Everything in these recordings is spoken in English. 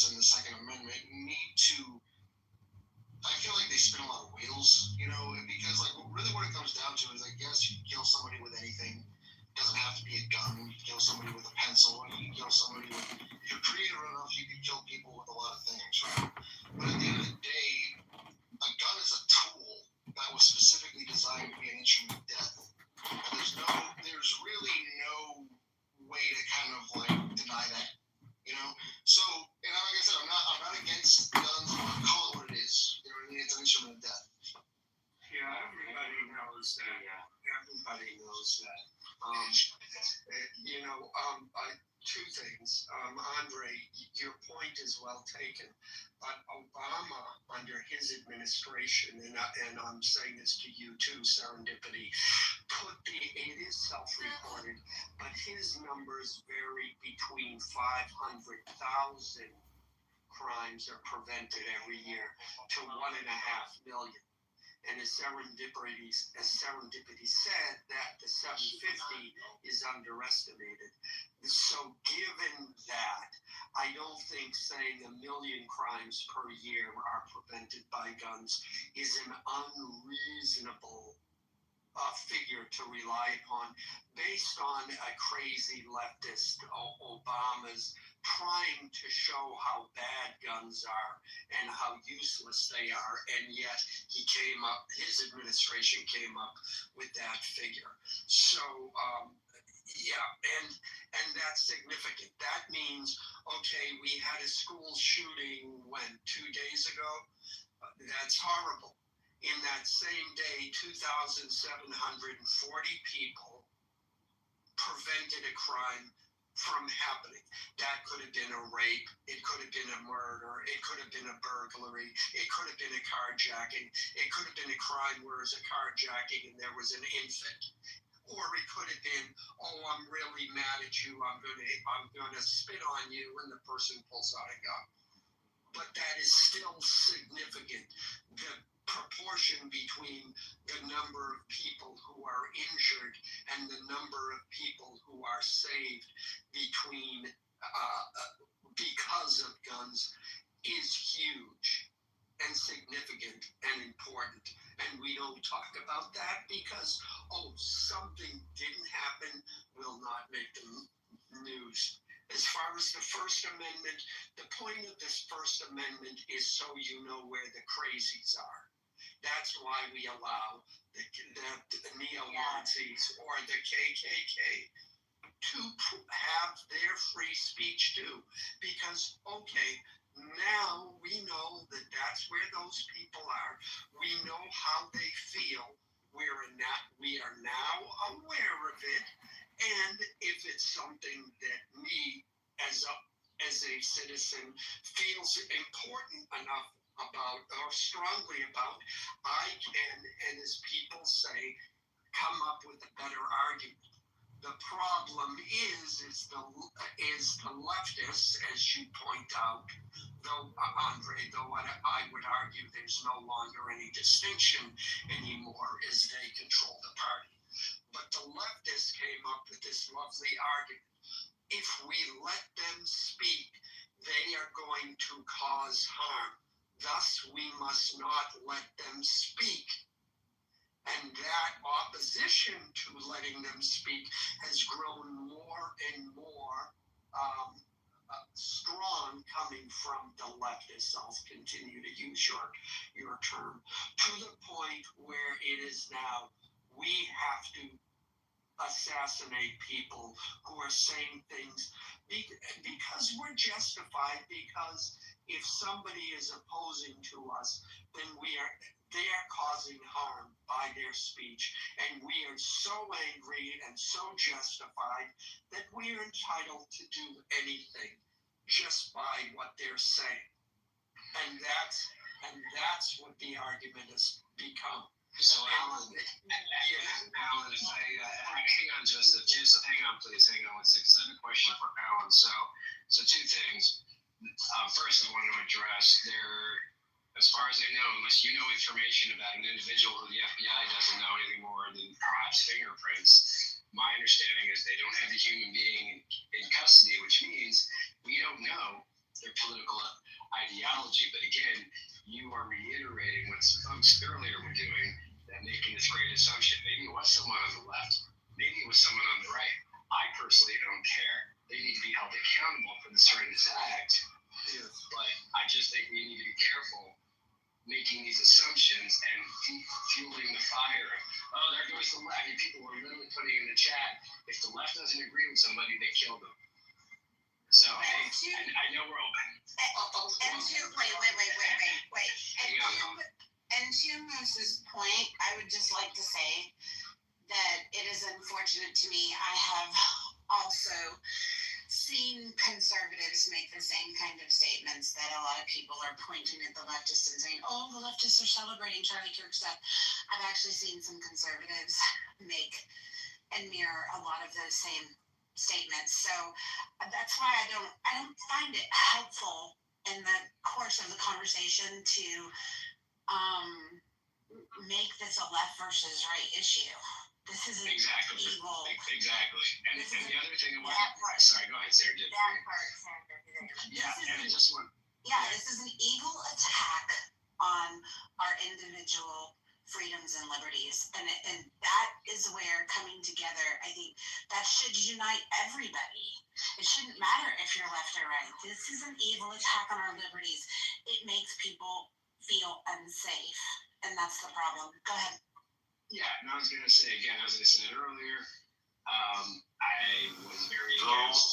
guns and the Second Amendment need to, I feel like they spin a lot of wheels, because like really what it comes down to is, I guess you can kill somebody with anything. It doesn't have to be a gun. You can kill somebody with a pencil. You can kill somebody with, if you're creative enough, you can kill people with a lot of things, right? But at the end of the day, a gun is a tool that was specifically designed to be an instrument of death. And there's really no way to kind of like deny that, So, like I said, I'm not against guns. I'm call it what it is. You know what I mean? It's an instrument of death. Yeah, everybody knows that. Everybody knows that. Two things. Andre, your point is well taken. But Obama, under his administration, and I'm saying this to you too, Serendipity, it is self-reported, but his numbers vary between 500,000 crimes are prevented every year to 1.5 million. And as Serendipity said, that the 750 is underestimated. So given that, I don't think saying 1 million crimes per year are prevented by guns is an unreasonable figure to rely upon, based on a crazy leftist Obama's trying to show how bad guns are and how useless they are, and yet his administration came up with that figure. So and that's significant. That means, okay, we had a school shooting 2 days ago. That's horrible. In that same day, 2,740 people prevented a crime from happening. That could have been a rape, it could have been a murder, it could have been a burglary, it could have been a carjacking, it could have been a crime where it was a carjacking and there was an infant. Or it could have been, I'm really mad at you, I'm gonna spit on you, and the person pulls out a gun. But that is still significant. The proportion between the number of people who are injured and the number of people who are saved because of guns is huge and significant and important. And we don't talk about that because, something didn't happen, will not make the news. As far as the First Amendment, the point of this First Amendment is so you know where the crazies are. That's why we allow the neo-Nazis or the KKK to have their free speech too. Because, now we know that that's where those people are. We know how they feel. We are now aware of it. And if it's something that me, as a citizen, feels important enough about or strongly about, I can, and as people say, come up with a better argument. The problem is the leftists, as you point out, Andre, I would argue there's no longer any distinction anymore as they control the party. But the leftists came up with this lovely argument. If we let them speak, they are going to cause harm. Thus, we must not let them speak. And that opposition to letting them speak has grown more and more strong coming from the leftists. I'll continue to use your term, to the point where it is now we have to assassinate people who are saying things because we're justified, because if somebody is opposing to us, then they are causing harm by their speech, and we are so angry and so justified that we are entitled to do anything just by what they're saying. And that's what the argument has become. So Alan, hang on, Joseph. Hang on, please. Hang on 1 second. I have a question for Alan. So two things. First, I want to address as far as I know, unless you know information about an individual who the FBI doesn't know anything more than perhaps fingerprints, my understanding is they don't have the human being in custody, which means we don't know their political ideology. But again, you are reiterating what some folks earlier were doing, that making this great assumption. Maybe it was someone on the left, maybe it was someone on the right. I personally don't care. They need to be held accountable for the horrendous act. Yes. But I just think we need to be careful making these assumptions and fueling the fire. Oh, there goes the left. I mean, people were literally putting in the chat, if the left doesn't agree with somebody, they kill them. So, hey, I know we're open. And to Moose's point, I would just like to say that it is unfortunate to me. I have also seen conservatives make the same kind of statements that a lot of people are pointing at the leftists and saying, oh, the leftists are celebrating Charlie Kirk stuff. I've actually seen some conservatives make and mirror a lot of those same statements. So that's why I don't find it helpful in the course of the conversation to make this a left versus right issue. This isn't Exactly. evil. Exactly. And the other thing I want part. sorry, go ahead, Sarah. That part, Sandra. Yeah, and I just want. Yeah, this is an evil attack on our individual freedoms and liberties, and that is where coming together, I think that should unite everybody. It shouldn't matter if you're left or right. This is an evil attack on our liberties. It makes people feel unsafe, and that's the problem. Go ahead. Yeah, and I was going to say again, as I said earlier, I was very against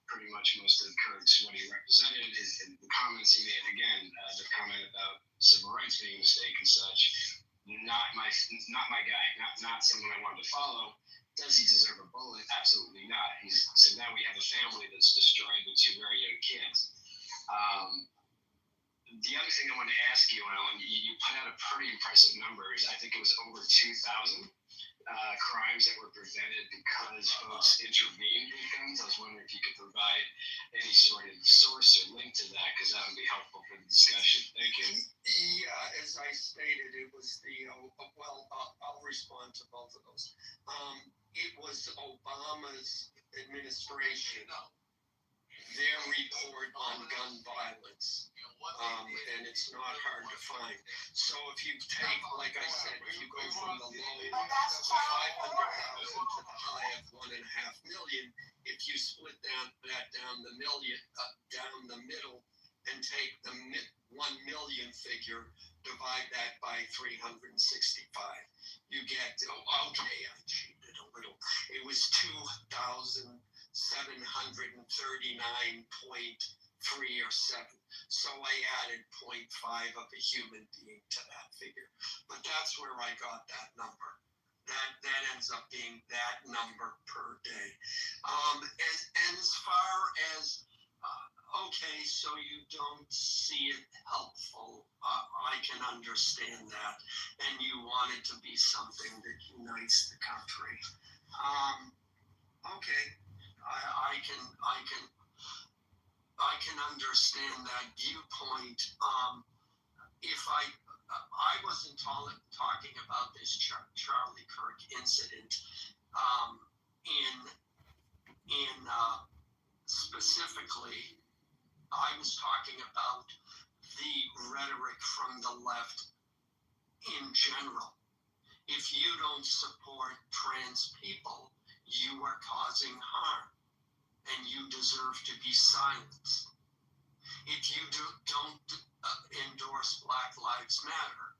pretty much most of Kirk's what he represented, and the comments he made. Again, the comment about civil rights being a mistake and such. Not my guy. Not someone I wanted to follow. Does he deserve a bullet? Absolutely not. So now we have a family that's destroyed with two very young kids. The other thing I want to ask you, Ellen, you put out a pretty impressive numbers. I think it was over 2,000 crimes that were prevented because folks intervened with guns. I was wondering if you could provide any sort of source or link to that, because that would be helpful for the discussion. Thank you. Yeah, as I stated, it was I'll respond to both of those. It was Obama's administration, their report on gun violence, and it's not hard to find. So if you take, like I said, if you go from the low of 500,000 to the high of 1.5 million, if you split that down the middle and take the 1 million figure, divide that by 365, you get, okay, I cheated a little. It was 2,739.3 or 7. So I added 0.5 of a human being to that figure. But that's where I got that number. That ends up being that number per day. And as far as, okay, so you don't see it helpful, I can understand that. And you want it to be something that unites the country. Okay, I can understand that viewpoint. If I wasn't talking about this Charlie Kirk incident in specifically, I was talking about the rhetoric from the left in general. If you don't support trans people, you are causing harm, and you deserve to be silenced. If you don't endorse Black Lives Matter,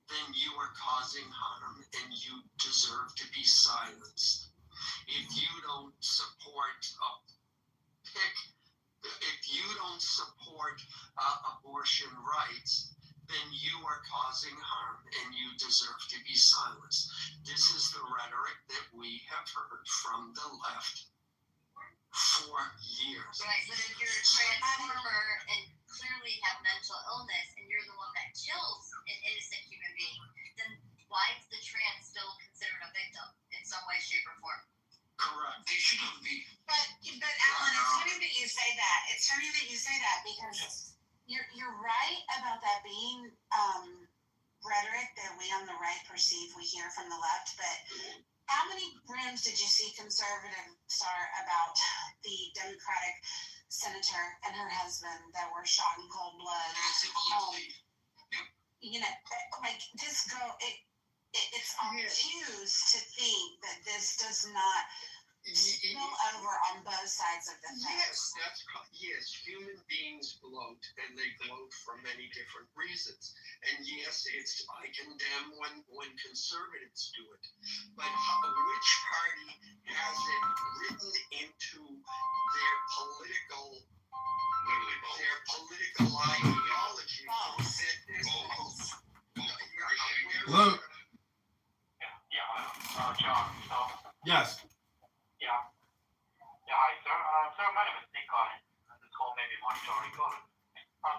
then you are causing harm, and you deserve to be silenced. If you don't support abortion rights, then you are causing harm, and you deserve to be silenced. This is the rhetoric that we have heard from the left for years. Right, but if you're a transformer and clearly have mental illness, and you're the one that kills an innocent human being, then why is the trans still considered a victim in some way, shape, or form? Correct. They shouldn't be. But Alan, it's funny that you say that. It's funny that you say that because you're right about that being rhetoric that we on the right perceive we hear from the left. But how many rooms did you see conservatives start about the Democratic senator and her husband that were shot in cold blood. You know, like this girl, it's obtuse to think that this does not spill over on both sides of the fence. Yes, human beings gloat, and they gloat for many different reasons. And yes, I condemn when conservatives do it. But which party has it written into their political ideology? Hello? John. So, Yes. hi, sir. Sir, my name is Nick Collins. This call may be monitoring call.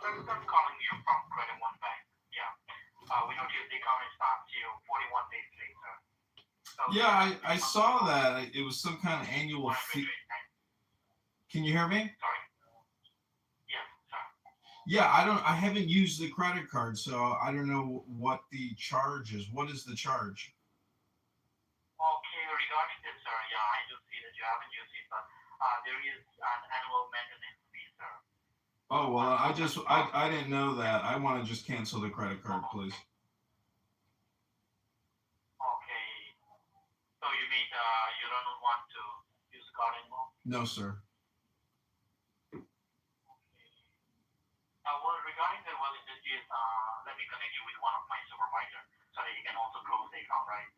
Sir, I'm calling you from Credit One Bank. Yeah. We noticed the account is past due 41 days later. So, Yeah, I saw that. It was some kind of annual fee. Can you hear me? Sorry? Yes, sir. Yeah, I haven't used the credit card, so I don't know what the charge is. What is the charge? Okay, regarding this, sir, yeah, I do see that you haven't used it, but there is an annual maintenance fee, sir. Oh, well, I didn't know that. I want to just cancel the credit card, please. Okay. So you mean you don't want to use the card anymore? No, sir. Well, regarding that, well, in this case, let me connect you with one of my supervisors so that he can also close the account, right?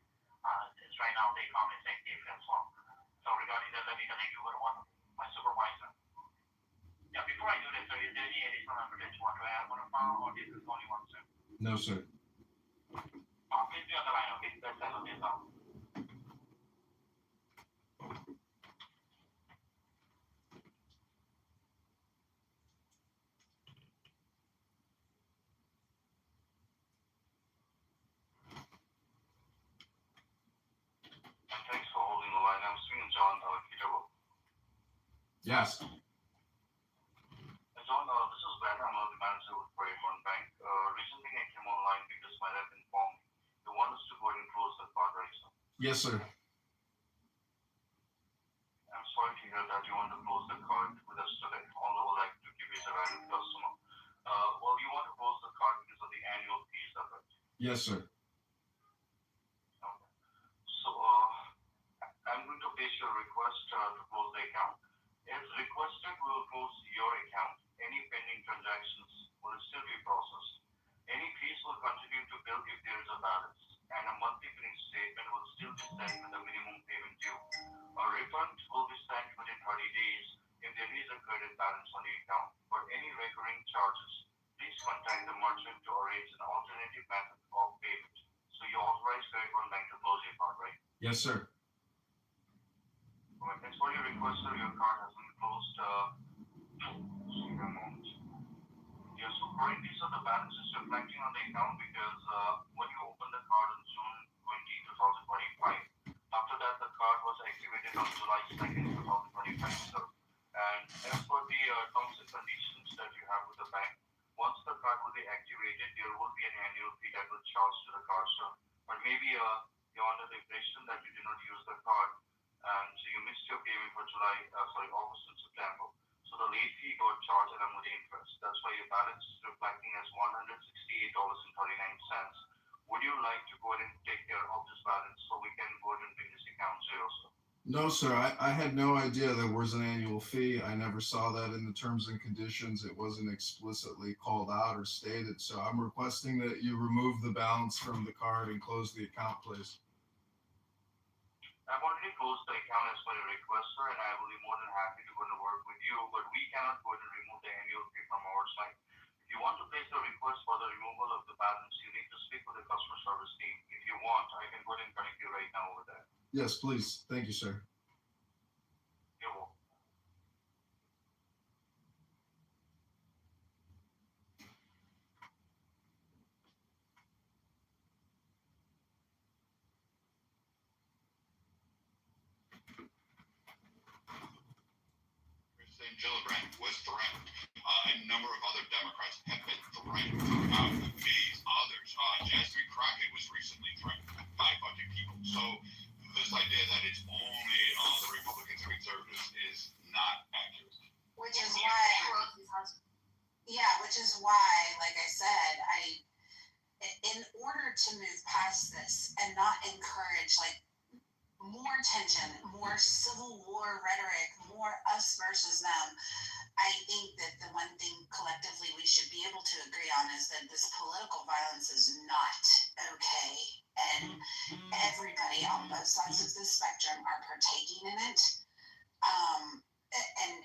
Since right now the account is active as well. So regarding that, let me connect you with one of my supervisor. Yeah, before I do that, sir, is there any additional number that you want to add on the file, or this is only one, sir? No, sir. Please be on the line, okay? Let's settle this out. Thanks for holding the line. I'm speaking John Kitover. Yes. John, this is Ben. I'm the manager with Credit One Bank. Recently I came online because my rep informed me you want us to go ahead and close the card, right, sir? Yes, sir. I'm sorry to hear that you want to close the card with us today, although I would like to give you as a valid customer. Well, you want to close the card because of the annual fees, is that right? Yes, sir. Okay. So, I'm going to place your request to close the account. If requested, we will close your account. Any pending transactions will still be processed. Any fees will continue to bill if there is a balance, and a monthly billing statement will still be sent with a minimum payment due. A refund will be sent within 30 days if there is a credit balance on the account. For any recurring charges, please contact the merchant to arrange an alternative method of payment. So you authorize Credit One Bank to close your card, right? Yes, sir. Alright, thanks for your request, sir. Your card has been closed. Just give me a moment. Yeah, so currently, so the balance is reflecting on the account because when you opened the card on June 20, 2025, after that the card was activated on July 2nd, 2025, sir. And as per the terms and conditions that you have with the bank, once the card will be activated, there will be an annual fee that will charge to the card, sir. But maybe you're under the impression that you did not use the card, and so you missed your payment for August and September. So the late fee got charged along with the interest. That's why your balance is reflecting as $168.39. Would you like to go ahead and take care of this balance so we can go ahead and bring this account zero, sir? No, sir. I had no idea there was an annual fee. I never saw that in the terms and conditions. It wasn't explicitly called out or stated. So I'm requesting that you remove the balance from the card and close the account, please. I've already closed the account as per your request, sir, and I will be more than happy to go and work with you, but we cannot go ahead and remove the annual fee from our side. If you want to place a request for the removal of the balance, you need to speak with the customer service team. If you want, I can go ahead and connect you right now over there. Yes, please. Thank you, sir. You're welcome. St. Gillibrand was threatened. A number of other Democrats have been threatened throughout these others. Jasmine Crockett was recently threatened by a bunch of people. So this idea that it's only the Republicans and conservatives is not accurate. which is why, like I said, in order to move past this and not encourage like more tension, more civil war rhetoric, more us versus them, I think that the one thing collectively we should be able to agree on is that this political violence is not okay. And everybody on both sides of the spectrum are partaking in it.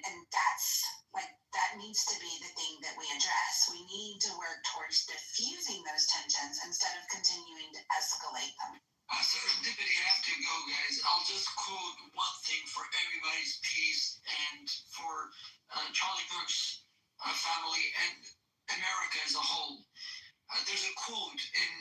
And that's like, that needs to be the thing that we address. We need to work towards diffusing those tensions instead of continuing to escalate them. Serendipity, I have to go, guys. I'll just quote one thing for everybody's peace and for Charlie Kirk's family and America as a whole. There's a quote in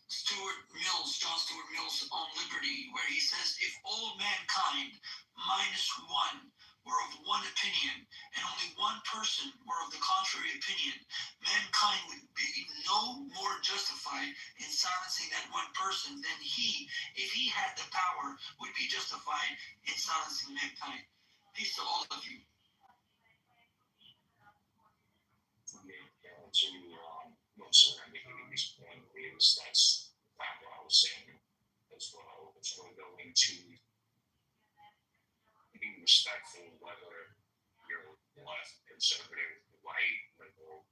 John Stuart Mill's on Liberty, where he says, if all mankind minus one were of one opinion, and only one person were of the contrary opinion, mankind would be no more justified in silencing that one person than he, if he had the power, would be justified in silencing mankind. Peace to all of you. To most of Ambiguity's point is that's not what I was saying as well. It's really going to be respectful whether you're left, conservative, white, liberal.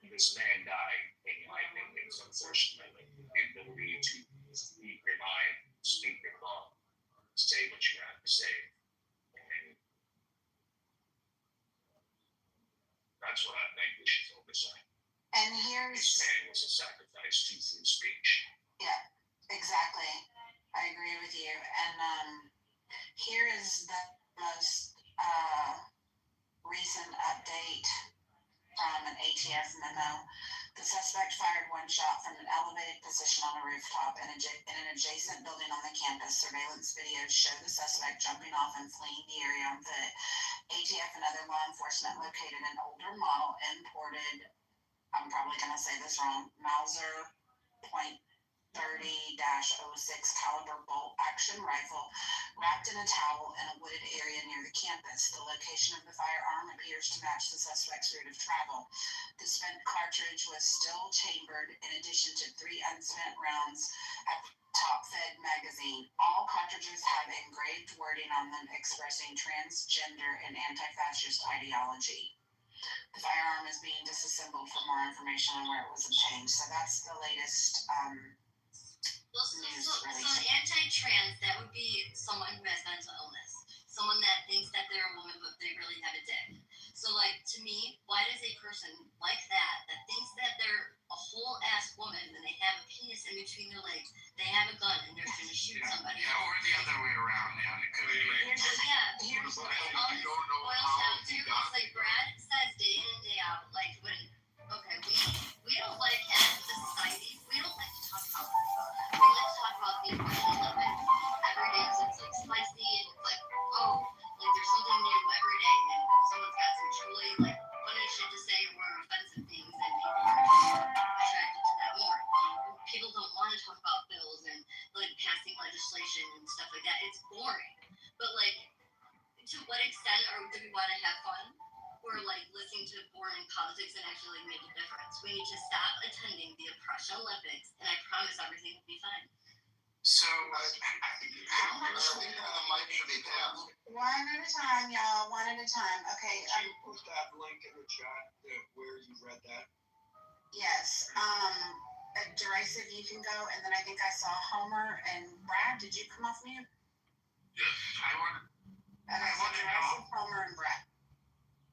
This man died, in my opinion, for the First Amendment, the ability to speak your mind, speak your thought, say what you have to say. And that's what I think we should focus on. And This man was a sacrifice to free speech. Yeah, exactly. I agree with you. And here is the most recent update from an ATF memo. The suspect fired one shot from an elevated position on a rooftop in an adjacent building on the campus. Surveillance videos show the suspect jumping off and fleeing the area on foot. ATF and other law enforcement located an older model imported, I'm probably going to say this wrong, Mauser .30-06 caliber bolt action rifle wrapped in a towel in a wooded area near the campus. The location of the firearm appears to match the suspect's route of travel. The spent cartridge was still chambered in addition to 3 unspent rounds at the top-fed magazine. All cartridges have engraved wording on them expressing transgender and anti-fascist ideology. The firearm is being disassembled for more information on where it was obtained. So that's the latest news so release. an anti-trans, that would be someone who has mental illness. Someone that thinks that they're a woman but they really have a dick. So like, to me, why does a person like that thinks that they're a whole ass woman and they have a penis in between their legs, they have a gun and they're gonna shoot somebody? Yeah, or the other way around, man. It could be. Here's All this boils down to is like Brad says day in and day out, like when we don't like as a society, we don't like to talk about this. We like to talk about the emotional living every day because it's like spicy and it's like, oh, like there's something new every day and someone's got some truly like funny shit to say or offensive things and people are attracted to that more. People don't want to talk about bills and like passing legislation and stuff like that. It's boring. But like, to what extent do we want to have fun? Or like listening to boring politics and actually like make a difference? We need to stop attending the oppression Olympics, and I promise everything will be fine. So, How much of the mic should be passed? one at a time, y'all. One at a time. Okay. can you put that link in the chat where you read that? Yes. Derisive, you can go, and then I think I saw Homer and Brad. Did you come off mute? Yes, And I saw Derisive, Homer, and Brad.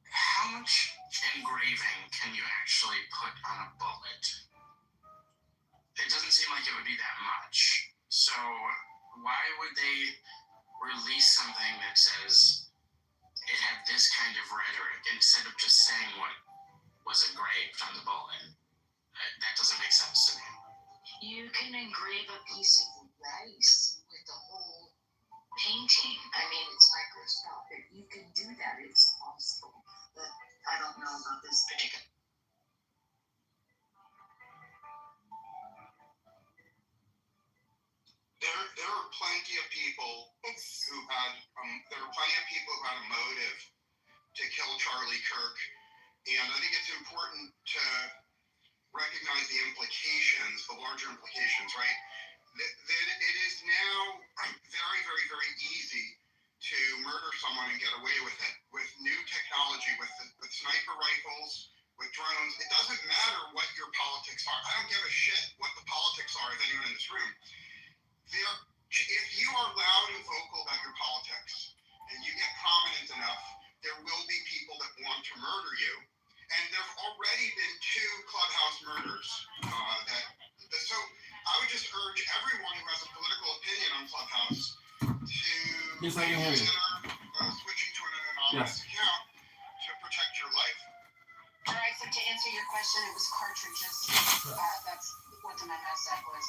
How much engraving can you actually put on a bullet? It doesn't seem like it would be that much. So why would they release something that says it had this kind of rhetoric instead of just saying what was engraved on the bullet? That doesn't make sense to me. You can engrave a piece of rice with the whole painting. I mean, it's microscopic. You can do that. It's possible. But I don't know about this particular. There are plenty of people who had a motive to kill Charlie Kirk. And I think it's important to recognize the implications, the larger implications, right? That it is now very, very, very easy to murder someone and get away with it with new technology, with sniper rifles, with drones. It doesn't matter what your politics are. I don't give a shit what the politics are of anyone in this room. If you are loud and vocal about your politics and you get prominent enough, there will be people that want to murder you. And there have already been 2 clubhouse murders. So I would just urge everyone who has a political opinion on Clubhouse to Yes, I can hear you. consider switching to an anonymous account to protect your life. All right, so to answer your question, it was cartridges. That's what the memo said was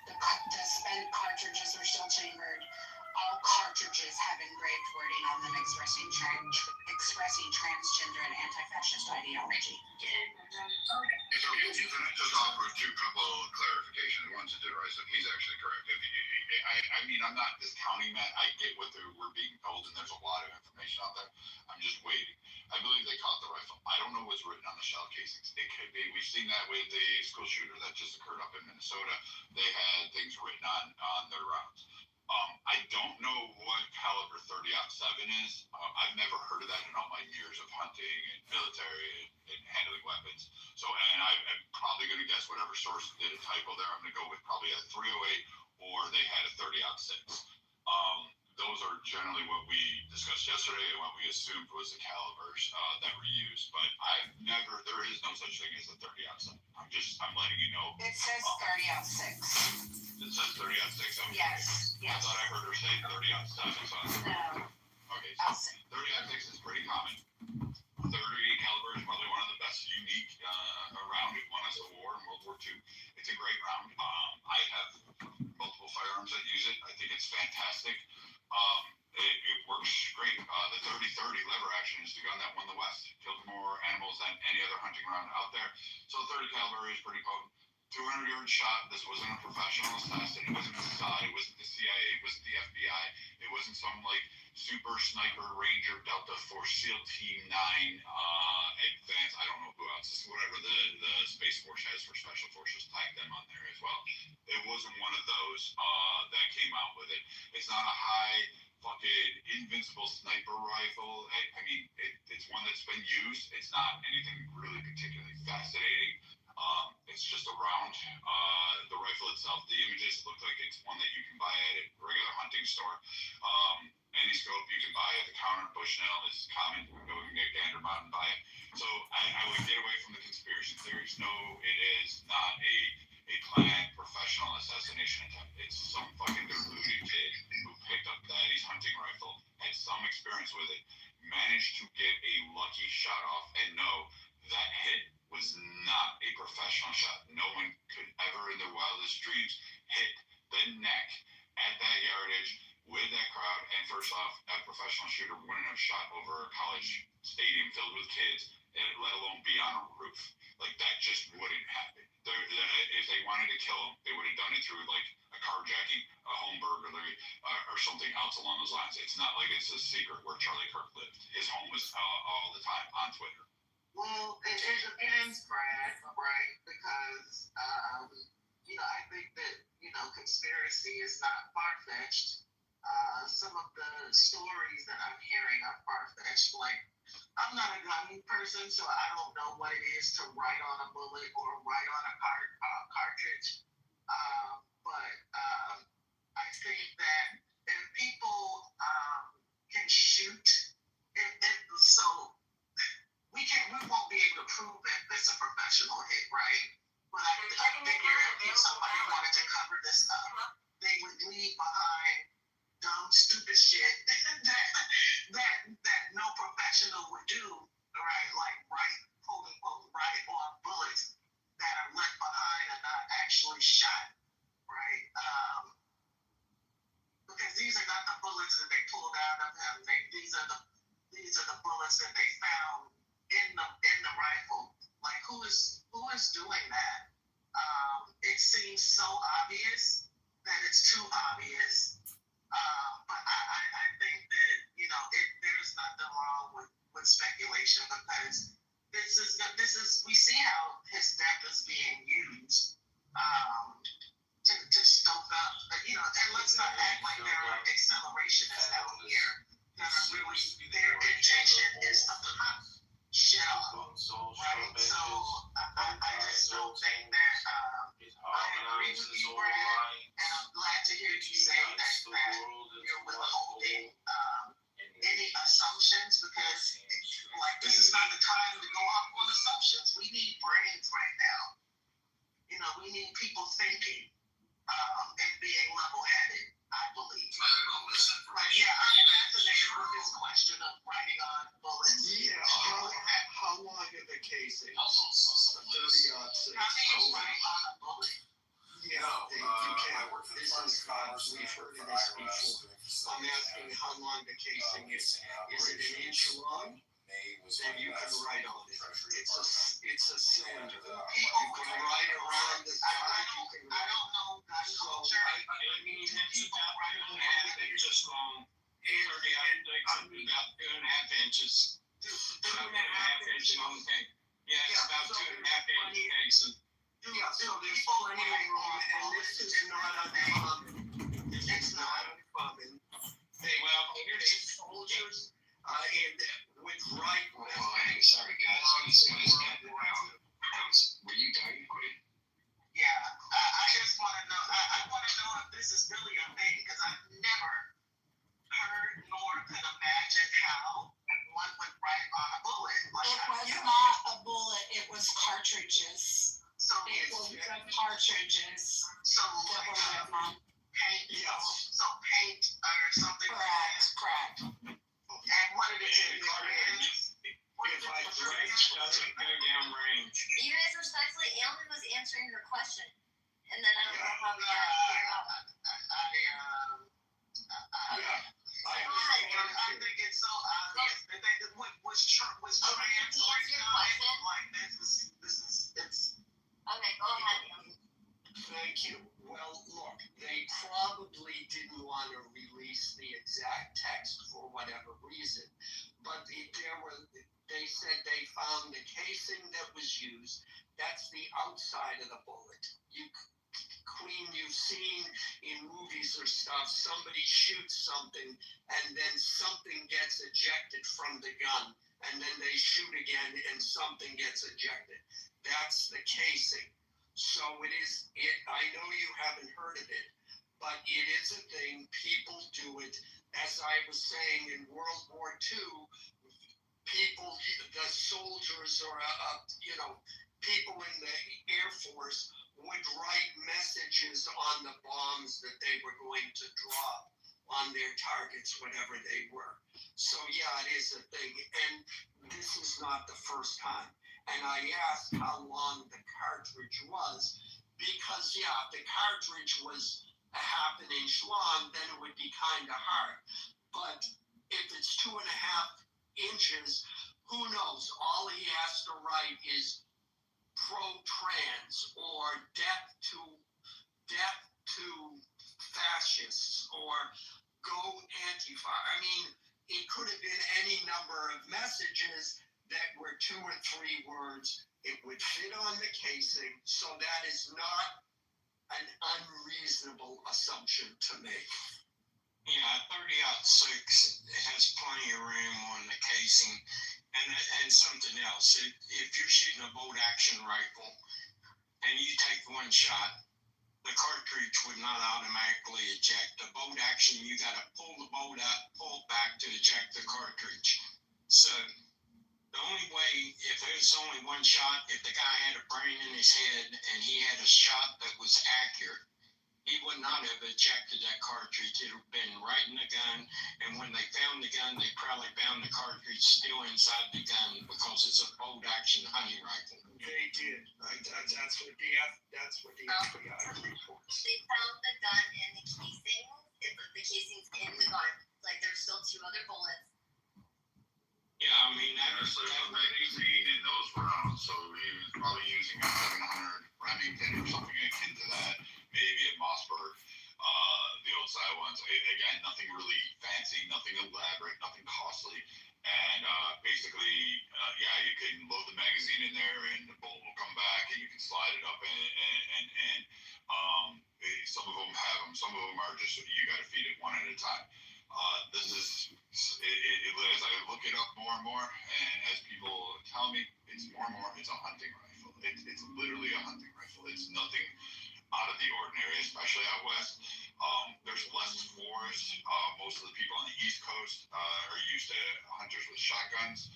the spent cartridges were still chambered. All cartridges have engraved wording on them expressing transgender and anti-fascist ideology. So can I just offer 2 couple clarifications? One to DeRice, if he's actually correct. I mean, I'm not discounting that. I get what we're being told, and there's a lot of information out there. I'm just waiting. I believe they caught the rifle. I don't know what's written on the shell casings. It could be. We've seen that with the school shooter that just occurred up in Minnesota. They had things written on their rounds. I don't know what caliber 30-07 is. I've never heard of that in all my years of hunting and military and handling weapons. So, and I'm probably going to guess whatever source did a typo there. I'm going to go with probably a 308 or they had a 30-06. Those are generally what we discussed yesterday and what we assumed was the calibers that were used. But there is no such thing as a 30-07. I'm letting you know. It says 30-06. It says 30-06? Okay. Yes. I thought I heard her say 30-07. No. Okay, so 30-06 is pretty common. 30 caliber is probably one of the best unique round. It won us a war in World War II. It's a great round. I have multiple firearms that use it. I think it's fantastic. It works great. The 30-30 lever action is the gun that won the West. Killed more animals than any other hunting round out there. So 30 caliber is pretty potent. 200-yard shot. This wasn't a professional assassin. It wasn't Mossad. It wasn't the CIA. It wasn't the FBI. It wasn't some super sniper ranger Delta Force SEAL Team 9 advanced. I don't know who else. It's whatever the Space Force has for special forces. Tag them on there as well. It wasn't one of those that came out with it. It's not a high fucking invincible sniper rifle. I mean, it's one that's been used. It's not anything really particularly fascinating. It's just a round. The rifle itself, the images look like it's one that you can buy at a regular hunting store. Any scope you can buy at the counter. Bushnell is common. You can go and get Gandermount and buy it. So I would get away from the conspiracy theories. No, it is not a planned professional assassination attempt. It's some fucking deluded kid who picked up Daddy's hunting rifle, had some experience with it, managed to get a lucky shot off, and no, that hit was not a professional shot. No one could ever in their wildest dreams hit the neck at that yardage with that crowd. And first off, a professional shooter wouldn't have shot over a college stadium filled with kids, and let alone be on a roof. That just wouldn't happen. If they wanted to kill him, they would have done it through a carjacking, a home burglary, or something else along those lines. It's not like it's a secret where Charlie Kirk lived. His home was all the time on Twitter. Well, it depends, Brad, right? Because, I think that, conspiracy is not far-fetched. Some of the stories that I'm hearing are far-fetched. I'm not a gun person, so I don't know what it is to write on a bullet or write on a cartridge. But I think that if people can shoot, so we won't be able to prove that it's a professional hit, right? But I figure if somebody wanted to cover this up, they would leave behind dumb, stupid shit that no professional would do, right? Quote unquote, write on bullets that are left behind and not actually shot, right? Because these are not the bullets that they pulled out of him. These are the bullets that they found in the rifle. Who is doing that? It seems so obvious that it's too obvious. But I think that there's nothing wrong situation because this is we see how his death is being used to stoke up, and let's not act like there are accelerationists out here that are really, their intention is to pop shit off, right? So I just don't think that, I agree with you, Brad, and I'm glad to hear you say that you're withholding any assumptions because, like, this is not the time to go off on assumptions. We need brains right now. We need people thinking and being level-headed, I believe. But yeah, I'm fascinated with this question of writing on bullets. Yeah, how long are the casings? 30 odd six. How do you write on a bullet? Yeah, you can't. This is, we've heard of this before. I'm asking how long the casing is. Is it an inch long? Then you can write on it. It's a cylinder. You can write around the side. You can I write. don't know gun So, culture. I mean, it's about 2.5 inches long. 30 out about 2.5 inches. About 2.5 inches long thing. Yeah, it's about 2.5 inch casing. Yeah, so there's plenty of room, and this is not uncommon. This is not uncommon. Here's soldiers, and with right. Hey, sorry guys, were you done? Yeah, I just want to know. I want to know if this is really a thing because I've never heard nor could imagine how one would write on a bullet. It was not a bullet, it was cartridges. So It was the cartridges so that were written on. paint. Yes. So paint or something. Correct. And what did it say? Friends? If I Range doesn't go down range. You guys respectfully, Alan was answering your question. And then I don't know how we got here up. I think it's so obvious that was Okay, can he answer your question? like this is it's. Okay, go ahead, Alan. Thank you. Well, look, they probably didn't want to release the exact text for whatever reason, but they said they found the casing that was used. That's the outside of the bullet. You've seen in movies or stuff, somebody shoots something and then something gets ejected from the gun, and then they shoot again and something gets ejected. That's the casing. So I know you haven't heard of it, but it is a thing. People do it. As I was saying, in World War II, the soldiers or, people in the Air Force would write messages on the bombs that they were going to drop on their targets, whatever they were. So yeah, it is a thing. And this is not the first time. And I asked how long the cartridge was because, yeah, if the cartridge was a half an inch long, then it would be kind of hard. But if it's 2.5 inches, who knows? All he has to write is pro-trans or death to fascists or go Antifa. I mean, it could have been any number of messages that were 2 or 3 words. It would fit on the casing, so that is not an unreasonable assumption to make. Yeah, 30-06 has plenty of room on the casing. And something else, if you're shooting a bolt action rifle and you take one shot, the cartridge would not automatically eject. The bolt action, you got to pull the bolt up, pull back to eject the cartridge. So the only way, if there's only one shot, if the guy had a brain in his head and he had a shot that was accurate, he would not have ejected that cartridge. It would have been right in the gun, and when they found the gun, they probably found the cartridge still inside the gun because it's a bolt-action hunting rifle. They did. That's what the FBI reports. They found the gun in the casing. The casing's in the gun. Like, there's still 2 other bullets. Yeah, I mean, There's a magazine in those rounds, so he was probably using a 700 Remington or something akin to that. Maybe at Mossberg, the old style ones. Again, nothing really fancy, nothing elaborate, nothing costly. And basically, more, and as people tell me, it's more and more. It's a hunting rifle. It's literally a hunting rifle. It's nothing out of the ordinary, especially out west. There's less forest. Most of the people on the East Coast are used to hunters with shotguns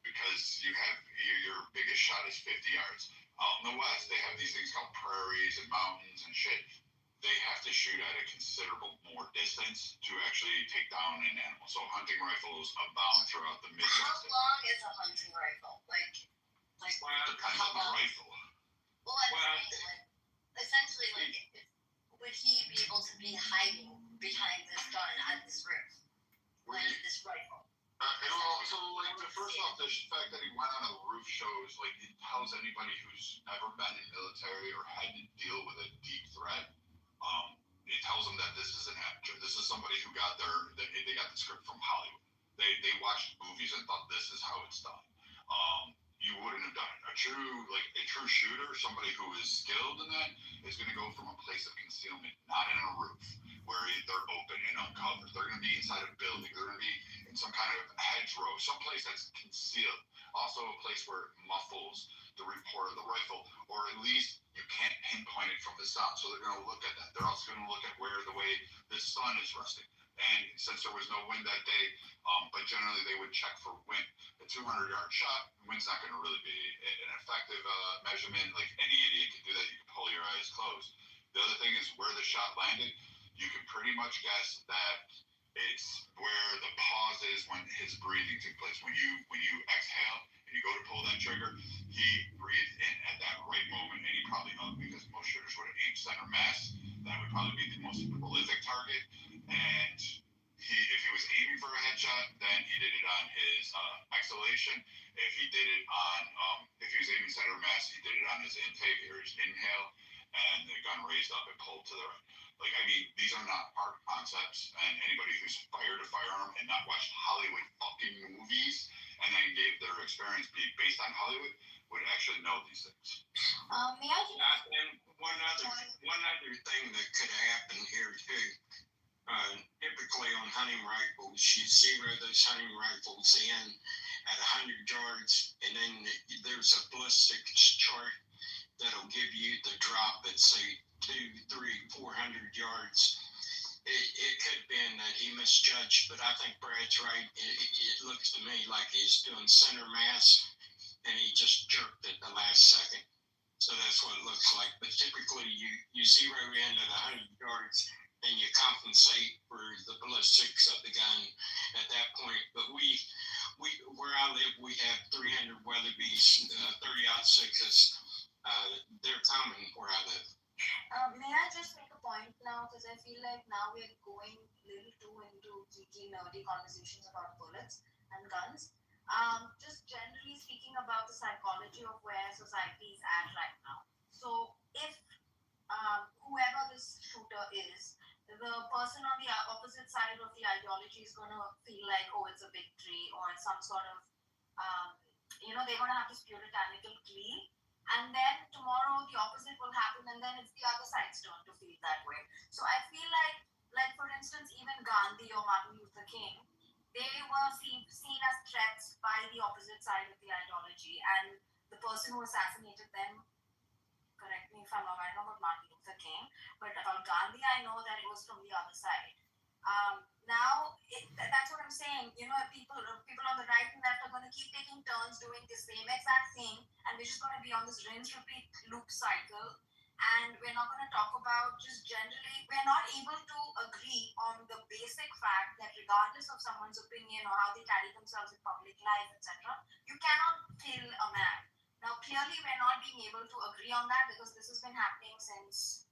because your biggest shot is 50 yards. Out in the West, they have these things called prairies and mountains and shit. They have to shoot at a considerable more distance to actually take down an animal. So hunting rifles abound throughout the How Midwest. long is a hunting rifle? Like Depends on the rifle. well, I'm saying, like, essentially, like, would he be able to be hiding behind this gun at this roof, like this rifle? So, like, first off, the fact that he went on a roof shows, like, it tells anybody who's never been in military or had to deal with a deep threat. It tells them that this is an actor. This is somebody who they got the script from Hollywood. They watched movies and thought this is how it's done. You wouldn't have done it. A true shooter, somebody who is skilled in that, is going to go from a place of concealment, not in a roof where they're open and uncovered. They're going to be inside a building. They're going to be in some kind of hedgerow, someplace that's concealed. Also, a place where it muffles the report of the rifle, or at least you can't pinpoint it from the sound. So they're going to look at that. They're also going to look at the way the sun is resting. And since there was no wind that day, but generally they would check for wind. A 200-yard shot, wind's not going to really be an effective measurement. Like, any idiot can do that. You can pull your eyes closed. The other thing is where the shot landed. You can pretty much guess that it's where the pause is when his breathing took place. When you exhale and you go to pull that trigger, he breathed in at that right moment, and he probably hung, because most shooters would have aimed center mass. That would probably be the most prolific target. And if he was aiming for a headshot, then he did it on his exhalation. If he was aiming center mass, he did it on his intake or his inhale, and the gun raised up and pulled to the right. Like, I mean, these are not hard concepts, and anybody who's fired a firearm and not watched Hollywood fucking movies and then gave their experience based on Hollywood would actually know these things. May I just... And one other thing that could happen here too. Typically on hunting rifles, you zero those hunting rifles in at 100 yards, and then there's a ballistics chart that'll give you the drop at, say, 200, 300, 400 yards. It could have been that he misjudged, but I think Brad's right. It looks to me like he's doing center mass, and he just jerked at the last second. So that's what it looks like. But typically, you zero in at 100 yards, and you compensate for the ballistics of the gun at that point. But we where I live, we have 300 Weatherby's 30-06s. They're common where I live. May I just make a point now, because I feel like now we're going a little too into geeky, nerdy conversations about bullets and guns. Just generally speaking about the psychology of where society is at right now. So if whoever this shooter is, the person on the opposite side of the ideology is going to feel like, oh, it's a victory, or it's some sort of, they're going to have this puritanical plea. And then tomorrow the opposite will happen, and then it's the other side's turn to feel that way. So I feel like for instance, even Gandhi or Martin Luther King, they were seen as threats by the opposite side of the ideology. And the person who assassinated them, correct me if I'm wrong, I don't know about Martin Luther King, but about Gandhi, I know that it was from the other side. That's what I'm saying. People on the right and left are going to keep taking turns doing the same exact thing, and we're just going to be on this rinse repeat loop cycle. And we're not going to talk about, just generally, we're not able to agree on the basic fact that regardless of someone's opinion or how they carry themselves in public life, etc., you cannot kill a man. Now, clearly, we're not being able to agree on that, because this has been happening since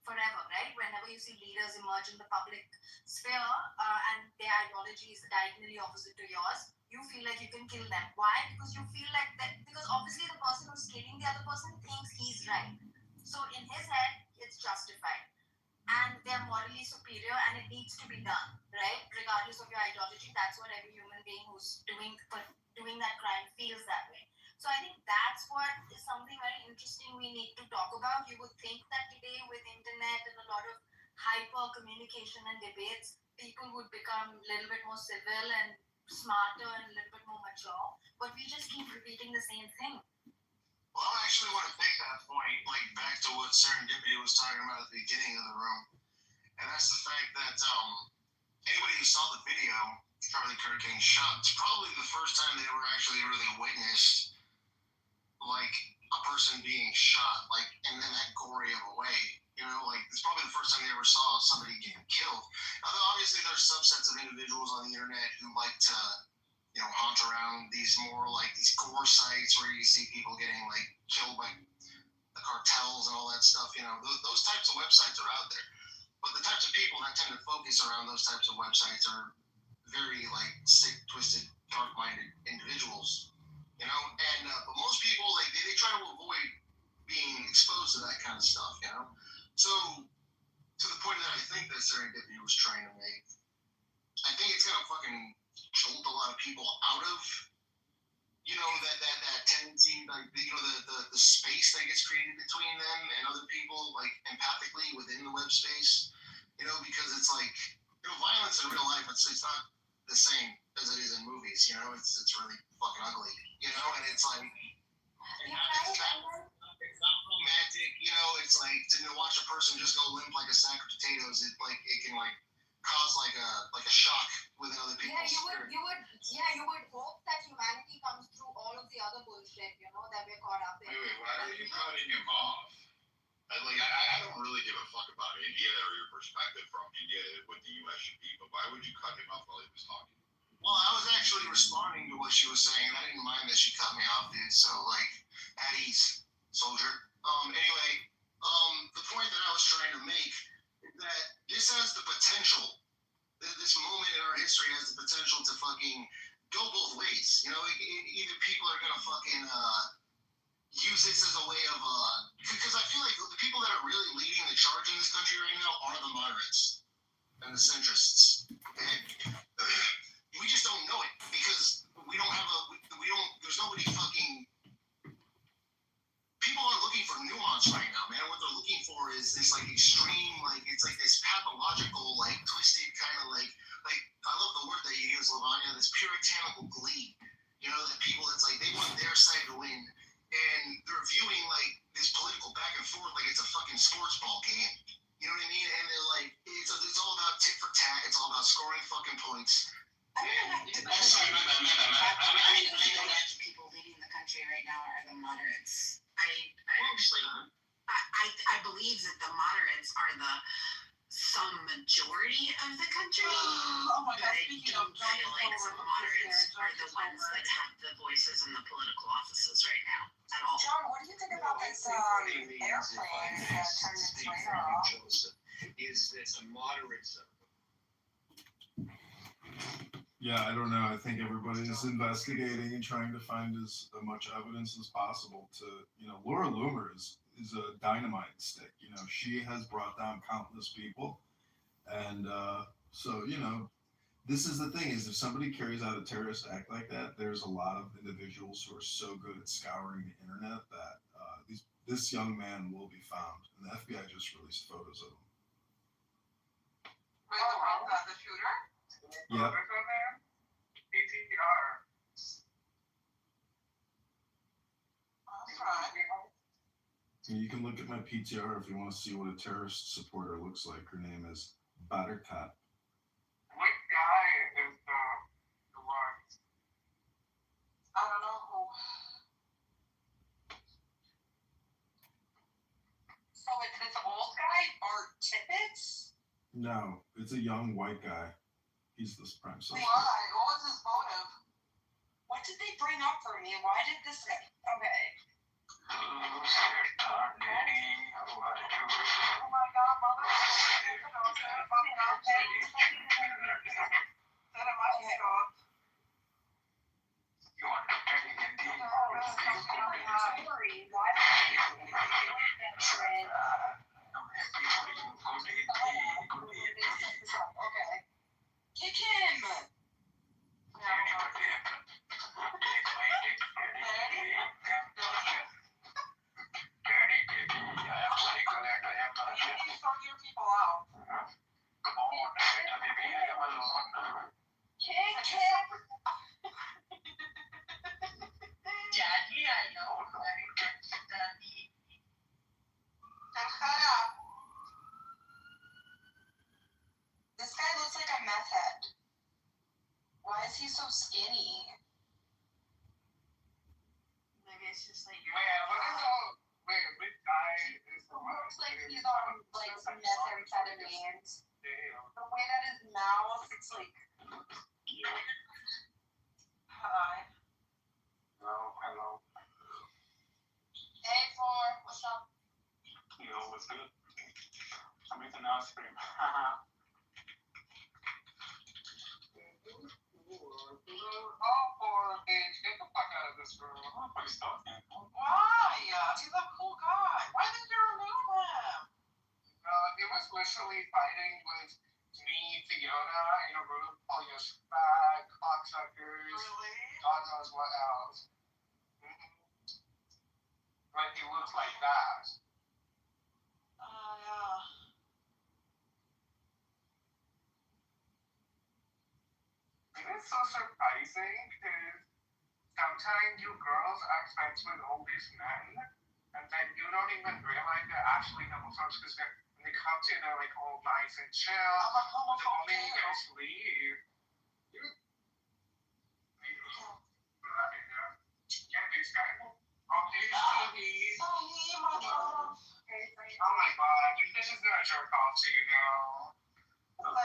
forever, right? Whenever you see leaders emerge in the public sphere and their ideology is diagonally opposite to yours, you feel like you can kill them. Why? Because you feel like that, because obviously the person who's killing the other person thinks he's right. So in his head, it's justified. And they're morally superior, and it needs to be done, right? Regardless of your ideology, that's what every human being who's doing that crime feels that way. So I think that's what is something very interesting we need to talk about. You would think that today with internet and a lot of hyper communication and debates, people would become a little bit more civil and smarter and a little bit more mature, but we just keep repeating the same thing. Well, I actually want to make that point, like back to what Serendipity was talking about at the beginning of the room, and that's the fact that anybody who saw the video, Charlie Kirk getting shot, it's probably the first time they were actually really witnessed like a person being shot, like in that gory of a way. You know, like it's probably the first time they ever saw somebody getting killed. Although obviously there's subsets of individuals on the internet who like to, you know, haunt around these more like these gore sites where you see people getting like killed by the cartels and all that stuff. You know, those types of websites are out there. But the types of people that tend to focus around those types of websites are very like sick, twisted, dark-minded individuals. You know, and but most people like they try to avoid being exposed to that kind of stuff. You know, so to the point that I think that Serendipity was trying to make, I think it's gonna fucking jolt a lot of people out of, you know, that tendency, like you know, the space that gets created between them and other people, like empathically within the web space. You know, because it's like, you know, violence in real life, it's not the same as it is in movies. You know, it's really fucking ugly. You know, and it's like, it's not romantic. You know, it's like to watch a person just go limp like a sack of potatoes. It can cause like a shock within other people's spirit. You would hope that humanity comes through all of the other bullshit, you know, that we're caught up in. Wait, why are you cutting him off? I don't really give a fuck about India or your perspective from India, what the U.S. should be, but why would you cut him off while he was talking? Well, I was actually responding to what she was saying, and I didn't mind that she cut me off, dude. So, like, at ease, soldier. Anyway, the point that I was trying to make is that this has the potential, this moment in our history has the potential to fucking go both ways. You know, either people are gonna fucking use this as a way of because I feel like the people that are really leading the charge in this country right now are the moderates and the centrists. Okay? We just don't know it because we don't have there's nobody fucking, people aren't looking for nuance right now, man. What they're looking for is this like extreme, like it's like this pathological, like twisted kind of like I love the word that you use, Lavanya, this puritanical glee. You know, that people, it's like they want their side to win, and they're viewing like this political back and forth like it's a fucking sports ball game. You know what I mean? And they're like, it's all about tit for tat. It's all about scoring fucking points. People leading the country right now are the moderates. I believe that the moderates are some majority of the country. Oh my God! But I Speaking don't of feel like the moderates are the ones that have the voices in the political offices right now at all. John, what do you think about this airplane turning its radar off? Is that the moderates of Yeah, I don't know. I think everybody's investigating and trying to find as much evidence as possible to, you know, Laura Loomer is a dynamite stick. You know, she has brought down countless people. And so, you know, this is the thing is if somebody carries out a terrorist act like that, there's a lot of individuals who are so good at scouring the internet that this young man will be found. And the FBI just released photos of him. Wait, the shooter? Yeah. You can look at my PTR if you want to see what a terrorist supporter looks like. Her name is Buttercup. What guy is the one? I don't know who. So it's this old guy or Tippett? No, it's a young white guy. He's the prime suspect. Why? What was his motive? What did they bring up for me? Why did this? Okay. Oh my God, mother! Okay. Kick him! it's just like Man, what is all? Wait, which guy is the one? looks like he's on like some methamphetamines. Damn. The way that his mouth, it's like. Yeah. Hi. Hello. Hey, Four, what's up? Yo, what's good? I'm eating ice cream. Oh, poor bitch, get the fuck out of this room. Nobody's talking. Why? He's a cool guy. Why did you remove him? He was literally fighting with me, Fiona, in a room full of fag, cocksuckers. Really? God knows what else. Like, he looks like that. Yeah. It is so surprising because sometimes you girls are friends with all these men, and then you don't even realize they're actually homosexuals because when they come to you, they're like all nice and chill. The moment you guys leave, you. Yeah, this guy. Oh, he's Stevie. Oh my god, you bitch is gonna jerk off to you now. You were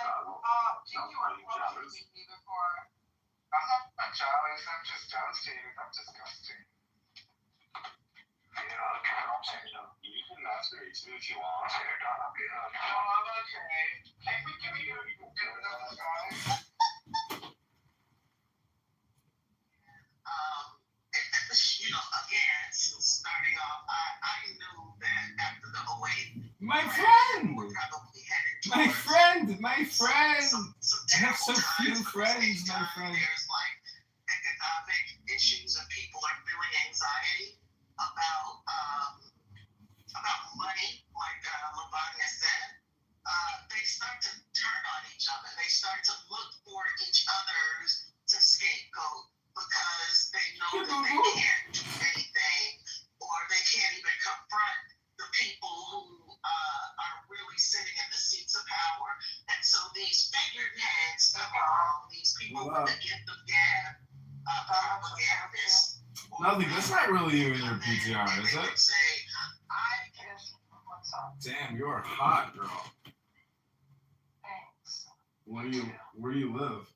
close to me before. I'm not jealous, I'm just devastated. I'm disgusting. Yeah, okay, I'm saying that. You can masturbate too if you want. Oh, I'm okay. Can we do another guy? Again, starting off, I knew that after the 08, My friend! we're probably headed My towards friend! My friend! some I have so terrible few times, but at the friends, same my time, friend. There's like economic issues and people are feeling anxiety about money, like Lavanya said. They start to turn on each other. They start to look for each other's to scapegoat because they know that they can't do anything or they can't even confront the people who are really sitting in the seats of power. And so these figureheads come along, these people with the gift of gab, propagandists. Nothing, that's not really you in your PTR, is They it? would say, Damn, you are hot, girl. Thanks. Where do you live?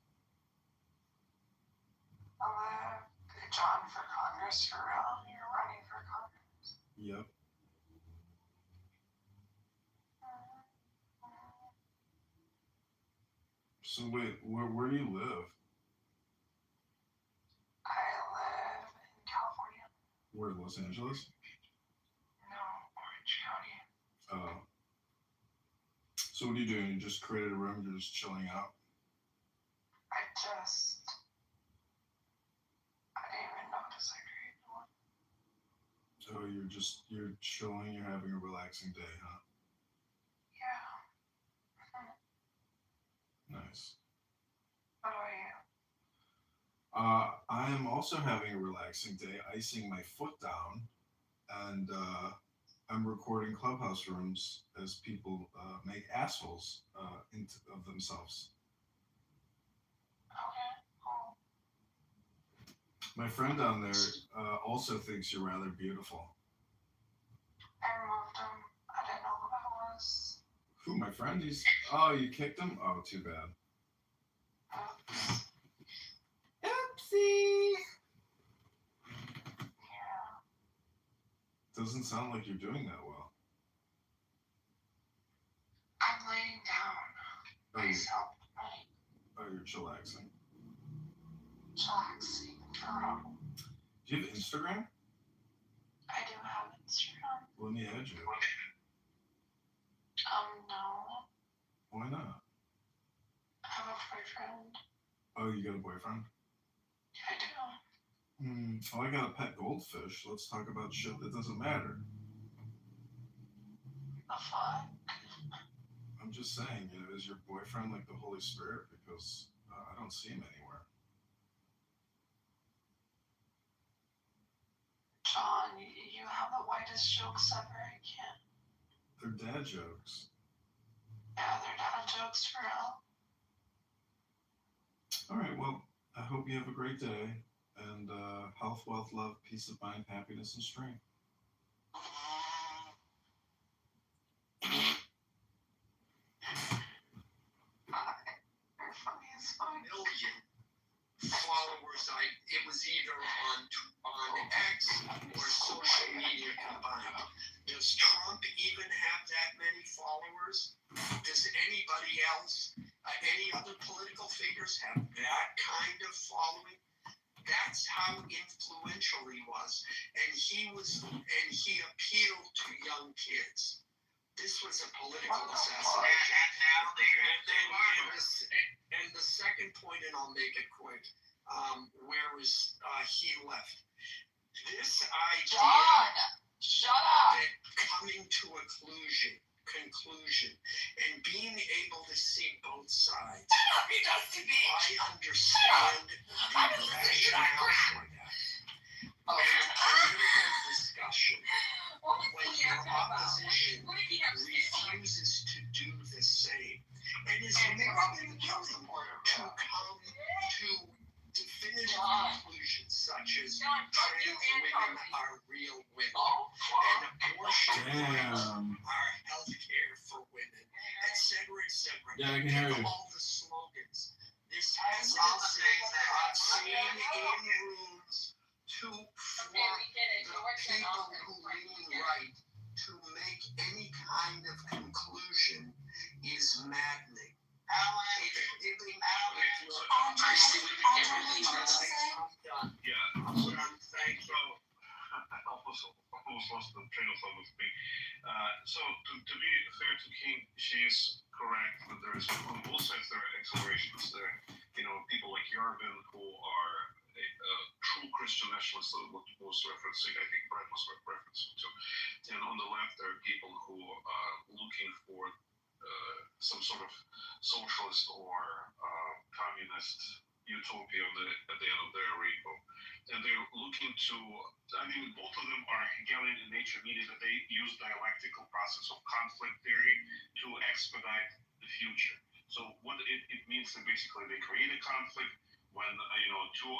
John for Congress, for real? You're running for Congress? Yep. So wait, where do you live? I live in California. Where, Los Angeles? No, Orange County. Oh. So what are you doing? You just created a room, you're just chilling out? I didn't even notice I created one. So you're chilling, you're having a relaxing day, huh? Yeah. Nice. What about you? I am also having a relaxing day, icing my foot down, and I'm recording clubhouse rooms as people make assholes of themselves. Okay, cool. My friend down there also thinks you're rather beautiful. I removed him. I didn't know who that was. Who, my friend? Oh, you kicked him? Oh, too bad. Oops. Oopsie! Yeah. Doesn't sound like you're doing that well. I'm laying down. Myself. You're chillaxing. Chillaxing. For real. Do you have Instagram? I do have Instagram. Let me add you. No. Why not? I have a boyfriend. Oh, you got a boyfriend? Yeah, I do. Oh, I got a pet goldfish. Let's talk about shit that doesn't matter. The fuck? I'm just saying, is your boyfriend like the Holy Spirit? Because I don't see him anywhere. John, you have the whitest jokes ever. I can't. They're dad jokes. Yeah, they're dad jokes for real. All right, well, I hope you have a great day. and health, wealth, love, peace of mind, happiness, and strength. Very funny as fuck. million followers. It was either on X or social media combined. Does Trump even have that many followers? Does anybody else, any other political figures have that kind of following? That's how influential he was, and he appealed to young kids. This was a political assassination. And the second point, and I'll make it quick, where was he left? This idea Shut up! that coming to a conclusion and being able to see both sides. I understand the rationale for that. In a political discussion, when your opposition refuses to do the same and is more than willing to come to definitive conclusions such as trans women are real women and abortion are health care for women, etc., etc. Yeah, I can hear you. All the slogans. This hesitancy I've seen in rooms for the people who lean right to make any kind of conclusion is maddening. Thank you. I almost lost the train of thought with me. So to be fair to King, she is correct that there is on both sides there are accelerations. There, people like Yarvin who are true Christian nationalists, what was referencing, I think Brett was referencing to. And on the left, there are people who are looking for some sort of socialist or communist utopia at the end of their rainbow. And they're looking to, both of them are Hegelian in nature, meaning that they use dialectical process of conflict theory to expedite the future. So what it means that basically they create a conflict when, two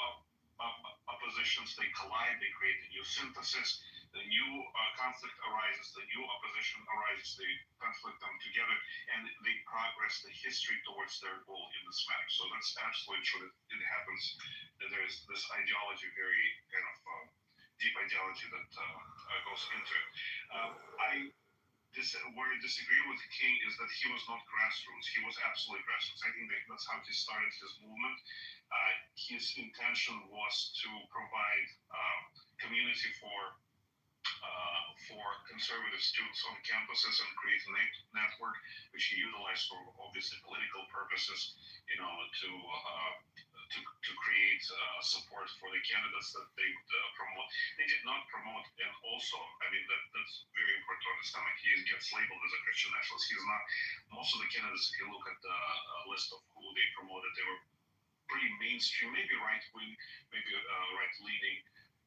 oppositions, they collide, they create a new synthesis, the new conflict arises, the new opposition arises, they conflict them together, and they progress the history towards their goal in this manner. So that's absolutely true that it happens, that there's this ideology, very kind of deep ideology that goes into it. Where I disagree with King is that he was not grassroots. He was absolutely grassroots. I think that's how he started his movement. His intention was to provide community for conservative students on campuses and create a network, which he utilized for obviously political purposes, to create support for the candidates that they would promote. They did not promote, and also, that's very important to understand, like he gets labeled as a Christian nationalist. He's not. Most of the candidates, if you look at the list of who they promoted, they were pretty mainstream, maybe right-wing, maybe right-leaning,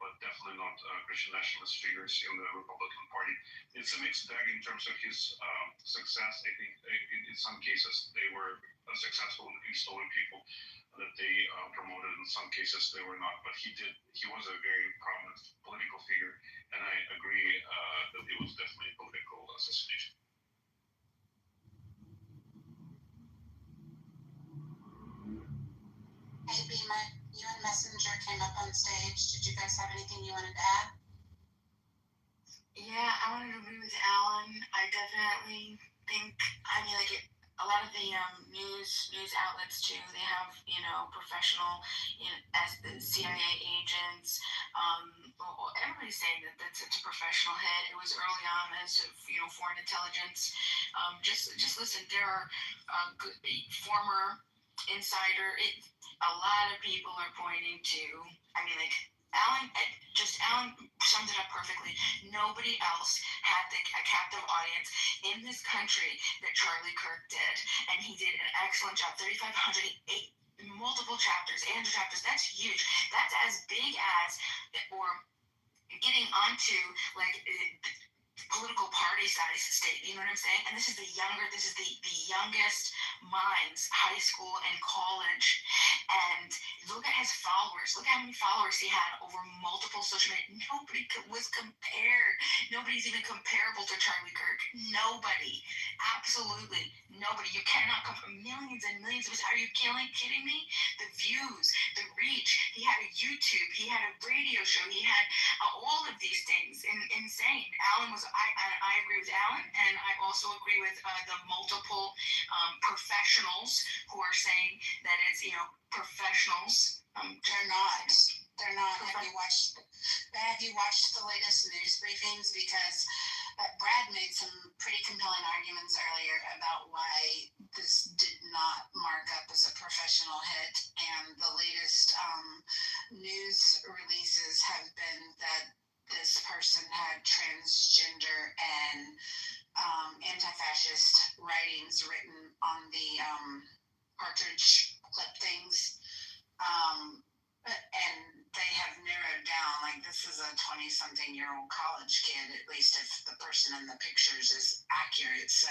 but definitely not Christian nationalist figures in the Republican Party. It's a mixed bag in terms of his success. I think in some cases they were successful in installing people that they promoted. In some cases they were not, but he was a very prominent political figure, and I agree that it was definitely a political assassination. Hey, Beamer, you and Messenger came up on stage. Did you guys have anything you wanted to add? Yeah, I wanted to agree with Alan. I definitely think, a lot of the news outlets too, they have, professional, as the CIA agents, everybody's saying that it's a professional hit. It was early on as of, foreign intelligence. Just listen, there are good, former insider, a lot of people are pointing to, Alan summed it up perfectly. Nobody else had a captive audience in this country that Charlie Kirk did. And he did an excellent job. 3,508 multiple chapters, 800 chapters. That's huge. That's as big as, or getting onto, political party size state. You know what I'm saying? And this is the youngest minds, high school and college. And look at his followers. Look how many followers he had over multiple social media. Nobody was compared. Nobody's even comparable to Charlie Kirk. Nobody. Absolutely nobody. You cannot come from millions and millions of. Are you kidding me? The views, the reach. He had a YouTube. He had a radio show. He had all of these things. Insane. Alan was. I agree with Alan, and I also agree with the multiple professionals who are saying that it's professionals. They're not. They're not. Have you watched the latest news briefings? Because Brad made some pretty compelling arguments earlier about why this did not mark up as a professional hit, and the latest news releases have been that this person had transgender and anti-fascist writings written on the cartridge clip things. And they have narrowed down, like, this is a 20-something-year-old college kid, at least if the person in the pictures is accurate. So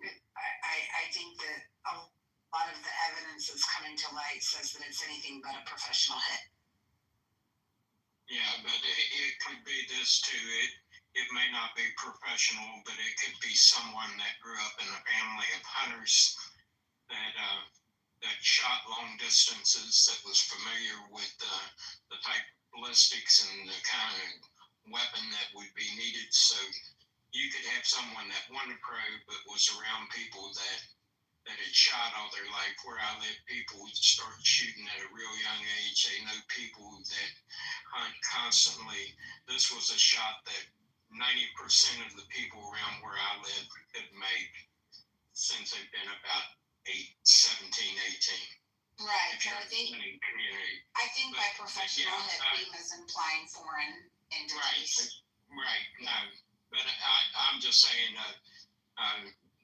I think that a lot of the evidence that's coming to light says that it's anything but a professional hit. Yeah, but it could be this too. It may not be professional, but it could be someone that grew up in a family of hunters that shot long distances, that was familiar with the type of ballistics and the kind of weapon that would be needed. So you could have someone that wasn't a pro but was around people that had shot all their life. Where I live, people start shooting at a real young age. They know people that hunt constantly. This was a shot that 90% of the people around where I live had made since they've been about 17, 18. Right. If you're I think community. by professional hit, Beam is implying foreign entities. Right. No, but I'm just saying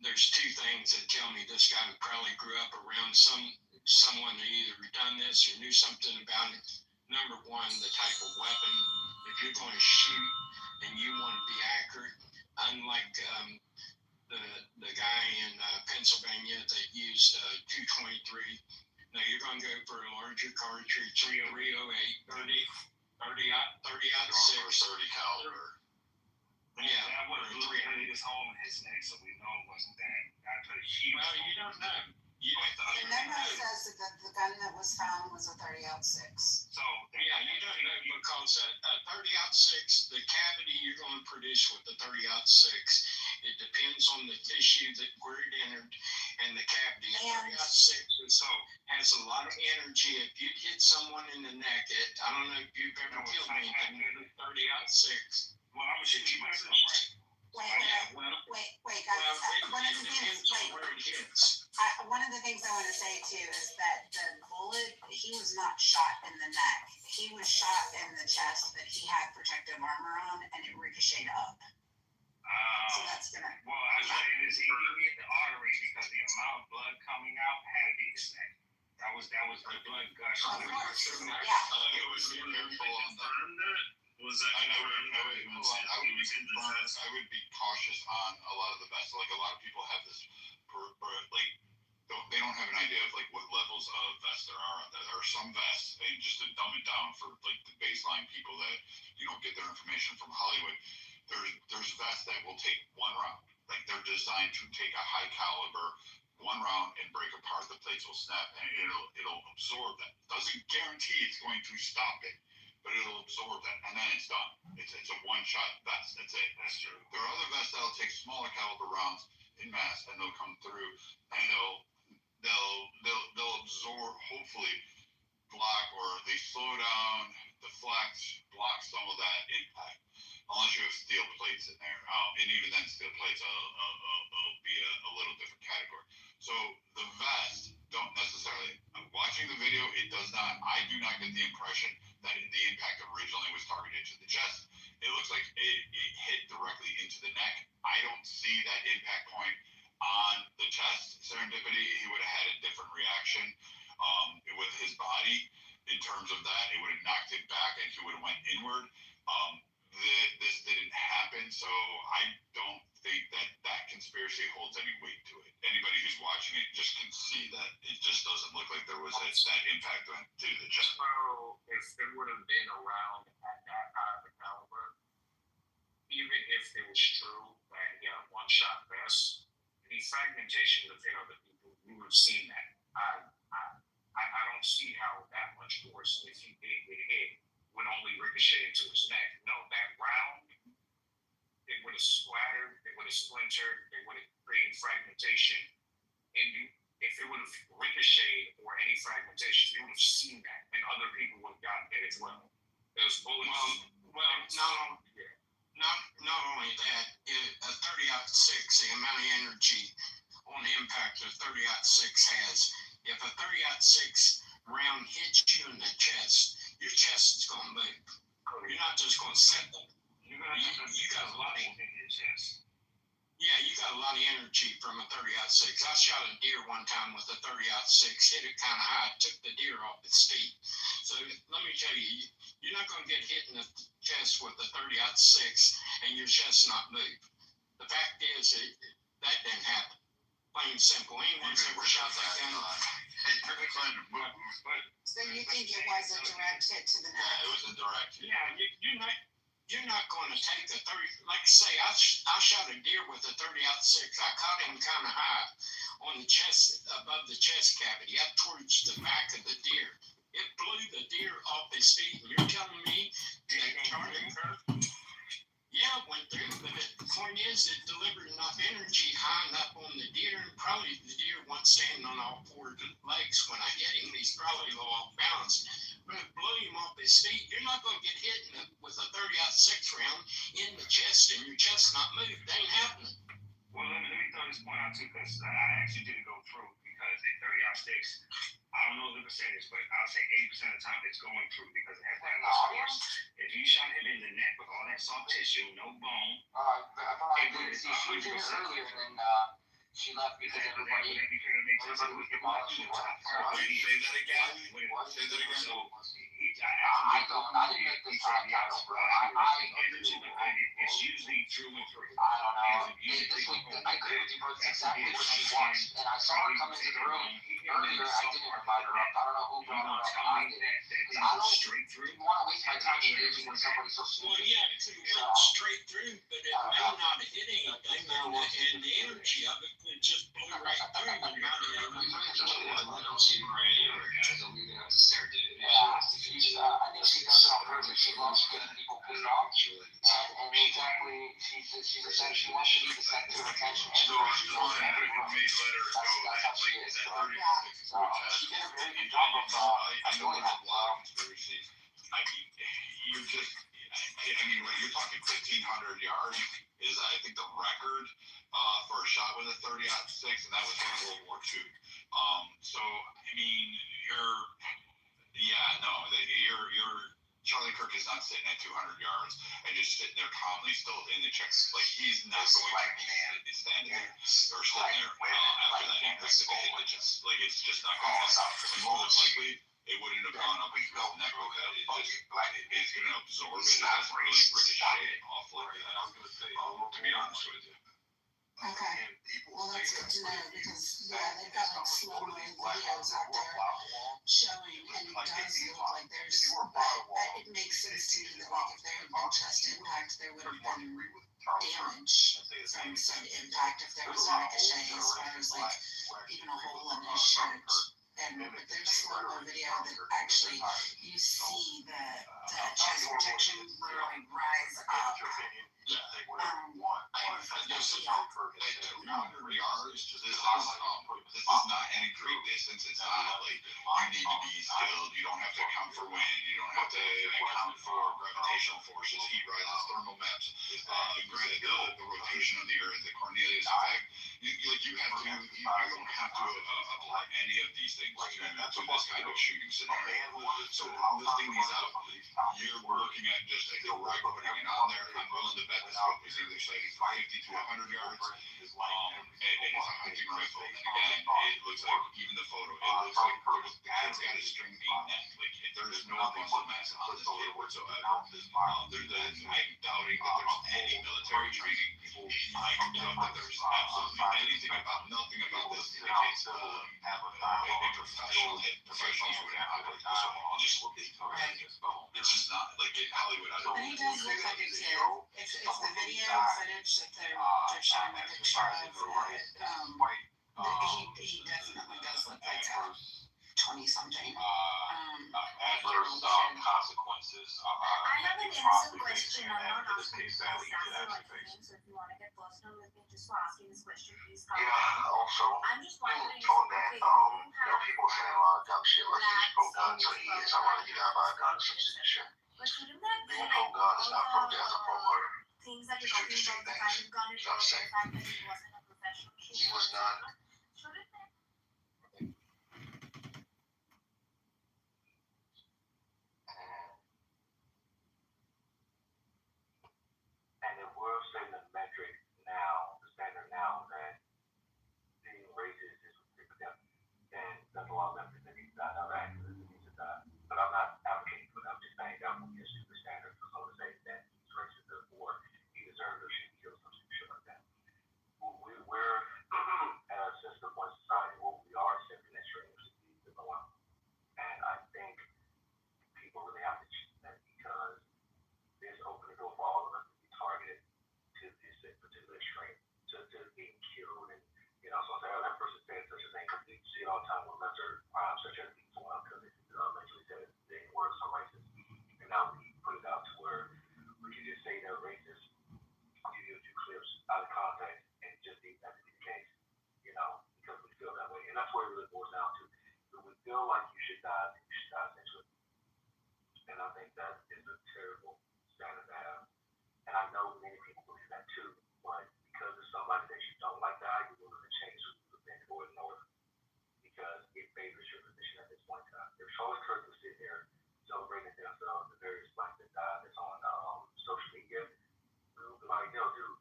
there's two things that tell me this guy probably grew up around someone that either done this or knew something about it. Number one, the type of weapon. If you're going to shoot and you want to be accurate, unlike the guy in Pennsylvania that used 223. Now you're going to go for a larger cartridge, 308, 30 out 6. 30 caliber. Yeah, that was literally his hole in his neck, so we know it wasn't that. Well, you don't know. The memo says that the gun that was found was a 30-06. So yeah, you don't know because a 30-06, the cavity you're going to produce with the 30-06, it depends on the tissue where it entered and the cavity. And 30-06 has a lot of energy. If you hit someone in the neck, I don't know if you've ever killed anything with a 30-06. well, I'm gonna shoot you myself, right? Wait, guys. Well, One of it the things, depends on where it hits. one of the things I want to say too is that the bullet, he was not shot in the neck. He was shot in the chest, but he had protective armor on, and it ricocheted up. So that's gonna. Well, I say it is he hit the artery because the amount of blood coming out had to be his neck. That was the blood gush. Of course, yeah. It was careful on the. Was that I would be cautious on a lot of the vests. Like a lot of people have this, they don't have an idea of like what levels of vests there are. There are some vests, and just to dumb it down for like the baseline people that get their information from Hollywood. There's vests that will take one round. Like they're designed to take a high caliber one round and break apart. The plates will snap and it'll absorb that. Doesn't guarantee it's going to stop it, but it'll absorb that, and then it's done. It's a one-shot vest. That's it. That's true. There are other vests that'll take smaller caliber rounds in mass, and they'll come through, and they'll absorb, hopefully, block, or they slow down the flex, block some of that impact. Unless you have steel plates in there, and even then, steel plates will be a little different category. So the vest don't necessarily. Watching the video, it does not. I do not get the impression that the impact originally was targeted to the chest. It looks like it hit directly into the neck. I don't see that impact point on the chest. Serendipity, he would have had a different reaction with his body in terms of that. It would have knocked it back, and he would have went inward. this didn't happen. So I don't think that conspiracy holds any weight to it. Anybody who's watching it just can see that it just doesn't look like there was that impact to the chest. So if it would have been around at that high of a caliber, even if it was true that he had a one-shot vest, the fragmentation would have hit other people. We would have seen that. I don't see how that much force, if he did get hit, would only ricochet into his neck. No, that round, it would have splattered, it would have splintered, it would have created fragmentation. And if it would have ricocheted or any fragmentation, you would have seen that, and other people would have gotten hit as well. Those bullets. Not only that, a 30-06, the amount of energy on impact a 30-06 has. If a 30-06 round hits you in the chest, your chest is going to move. You're not just going to sit there. You got a lot of in your chest. Yeah, you got a lot of energy from a 30-06. I shot a deer one time with a 30-06, hit it kind of high, took the deer off its feet. So let me tell you, you're not going to get hit in the chest with a 30-06 and your chest not move. The fact is, that didn't happen. Plain and simple. Anyone's ever shot that gun? So you think it was a direct hit to the neck? Yeah, it was a direct hit. Yeah, you're not going to take the 30. Like I say, I shot a deer with a 30-06. I caught him kind of high on the chest, above the chest cavity, up towards the back of the deer. It blew the deer off his feet. And you're telling me that Charlie Kirk? Yeah, it went through, but the point is, it delivered enough energy high enough on the deer, and probably the deer wasn't standing on all four legs when I hit him. He's probably a little off balance, but it blew him off his feet. You're not going to get hit with a 30-06 round in the chest, and your chest not moved. That ain't happening. Well, let me throw this point out too, because I actually didn't go through, because a 30-06, I don't know the percentage, but I'll say 80% of the time it's going through because it has that much force. If you shot him in the neck with all that soft tissue, no bone, I did see she was here earlier, and then she left because everybody was demolished. Say that again. Say that again. So I didn't make this time title, bro. It's usually through and through. I don't know. This week, I agree with you, bro. It's exactly what she wants. And I saw her come into the room earlier. I didn't invite her up. I don't know who brought her up. I did it. I don't want to waste my time engaging with somebody so stupid. Well, yeah, it went straight through, but it may not have hit anything, and the energy of it would just blow right through and not hit anything. I don't see Maria or guys are leaving out to Sarah David. I think she does it on purpose. She loves getting people pissed off. And exactly, she's essentially wants to be the center of attention. So she's the one that made let her go. That's how she is. That 36 She did a very good job of I know there's a lot of conspiracies. I mean, you're just, when you're talking 1,500 yards is, I think, the record for a shot with a 30-06, and that was in World War II. So, I mean, Charlie Kirk is not sitting at 200 yards and just sitting there calmly, still in the checks. Like, he's not going to be standing there or sitting there after that impact if it hit the chest. Like, it's just not going to happen. More than likely, it wouldn't have gone up his neck or head. It's going to absorb it. It doesn't really ricochet off like that, to be honest with you. Okay, well, that's good to know, because, yeah, they've got like slow-mo videos out there showing, and it does look like there's, but it makes sense to me that, like, if there had been chest impact, there would have been damage from said impact if there was a ricochet, as far as like even a hole in his shirt. But there's slow-mo video that actually you see the chest protection literally rise up. This is not any great distance. It's not like you need to be stilled. You don't have to account for wind. You don't have to account for gravitational forces, heat rises, thermal maps, the rotation of the Earth, the Cornelius effect. You don't have to apply any of these things to this kind of shooting scenario. So listing these out, you're looking at just a direct putting it on there. I'm willing to bet this book was either cited 50 to 100 yards, and it's a hunting rifle. And again, it looks like, even the photo, it looks like the Adam's got a string being net. Like there's no muscle mass on this kid whatsoever. I'm doubting that there's any military training. I doubt that there's absolutely anything nothing about this indicates a professionals would have like this. It's just not like in Hollywood. I don't. But he does look like a kid. It's the video footage that they're showing a picture of. He definitely does look like a 20-something. Adverse consequences. I have an innocent question. I'm not asking you guys to answer like things. So if you want to get personal with me, just for asking this question, please come. Yeah, also, I'm just wondering. on that, people saying a lot of dumb shit like he's pro gun, so he is. I want to get out by a gun substitution. But shouldn't that be Being like pro gun is not pro death or pro murder. things that you're talking about, the kind of gun it was, the fact that he wasn't a professional shooter? He was not. Shouldn't that? And if we're setting the metric now, the standard now, that being racist is epidemic, then there's a lot of evidence that needs to die. Now, that actually needs to die. But I'm not advocating for that. I'm just saying that would be a stupid standard for someone to say that he's racist, therefore he deserves or should kill some shit like that. We're at a system, one society where we are accepting extremes to go on. And I think people really have to change that because this opens the door for all of us to be targeted to this particular extreme, to being killed. And, so that person said such a thing, because you see it all the time with lesser crimes, such as these ones, because it eventually said the word some racist. And now we put it out to where we can just say they're racist, give you a few clips out of context, and just think that to be the case, because we feel that way. And that's where it really boils down to. If we feel like you should die, then you should die essentially. And I think that is a terrible standard to have. And I know many people believe that too, but because of somebody that you don't like die, you're willing to change who you think or ignore because it favors your position at this point in time. If Charlie Kirk was sitting there celebrating themselves, the various blacks that died that's on social media, we would be like, yo, dude,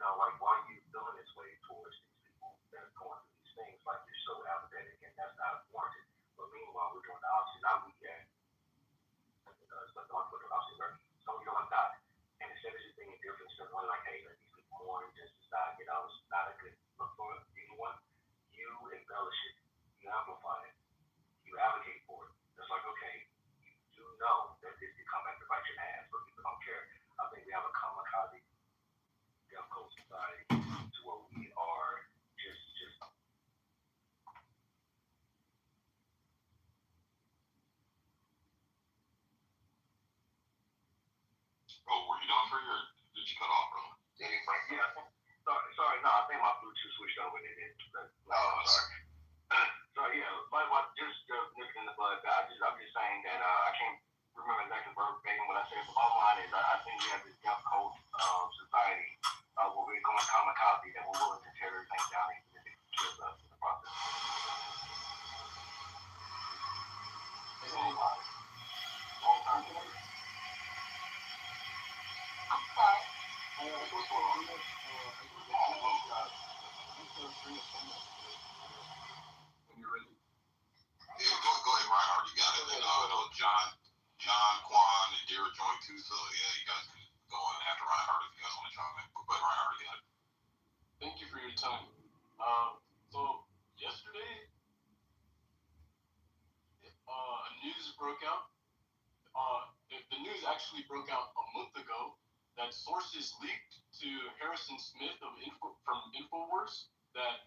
like, why are you feeling this way towards these people that are going through these things? Like, you're so apathetic and that's not warranted. But meanwhile, we're doing the opposite. Not we yet. It's like the opposite, right? So you don't want to die. And instead of just being indifferent, instead of like, hey, let these people mourn, just decide, it's not a good look for anyone. You embellish it, you amplify it, you advocate for it. It's like, okay, you know that this can come back to bite your ass, but people don't care. I think we have a kamikaze death cult society to where we are just Oh, were you done for you, or did you cut off, bro? Yeah. Sorry, no, I think my Bluetooth switched over and it did. Sorry. So yeah, but just nipping in the bud. I'm just saying that I can't remember exactly verbatim what I said. But bottom line is, I think we have this death cult society where we're going kamikaze that we're willing to tear everything down and kill us in the process. Long time. What's going on? When you're ready. Yeah, go ahead, Reinhardt. You got it. And John, Quan, and Dara joined too. So yeah, you guys can go on after Reinhardt if you guys want to chime in. But Reinhardt, you got it. Thank you for your time. So yesterday, news broke out. The news actually broke out a month ago that sources leaked to Harrison Smith from Infowars that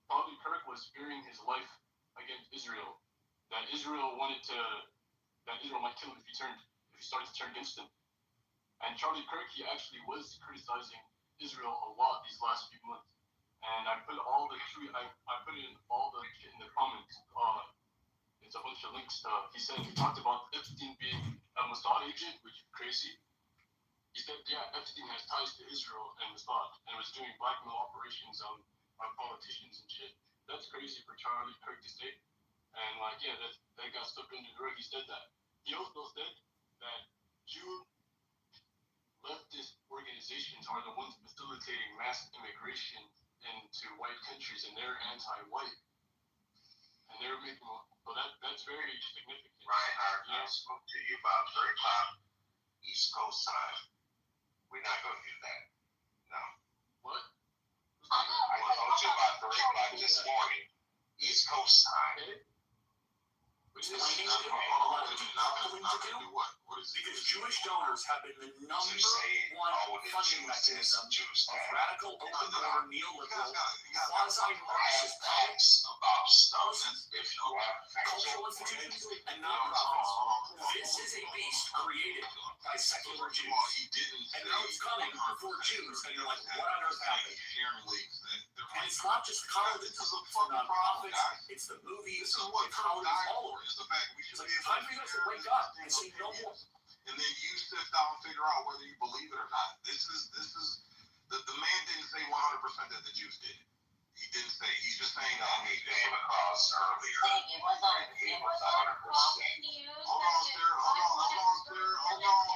Charlie Kirk was fearing his life against Israel. That Israel might kill him if he started to turn against him. And Charlie Kirk, he actually was criticizing Israel a lot these last few months. And I put all the I put it in the comments. It's a bunch of links. He talked about Epstein being a Mossad agent, which is crazy. He said, yeah, Epstein has ties to Israel and Mossad and was doing blackmail operations on politicians and shit. That's crazy for Charlie Kirk to say. And that got swept under the rug. He said that. He also said that Jew leftist organizations are the ones facilitating mass immigration into white countries, and they're anti-white. they were making one. So that's very significant. Ryan Hart, I spoke to you about 3 o'clock East Coast time. We're not going to do that. No. What? I told you about 3 o'clock this morning, East Coast time. Explaining to them what they're going to do, because Jewish donors have been the number one funding mechanism of radical, open-border, neoliberal, quasi-Marxist facts about stuff if you have cultural institutions and nonprofits. This is a beast created by secular Jews. And now it's coming for Jews, and you're like, what on earth happened? And it's not just colleges, it's the nonprofits, it's the movies, it's colleges all over. Is the fact we should It's like be able time for you guys to wake up and say no more. And then you sit down and figure out whether you believe it or not. This is the man didn't say 100% that the Jews did it. He didn't say. He's just saying that he came across earlier. It was 100%. Hold on, sir.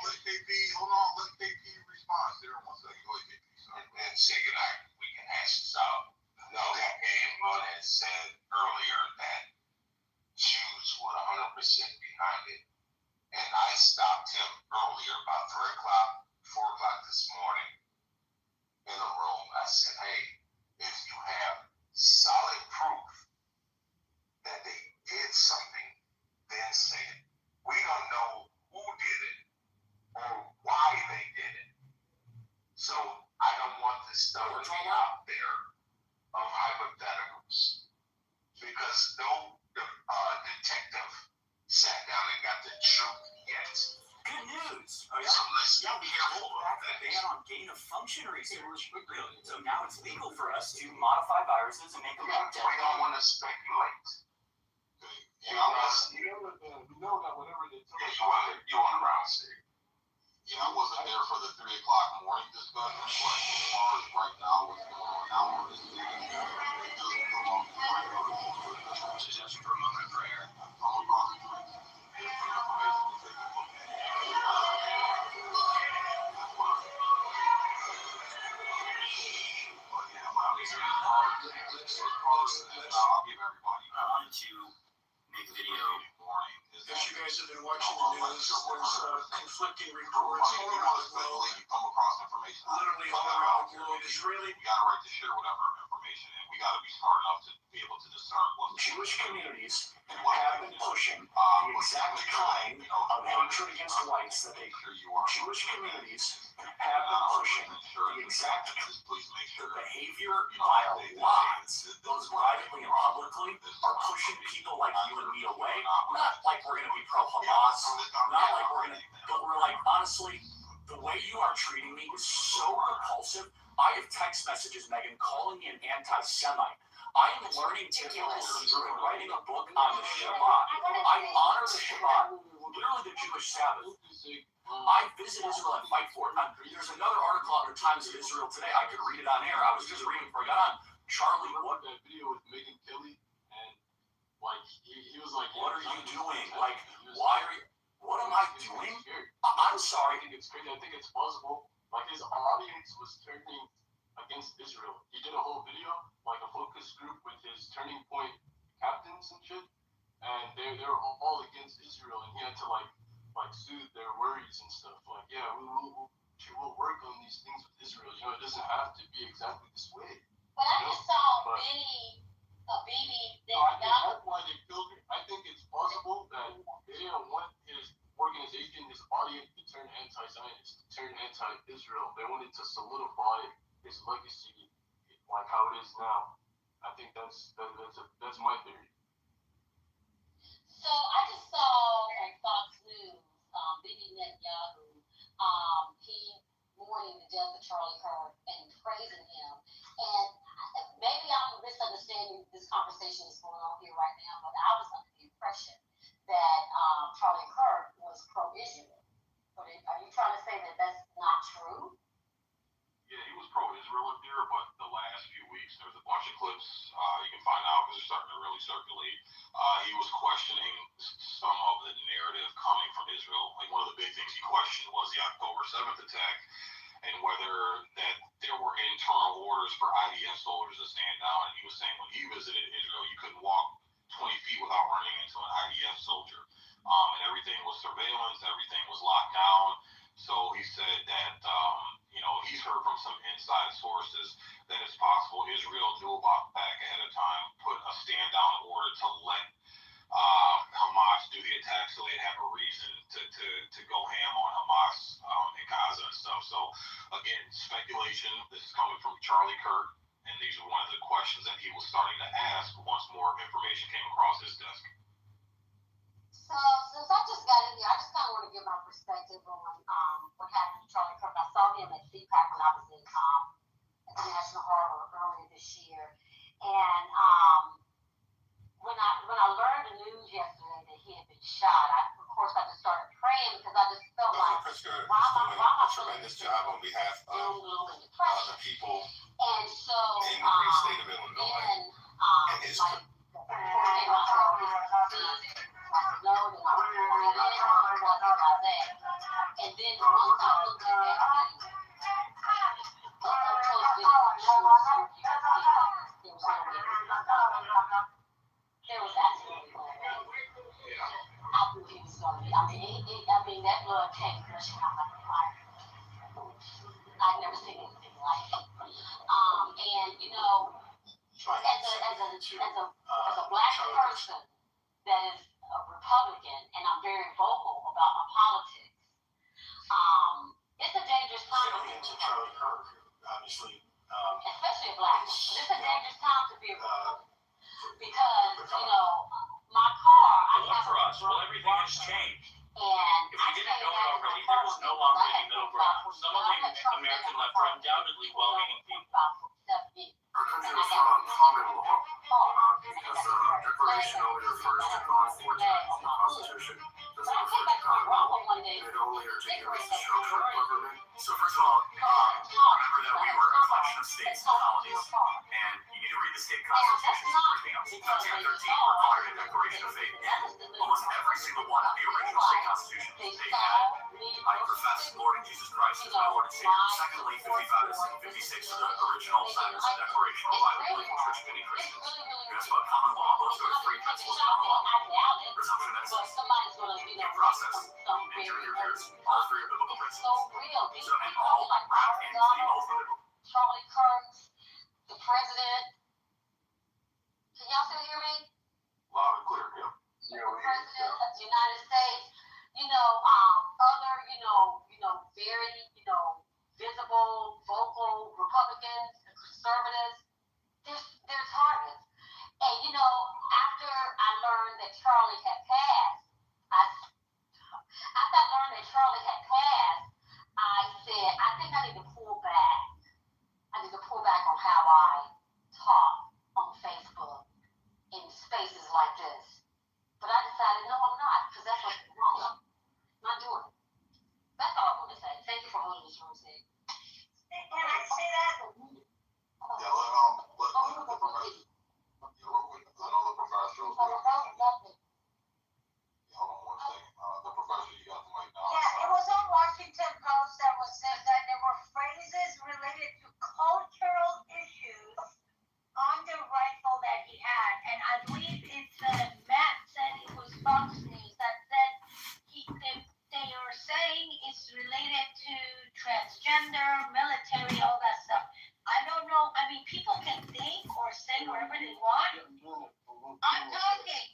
Let KP respond, sir. One second. Go ahead, KP. And Sig and I, we can hash this out. No, that game on had said earlier that Jews were 100% behind it. And I stopped him earlier, about 3 o'clock, 4 o'clock this morning, in a room. I said, hey, if you have solid proof that they did something, then say it. We don't know who did it or why they did it. So I don't want this stuff to be out there of hypotheticals, because no detective sat down and got the truth yet. Good news. So let's be careful about that. Ban on gain of function research. So now it's legal for us to modify viruses and make them more We don't want to speculate. You know that whenever they tell us You want to round Sig. Yeah, I wasn't there for the 3 o'clock morning discussion, but as far as right now, what's going on now on this meeting, Just for a moment of prayer. come across the streets. Here's some information to take a look at. I'll give everybody. I wanted to make a video. As you guys have been watching the news, there's conflicting reports all around the globe, literally all around the globe. Israeli We got a right to share whatever information, and we got to be smart enough to be able to discern what's Jewish communities have been pushing the exact kind of hatred against whites that they Jewish communities have been pushing the exact behavior by our lives, those privately and publicly, are pushing people like you and me away. Not like we're going to be pro-Hamas, not like we're going to, but we're like, honestly, the way you are treating me is so repulsive. I have text messages, Megan, calling me an anti-Semite. I am learning Hebrew and writing a book on the Shabbat. I honor the Shabbat, literally the Jewish Sabbath. I visit Israel and fight for it. There's another article on the Times of Israel today. I could read it on air. I was just reading before I got on. Charlie, what that video with Megan Kelly, and like he was like, what are you doing? Like, why are you? What am I doing? I'm sorry. I think it's crazy. I think it's plausible. Like his audience was turning against Israel. He did a whole video, like a focus group with his turning point captains and shit, and they're all against Israel, and he had to like soothe their worries and stuff. Like, yeah, we'll work on these things with Israel. You know, it doesn't have to be exactly this way. But I just saw Bibi that's why they killed him. I think it's possible that they didn't want his organization, his audience, to turn anti-Zionist, to turn anti-Israel. They wanted to solidify his legacy, like how it is now. I think that's my theory. So I just saw on Fox News, Bibi Netanyahu, he mourning the death of Charlie Kirk and praising him. And maybe I'm misunderstanding this conversation that's going on here right now, but I was under the impression that Charlie Kirk was pro-Israel. Are you trying to say that that's not true? Yeah, he was pro-Israel up there, but the last few weeks, there's a bunch of clips you can find out because they're starting to really circulate. He was questioning some of the narrative coming from Israel. Like, one of the big things he questioned was the October 7th attack and whether that there were internal orders for IDF soldiers to stand down. And he was saying when he visited Israel, you couldn't walk 20 feet without running into an IDF soldier. And everything was surveillance, everything was locked down. So he said that, he's heard from some inside sources that it's possible Israel knew about back ahead of time, put a stand down order to let Hamas do the attack so they'd have a reason to go ham on Hamas in Gaza and stuff. So again, speculation. This is coming from Charlie Kirk, and these are one of the questions that he was starting to ask once more information came across his desk. So since I just got in here, I just kind of want to give my perspective on what happened to Charlie Kirk. I saw him at CPAC when I was in at the National Harbor earlier this year, and when I learned the news yesterday that he had been shot, of course I just started praying because I just felt like why am I tremendous job on behalf of the people and so in the great state of Illinois. and his and then once I looked at that there was absolutely no way. I knew he was going to be. I mean, that blood came rushing out like fire. I've never seen anything like it. And as a black person that is a Republican, and I'm very vocal about my politics, it's a dangerous time to be a Republican. Obviously, especially a black one. It's a dangerous time to be a Republican. Because, my car, But look for us. Well, everything has changed. And If you didn't know it already, there is no longer any middle ground. Some of the American left are undoubtedly well-meaning people. our country was found on common law because the Declaration only refers to non-four terms. The Constitution doesn't refer to common law. It only articulates the structure of government. So first of all, remember that we were a collection of states and colonies, and you need to read the state constitutions and everything else. 13 required a declaration of faith. Almost every single one of the original state constitutions, they had, I profess Lord and Jesus Christ as my Lord and Savior. Secondly, 55 to 56 of the original signs of the Declaration of Bible believing Christians. You ask about common law, those are the three principles of common law. Presumption of innocence, due process, and here's all three are biblical principles. So, and all wrapped into the oath of it. Charlie Kirk, the president. Can y'all still hear me? Loud and clear, yeah. The president of the United States. Other, very, visible, vocal Republicans, conservatives. They're targets. And after I learned that Charlie had passed, I said, I think I need to pull back. I need to pull back on how I talk on Facebook in spaces like this. But I decided, no, I'm not, because that's what's wrong. I'm not doing it. That's all I want to say. Thank you for holding this room, Steve. Can I say that? Yeah, let the professor. Let all the professionals. Hold on one second. The professor, you got the mic now. Yeah, it was on Washington Post that said that there were phrases related to cultural issues on the rifle that he had, and I believe it's Matt said it was Fox News that said they were saying it's related to transgender, military, all that stuff. I don't know. I mean, people can think or say whatever they want. I'm talking.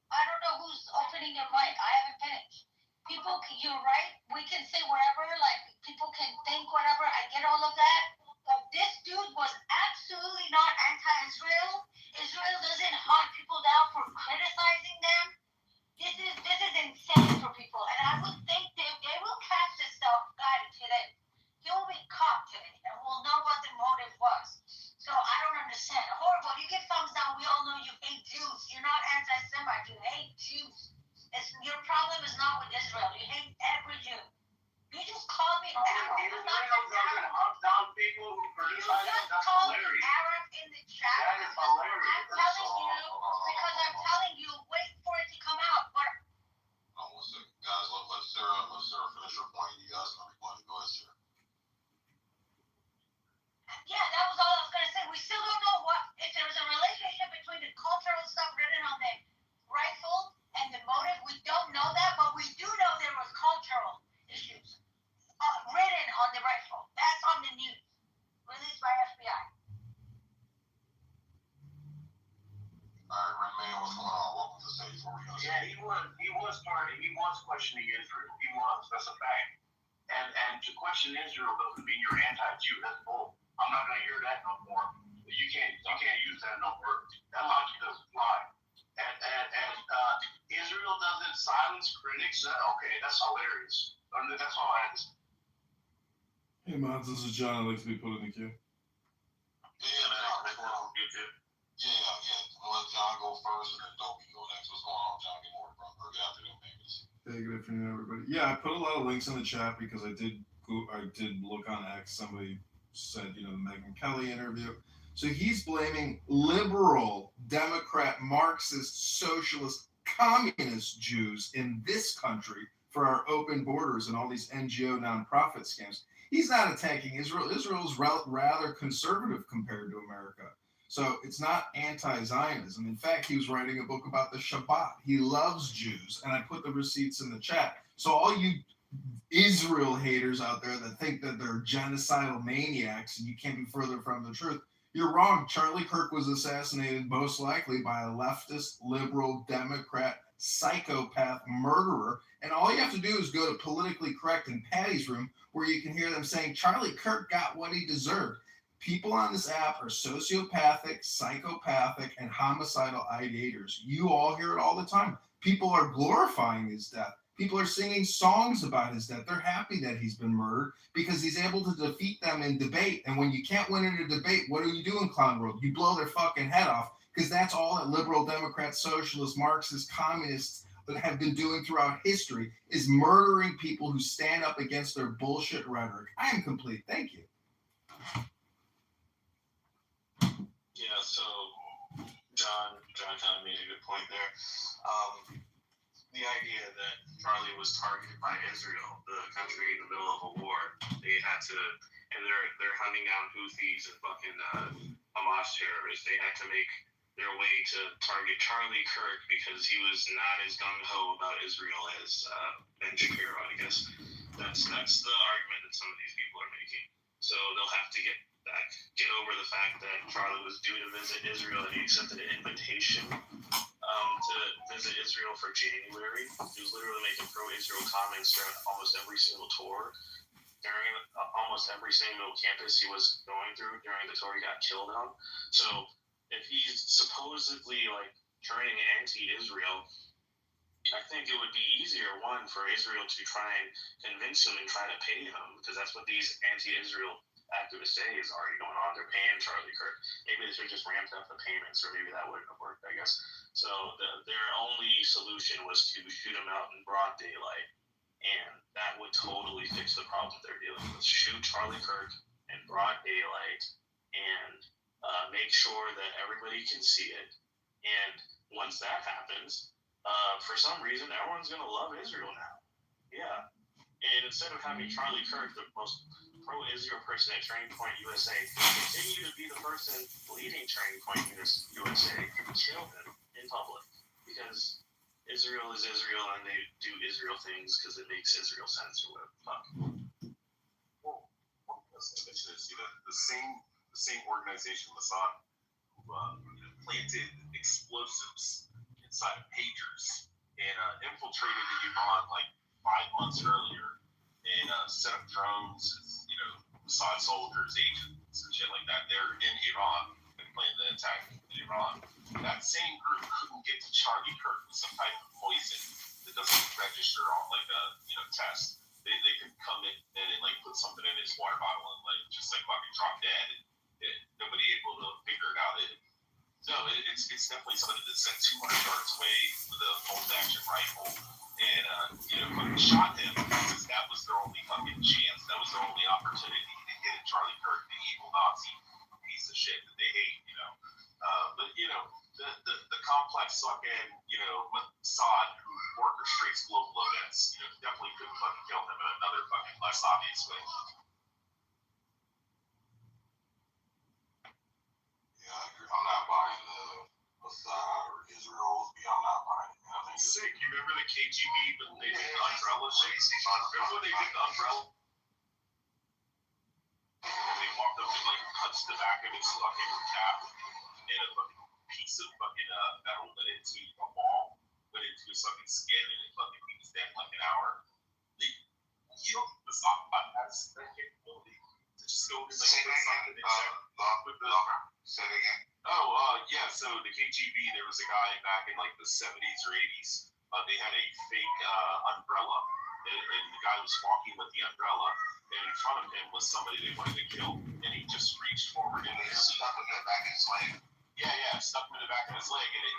I don't know who's opening their mic. I haven't finished. You're right. We can say whatever. Like, people can think whatever. I get all of that. But this dude was absolutely not anti-Israel. Israel doesn't hunt people down for criticizing them. This is insane for people. And I would think they will catch this guy today. He will be caught today. And we'll know what the motive was. So I don't understand. Horrible. You get thumbs down. We all know you hate Jews. You're not anti-Semite. You hate Jews. Your problem is not with Israel. You hate every Jew. You just called me Arab. You just called me Arab in the chat. I'm telling you, wait for it to come out. But Guys, let Sarah finish her point. You guys can respond. Go ahead, Sarah. yeah, that was all I was going to say. We still don't know if there was a relationship between the cultural stuff written on there issues. Written on the rifle. That's on the news. Released by FBI. Alright, Red Man, what's going on? Welcome to the stage. What were you gonna say? Yeah, he was questioning Israel. He was. That's a fact. And to question Israel doesn't mean you're anti-Jew. That's bull. I'm not gonna hear that no more. You can't use that no more. That logic doesn't fly. And Israel doesn't silence critics. Okay, that's hilarious. That's all I have to say. Hey, Mons, this is John. I'd like to be put in the queue. Yeah, man. What's going on? Yeah. We'll let John go first and then Dopey go next. What's going on, John? Get more, bro. Or get after them papers. Hey, good afternoon, everybody. Yeah, I put a lot of links in the chat because I did look on X. Somebody said, the Megyn Kelly interview. So he's blaming liberal, Democrat, Marxist, socialist, communist Jews in this country for our open borders and all these NGO nonprofit scams. He's not attacking Israel. Israel is rather conservative compared to America. So it's not anti-Zionism. In fact, he was writing a book about the Shabbat. He loves Jews, and I put the receipts in the chat. So all you Israel haters out there that think that they're genocidal maniacs and you can't be further from the truth, you're wrong. Charlie Kirk was assassinated most likely by a leftist, liberal, Democrat, psychopath murderer. And all you have to do is go to Politically Correct in Patty's room where you can hear them saying Charlie Kirk got what he deserved. People on this app are sociopathic, psychopathic, and homicidal ideators. You all hear it all the time. People are glorifying his death. People are singing songs about his death. They're happy that he's been murdered because he's able to defeat them in debate. And when you can't win in a debate, what do you do in Clown World? You blow their fucking head off because that's all that liberal, Democrats, socialists, Marxists, communists that have been doing throughout history is murdering people who stand up against their bullshit rhetoric. I am complete. Thank you. Yeah, so John kind of made a good point there. The idea that Charlie was targeted by Israel, the country in the middle of a war, they had to, and they're hunting down Houthis and fucking Hamas terrorists. They had to make their way to target Charlie Kirk because he was not as gung-ho about Israel as Ben Shapiro, I guess. That's the argument that some of these people are making. So they'll have to get over the fact that Charlie was due to visit Israel and he accepted an invitation to visit Israel for January. He was literally making pro-Israel comments during almost every single tour, during almost every single campus he was going through during the tour he got killed on. So if he's supposedly turning anti-Israel, I think it would be easier, one, for Israel to try and convince him and try to pay him, because that's what these anti-Israel activists say is already going on. They're paying Charlie Kirk. Maybe they should just ramp up the payments, or maybe that wouldn't have worked, I guess. So their only solution was to shoot him out in broad daylight, and that would totally fix the problem that they're dealing with. Shoot Charlie Kirk in broad daylight and make sure that everybody can see it. And once that happens, for some reason, everyone's going to love Israel now. Yeah. And instead of having Charlie Kirk, the most pro-Israel person at Turning Point USA, continue to be the person leading Turning Point USA, kill him in public. Because Israel is Israel and they do Israel things because it makes Israel sense or whatever. Fuck. Well, mention is, the same organization, Mossad, who planted explosives inside of pagers and infiltrated the Iran 5 months earlier and set up drones, Mossad soldiers, agents, and shit like that. They're in Iran and planning the attack in Iran. That same group couldn't get to Charlie Kirk with some type of poison that doesn't register on a test. They could come in and put something in his water bottle and just fucking drop dead. And nobody able to figure it out. It's definitely somebody that's sent 200 yards away with a bolt action rifle and fucking shot him because that was their only fucking chance. That was their only opportunity to get at Charlie Kirk, the evil Nazi piece of shit that they hate. But the complex fucking Mossad who orchestrates global events, definitely couldn't fucking kill him in another fucking less obvious way. Yeah, I agree. I'm not buying the Mossad or Israel's. I'm not buying it. I think Sick, you remember the KGB, but they did the umbrella shape? Remember when they did the umbrella? And they walked up and like touched the back of his fucking cap, and a fucking piece of fucking metal went into a ball, went into his fucking skin, and it fucking he was dead in like an hour. Like, you don't need to talk about that capability to just go and like put something in check with the. Say it again. Oh, yeah. So the KGB, there was a guy back in like the 70s or 80s. They had a fake umbrella, and the guy was walking with the umbrella, and in front of him was somebody they wanted to kill, and he just reached forward and Stuck in the back of his leg. yeah, stuck him in the back of his leg, and it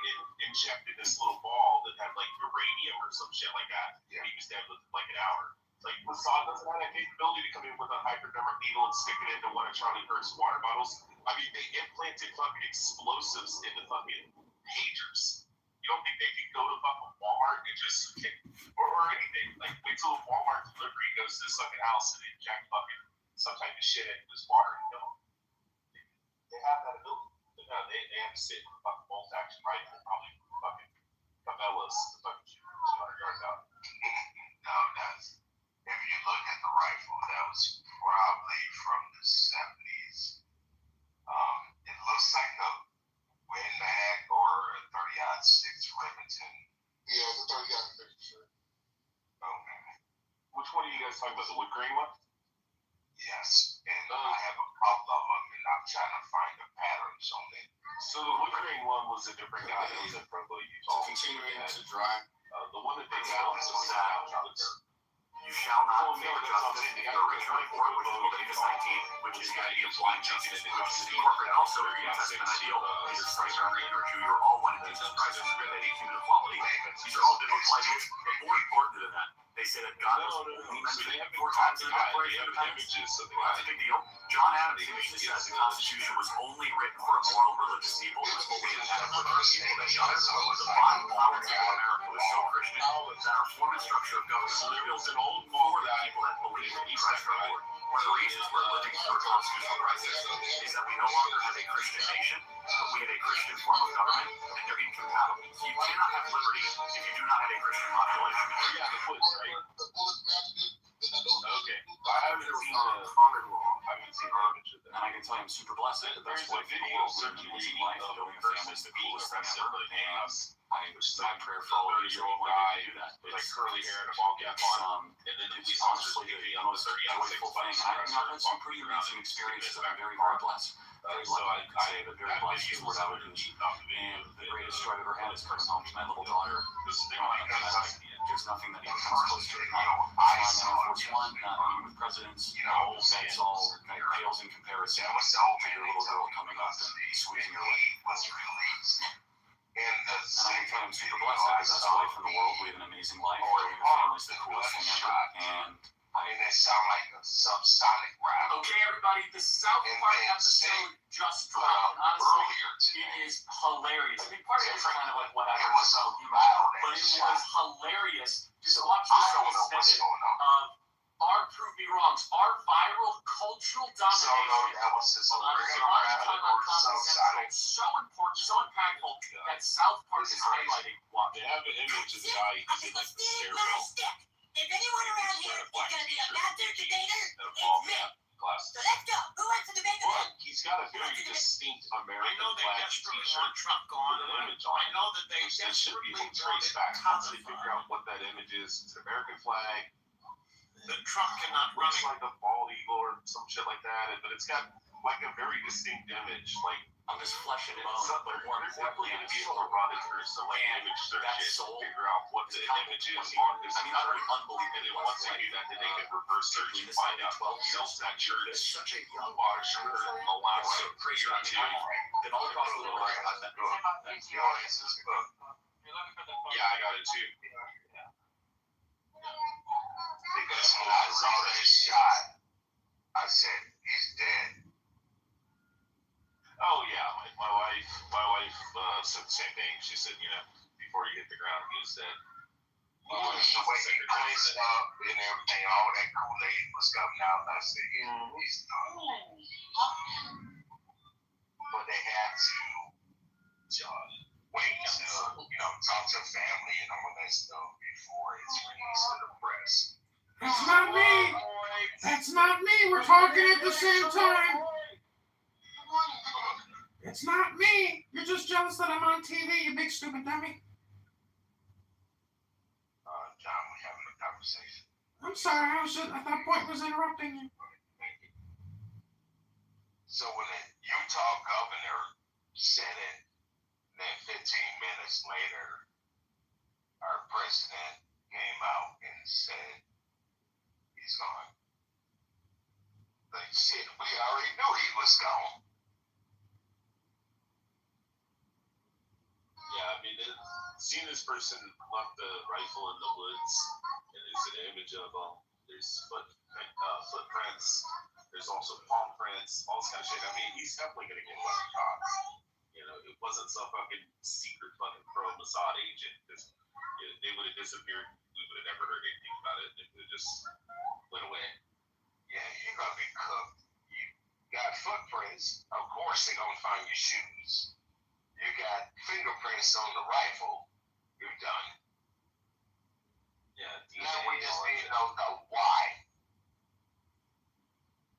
injected this little ball that had like uranium or some shit like that. Yeah. He was dead within like an hour. Like, Mossad doesn't have that capability to come in with a hypodermic needle and stick it into one of Charlie Kirk's water bottles. I mean, they implanted fucking explosives into fucking pagers. You don't think they could go to fucking Walmart and just or anything? Like, wait till a Walmart delivery goes to this fucking house and inject fucking some type of shit into this water and kill them. They have that ability. But no, they have to sit with a fucking bolt action rifle and probably fucking Cabela's to fucking shoot 200 yards out. No, that's. If you look at the rifle, that was probably from the 70s. It looks like a Win Mag or a 30-06 Remington. Yeah, it's a 30 sure. Okay. Which one are you guys talking about? The wood grain one? Yes, and I have a couple of them, and I'm trying to find the patterns on it. So the wood grain one was a different guy. It was a Brooklyn, Utah. Continuing to dry. The one that they found was You shall not make adjustments to your original report, which is Leviticus 19, which is the idea of blind justice, which is the corporate, and also the New Testament ideal. Neither Scripture, Greek, or Jew, you're all one in Jesus Christ, and you're that human equality. These are all biblical ideas, but more important than that, they say that God was only mentioned 4 times in the Declaration of Independence. Well, that's a big deal. John Adams famously said the Constitution was only written for a moral, religious people. It was only inadequate for people that got it. The bottom politics of America was so Christian that our form and structure of government was built for the people that believe in Christ our Lord. One of the reasons we're living through a constitutional crisis is that we no longer have a Christian nation, but we have a Christian form of government, and they're incompatible. You cannot have liberty if you do not have a Christian population. Yeah, the bullets, right? The bullets matched it. Okay. I haven't seen common law. I haven't seen the image of that. And I can tell you I'm super blessed that There's that's a what video people will certainly live in life. of Building a a family is person the being coolest thing arrested ever. for the house. My prayer for all of you is that 30-year-old one guy day you do that. with like curly hair and a ball cap on. And then the police officers Honestly, pick me the up most 30 joyful thing. I've had some pretty amazing experiences. I'm very, very blessed. Very So lucky, you could say, but very blessed is the word I would use. And the greatest joy I've ever had is coming home to my little daughter. There's nothing that even comes close to it. Not Air Force One, not meeting with presidents. That's all that pales in comparison to your little girl coming up and squeezing your leg. And I can tell I'm super blessed. I have the best life in the world. We have an amazing life. Building a family is the coolest thing ever. And they sound like a subsonic rap. Okay, everybody, the South Park episode just dropped. Honestly, it is hilarious. I mean, part of it is kind of like what I was so loud, but it was hilarious. Just watch the snippet of our Prove Me Wrongs, our viral cultural domination on Comedy Central. So important, so impactful that South Park is highlighting. They have an image of the guy who did like the stairwell. If anyone around here is going to be a master debater, it's me. So let's go. Who wants to debate the man? He's got a very distinct American I know they flag desperately t-shirt want Trump gone. with an image on I it. know that they There should be desperately some trace back once they figure out what that image is. It's an American flag. that Trump cannot run. Looks like a bald eagle or some shit like that, but it's got like a very distinct image. Like I'm just flesh and bone. they're definitely going to be able to run it through some like image search and figure out what the image is on this. I mean, that would be unbelievable. And then once they do that, then they can reverse search and find out. That shirt is such a young bought a shirt the last year or two. Then all across the world, Yeah, I got it too. Because when I saw that shot, I said, he's dead. Oh yeah, my wife said the same thing. She said, before you hit the ground, he was dead. The way he placed up and everything, all that Kool-Aid was coming out. I said, he's done. But they had to, John. wait, talk to family and all that stuff before it's released to the press. That's not me. That's not me. We're talking at the same time. It's not me. You're just jealous that I'm on TV, you big stupid dummy. John, we're having a conversation. I'm sorry. I thought Point was interrupting you. So when the Utah governor said it, then 15 minutes later, our president came out and said he's gone. Like, shit, we already knew he was gone. Yeah, I mean, seeing this person left the rifle in the woods, and there's an image of him. There's footprints. There's also palm prints, all this kind of shit. I mean, he's definitely gonna get fucking caught. It wasn't some fucking secret fucking pro Mossad agent. They would have disappeared. We would have never heard anything about it. It would have just went away. Yeah, you're gonna be cooked. You got footprints. Of course, they're gonna find your shoes. You got fingerprints on the rifle. You're done. Yeah. Now we just need to know the why.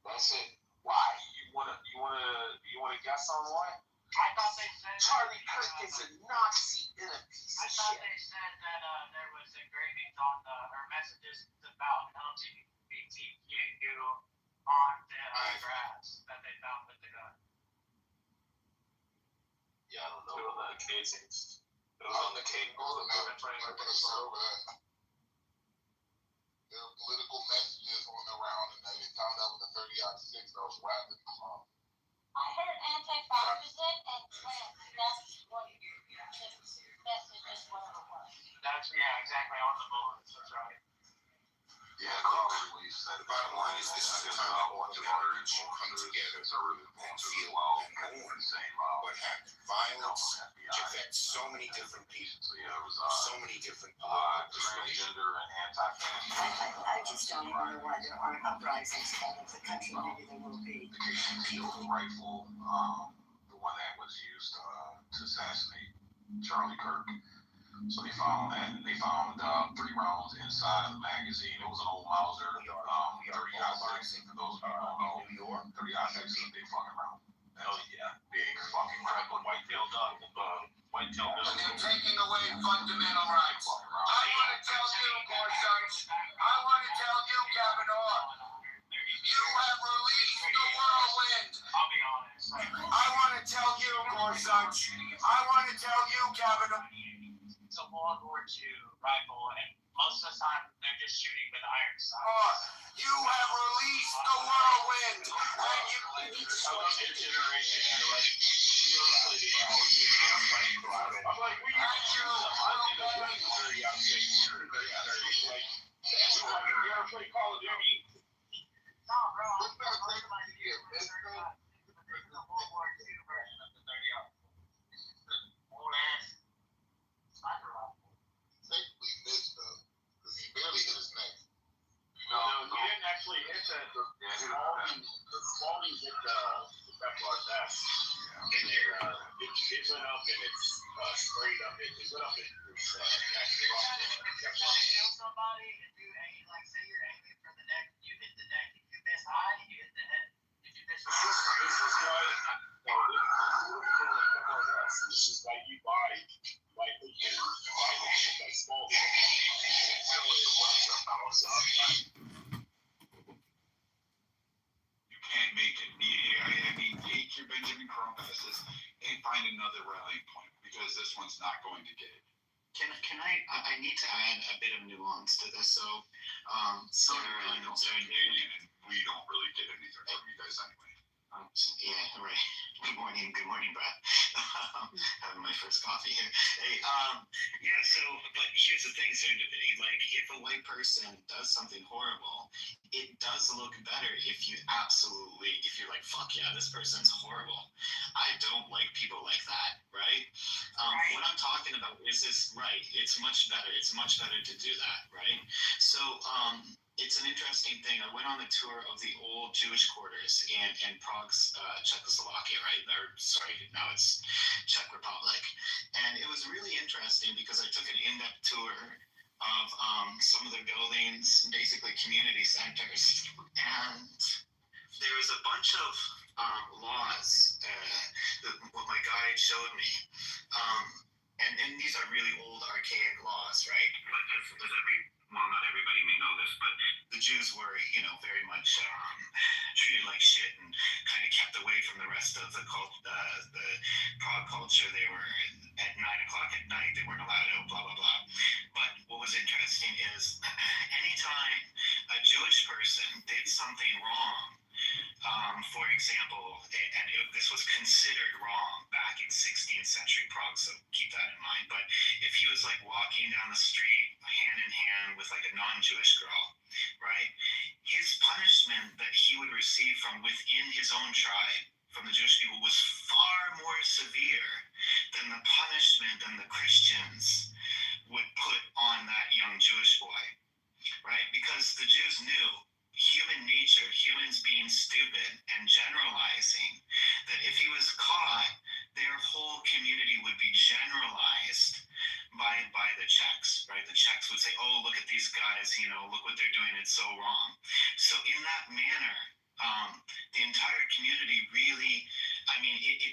That's it. Why? You wanna guess on why? I thought they said Charlie Kirk is a Nazi and a piece I of thought shit. they said that there was engravings on or messages about LGBTQ on the grass that they found with the gun. Yeah, I don't know. The casings. It was on the cable. There were political messages on around, and they found out with the 30-06 those weapons. I heard anti-fascism and trans. That's what the messages was. That's exactly on the bullets. That's right. Yeah, what you said. The bottom line is this is the time that all the marriage will come together and feel and mourn what happened. Violence affects so many different people. So many different Transgender and anti-fascist. I just don't know why there aren't uprisings all over the country. Maybe there will be. The Kitover rifle, the one that was used to assassinate Charlie Kirk. So they found that. They found 3 rounds inside of the magazine. It was an old Mauser, 30-06. For those people who don't know, 30-06 is a big fucking round. Oh yeah, Big fucking round. white-tailed duck. White-tailed duck. And they're taking away fundamental rights. I want to tell you, Gorsuch. I want to tell you, Kavanaugh. You have released the whirlwind. I'll be honest. I want to tell you, Gorsuch. I want to tell you, Kavanaugh. It's a World War II rifle, and most of the time they're just shooting with iron sights. You have released the whirlwind. And you. I love your generation. I'm like, we ever play Call of Duty? No, bro. What's that great idea? It's the World War II version of the 30-aught. Old ass sniper rifle. Technically missed though, because he barely hit his neck. No, he didn't actually hit that. The Spalding hit the Kevlar vest. And then it went up and it's sprayed up. It went up and it's actually off the Kevlar. Kill somebody and say you're aiming for the neck, you hit the neck. If you miss high, you hit the head. If you miss high, This is why you buy Hoopkins, buy Spalding. You can't make it. I mean, take your Benjamin Crump and find another rallying point because this one's not going to get it. Can I need to add a bit of nuance to this. So, Sarah and Canadian, and we don't really get anything from you guys anyway. Yeah, right. Good morning, Brad. Having my first coffee here. Hey, yeah. So, but here's the thing, serendipity. Like, if a white person does something horrible, it does look better if you're like, fuck yeah, this person's horrible. I don't like people like that, right? What I'm talking about is this, right? It's much better. It's much better to do that, right? So, it's an interesting thing. I went on a tour of the old Jewish quarters in Prague's Czechoslovakia, right? Or sorry, now it's Czech Republic. And it was really interesting because I took an in-depth tour of some of the buildings, basically community centers. And there was a bunch of laws that what my guide showed me. And these are really old, archaic laws, right? But well, not everybody may know this, but the Jews were, very much treated like shit and kind of kept away from the rest of the Prague culture. They were at 9:00 at night. They weren't allowed out, blah, blah, blah. But what was interesting is anytime a Jewish person did something wrong, for example, this was considered wrong back in 16th century Prague, so keep that in mind. But if he was like walking down the street hand in hand with like a non-Jewish girl, right? His punishment that he would receive from within his own tribe, from the Jewish people, was far more severe than the punishment than the Christians would put on that young Jewish boy, right? Because the Jews knew human nature, humans being stupid and generalizing, that if he was caught, their whole community would be generalized by the Czechs, right? The Czechs would say, oh, look at these guys, look what they're doing, it's so wrong. So in that manner, the entire community really,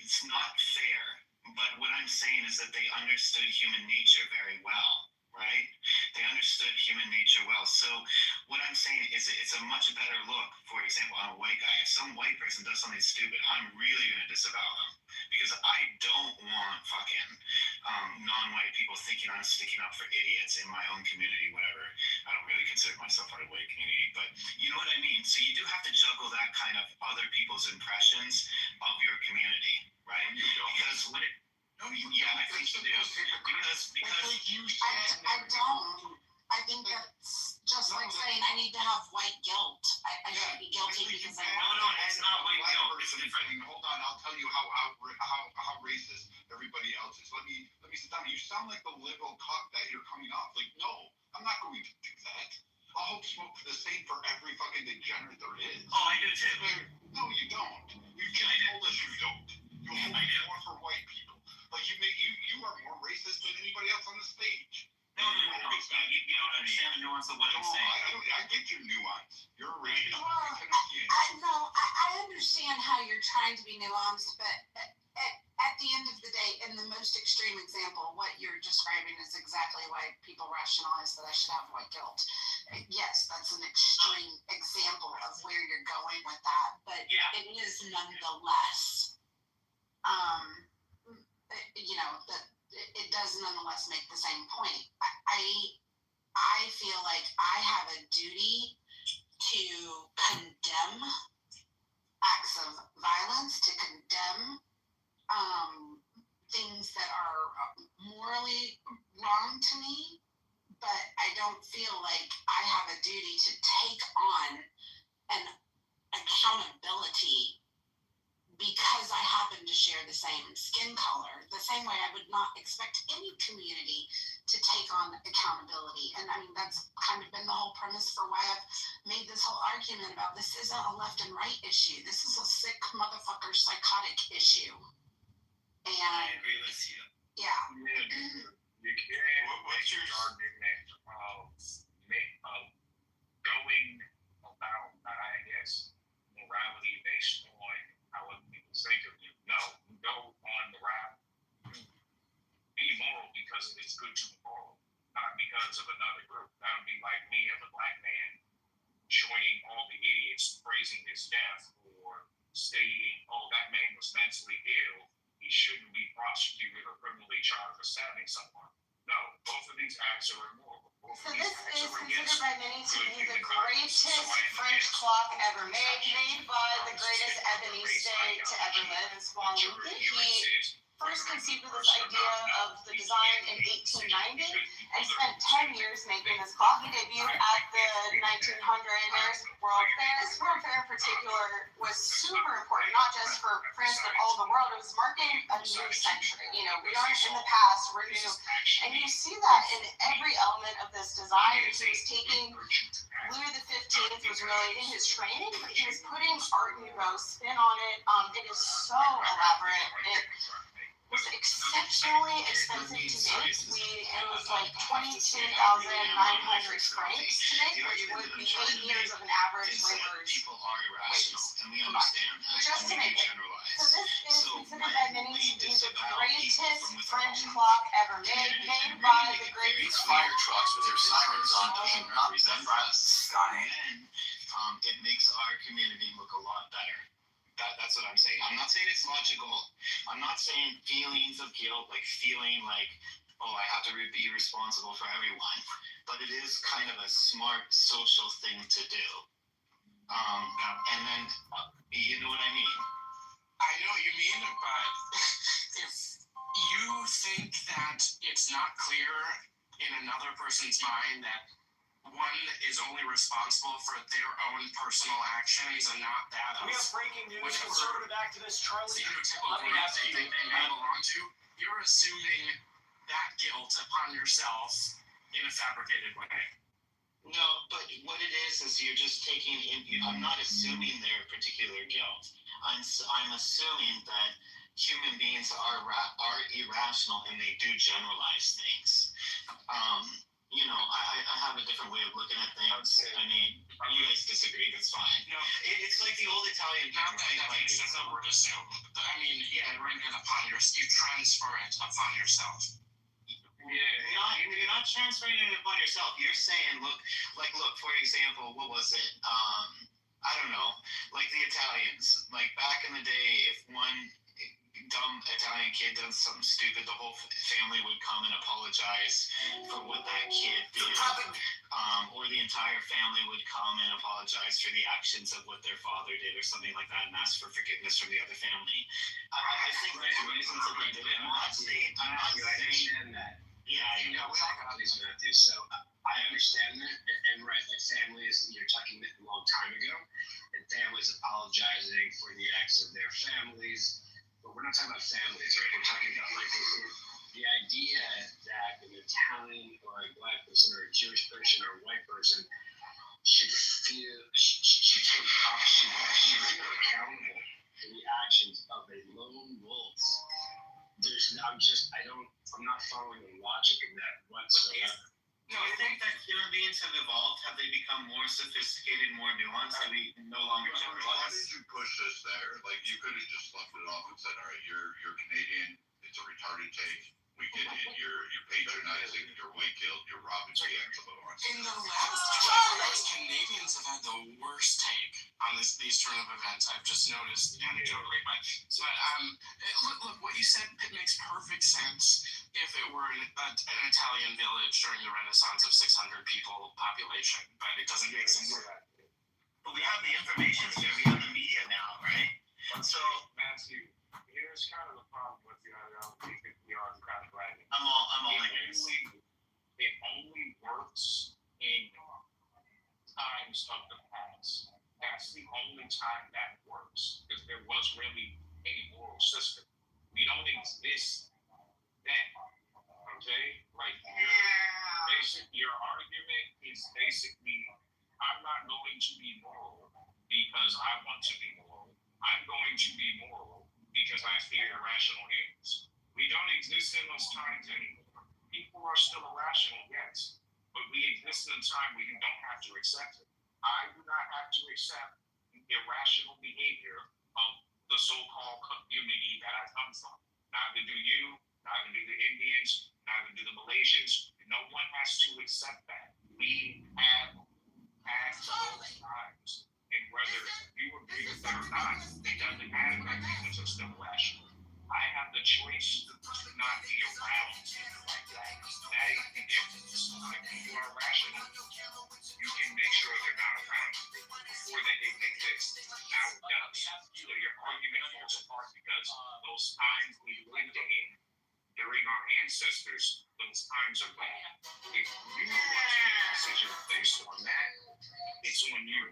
it's not fair, but what I'm saying is that they understood human nature very well. Right? They understood human nature well. So what I'm saying is it's a much better look, for example, on a white guy. If some white person does something stupid, I'm really going to disavow them. Because I don't want fucking non-white people thinking I'm sticking up for idiots in my own community, whatever. I don't really consider myself part of the white community, but you know what I mean? So you do have to juggle that kind of other people's impressions of your community, right? Because when it I think you do. Because you said I don't. I think that's just like saying I need to have white guilt. I should be guilty because I want. No, it's not white guilt. It's a different. Hold on, I'll tell you how racist everybody else is. Let me sit down. You sound like the liberal cock that you're coming off. Like, no, I'm not going to do that. I'll smoke the same for every fucking degenerate there is. Oh, I do too. No, you don't. You just told us you don't. You hold more for white people. Like you are more racist than anybody else on the stage. No. You don't understand the nuance of what I'm saying. I get your nuance. You're a racist. I understand how you're trying to be nuanced, but at the end of the day, in the most extreme example, what you're describing is exactly why people rationalize that I should have white guilt. Yes, that's an extreme example of where you're going with that, but it is nonetheless. It does nonetheless make the same point. I feel like I have a duty to condemn acts of violence, to condemn things that are morally wrong to me, but I don't feel like I have a duty to take on an accountability because I happen to share the same skin color, the same way I would not expect any community to take on accountability. And that's kind of been the whole premise for why I've made this whole argument about this isn't a left and right issue. This is a sick motherfucker psychotic issue. And I agree with you. Yeah. You can make an argument of going about, I guess, morality based on how other people think of you. No, you go on the route. Be moral because it's good to be moral, not because of another group. That would be like me as a black man joining all the idiots praising his death or stating, oh, that man was mentally ill. He shouldn't be prosecuted or criminally charged for stabbing someone. No, both of these acts are immoral. So this is considered by many to be the greatest French clock ever made by the greatest ebony state to ever live in Swan. He first conceived of this idea of the design in 1890 and spent 10 years making this clock. He debuted at the 1900 World Fair. This World Fair in particular was super important, not just for France, but all the world. It was marking a new century. You know, we aren't in the past, we're new. And you see that in every element of this design. He was taking Louis XV was really in his training, but he was putting Art Nouveau spin on it. It is so elaborate. It was exceptionally expensive to make. It was like 22,900 francs to make, which would be 8 years of an average laborer's people are irrational, wages and we understand that. just to and we make it. generalize. So this is So considered by when many we to be the disavow greatest people from within French our clock ever made by the great These fire trucks with their sirens on doesn't knock them out of the sky. then it makes our community look a lot better. That's what I'm saying. I'm not saying it's logical. I'm not saying feelings of guilt, like feeling like, oh, I have to be responsible for everyone. But it is kind of a smart social thing to do. And then, you know what I mean? I know what you mean, but if you think that it's not clear in another person's mind that one is only responsible for their own personal actions and not that of We have breaking news. whatever Conservative activist Charlie. phenotypical Let me group ask they you. belong to. You're assuming that guilt upon yourself in a fabricated way. No, but what it is you're just taking in. I'm not assuming their particular guilt. I'm assuming that human beings are irrational and they do generalize things. You know, I have a different way of looking at things. I mean, you guys disagree, that's fine. No, It's like the old Italian not people, that right? means that's a word assume. I mean, yeah, bring it upon yourself. You transfer it upon yourself. You're not transferring it upon yourself. You're saying, look, for example, what was it? I don't know, like the Italians. Like back in the day, if one dumb Italian kid does something stupid, the whole family would come and apologize for what that kid did. Or the entire family would come and apologize for the actions of what their father did or something like that and ask for forgiveness from the other family. I think there's reasons that they did it. I'm not saying that. Yeah, you know, we talk about these, Matthew, so I understand that, and right, like families, you're talking a long time ago, and families apologizing for the acts of their families, but we're not talking about families, right? We're talking about like the idea that an Italian or a black person or a Jewish person or a white person should feel accountable for the actions of a lone wolf. I'm not following the logic in that whatsoever. No, I think that human beings have evolved. Have they become more sophisticated, more nuanced? Have we no longer Why generalize? did you push this there? Like you could have just left it off and said, all right, you're Canadian. It's a retarded take. We get it. You're patronizing. You're white guilt. You're robbing BX of ours. In the last 24 hours, Canadians have had the worst take on these turn of events. I've just noticed anecdotally. But look, what you said, it makes perfect sense if it were an Italian village during the Renaissance of 600 people population, but it doesn't make sense. But we have the information here. We have the media now, right? So, Matthew, here's kind of the problem with the crowd wagon. I'm all ears. It only works in times of the past. That's the only time that works, because there was really a moral system. We don't exist then. Okay? Like your argument is basically, I'm not going to be moral because I want to be moral. I'm going to be moral because I fear irrational humans. We don't exist in those times anymore. People are still irrational, yes, but we exist in a time where you don't have to accept it. I do not have to accept irrational behavior of the so-called community that I come from. Neither do you, neither do the Indians, neither do the Malaysians. No one has to accept that. We have passed those times, and whether you agree with that or not, it doesn't matter that humans are still irrational. I have the choice to not be around people like that. That is the difference. When people are rational, you can make sure they're not around you before they even exist. Now it does. So your argument falls apart because those times we lived in during our ancestors, those times are gone. If you want to make a decision based on that, it's on you,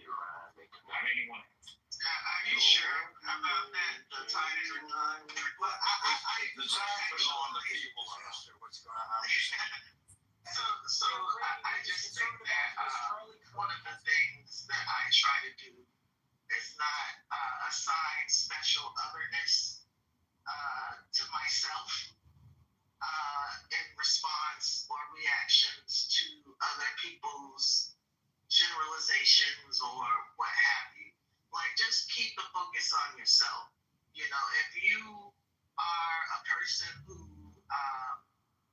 not anyone else. Are you sure about that? The times are done. Well, I on the people what's going on. So I just think that one of the things that I try to do is not assign special otherness to myself in response or reactions to other people's generalizations or what have you. Like, just keep the focus on yourself. You know, if you are a person who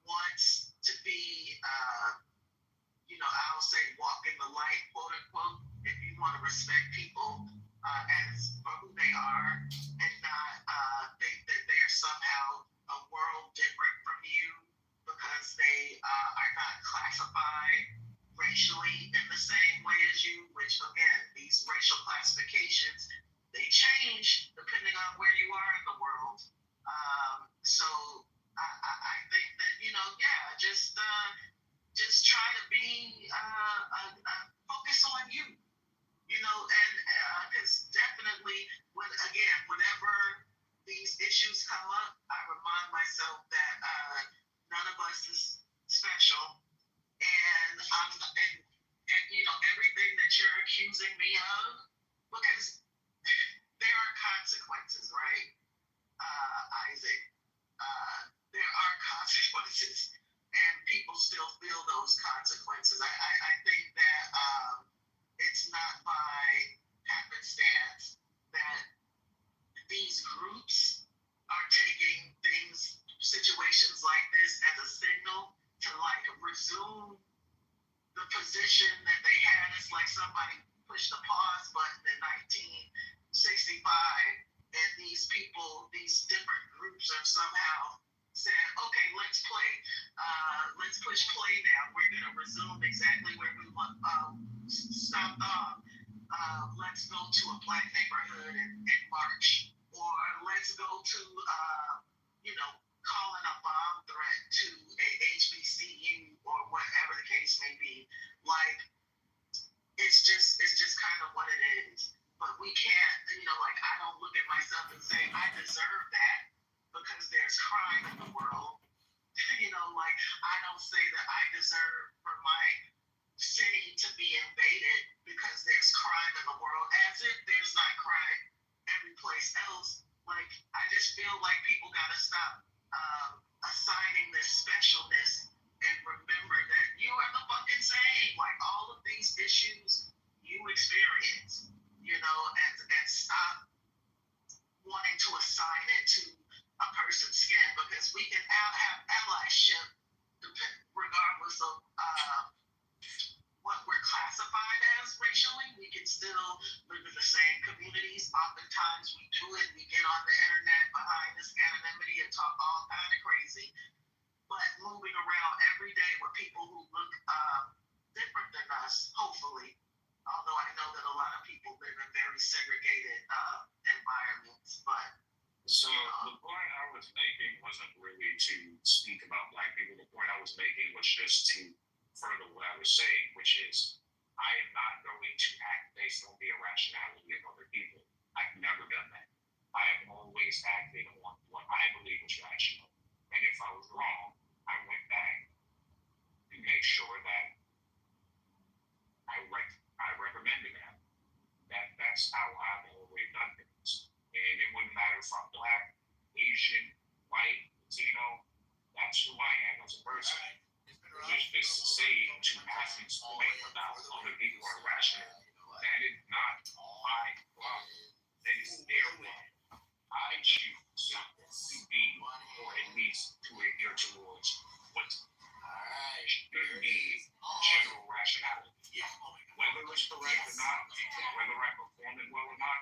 wants to be, I'll say walk in the light, quote unquote, if you want to respect people as for who they are and not think that they're somehow a world different from you because they are not classified racially in the same way as you, which again, these racial classifications, they change depending on where you are in the world. So I think that, just try to be focus on you, and because definitely whenever these issues come up, I remind myself that none of us is special. And everything that you're accusing me of, because there are consequences, right, Isaac? There are consequences, and people still feel those consequences. I think that it's not by happenstance that these groups are taking situations like this as a signal to resume the position that they had. It's like somebody pushed the pause button in 1965, and these people, these different groups have somehow said, okay, let's play. Let's push play now. We're going to resume exactly where we stopped off. Let's go to a black neighborhood and march. Or let's go to, calling a bomb threat to a HBCU or whatever the case may be. Like, it's just kind of what it is. But we can't, I don't look at myself and say, I deserve that because there's crime in the world. I don't say that I deserve for my city to be invaded because there's crime in the world, as if there's not crime every place else. Like, I just feel like people gotta stop assigning this specialness and remember that you are the fucking same. Like, all of these issues you experience, and stop wanting to assign it to a person's skin, because we can have allyship regardless of what we're classified as racially. We can still live in the same communities. Oftentimes we do it. We get on the internet behind this anonymity and talk all kind of crazy. But moving around every day with people who look different than us, hopefully. Although I know that a lot of people live in very segregated environments. But so the point I was making wasn't really to speak about black people. The point I was making was just to further what I was saying, which is I am not going to act based on the irrationality of other people. I've never done that. I have always acted on what I believe was rational. And if I was wrong, I went back to make sure that I recommended that. That's how I've always done things. And it wouldn't matter if I'm black, Asian, white, Latino. That's who I am as a person. There's this saying to Matthew's point about other people are rational. That is not my problem. That is their problem. I choose to be, or at least to adhere towards what should be general rationality. Whether it's correct or not, whether I perform it well or not,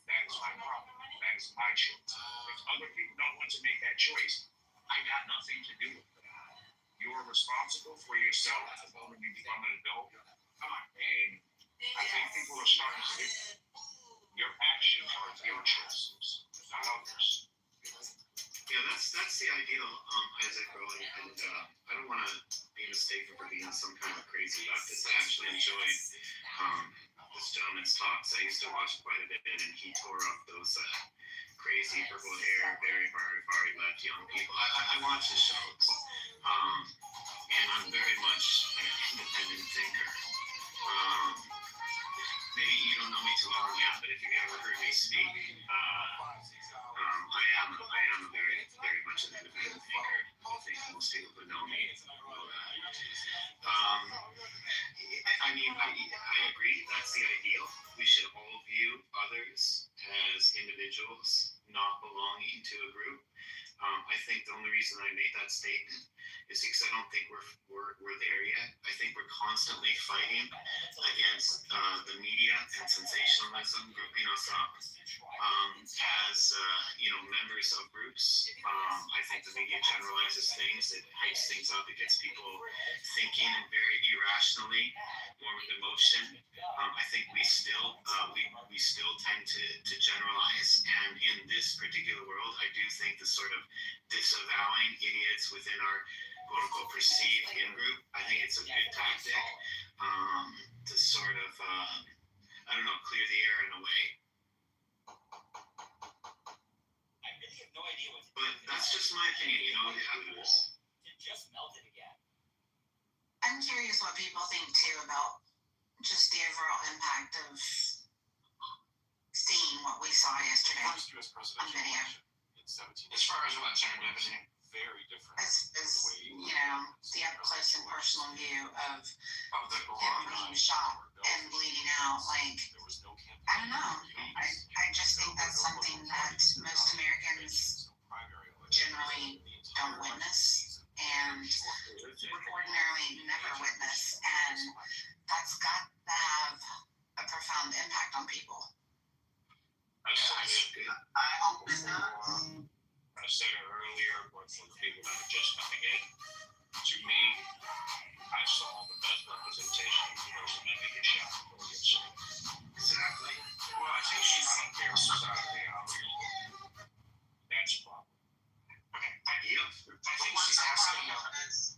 that's my problem. That as my choice. If other people don't want to make that choice, I got nothing to do with it. You're responsible for yourself when you become an adult. And I think people are starting to get that. Your actions are your choices, not others. Yeah, that's the ideal, Isaac, really. And I don't want to be mistaken for being some kind of crazy leftist. I actually enjoyed this gentleman's talks. I used to watch quite a bit, and he tore up those crazy purple hair, very far left young people. I watch his shows, and I'm very much an independent thinker. Maybe you don't know me too long yet, but if you've ever heard me speak, I am very much an independent thinker. I think most people who know me know that. I mean, I agree. That's the ideal. We should all view others as individuals, not belonging to a group. I think the only reason I made that statement is because I don't think we're there yet. I think we're constantly fighting against the media and sensationalism grouping us up as members of groups. I think the media generalizes things. It hypes things up. It gets people thinking very irrationally, more with emotion. I think we still tend to generalize, and in this particular world, I do think the sort of disavowing idiots within our quote-unquote perceived in-group, I think it's a good tactic to sort of, clear the air in a way. I really have no idea what to do. But that's just my opinion, It just melted again. I'm curious what people think too about just the overall impact of seeing what we saw yesterday First U.S. presidential on video. election in 17. As far as what serendipity? Very different. As the up close and personal view of the him being shot and bleeding out. Like, There was no campaign. I don't know. I just think that's something that most Americans generally don't witness and would ordinarily never witness. And that's got to have a profound impact on people. I hope it does. I said it earlier, but for the people that are just coming in, to me, I saw the best representation of the person that they get shot before gets shot. Exactly. Well, I think I don't care what side of the aisle you're on. That's a problem. Okay, I think she's asking.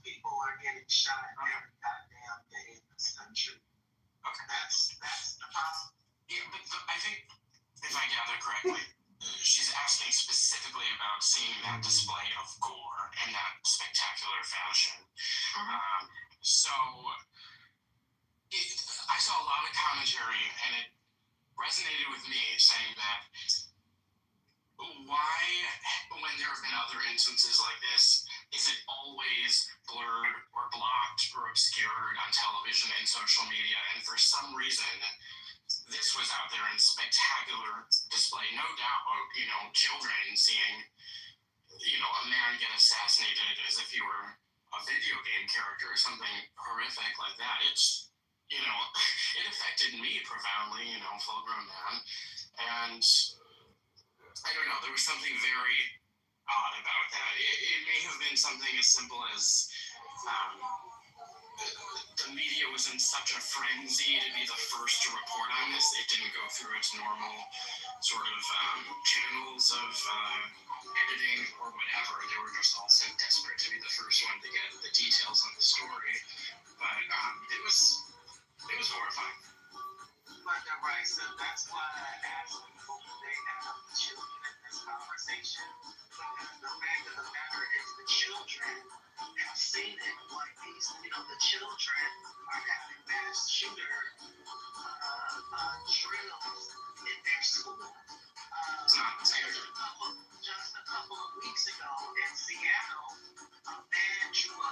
People are getting shot every goddamn day in this country. Okay. That's the problem. Yeah, but I think, if I gather correctly, she's asking specifically about seeing that display of gore in that spectacular fashion. So I saw a lot of commentary, and it resonated with me, saying that why, when there have been other instances like this, is it always blurred or blocked or obscured on television and social media? And for some reason, this was out there in spectacular display. No doubt, children seeing, a man get assassinated as if he were a video game character or something horrific like that. It's, it affected me profoundly, full-grown man. And I don't know, there was something very odd about that. It may have been something as simple as the media was in such a frenzy to be the first to report on this. It didn't go through its normal sort of channels of editing or whatever. They were just all so desperate to be the first one to get the details on the story. But it was horrifying. But they're right, so that's why I asked people today to have the children in this conversation. Because the fact of the matter is the children have seen it. Like these, the children are having mass shooter drills in their school. Just a couple of weeks ago in Seattle, a man drew a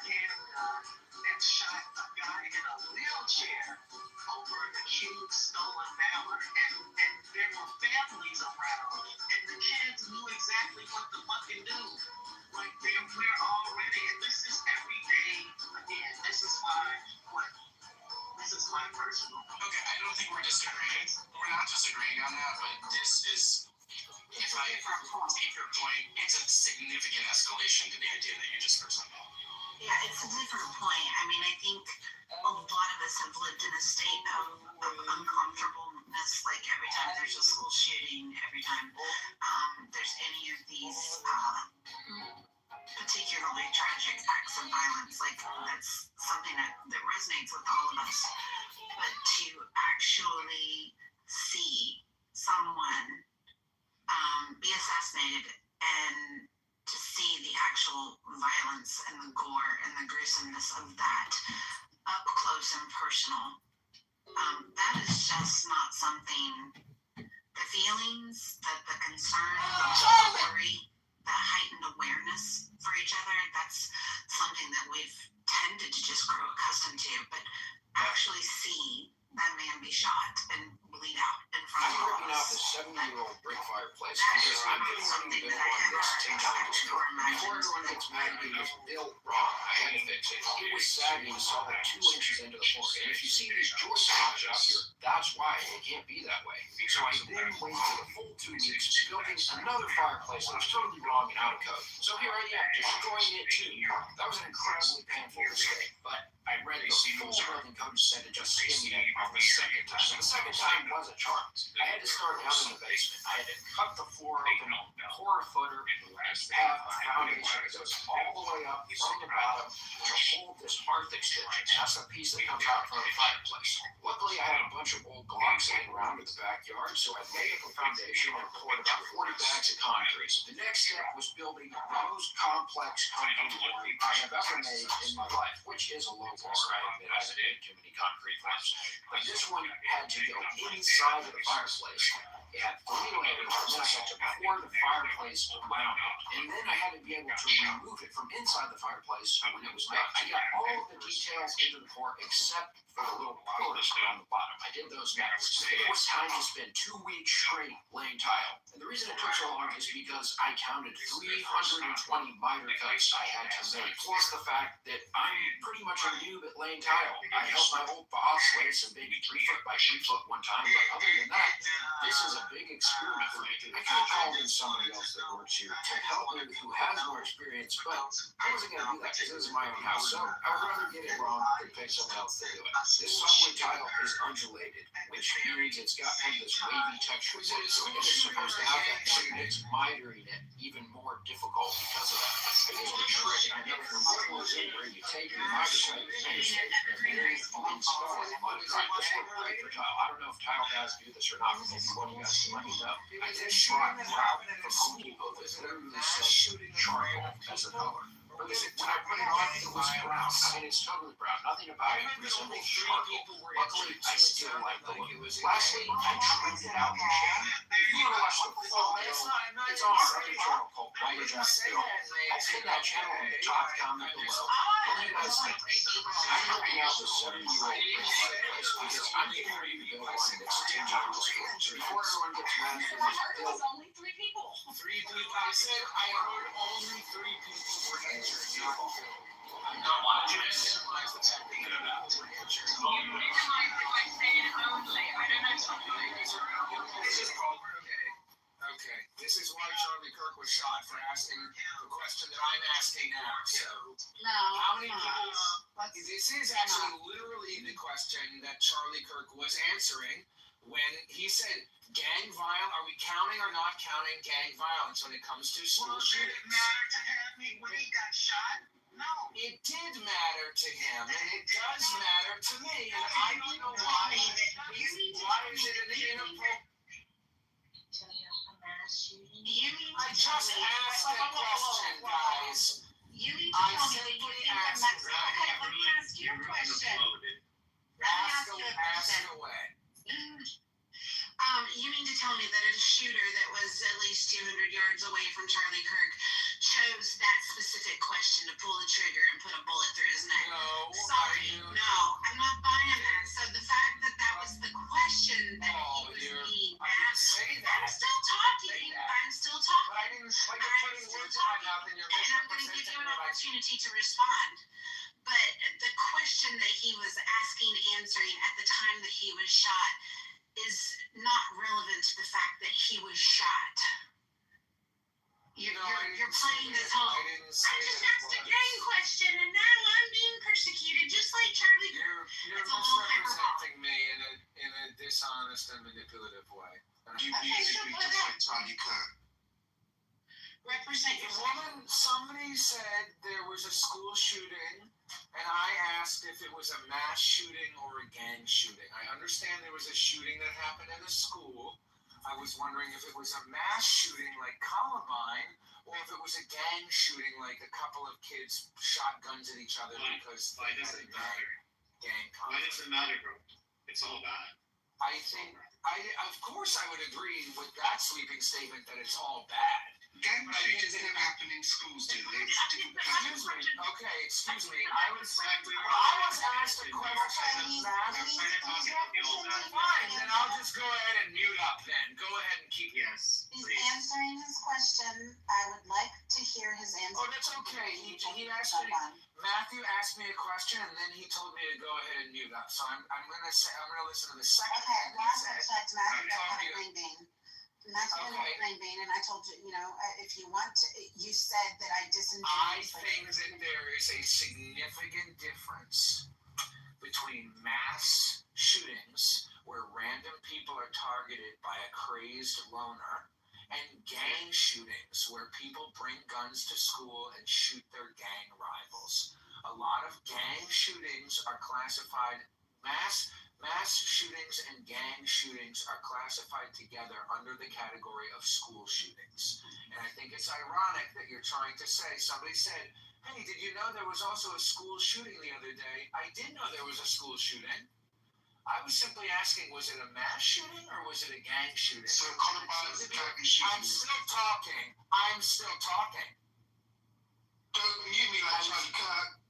handgun, and shot a guy in a wheelchair over an accused stolen Mallard. And there were families around, and the kids knew exactly what to fucking do. Like, we're already, and this is every day. Again, this is my personal. Okay, I don't think we're disagreeing. We're not disagreeing on that, but this is a different point. take your point. It's a significant escalation to the idea that you just presented. Yeah, it's a different point. I mean, I think a lot of us have lived in a state of uncomfortableness, like every time there's a school shooting, every time there's any of these particularly tragic acts of violence, like that's something that resonates with all of us. But to actually see someone be assassinated and to see the actual violence and the gore and the gruesomeness of that up close and personal, that is just not something, the feelings, the concern, the worry, the heightened awareness for each other, that's something that we've tended to just grow accustomed to, but actually see that man be shot and bleed out in front of all of I'm ripping out us. this 70-year-old brick fireplace That because is I'm not getting ready something to build that I one ever that's 10 times expected or before imagined. everyone gets mad at me, it was built wrong. I had to fix it. It was sagging solid 2 inches into the floor. And if you see these joist notches out here, that's why it can't be that way. So I then wasted a full 2 weeks building another fireplace that was totally wrong and out of code. So here I am, destroying it too. That was an incredibly painful mistake, but I read the full building code and said it just skinned me on the second time. And the second time was a charm. I had to start down in the basement. I had to cut the floor open, pour a footer, have a foundation that goes all the way up from the bottom to hold this hearth extension. That's the piece that comes out from the fireplace. Luckily, I had a bunch of old blocks laying around in the backyard, so I laid up a foundation and poured about 40 bags of concrete. The next step was building the most complex concrete wall I have ever made in my life, which is a low bar. I admit I haven't made too many concrete ones. But this one had to go inside of the fireplace. It had 3 layers, and then I had to pour the fireplace around it. And then I had to be able to remove it from inside the fireplace when it was done. I got all of the details into the pour except for the little pillars around the bottom. I did those next. It was time to spend 2 weeks straight laying tile. And the reason it took so long is because I counted 320 miter cuts I had to make, plus the fact that I'm pretty much a noob at laying tile. I helped my old boss lay some big 3 foot by 3 foot one time, but other than that, this is a big experiment for me. I could have called in somebody else that works here to help me who has more experience, but I wasn't going to do that because this is my own house, so I would rather get it wrong than pay someone else to do it. This subway tile is undulated, which means it's got kind of this wavy texture. So it is supposed to have that, but it's mitering it even more difficult because of that. I used a trick I never remember where you take your miter site, and then you install it on the tile. This worked great for tile. I don't know if tile guys do this or not, but maybe one of you guys can let me know. I then brought grout from Home Depot that literally said charcoal as a color. But when I put it on, it was brown. I mean, it's totally brown. Nothing about it resembles charcoal. Luckily, I still like the look. Lastly, I trimmed it out in shade. If you want to watch the full video, it's on our other channel called White Jack Film. I'll pin that channel in the top comment below. What do you guys think? I'm ripping out the 70-year-old brick fireplace because I'm getting ready to build one that's 10 times as cool. Before everyone gets mad at me, build 3 people. 3 people. I said I heard only 3 people were injured. I don't want to minimize the fact that people were injured. You minimize it by saying only. I don't know something. This is okay. This is why Charlie Kirk was shot, for asking the question that I'm asking now. So, how many people? This is actually literally the question that Charlie Kirk was answering when he said, gang violence, are we counting or not counting gang violence when it comes to school shootings? Did it matter to him when he got shot? No. It did matter to him, and it does matter to me, and I don't know why. Why is it an inappropriate? I just asked a question, guys. You need to tell me that you think that that's okay. Let me ask you a question. Ask away. You mean to tell me that a shooter that was at least 200 yards away from Charlie Kirk chose that specific question to pull the trigger and put a bullet through his neck? No. Sorry, no, I'm not buying that. So the fact that that was the question that he was being asked, I'm still talking. I'm still talking. But I didn't. But you're putting words in my mouth, and you're and I'm going to give you an opportunity to respond. But the question that he was asking, answering at the time that he was shot is not relevant to the fact that he was shot. you basically just like Charlie Kirk. Represent yourself. Somebody said there was a school shooting, and I asked if it was a mass shooting or a gang shooting. I understand there was a shooting that happened in a school. I was wondering if it was a mass shooting like Columbine, or if it was a gang shooting like a couple of kids shot guns at each other because Why does it matter? gang Why conflict. does it matter, bro? It's all bad. I think, of course I would agree with that sweeping statement that it's all bad. Gang shootings never happen in schools, do they? Excuse me. Okay, excuse me. I was asked a question. Fine, then I'll just go ahead and mute up then. Go ahead and keep. Yes. He's answering his question. I would like to hear his answer. Oh, that's okay. He asked me. Matthew asked me a question, and then he told me to go ahead and mute up. So I'm gonna listen to the second. Okay, thing he last said. respect, Matthew got talking a green bean. Matthew got a green bean, and I told you, if you want to, you said that I I disingenuously. think that there is a significant difference between mass shootings where random people are targeted by a crazed loner and gang shootings where people bring guns to school and shoot their gang rivals. A lot of gang shootings are classified, mass shootings and gang shootings are classified together under the category of school shootings. And I think it's ironic that you're trying to say, somebody said, hey, did you know there was also a school shooting the other day? I did know there was a school shooting. I was simply asking, was it a mass shooting or was it a gang shooting? So Columbine is a gang shooting. I'm still talking. Don't mute me like Charlie Kirk.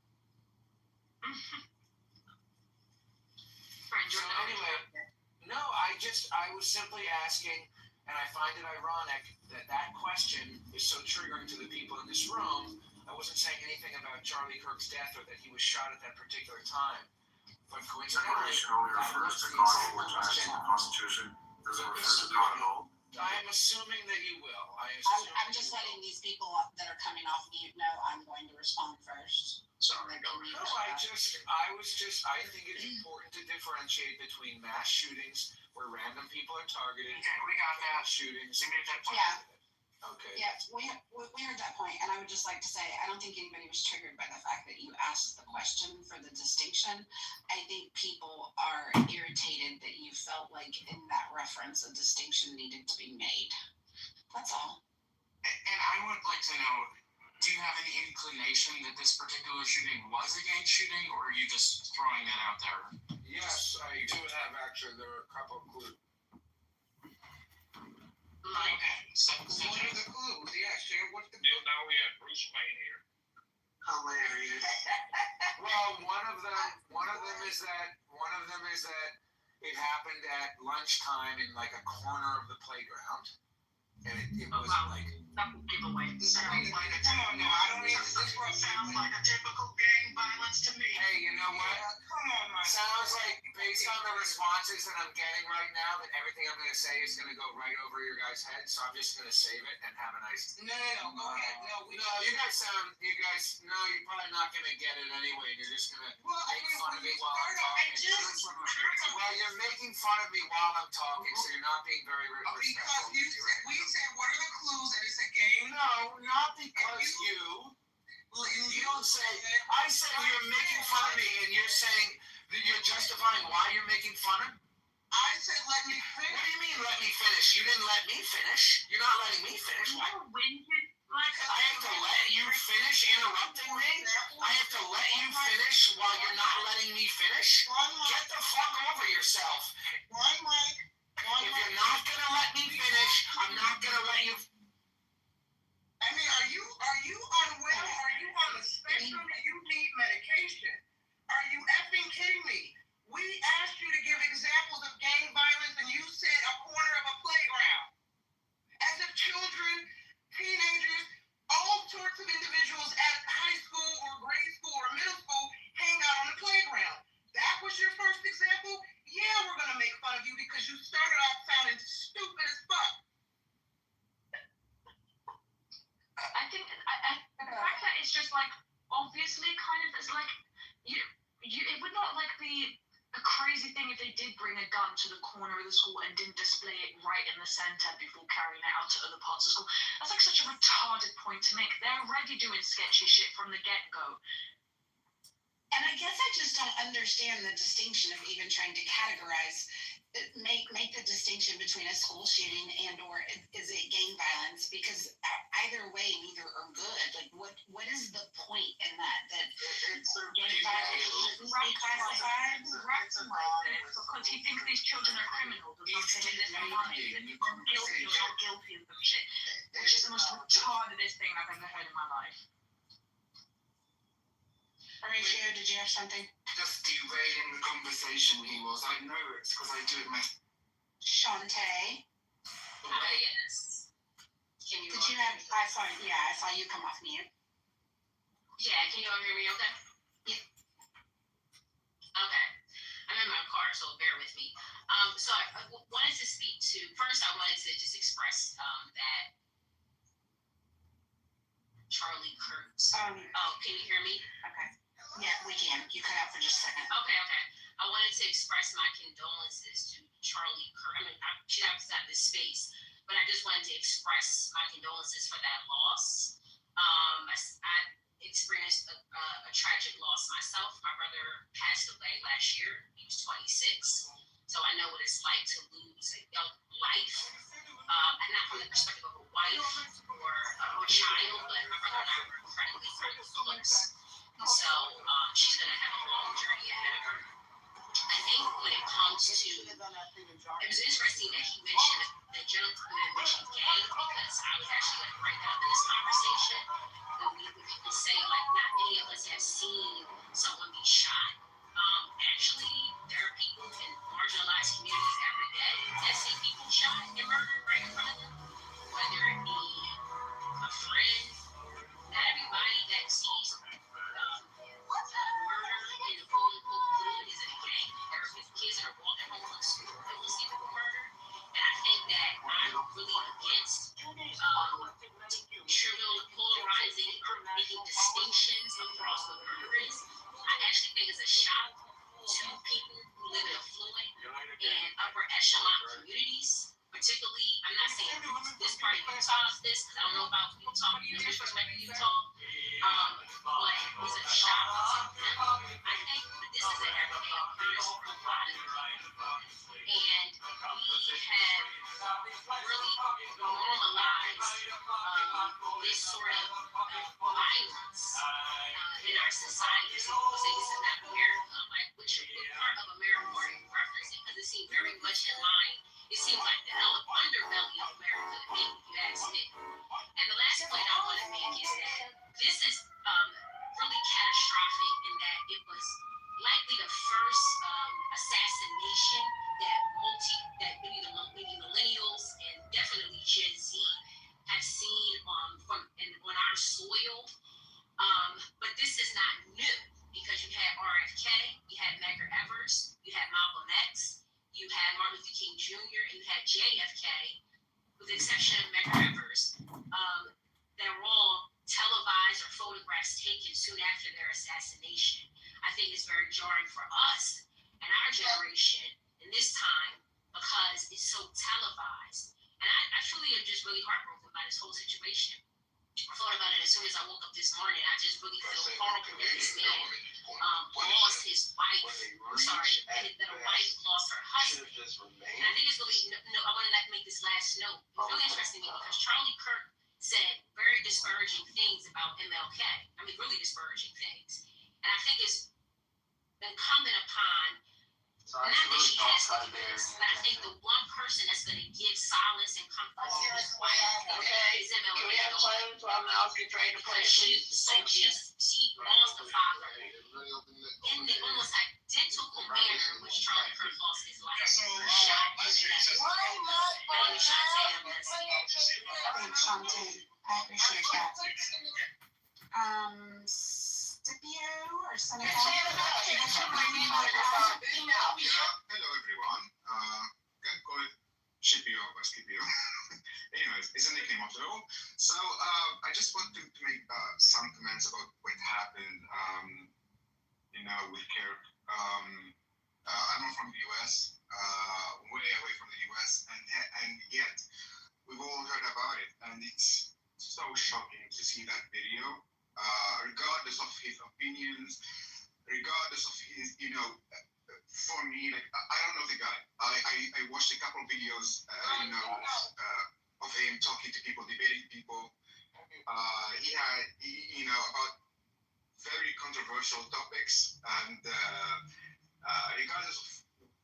So anyway, no, I was simply asking, and I find it ironic that question is so triggering to the people in this room. I wasn't saying anything about Charlie Kirk's death or that he was shot at that particular time. But coincidentally, only refers to God, which acts in the Constitution. Doesn't refer to God at all. I'm assuming that you will. I'm just letting these people that are coming off mute know I'm going to respond first. Sorry, go No, I think it's important to differentiate between mass shootings where random people are targeted. Okay, we got that. Shootings. Yeah. Okay. Yeah, we heard that point, and I would just like to say, I don't think anybody was triggered by the fact that you asked the question for the distinction. I think people are irritated that you felt like in that reference a distinction needed to be made. That's all. And I would like to know, do you have any inclination that this particular shooting was a gang shooting, or are you just throwing that out there? Yes, I do have actually. There are a couple of clues. Okay, so What are the clues? Yeah, share what's the clue? Now we have Bruce Wayne here. Hilarious. Well, one of them is that it happened at lunchtime in like a corner of the playground, and it wasn't like. That would give away. Sounds like a typical gang violence to me. Hey, you know what? Come on, my. Sounds like, based on the responses that I'm getting right now, that everything I'm going to say is going to go right over your guys' heads. So I'm just going to save it and have a nice. No, go ahead. No, you're probably not going to get it anyway. You're just going to make fun of me while I'm talking. Well, you're making fun of me while I'm talking, so you're not being very respectful. Because we said, what are the clues? And it's a game. No, not because you. You don't say. I said you're making fun of me, and you're saying that you're justifying why you're making fun of. I said, let me finish. What do you mean, let me finish? You didn't let me finish. You're not letting me finish. Why? I have to let you finish interrupting me? I have to let you finish while you're not letting me finish? Get the fuck over yourself. One mic. If you're not gonna let me finish, I'm not gonna let you. I mean, are you unwell? Are you on the spectrum? Do you need medication? Are you effing kidding me? We asked you to give examples of gang violence, and you said a corner of a playground. As if children, teenagers, all sorts of individuals at high school or grade school or middle school hang out on the playground. That was your first example? Yeah, we're going to make fun of you because you started off sounding stupid as fuck. I think the fact that it's just like obviously kind of it's like you it would not like be a crazy thing if they did bring a gun to the corner of the school and didn't display it right in the center before carrying it out to other parts of school. That's like such a retarded point to make. They're already doing sketchy shit from the get-go. And I guess I just don't understand the distinction of even trying to categorize, make the distinction between a school shooting and or is it gang violence? Because either way, neither are good. Like, what is the point in that? That It's a gang violence is classified? Because he thinks these children are criminals or something, and this one is guilty or not guilty of some shit, which is the most retardedest thing I've ever heard in my life. Horatio, did you have something? Just derailing the conversation he was. I know it's because I do it myself. Shantae? Yes. Can you? Did you have? I saw you come off mute. Yeah, can you all hear me okay? Yeah. Okay. I'm in my car, so bear with me. So I wanted to speak to, first I wanted to just express that Charlie Kirk. Can you hear me? Okay. Yeah, we can. You cut out for just a second. Okay. I wanted to express my condolences to Charlie Kirk. I mean, she obviously not this space, but I just wanted to express my condolences for that loss. I experienced a tragic loss myself. My brother passed away last year. He was 26. So I know what it's like to lose a young life. And not from the perspective of a wife or a child, but my brother and I were incredibly close. And so she's going to have a long journey ahead of her. I think when it comes to, it was interesting that he mentioned, that gentleman mentioned gang, because I was actually going to bring that up in this conversation. When people say, like, not many of us have seen someone be shot. Actually, there are people in marginalized communities every day that see people shot and murdered right in front of them. Whether it be a friend, not everybody that sees murder in the quote unquote hood is in a gang. There are kids that are walking home from school and will see people murdered. And I think that I'm really against trivial, polarizing, or making distinctions across what murder is. I actually think it's a shock to people who live in affluent and upper echelon communities. Particularly, I'm not saying this part of Utah is this, because I don't know about Utah, this perspective Utah, but it's a shock to them. I think that this is an everyday occurrence for a lot of people. And we have really normalized this sort of violence in our society. So people say this is not America. I'm like, which part of America are you referencing? Because it seems very much in line. It seems like the underbelly of America, if you ask me. And the last point I want to make is that this is really catastrophic in that it was likely the first assassination that maybe millennials and definitely Gen Z have seen on our soil. But this is not new, because you had RFK, you had Medgar Evers, you had Malcolm X, you had Martin Luther King Jr., and you had JFK, with the exception of Medgar Evers. They were all televised or photographs taken soon after their assassination. I think it's very jarring for us and our generation in this time because it's so televised. And I truly am just really heartbroken by this whole situation. I thought about it as soon as I woke up this morning. I just really feel horrible that this man lost his wife. I'm sorry, that a wife lost her husband. And I think it's really, I want to make this last note. It's really interesting to me because Charlie Kirk said very disparaging things about MLK. I mean, really disparaging things. And I think it's incumbent upon, not that she has to do this, but I think the one person that's going to give solace and comfort to his wife is MLK. Can we have time to allow you trying to play? She lost the father in the almost identical manner in which Charlie Kirk lost his life. Shot in the head. My name is Shantae. I'm listening. Thanks, Shantae. I appreciate that. Scipio or Seneca? Hello, everyone. Can call it Scipio or Scipio. Anyways, it's a nickname after all. So I just want to make some comments about what happened, with Kirk. I'm not from the US, way away from the US, and yet we've all heard about it, and it's so shocking to see that video, regardless of his opinions, regardless of his, for me, like, I don't know the guy. I watched a couple of videos, of him talking to people, debating people. About very controversial topics, and regardless of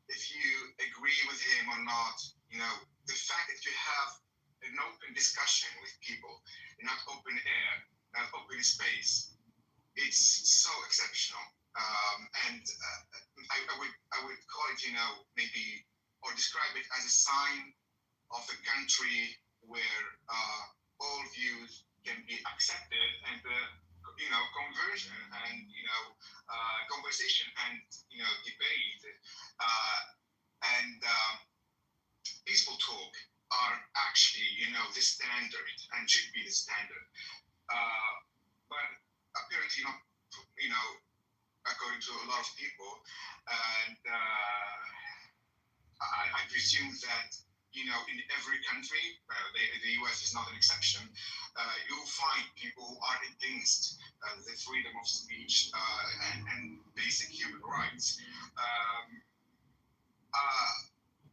if you agree with him or not, the fact that you have an open discussion with people in an open air, an open space, it's so exceptional. And I would call it, maybe, or describe it as a sign of a country where all views can be accepted, and conversion, and conversation, and debate, and peaceful talk are actually the standard, and should be the standard. But apparently not, according to a lot of people, and I presume that in every country, the US is not an exception. You'll find people who are against the freedom of speech, and basic human rights.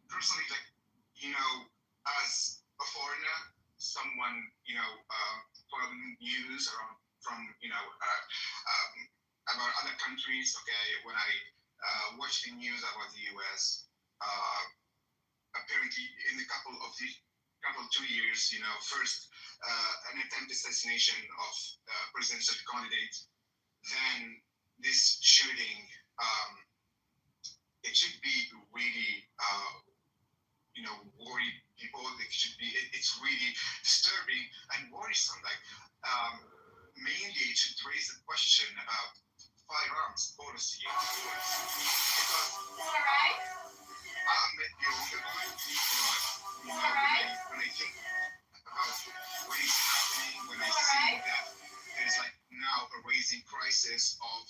Personally, like, as a foreigner, someone, following news from about other countries. Okay, when I watch the news about the US, apparently in the couple 2 years, first an attempted assassination of presidential candidate, then this shooting. It should be really, worry people. It's really disturbing and worrisome. Like, mainly it should raise the question about firearms policy in the US. Because I'm with you, when I think about what is happening, when I see that there's like now a rising crisis of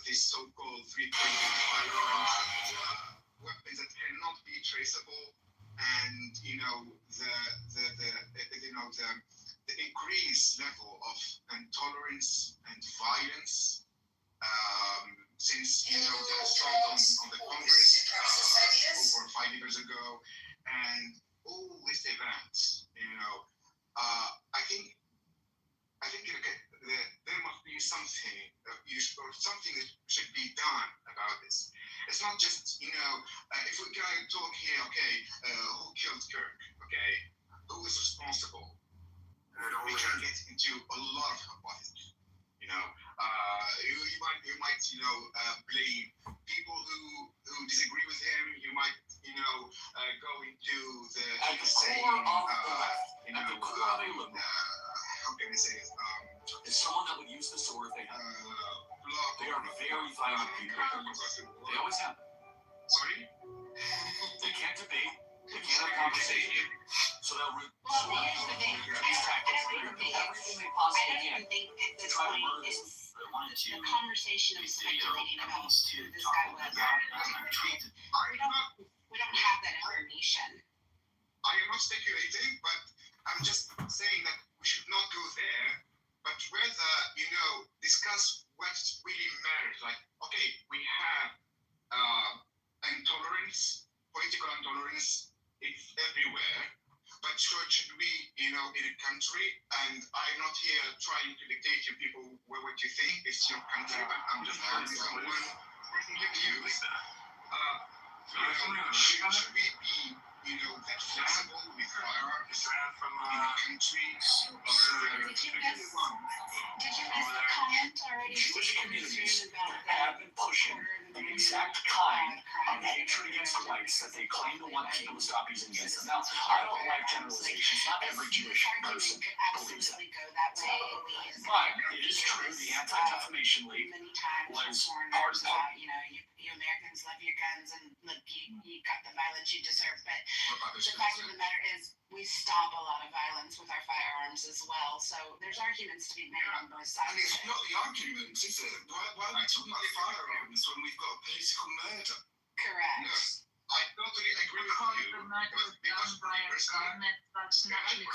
this so-called 3.8 firearms, weapons that cannot be traceable, and the increased level of intolerance and violence, since the assault on the Congress over 5 years ago, and all these events, I think there must be something, or something that should be done about this. It's not just, if we can talk here, okay, who killed Kirk, okay, who is responsible? We can get into a lot of hypotheses. You might blame people who disagree with him. You might go into the insane, how can I say it? It's someone that would use the sword they have. They are very violent people. They always have. Sorry? They can't debate. They can't have conversation. So they'll use tactics. They're going to do everything they possibly can to try to murder this. The conversation of speculating about who this guy was. We don't have that information. I am not speculating, but I'm just saying that we should not go there, but rather, discuss what really matters. Like, okay, we have intolerance, political intolerance, it's everywhere. But should we, in a country, and I'm not here trying to dictate to people what you think, it's your country, but I'm just telling someone your views. Should we be, that flexible with firearms in a country? Did you miss the comment already? Jewish communities have been pushing the exact kind of hatred against whites that they claim to want people to stop using against them. Now, I don't like generalizations. Not every Jewish person believes that. But it is true, the Anti-Defamation League was part of that. You Americans love your guns, and look, you got the violence you deserve. But the fact of the matter is, we stop a lot of violence with our firearms as well. So there's arguments to be made on both sides. And it's not the argument, is it? Why are we talking about firearms when we've got political murder? Correct. I totally agree with Because you. the murder was Because done by a gun, that's naturally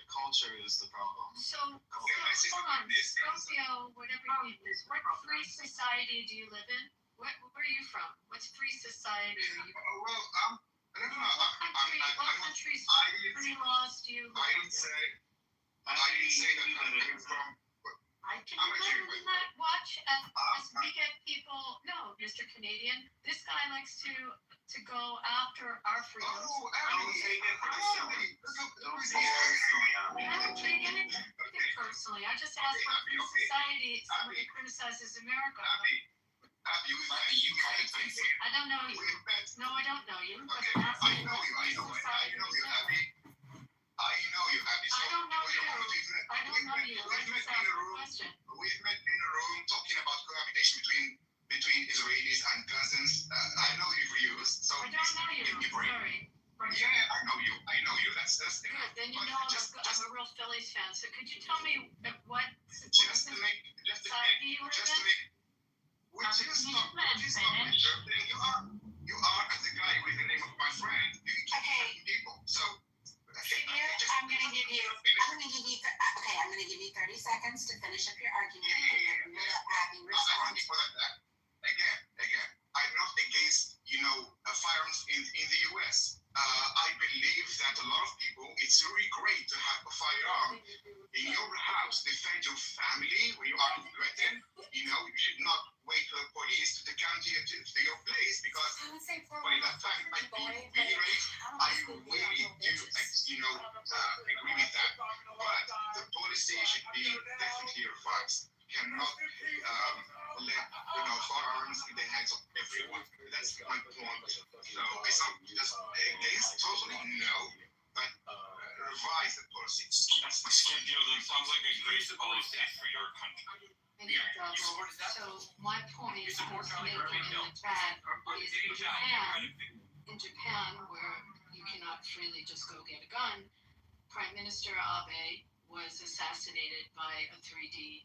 Culture is the problem. So, hold on, Scorpio, whatever your name is, what free society do you live in? Where are you from? What's free society are you from? Well, I don't know. What country's free laws do you I didn't say that I'm from. I can imagine that. Watch as we get people. No, Mr. Canadian, this guy likes to go after our freedoms. Oh, I don't take it personally. I don't take anything personally. I just ask for free society. Somebody criticizes America. I don't know you. No, I don't know you. But I know you, Abby. I know you, Abby. I don't know you. I don't know you. We've met in a room talking about cohabitation between Israelis and cousins. I know you've used. So I don't know you. Sorry. Yeah, I know you. That's the good. Then you know I'm a real Phillies fan. So could you tell me what just to make society you live in? Which is not you are as a guy with the name of my friend. You Okay. People. So. I'm gonna give you 30 seconds to finish up your argument. And then we'll Abby respond. Again, I'm not against, firearms in the U.S. I believe that a lot of people, it's really great to have a firearm in your house, defend your family when you are threatened. You should not wait for the police to come to your place, because by that time it might be really late. I really do, agree with that. But the policy should be definitely revised. You cannot let firearms in the hands of everyone. That's my point. So it's not just against totally no, but revise the policy. That sounds like a great policy for your country. So my point is making in the chat is in Japan, where you cannot freely just go get a gun, Prime Minister Abe was assassinated by a 3D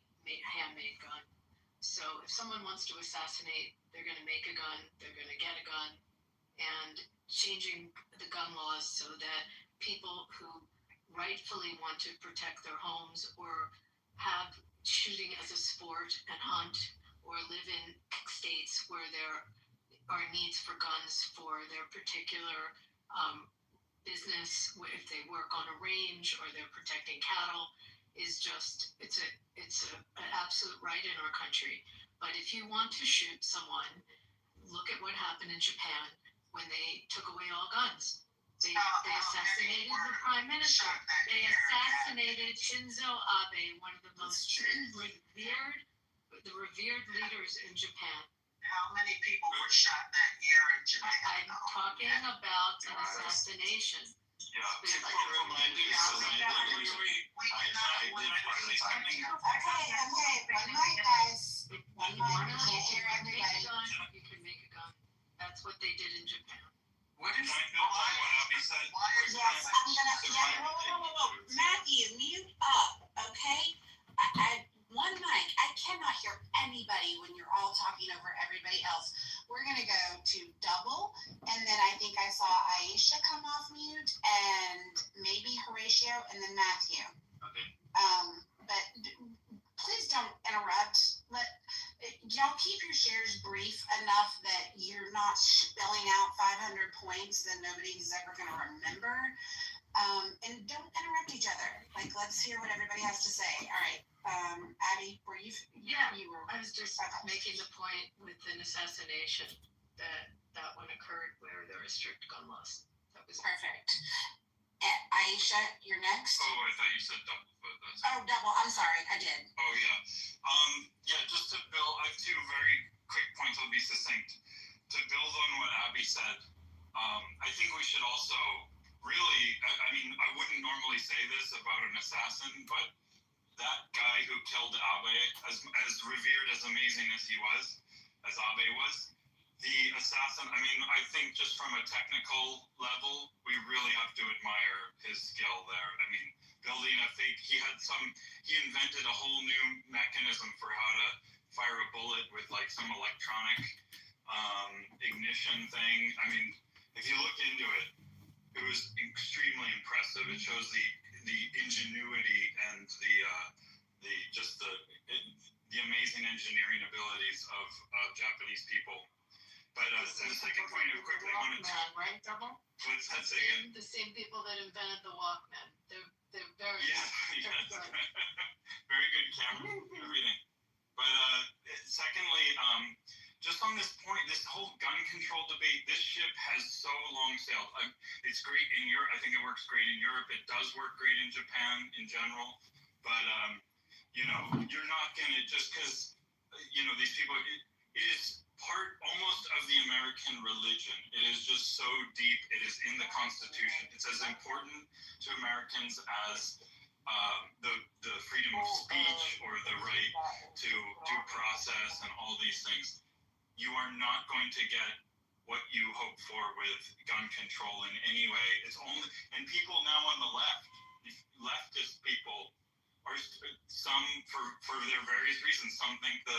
handmade gun. So if someone wants to assassinate, they're going to make a gun, they're going to get a gun, and changing the gun laws so that people who rightfully want to protect their homes or have shooting as a sport and hunt, or live in states where there are needs for guns for their particular business, if they work on a range or they're protecting cattle, is just it's an absolute right in our country. But if you want to shoot someone, look at what happened in Japan when they took away all guns. They assassinated the prime minister. They assassinated Shinzo Abe, one of the most revered leaders in Japan. How many people were shot that year in Japan? I'm talking about an assassination. Okay, one mic, guys. One mic, you can't hear everybody. You can make a gun. That's what they did in Japan. What is Abby said? Yes, I'm gonna. Whoa. Matthew, mute up, okay? I one mic. I cannot hear anybody when you're all talking over everybody else. We're gonna go to double, and then I think I saw Aisha come off mute, and maybe Horatio, and then Matthew. Okay. But please don't interrupt. Y'all keep your shares brief enough that you're not spelling out 500 points that nobody's ever going to remember. And don't interrupt each other. Let's hear what everybody has to say. All right. Abby, were you? Yeah, you were. I was just making the point with an assassination that one occurred where there were strict gun laws. That was perfect. Aisha, you're next. Oh, I thought you said double. Oh, double. I'm sorry. I did. Oh, yeah. Just to build, I have two very quick points. I'll be succinct. To build on what Abby said, I think we should also really, I wouldn't normally say this about an assassin, but that guy who killed Abe, as revered, as amazing as he was, as Abe was, the assassin, I think just from a technical level, we really have to admire his skill there. Building a fake, he invented a whole new mechanism for how to fire a bullet with like some electronic ignition thing. I mean, if you look into it, it was extremely impressive. It shows the ingenuity and the amazing engineering abilities of Japanese people. But the second point I quickly wanted to... Right, Double? What's that saying? The same people that invented the Walkman. They're very good. Very good camera, everything. But secondly, just on this point, this whole gun control debate, this ship has so long sailed. It's great in Europe. I think it works great in Europe. It does work great in Japan in general. But, you're not going to, just because, these people, it is part almost of the American religion. It is just so deep. It is in the Constitution. It's as important to Americans as the freedom of speech or the right to due process and all these things. You are not going to get what you hope for with gun control in any way. It's only, and people now on the left, leftist people, are some for their various reasons. Some think the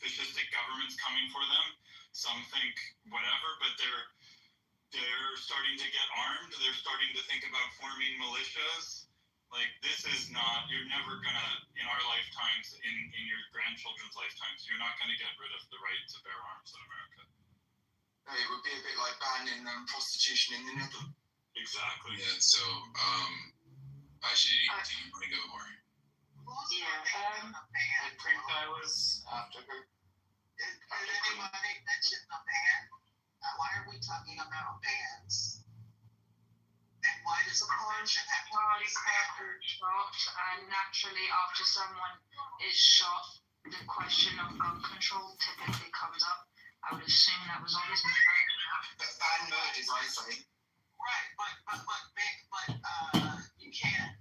fascistic government's coming for them. Some think whatever, but they're starting to get armed. They're starting to think about forming militias. Like, this is not, you're never gonna, in our lifetimes, in your grandchildren's lifetimes, you're not gonna get rid of the right to bear arms in America. It would be a bit like banning prostitution in the Netherlands. Exactly. Yeah, so, actually, do you want to go, Ori? I think I was after her. Did anybody mention the ban? Why are we talking about bans? And why does prevention have to be after shot, and naturally after someone is shot, the question of gun control typically comes up. I would assume that was obviously ban murders, I say. Right, but you can't.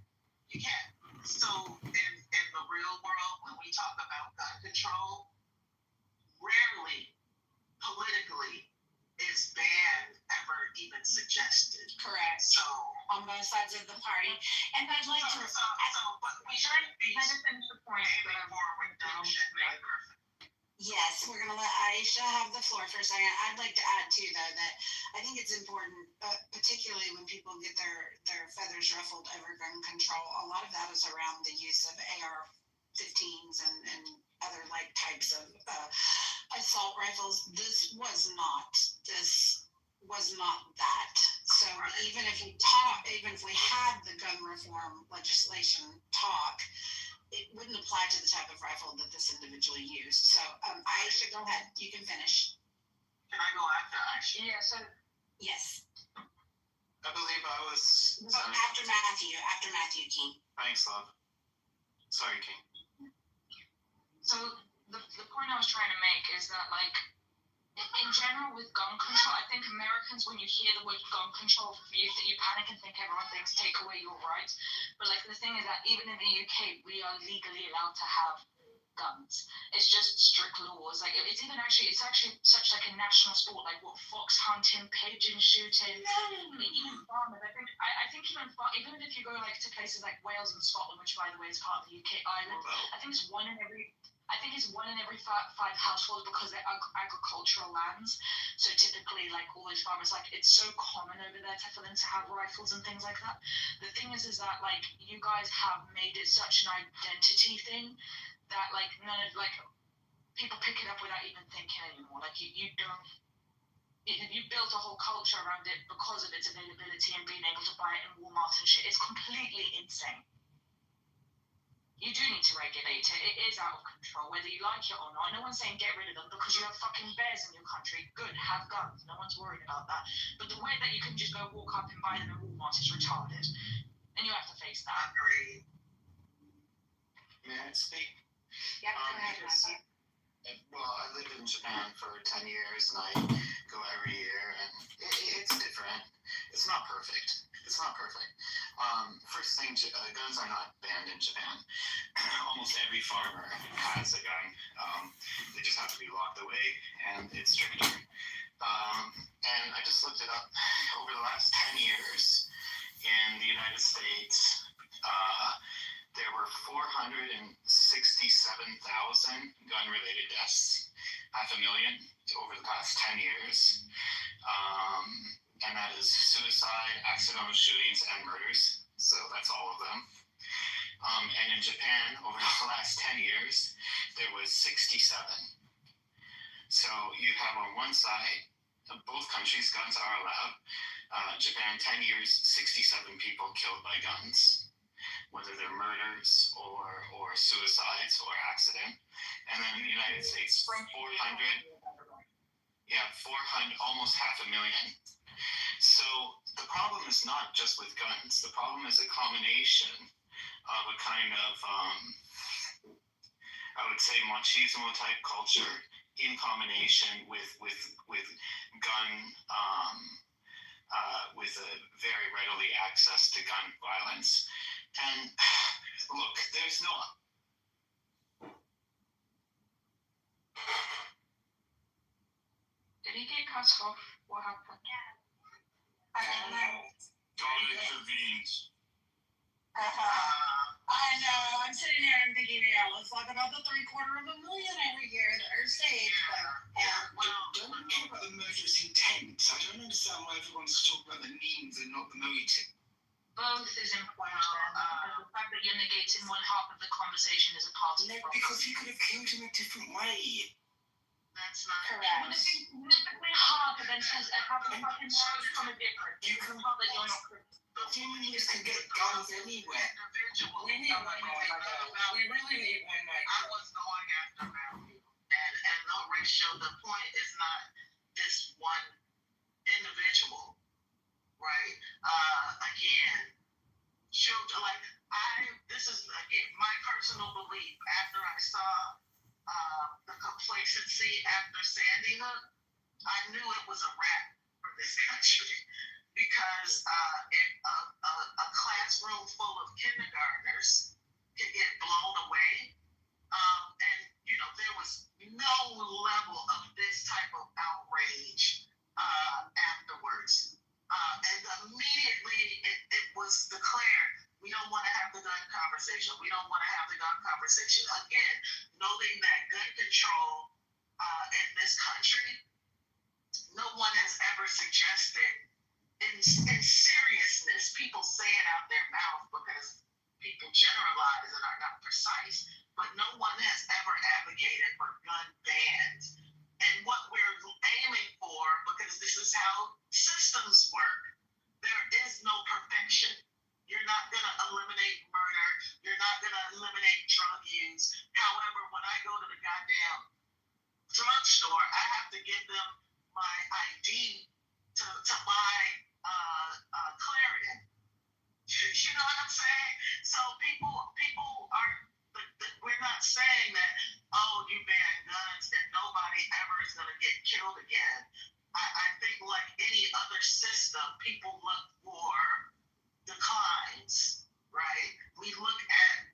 So in the real world, when we talk about gun control, rarely politically is ban ever even suggested. Correct. So on both sides of the party, and I'd like to. But we shouldn't be finish the point. aiming for reduction. Yes, we're going to let Aisha have the floor for a second. I'd like to add, too, though, that I think it's important, particularly when people get their feathers ruffled over gun control, a lot of that is around the use of AR-15s and other like types of assault rifles. This was not that. So even if we had the gun reform legislation talk, it wouldn't apply to the type of rifle that this individual used. So, Aisha, go ahead. You can finish. Can I go after Aisha? Yeah, so. Yes. I believe I was... After Matthew, King. Thanks, love. Sorry, King. So, the point I was trying to make is that, like, in general with gun control, I think Americans, when you hear the word gun control, you panic and think everyone thinks take away your rights. But like the thing is that even in the UK, we are legally allowed to have guns. It's just strict laws. Like it's actually such like a national sport, like what fox hunting, pigeon shooting, even farmers. I think even if you go like to places like Wales and Scotland, which by the way is part of the UK island, I think it's one in every 5 households because they're agricultural lands. So typically, like all those farmers, like it's so common over there for them to have rifles and things like that. The thing is that like you guys have made it such an identity thing that like none of like people pick it up without even thinking anymore. Like you don't. You built a whole culture around it because of its availability and being able to buy it in Walmart and shit. It's completely insane. You do need to regulate it. It is out of control, whether you like it or not. No one's saying get rid of them because you have fucking bears in your country. Good, have guns. No one's worried about that. But the way that you can just go walk up and buy them in Walmart is retarded. And you have to face that. Agreed. May I speak? Yeah, go ahead, Matthew. Well, I lived in Japan for 10 years and I go every year and it's different. It's not perfect. First thing, guns are not banned in Japan. Almost every farmer has a gun. They just have to be locked away and it's stricter. And I just looked it up. Over the last 10 years in the United States, there were 467,000 gun-related deaths, 500,000 over the past 10 years. And that is suicide, accidental shootings, and murders. So that's all of them. And in Japan, over the last 10 years, there was 67. So you have on one side, both countries, guns are allowed. Japan, 10 years, 67 people killed by guns, whether they're murders or suicides or accident. And then in the United States, 400, almost 500,000. So the problem is not just with guns. The problem is a combination of a kind of, I would say, machismo type culture in combination with gun, with a very readily access to gun violence. And look, there's no. Did he get cut off? What happened? I don't know. Dawn intervenes. I know. I'm sitting here and thinking, let's talk about the $750,000 every year that are saved. Don't we talk about the murderous intent? I don't understand why everyone's talking about the means and not the motive. Both is important. The fact that you're negating one half of the conversation is a part of the problem. Because you could have killed him a different way. That's not correct. It would have been significantly harder than to have a fucking marriage from a different. You can not that you're not Humans can get guns anywhere. We need one mic. We really need one mic. I was going after Matthew. And no ratio. The point is not this one individual, right? Again, children, like this is again my personal belief. After I saw the complacency after Sandy Hook, I knew it was a wrap for this country because if a classroom full of kindergartners could get blown away, and there was no level of this type of outrage afterwards. And immediately it was declared, we don't want to have the gun conversation. We don't want to have the gun conversation. Again, noting that gun control in this country, no one has ever suggested in seriousness, people say it out their mouth because people generalize and are not precise, but no one has ever advocated for gun bans. And what we're aiming for, because this is how systems work, there is no perfection. You're not going to eliminate murder. You're not going to eliminate drug use. However, when I go to the goddamn drugstore, I have to give them my ID to buy Claritin. You know what I'm saying? So people are, we're not saying that, you ban guns and nobody ever is going to get killed again. I think like any other system, people look for declines, right? We look at,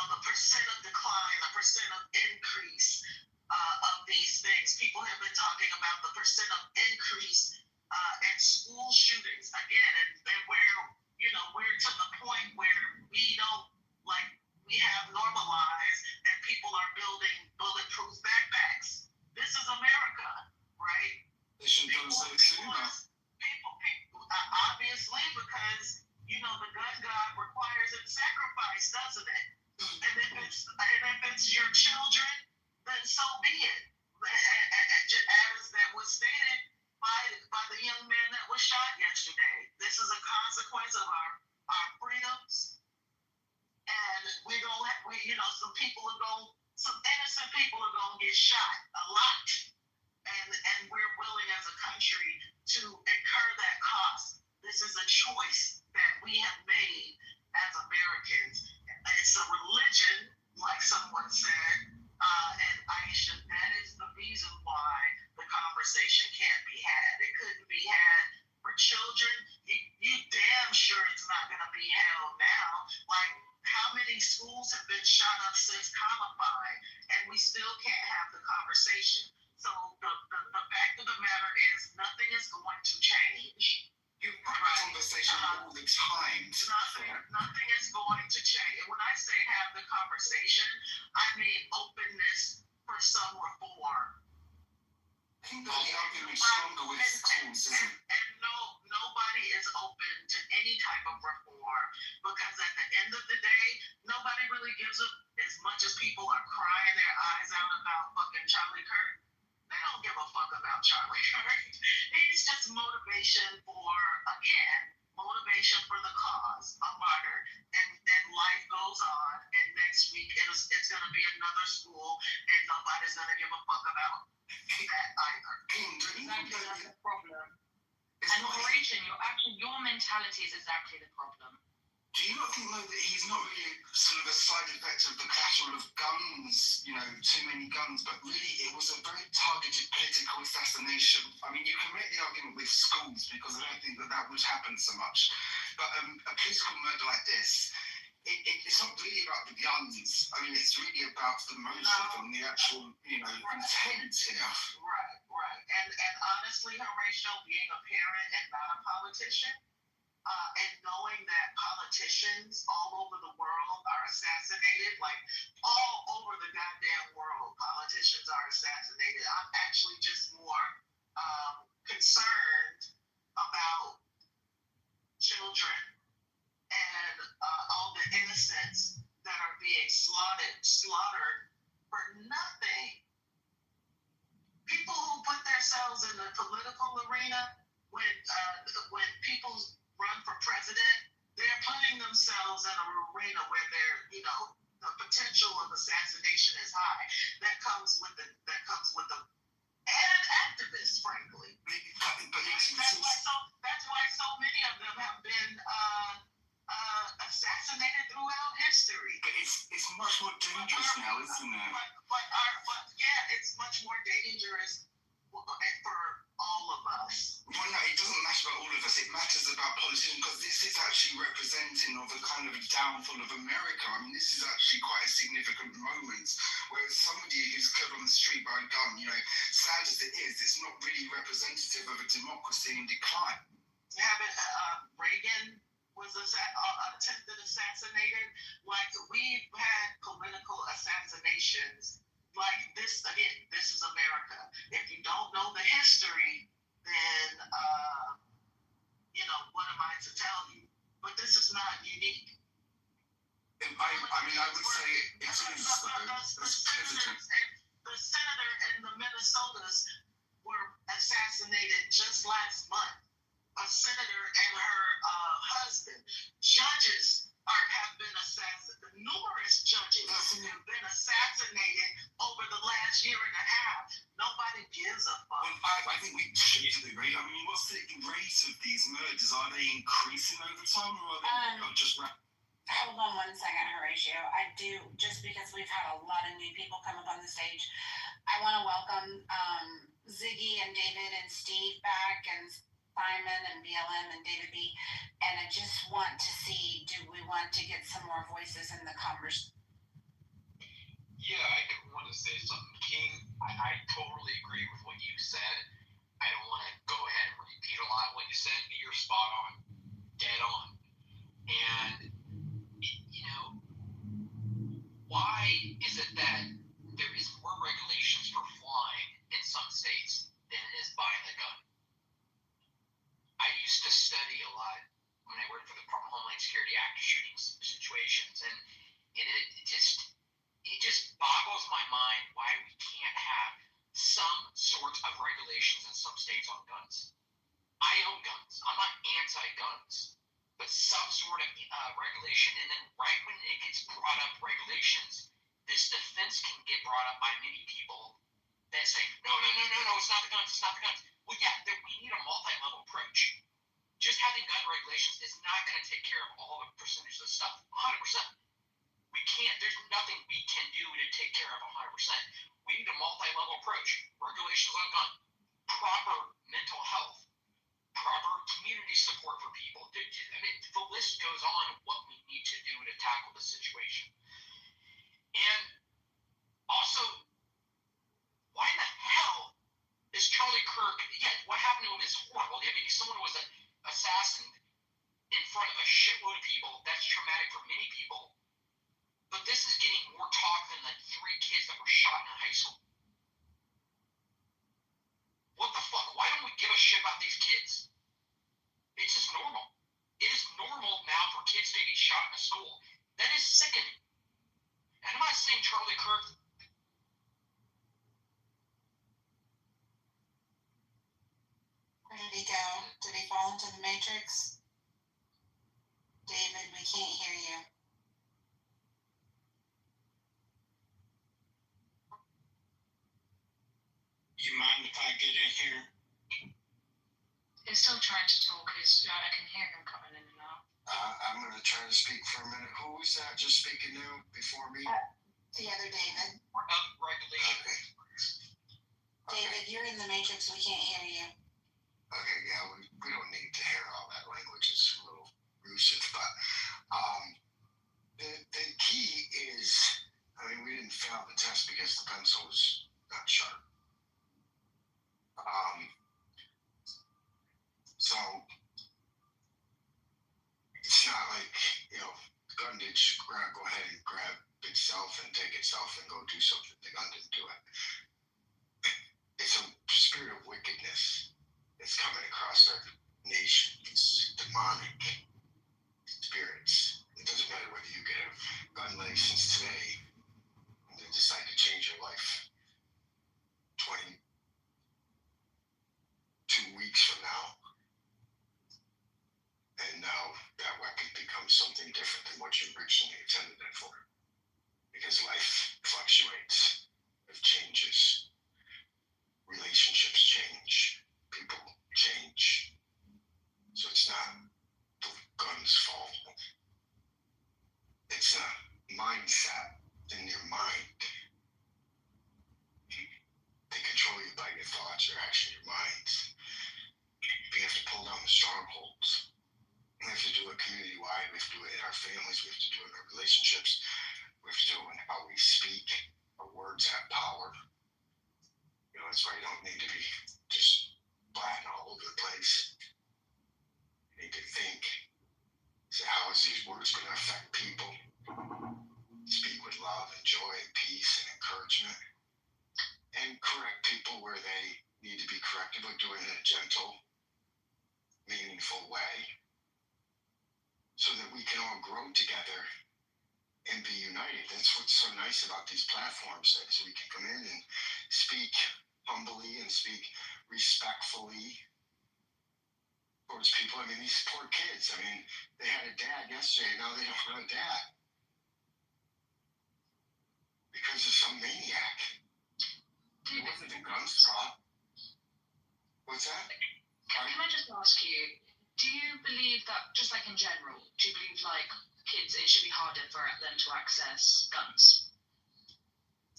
the percent of decline, the percent of increase of these things. People have been talking about the percent of increase in school shootings again, and where, we're to the point where we don't, we have normalized and people are building bulletproof backpacks. This is America, right? They should do something sooner. People, obviously, because, the gun god requires a sacrifice, doesn't it? And if it's your children, then so be it. As that was stated by the young man that was shot yesterday, this is a consequence of our freedoms. And some innocent people are going to get shot a lot. And we're willing as a country to incur that cost. This is a choice that we have made as Americans. It's a religion, like someone said, and Aisha, that is the reason why the conversation can't be had. It couldn't be had for children. You damn sure it's not going to be held now. Like, how many schools have been shot up since Columbine, and we still can't have the conversation? So the fact of the matter is, nothing is going to change. You have a conversation all the time. Nothing going to change. And when I say have the conversation, I mean openness for some reform. I think that the argument is stronger with schools, isn't it? And nobody is open to any type of reform because at the end of the day, nobody really gives a, as much as people are crying their eyes out about fucking Charlie Kirk. They don't give a fuck about Charlie Kirk. He's just motivation for, again, motivation for the cause, a martyr, and life goes on. And next week it's gonna be another school, and nobody's gonna give a fuck about that either. Exactly, that's the problem. And Horatio, your mentality is exactly the problem. Do you not think, though, that he's not really sort of a side effect of the collateral of guns, too many guns, but really it was a very targeted political assassination? I mean, you can make the argument with schools because I don't think that would happen so much. But a political murder like this, it's not really about the guns. I mean, it's really about the motive and the actual, intent here. Right. And honestly, Horatio, being a parent and not a politician, and knowing that politicians all over the world are assassinated, like all over the goddamn world, politicians are assassinated. I'm actually just more concerned about children and all the innocents that are being slaughtered for nothing. People who put themselves in the political arena, when people run for president, they're putting themselves in an arena where the potential of assassination is high. That comes with the and activists, frankly. That's why so many of them have been assassinated throughout history. But it's much more dangerous now, isn't it? But yeah, it's much more dangerous for all of us. Well, no, it doesn't matter about all of us. It matters about politicians because this is actually representing of a kind of a downfall of America. I mean, this is actually quite a significant moment. Whereas somebody who's killed on the street by a gun, sad as it is, it's not really representative of a democracy in decline. Reagan was attempted assassinated. Like, we've had political assassinations like this. Again, this is America. If you don't know the history, then what am I to tell you? But this is not unique. I would say it is the senator and the Minnesotas were assassinated just last month. A senator and her husband. Judges have been assassinated. Numerous judges have been assassinated over the last year and a half. Nobody gives a fuck. Well, I think we should do the rate. I mean, what's the rate of these murders? Are they increasing over time, or are they just? Hold on one second, Horatio. I do, just because we've had a lot of new people come up on the stage, I want to welcome Ziggy and David and Steve back, and Simon and BLM and David B. And I just want to see, do we want to get some more voices in the conversation? Yeah, I want to say something. King, I totally agree with what you said. I don't want to go ahead and repeat a lot of what you said, but you're spot on. Dead on. And, why is it that there is more regulations for flying in some states than it is buying the gun? I used to study a lot when I worked for the Department of Homeland Security active shooting situations, and it just boggles my mind why we can't have some sort of regulations in some states on guns. I own guns. I'm not anti-guns, but some sort of regulation, and then right when it gets brought up regulations, this defense can get brought up by many people that say, no, it's not the guns, it's not the guns. Well, yeah, we need a multi-level approach. Just having gun regulations is not going to take care of all the percentages of stuff, 100%. We can't, there's nothing we can do to take care of 100%. We need a multi-level approach. Regulations on gun, proper mental health, proper community support for people. I mean, the list goes on of what we need to do to tackle the situation. And also, why in the hell is Charlie Kirk, what happened to him is horrible. I mean, someone was assassinated in front of a shitload of people. That's traumatic for many people. But this is getting more talk than the 3 kids that were shot in high school. What the fuck? Why don't we give a shit about these kids? It's just normal. It is normal now for kids to be shot in a school. That is sickening. And I'm not saying Charlie Kirk. Where did he go? Did he fall into the Matrix? David, we can't hear you. You mind if I get in here? He's still trying to talk. I can hear him coming in and out. I'm going to try to speak for a minute. Who was that just speaking now before me? The other David. Regulation. David, you're in the Matrix. We can't hear you. Okay, yeah, we don't need to hear all that language. It's a little elusive, but the key is, I mean, we didn't fail the test because the pencil was not sharp. So it's not like, the gun did just go ahead and grab itself and take itself and go do something. The gun didn't do it. It's a spirit of wickedness that's coming across our nation. It's demonic spirits. It doesn't matter whether you get a gun license today and then decide to change your life 22 weeks from now. And now that weapon becomes something different than what you originally intended it for. Because life fluctuates, life changes, relationships change, people change. So it's not the gun's fault. It's a mindset in your mind. They control you by your thoughts, your action, your minds. We have to pull down the strongholds. We have to do it community-wide. We have to do it in our families. We have to do it in our relationships. We have to do it in how we speak. Our words have power. That's why you don't need to be just blatting all over the place. You need to think. Say, how is these words going to affect people? Speak with love and joy and peace and encouragement. And correct people where they need to be corrected, but do it in a gentle, meaningful way. So that we can all grow together and be united. That's what's so nice about these platforms, is we can come in and speak humbly and speak respectfully towards people. I mean, these poor kids, they had a dad yesterday, now they don't have a dad. Because of some maniac. It wasn't the gun's fault. What's that? Can I just ask you, do you believe that, just like in general, do you believe kids, it should be harder for them to access guns?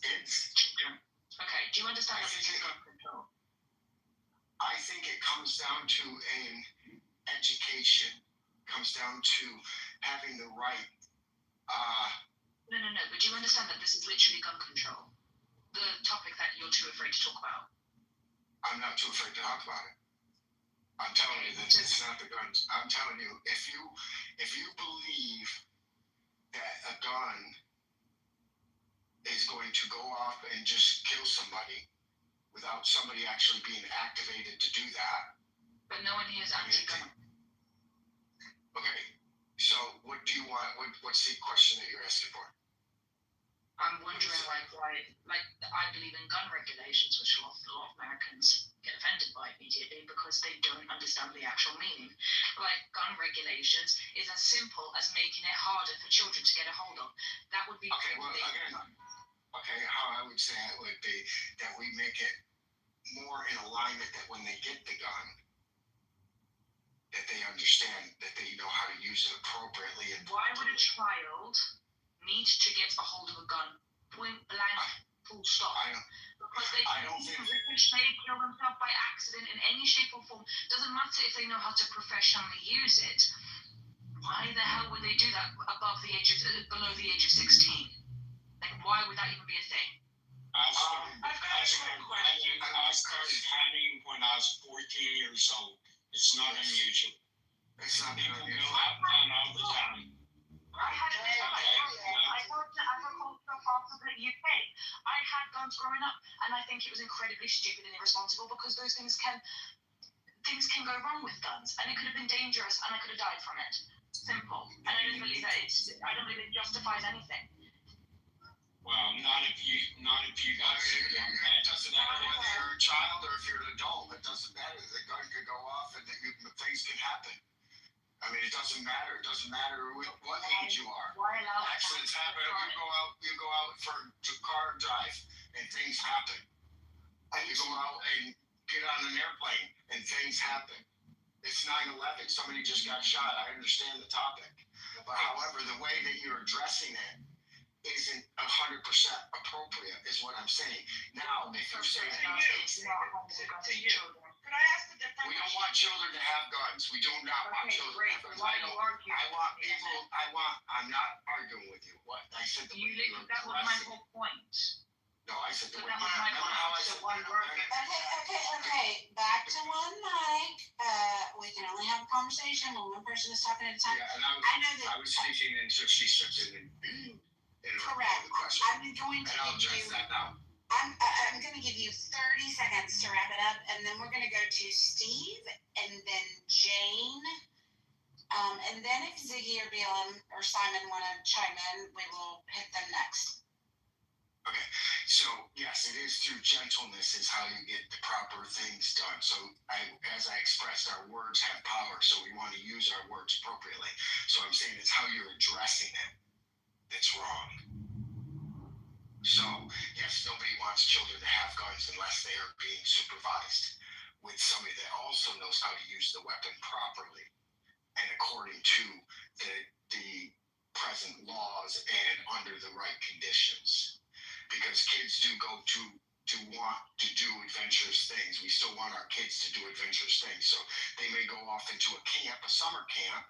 Children. Okay, do you understand that this is gun control? I think it comes down to an education. It comes down to having the right. No, but do you understand that this is literally gun control? The topic that you're too afraid to talk about? I'm not too afraid to talk about it. I'm telling you that it's not the guns. I'm telling you, if you believe that a gun is going to go off and just kill somebody without somebody actually being activated to do that. But no one here is anti-gun. Okay, so what do you want? What's the question that you're asking for? I'm wondering why, I believe in gun regulations, which a lot of Americans get offended by immediately because they don't understand the actual meaning. Gun regulations is as simple as making it harder for children to get a hold of. That would be how I would say it would be that we make it more in alignment that when they get the gun, that they understand that they know how to use it appropriately. And why would a child need to get a hold of a gun? Point blank, full stop. Because they can ricochet, kill themselves by accident in any shape or form. Doesn't matter if they know how to professionally use it. Why the hell would they do that below the age of 16? Why would that even be a thing? I've got a question. I started hunting when I was 14 years old. It's not unusual. It's not People gonna be go out and gun all the time. I had I worked at agricultural farms in the UK. I had guns growing up, and I think it was incredibly stupid and irresponsible because those things can go wrong with guns, and it could have been dangerous, and I could have died from it. Simple. And I don't believe that I don't believe it justifies anything. Well, not if you got sick on that. It doesn't matter whether you're a child or if you're an adult. It doesn't matter. The gun could go off and things can happen. I mean, it doesn't matter. It doesn't matter what age you are. Accidents happen. You go out to car drive and things happen. And you go out and get on an airplane and things happen. It's 9/11. Somebody just got shot. I understand the topic. But however, the way that you're addressing it isn't 100% appropriate, is what I'm saying. Now, if you're saying to you, could I ask a different we don't want children to have guns. We do not want children to have guns. I'm not arguing with you. What? I said the way you're that was my whole point. No, I said the way that was my point. Okay. Back to one mic. We can only have a conversation when one person is talking at a time. Yeah, and I know that I was speaking until she stepped in and correct. I'm going to and I'll address that now. I'm going to give you 30 seconds to wrap it up, and then we're going to go to Steve, and then Jane, and then if Ziggy or BLM or Simon want to chime in, we will hit them next. Okay, so yes, it is through gentleness is how you get the proper things done. So as I expressed, our words have power, so we want to use our words appropriately. So I'm saying it's how you're addressing it that's wrong. So yes, nobody wants children to have guns unless they are being supervised with somebody that also knows how to use the weapon properly and according to the present laws and under the right conditions. Because kids do go to want to do adventurous things. We still want our kids to do adventurous things. So they may go off into a summer camp,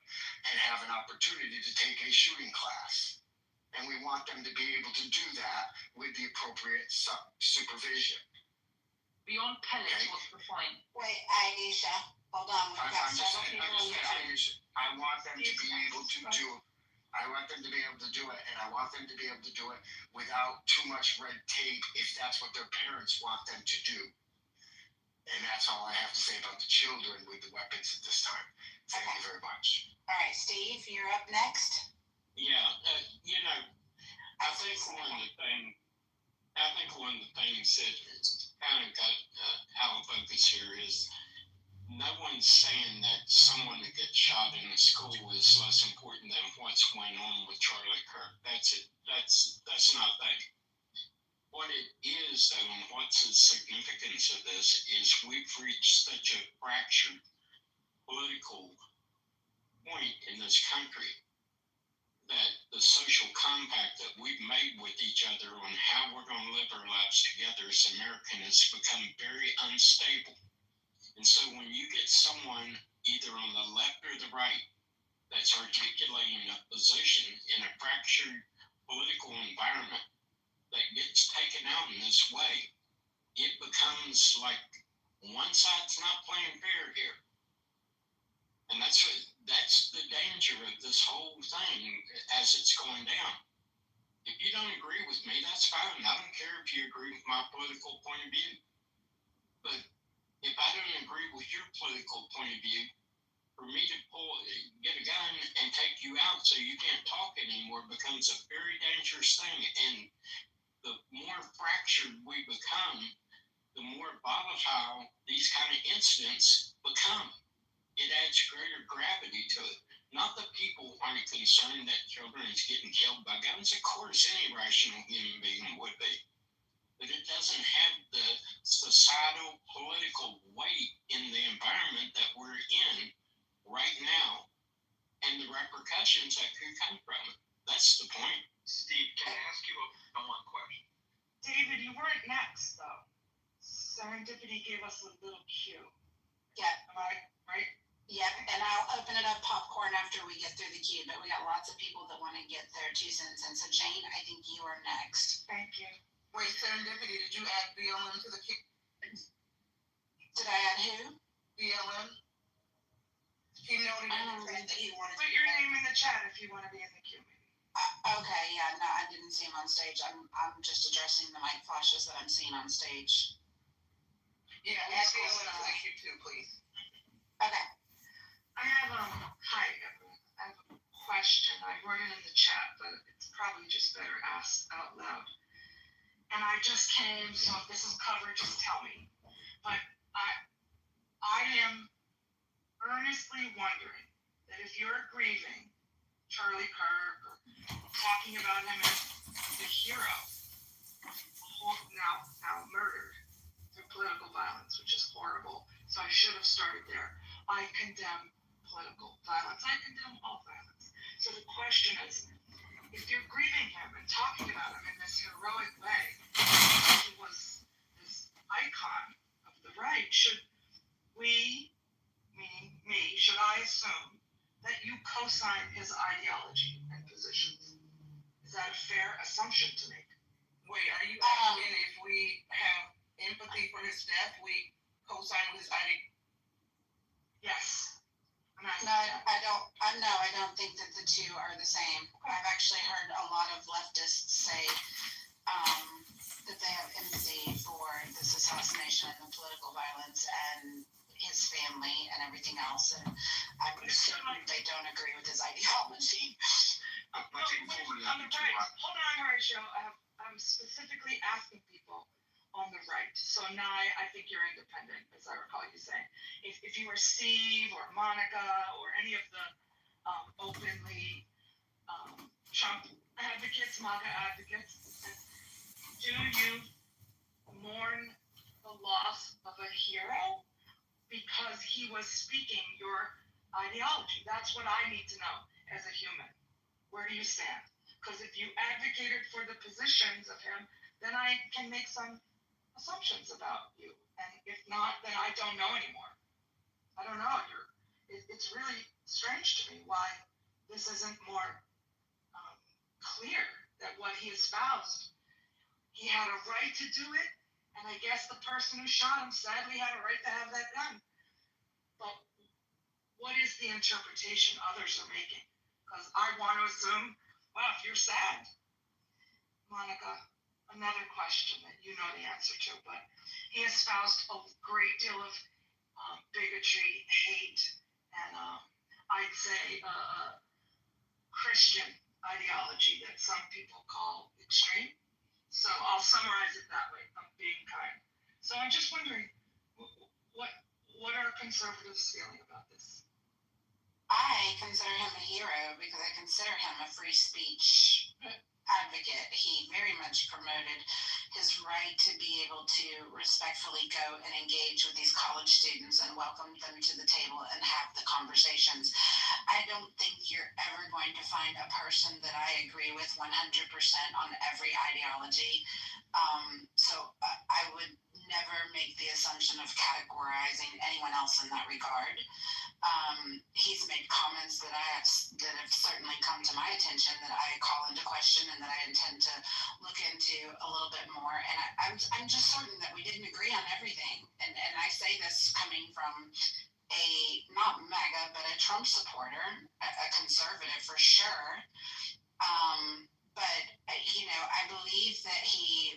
and have an opportunity to take a shooting class. And we want them to be able to do that with the appropriate supervision. Beyond pellets, what's the point? Wait, Aisha, hold on. We've got several people. I want them to be able to do it. I want them to be able to do it, and I want them to be able to do it without too much red tape if that's what their parents want them to do. And that's all I have to say about the children with the weapons at this time. Thank you very much. All right, Steve, you're up next. Yeah, I think one of the things that kind of got out of focus here is no one's saying that someone that gets shot in a school is less important than what's going on with Charlie Kirk. That's it. That's not that. What it is, though, and what's the significance of this is we've reached such a fractured political point in this country that the social compact that we've made with each other on how we're going to live our lives together as Americans has become very unstable. And so when you get someone either on the left or the right that's articulating a position in a fractured political environment that gets taken out in this way, it becomes like one side's not playing fair here. And that's the danger of this whole thing as it's going down. If you don't agree with me, that's fine. I don't care if you agree with my political point of view. But if I don't agree with your political point of view, for me to get a gun and take you out so you can't talk anymore becomes a very dangerous thing. And the more fractured we become, the more volatile these kind of incidents become. It adds greater gravity to it. Not that people aren't concerned that children is getting killed by guns. Of course, any rational human being would be. But it doesn't have the societal political weight in the environment that we're in right now and the repercussions that could come from it. That's the point. Steve, can I ask you one question? David, you weren't next, though. Serendipity gave us a little cue. Yeah. Am I right? Yep, and I'll open it up popcorn after we get through the queue, but we got lots of people that want to get their 2 cents in. So Jane, I think you are next. Thank you. Wait, Serendipity, did you add BLM to the queue? Did I add who? BLM. He noted in the he wanted Put to your name in the chat if you want to be in the Q&A. Okay, yeah, no, I didn't see him on stage. I'm just addressing the mic flashes that I'm seeing on stage. Yeah, add the other one to the queue too, please. Okay. I have hi everyone. I have a question. I wrote it in the chat, but it's probably just better asked out loud. And I just came, so if this is covered, just tell me. But I am earnestly wondering that if you're grieving Charlie Kirk or talking about him as the hero, now murdered through political violence, which is horrible. So I should have started there. I condemn political violence. I condemn all violence. So the question is, if you're grieving him and talking about him in this heroic way, he was this icon of the right, should we, meaning me, should I assume that you co-sign his ideology and positions? Is that a fair assumption to make? Wait, are you asking if we have empathy for his death, we co-sign with his ideology? Yes. No, I don't think that the two are the same. I've actually heard a lot of leftists say that they have empathy for this assassination and the political violence and his family and everything else, and I'm certain they don't agree with his ideology. On the right, hold on, Horatio. I'm specifically asking people on the right. So Nye, I think you're independent, as I recall you saying. If you were Steve or Monica or any of the openly Trump advocates, MAGA advocates, do you mourn the loss of a hero because he was speaking your ideology? That's what I need to know as a human. Where do you stand? Because if you advocated for the positions of him, then I can make some assumptions about you, and if not, then I don't know anymore. I don't know. It's really strange to me why this isn't more clear that what he espoused, he had a right to do it, and I guess the person who shot him sadly had a right to have that gun. But what is the interpretation others are making? Because I want to assume, well, if you're sad, Monica, another question that you know the answer to, but he espoused a great deal of bigotry, hate, and I'd say Christian ideology that some people call extreme. So I'll summarize it that way. I'm being kind. So I'm just wondering, what are conservatives feeling about this? I consider him a hero because I consider him a free speech advocate. He very much promoted his right to be able to respectfully go and engage with these college students and welcome them to the table and have the conversations. I don't think you're ever going to find a person that I agree with 100% on every ideology. So I would never make the assumption of categorizing anyone else in that regard. He's made comments that have certainly come to my attention that I call into question and that I intend to look into a little bit more. And I'm just certain that we didn't agree on everything. And I say this coming from a, not MAGA, but a Trump supporter, a conservative for sure. But, I believe that he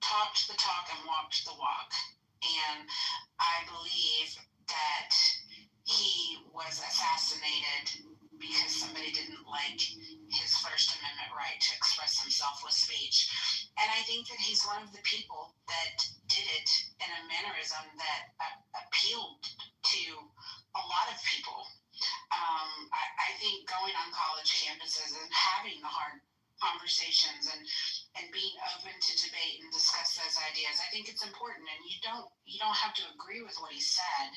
talked the talk and walked the walk. And I believe that he was assassinated because somebody didn't like his First Amendment right to express himself with speech. And I think that he's one of the people that did it in a mannerism that appealed to a lot of people. I think going on college campuses and having the hard conversations and being open to debate and discuss those ideas, I think it's important. And you don't have to agree with what he said.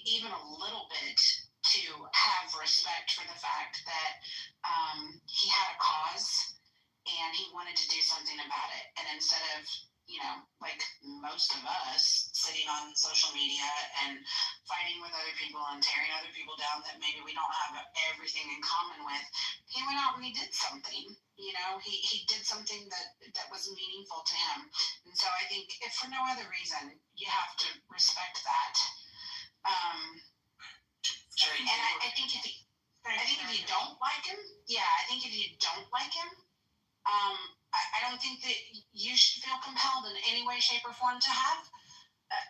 Even a little bit, to have respect for the fact that he had a cause and he wanted to do something about it. And instead of, like most of us, sitting on social media and fighting with other people and tearing other people down that maybe we don't have everything in common with, he went out and he did something. He did something that was meaningful to him. And so I think, if for no other reason, you have to respect that. Jay, yeah, I think if you don't like him, I don't think that you should feel compelled in any way, shape, or form to have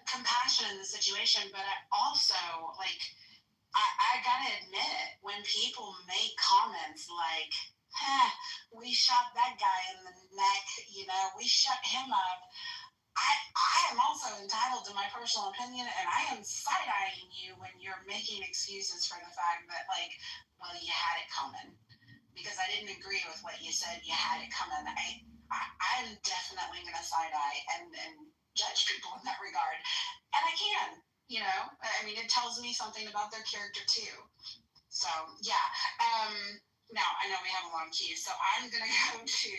compassion in the situation. But I also, like, I gotta admit, when people make comments like, we shot that guy in the neck, we shut him up, I am also entitled to my personal opinion, and I am side-eyeing you when you're making excuses for the fact that, like, well, you had it coming. Because I didn't agree with what you said, you had it coming. I'm definitely going to side-eye and judge people in that regard. And I can, I mean, it tells me something about their character too. So, yeah. Now, I know we have a long queue, so I'm going to go to,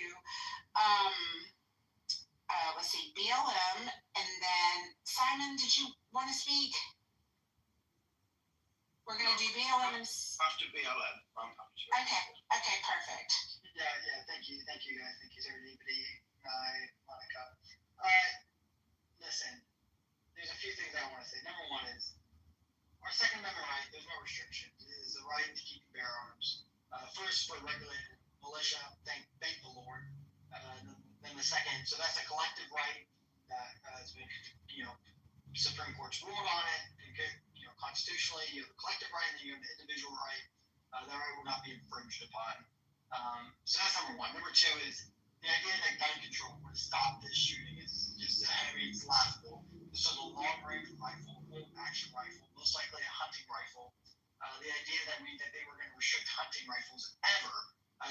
let's see, BLM, and then Simon, did you want to speak? We're going to do BLM and... After BLM, I'm happy to. Okay, perfect. Yeah, thank you guys. Thank you, everybody. Monica. Listen, there's a few things I want to say. Number one is, our Second Amendment right, there's no restriction. It is the right to keep and bear arms. First, for regulated militia, thank the Lord. Then the second, so that's a collective right that has been, Supreme Court's ruled on it. Constitutionally, you have the collective right and then you have the individual right. That right will not be infringed upon. So that's number one. Number two is the idea that gun control would stop this shooting is just, it's laughable. This is a long-range rifle, bolt-action rifle, most likely a hunting rifle. The idea that they were going to restrict hunting rifles ever.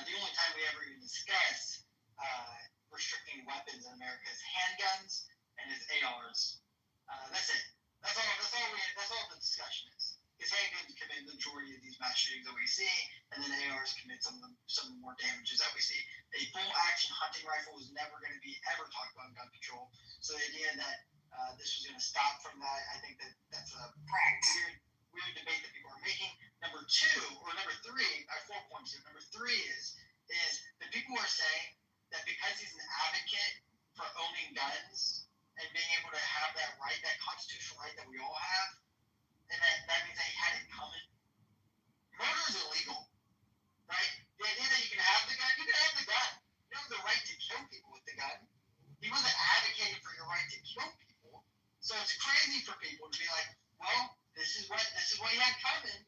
The only time we ever even discuss restricting weapons in America is handguns and it's ARs. That's it. That's all the discussion is. Because handguns commit the majority of these mass shootings that we see, and then ARs commit some of the more damages that we see. A full-action hunting rifle was never going to be ever talked about in gun control. So the idea that this was going to stop from that, I think that's a weird debate that people are making. Number three, I have 4 points here. Number three is that people are saying that because he's an advocate for owning guns and being able to have that right, that constitutional right that we all have, and that means that he had it coming. Murder is illegal, right? The idea that you can have the gun, you can have the gun. You have the right to kill people with the gun. He wasn't advocating for your right to kill people. So it's crazy for people to be like, well, this is what he had coming.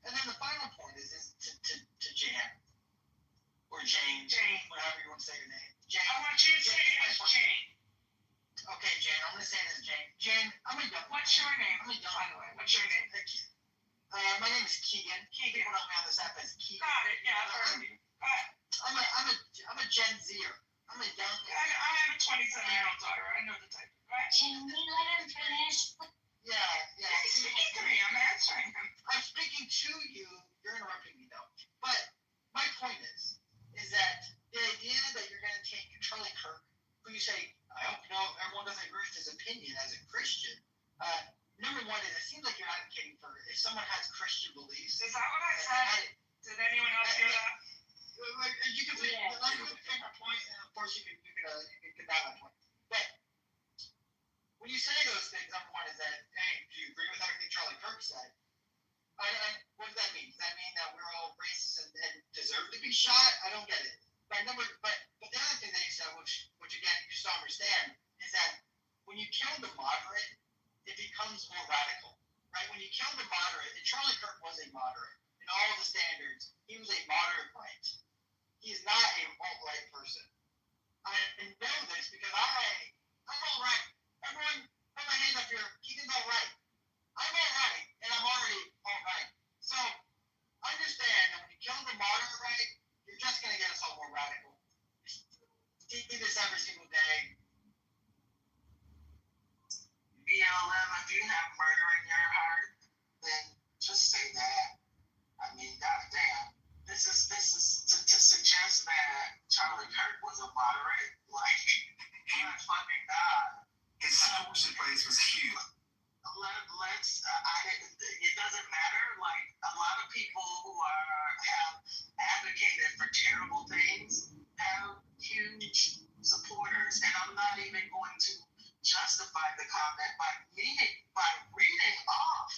And then the final point is to Jan. Or Jane, whatever you want to say your name. Jane. I want you to say it as Jane. Okay, Jane, I'm going to say it as Jane. Jane, what's your name? By the way, what's your name? My name is Keegan. People know me on this app as Keegan. Got it, yeah, I've heard of you. I'm a Gen Zer. I'm a young... I have a 27-year-old daughter. I know the type. Right? Can we let him finish? Yeah. He's speaking to me. I'm answering him. I'm speaking to you. You're interrupting me, though. But my point is that the idea that you're going to take Charlie Kirk, who you say, I hope everyone doesn't agree with his opinion as a Christian. Number one is, it seems like you're advocating for if someone has Christian beliefs. Is that what I said? Did anyone else hear that? You can make my point, and of course you can get that point. But when you say those things, number one is that, hey, do you agree with everything Charlie Kirk said? What does that mean? Does that mean that we're all racist and deserve to be shot? I don't get it. But the other thing that you said, which again you just don't understand, is that when you kill the moderate, it becomes more radical, right? When you kill the moderate, and Charlie Kirk was a moderate in all of the standards, he was a moderate right. He is not a alt-right person. I know this because I'm all right. Everyone, put my hand up here. Keegan's all right. I'm all right, and I'm already all right. So understand that when you kill the moderate right, you're just going to get us all more radical. See this every single day. BLM, if you have murder in your heart, then just say that. I mean, goddamn. This is to suggest that Charlie Kirk was a moderate, like, my fucking God. His force in place was huge. It doesn't matter. Like, a lot of people who have advocated for terrible things have huge supporters, and I'm not even going to justify the comment by reading off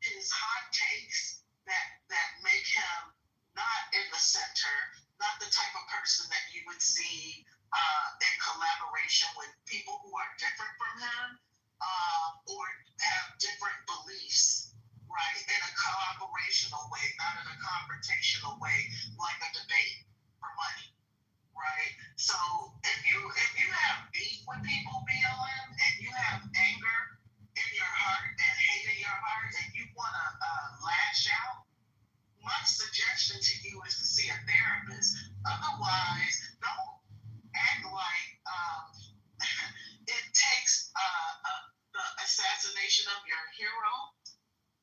his hot takes that make him not in the 70s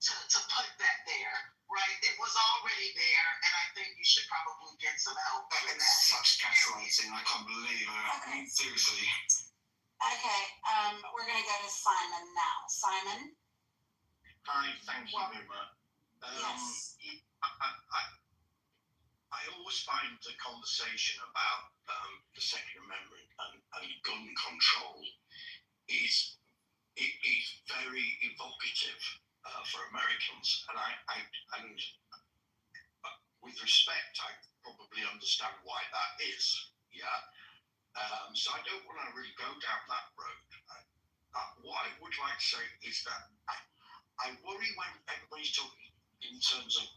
to put that there, right? It was already there, and I think you should probably get some help for that. Such gaslighting, I can't believe it. Okay. Seriously. Okay, we're gonna go to Simon now. Simon? Hi, thank you very much. Yes. I always find the conversation about the Second Amendment and gun control is very evocative for Americans, and with respect, I probably understand why that is. Yeah. So I don't want to really go down that road. What I would like to say is that I worry when everybody's talking in terms of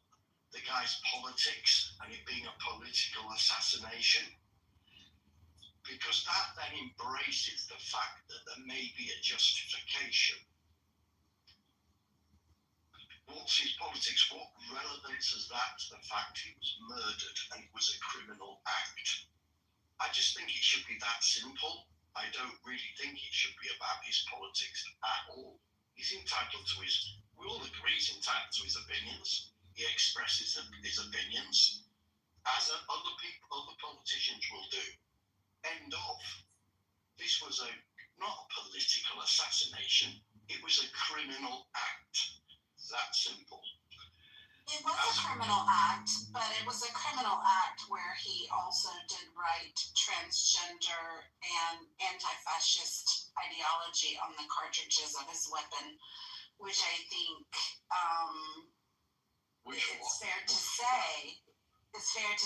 the guy's politics and it being a political assassination, because that then embraces the fact that there may be a justification. What's his politics? What relevance has that to the fact he was murdered and it was a criminal act? I just think it should be that simple. I don't really think it should be about his politics at all. He's entitled to we all agree he's entitled to his opinions. He expresses his opinions, as other politicians will do. End of. This was not a political assassination. It was a criminal act. That simple. It was a criminal act, but it was a criminal act where he also did write transgender and anti-fascist ideology on the cartridges of his weapon, which I think it's fair to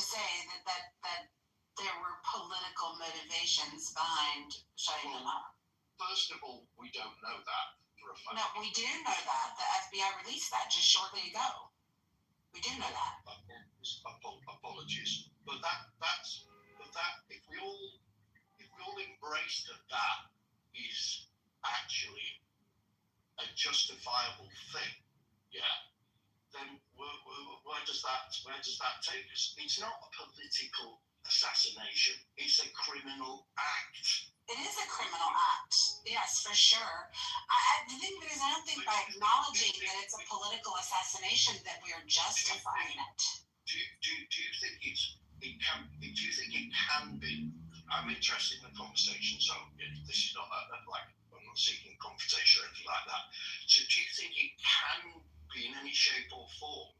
say that there were political motivations behind shutting them up. First of all, we don't know that for a fact. No, we do know that. The FBI released that just shortly ago. We do know that. Apologies, but if we all embrace that is actually a justifiable thing, yeah, then where does that take us? It's not a political assassination. It's a criminal act. It is a criminal act, yes, for sure. The thing is, I don't think by acknowledging that it's a political assassination that we are justifying it. Do you think it can be? I'm interested in the conversation, so this is not like I'm not seeking confrontation or anything like that. So do you think it can be in any shape or form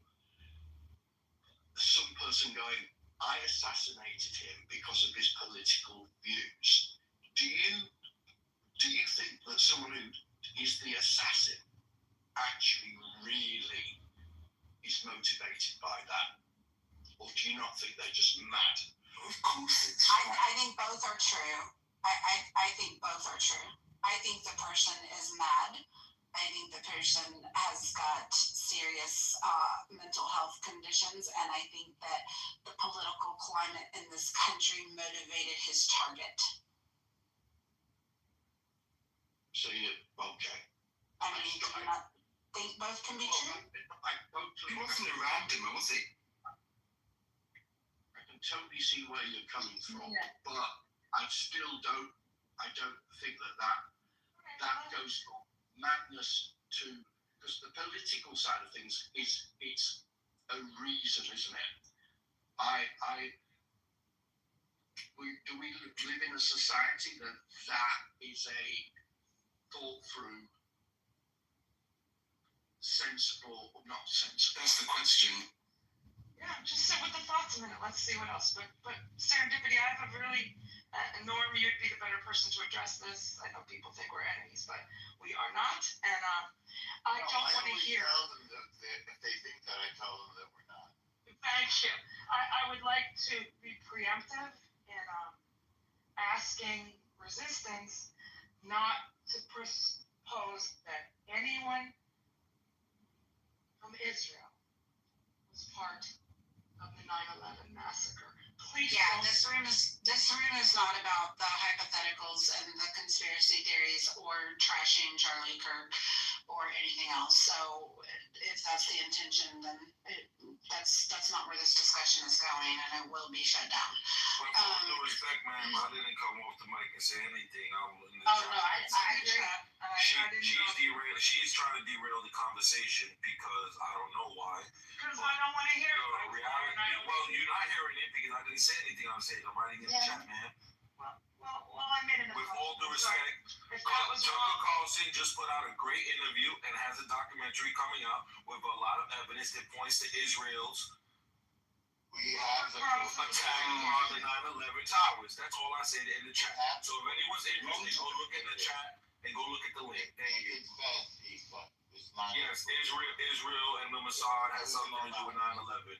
some person going, I assassinated him because of his political views? Do you think that someone who is the assassin actually really is motivated by that? Or do you not think they're just mad? Of course it's I think both are true. I think both are true. I think the person is mad. I think the person has got serious mental health conditions, and I think that the political climate in this country motivated his target. So okay. I mean, do you not think both can be true? He wasn't a randomer, was he? I can totally see where you're coming from, but I still don't think that goes from madness to, because the political side of things it's a reason, isn't it? Do we live in a society that is a thought through, sensible or not sensible? That's the question. Yeah, just sit with the thoughts a minute. Let's see what else. But serendipity, I have a really, Norm, you'd be the better person to address this. I know people think we're enemies, but we are not. And I don't want to hear. Tell them that if they think that, I tell them that we're not. Thank you. I would like to be preemptive in asking resistance not to propose that anyone from Israel was part of the 9/11 massacre. Please. Yeah, this room is not about the hypotheticals and the conspiracy theories or trashing Charlie Kirk or anything else. So if that's the intention, then that's not where this discussion is going, and it will be shut down. With all due respect, ma'am, I didn't come off the mic and say anything. She's trying to derail the conversation because I don't know why. Because I don't want to hear it. Well, you're not hearing it because I didn't say anything. I'm saying I'm writing in the chat, man. Well, I made it. With all due respect, Tucker Carlson just put out a great interview and has a documentary coming out with a lot of evidence that points to Israel's attack on the 9/11 towers. That's all I said in the chat. So if anyone's interested, go look in the chat and go look at the link. Yes, Israel and the Mossad has something to do with 9/11.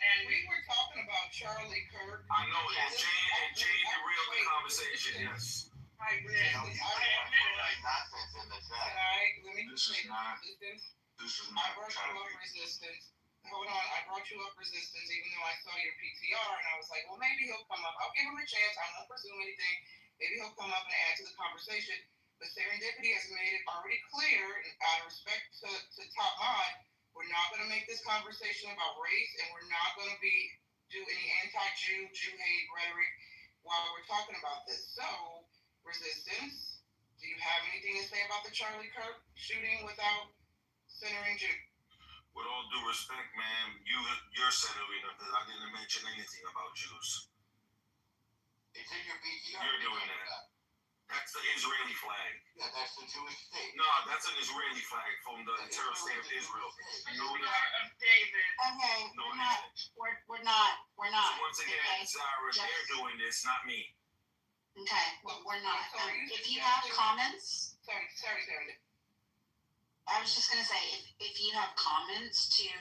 And we were talking about Charlie Kirk. I know, and Jane derailed the conversation, yes. I brought you up resistance. Hold on, I brought you up resistance even though I saw your PTR and I was like, well, maybe he'll come up. I'll give him a chance. I won't presume anything. Maybe he'll come up and add to the conversation. But Serendipity has made it already clear, out of respect to Top Mod, we're not going to make this conversation about race, and we're not going to do any anti-Jew, Jew hate rhetoric while we're talking about this. So, resistance, do you have anything to say about the Charlie Kirk shooting without centering Jew? With all due respect, ma'am, you're centering them because I didn't mention anything about Jews. It's in your PTR. You're doing that. That's the Israeli flag. Yeah, that's the Jewish state. No, that's an Israeli flag from the terrorist state of Israel. David. Okay, we're not. So once again, Sarah, they're doing this, not me. Okay, well, we're not. If you have comments. Sorry, Sarah. I was just going to say, if you have comments to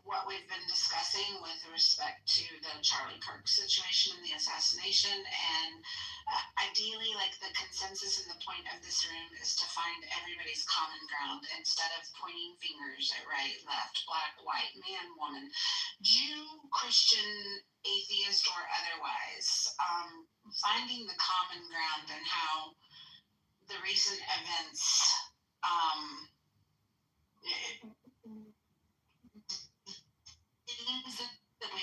what we've been discussing with respect to the Charlie Kirk situation and the assassination, and ideally, like, the consensus and the point of this room is to find everybody's common ground instead of pointing fingers at right, left, black, white, man, woman, Jew, Christian, atheist, or otherwise. Finding the common ground and how the recent events things that we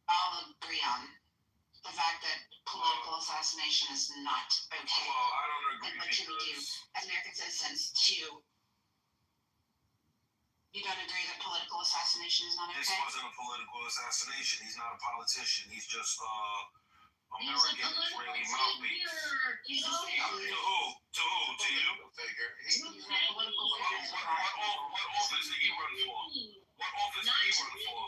all agree on. The fact that political assassination is not okay. Well, I don't agree. And what can we do as American citizens to... You don't agree that political assassination is not okay? This wasn't a political assassination. He's not a politician. He's just American Israeli mouthpiece. To who? To you? He's a political figure. What office did he run for? What office did he run for?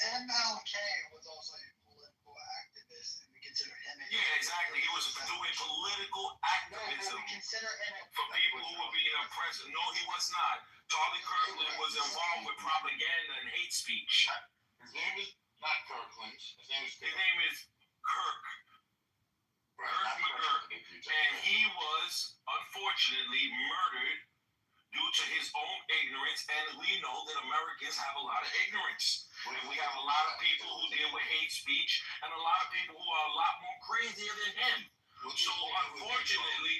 MLK was also a political activist, and we consider him. Yeah, exactly. He was doing political activism for people who were being oppressed. No, he was not. Charlie Kirkland was involved with propaganda and hate speech. His name is not Kirkland. His name is Kirk. Kirk McGurk. And he was, unfortunately, murdered due to his own ignorance. And we know that Americans have a lot of ignorance. And we have a lot of people who deal with hate speech and a lot of people who are a lot more crazier than him. So unfortunately,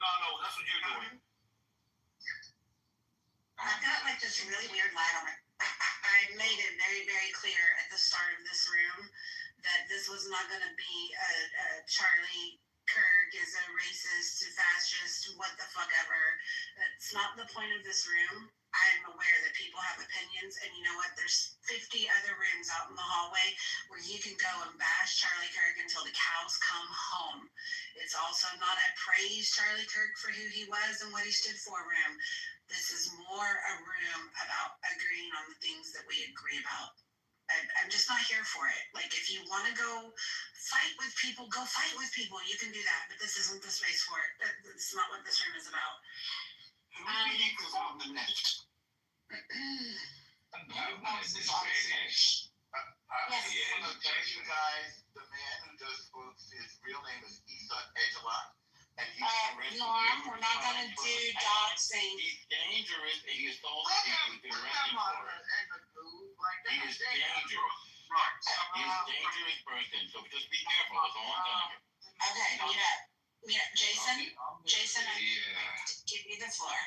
no, that's what you're doing. I've got like this really weird light on it. I made it very, very clear at the start of this room that this was not going to be a Charlie Kirk is a racist, fascist, what the fuck ever. That's not the point of this room. I'm aware that people have opinions, and you know what? There's 50 other rooms out in the hallway where you can go and bash Charlie Kirk until the cows come home. It's also not a praise Charlie Kirk for who he was and what he stood for room. This is more a room about agreeing on the things that we agree about. I'm just not here for it. Like, if you want to go fight with people, go fight with people. You can do that, but this isn't the space for it. This is not what this room is about. Who is on the left? Yes. Thank you guys. The man who does books, his real name is Issa Ejala. And he's Norm, we're not going to do doxing. He's dangerous, and he is told that he's been arrested for it. He is dangerous. Right. a dangerous person, so just be careful. That's all I'm telling you. Okay, meet up. Jason, I give you the floor.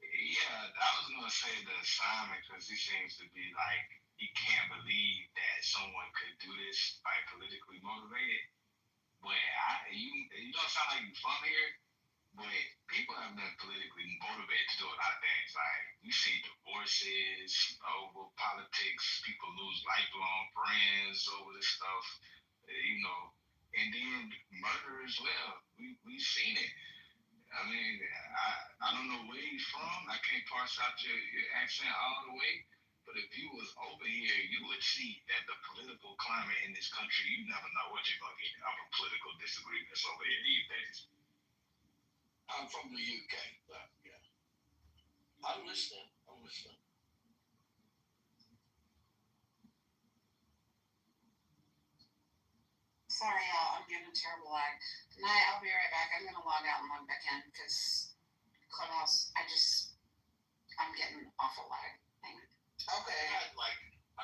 Yeah, I was gonna say the assignment because he seems to be like he can't believe that someone could do this like politically motivated. But you don't sound like you're from here, but people have been politically motivated to do a lot of things. Like we see divorces over politics, people lose lifelong friends over this stuff, and then murder as well. We've seen it. I mean, I don't know where you're from. I can't parse out your accent all the way. But if you was over here, you would see that the political climate in this country, you never know what you're going to get out of political disagreements over here these days. I'm from the UK, but yeah. I'm listening. Sorry, y'all. I'm getting a terrible lag. Tonight, I'll be right back. I'm going to log out and log back in because Clubhouse, I'm getting awful lag. Hang on. Okay. I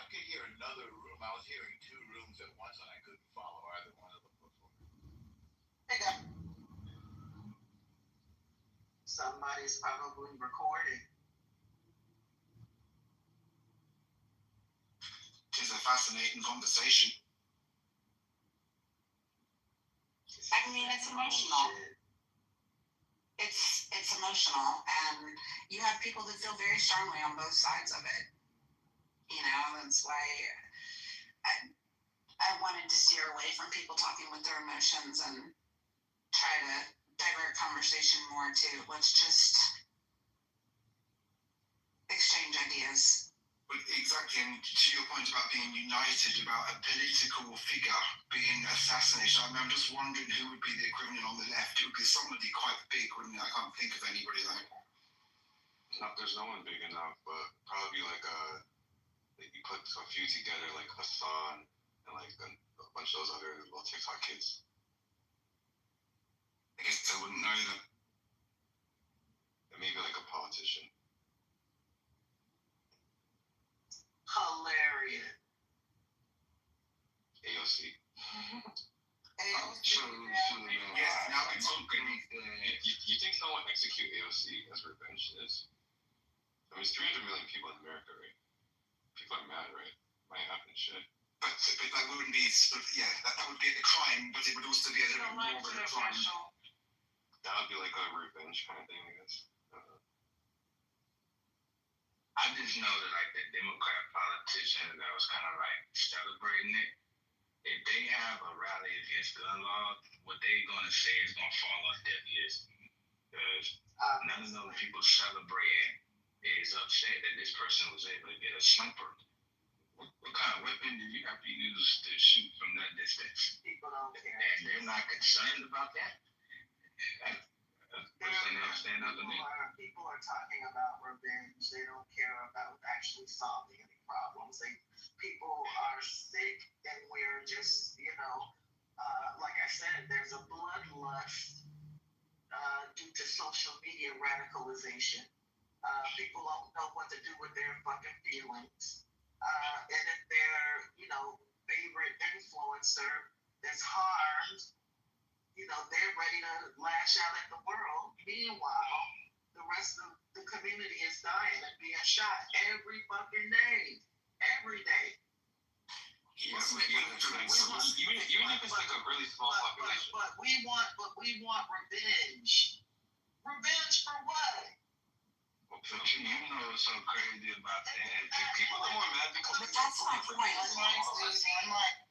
could hear another room. I was hearing two rooms at once, and I couldn't follow either one of them before. Hey, guys. Somebody's probably recording. It's a fascinating conversation. I mean, it's emotional. It's emotional, and you have people that feel very strongly on both sides of it. That's why I wanted to steer away from people talking with their emotions and try to divert conversation more to let's just exchange ideas. But exactly, and to your point about being united, about a political figure being assassinated, I'm just wondering who would be the equivalent on the left. It would be somebody quite big, wouldn't it? I can't think of anybody like that. There's no one big enough, but probably you put a few together, like Hassan and a bunch of those other little TikTok kids. I guess I wouldn't know them. And maybe like a politician. Hilarious. AOC. Yes, now it's open. You think someone execute AOC as revenge is? I mean, it's 300 million people in America, right? People are mad, right? Might happen, shit. But that wouldn't be that would be a crime, but it would also be a little bit more than a crime. That would be like a revenge kind of thing, I guess. I just know that the Democrat politicians that was kind of celebrating it, if they have a rally against gun laws, what they're going to say is going to fall on deaf ears. Because none of those people celebrating is upset that this person was able to get a sniper. What kind of weapon did you have to use to shoot from that distance? People don't care. And they're not concerned about that? People are talking about revenge. They don't care about actually solving any problems. People are sick, and we're just, like I said, there's a bloodlust due to social media radicalization. People don't know what to do with their fucking feelings. And if their, favorite influencer is harmed, they're ready to lash out at the world. Meanwhile, the rest of the community is dying and being shot every fucking day. Every day. Even if it's like a really small population. But we want revenge. Revenge for what? But what's so crazy about that? People are more mad because. But that's my point.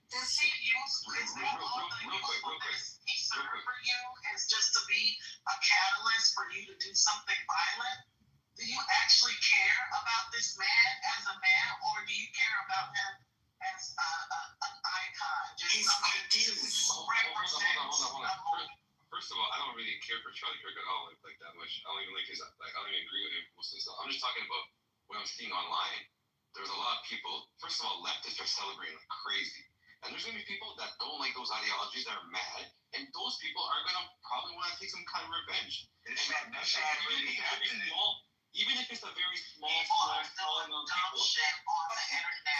The CEOs is not all he served for you is just to be a catalyst for you to do something violent. Do you actually care about this man as a man, or do you care about him as an icon? His ideas. Hold on. First of all, I don't really care for Charlie Kirk at all like that much. I don't even like his I don't even agree with him most of the stuff. I'm just talking about what I'm seeing online. There's a lot of people. First of all, leftists are celebrating like crazy. And there's going to be people that don't like those ideologies that are mad, and those people are going to probably want to take some kind of revenge. That's not really happening. Even if it's a very small People are doing amount of dumb people. shit on the internet.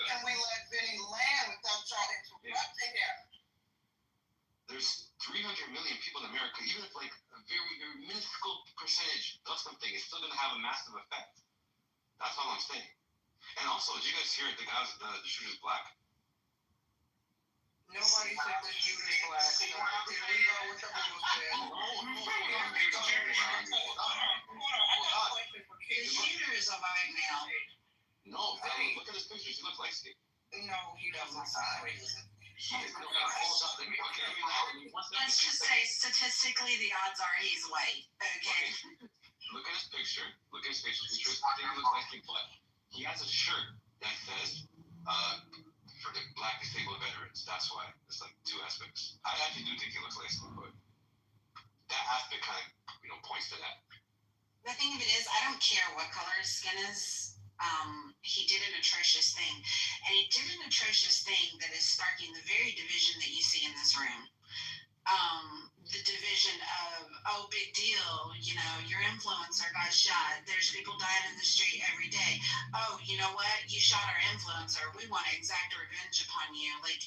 Can we let Vinny land without y'all interrupting him? There's 300 million people in America. Even if like a very, very minuscule percentage does something, it's still gonna have a massive effect. That's all I'm saying. And also, did you guys hear the shooter's black? Nobody said the shooter's black. So we go with the rules then. The shooter is a white male. No, look at his pictures. He looks like Steve. No, he doesn't. Sorry. Let's just say statistically the odds are he's white. Okay. Look at his picture. Look at his facial features. I think he looks like Steve, but he has a shirt that says for the black disabled veterans. That's why. It's like two aspects. I actually do think he looks like Steve, but that aspect kind of points to that. The thing of it is, I don't care what color his skin is. He did an atrocious thing. And he did an atrocious thing that is sparking the very division that you see in this room. The division of, oh, big deal, your influencer got shot. There's people dying in the street every day. Oh, you know what? You shot our influencer. We want to exact revenge upon you. Like,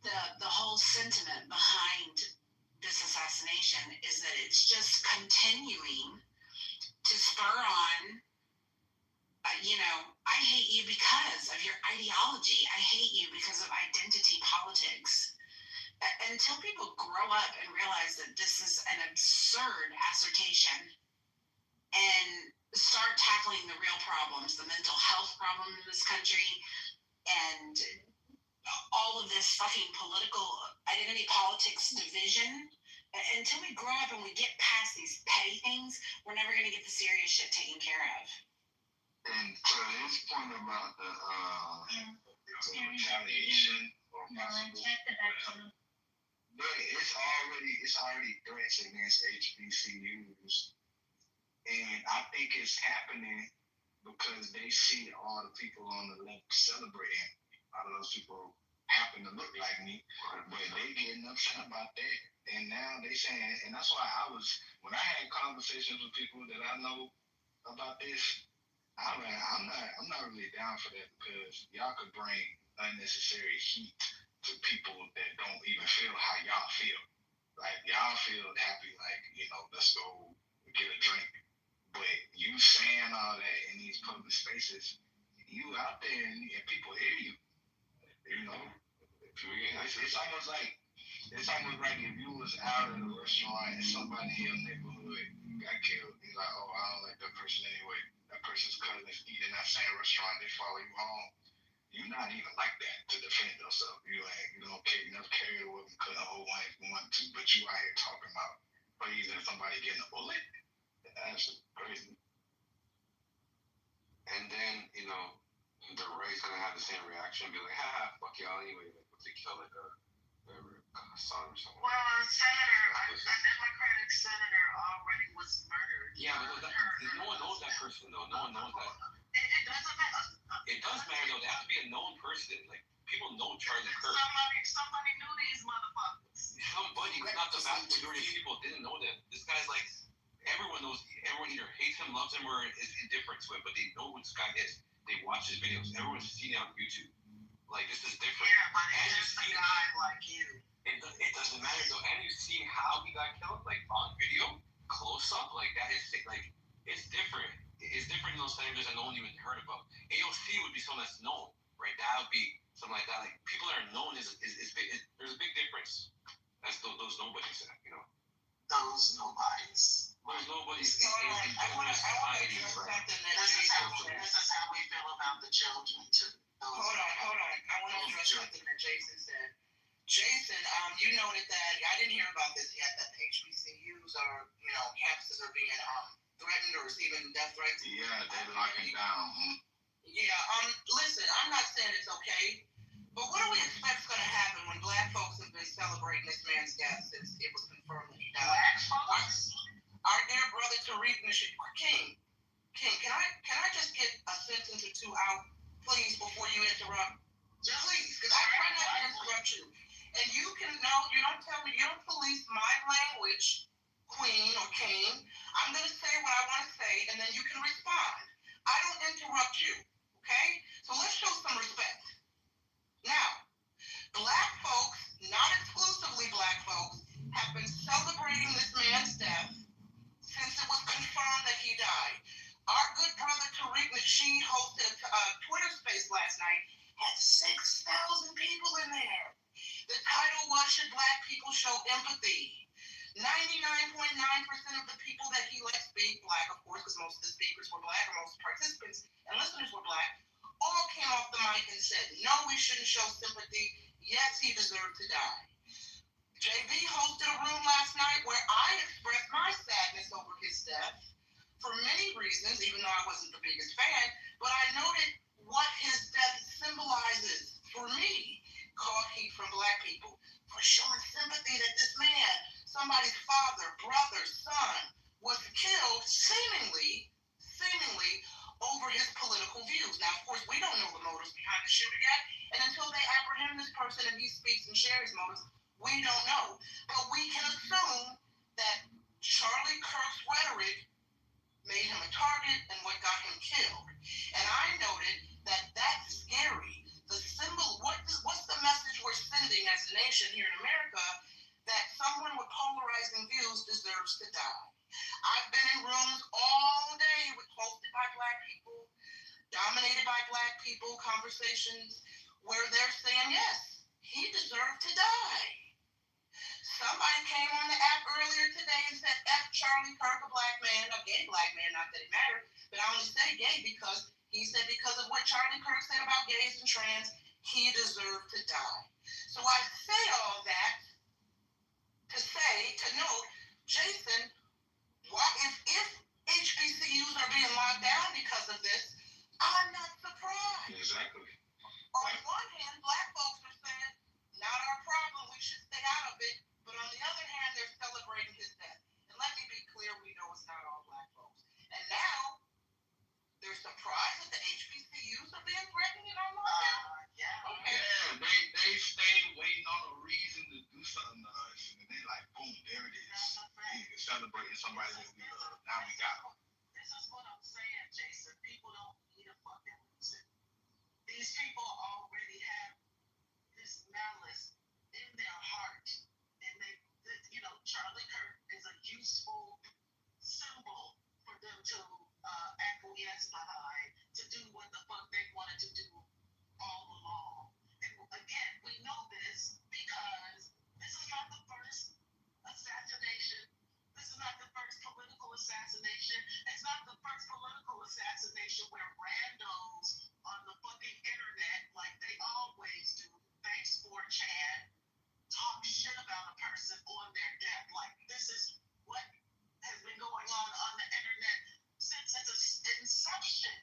the whole sentiment behind this assassination is that it's just continuing to spur on, I hate you because of your ideology. I hate you because of identity politics. Until people grow up and realize that this is an absurd assertion and start tackling the real problems, the mental health problem in this country, and all of this fucking political identity politics division, until we grow up and we get past these petty things, we're never going to get the serious shit taken care of. And to his point about the retaliation or possible, it's already threats against HBCUs, and I think it's happening because they see all the people on the left celebrating. A lot of those people happen to look like me, but they getting upset about that. And now they saying, and that's why when I had conversations with people that I know about this, I'm not really down for that because y'all could bring unnecessary heat to people that don't even feel how y'all feel. Like, y'all feel happy, like, let's go get a drink. But you saying all that in these public spaces, you out there and people hear you. It's almost like if you was out at a restaurant and somebody in your neighborhood got killed, you're like, oh, I don't like that person anyway. That person's cousin is eating that same restaurant, they follow you home. You're not even like that to defend yourself. You don't care, you never carried a weapon, cut a whole one if you want to, but you out here talking about praising somebody getting a bullet. That's crazy. And then, the right's gonna have the same reaction, be like, fuck y'all anyway. Like, what's they kill like a son or something. Well, a Democratic senator already was murdered. Yeah, but no one knows that person though. No one knows that. It doesn't matter. It does matter though. They have to be a known person. Like, people know Charlie Kirk. Somebody knew these motherfuckers. Somebody, but not the vast majority of people didn't know them. This guy's like, everyone knows. Everyone either hates him, loves him, or is indifferent to him. But they know who this guy is. They watch his videos. Everyone's seen it on YouTube. Like, this is different. Yeah, but it's a guy like you. It doesn't matter though. And you see how he got killed, like on video, close up, like that is like it's different. It's different than those senators that no one even heard about. AOC would be someone that's known, right? That would be something like that. Like, people that are known is big. There's a big difference. That's those nobodies, Those nobodies. Those nobodies in society, right? This is how we feel about the children too. Hold on. I want to address something that Jason said. Jason, you noted that, I didn't hear about this yet, that HBCUs are, campuses are being threatened or receiving death threats. Yeah, they're locking down. Yeah, listen, I'm not saying it's okay, but what do we expect is going to happen when black folks have been celebrating this man's death since it was confirmed that he died? Black folks? Our dear brother Tariq King, can I just get a sentence or two out, please, before you interrupt? Please, because I try not to interrupt you. And you don't tell me, you don't police my language queen or king, I'm going to say what I want to say, and then you can respond. I don't interrupt you, okay? So let's show some respect. Now, Black folks, not exclusively Black folks, have been celebrating this man's death since it was confirmed that he died. Our good brother Tariq Nasheed hosted a Twitter space last night, had 6,000 people in there. The title was, Should Black People Show Empathy? 99.9% of the people that he let speak, Black of course, because most of the speakers were Black, or most participants and listeners were Black, all came off the mic and said, no, we shouldn't show sympathy. Yes, he deserved to die. JB hosted a room last night where I expressed my sadness over his death for many reasons, even though I wasn't the biggest fan, but I noted what his death symbolizes for me. Caught heat from Black people for showing sympathy that this man, somebody's father, brother, son, was killed seemingly over his political views. Now, of course, we don't know the motives behind the shooting yet, and until they apprehend this person and he speaks and shares motives, we don't know. But we can assume that Charlie Kirk's rhetoric made him a target and what got him killed. And I noted that that's scary. The symbol, what's the message we're sending as a nation here in America, that someone with polarizing views deserves to die? I've been in rooms all day hosted by Black people, dominated by Black people, conversations where they're saying, yes, he deserved to die. Somebody came on the app earlier today and said, F Charlie Kirk, a Black man, a gay Black man, not that it mattered, but I only say gay because he said because of what Charlie Kirk said about gays and trans, he deserved to die. So I say all that to note, Jason, if HBCUs are being locked down because of this, I'm not surprised. Exactly. On one hand, Black folks are saying, not our problem, we should stay out of it. But on the other hand, they're celebrating his death. And let me be clear, we know it's not all Black folks. And now, they're surprised that the HBCUs are being threatened and on lockdown? Yeah. Okay. Yeah, they stay waiting on a reason to do something to us. And they like, boom, there it is. We celebrating somebody that we love. Now we got them. This is what I'm saying, Jason. People don't need a fucking reason. These people already have this malice in their heart. And Charlie Kirk is a useful symbol for them to acquiesce behind, to do what the fuck they wanted to do all along. And again, we know this because this is not the first assassination. This is not the first political assassination. It's not the first political assassination where randos on the fucking internet, like they always do, thanks for Chad, talk shit about a person on their death. Like, this is what has been going on the internet since its inception.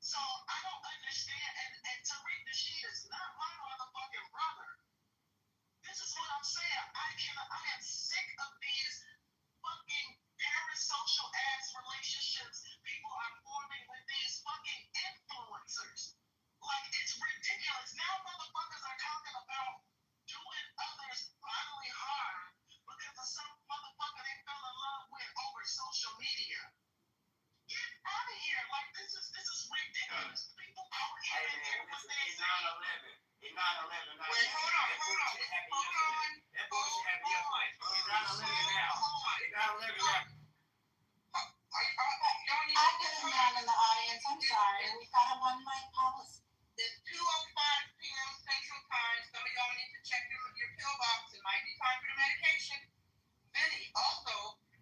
So I don't understand, and Tariq Nasheed is not my motherfucking brother. This is what I'm saying. I am sick of these fucking parasocial ass relationships people are forming with these fucking influencers. Like, it's ridiculous. Now motherfuckers are talking about doing others bodily harm because of some motherfucker they fell in love with over social media. Get out of here. Like, this is ridiculous. People don't even hear what they say. In 9/11, wait, hold on. That bullshit happened yesterday. In 9/11 now. In 9/11 now. I put him down in the audience. I'm sorry. We've got a one-mic policy. It's 2:05 p.m. Central Time. Some of y'all need to check your pill box. It might be time for the medication.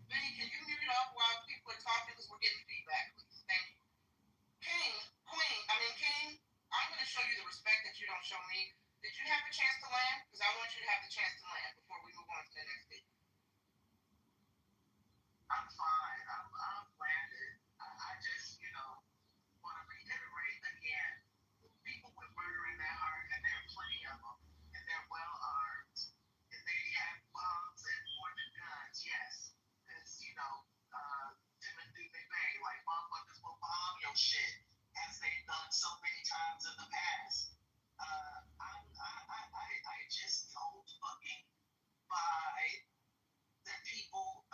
Vinny, can you mute up while people are talking because we're getting feedback, please? Thank you. King, I'm going to show you the respect that you don't show me. Did you have the chance to land? Because I want you to have the chance to land before we move on to the next speaker. I'm fine. I'm landed. I just, want to reiterate again, people with murder in their heart, and there are plenty of them, and they're well armed, and they have bombs and more than guns, yes. Because, Timothy McVeigh, like, motherfuckers will bomb your shit, as they've done so many times in the past. I just don't fucking buy that people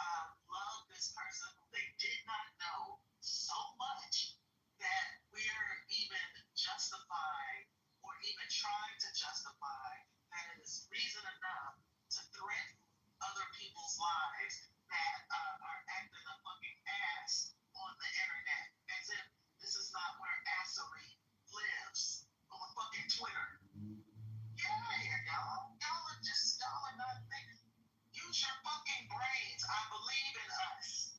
lives that are acting a fucking ass on the internet, as if this is not where assery lives on fucking Twitter. Get out of here, y'all. Y'all are not thinking. Use your fucking brains. I believe in us.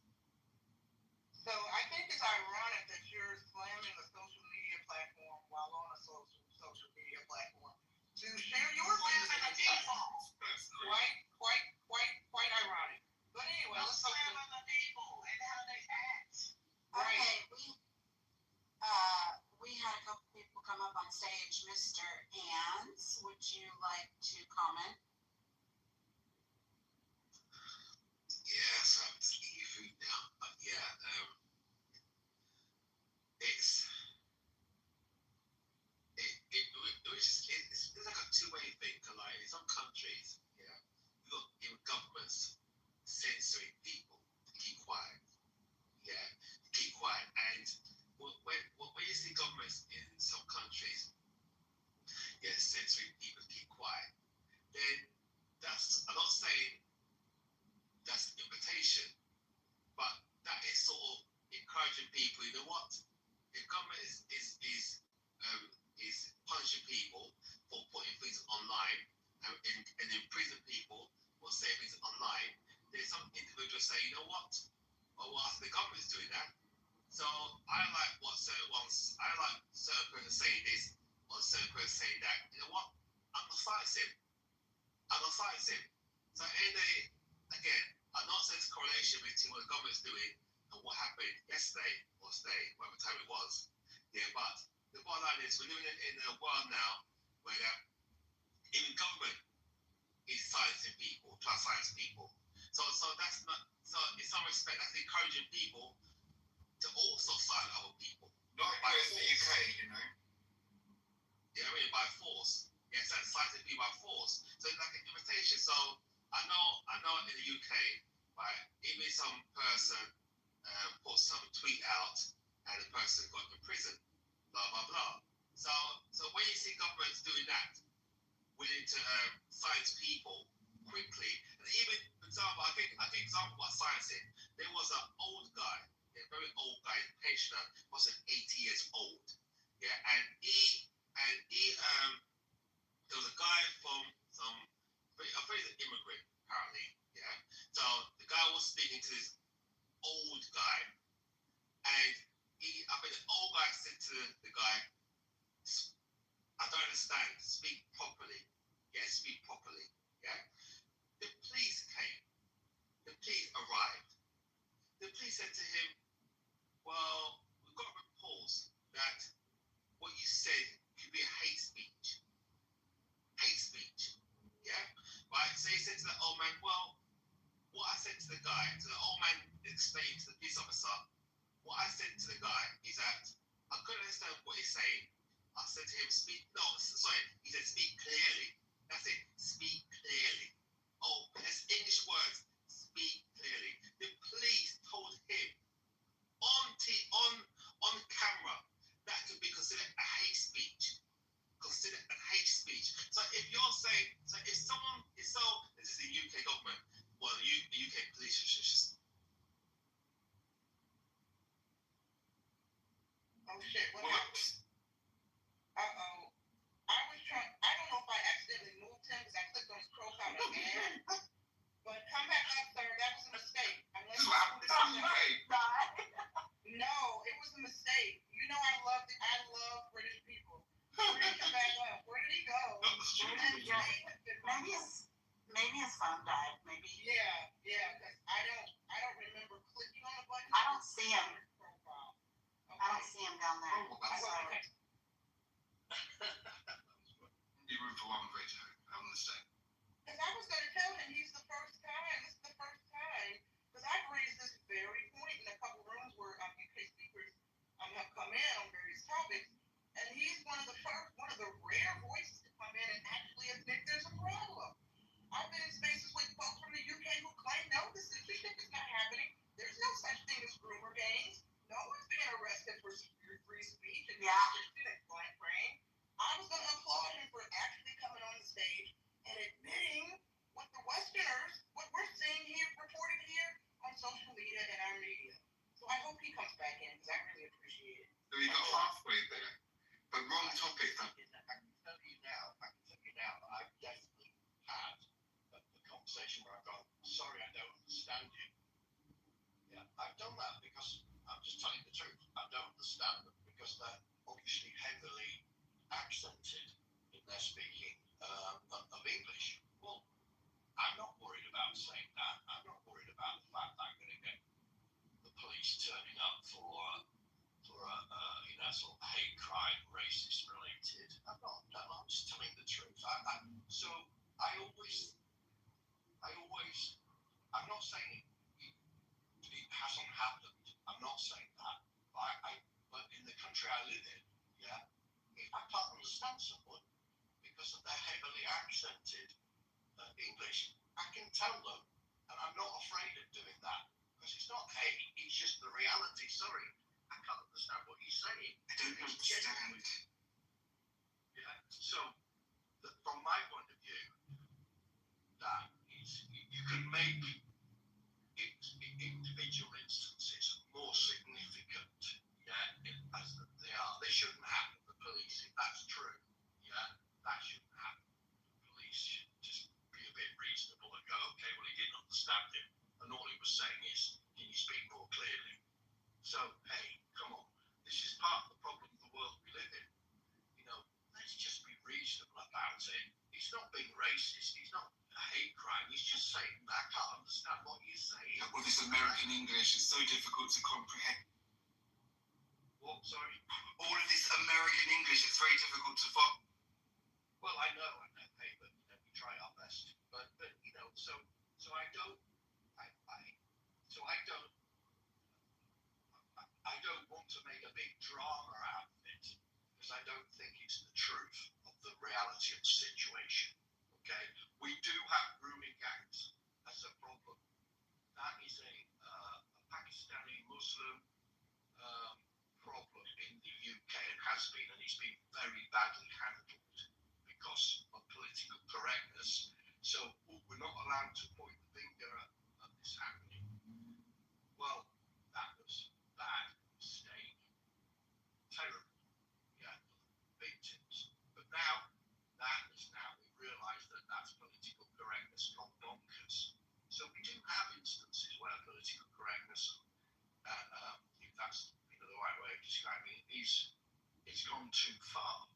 So I think it's ironic that you're slamming a social media platform while on a social media platform to share your views and insights. Quite ironic. But anyway, let's talk about the people and how they act. Okay, we had a couple people come up on stage. Mr. Ans, would you like to comment? Yeah, so I'm just eating food now. But yeah, it's like a two-way thing. Like in some countries, yeah, you got even governments censoring people to keep quiet. Yeah, to keep quiet. And when you see governments in some countries, yeah, censoring people to keep quiet, then I'm not saying that's an invitation, but that is sort of encouraging people. You know what? The government is punishing people for putting things online and imprison people for saying things online. There's some individuals say, you know what? Oh, well, the government is doing that. So I like certain person saying this or certain person saying that. You know what? I'm gonna silence him. So again, I'm not saying it's a correlation between what the government's doing and what happened yesterday or today, whatever time it was. Yeah, but the bottom line is we're living in a world now where even government is silencing people, trying to silence people. So that's not. So in some respect, that's encouraging people to also silence other people. Not by the UK, you know. Yeah, I mean by force. Yes, that's silencing people by force. So it's like an invitation. So I know in the UK, right, even some person put some tweet out and the person got in prison, blah blah blah. So when you see governments doing that, willing to silence people quickly, and even for example, I think example about silencing, there was an old guy, a very old guy, pensioner, was 80 years old, yeah, and he there was a guy from I think he's an immigrant apparently, yeah. So the guy was speaking to this old guy, and I think the old guy said to the guy, I don't understand, speak properly. Yeah, speak properly. Yeah. The police came. The police arrived. The police said to him, well, we've got reports that what you said could be a hate speech. Hate speech. Yeah? Right? So he said to the old man, well, what I said to the guy, to the old man explained to the police officer, what I said to the guy is that I couldn't understand what he's saying. I said to him, he said, speak clearly. That's it, speak clearly. Oh, that's English words, speak clearly. The police told him on camera that could be considered a hate speech. So if you're saying, so if someone is this is the UK government, well, the UK police should just. Oh shit, what happened? Uh-oh. I don't know if I accidentally moved him because I clicked on his profile again. But come back up, sir. That was a mistake. No, it was a mistake. You know I love British people. British, come back up. Where did he go? Maybe his phone died. Maybe. Yeah, because I don't remember clicking on the button. I don't see him. Profile. Okay. I don't see him down there. Okay. You root for one great I don't understand. Because I was going to tell him he's the first time. This is the first time. Because I've raised this very point in a couple rooms where UK speakers have come in on various topics. And he's one of the rare voices to come in and actually admit there's a problem. I've been in spaces with folks from the UK who claim, no, this shit is not happening. There's no such thing as groomer gangs. No one's being arrested for free speech and blank brain. I was going to applaud him for actually coming on the stage and admitting what the Westerners, what we're seeing here always, I'm not saying it hasn't happened. I'm not saying that. But in the country I live in, yeah, if I can't understand someone because of their heavily accented English, I can tell them, and I'm not afraid of doing that because it's not hate, it's just the reality. Sorry, I can't understand what you're saying. I don't understand. Yeah. So, from my point of view, that is, you can make individual instances more significant, yeah, as they are. They shouldn't happen. The police, if that's true, yeah, that shouldn't happen. The police should just be a bit reasonable and go, okay, well, he didn't understand him, and all he was saying is, can you speak more clearly? So, hey, come on, this is part of the problem of the world we live in. You know, let's just be reasonable about it. He's not being racist. He's not a hate crime. He's just saying, I can't understand what you're saying. Yeah, well, this American English is so difficult to comprehend. What? Sorry? All of this American English is very difficult to follow. Well, I know, hey, but you know, we try our best. But you know, so I don't want to make a big drama out of it because I don't think it's the truth of the reality of the situation. Okay, we do have grooming gangs. That's a problem. That is a Pakistani Muslim problem in the UK and has been, and it's been very badly handled because of political correctness. So we're not allowed to point the finger at this happening. Well, that was bad mistake. Terrible. Yeah, victims. But now we realise that that's political correctness gone bonkers. So we do have instances where political correctness, if that's the right way of describing it, it's gone too far.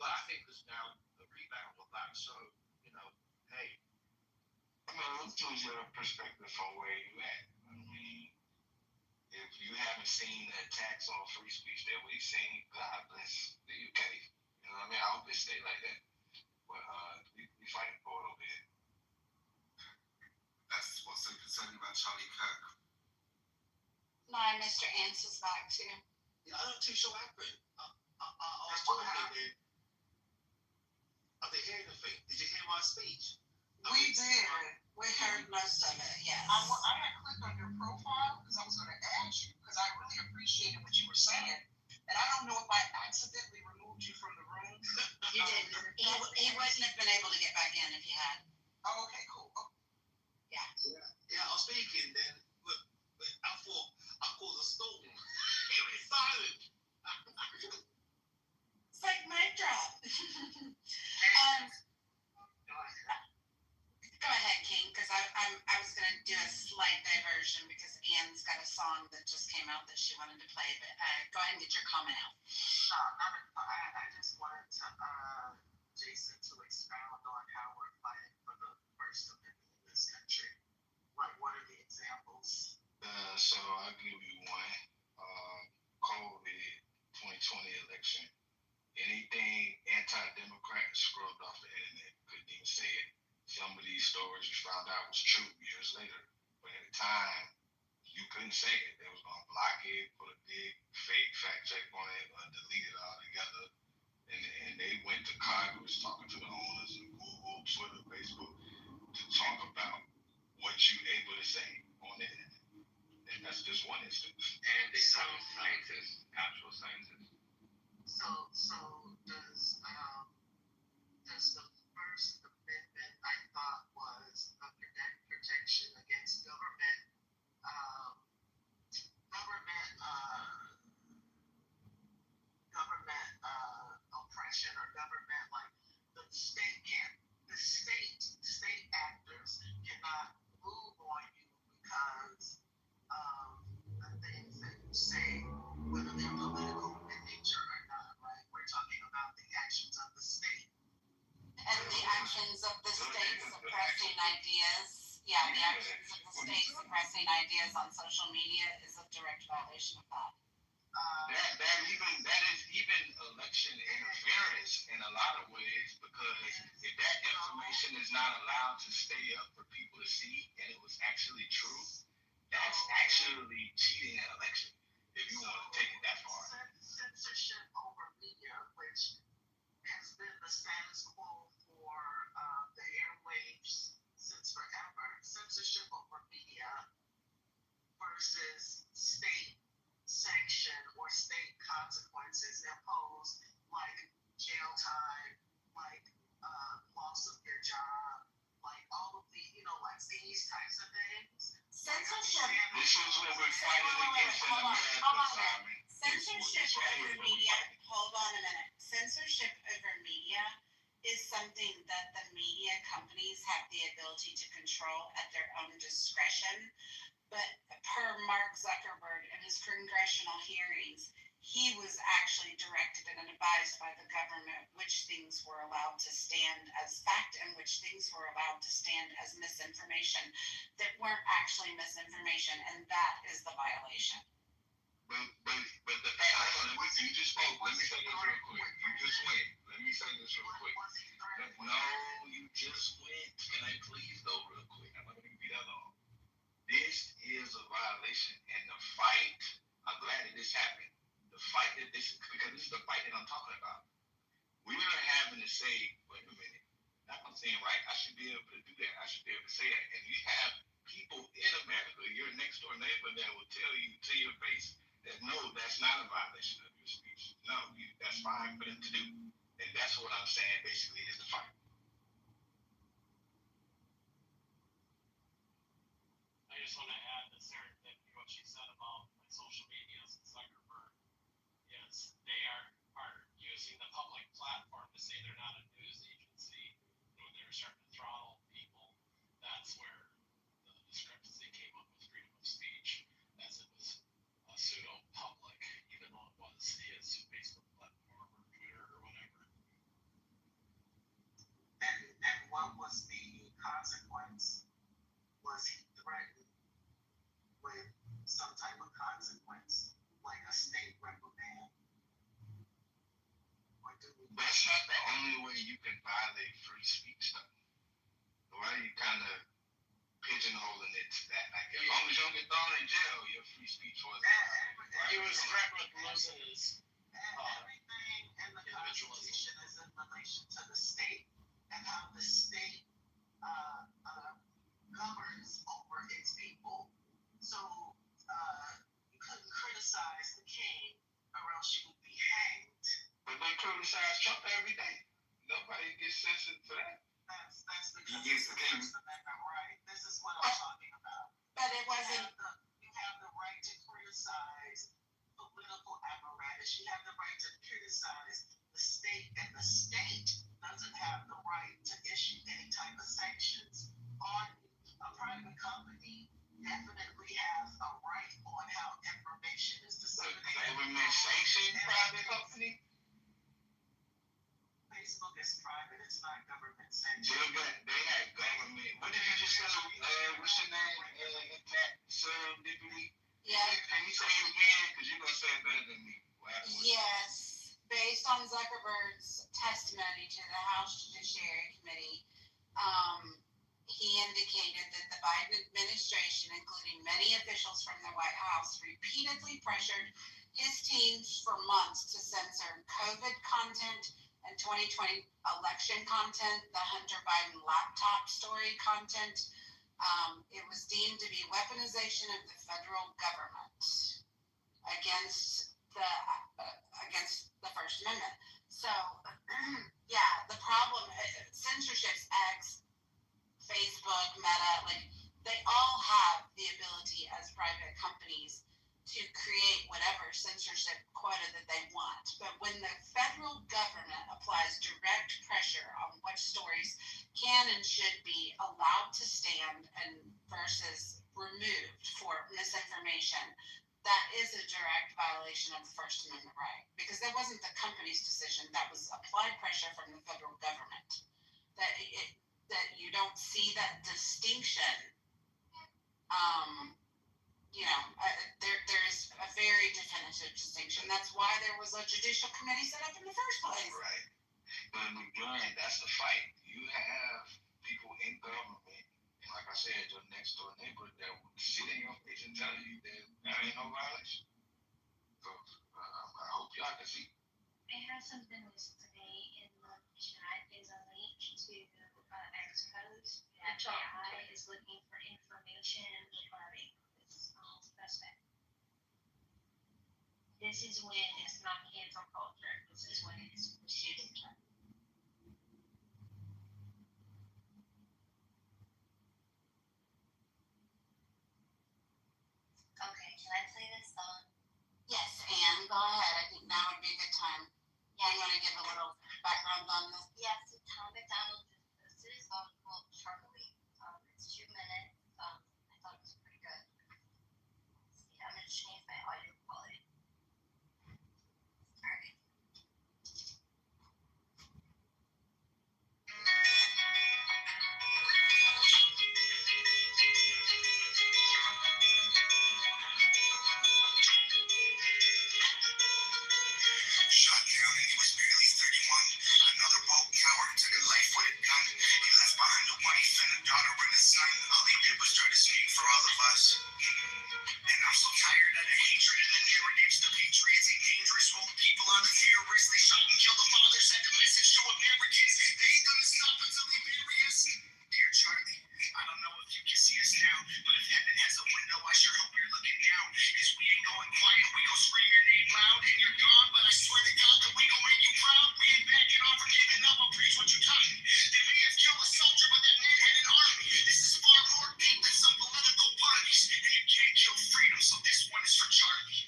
But I think there's now a rebound on that. So, you know, hey. I mean, let's change your perspective from where you at. I mean, if you haven't seen the attacks on free speech that we've seen, God bless the UK. You know what I mean? I hope they stay like that. But we fighting for it over here. That's what's so concerning about Charlie Kirk. My Mr. Ants is back too. Yeah, I'm not too sure what happened. I was talking then. Are they hearing the thing? Did you hear my speech? We did. We heard most of it, yes. I had clicked on your profile because I was going to add you because I really appreciated what you were saying. And I don't know if I accidentally removed you from the room. You didn't. He wouldn't have been able to get back in if you had. Oh, okay, cool. Oh. Yeah. Yeah, I was speaking then. But I thought I caused a storm. It was silent. It's like mic drop. Go ahead, King, because I was going to do a slight diversion because Anne's got a song that just came out that she wanted to play. But go ahead and get your comment out. No, I just wanted to Jason to expound on how we're fighting for the First Amendment in this country. Like, what are the examples? So I'll give you one. COVID 2020 election. Anything anti-democrat scrubbed off the internet. Couldn't even say it. Some of these stories you found out was true years later. But at the time, you couldn't say it. They was going to block it, put a big fake fact check on it, or delete it altogether. And they went to Congress talking to the owners of Google, Twitter, Facebook to talk about what you able to say on the internet. And that's just one instance. And they sound scientists, actual scientists. So does the First Amendment, I thought, was a protection against government oppression or government, like the state actors cannot move on you because of the things that you say, whether they're political in nature or not, right? We're talking about the actions of the state. And the actions of the state suppressing ideas. Yeah, the actions of the state suppressing ideas on social media is a direct violation of that. That is even election interference in a lot of ways, because if that information is is not allowed to stay up for people to see, and it was actually true, that's actually cheating an election. If you want to take it that far. Censorship over media, which has been the status quo for the airwaves since forever. Censorship over media versus state sanction or state consequences imposed, like jail time, like loss of your job, like all of the, like these types of things. Censorship. This is what we're fighting against in America. Censorship over media. Hold on a minute. Censorship over media is something that the media companies have the ability to control at their own discretion. But per Mark Zuckerberg and his congressional hearings, he was actually directed and advised by the government which things were allowed to stand as fact and which things were allowed to stand as misinformation that weren't actually misinformation, and that is the violation. But the fact, you just spoke. Let me say this real quick. You just went. Let me say this real quick. No, you just went. Can I please go real quick? I'm not going to be that long. This is a violation, and the fight. I'm glad that this happened. The fight that this, because this is the fight that I'm talking about. We are having to say, wait a minute. I'm saying, right? I should be able to do that. I should be able to say that. And you have people in America, your next door neighbor, that will tell you to your face that no, that's not a violation of your speech. No, that's fine for them to do. And that's what I'm saying basically is the fight. I just want to add to Sarah that what she said about social medias and Zuckerberg is they are using the public platform to say they're not a news agency when they're starting to throttle people. That's where the discrepancy came up with freedom of speech, as it was a pseudo public, even though it was his Facebook platform or Twitter or whatever. And what was the consequence? Was he threatened with some type of consequence, like a state reprimand? That's not the only way you can violate free speech, though. Why are you kind of pigeonholing it to that? Like, as long as you don't get thrown in jail, your free speech was. He was threatened with losing his everything in the Constitution is in relation to the state and how the state governs over its people. So you couldn't criticize the king, or else you would be hanged. But they criticize Trump every day. Nobody gets censored for that. That's because it's the First Amendment right. This is what I'm talking about. But it wasn't. You have the right to criticize political apparatus. You have the right to criticize the state, and the state doesn't have the right to issue any type of sanctions on you. A private company definitely has a right on how information is disseminated. Government sanctioned private company? Facebook is private, it's not government sanctioned. They had government. What did you just say? What's your name? Attack serendipity? Yeah. Can you say it again? Because you're going to say it better than me. Yes. Based on Zuckerberg's testimony to the House Judiciary Committee, he indicated that the Biden administration, including many officials from the White House, repeatedly pressured his teams for months to censor COVID content and 2020 election content, the Hunter Biden laptop story content. It was deemed to be weaponization of the federal government against the First Amendment. So, yeah, the problem, censorship's X, Facebook, Meta, like, they all have the ability as private companies to create whatever censorship quota that they want. But when the federal government applies direct pressure on which stories can and should be allowed to stand and versus removed for misinformation, that is a direct violation of the First Amendment right. Because that wasn't the company's decision, that was applied pressure from the federal government. That you don't see that distinction. There's a very definitive distinction. That's why there was a judicial committee set up in the first place. Right. But again, that's the fight. You have people next door neighbor that would sit in your face and tell you that ain't no violation. So I hope y'all can see. I have some good news today in the chat is a link to X codes that AI is looking for information regarding this suspect. This is when it's not cancel culture. This is when it's pursuit. Okay, can I play this song? Yes, Anne, go ahead. I think now would be a good time. Yeah, you want to give a little background on this? Yes, Tom McDonald just posted a song called Charlie. It's 2 minutes. I thought it was pretty good. See, I'm gonna change my audio quality. Alright. Shot down and he was barely 31. Another bold coward took a life with a gun. He left behind a wife and a daughter and a son. All he did was try to speak for all of us. And I'm so tired of the hatred and the narratives. The patriots and dangerous woke people are the terrorists. They shot and killed the father, sent a message to Americans. They ain't gonna stop until they bury us. Dear Charlie, I don't know if you can see us now, but if heaven has a window, I sure hope you're looking down. Cause we ain't going quiet, we gon' scream your name loud. And you're gone, but I swear to God that we gon' make you proud. We ain't backing off or giving up, I'll preach what you taught me. They may have killed a soldier, but that man had an army. This is far more deep than some political parties. And you can't kill freedom, so this one is for Charlie.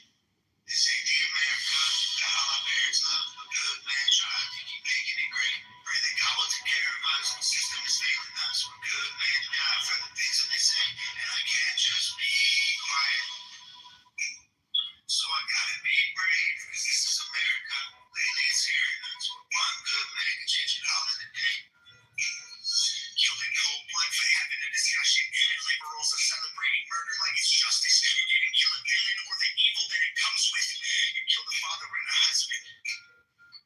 This ain't the America that all our parents love. A good man tried to keep making it great. Pray that God will take care of us. The system is failing us. We're good men die for the things that they say. And I can't just be quiet. So I gotta be brave, cause this is America. Lately it's hearing us. Where one good man can change it all in a day. Killed in cold blood for having a discussion. And liberals are celebrating murder like it's justice. You didn't kill a villain or the evil that it comes with. You killed a father and a husband.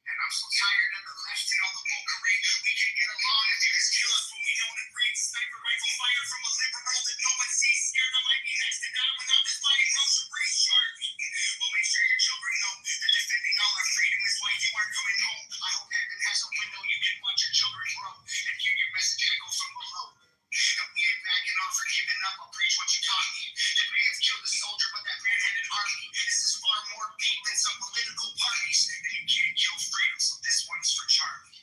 And I'm so tired of the left and all the wokery. We can't get along if you just kill us when we don't agree. Sniper rifle fire from a liberal that no one sees. Scared I might be next to die without this fighting groceries. Charlie, well, make sure your children know that defending all our freedom is why you aren't coming home. I hope heaven has a window you can watch your children grow and hear your message echo from below. And we ain't backing off or giving up. I'll preach what you taught me. You may have killed a soldier, but that man had an army. This is far more deep than some political parties. And you can't kill freedom, so this one's for Charlie.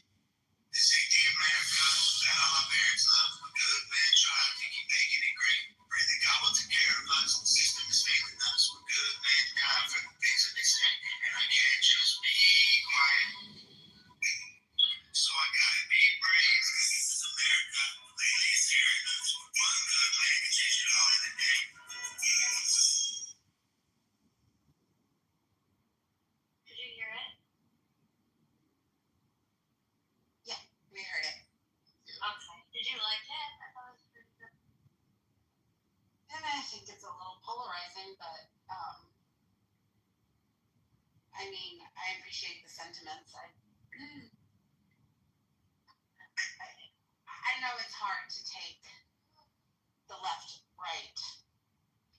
This ain't the America that all our parents love. A good man tried to keep making it great. Pray that God will take care of us. The system is failing us. We're good men die for the things that they say. And I can't just be quiet. So I gotta be brave. This is America. Lately it's hearing us. One good man can change it all in a day. Did you hear it? Yeah, we heard it. Okay. Did you like it? I thought it was pretty good. And I think it's a little polarizing, but I mean, I appreciate the sentiments. I know it's hard to take the left, right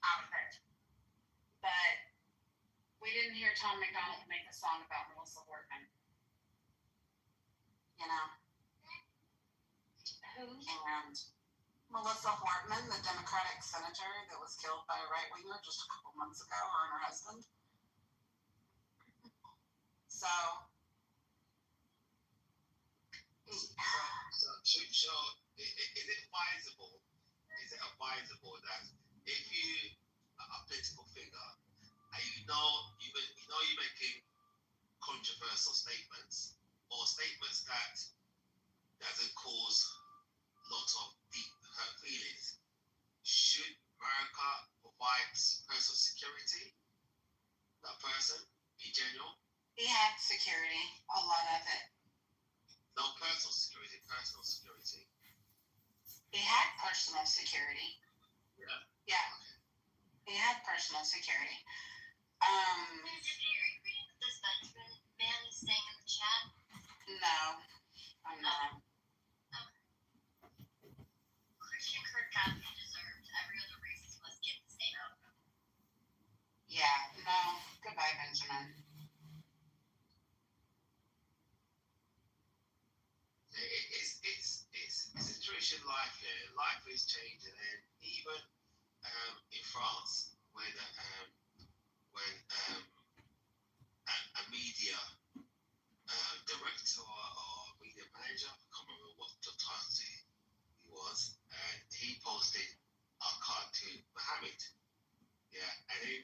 out of it, but we didn't hear Tom McDonald make a song about Melissa Hortman. You know? Who? And Melissa Hortman, the Democratic senator that was killed by a right-winger just a couple months ago, her and her husband. So is it advisable? Is it advisable that if you are a political figure and you're making controversial statements or statements that doesn't cause lots of deep hurt feelings, should America provide personal security? That person in general? he had security, a lot of it. No, personal security, personal security. He had personal security. Yeah. Yeah. He had personal security. Did you read what this Benjamin man is saying in the chat? No, I'm not. Christian Kirkpatrick deserved mentioned life here. Life is changing, and even in France, when a media director or media manager, I can't remember what the title he was, and he posted a cartoon Mohammed. Yeah, and then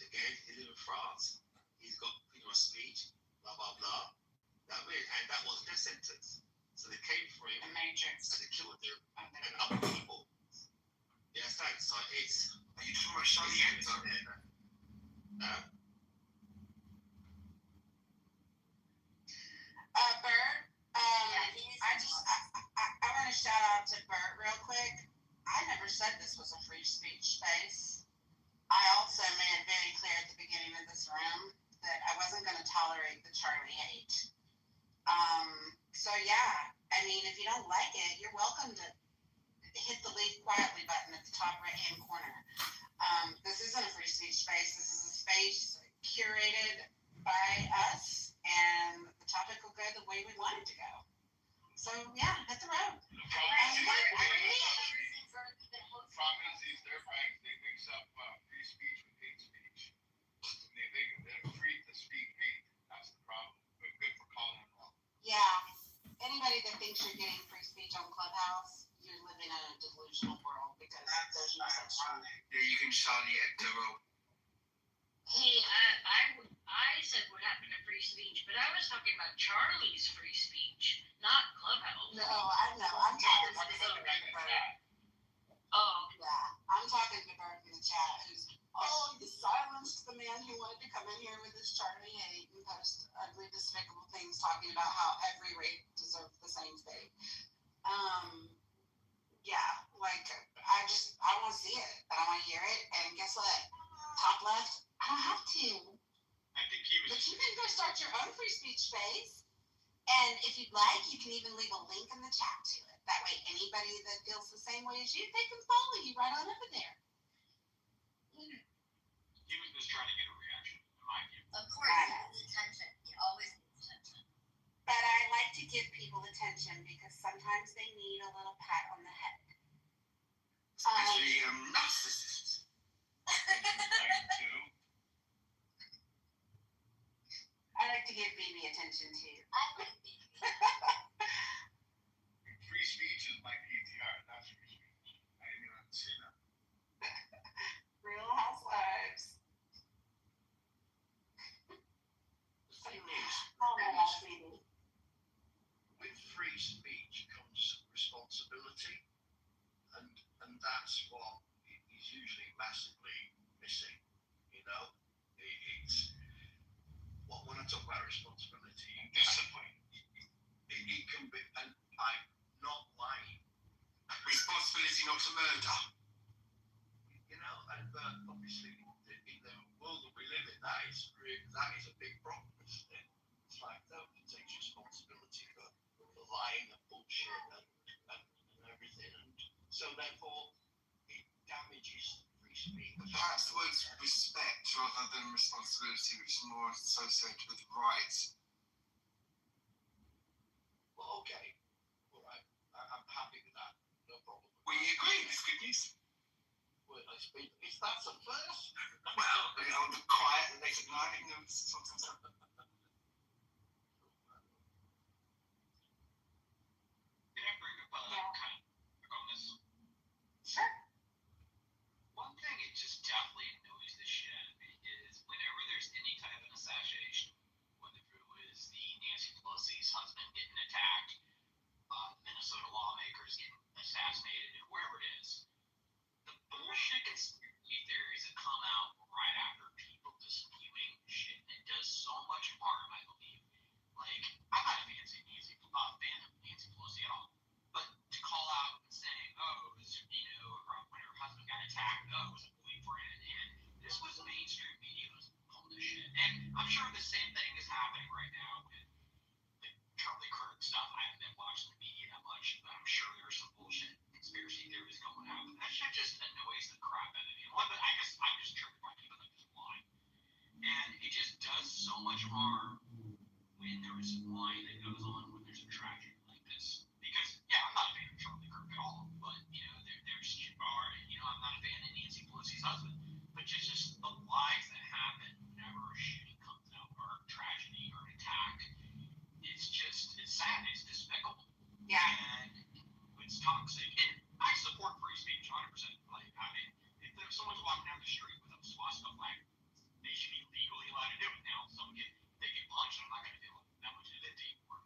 again, he lives in France. He's got freedom of speech, blah blah blah. And that was their sentence. So they came for him, The Matrix. and they killed him, and other people. Yes, thanks. So it's. Are you talking about Charlie Hebdo? Bert, I want to shout out to Bert real quick. I never said this was a free speech space. I also made it very clear at the beginning of this room that I wasn't going to tolerate the Charlie hate. So yeah, I mean, if you don't like it, you're welcome to hit the leave quietly button at the top right-hand corner. This isn't a free speech space. This is a space curated by us, and the topic will go the way we want it to go. So yeah, hit the road. Prominencies, their banks, they mix up free speech with hate speech. They're free to speak hate. That's the problem. But good for calling them out. Yeah. Anybody that thinks you're getting free speech on Clubhouse, you're living in a delusional world because there's no such thing. Yeah, you can Charlie Hebdo. Hey, I said what happened to free speech, but I was talking about Charlie's free speech, not Clubhouse. No, I know. I'm talking to Bert. Oh. Yeah, I'm talking to Bert in the chat who's, you silenced the man who wanted to come in here with his Charlie hate and post ugly, despicable things talking about how every race deserves the same fate. Yeah, like, I want to see it, and I want to hear it, and guess what? Top left, I don't have to. I think he was. But you can go start your own free speech space, and if you'd like, you can even leave a link in the chat to it. That way, anybody that feels the same way as you, they can follow you right on over there. He was just trying to get a reaction, in my view. Of course, it needs attention. It always needs attention. But I like to give people attention because sometimes they need a little pat on the head. Especially narcissists. I like to give Phoebe attention too. I like Phoebe. Free speech is my PTR. That's free speech. I didn't even see that. Real Housewives. The thing is, Oh my gosh, Phoebe. with free speech comes responsibility, and that's what is usually massively missing. You know, it's when I talk about responsibility, Discipline. It can be, and I'm not lying. Responsibility not to murder. You know, and obviously in the world that we live in, that is a big problem, isn't it? It's like nobody takes responsibility for lying and bullshit and everything, and so therefore it damages free speech. Perhaps the words respect rather than responsibility, which is more associated with rights. Well, okay, all right, I'm happy with that, no problem. We agree, it's good news. Well, is that a first? Well, the quiet and late at night, sometimes happen. Can I bring up kind of on this? Sure. One thing it just definitely annoys the shit out of me is whenever there's any type of assassination, whether it was the Nancy Pelosi's husband getting attacked, Minnesota lawmakers getting assassinated, whoever it is, the bullshit conspiracy theories that come out right after people disputing shit, and it does so much harm, I believe. Like, I'm not a fan of Nancy Pelosi at all, but to call out and say, oh, it was, when her husband got attacked, oh, it was a boyfriend, and this was mainstream media was pulling this shit. And I'm sure the same thing is happening right now with the Charlie Kirk stuff. I haven't been watching the media that much, but I'm sure there's some bullshit conspiracy theories going out. But that shit just annoys the crap out of me. I guess I'm just triggered by people that just lie. And it just does so much harm when there is lying that goes toxic. And I support free speech 100%. Like, I mean, if there's someone's walking down the street with a swastika flag, they should be legally allowed to do it. Now, they get punched, I'm not going to feel that much of that deep. But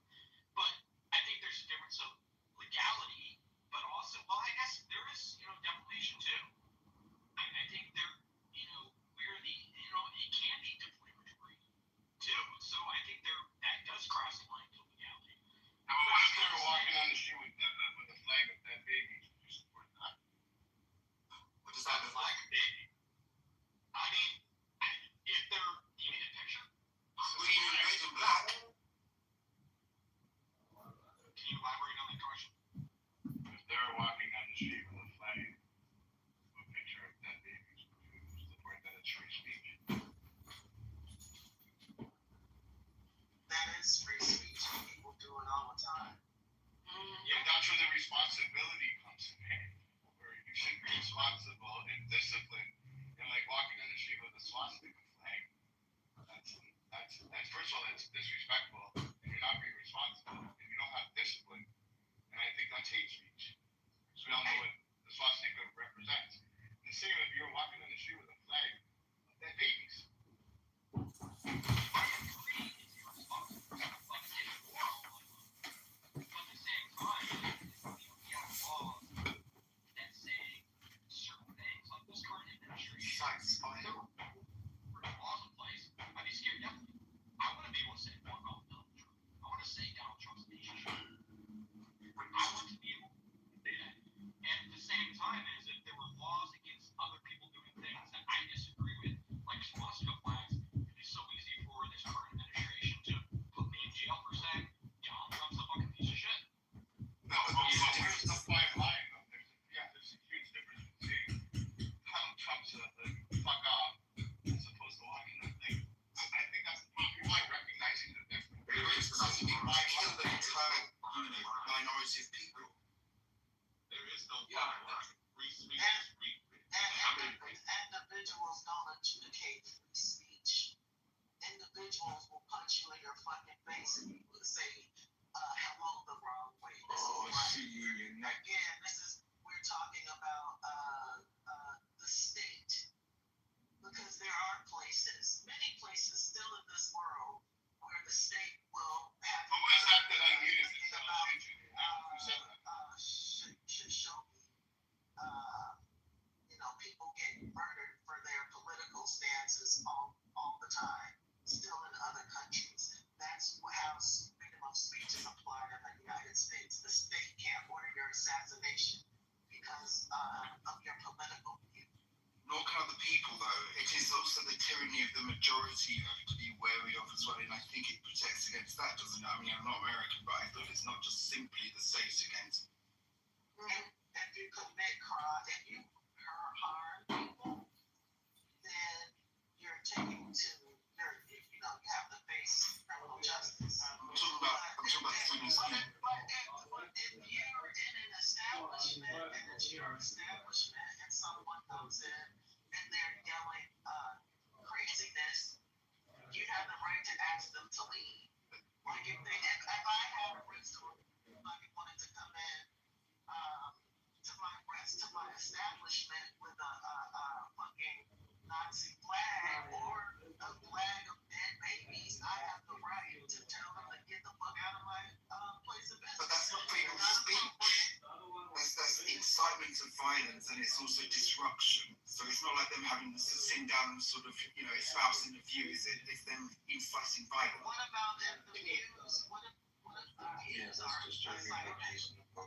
I think there's a difference of legality, but also, well, I guess there is, defamation too. I think it can be defamatory too. So I think that does cross the line to legality. Now, what if they were walking on the street with the flag of that baby? Would you support that? What does that look like? I mean, if they're, you mean a picture? Green and red and black. Can you elaborate on that question? If they were walking on the street with a flag, a picture of that baby, would you support that as free speech? That is free speech. People do it all the time. Yeah, that's where the responsibility comes in. Where you should be responsible and disciplined. And like walking on the street with a swastika flag, that's first of all, that's disrespectful, and you're not being responsible, and you don't have discipline. And I think that's hate speech. So we all know what the swastika represents. And the same if you're walking on the street with a flag of dead babies. Individuals don't adjudicate free speech. Individuals will punch you in your fucking face and you will say hello the wrong way. We're talking about the state, because there are many places still in this world where the state will have people getting murdered for their political stances all the time, still in other countries. That's how freedom of speech is applied in the United States. The state can't order your assassination because of your political view. Nor can other people, though. It is also the tyranny of the majority you have to be wary of as well, and I think it protects against that, doesn't it? I mean, I'm not American, but I thought it's not just simply the state against. If you commit crime, if you harm people, then you're taking to you have to face criminal justice. I'm talking about freedoms. But if you're in an establishment and it's your establishment and someone comes in and they're yelling craziness, you have the right to ask them to leave. Like if I had a restaurant, somebody wanted to come in to my establishment with a fucking Nazi flag or a flag of dead babies, I have the right to tell them to get the fuck out of my place of business. But that's not freedom of speech. That's incitement of violence, and it's also disruption. So it's not like them having to sit down and sort of, espousing the views. It's them fussing violence. What about if the views? What if the views are incitement? What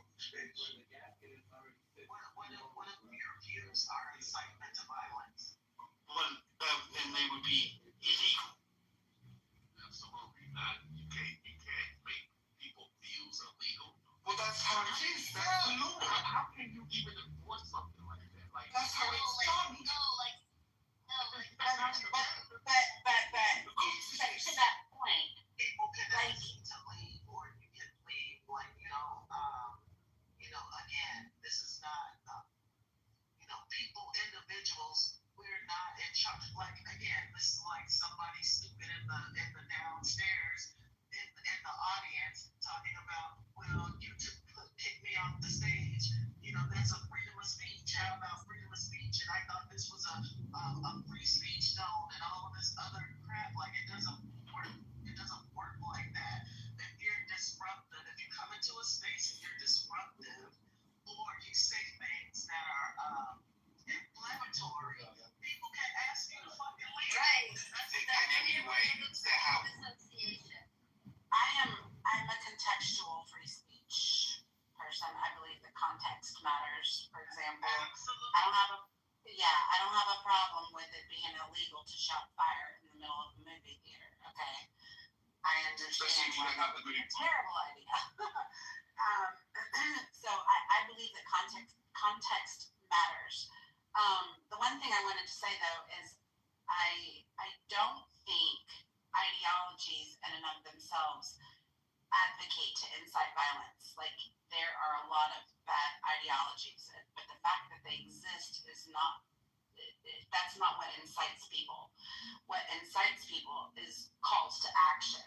if your views are incitement to violence? Well, then they would be illegal. Absolutely not. You can't make people's views illegal. Well, that's how it is. That's the law. How can you even enforce something like that? That's how it's done. But to that point, people can ask you to leave, or you can leave. Again, this is not. Individuals, we're not in charge. This is like somebody stupid in the downstairs in the audience talking about, well, you pick me off the stage context matters, for example. I don't have a problem with it being illegal to shout fire in the middle of a movie theater, okay? I understand why that would be a terrible idea. So I believe that context matters. The one thing I wanted to say, though, is I don't think ideologies in and of themselves advocate to incite violence. Like, there are a lot of bad ideologies, but the fact that they exist is not, that's not what incites people. What incites people is calls to action.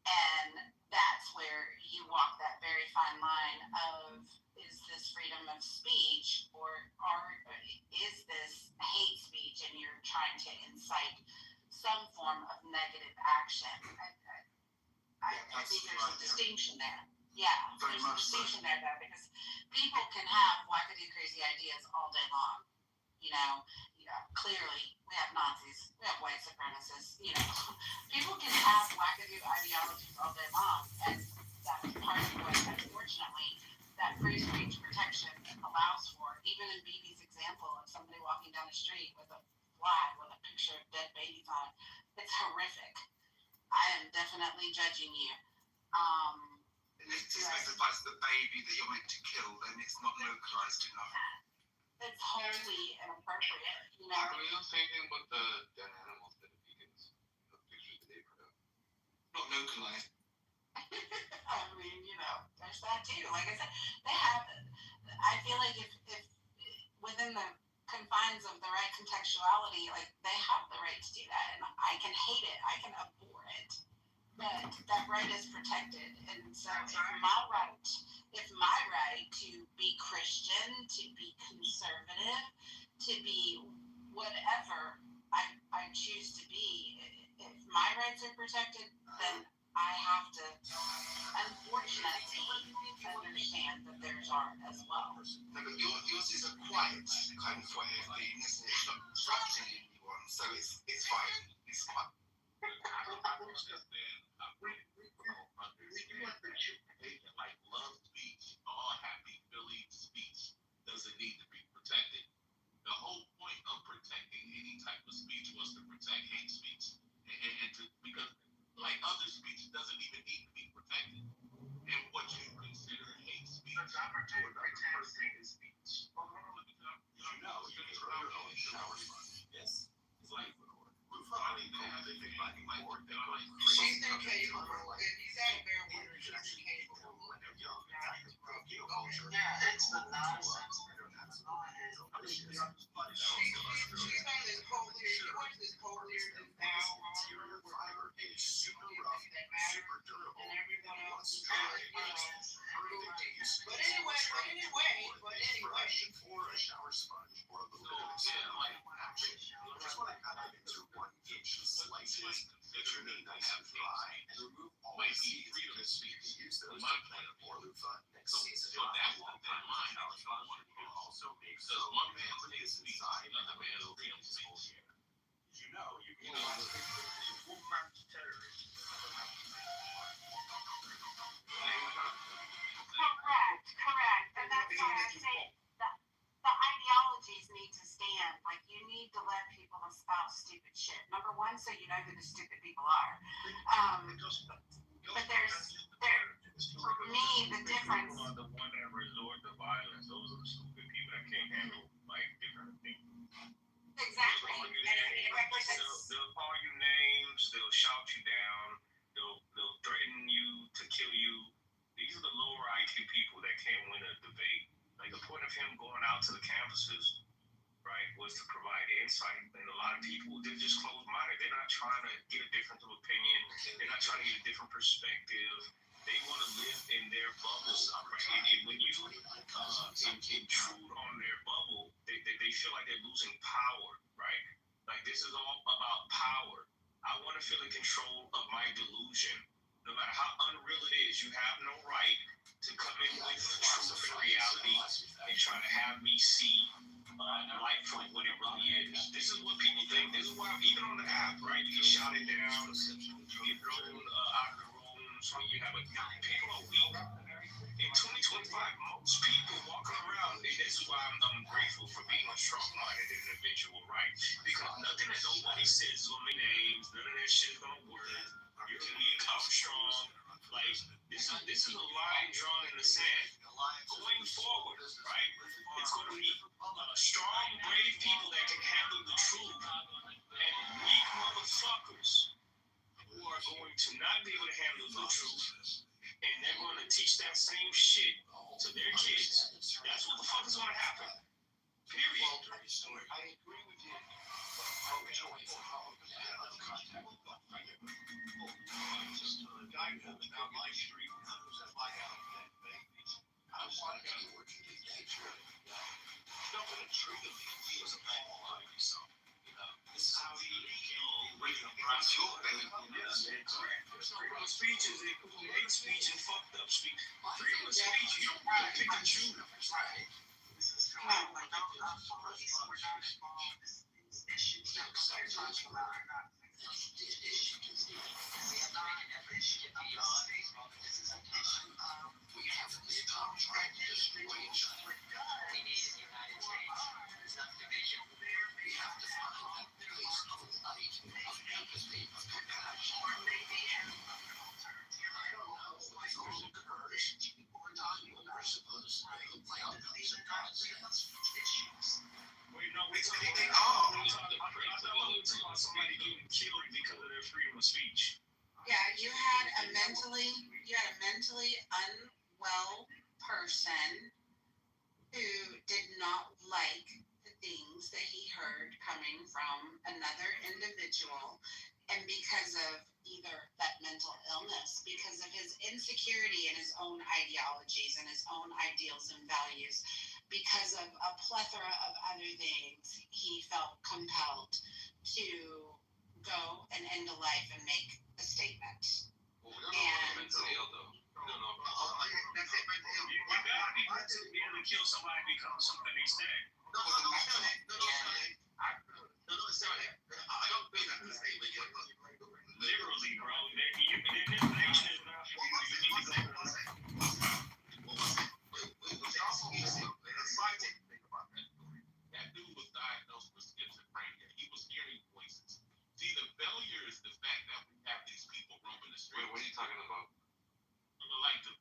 And that's where you walk that very fine line of, is this freedom of speech, or is this hate speech, and you're trying to incite some form of negative action? I think there's a distinction there. Yeah, there's a distinction there, though, because people can have wackadoo crazy ideas all day long. Clearly, we have Nazis, we have white supremacists, people can have wackadoo ideologies all day long, and that's part of what, unfortunately, that free speech protection allows for. Even in BB's example of somebody walking down the street with a flag with a picture of dead babies on it, it's horrific. I am definitely judging you. And if it specifies the baby that you're meant to kill, then it's not localized enough. It's wholly inappropriate, I mean, the same thing with the dead animals that the vegans, pictures that they put up. Not localized. I mean, there's that too. Like I said, they have, I feel like if within the confines of the right contextuality, like, they have the right to do that. And I can hate it, I can abhor it, but that right is protected. And so if my right to be Christian, to be conservative, to be whatever I choose to be, if my rights are protected, then I have to, unfortunately, understand that theirs aren't as well. No, but yours is a quiet kind of way of being, isn't it? It's not disrupting anyone, so it's fine. It's fine. Like love speech, all happy Philly speech doesn't need to be protected. The whole point of protecting any type of speech was to protect hate speech, because like other speech doesn't even need to be protected. And what you consider hate speech, speech. Yes, it's like funny to have a thing like she's incapable. If you got a bare word, she's incapable. Yeah, it's the nonsense. She's on this cold ear. You watch this cold ear now where that matter, and everyone else, But anyway. Or a shower sponge or a little bit of just want to kind of into 1 inch slices that you need nice and dry and remove all the seeds because you can use those to plant more loofah next season. So that's what that line I was going to do. Also make So one man plays speech, another man will be this whole speech. year. You know, wolfman's terrorist. Correct. And that's why I say the ideologies need to stand. Like, you need to let people espouse stupid shit. Number one, so you know who the stupid people are. But for me, the difference. The one that resort to violence, those are the stupid people that can't handle like different things. Exactly. And it represents. They'll call you names. They'll shout you down. They'll threaten you to kill you. These are the lower IQ people that can't win a debate. Like, the point of him going out to the campuses, right, was to provide insight. And a lot of people, they're just closed-minded. They're not trying to get a different opinion. They're not trying to get a different perspective. They want to live in their bubble, right? And when you intrude on their bubble, they feel like they're losing power, right? Like, this is all about power. I want to feel in control of my delusion. No matter how unreal it is, you have no right to come in with truth of reality and try to have me see life for what it really is. This is what people think. This is why, even on the app, right, you get shouted down, you get thrown out of the rooms, when you have people are weak. In 2025, most people strong-minded individual, right? Because nothing that nobody says is gonna make names. None of that shit is gonna work. You're gonna be strong. Like this is a line drawn in the sand. Going forward, right? It's gonna be strong, brave people that can handle the truth, and weak motherfuckers who are going to not be able to handle the truth, and they're going to teach that same shit to their kids. That's what the fuck is going to happen. Period. I agree with you. A guy moving down my street who's at my house that babies. I was like, I'm working in nature. Dumping a tree to me. He was a bad life. So, this is how he came. Waking up around your baby. Freedom of speech is hate speech and fucked up speech. Freedom of speech, you don't want to pick and choose. Police were not involved in these issues that we're talking about are not issues. This is not an issue of the state. This is an issue of we have this contract distribution. We're done. We need a United States subdivision. We have to find a place of light of empathy, of compassion, or maybe have another alternative. I don't know. Like all the curse, we're talking about supposed to play out these are not issues. They are. I'm talking about somebody getting killed because of their freedom of speech. Yeah, you had a mentally unwell person who did not like the things that he heard coming from another individual, and because of either that mental illness, because of his insecurity in his own ideologies and his own ideals and values, because of a plethora of other things, he felt compelled to go and end a life and make a statement. Well, we don't know about mentally ill though. We don't know about That's it right there. You got people to be able to kill somebody because of something they said. No, sorry. I don't think that's the statement. Literally, bro. This nation is not for you. You need to go. That dude was diagnosed with schizophrenia. He was hearing voices. See, the failure is the fact that we have these people roaming the streets. Wait, what are you talking about? Like the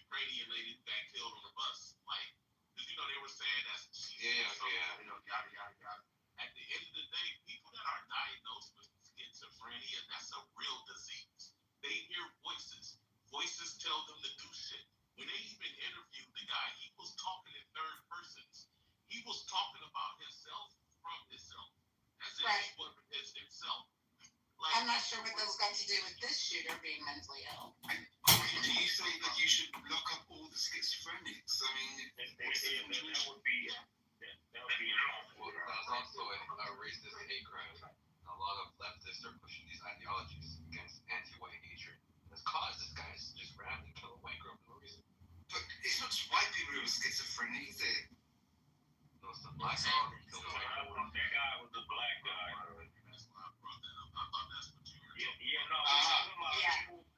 Ukrainian lady that killed on the bus. Like, because they were saying that yada yada yada. At the end of the day, people that are diagnosed with schizophrenia, that's a real disease. They hear voices. Voices tell them to do shit. When they even interviewed the guy, he was talking in third persons. He was talking about himself from himself, as if he was himself. Like, I'm not sure what those got to do with this shooter being mentally ill. Do you think that you should lock up all the schizophrenics? I mean, that would be Well, that's also a racist hate crime. A lot of leftists are pushing these ideologies against anti-white hatred. That's caused this guy to just randomly kill a white girl for no reason. but it's not just white people who are schizophrenic, is it? No, it's the black guy who killed a white girl. That guy was the black guy. that's why I brought that up. I thought that's what you were We're talking about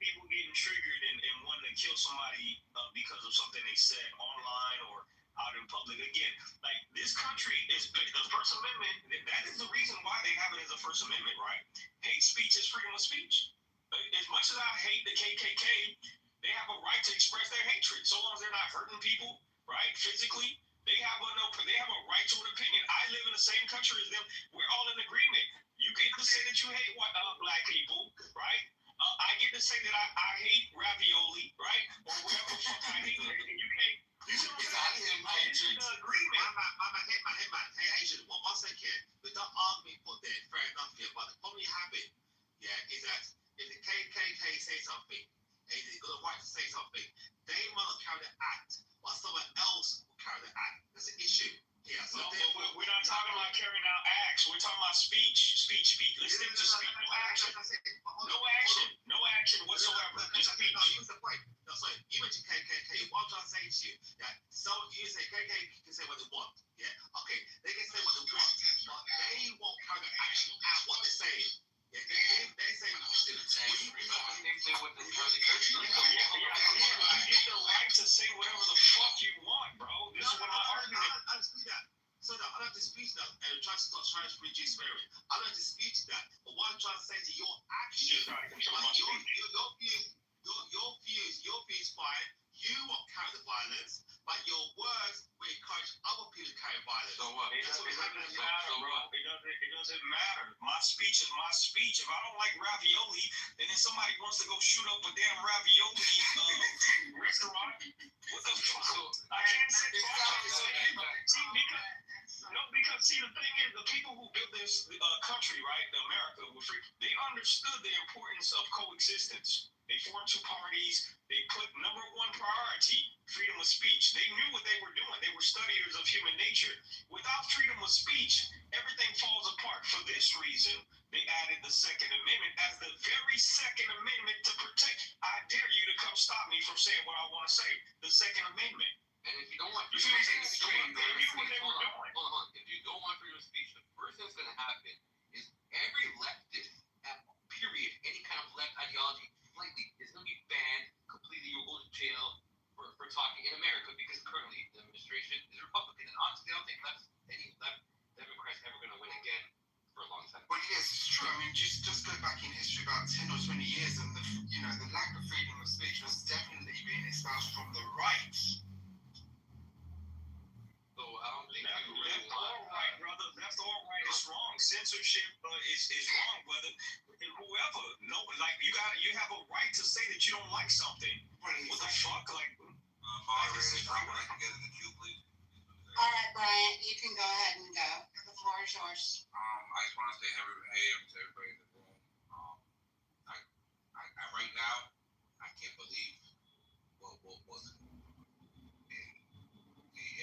people getting triggered and wanting to kill somebody because of something they said online or out in public. Again, like this country is the First Amendment. That is the reason why they have it as a First Amendment, right? Hate speech is freedom of speech. As much as I hate the KKK, they have a right to express their hatred, so long as they're not hurting people, right? Physically, they have a right to an opinion. I live in the same country as them. We're all in agreement. You get to say that you hate black people, right? I get to say that I hate ravioli, right? Or whatever the fuck I hate, and you can't. You see what I'm saying? This is the agreement. Hey, Asian, one second. Without arguing for that, fair enough here. But the problem you have it, is that if the KKK say something, and they got the right to say something, they want to carry the act, while someone else will carry the act. That's an issue. Yeah, so we're not talking about carrying out acts. We're talking about speech. Let's stick to speech. No action whatsoever. Just speech. Here's the point. No, sorry. You mentioned KKK. What I'm trying to say to you, you say KKK can say what they want. Yeah, okay. They can say what they want, but they won't carry the action out what they're saying. Yeah, they say I think they would discuss it. You get the right to say whatever the fuck you want, bro. This is what I'm arguing. I dispute that. So I don't dispute start trying to reduce variant. I don't dispute that, but what I'm trying to say to your actions, your views fine. You want counter violence, but your words will encourage other people to carry violence. So what? That's what happened. It doesn't matter. My speech is my speech. If I don't like ravioli, and then somebody wants to go shoot up a damn ravioli restaurant, what the fuck? I can't say because see, the thing is, the people who built this country, right, America, they understood the importance of coexistence. They formed two parties. They put number one priority, freedom of speech. They knew what they were doing. They were studiers of human nature. Without freedom of speech, everything falls apart. For this reason, they added the Second Amendment as the very Second Amendment to protect. I dare you to come stop me from saying what I want to say. The Second Amendment. And if you don't want freedom of speech, hold on. If you don't want freedom of speech, the first thing that's going to happen is every leftist, period, any kind of left ideology, slightly, is going to be banned completely. You'll go to jail for talking in America because currently the administration is Republican. And honestly, I don't think any left Democrats ever going to win again for a long time. Well, yes, it's true. I mean, just go back in history about 10 or 20 years, and the lack of freedom of speech was definitely being espoused from the right. So I don't think that's all right, brother. That's all right. It's wrong. Censorship is wrong, brother. Whoever, no, like you have a right to say that you don't like something. What the fuck, like? Moderators, I want to get in the queue, please. All right, Brian, you can go ahead and go. The floor is yours. I just want to say hey to everybody in the room. I right now, I can't believe what was it.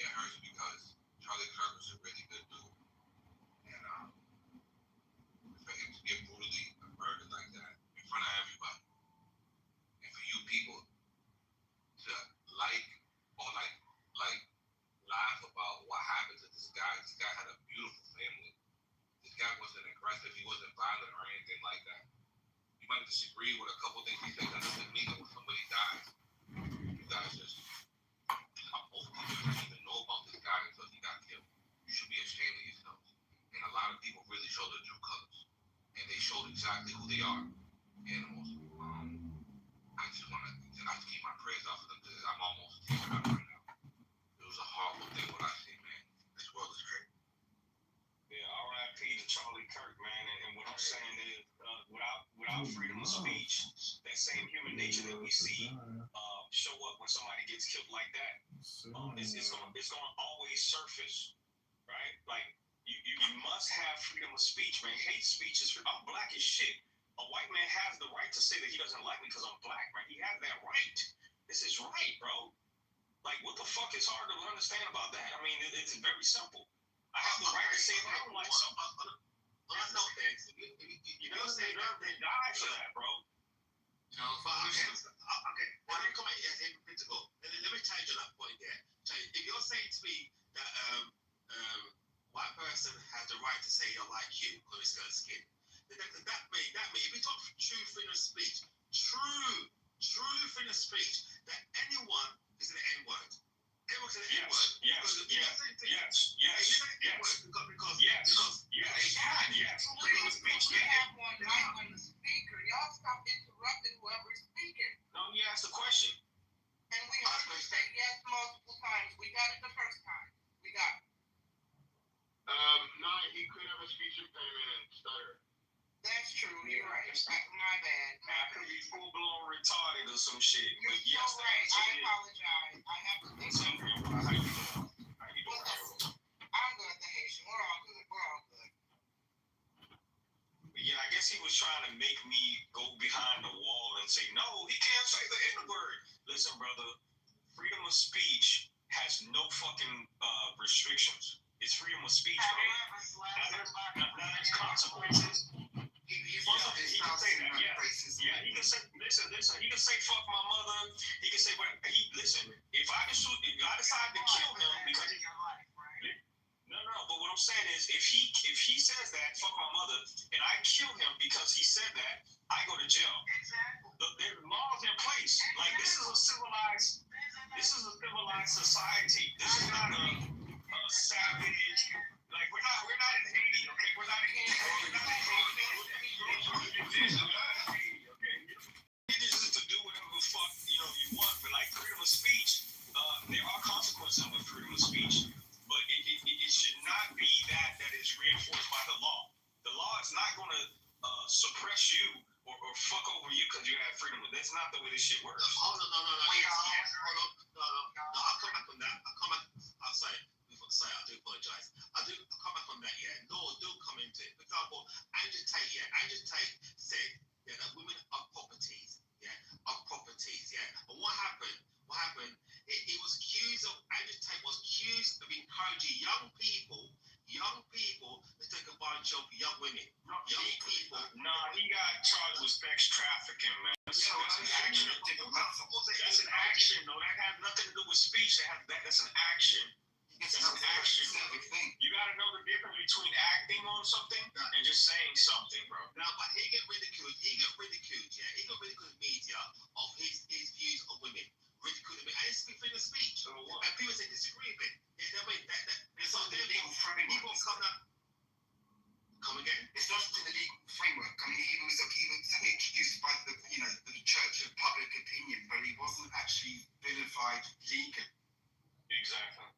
It hurts because Charlie Kirk was a really good dude, and for him to get brutally murdered like that in front of everybody, and for you people to laugh about what happened to this guy. This guy had a beautiful family. This guy wasn't aggressive. He wasn't violent or anything like that. You might disagree with a couple things he said. That doesn't mean that when somebody dies, you guys just. Most people didn't even know about this guy until he got killed. You should be ashamed of yourselves. And a lot of people really show their true colors. And they showed exactly who they are. Animals. I just want to keep my praise off of them because I'm almost tearing up right now. It was a horrible thing what I see, man. This world is great. Yeah, R.I.P. to Charlie Kirk, man. And what I'm saying is, without freedom of speech, that same human nature that we see show up when somebody gets killed like that, it's gonna always surface, right? Like you must have freedom of speech, man. Hate speech is. I'm black as shit. A white man has the right to say that he doesn't like me because I'm black, right? He has that right. This is right, bro. Like, what the fuck is hard to understand about that? I mean, it's very simple. I have the right to say that I don't like something. You know, they die for that, bro. Okay. Well, let me change on that point there. If you're saying to me that white person has the right to say they don't like you because it's their skin, that means if we talk true freedom of speech, true freedom of speech, that anyone is an N-word. Everyone's an N-word. Yes. Freedom of speech. You have one mic on the speaker. Y'all stop interrupting whoever is speaking. No, you asked the question. And we heard you say yes multiple times. We got it the first time. We got it. No, he could have a speech impediment and stutter. That's true. You're right. My bad. I could be full-blown retarded or some shit. You're so right. I apologize. I have to think something. How you doing? I'm good, the Haitian. We're all good. But yeah, I guess he was trying to make me go behind the wall and say, no, he can't say the N-word. Listen, brother, freedom of speech has no fucking restrictions. It's freedom of speech, bro. Now there's consequences. He can say that, yeah. He can say, listen. He can say fuck my mother. He can say, listen. If I decide to kill him because no. But what I'm saying is, if he says that fuck my mother, and I kill him because he said that, I go to jail. Exactly. There's laws in place. Like this is a civilized society. This is not a savage. Like we're not in Haiti this shit works. Hold on, no. Yes. Hold on. No. I'll come back on that. I'll say it. I do apologize. I'll come back on that, yeah. No, don't come into it. For example, Andrew Tate said that women are properties, yeah. And what happened? It was accused of, Andrew Tate was accused of encouraging young people to take advantage of young women. Young people. No, he got charged with sex trafficking, man. That's an action. That's an action, though. That has nothing to do with speech. That's an action. That's an action. You gotta know the difference between acting on something and just saying something, bro. Now, but he got ridiculed, yeah. He got ridiculed in media of his views of women. Ridiculed him, and it's freedom of speech. So what? And people say disagree with it. Yeah, it's not the legal framework. People come up. Come again? It's not in the legal framework. I mean, he was certainly accused by the Church of Public Opinion, but he wasn't actually vilified legally. Exactly.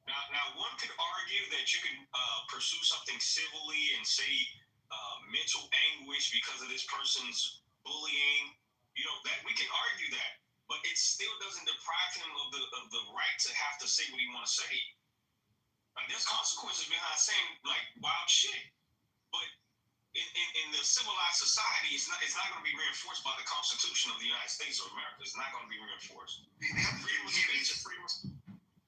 Now, one could argue that you can pursue something civilly and say mental anguish because of this person's bullying. You know, that we can argue that, but it still doesn't deprive him of the right to have to say what he want to say. Like, there's consequences behind saying like wild shit, but in the civilized society, it's not going to be reinforced by the Constitution of the United States of America. It's not going to be reinforced. Freedom of speech is freedom of speech.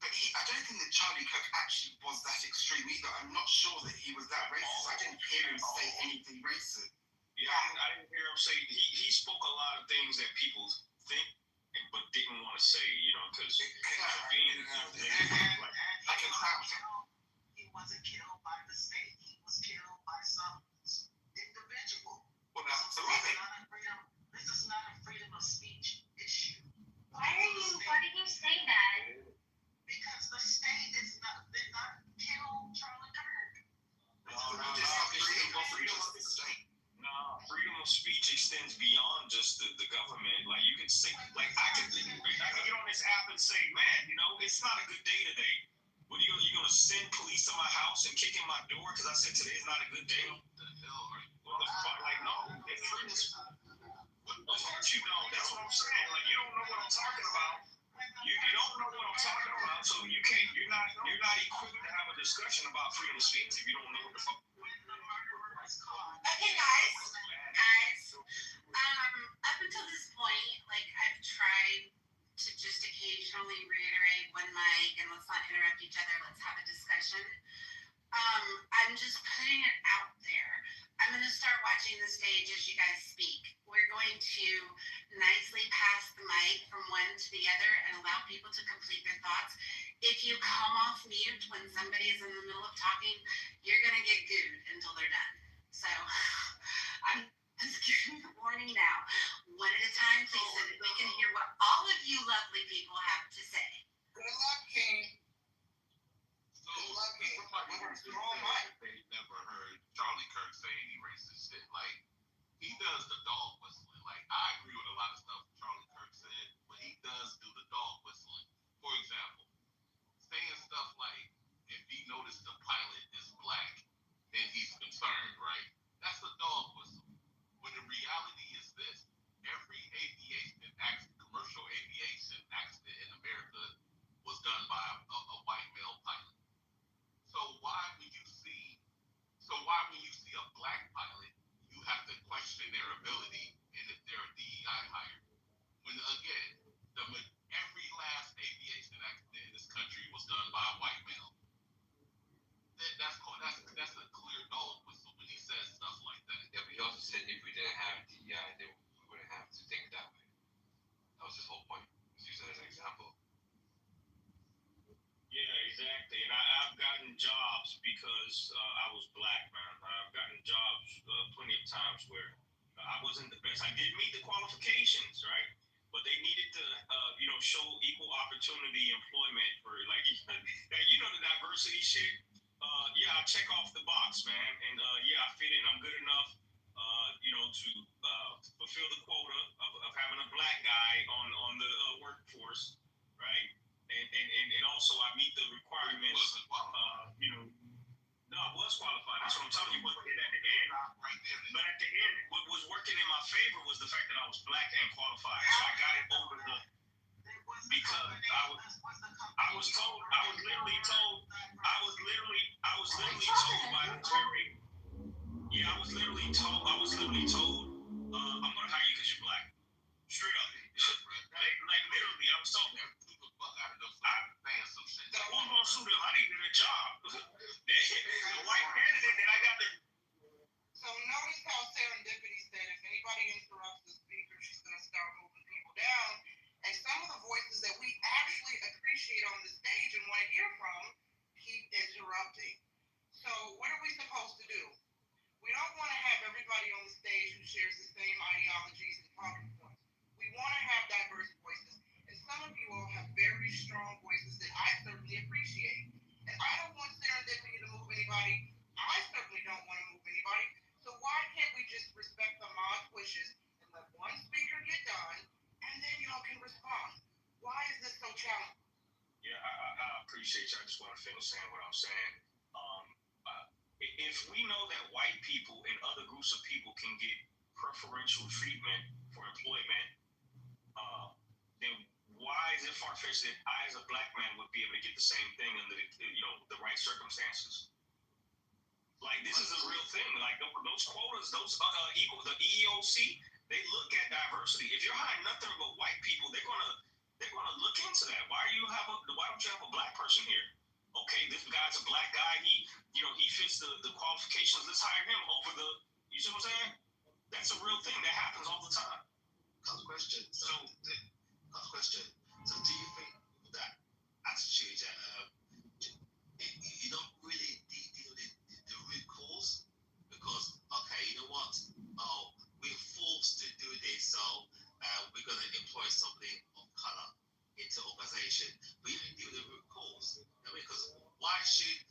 But I don't think that Charlie Kirk actually was that extreme either. I'm not sure that he was that racist. I didn't hear him say anything racist. Yeah, I didn't hear him say. He spoke a lot of things that people think but didn't want to say, you know, because He wasn't killed by the state. He was killed by some individual. Well, This is not a freedom of speech issue. Why did you say that? Because the state did not kill Charlie Kirk. Freedom of speech extends beyond just the government. Like, you can say, like, I can get on this app and say, man, you know, it's not a good day today. What are you going to send police to my house and kick in my door because I said today's not a good day? What the fuck? Like, no, it's freedom. Of course you don't. That's what I'm saying. Like, you don't know what I'm talking about. You don't know what I'm talking about, so you're not equipped to have a discussion about freedom of speech if you don't know what the fuck. Okay, guys. Up until this point, like, I've tried to just occasionally reiterate one mic and let's not interrupt each other. Let's have a discussion. I'm just putting it out there. I'm going to start watching the stage as you guys speak. We're going to nicely pass the mic from one to the other and allow people to complete their thoughts. If you come off mute when somebody is in the middle of talking, you're going to get gooed until they're done. So I'm just giving you a warning now. One at a time, please, so that we can hear what all of you lovely people have to say. Good luck, King. They never heard Charlie Kirk say any racist shit. Like, he does the dog whistling. Like, I agree with a lot of stuff Charlie Kirk said, but he does do the dog whistling. For example, saying stuff like, if he noticed the pilot is black, then he's concerned, right? That's a dog whistle. When the reality is this, every commercial aviation accident in America was done by a white male pilot. So why when you see a black pilot, you have to question their ability and if they're a DEI hire? When again, every last aviation accident in this country was done by a white male. That's a clear dog whistle when he says stuff like that. Yeah, but he also said if we didn't have DEI, then we wouldn't have to think that way. That was his whole point. He used that as an example. Yeah, exactly. And I've gotten jobs because I was black, man. I've gotten jobs plenty of times where I wasn't the best. I did meet the qualifications, right? But they needed to, show equal opportunity employment for, like, the diversity shit. I check off the box, man. And, I fit in. I'm good enough, to fulfill the quota of having a black guy on the workforce, right? And also I meet the requirements. No, I was was qualified. That's what I'm telling you. But at the end, what was working in my favor was the fact that I was black and qualified. So I got it over the because I was literally told by the jury. Yeah, I was literally told. I'm gonna hire you because you're black. Straight up. Like literally, I was told. I needed a job. The white candidate that I got to. So notice how serendipity said if anybody interrupts the speaker, she's going to start moving people down. And some of the voices that we actually appreciate on the stage and want to hear from keep interrupting. So what are we supposed to do? We don't want to have everybody on the stage who shares the same ideologies and talking points. We want to have diverse voices. And some of you all have very strong voices that I certainly appreciate. And I don't want serendipity to move anybody. I certainly don't want to move anybody. So why can't we just respect the mod's wishes and let one speaker get done, and then y'all can respond? Why is this so challenging? Yeah, I appreciate you. I just want to finish saying what I'm saying. If we know that white people and other groups of people can get preferential treatment for employment, then why is it far-fetched that I, as a black man, would be able to get the same thing under the right circumstances? Like, this is a real thing. Like, those quotas, the EEOC, they look at diversity. If you're hiring nothing but white people, they're gonna look into that. Why don't you have a black person here? Okay, this guy's a black guy. He fits the qualifications. Let's hire him over the. You see what I'm saying? That's a real thing that happens all the time. Question. So do you think that attitude, you don't really deal with the root cause? Because, okay, you know what? Oh, we're forced to do this, so we're going to employ something of color into organization. But you don't deal with the root cause. Because why should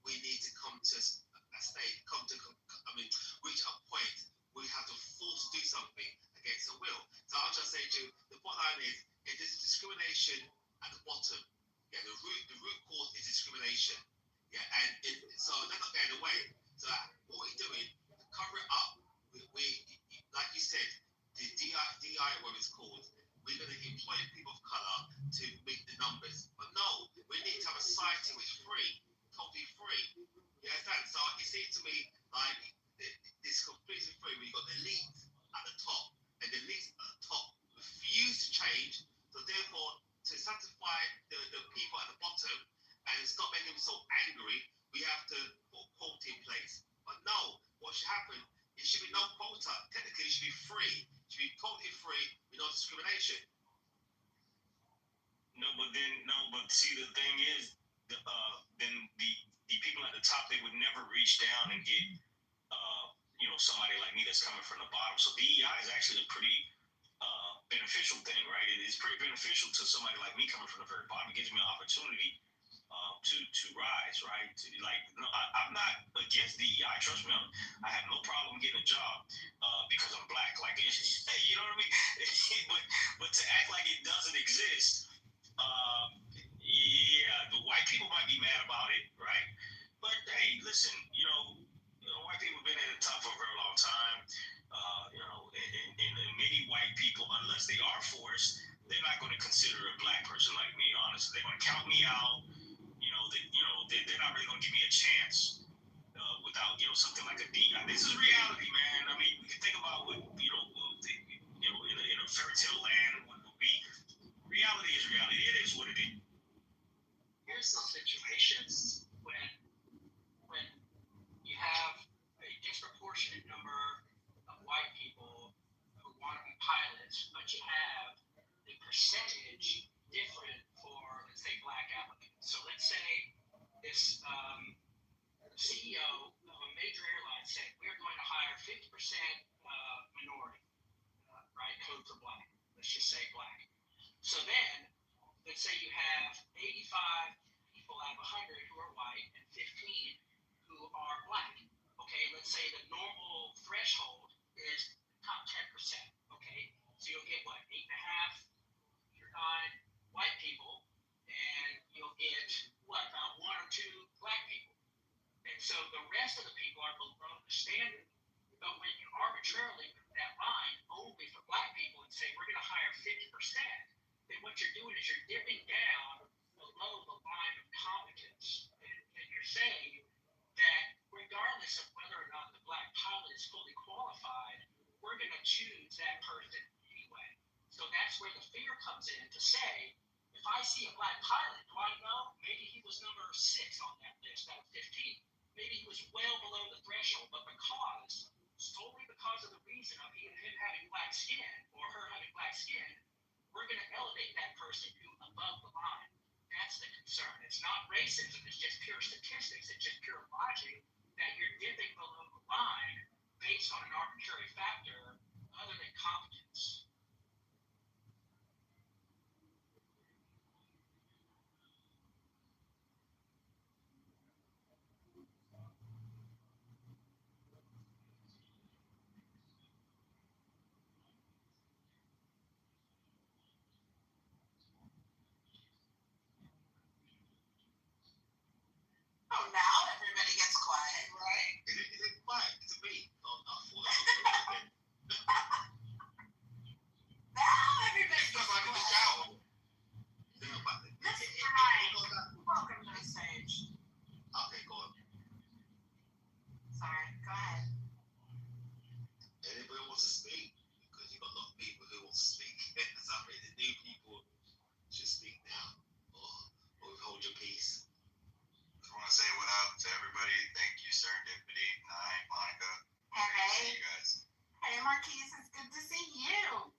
we need to come to a state, reach a point where we have to force to do something against the will? So I'll just say to you, the bottom line is this discrimination at the bottom. Yeah, the root cause is discrimination. Yeah, and so let's not get in the way. So what we're doing to cover it up, we like you said, the DI, what it's called, we're going to employ people of color to make the numbers. But no, we need to have a society which is free, totally free. Yeah, so it seems to me like it's completely free. We've got the elite at the top, and the elite at the top refuse to change. So therefore, to satisfy the people at the bottom and stop making them so angry, we have to put quota in place. But no, what should happen? It should be no quota. Technically, it should be free. It should be totally free with no discrimination. But see, the thing is, then the people at the top, they would never reach down and get, somebody like me that's coming from the bottom. So DEI is actually a pretty beneficial thing, right? It is pretty beneficial to somebody like me coming from the very bottom. It gives me an opportunity to rise, right? I'm not against DEI. Trust me, I have no problem getting a job because I'm black. Like, you know what I mean? but to act like it doesn't exist, the white people might be mad about it, right? But hey, listen, white people have been at the top for a very long time. And many white people, unless they are forced, they're not going to consider a black person like me. Honestly, they're going to count me out. They're not really going to give me a chance without something like a DEI. This is reality, man. I mean, we can think about what in a fairy tale land what would be. Reality is reality. It is what it is. Here's some situations when you have a disproportionate number of white people who want to be pilots, but you have the percentage different for, let's say, black applicants. So let's say this CEO of a major airline said, we're going to hire 50% minority, right, code for black. Let's just say black. So then, let's say you have 85 people out of 100 who are white and 15 who are black. Okay, let's say the normal threshold is top 10%. Okay, so you'll get what, 8.5, 9 white people, and you'll get what, about 1 or 2 black people. And so to choose that person anyway. So that's where the fear comes in to say, if I see a black pilot, do I know? Maybe he was number 6 on that list out of 15. Maybe he was well below the threshold, but solely because of the reason of him having black skin or her having black skin, we're going to elevate that person to above the line. That's the concern. It's not racism. It's just pure statistics. It's just pure logic that you're dipping below the line based on an arbitrary factor other than competence. Oh, now everybody gets quiet, right? Is it quiet? Is it me? Oh, no, Now everybody gets like in the quiet. shower. Mr. Mike, welcome to the stage. Okay, go on. Sorry, go ahead. Anybody wants to speak? Because you've got a lot of people who want to speak. So I mean, the new people should speak now, or hold your peace. I want to say what up to everybody. Thank you, Serendipity. Hi, Monica. Hey. See you guys. Hey, Marquise, it's good to see you.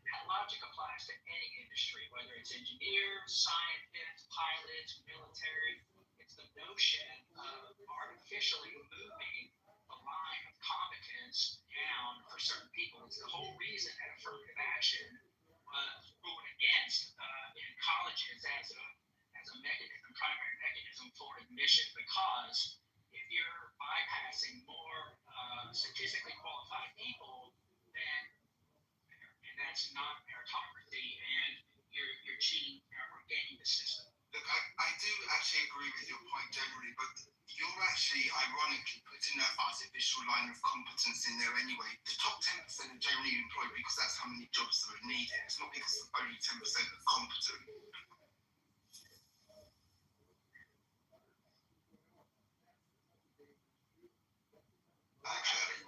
That logic applies to any industry, whether it's engineers, scientists, pilots, military. It's the notion of artificially moving the line of competence down for certain people. It's the whole reason that affirmative action was ruled against in colleges as a mechanism, primary mechanism for admission, because if you're bypassing more statistically qualified people, then that's not meritocracy, and you're cheating or gaming the system. Look, I do actually agree with your point generally, but you're actually ironically putting that artificial line of competence in there anyway. The top 10% are generally employed because that's how many jobs that are needed. It's not because only 10% are competent.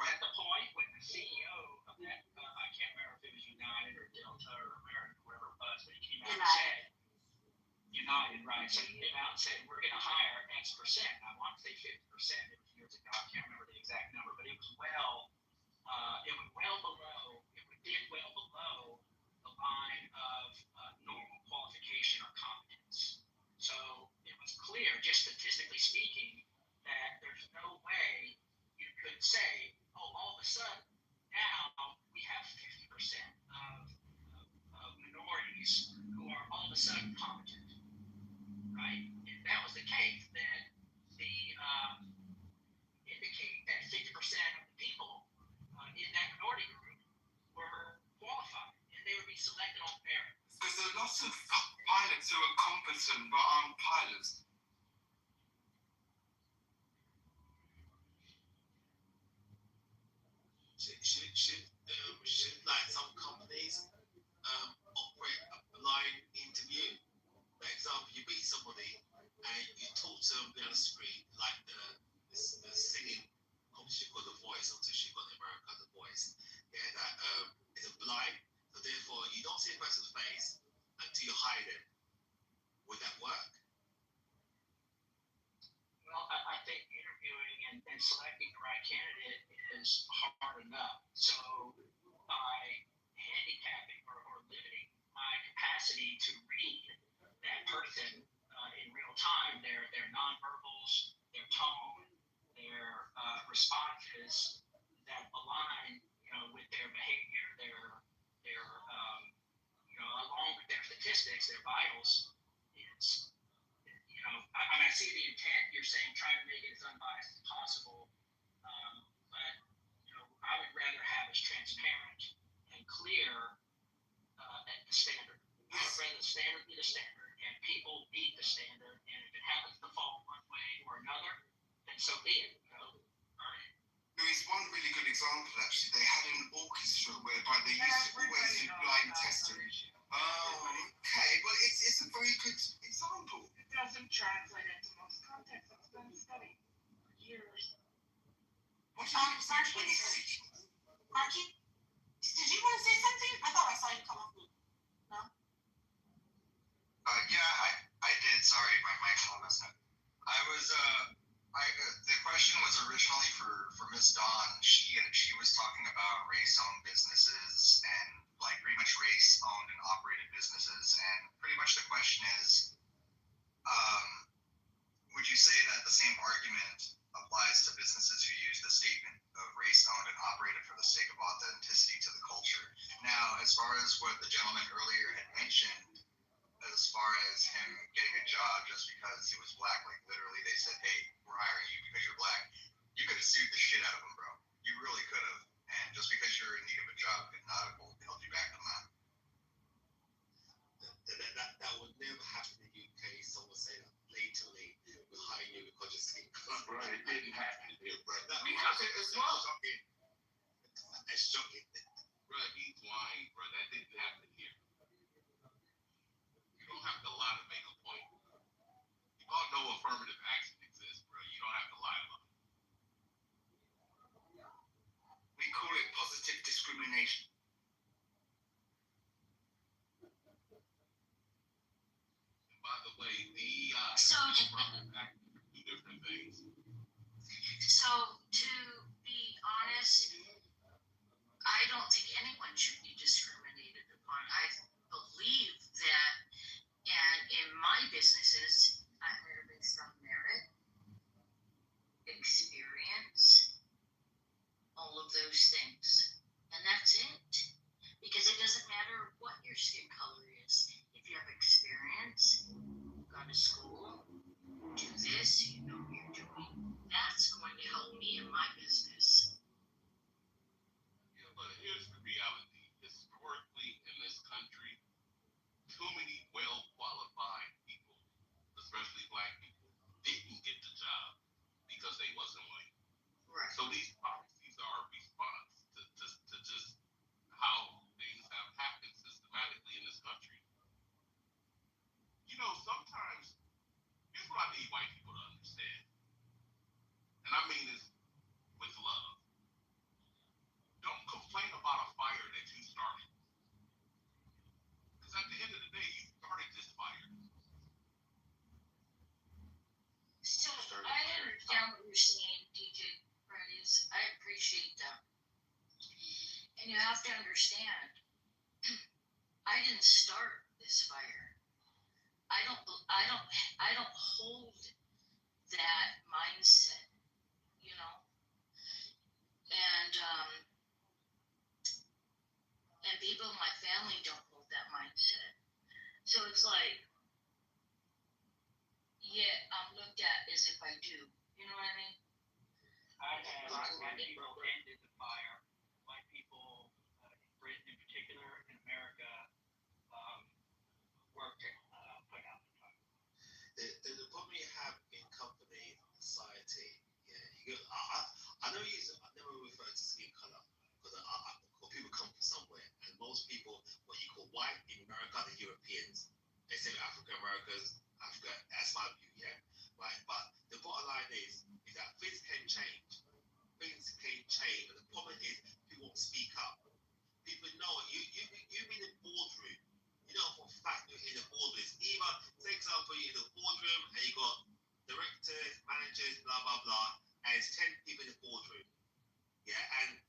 At the point when the CEO of that, I can't remember if it was United or Delta or American, whoever it was, but he came out and said, United, right? So he came out and said, we're going to hire X percent. I want to say 50%. It was years ago. I can't remember the exact number, but it was did well below the line of normal qualification or competence. So it was clear, just statistically speaking, that there's no way you could say, oh, all of a sudden, now we have 50% of minorities who are all of a sudden competent, right? If that was the case, then indicate that 50% of the people in that minority group were qualified, and they would be selected on merit. Because there are lots of pilots who are competent but aren't pilots. Should like some companies operate a blind interview? For example, you meet somebody and you talk to them down the street, like the singing competition called The Voice, until she got America The Voice. Yeah, that is a blind, so therefore you don't see a person's face until you hide it. Would that work? Well, I think interviewing and selecting the right candidate is hard enough. So by handicapping or limiting my capacity to read that person in real time, their nonverbals, their tone, their responses that align, with their behavior, their along with their statistics, their vitals, is, I see the intent. You're saying try to make it as unbiased as possible, but I would rather have as transparent and clear at the standard. I would rather the standard be the standard, and people meet the standard, and if it happens to fall one way or another, then so be it. Earn it. There is one really good example, actually. They had an orchestra whereby they used to always do blind testing. Oh, okay. Well, it's a very good example. It doesn't translate into most contexts. It's been studied for years. What do you think? Marquis? Congressman. The question was originally for Ms. Dawn. She was talking about race-owned businesses and like pretty much race-owned and operated businesses, and pretty much the question is, would you say that the same argument applies to businesses who use the statement of race-owned and operated for the sake of authenticity to the culture? Now, as far as what the gentleman earlier had mentioned, as far as him getting a job just because he was black, like literally they said, hey, we're hiring you because you're black, you could have sued the shit out of him, bro. You really could have. And just because you're in need of a job could not have held you back from that. That would never happen in the UK. Someone say that blatantly, we're hiring you because you're skin color. Bro, it didn't happen here, bro. We have it as well. It's shocking. Bro, he's lying, bro. That didn't happen here. You don't have to lie to make a point. You all know affirmative action exists, bro. You don't have to lie about it. We call it positive discrimination. And by the way, DEI So- and affirmative action are two different things. So, to be honest, I don't think anyone should be discriminated upon. I believe that, and in my businesses, I hire based on merit, experience, all of those things. And that's it. Because it doesn't matter what your skin color is. If you have experience, go to school, do this, you know what you're doing, that's going to help me in my business. Yeah, but here's the reality. Historically, in this country, too many well-qualified people, especially black people, didn't get the job because they wasn't white. Right. So these policies are a response to just how things have happened systematically in this country. You know, sometimes, here's what I need white people to understand. And I mean this with love. Don't complain about a fire that you started. Because at the end of the day, you started this fire. So I understand what you're saying, DJ Freddy's. I appreciate that. And you have to understand, I didn't start this fire. I don't hold that mindset, you know. And people in my family don't hold that mindset. So it's like, yeah, I'm looked at as if I do. You know what I mean? I've had white people ended the fire. White people, in Britain in particular, in America, worked put out the fire. The problem you have in company society, yeah, I know I never refer to skin color because people come from somewhere, and most people, what you call white in America, the Europeans, they say African Americans, Africa, that's my view, yeah, right. But the bottom line is that things can change. Things can change, but the problem is people won't speak up. People know you've been in the boardroom. You know for a fact you're in the boardroom. Either, say example, you're in the boardroom and you got directors, managers, blah blah blah, and it's 10 people in the boardroom. Yeah, and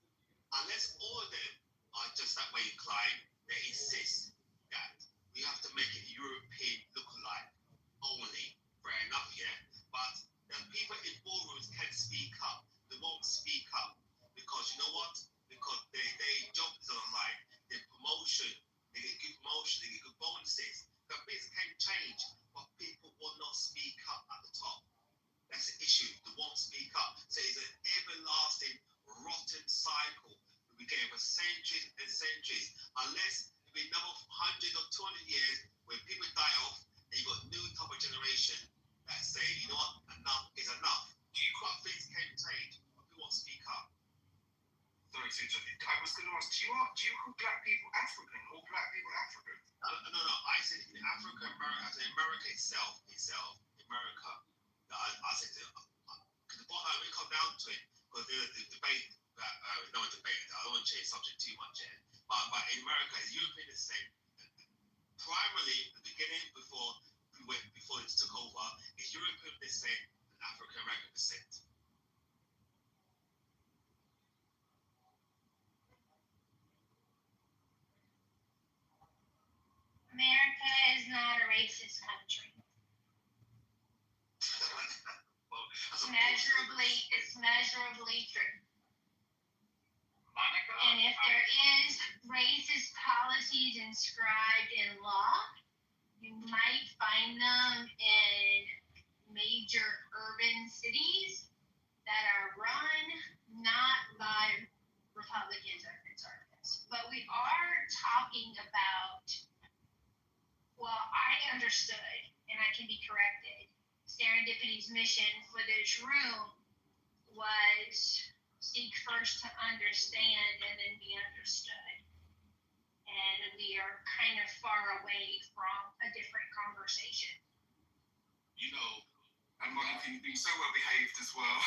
unless all of them are just that way inclined, they insist that we have to make it European look-alike only. Fair enough, yeah. But the people in boardrooms can speak up. They won't speak up because you know what? Because their job is online. Their promotion, they get good promotion, they get good bonuses. The things can change, but people will not speak up at the top. That's the issue. They won't speak up. So it's an everlasting, rotten cycle. We get for centuries and centuries. Unless it be another 100 or 200 years when people die off and you got new type of generation that say, you know what, enough is enough. But things can change, but people won't speak up. Sorry, I was going to ask, do you call black people African or black people African? No. I said in Africa, America, I said America itself, America. I said, because the bottom line, we come down to it, because the debate, no debate, I don't want to change the subject too much yet. But in America, it's European the same. Primarily, the beginning before they took over, is Europe descent and African American descent. America is not a racist country. Well, It's measurably true. Monica? And if there is racist policies inscribed in law, you might find them in major urban cities that are run not by Republicans or conservatives. But we are talking about, well, I understood, and I can be corrected, Serendipity's mission for this room was seek first to understand and then be understood. And we are kind of far away from a different conversation. You know, And Monica, you've been so well behaved as well.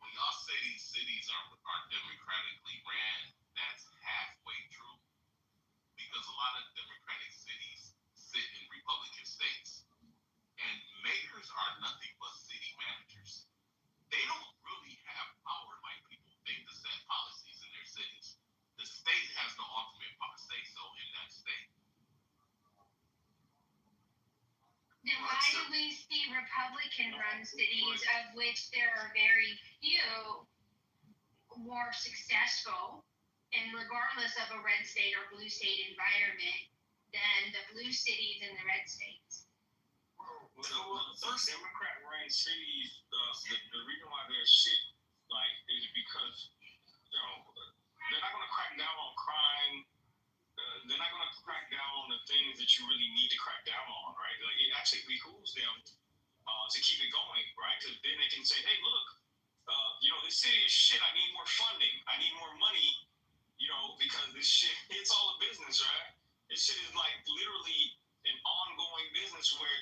when y'all say these cities are democratically ran, that's halfway true. Because a lot of Democratic cities sit in Republican states. And mayors are nothing but city managers. They don't really have power like people think to set policies in their cities. The state has the ultimate say-so in that state. Then why do we see Republican-run cities, of which there are very few, more successful, and regardless of a red state or blue state environment, than the blue cities and the red states? Some Democrat-run cities, the reason why they're shit is because they're not going to crack down on crime. They're not going to crack down on the things that you really need to crack down on, right? Like, it actually behooves them to keep it going, right? Because then they can say, hey, look, this city is shit. I need more funding. I need more money, because this shit, it's all a business, right? This shit is like literally an ongoing business where,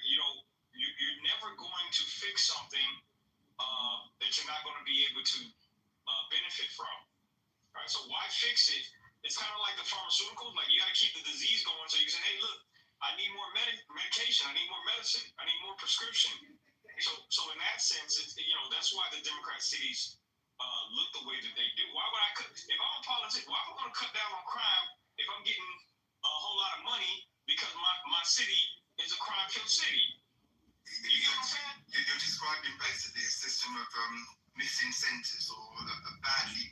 you're never going to fix something that you're not going to be able to benefit from. Right? So why fix it? It's kind of like the pharmaceuticals. Like, you got to keep the disease going so you can say, hey, look, I need more medication. I need more medicine. I need more prescription. So in that sense, that's why the Democrat cities look the way that they do. Why would if I'm in politics, why am I going to cut down on crime if I'm getting a whole lot of money because my city is a crime-filled city? You get what I'm saying? You're describing basically a system of misincentives or badly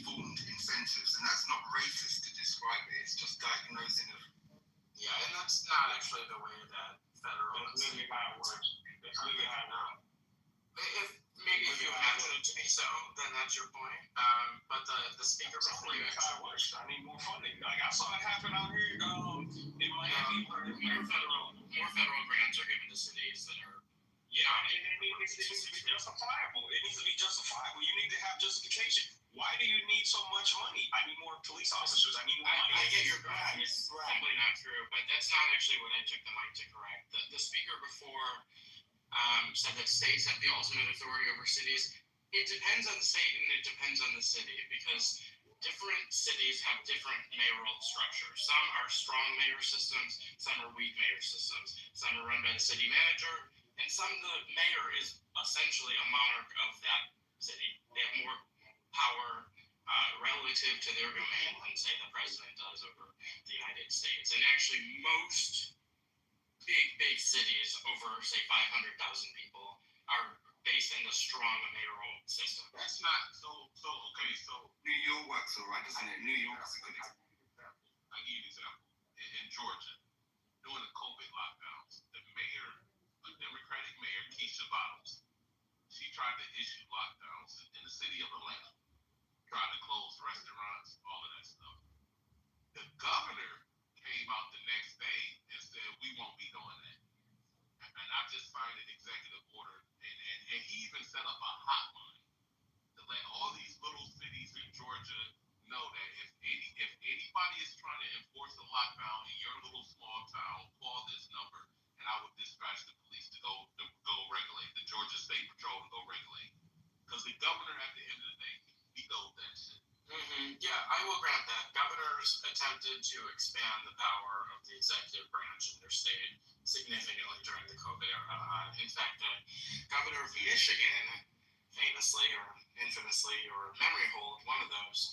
formed incentives, and that's not racist to describe it. It's just diagnosing of. Yeah, and that's not actually the way that federal. That's literally how it works. That's literally how it works. If you imagine it to be so, then that's your point. But the speaker before you. That's how it works. I need more funding. Like, I saw it happen out here in Miami. More federal grants are given to cities that are. Yeah, it needs to be justifiable. It needs to be justifiable. You need to have justification. Why do you need so much money? I need more police officers. I need more money. I get your point. It's probably not true, but that's not actually what I took the mic to correct. The speaker before said that states have the ultimate authority over cities. It depends on the state and it depends on the city, because different cities have different mayoral structures. Some are strong mayor systems, some are weak mayor systems. Some are run by the city manager, and some the mayor is essentially a monarch of that city. They have more power relative to their domain than, say, the president does over the United States. And actually, most big cities over, say, 500,000 people are based in the strong mayoral system. That's not okay. So New York works all right, doesn't it? New York's a good example. I'll give you an example. In Georgia, during the COVID lockdowns, the mayor, a Democratic mayor, Keisha Bottles, she tried to issue lockdowns in the city of Atlanta, tried to close restaurants, all of that stuff. The governor came out the next day and said, we won't be doing that. And I just signed an executive order, and he even set up a hotline to let all these little cities in Georgia know that if anybody is trying to enforce a lockdown in your little small town, call this number, and I would dispatch the police to go regulate, the Georgia State Patrol to go regulate. Because the governor, at the end of the day, vetoed that shit. Yeah, I will grant that. Governors attempted to expand the power of the executive branch in their state significantly during the COVID era. In In fact, the governor of Michigan, famously or infamously or memory hold, one of those,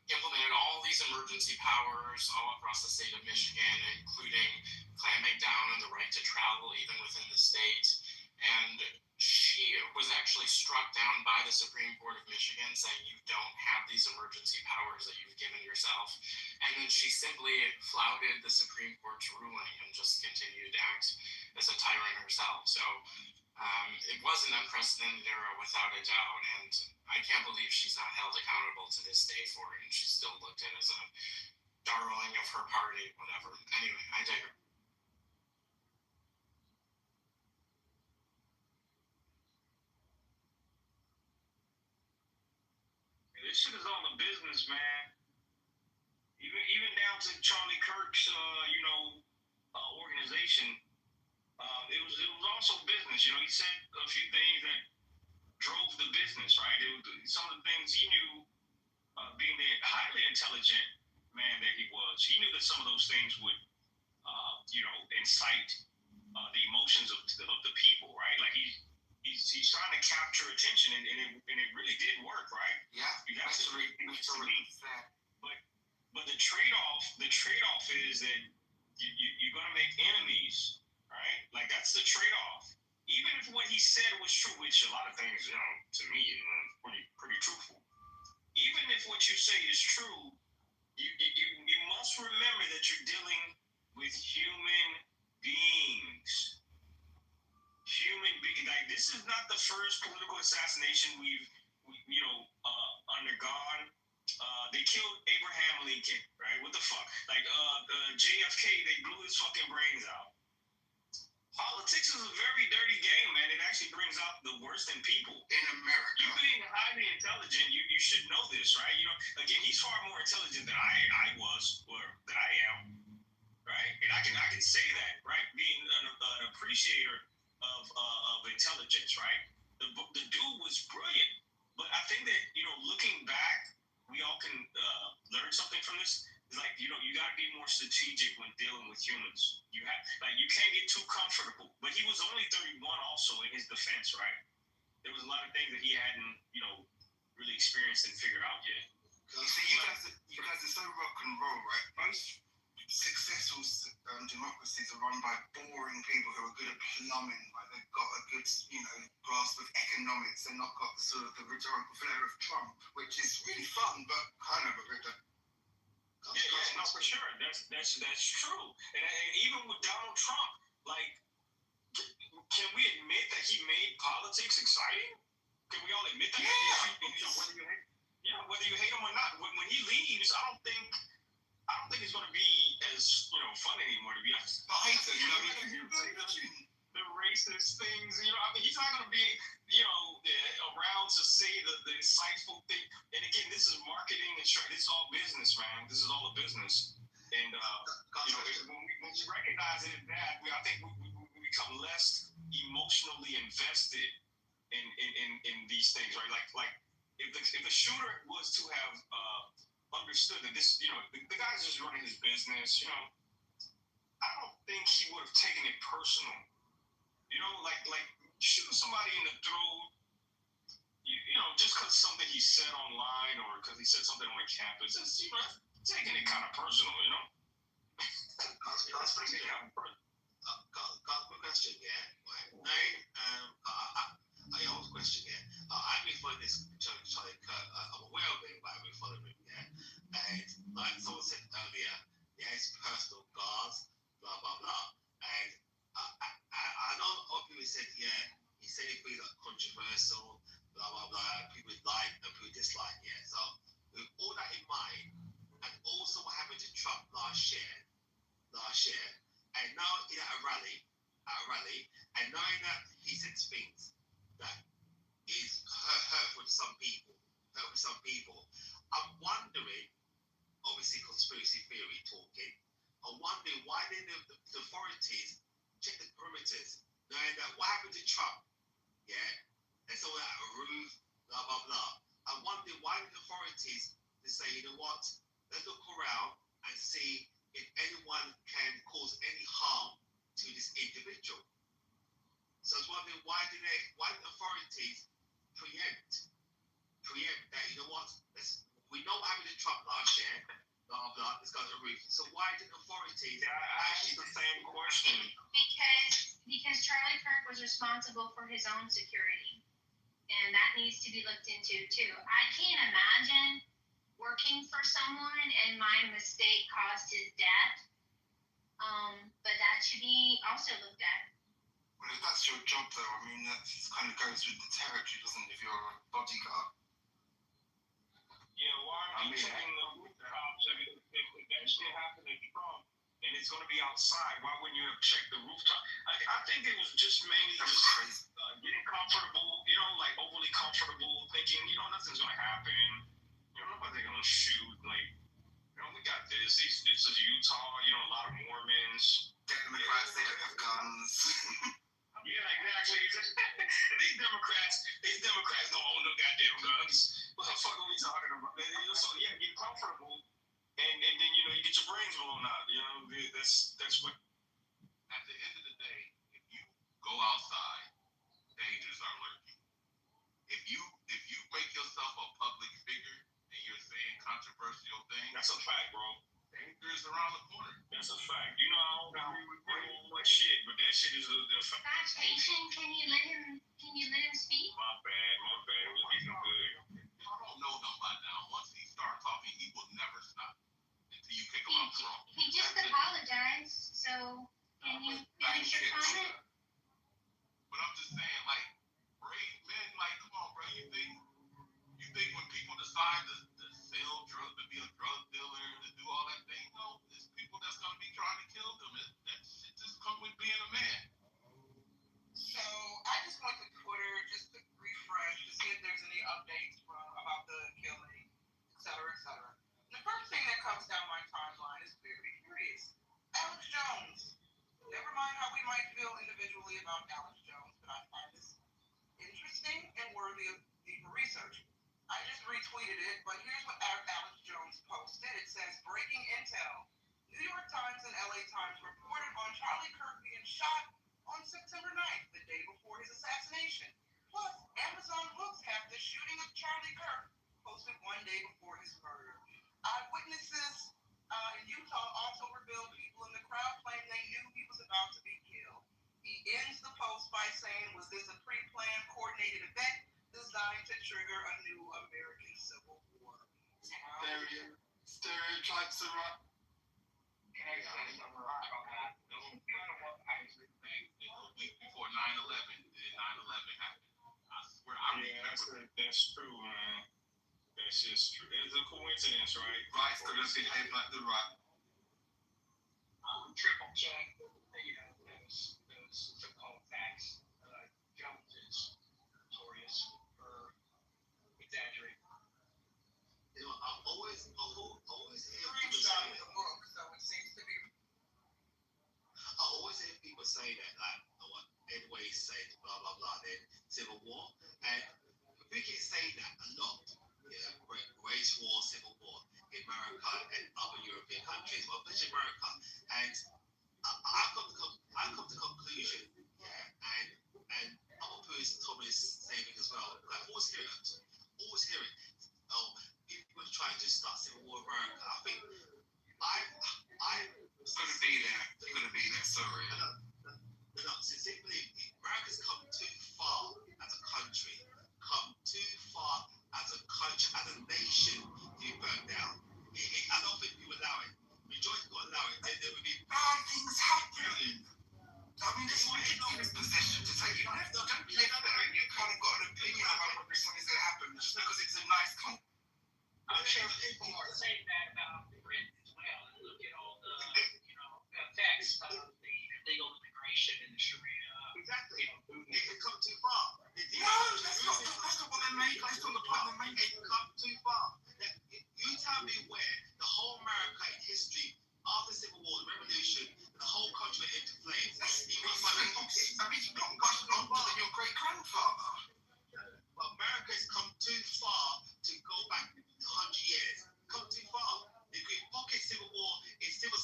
implemented all these emergency powers all across the state of Michigan, including clamping down on the right to travel even within the state. And she was actually struck down by the Supreme Court of Michigan, saying you don't have these emergency powers that you've given yourself. And then she simply flouted the Supreme Court's ruling and just continued to act as a tyrant herself. So it was an unprecedented era without a doubt, and I can't believe she's not held accountable to this day for it, and she's still looked at as a darling of her party, whatever. Anyway, I digress. This shit is all the business, man. Even down to Charlie Kirk's, organization. It was also business. You know, he said a few things that drove the business, right? Some of the things he knew, being the highly intelligent man that he was, he knew that some of those things would, incite the emotions of the people, right? Like he's trying to capture attention, and it really did work, right? Yeah, that's but the trade-off is that you're gonna make enemies, right? Like that's the trade-off. Even if what he said was true, which a lot of things, to me, pretty truthful. Even if what you say is true, you must remember that you're dealing with human beings. Like this is not the first political assassination we've undergone. They killed Abraham Lincoln, right? What the fuck? Like JFK, they blew his fucking brains out. Politics is a very dirty game, man. It actually brings out the worst in people. In America. You being highly intelligent, you should know this, right? Again, he's far more intelligent than I was, or that I am, right? And I can say that, right? Being an appreciator of intelligence, right? The dude was brilliant. But I think that, looking back, we all can learn something from this. It's like, you got to be more strategic when dealing with humans. You can't get too comfortable. But he was only 31 also in his defense, right? There was a lot of things that he hadn't, really experienced and figured out yet. You see, you guys are so rock and roll, right? Most successful democracies are run by boring people who are good at plumbing. Like they've got a good, grasp of economics. They've not got the rhetorical flair of Trump, which is really fun, but kind of a bit of. Yeah, no, for sure. That's true. And even with Donald Trump, like, can we admit that he made politics exciting? Can we all admit that? Yeah. Whether you hate him or not, when he leaves, I don't think it's going to be as fun anymore. To be honest, the racist things. He's not going to be around to say the insightful thing. And again, this is marketing and it's all business, man. This is all a business. And when we recognize it as that, I think we become less emotionally invested in these things, right? Like if the shooter was to have understood that this, the guy's just running his business, I don't think he would have taken it personal. Like shooting somebody in the throat, just because something he said online or because he said something on the campus, it's, taking it kind of personal, Got a question, yeah. Right. I have a question, yeah. I've been following this Charlie Kirk. I'm aware of it, but I've been following him, yeah. And like someone said earlier, his personal guards, blah blah blah. And I know a lot of people said, he said it was controversial, blah blah blah. People like and people dislike, yeah. So with all that in mind, and also what happened to Trump last year, and now at a rally, and knowing that he said things that is hurtful to some people, I'm wondering, obviously conspiracy theory talking, I'm wondering why didn't the authorities check the perimeters, knowing that what happened to Trump, and so that roof, blah blah blah. I'm wondering why the authorities to say, let's look around and see if anyone can cause any harm to this individual. did authorities preempt that? You know what? We know what happened to Trump last year. Blah blah. Let's go to the roof. So why did authorities? I asked the same question. Because Charlie Kirk was responsible for his own security, and that needs to be looked into too. I can't imagine working for someone and my mistake caused his death. But that should be also looked at. Well, if that's your job, though, I mean, that kind of goes with the territory, doesn't it? If you're a bodyguard. Yeah, why are you checking the rooftops? I mean, if that shit happened to Trump and it's going to be outside, why wouldn't you have checked the rooftop? I think it was just mainly just getting comfortable, like overly comfortable, thinking, nothing's going to happen. Nobody's going to shoot. Like, we got this. This is Utah, a lot of Mormons. Democrats, they don't have guns. Yeah, exactly. These Democrats don't own no goddamn guns. What the fuck are we talking about? So yeah, get comfortable, and then you get your brains blown out. That's what. At the end of the day, if you go outside, dangers are lurking. If you make yourself a public figure and you're saying controversial things, that's a fact, bro. Danger is around the corner. That's a fact. I don't agree with what shit, but that shit is the fact. Gosh, Asian, can you let him speak? My bad. We're getting good. I don't know him by now. Once he starts talking, he will never stop until you kick him out the room. He just apologized, so can you finish your comment? But I'm just saying, like, brave men, like, come on, bro. You think when people decide to sell drugs, to be a drug dealer, to do all that thing, no, there's people that's gonna be trying to kill them. That shit just come with being a man. So I just went to Twitter just to refresh to see if there's any updates about the killing, et cetera, et cetera. The first thing that comes down my timeline is very curious. Alex Jones. Never mind how we might feel individually about Alex Jones, but I find this interesting and worthy of deeper research. I just retweeted it, but here's what Alex Jones posted. It says, breaking intel. New York Times and LA Times reported on Charlie Kirk being shot on September 9th, the day before his assassination. Plus, Amazon Books have the shooting of Charlie Kirk posted one day before his murder. Eyewitnesses in Utah also revealed people in the crowd claimed they knew he was about to be killed. He ends the post by saying, was this a pre-planned, coordinated event designed to trigger a new American Civil War? Stereotypes are right. Can I say something about that? A week before 9/11, did 9/11 happen? I swear, that's true, man. That's just true. It's a coincidence, right? Right's gonna behave like the right. Triple check, those so-called facts. Jones is notorious for exaggerating. I always hear people Screenshot the book, so it seems to be. I always hear people say that, like, what Edway said, blah blah blah. Then Civil War, and we can say that a lot. Race war, Civil War in America and other European countries, but especially America. And I've come to the conclusion, and other person told me the same thing as well. I always hear it. People trying to start Civil War in America. I think it's gonna be there. You're gonna be there. Sorry. No. Simply, America's come too far as a country. As a nation, to be burnt down. I don't think you allow it. Majority will allow it. There will be bad things happening. I mean, it's not in a position to say, don't live there and you kind of got an opinion about whether something's going to happen just because it's a nice country. I'm sure people are saying that about Britain as well. Look at all the, effects of the illegal immigration and the Sharia. Exactly. It come too far. No, that's not what they made. That's not the point they made. It come too far. You tell me where the whole America in history, after the Civil War, the Revolution, the whole country went into flames. I mean, you've not got longer than your great grandfather. But America has come too far to go back 100 years. Come too far. You could pocket Civil War in Civil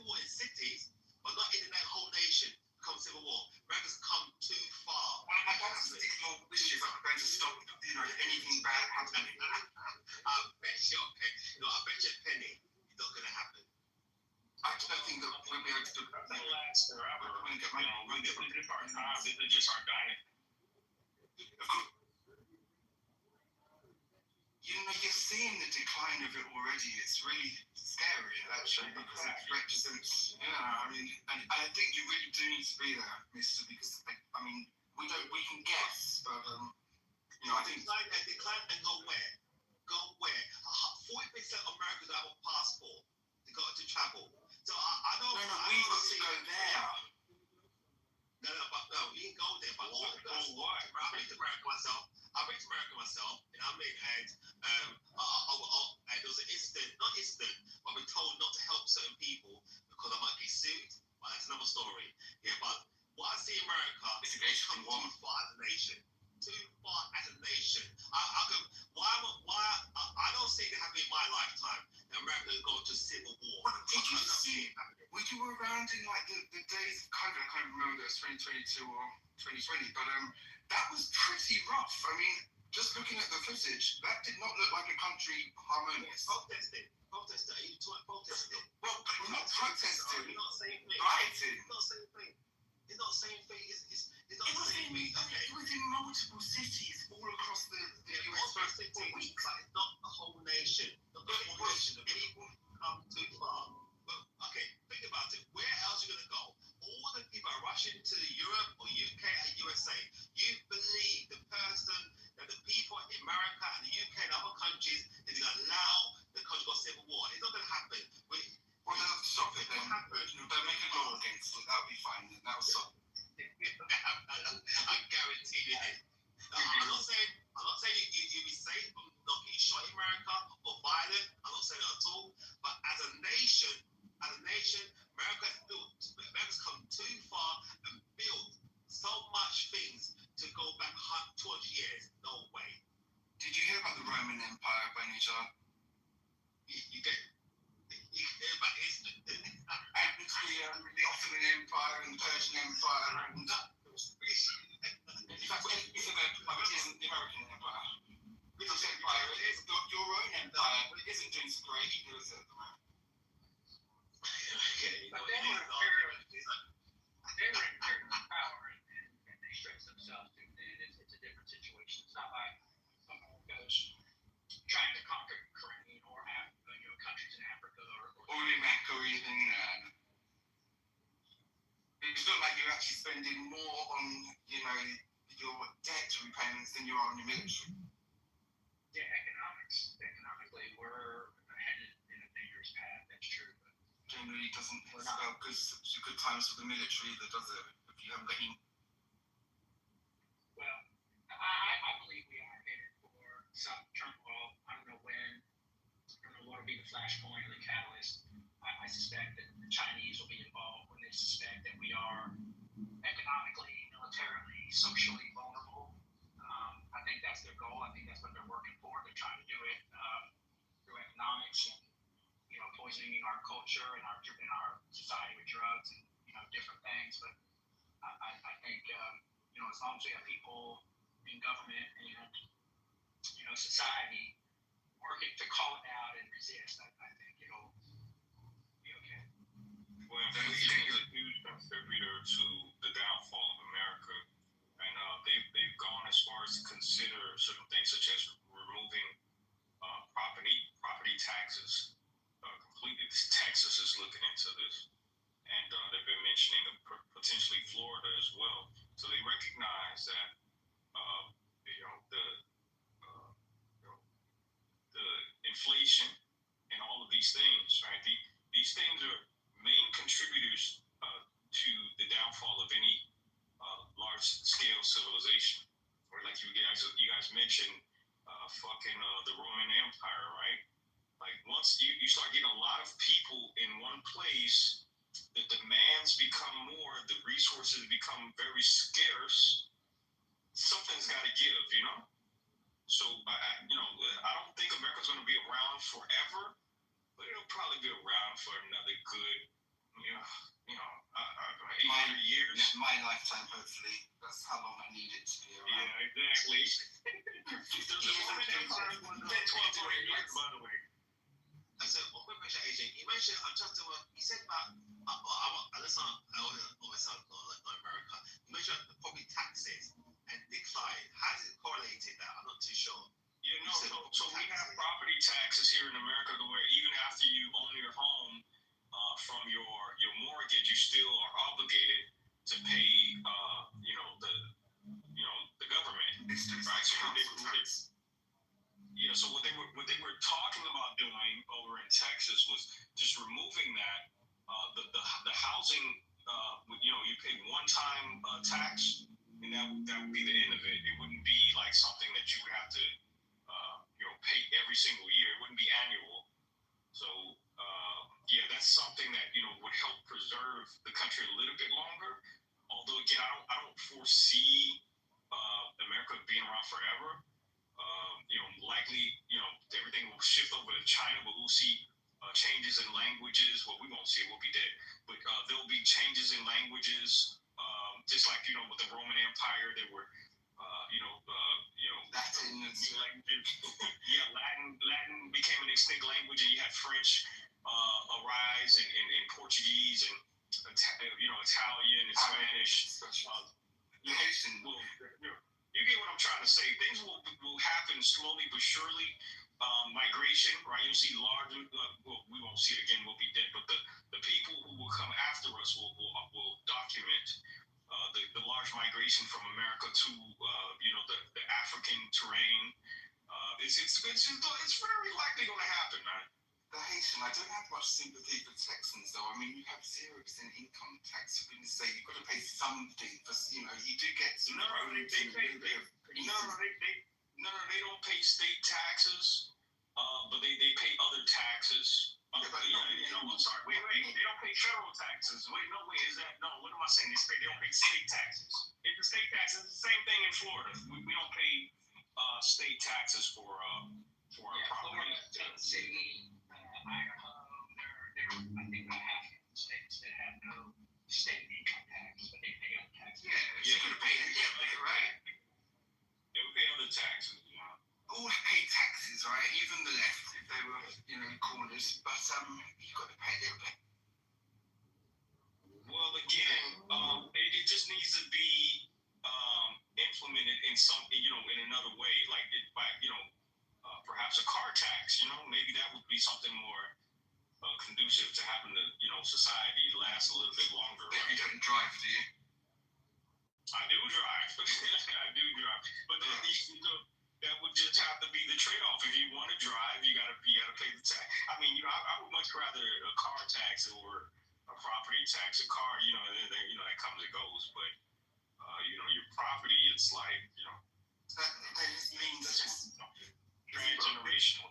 War in cities, but not in the whole nation. Come Civil War. America's come too far. Well, happening. I bet you a penny it's not gonna happen. I don't think that we'll be able to. Nothing lasts forever. This is our time. This is just our dining. You're seeing the decline of it already. It's really scary, actually, because it represents, and I think you really do need to be there, Mister, because, we can guess, but, I think... Decline and go where? 40% of Americans have a passport to travel. So I don't... No, we got to go there. No, we didn't go there, but all the girls... I've been to America myself, and there was an incident, but I've been told not to help certain people because I might get sued. But that's another story. Yeah, but what I see in America is they've come too far as a nation. I don't see it happening in my lifetime. That America is going to civil war. Did you see? We were around in the days of COVID. I can't remember if it was 2022 or 2020, but that was pretty rough. Just looking at the footage, that did not look like a country harmonious. Protesting. Are you talking protesting? Well, we're not protesting. It's not the same thing. Rioting. It's not the same thing. It's not the same thing. It's not the same thing. Okay. It was in multiple cities all across the US for weeks. But it's not the whole nation. Not the whole nation. The people come too far. But okay, think about it. Where else are you gonna go? All the people are rushing to Europe or UK and USA. You believe the people in America and the UK and other countries is gonna allow the country to go civil war? It's not gonna happen. Well, they'll stop it then. They'll make a law against it. That'll be fine. That'll stop. I guarantee you it. I'm not saying you'll be safe from not getting shot in America or violent. I'm not saying that at all. But as a nation, America's come too far and built so much things to go back 200 years. No way. Did you hear about the Roman Empire by any chance? You hear about history. And the Ottoman Empire and the Persian Empire and in fact, it's the American Empire. British Empire is your own empire, but it isn't doing so great either, is it, at the moment? But they were in power and they stretched themselves too thin. It's a different situation. It's not like someone goes trying to conquer Ukraine or countries in Africa or Iraq or even it's not like you're actually spending more on your debt repayments than you are on your military. Yeah, economically we're headed in a dangerous path. That's true, but generally doesn't spell good times for the military that does it if you haven't got any. Well, I believe we are headed for some turmoil. I don't know when. I don't know what will be the flashpoint or the catalyst. I suspect that the Chinese will be involved when they suspect that we are economically, militarily, socially vulnerable. I think that's their goal. I think that's what they're working for. They're trying to do it through economics and poisoning our culture and our society with drugs and different things. But I think as long as we have people in government and society working to call it out and resist, I think it'll be okay. Well, that is a huge contributor to the downfall of America, and they've gone as far as to consider certain things such as removing property taxes completely. Texas is looking into this, and they've been mentioning potentially Florida as well. So they recognize that the inflation and all of these things, right? These things are main contributors to the downfall of any large-scale civilization. Or like you guys mentioned, the Roman Empire, right? Like once you start getting a lot of people in one place, the demands become more, the resources become very scarce. Something's got to give, So I don't think America's going to be around forever, but it'll probably be around for another good 800 years. My lifetime, hopefully. That's how long I need it to be around. Yeah, exactly. The Roman Empire was 12 to 8 years, by the way. I said, well, quick question, AJ. You mentioned you said about let's not always sound like America. You mentioned the property taxes and decline. How is it correlated that? I'm not too sure. So we have property taxes here in America where even after you own your home from your mortgage, you still are obligated to pay the government. Right? So what they were talking about doing over in Texas was just removing that the housing you pay one-time tax, and that would be the end of it. It wouldn't be like something that you would have to pay every single year. It wouldn't be annual. So that's something that would help preserve the country a little bit longer. Although again, I don't foresee America being around forever. Likely everything will shift over to China, but we'll see changes in languages. Well, we won't see it; we'll be dead. But there'll be changes in languages, just like with the Roman Empire, there were Latin language. Latin became an extinct language, and you had French arise, and Portuguese, and Italian and Spanish. You get what I'm trying to say. Things will happen slowly but surely. Migration, right? You'll see large. We won't see it again. We'll be dead. But the people who will come after us will document the large migration from America to the African terrain. It's very likely going to happen, man. The Haitian, I don't have much sympathy for Texans, though. I mean, you have 0% income tax. For goodness sake, you've got to pay something for, you do get some. They don't pay state taxes, but they pay other taxes. I'm sorry. Wait. They don't pay federal taxes. Wait, is that no? What am I saying? They don't pay state taxes. It's the state taxes. It's the same thing in Florida. We don't pay state taxes for our property. Tennessee, Idaho, I think about half of the states that have no state income tax, but they pay other taxes. You're going to pay it, right? Yeah, we pay other taxes. All pay taxes, right? Even the left, if they were, corners. But you've got to pay a little bit. Well, again, it just needs to be implemented in in another way, like perhaps a car tax. Maybe that would be something more conducive to having the society last a little bit longer. But you don't drive, do you? I do drive. But that would just have to be the trade-off. If you want to drive, you gotta pay the tax. I mean, I would much rather a car tax or a property tax. A car, that comes and goes, but your property, it's like that means transgenerational.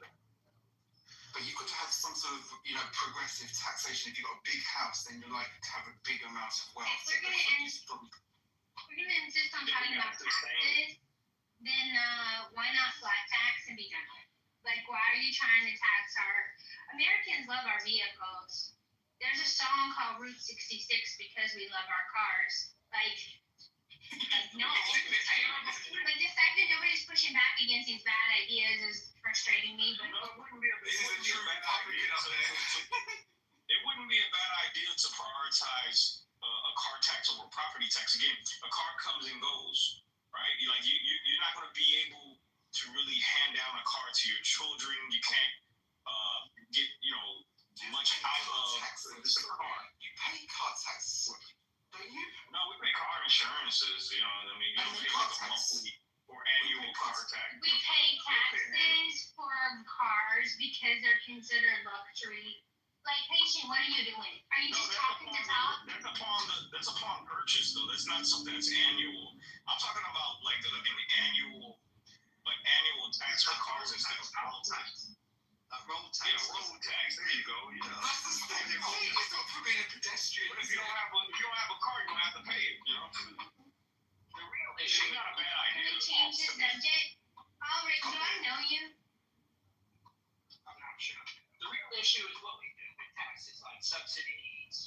But you've got to have some sort of, progressive taxation. If you've got a big house, then you're likely to have a big amount of wealth. If we're going to insist on talking about taxes, then why not flat tax and be done with it? Like, why are you trying to tax Americans love our vehicles. There's a song called Route 66 because we love our cars. Like no. Like the fact that nobody's pushing back against these bad ideas is frustrating me. But it wouldn't be a bad idea to prioritize a car tax over a property tax. Again, a car comes and goes, right? You're not going to be able to really hand down a car to your children. You can't get much out of this car. You pay car tax. Don't you? No, we pay car insurances, you don't pay like a monthly or annual car tax. We pay taxes for cars because they're considered luxury. Like, Haitian, what are you doing? Are you just talking to talk? That's upon purchase, though. That's not something that's annual. I'm talking about like an annual tax for cars instead of road tax. Road tax. Yeah, road tax. There you go. That's the thing. It's not for being a pedestrian. But if you don't have a car, you don't have to pay it. The real issue is not a bad idea. Can we change the subject? Oh, Rick, do I know you? I'm not sure. The real issue is what we do with taxes, like subsidies,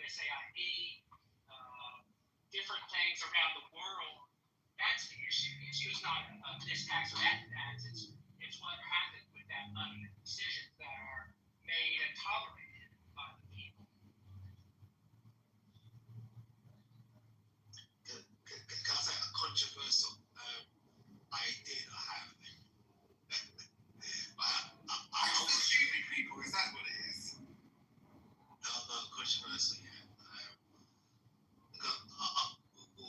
USAID, different things around the world. That's the issue. The issue is not this tax or that tax. It's what happens with that money, the decisions that are made and tolerated by the people. Can I say a controversial idea I have? Stupid people, is that what it is? No, controversial, yeah.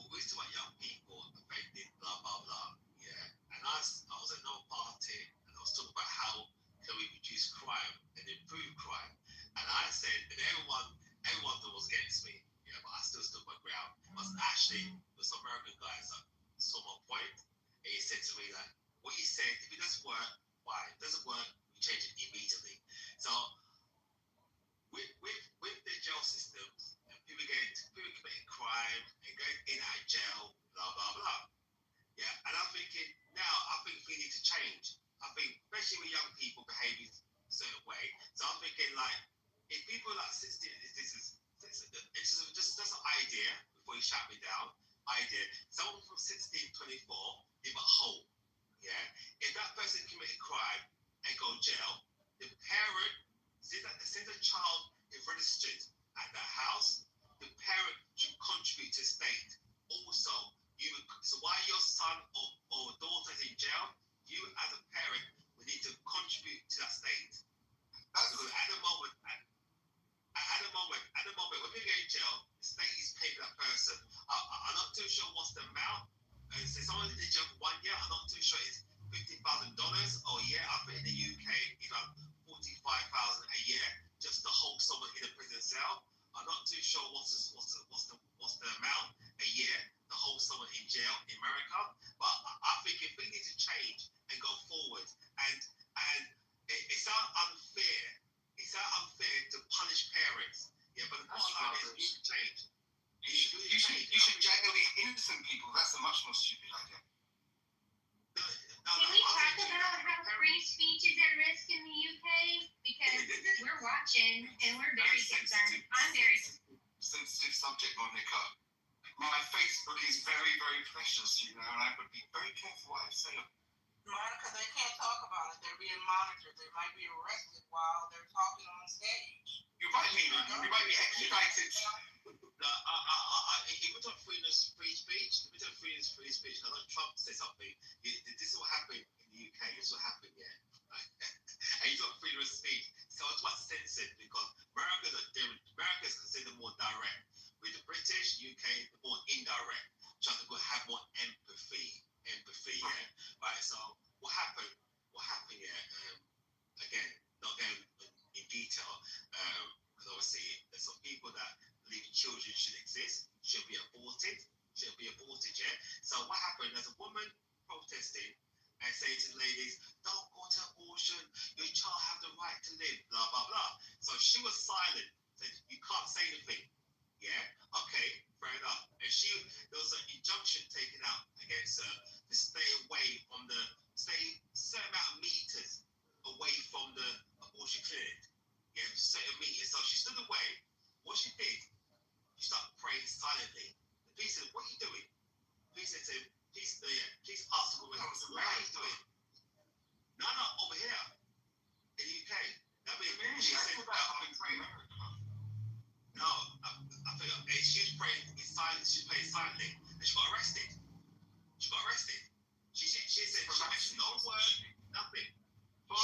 We talk about young people affected, blah, blah, blah, yeah. And I was at no party, and I was talking about how can we reduce crime and improve crime. And I said, and everyone was against me, yeah, but I still stood my ground. But actually, there's some American guys that saw my point, and he said to me that, what he said, if it doesn't work, why? If it doesn't work, we change it immediately. So, with the jail systems, people committing crime and going in and out of jail, blah, blah, blah. Yeah, and I'm thinking, now, I think we need to change. I think, especially with young people behaving a certain way. So I'm thinking, like, if people like 16, it's just an idea, before you shout me down, idea. Someone from 16, 24, live at home, yeah? If that person committed crime and go to jail, the parent, since the child is registered at that house, the parent should contribute to the state. Also, so while your son or daughter is in jail, you as a parent will need to contribute to that state. Because at the moment, when people get in jail, the state is paying for that person. I'm not too sure what's the amount. So someone in jail for 1 year, I'm not too sure it's $50,000 a year. I think in the UK it's like $45,000 a year just to hold someone in a prison cell. I'm not too sure what's the amount a year to hold someone in jail in America. But I think if we need to change and go forward, and it's not unfair. It's not unfair to punish parents. Yeah, but the bottom line is we need to change. You should jail the innocent people. That's a much more stupid idea. Can we talk about how free speech is at risk in the UK? Because we're watching and we're very concerned. I'm very sensitive subject, Monica. My Facebook is very, very precious, you know, and I would be very careful what I say. Monica, they can't talk about it. They're being monitored. They might be arrested while they're talking on stage. You might be extradited. If we talk free speech, now Trump said something. This is what happened in the UK. This is what happened, yeah. And you talk freedom of speech. So it's what's censored because America's considered more direct. With the British, UK, more indirect. Trying to have more empathy, yeah. Right. So what happened? Yeah. Again, not going in detail, because obviously there's some people that believe children should exist, should be aborted, yeah. So what happened? There's a woman protesting and saying to the ladies, don't go to abortion, your child have the right to live, blah, blah, blah. So she was silent, said, you can't say anything, yeah? Okay, fair enough. And there was an injunction taken out against her to stay certain amount of meters away from the abortion clinic, yeah, certain meters. So she stood away. What she did, she started praying silently. The police said, what are you doing? The police said to him, please ask the woman, what are you doing? No, over here in the UK. I mean, she said, no, I think she was praying in silence. She prayed silently, and she got arrested. She said she mentioned no word, nothing. She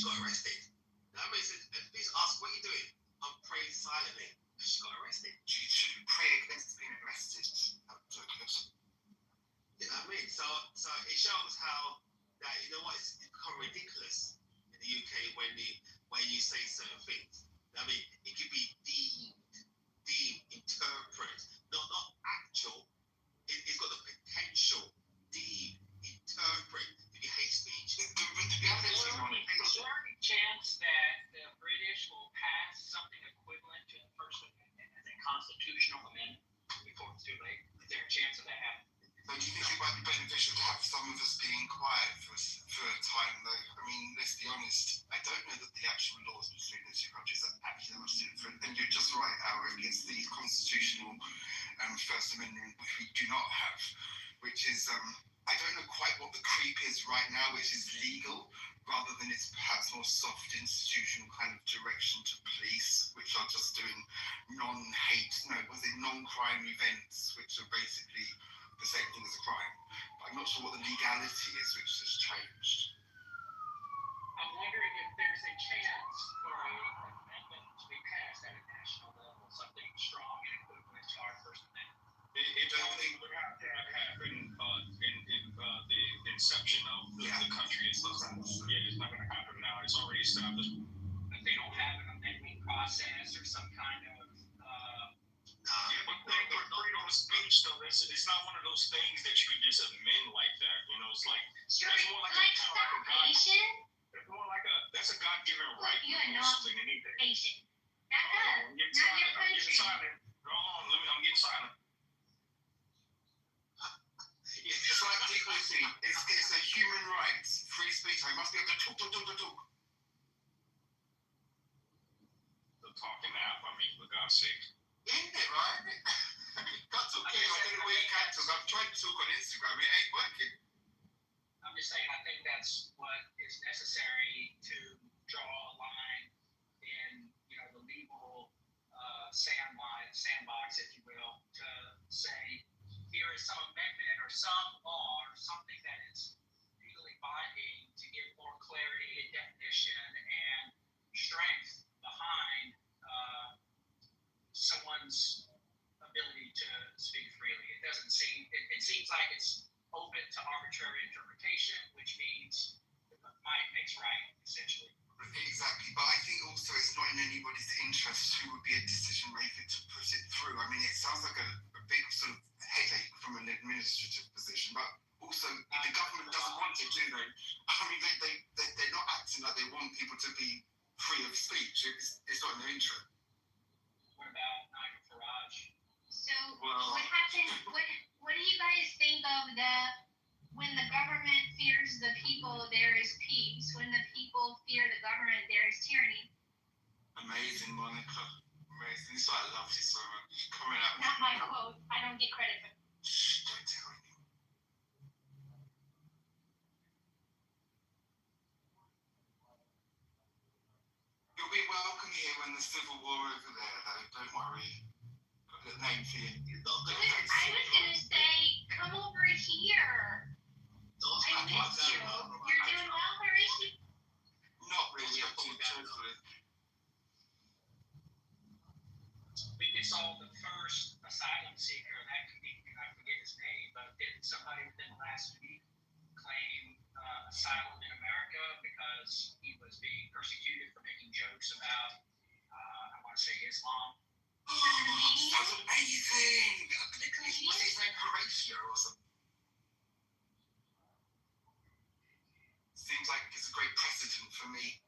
got arrested. That means the police asked, what are you doing? I'm praying silently. And she got arrested. She should pray against being arrested. You know what I mean? So it shows how that, you know what, it's become ridiculous in the UK when you say certain things. I mean, it could be deemed, interpret, not actual. It's got the potential, deemed, interpret to be hate speech. Is there any chance that the British will pass something equivalent to the First Amendment as a constitutional amendment before it's too late? Is there a chance of that happening? So do you think it might be beneficial to have some of us being quiet for a time, though? I mean, let's be honest, I don't know that the actual laws between the two countries are now which is legal, rather than its perhaps more soft institutional kind of direction to police, which are just doing non-crime events, which are basically the same thing as a crime. But I'm not sure what the legality is, which has changed. I'm wondering if there's a chance for a amendment to be passed at a national level, something strong and equivalent to our First Amendment. It only would have to have happened in the inception of the country and stuff. Yeah, it's not going to happen now. It's already established. If they don't have an amendment process or some kind of but freedom of speech, though, it's not one of those things that you can just amend like that. You know, it's like that's more like that's a God-given right more so than anything. I'm getting silent. Hold on, I'm getting silent. It's like dignity. It's a human right. Free speech. I must be able to talk. The talking app, I mean, for God's sake. Isn't it, right? That's okay. I don't know where you can talk. I've tried to talk on Instagram. It ain't working. I'm just saying, I think that's what is necessary to draw a line in, the legal sandbox, if you will, to say here is some amendment or some law or something that is legally binding to give more clarity and definition and strength behind someone's ability to speak freely. It doesn't seem, it seems like it's open to arbitrary interpretation, which means might makes right, essentially. Exactly, but I think also it's not in anybody's interest who would be a decision maker to put it through. I mean, it sounds like a big sort of headache from an administrative position, but also if the government doesn't want it, do they? I mean, they're not acting like they want people to be free of speech. It's not in their interest. What about Nigel Farage? So what happened? What do you guys think of when the government fears the people, there is peace. When the people fear the government, there is tyranny. Amazing, Monica. Amazing. This is why I love you so much. Coming out. Not my quote. I don't get credit for it. Shh, don't tell anyone. You'll be welcome here when the Civil War over there, though. Don't worry. Got a name for you. I was gonna say, come over here. I missed you. You're doing well, Horatio? Not really. I'm too truthfully. We just saw the first asylum seeker, that comedian, I forget his name, but didn't somebody within the last week claim asylum in America because he was being persecuted for making jokes about, I want to say Islam. Oh, that's amazing! What's his name? Horatio or something? Seems like it's a great precedent for me.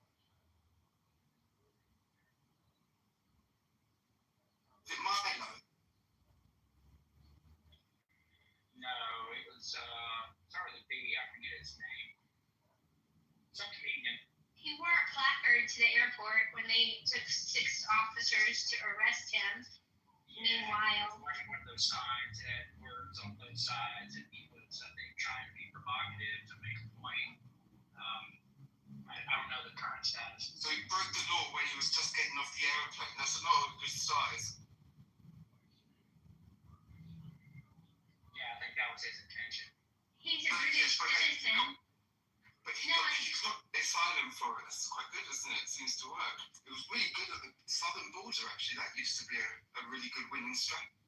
Is it Milo? No, it was, sorry, the baby, I forget his name. Some comedian. He wore a placard to the airport when they took 6 officers to arrest him. Meanwhile, One of those signs had words on both sides, and he was, I think, trying to be provocative to make a point. I don't know the current status. So he broke the law when he was just getting off the airplane. That's not a good size. Yeah, I think that was his intention. he's a British citizen. But he got asylum for it. That's quite good, isn't it? It seems to work. It was really good at the southern border, actually. That used to be a really good winning strategy.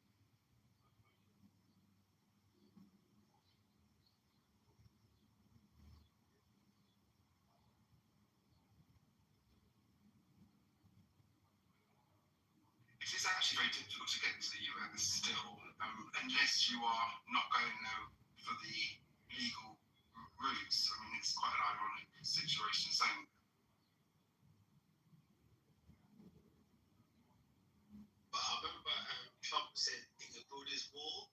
It is actually very difficult to get to the US still, unless you are not going there for the legal routes. I mean, it's quite an ironic situation. But I remember Trump said he could go this war,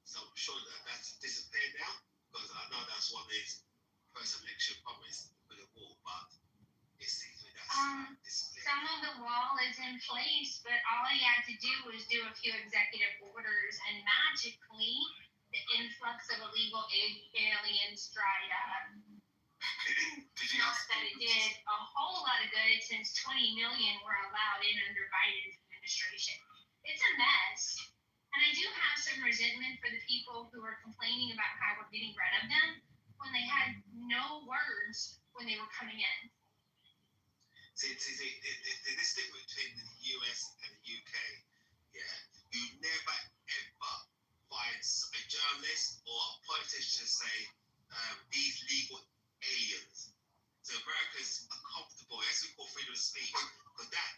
so I'm sure that's disappeared now, because I know that's what his first election promised for the war, but it seems like that's disappeared. Some of the wall is in place, but all he had to do was do a few executive orders, and magically, the influx of illegal aliens dried up. Did you Not ask? that it did a whole lot of good since 20 million were allowed in under Biden's administration. It's a mess. And I do have some resentment for the people who are complaining about how we're getting rid of them when they had no words when they were coming in. See, this thing between the US and the UK, yeah, you never ever find a journalist or a politician say these legal aliens. So Americans are comfortable. That's what we call freedom of speech, because that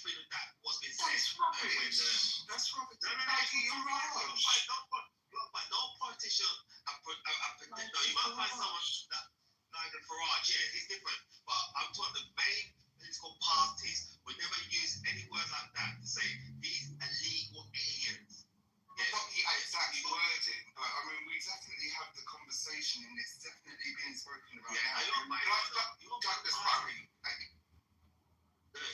freedom that was being said. That's rubbish. That's rubbish. No, you're right. But no politician. No, you might find someone that. Like Farage, yeah, he's different. But I'm talking the main political parties would never use any words like that to say these illegal aliens. Yeah, not the exact wording, but I mean, we definitely have the conversation, and it's definitely being spoken about. Yeah, you Douglas Barry.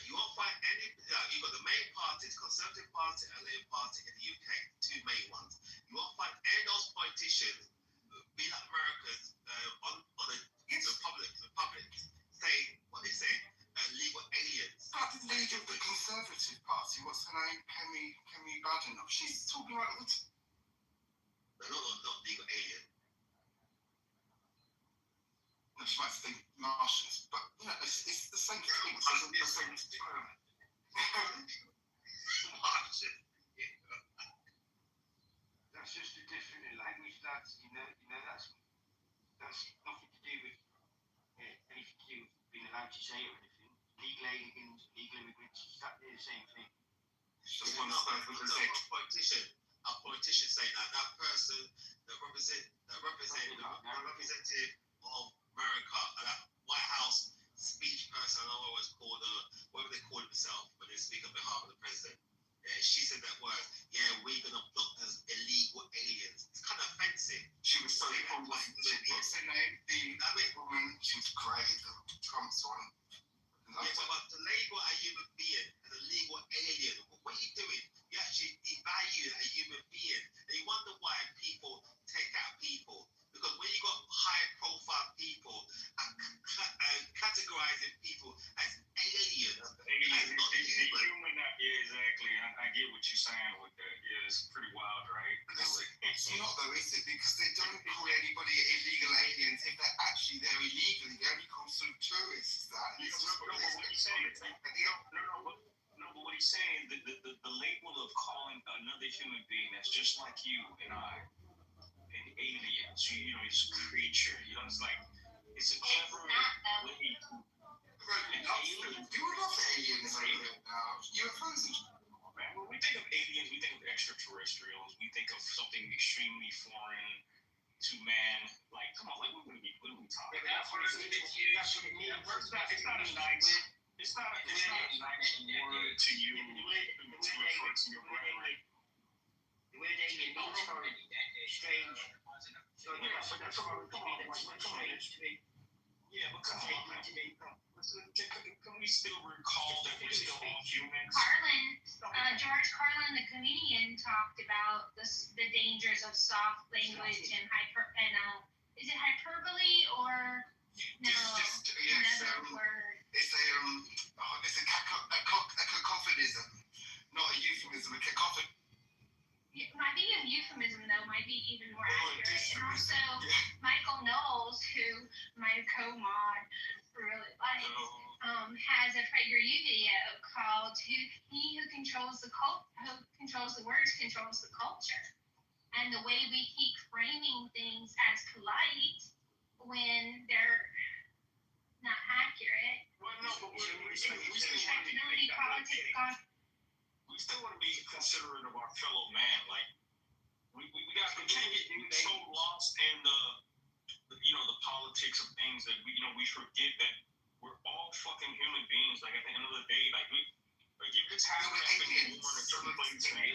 You won't find any. You've got the main parties, Conservative Party and Labour Party in the UK, two main ones. You won't find any of those politicians, be like Americans, on the Republic, say what they say, legal aliens. But the leader of the Conservative Party, what's her name? Kemi Badenoch. She's talking about what? They're not legal aliens. No, she might think Martians, but yeah, it's the same thing. It's the same term. Martian. That's just a different language. That's nothing to do with anything to do with being allowed to say or anything. Legal aliens, legal immigrants, it's exactly the same thing. Just one politician saying that person, the representative of America, that White House speech person, I don't know what it's called, whatever they call themselves when they speak on behalf of the president. She said that word. Yeah, we're gonna block those illegal aliens. It's kind of offensive. She was so cool. What's her name? The woman. She was great. The Trump's one. Yeah, but the label a human being and a legal alien. What are you doing? You actually devalue a human being. And you wonder why people take out people. Because when you got high-profile people categorizing people as aliens, that's not human. Yeah, exactly. I get what you're saying with that. Yeah, it's pretty wild, right? It's not though, is it? Because they don't call anybody illegal aliens if they're actually there illegally. They only call sort of tourists that. But what he's saying, but what he's saying, the label of calling another human being that's just like you and I, an alien, so, you know, it's a creature, you know, it's like, it's a clever way to. You would love aliens over there now. UFOs and When we think of aliens, we think of extraterrestrials. We think of something extremely foreign to man. Like, come on, like what are we talking about? It's not a nice word to you to refer to your brother. The word alien means foreign, strange. So that's strange to me. Yeah, but come on, man. Can we still recall that we're still all humans? George Carlin, the comedian, talked about the dangers of soft language and is it hyperbole or no? Another word. It's a cacophonism, not a euphemism. A cacophony. I think a euphemism though might be even more accurate. And also, Michael Knowles, who my co-mod really likes, has a PragerU video called "He Who Controls the Words Controls the Culture," and the way we keep framing things as polite when they're not accurate. Well, no, but we still want to be considerate of our fellow man. Like we can't get so lost in the politics of things that we forget that we're all fucking human beings. Like at the end of the day, like if it's happening in a certain place, we're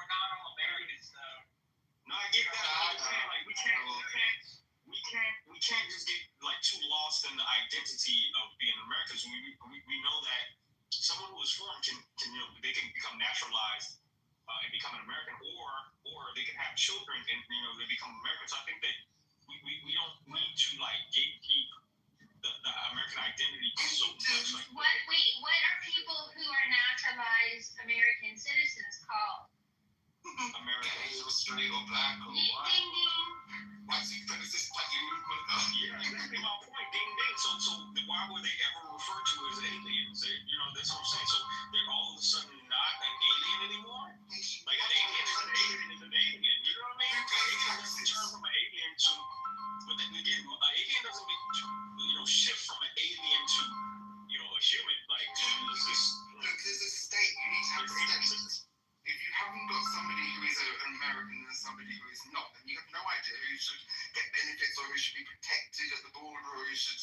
not all Americans though. No, I get that. Like we can't just get like too lost in the identity of being Americans. We know that someone who is foreign can they can become naturalized and become an American, or they can have children and they become Americans. So I think that we we don't need to like gatekeep the American identity so much. Like what are people who are naturalized American citizens called? Americans. Straight or black or Ding white. ding. White supremacist, like you would go. Yeah, exactly my point. Ding ding. So why would they ever refer to as aliens? That's what I'm saying. So they're all of a sudden not an alien anymore. Like an alien is an alien is an alien. You know what I mean? Alien doesn't turn from an alien to. But then again, an alien doesn't shift from an alien to a human. Like look, there's a state. You need to have a state. If you haven't got somebody who is an American and somebody who is not, then you have no idea who should get benefits or who should be protected at the border or who should,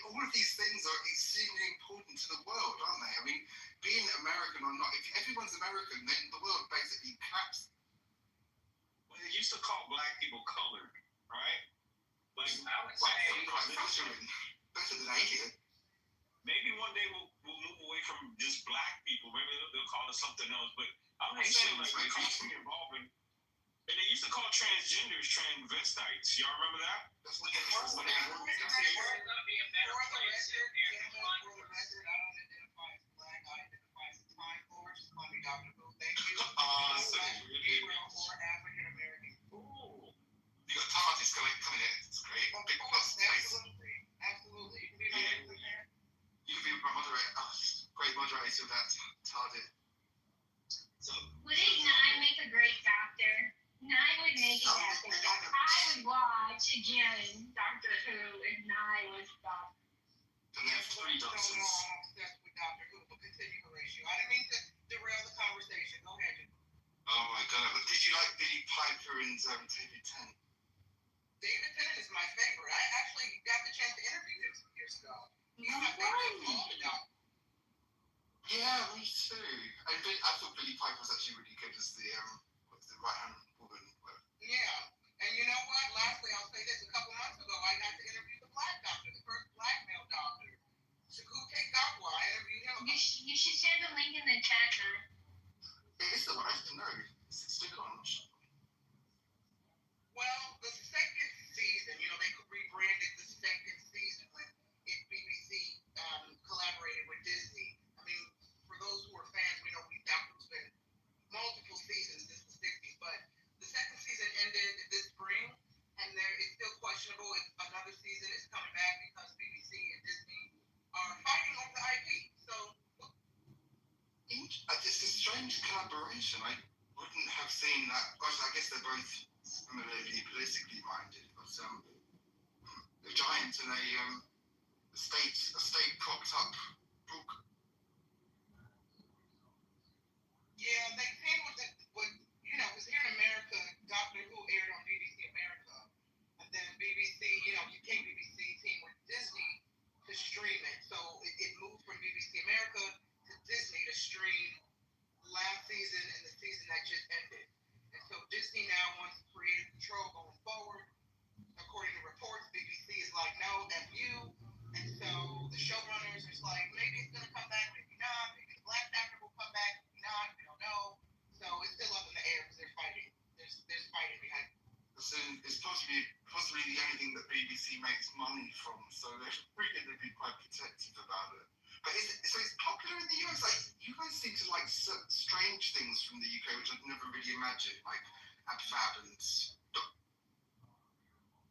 all of these things are extremely important to the world, aren't they? I mean, being American or not, if everyone's American, then the world basically collapses. Well, they used to call black people colored, right? Like I would say, better than alien. Maybe one day we'll move away from just black people. Maybe they'll call us something else. But I'm just saying, like, we're constantly evolving. And they used to call transgenders transvestites. Y'all remember that? That's what For the record, I don't identify as black. I identify as time lord. Just call me Dr. Boo. Thank you. Gabriel or African American. Ooh. You got TARDIS coming in. It's great. Big plus. Absolutely. You can be my moderator. You can be my moderator. Oh, great moderator of that TARDIS. So, Would Ignite make a great doctor? Ignite would make a doctor. I would watch again Doctor Who if Nye was doctor. And they have 3 doctors. I'm obsessed with Doctor Who, but continue, Horatio. I didn't mean to derail the conversation. Go ahead. Oh my god. But did you like Billy Piper and David Tennant? David Tennant is my favorite. I actually got the chance to interview him some years ago. He's my favorite of all the doctors. Yeah, me too. I thought Billy Piper was actually really good as the right-hand woman. Yeah, and you know what? Lastly, I'll say this. A couple months ago, I got to interview the black doctor, the first black male doctor, Shakute Gakwa. I interviewed him. You should share the link in the chat now. It's the right to know. Stick on. Well, the second season, they rebranded the second season when BBC collaborated with Disney. I mean, for those who are fans, we know Doctor Who's been multiple seasons since the 60s, but the second season ended this spring, and it's still questionable if another season is coming back because BBC and Disney are fighting over the IP. So, it's a strange collaboration. I wouldn't have seen that. I guess they're both similarly politically minded, but a giant and a state propped up book. Yeah, they came with because here in America, Doctor Who aired on BBC America, and then BBC, UK BBC teamed with Disney to stream it. So it moved from BBC America to Disney to stream last season and the season that just ended. And so Disney now wants creative control going forward. According to reports, BBC is like, no, F you. And so the showrunners are like, maybe it's going to come back, maybe not. Maybe the black actor will come back, maybe not. We don't know. So it's still up in the air because they're fighting. There's fighting behind it. So it's possibly the only thing that BBC makes money from. So they're really going to be quite protective about it. But it's popular in the US. Like, you guys seem to like strange things from the UK, which I'd never really imagined, like AbFab and.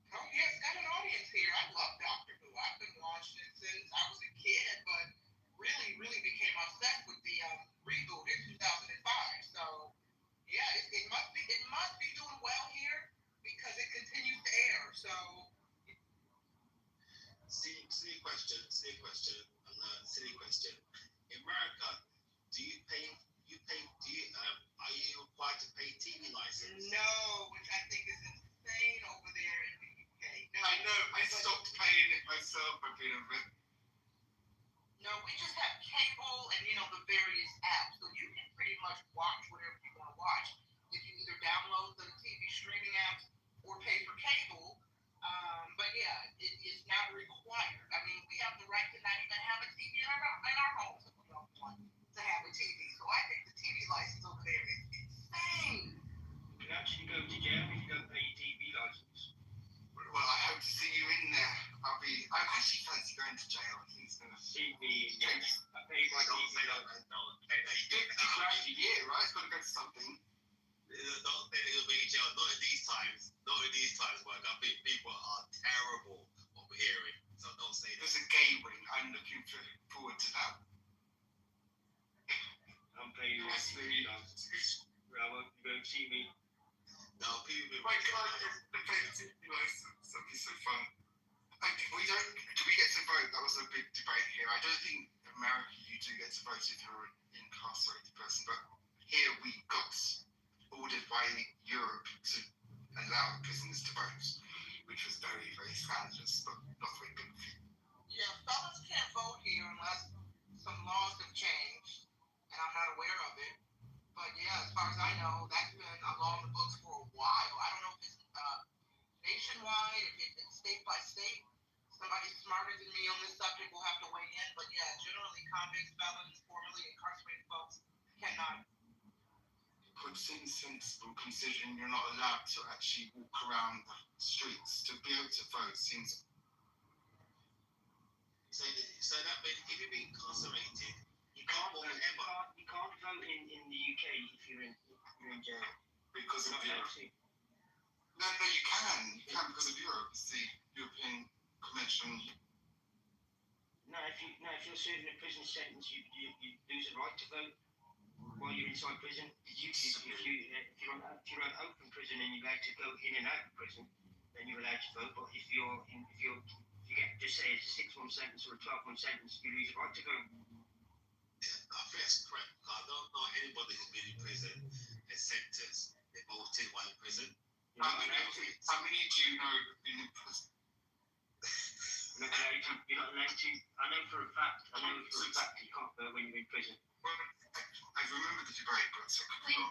Oh yeah, it's got an audience here. I love Doctor Who. I've been watching it since I was a kid, but really, really became obsessed with the reboot in 2005. So yeah, it must be doing well here because it continues to air. So. Silly question. Silly question. In America, are you required to pay TV license? No, which I think is insane over there in the UK. No, I know. I stopped paying it myself. I've been a bit. No, we just have cable and the various apps, so you can pretty much watch whatever you want to watch. If you either download the TV streaming apps or pay for cable. But yeah, it is not required. I mean, we have the right to not even have a TV in our homes if we don't want to have a TV. So I think the TV license over there is insane. You can actually go to jail if you don't pay your TV license. Don't say that, man. No. Throughout the year, right? It's got to go to something. Don't say that you'll be in jail. Not in these times. Not in these times, work. I think people are terrible over hearing. So don't say that. There's a gay wing. I'm looking forward to that. I'm playing this movie, though. You won't see me. No, people. Wait, can I something so fun? Do we get to vote? That was a big debate here. I don't think America you do get to vote if you're an incarcerated person, but here we got ordered by Europe to allow prisoners to vote, which was very, very scandalous, but not very good. Yeah, felons can't vote here unless some laws have changed, and I'm not aware of it. But yeah, as far as I know, that's been a law in the books for a while. I don't know if it's nationwide, if it's state by state. Somebody smarter than me on this subject will have to weigh in. But yeah, generally convicts, felons, formerly incarcerated folks cannot. It would seem sensible considering you're not allowed to actually walk around the streets. To be able to vote seems... So that means if you've been incarcerated, you can't vote ever. You can't vote in the UK if you're in jail. Because of Europe. No, you can. You can because of Europe. It's the European Convention. No, if you're serving a prison sentence, you lose the right to vote while you're inside prison. If you're on open prison and you're allowed to go in and out of prison, then you're allowed to vote. But if you get, just say it's a 6-month sentence or a 12-month sentence, you lose the right to vote. I think that's correct. I don't know anybody who's been in prison and sentenced. They voted while in prison. How many do you know have been in prison? You're not allowed to. I know for a fact you can't vote when you're in prison. Well, I remember the debate, but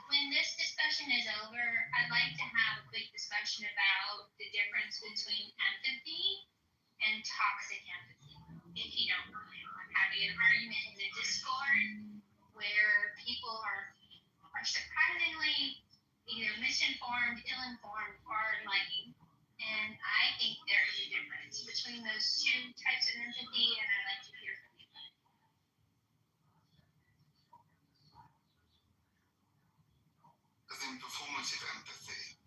when this discussion is over, I'd like to have a quick discussion about the difference between empathy and toxic empathy, if you don't mind. I'm having an argument in the Discord where people are surprisingly either misinformed, ill-informed, or enlightened. And I think there is a difference between those two types of empathy, and I'd like to hear from you. As in performative empathy,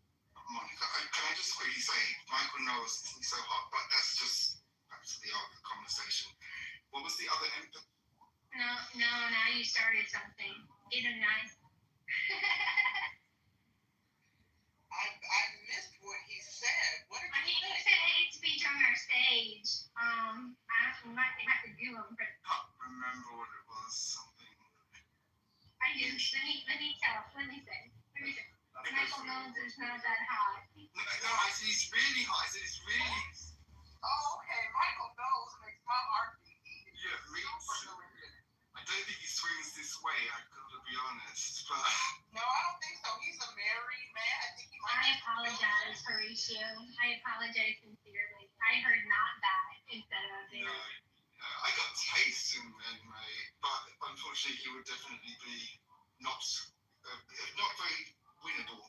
Monica, can I just quickly say, Michael knows isn't so hot, but that's just back to the other conversation. What was the other empathy? No, now you started something. Get him nice. I missed what he said. What did he say? He said hate speech on our stage. I might have to do him, but I can't remember what it was. Something. I do. Let me say. Michael Knowles is not that hot. No, I said he's really hot. I said he's really. Oh, okay. Michael Knowles makes my heart beat. Yeah, me too. I don't think he swings this way. I gotta be honest, but. No, I don't think so. He's a married man. I think he might. I apologize, Horatio. I apologize sincerely. I heard not that instead of there. No, I got taste in May, but unfortunately he would definitely be not very winnable.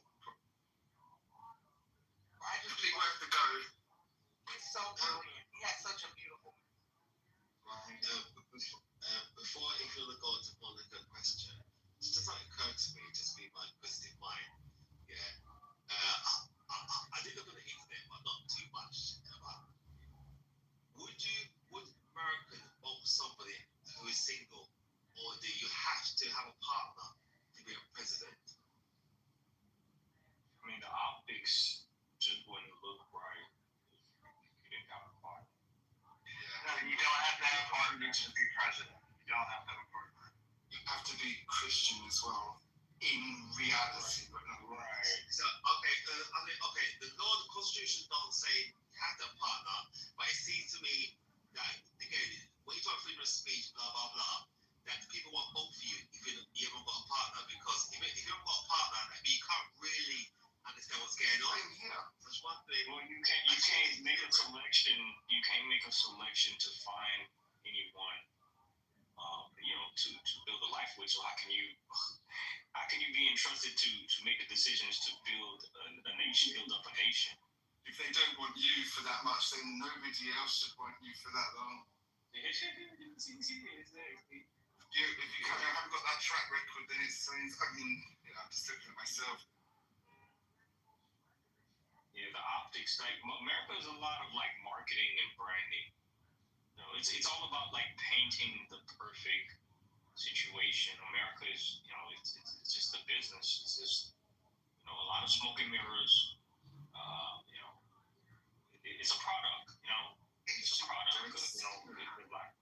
I just think worth the go. He's so brilliant. He has such a beautiful. Before if you look on to political question, it just occurred to me, just be my inquisitive mind. Yeah. I did look on the internet, but not too much. Would America vote somebody who is single, or do you have to have a partner to be a president? I mean, the optics just wouldn't look right if you didn't have a partner. Yeah. No, you don't have to have a partner to be president. You don't have to have a partner. You have to be Christian as well, in reality, but not Right. So okay. The law, the Constitution don't say you have to have a partner, but it seems to me that again, when you talk freedom of speech, blah blah blah, that people want both of you if you haven't got a partner, because if you haven't got a partner, that means you can't really understand what's going on here. That's one thing. Well, you can't make a selection. You can't make a selection to find anyone, to build a life with. So how can you be entrusted to make the decisions to build a nation, build up a nation? If they don't want you for that much, then nobody else should want you for that long. Exactly. if you haven't got that track record, then it's saying, I mean, I'm just looking at myself. Yeah, the optics, like America is a lot of like marketing and branding. You know, it's all about like painting the perfect situation. America is, it's just a business. It's just, a lot of smoke and mirrors. It's a product. It's a product. Like,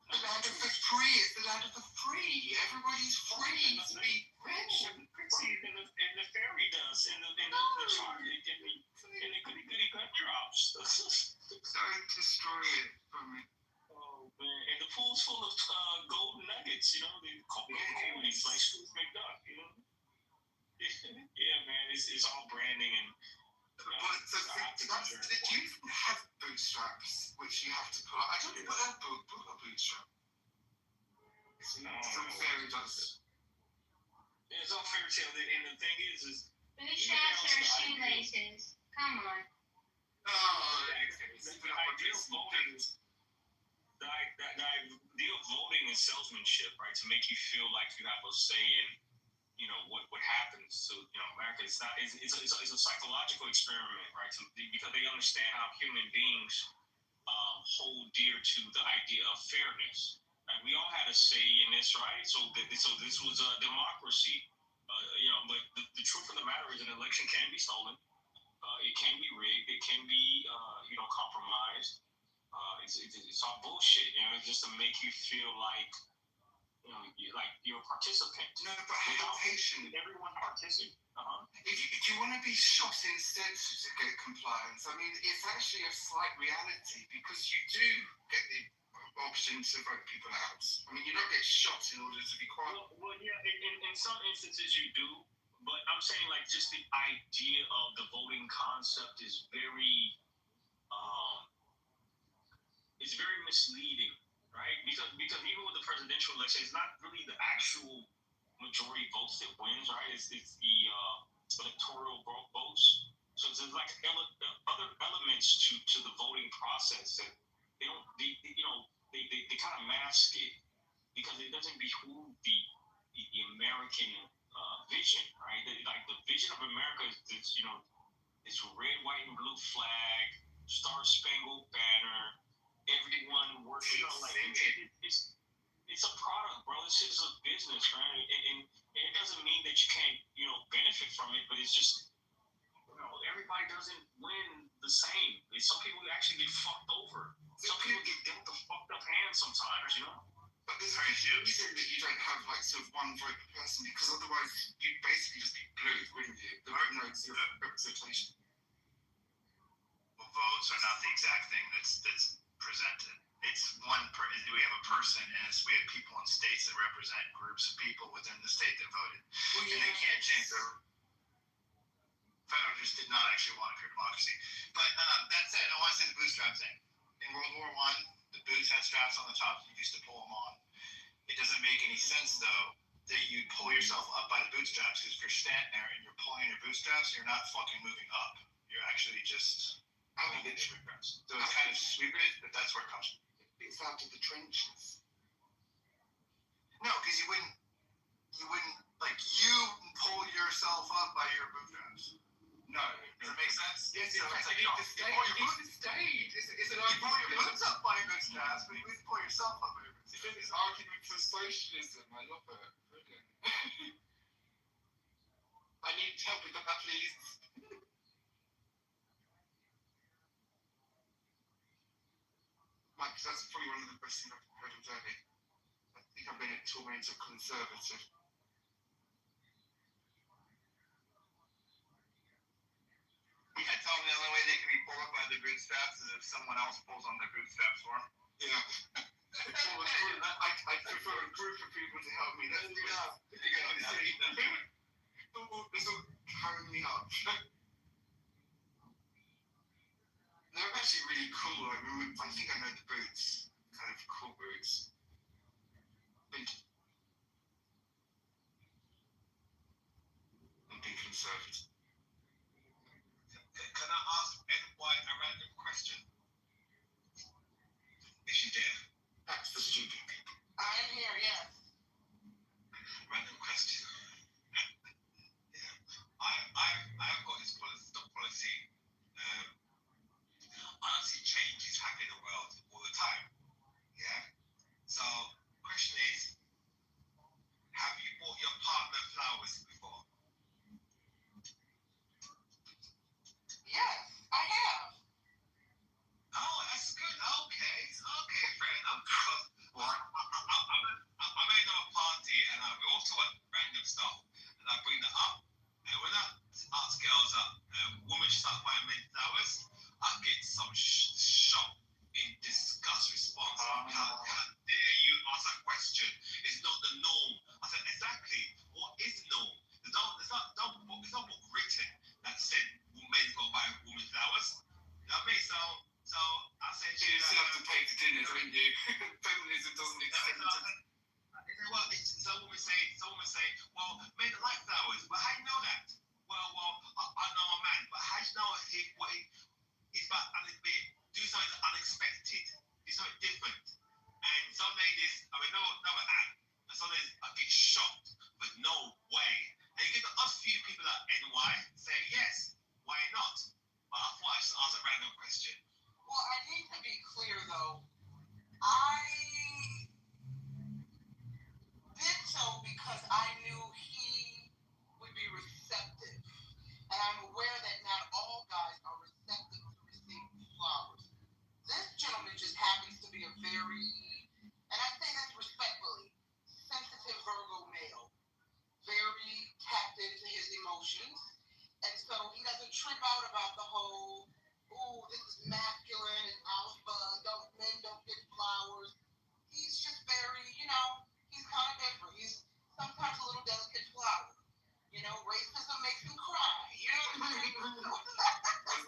the land of the free. It's the land of the free. Everybody's free to be rich. In the fairy dust, in the chocolate, in the goody goody gumdrops. Don't destroy it for me. Oh man! And the pool's full of golden nuggets. The coins like Scrooge McDuck. Yeah, man. It's all branding and. Did you have bootstraps, which you have to put? I don't know what a bootstrap. Some fairy dust. It's all fairy tale, and the thing is bootstraps or shoelaces? Come on. The idea of voting and salesmanship, right? To make you feel like you have a say in, what happens to America. It's a psychological experiment, right? Because they understand how human beings hold dear to the idea of fairness. Right? We all had a say in this, right? So this was a democracy. But the truth of the matter is, an election can be stolen. It can be rigged. It can be, compromised. It's all bullshit. Just to make you feel like. You're a participant. No, but hesitation. Everyone participates. If you want to be shot instead to get compliance, I mean, it's actually a slight reality because you do get the option to vote people out. I mean, you don't get shot in order to be quiet. Well, yeah, in some instances you do, but I'm saying just the idea of the voting concept is very, it's very misleading. Right? Because even with the presidential election, it's not really the actual majority votes that wins, right? It's the electoral votes. So there's like other elements to the voting process that they kind of mask it because it doesn't behoove the American vision, right? The vision of America is this, this red, white, and blue flag, Star Spangled Banner. Everyone working it's a product, bro. This is a business, right? And it doesn't mean that you can't, benefit from it, but it's just, everybody doesn't win the same. Some people actually get fucked over. Some people get dealt the fucked up hand sometimes, But there's a reason that you don't have sort of one vote per person because otherwise you'd basically just be glued, wouldn't you? There are no representation. Well, votes are not the exact thing that's presented. It's we have a person, and we have people in states that represent groups of people within the state that voted. Well, and they can't change their. Federal just did not actually want a pure democracy. But that said, I want to say the bootstrap thing. In World War I, the boots had straps on the top. You used to pull them on. It doesn't make any sense, though, that you pull yourself up by the bootstraps, because if you're standing there and you're pulling your bootstraps, you're not fucking moving up. You're actually just. How do you get bootstraps? So it's kind of stupid, but that's where it comes from. It's out of the trenches. No, because you wouldn't you pull yourself up by your bootstraps. No. Does it make sense? Yes, so it's like you pull your boots up by your bootstraps, but you wouldn't pull yourself up by your bootstraps. It's an argument for socialism. I love it. Brilliant. I need help with that, please. Mike, that's probably one of the best things I've heard all day. I think I've been too conservative. Yeah, tell them the only way they can be pulled up by the bootstraps is if someone else pulls on their bootstraps for them. Yeah. I prefer a group of people to help me. Let's do that. This will carry me up. They're actually really cool. I think I know the boots. Kind of cool boots. I'm being conservative. Can I ask NY a random question? Is she dead? That's the stupid people. I'm here, yeah. have to pay for dinner, don't you? Feminism doesn't extend to... Well, some women say, well, men like flowers, but how do you know that? Well, I know a man, but how do you know it's about do something unexpected, do something different. And some ladies, no, and some ladies get shocked, but no way. And you get the odd few people at NY saying yes, why not? But I thought I should ask a random question. Well, I need to be clear though. I did so because I knew he would be receptive. And I'm aware that not all guys are receptive to receiving flowers. This gentleman just happens to be a very, and I say this respectfully, sensitive Virgo male. Very tapped into his emotions. And so he doesn't trip out about the whole, ooh, this is masculine and alpha, men don't get flowers. He's just very, he's kind of different. He's sometimes a little delicate flower. Racism makes him cry. It's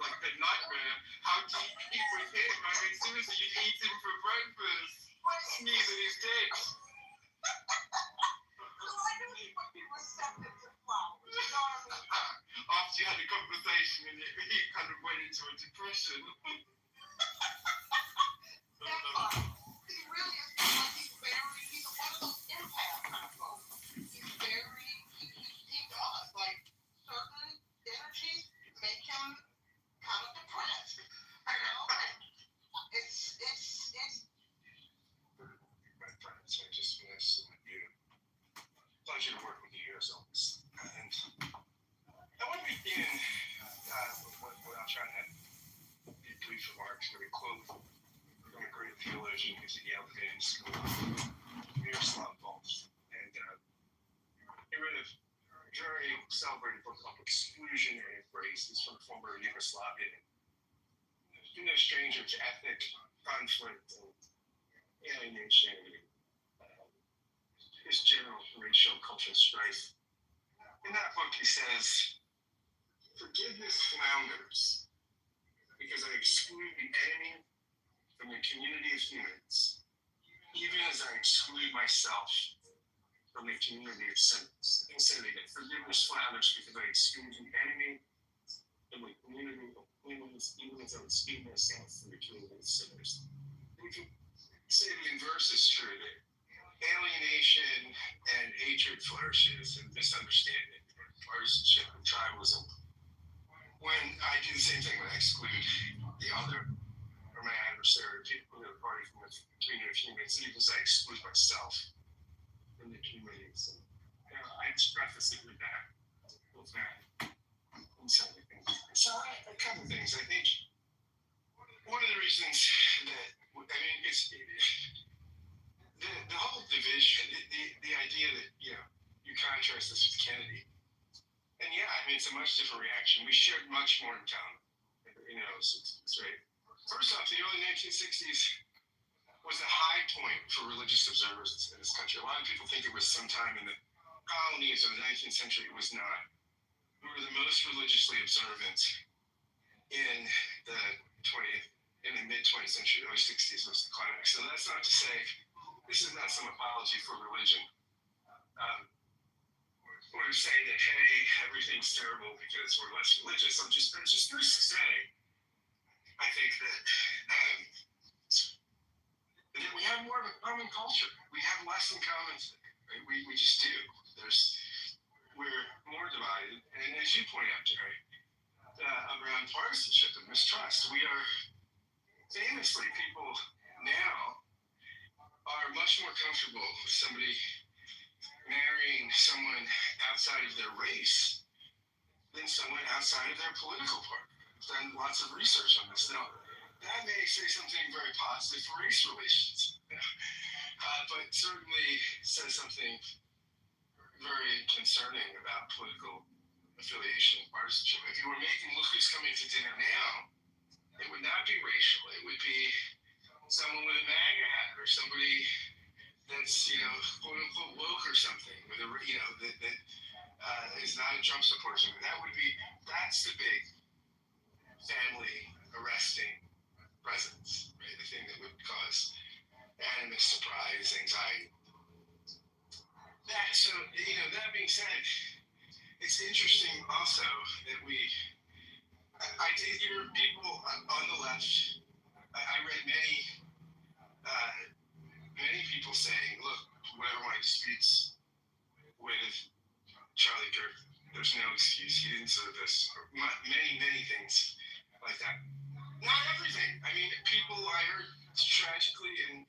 like a nightmare. How do you keep with him? I mean, seriously, you eat him for breakfast. Sneeze and he's dead. So I knew he would be receptive to flowers. You know what I mean? After you had a conversation and he kind of went into a depression. That part. He really is he's one of those empath kind of folks. He's very, he does. Like, certain energies make him kind of depressed. It's my friends, I just finished you. Pleasure to work with you as always. And I want to begin without trying to have brief remarks, very close. I'm a great theologian because he yelled at in school. Miroslav Volf. And he read a very celebrated book called Exclusionary Embrace. He's from former Yugoslavia. He's no stranger to ethnic conflict and alienation, his general racial cultural strife. In that book, he says, "Forgiveness flounders because I exclude the enemy from the community of humans, even as I exclude myself from the community of sinners." He said again, "Forgiveness flounders because I exclude the enemy from the community of humans, even as I exclude myself from the community of sinners." We can say the inverse is true, that alienation and hatred flourishes, and misunderstanding, partisanship, and tribalism. When I do the same thing, when I exclude the other, or my adversary, people in the party from the community of humans, even as I exclude myself from the community. So, I preface it with that, with that. So, a couple things. I think one of the reasons that, it's the whole division, the idea that, you contrast this with Kennedy. And it's a much different reaction. We shared much more in common. It's right. First off, the early 1960s was a high point for religious observers in this country. A lot of people think it was sometime in the colonies or the 19th century. It was not. We were the most religiously observant in the mid-20th century, early 60s was the climax. So that's not to say, this is not some apology for religion. Or to say that, hey, everything's terrible because we're less religious. I'm just to say, I think that we have more of a common culture. We have less in common. Right? We just do. We're more divided. And as you point out, Jerry, around partisanship and mistrust, we are famously, people now are much more comfortable with somebody marrying someone outside of their race than someone outside of their political party. I've done lots of research on this. Now, that may say something very positive for race relations, but certainly says something very concerning about political affiliation and partisanship. If you were making look who's coming to dinner now, it would not be racial. It would be someone with a MAGA hat or somebody that's, quote unquote woke or something, with that is not a Trump supporter. That's the big family arresting presence, right? The thing that would cause animus, surprise, anxiety. That being said, it's interesting also that I did hear people on the left. I read many people saying, look, whatever my disputes with Charlie Kirk, there's no excuse. He didn't serve this. Many things like that. Not everything. I mean, people I heard tragically, and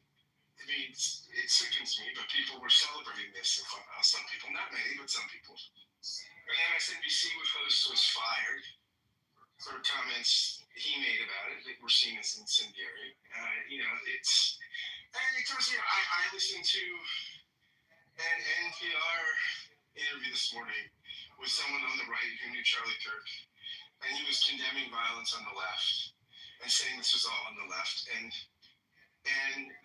I mean, it sickens me, but people were celebrating this in Clubhouse. Some people, not many, but some people. And MSNBC host was fired for comments he made about it that were seen as incendiary. It comes here. I listened to an NPR interview this morning with someone on the right who knew Charlie Kirk, and he was condemning violence on the left and saying this was all on the left. And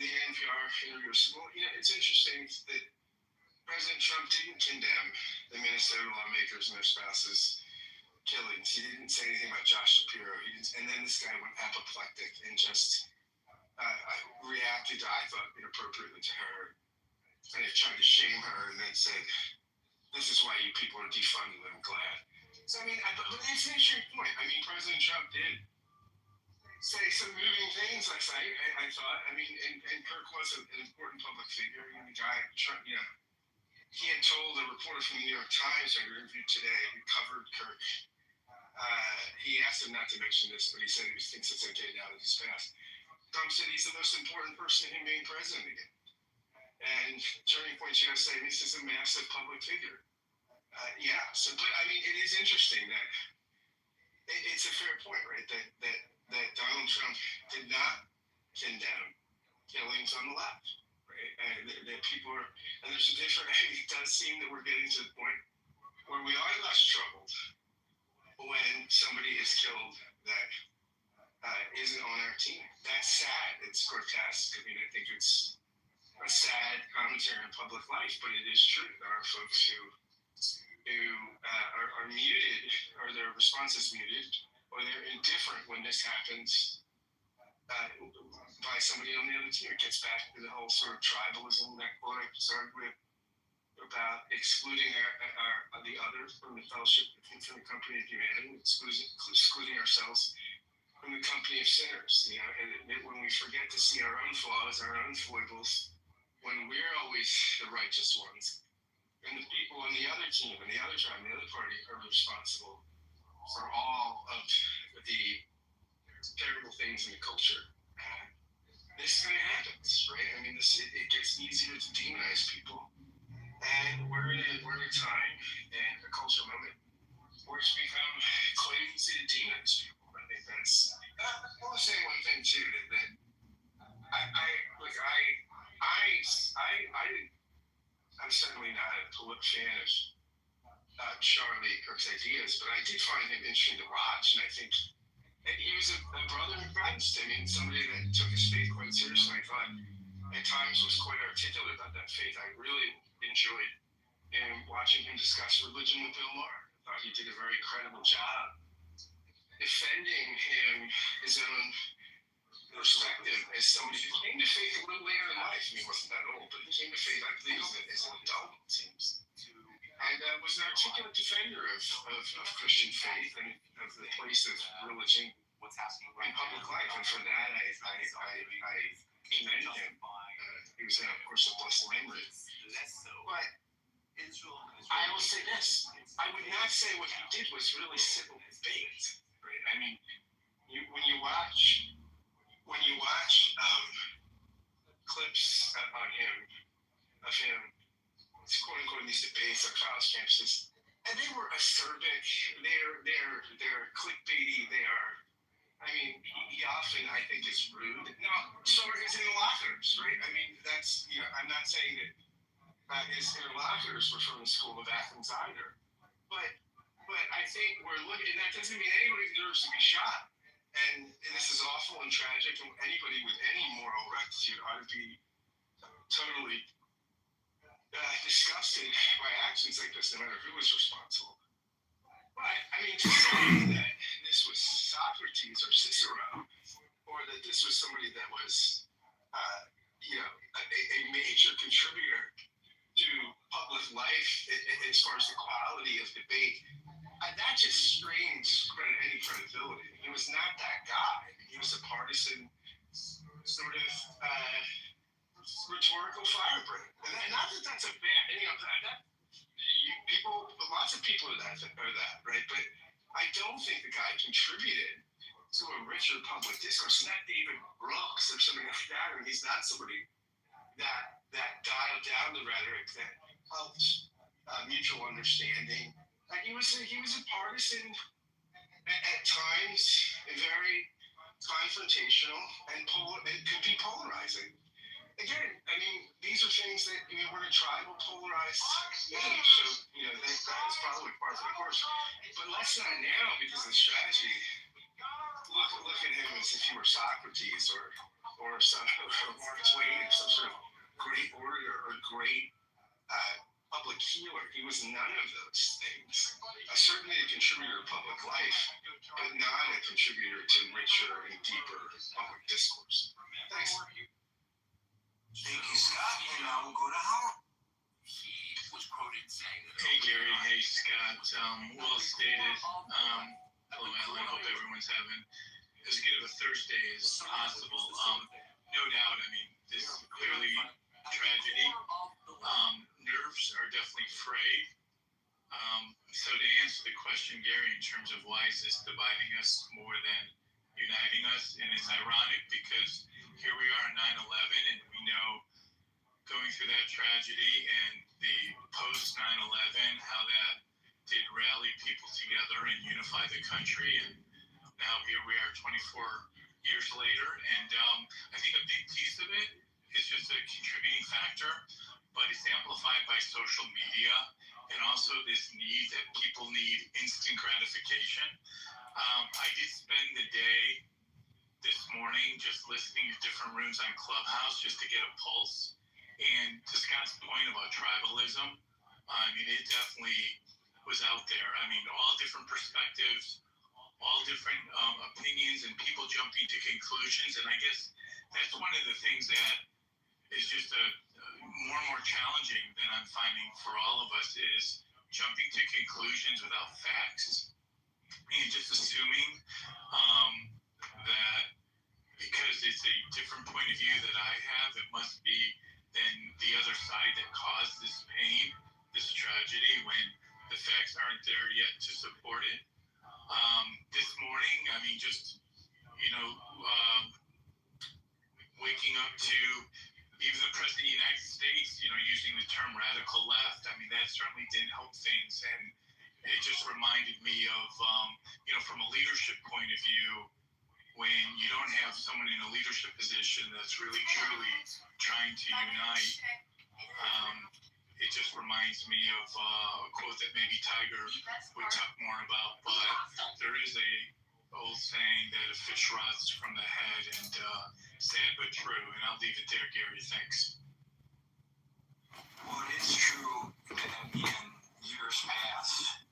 the NPR interviewer said, well, it's interesting that President Trump didn't condemn the Minnesota lawmakers and their spouses' killings. He didn't say anything about Josh Shapiro. And then this guy went apoplectic and just reacted, I thought, inappropriately to her, kind of tried to shame her, and then said, this is why you people are defunding them, glad. So, but it's an interesting point. President Trump did say some moving things last night, I thought. And Kirk was an important public figure. The guy, Trump, he had told a reporter from the New York Times I interviewed today who covered Kirk. He asked him not to mention this, but he said he thinks it's okay now that he's passed. Trump said he's the most important person in being president again. And Turning Point USA, this is a massive public figure. It is interesting that it's a fair point, right? That Donald Trump did not condemn killings on the left, right? And that people are, and there's a different, it does seem that we're getting to the point where we are less troubled when somebody is killed that isn't on our team. That's sad. It's grotesque. I think it's a sad commentary on public life, but it is true. There are folks who are muted, or their response is muted, or they're indifferent when this happens by somebody on the other team. It gets back to the whole sort of tribalism that quote I started with about excluding the other from the fellowship, from the company of humanity, excluding ourselves from the company of sinners. And when we forget to see our own flaws, our own foibles, when we're always the righteous ones, and the people on the other team, and the other tribe, and the other party are responsible for all of the terrible things in the culture. This kind of happens, right? It gets easier to demonize people, and we're in a time and a cultural moment where it's become quite easy to demonize people. I think that's. I want to say one thing too that I'm certainly not a fan of Charlie Kirk's ideas, but I did find him interesting to watch, and I think he was a brother in Christ. Somebody that took his faith quite seriously. I thought at times was quite articulate about that faith. I really enjoyed watching him discuss religion with Bill Maher. I thought he did a very credible job defending his own perspective as somebody who came to faith a little later in life. He wasn't that old, but he came to faith, I believe, as an adult, it seems. And was an articulate defender of Christian faith and of the place of religion in public life. And for that, I commend him. He was, of course, a blessed memory. But I will say this. I would not say what he did was really civil debate. Right? When you watch clips of him, quote unquote, in these debates on college campuses, and they were acerbic, they're clickbaity, he often, I think, is rude. No, so are his interlocutors, right? That's, I'm not saying that his interlocutors were from the school of Athens either, but I think we're looking, and that doesn't mean anybody deserves to be shot. And this is awful and tragic, and anybody with any moral rectitude ought to be totally disgusted by actions like this, no matter who was responsible. But, to say that this was Socrates or Cicero or more that this was somebody that was, a major contributor to public life as far as the quality of debate. That just strains any credibility. He was not that guy. He was a partisan sort of rhetorical firebrand. And not that that's a bad, lots of people are that, right? But I don't think the guy contributed to a richer public discourse. Not David Brooks or something like that. I mean, he's not somebody that dialed down the rhetoric that helped mutual understanding. And he was a partisan at times, very confrontational, and it could be polarizing. Again, I mean, these are things that we're a tribal, polarized age, so that is probably part of the course. But let's not now, because of the strategy, look at him as if he were Socrates or Mark Twain, or some sort of great orator or great public healer. He was none of those things. Certainly a contributor to public life, but not a contributor to richer and deeper public discourse. Thanks. Thank you, Scott. And now we'll go to Howard. He was quoted saying that. Hey, Gary. Hey, Scott. Well stated. Hello, Alan. Hope everyone's having as good of a Thursday as possible. No doubt. I mean, this is clearly tragedy. Nerves are definitely frayed. So to answer the question, Gary, in terms of why is this dividing us more than uniting us, and it's ironic because here we are on 9/11, and we know going through that tragedy and the post 9/11, how that did rally people together and unify the country, and now here we are 24 years later, and I think a big piece of it is just a contributing factor, but it's amplified by social media and also this need that people need instant gratification. I did spend the day this morning just listening to different rooms on Clubhouse just to get a pulse. And to Scott's point about tribalism, I mean, it definitely was out there. I mean, all different perspectives, all different opinions, and people jumping to conclusions. And I guess that's one of the things that is just more and more challenging that I'm finding for all of us is jumping to conclusions without facts and just assuming that because it's a different point of view that I have, it must be then the other side that caused this pain, this tragedy, when the facts aren't there yet to support it. This morning, I mean, just, waking up to even the President of the United States, using the term radical left, I mean, that certainly didn't help things. And it just reminded me of, from a leadership point of view, when you don't have someone in a leadership position that's really, truly trying to unite, it just reminds me of a quote that maybe Tiger would talk more about, but there is a old saying that a fish rots from the head, and sad but true, and I'll leave it there, Gary. Thanks. Well, it is true that in years past,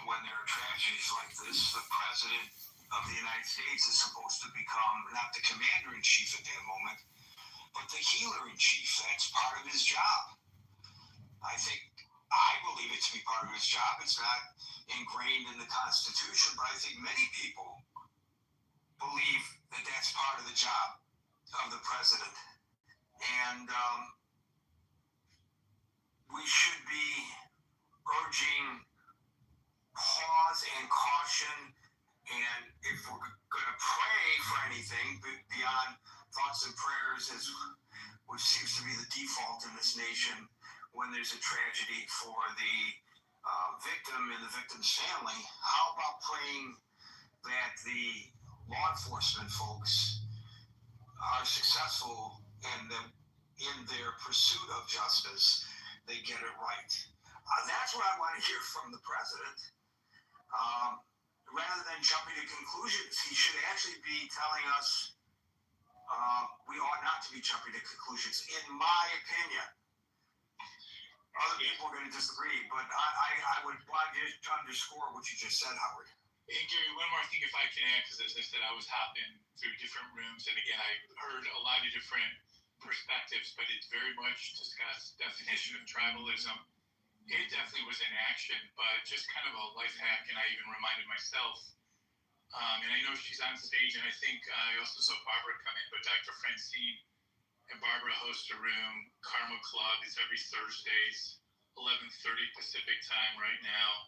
when there are tragedies like this, the President of the United States is supposed to become not the commander-in-chief at that moment, but the healer-in-chief. That's part of his job. I believe it to be part of his job. It's not ingrained in the Constitution, but I think many people believe that that's part of the job of the president. And we should be urging pause and caution. And if we're going to pray for anything beyond thoughts and prayers, which seems to be the default in this nation when there's a tragedy for the victim and the victim's family, how about praying that the law enforcement folks are successful and that in their pursuit of justice, they get it right? That's what I want to hear from the president. Rather than jumping to conclusions, he should actually be telling us we ought not to be jumping to conclusions, in my opinion. Other people are going to disagree, but I would want to underscore what you just said, Howard. And Gary, one more thing if I can add, because as I said, I was hopping through different rooms, and again, I heard a lot of different perspectives, but it very much discussed definition of tribalism. It definitely was in action, but just kind of a life hack, and I even reminded myself, and I know she's on stage, and I think I also saw Barbara come in, but Dr. Francine and Barbara host a room, Karma Club. It's every Thursdays, 11:30 Pacific time right now.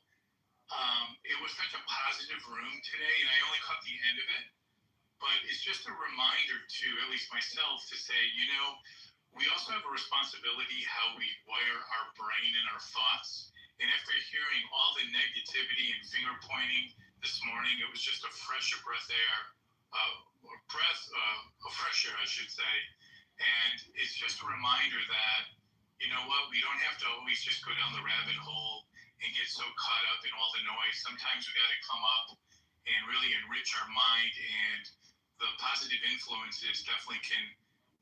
It was such a positive room today, and I only caught the end of it, but it's just a reminder to at least myself to say, we also have a responsibility how we wire our brain and our thoughts. And after hearing all the negativity and finger pointing this morning, it was just a fresh breath air, a fresh air, I should say. And it's just a reminder that, you know what, we don't have to always just go down the rabbit hole and get so caught up in all the noise. Sometimes we got to come up and really enrich our mind, and the positive influences definitely can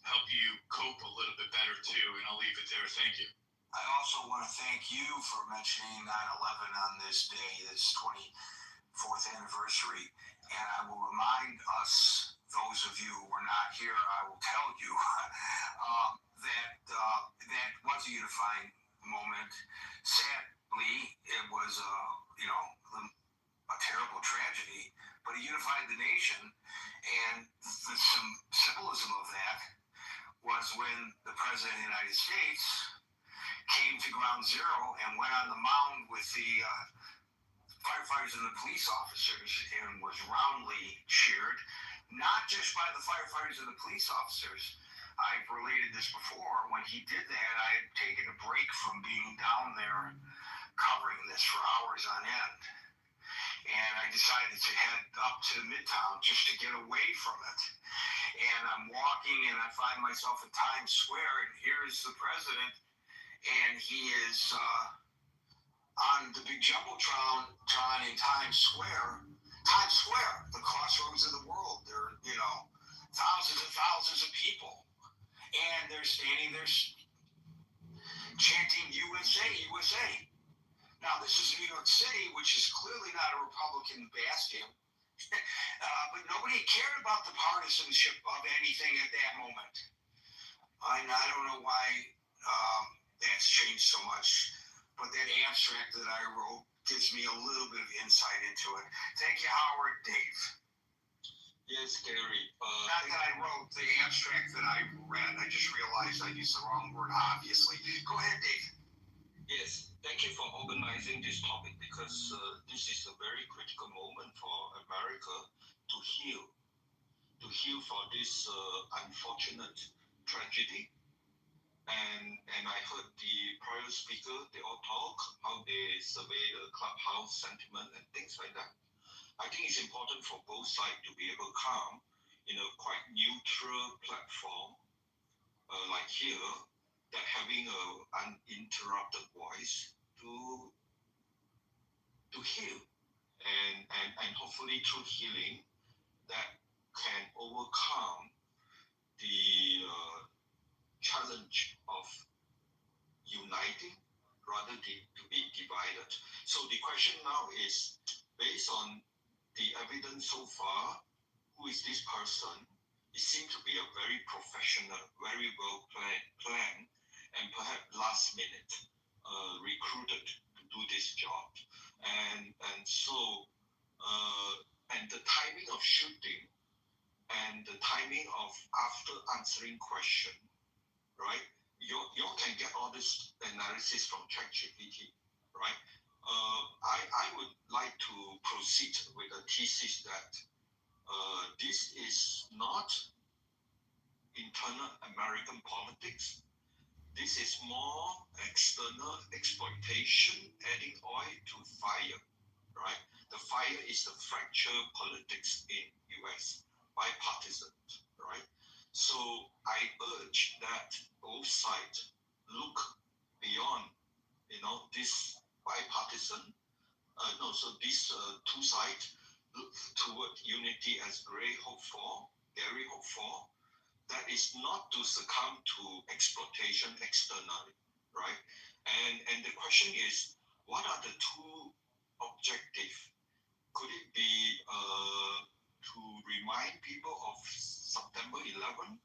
help you cope a little bit better too. And I'll leave it there. Thank you. I also want to thank you for mentioning 9/11 on this day, this 24th anniversary. And I will remind us, those of you who were not here, I will tell you that was a unifying moment. Sadly, it was a terrible tragedy, but it unified the nation. And some symbolism of that was when the President of the United States came to ground zero and went on the mound with the firefighters and the police officers and was roundly cheered, not just by the firefighters and the police officers. I've related this before. When he did that, I had taken a break from being down there covering this for hours on end. And I decided to head up to Midtown just to get away from it. And I'm walking and I find myself in Times Square, and here's the president, and he is on the big jumbotron in Times Square. Times Square, the crossroads of the world. There are, thousands and thousands of people. And they're standing there chanting USA, USA. Now, this is New York City, which is clearly not a Republican bastion. But nobody cared about the partisanship of anything at that moment. And I don't know why that's changed so much. But that abstract that I wrote gives me a little bit of insight into it. Thank you, Howard. Dave. Yes, Gary. Not that I wrote the abstract that I read. I just realized I used the wrong word, obviously. Go ahead, Dave. Yes, thank you for organizing this topic, because this is a very critical moment for America to heal for this unfortunate tragedy. And I heard the prior speaker, they all talk how they survey the clubhouse sentiment and things like that. I think it's important for both sides to be able to come in a quite neutral platform like here, that having an uninterrupted voice to heal, and hopefully through healing that can overcome the challenge of uniting rather than to be divided. So the question now is, based on the evidence so far, who is this person? It seems to be a very professional, very well planned, and perhaps last minute recruited to do this job. And the timing of shooting and the timing of after answering question, right? You can get all this analysis from ChatGPT, right? I would like to proceed with a thesis that this is not internal American politics. This is more external exploitation, adding oil to fire, right? The fire is the fracture politics in US, bipartisan, right? So I urge that both sides look beyond, this bipartisan. These two sides look toward unity as Gary hoped for. That is not to succumb to exploitation externally, right? And the question is, what are the two objectives could it be to remind people of September 11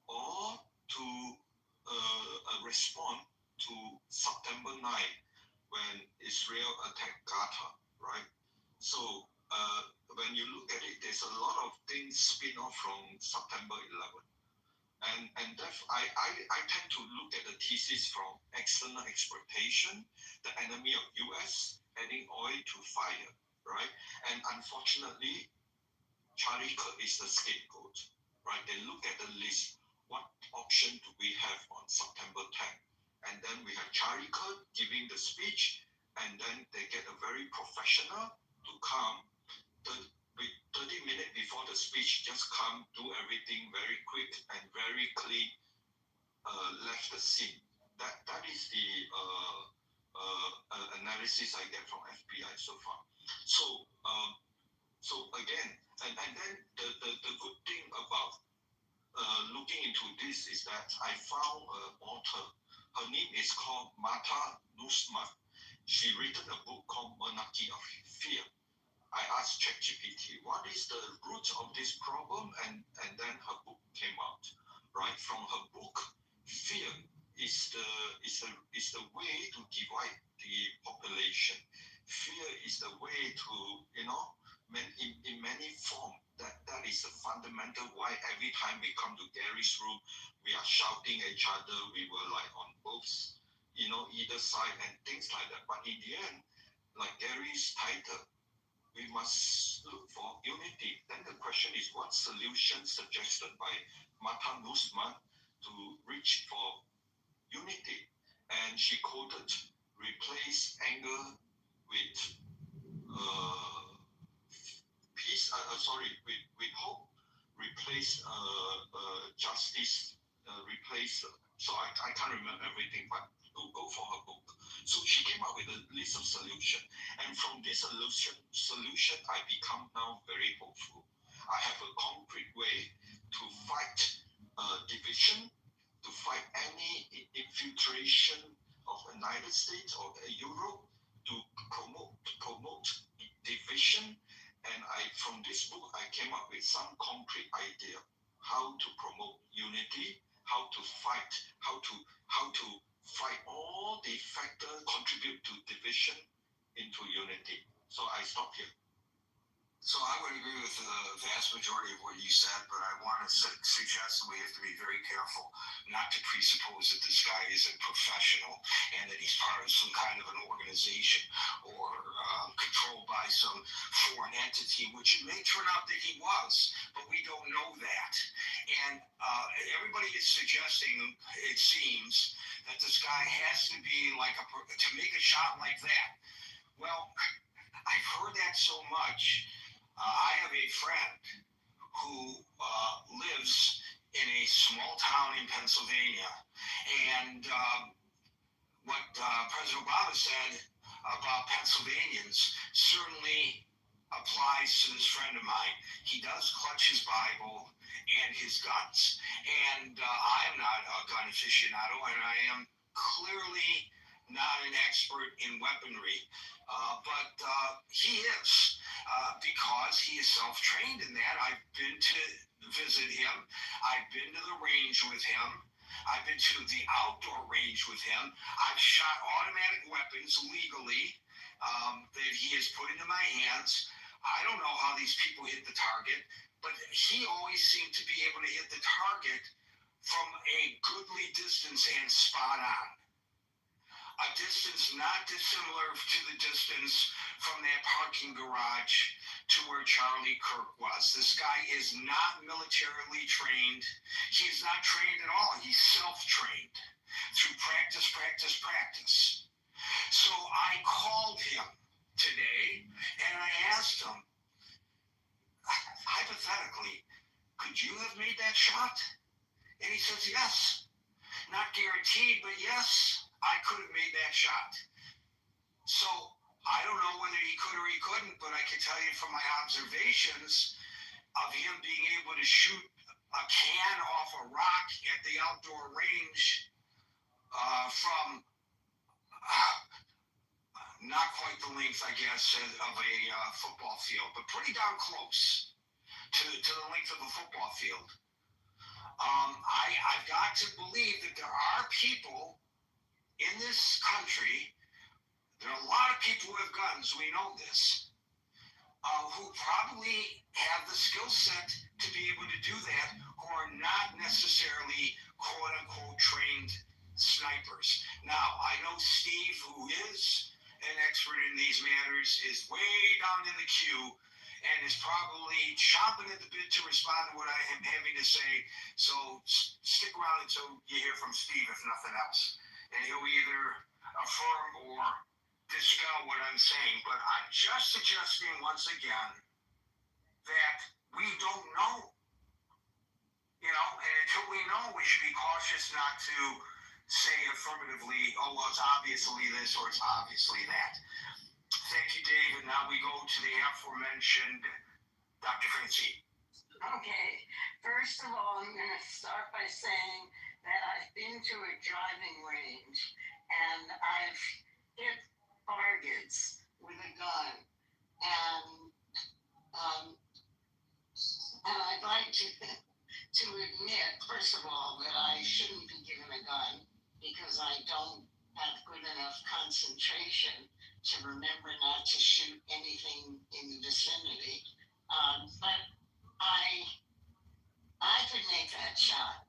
or to respond to September 9 when Israel attacked Gaza, right? So when you look at it, there's a lot of things spin off from September 11. And I tend to look at the thesis from external exploitation, the enemy of US, adding oil to fire, right? And unfortunately, Charlie Kirk is the scapegoat, right? They look at the list. What option do we have on September 10th? And then we have Charlie Kirk giving the speech, and then they get a very professional to come 30 minutes before the speech, just come, do everything very quick and very clean, left the scene. That is the analysis I get from FBI so far. So again, and then the good thing about looking into this is that I found an author. Her name is called Martha Nussbaum. She written a book called Monarchy of Fear. I asked ChatGPT, what is the root of this problem? And then her book came out, right? From her book, fear is the way to divide the population. Fear is the way to, in many forms. That is the fundamental why every time we come to Gary's room, we are shouting at each other. We were like on both, either side and things like that. But in the end, like Gary's title, we must look for unity. Then the question is, what solution suggested by Martha Nussbaum to reach for unity? And she quoted, replace anger with peace, with hope, replace justice, replace, so I can't remember everything, but go for her book. So she came up with a list of solutions. And from this solution, I become now very hopeful. I have a concrete way to fight division, to fight any infiltration of the United States or Europe, to promote division. And from this book, I came up with some concrete idea how to promote unity, how to fight all the factors contribute to division into unity. So I stop here. So I would agree with the vast majority of what you said, but I want to suggest that we have to be very careful not to presuppose that this guy is a professional and that he's part of some kind of an organization or controlled by some foreign entity, which it may turn out that he was, but we don't know that. And everybody is suggesting, it seems, that this guy has to be like to make a shot like that. Well, I've heard that so much. I have a friend who lives in a small town in Pennsylvania, and what President Obama said about Pennsylvanians certainly applies to this friend of mine. He does clutch his Bible and his guns, and I am not a gun aficionado, and I am clearly not an expert in weaponry, but he is, because he is self-trained in that. I've been to visit him. I've been to the range with him. I've been to the outdoor range with him. I've shot automatic weapons legally that he has put into my hands. I don't know how these people hit the target, but he always seemed to be able to hit the target from a goodly distance and spot on. A distance not dissimilar to the distance from that parking garage to where Charlie Kirk was. This guy is not militarily trained. He's not trained at all. He's self-trained through practice. So I called him today and I asked him, hypothetically, could you have made that shot? And he says, yes. Not guaranteed, but yes. I could have made that shot. So I don't know whether he could or he couldn't, but I can tell you from my observations of him being able to shoot a can off a rock at the outdoor range from not quite the length, I guess, of a football field, but pretty darn close to the length of a football field. I've got to believe that there are people in this country, there are a lot of people who have guns, we know this, who probably have the skill set to be able to do that, who are not necessarily quote-unquote trained snipers. Now, I know Steve, who is an expert in these matters, is way down in the queue and is probably chomping at the bit to respond to what I am having to say. So stick around until you hear from Steve, if nothing else. And he'll either affirm or dispel what I'm saying. But I'm just suggesting once again that we don't know. You know, and until we know, we should be cautious not to say affirmatively, oh, well, it's obviously this or it's obviously that. Thank you, Dave. And now we go to the aforementioned Dr. Francine. Okay. First of all, I'm going to start by saying that I've been to a driving range and I've hit targets with a gun. And I'd like to admit, first of all, that I shouldn't be given a gun because I don't have good enough concentration to remember not to shoot anything in the vicinity. But I could make that shot.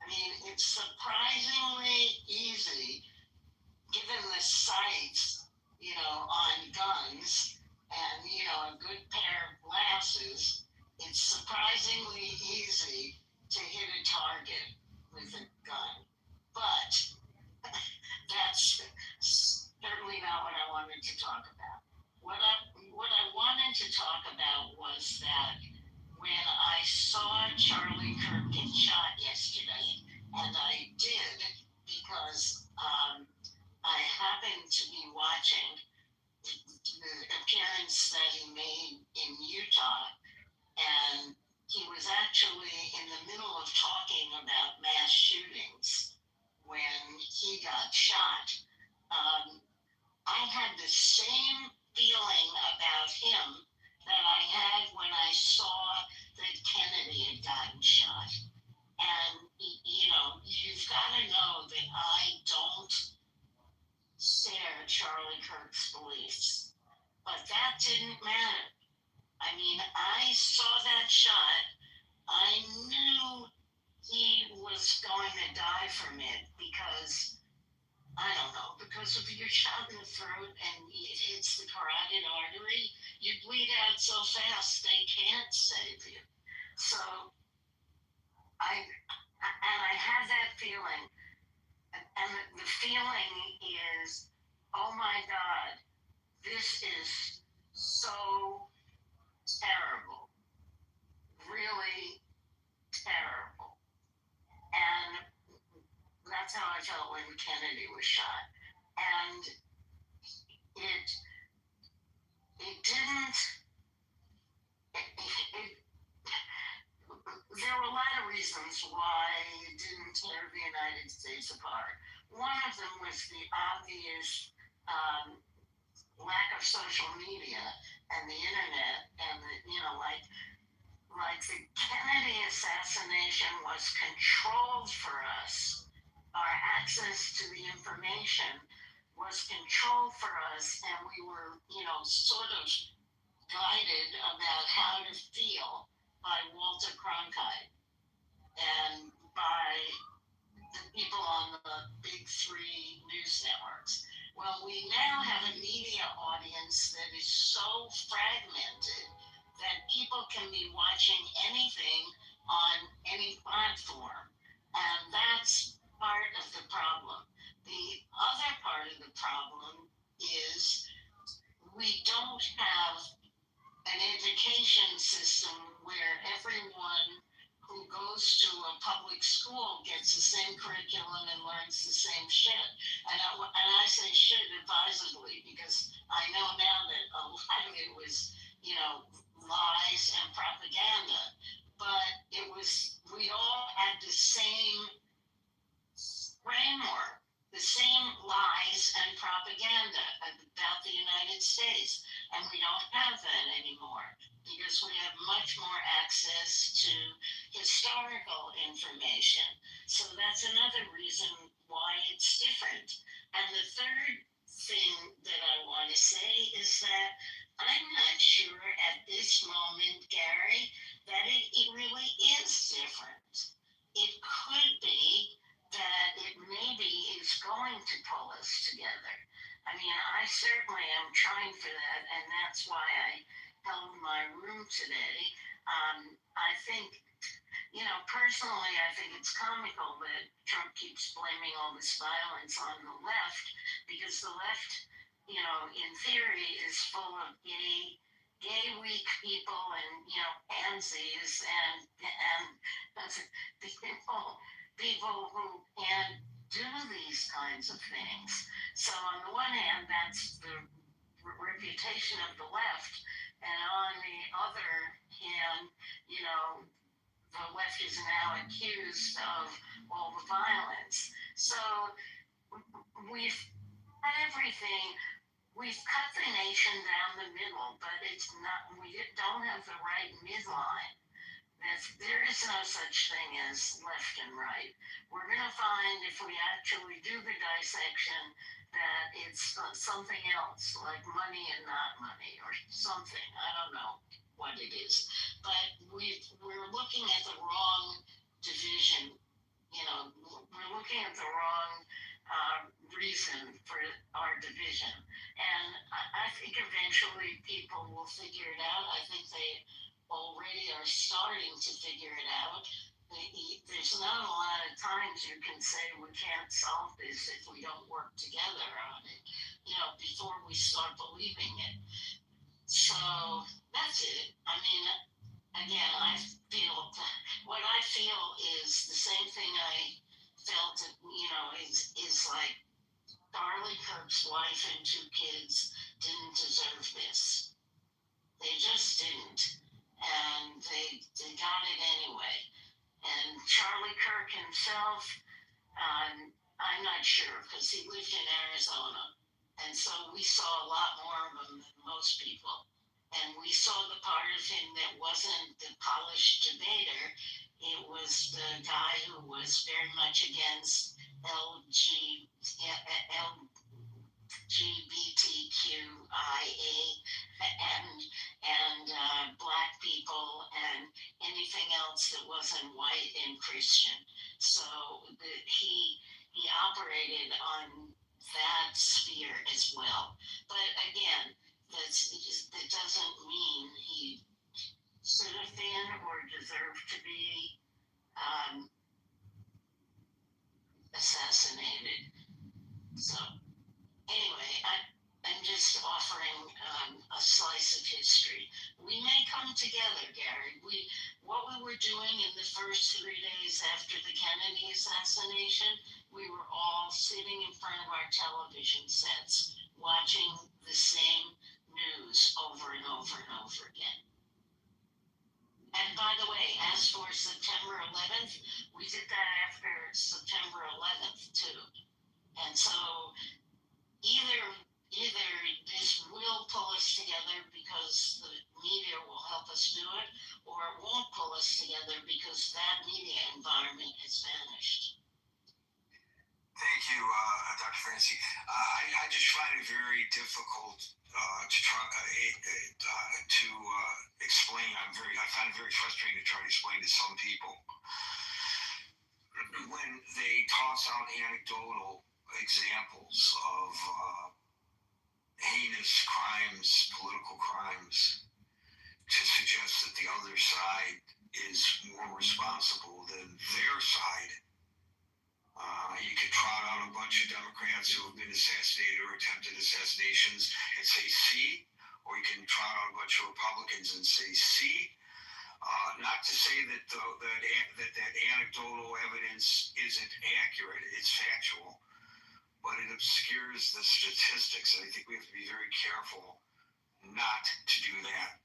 I mean, it's surprisingly easy, given the sights, you know, on guns and, you know, a good pair of glasses. It's surprisingly easy to hit a target with a gun. But that's certainly not what I wanted to talk about. What I wanted to talk about was that when I saw Charlie Kirk get shot yesterday, and I did because I happened to be watching the appearance that he made in Utah, and he was actually in the middle of talking about mass shootings when he got shot. I had the same feeling about him that I had when I saw that Kennedy had gotten shot. And, you know, you've got to know that I don't share Charlie Kirk's beliefs. But that didn't matter. I mean, I saw that shot. I knew he was going to die from it because, I don't know, because if you're shot in the throat and it hits the carotid artery, you bleed out so fast they can't save you. So I have that feeling, and the feeling is, oh my God, this is so terrible, really terrible. And that's how I felt when Kennedy was shot. And there were a lot of reasons why it didn't tear the United States apart. One of them was the obvious lack of social media and the internet, and like the Kennedy assassination was controlled for us. Our access to the information was controlled for us, and we were, you know, sort of guided about how to feel by Walter Cronkite and by the people on the big three news networks. Well, we now have a media audience that is so fragmented that people can be watching anything on any platform. And that's part of the problem. The other part of the problem is we don't have an education system where everyone who goes to a public school gets the same curriculum and learns the same shit. And I say shit advisedly because I know now that a lot of it was, you know, lies and propaganda. But we all had the same framework, the same lies and propaganda about the States. And we don't have that anymore because we have much more access to historical information. So that's another reason why it's different. And the third thing that I want to say is that I'm not sure at this moment, Gary, that it really is different. It could be that it maybe is going to pull us together. I mean, I certainly am trying for that, and that's why I held my room today. I think, personally, I think it's comical that Trump keeps blaming all this violence on the left, because the left, in theory, is full of gay weak people and pansies and people who can't do these kinds of things. So on the one hand, that's the reputation of the left, and on the other hand, the left is now accused of all the violence. So we've had everything. We've cut the nation down the middle, but we don't have the right midline. There is no such thing as left and right. We're going to find, if we actually do the dissection, that it's something else, like money and not money, or something. I don't know what it is. But we're looking at the wrong division. We're looking at the wrong reason for our division. And I think eventually people will figure it out. I think they already are starting to figure it out. There's not a lot of times you can say we can't solve this if we don't work together on it, before we start believing it. So that's it. I mean, again, what I feel is the same thing I felt, is like Charlie Kirk's wife and 2 kids didn't deserve this. They just didn't. And they got it anyway. And Charlie Kirk himself, I'm not sure, because he lived in Arizona. And so we saw a lot more of him than most people. And we saw the part of him that wasn't the polished debater. It was the guy who was very much against LGBTQIA and black people and anything else that wasn't white and Christian. So he operated on that sphere as well. But again, that doesn't mean he should have been or deserved to be assassinated. So anyway, I'm just offering a slice of history. We may come together, Gary. What we were doing in the first 3 days after the Kennedy assassination, we were all sitting in front of our television sets, watching the same news over and over and over again. And by the way, as for September 11th, we did that after September 11th too. And so either this will pull us together because the media will help us do it, or it won't pull us together because that media environment has vanished. Thank you, Dr. Francie. I just find it very difficult to try to explain. I find it very frustrating to try to explain to some people when they toss out anecdotal examples of heinous crimes, political crimes, to suggest that the other side is more responsible than their side. You could trot out a bunch of Democrats who have been assassinated or attempted assassinations and say, see, or you can trot out a bunch of Republicans and say, see. Not to say that that anecdotal evidence isn't accurate, it's factual, but it obscures the statistics. And I think we have to be very careful not to do that.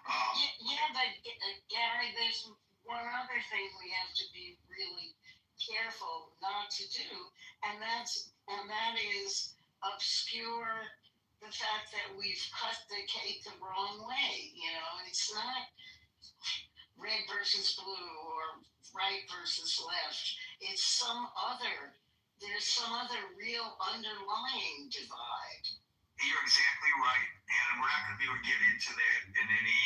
But Gary, there's one other thing we have to be really careful not to do, and that is obscure the fact that we've cut the cake the wrong way. It's not red versus blue or right versus left. It's there's some other real underlying divide. You're exactly right, and we're not going to be able to get into that in any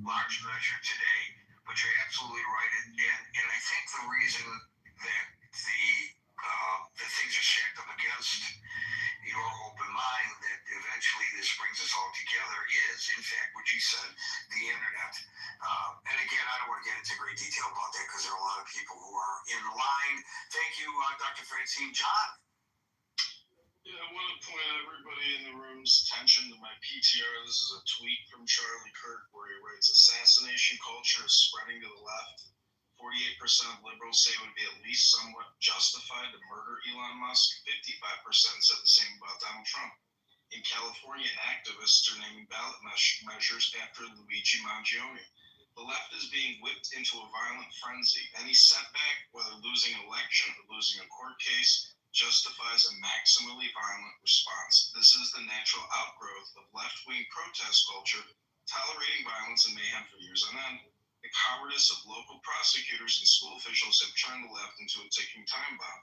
large measure today, but you're absolutely right, and I think the reason that the things are stacked up against your open mind, that eventually this brings us all together, is, in fact, what you said, the internet. And again, I don't want to get into great detail about that because there are a lot of people who are in line. Thank you, Dr. Francine. John? Yeah, I want to point everybody in the room's attention to my PTR. This is a tweet from Charlie Kirk where he writes, assassination culture is spreading to the left. 48% of liberals say it would be at least somewhat justified to murder Elon Musk. 55% said the same about Donald Trump. In California, activists are naming ballot measures after Luigi Mangione. The left is being whipped into a violent frenzy. Any setback, whether losing an election or losing a court case, justifies a maximally violent response. This is the natural outgrowth of left-wing protest culture, tolerating violence and mayhem for years on end. The cowardice of local prosecutors and school officials have turned the left into a ticking time bomb.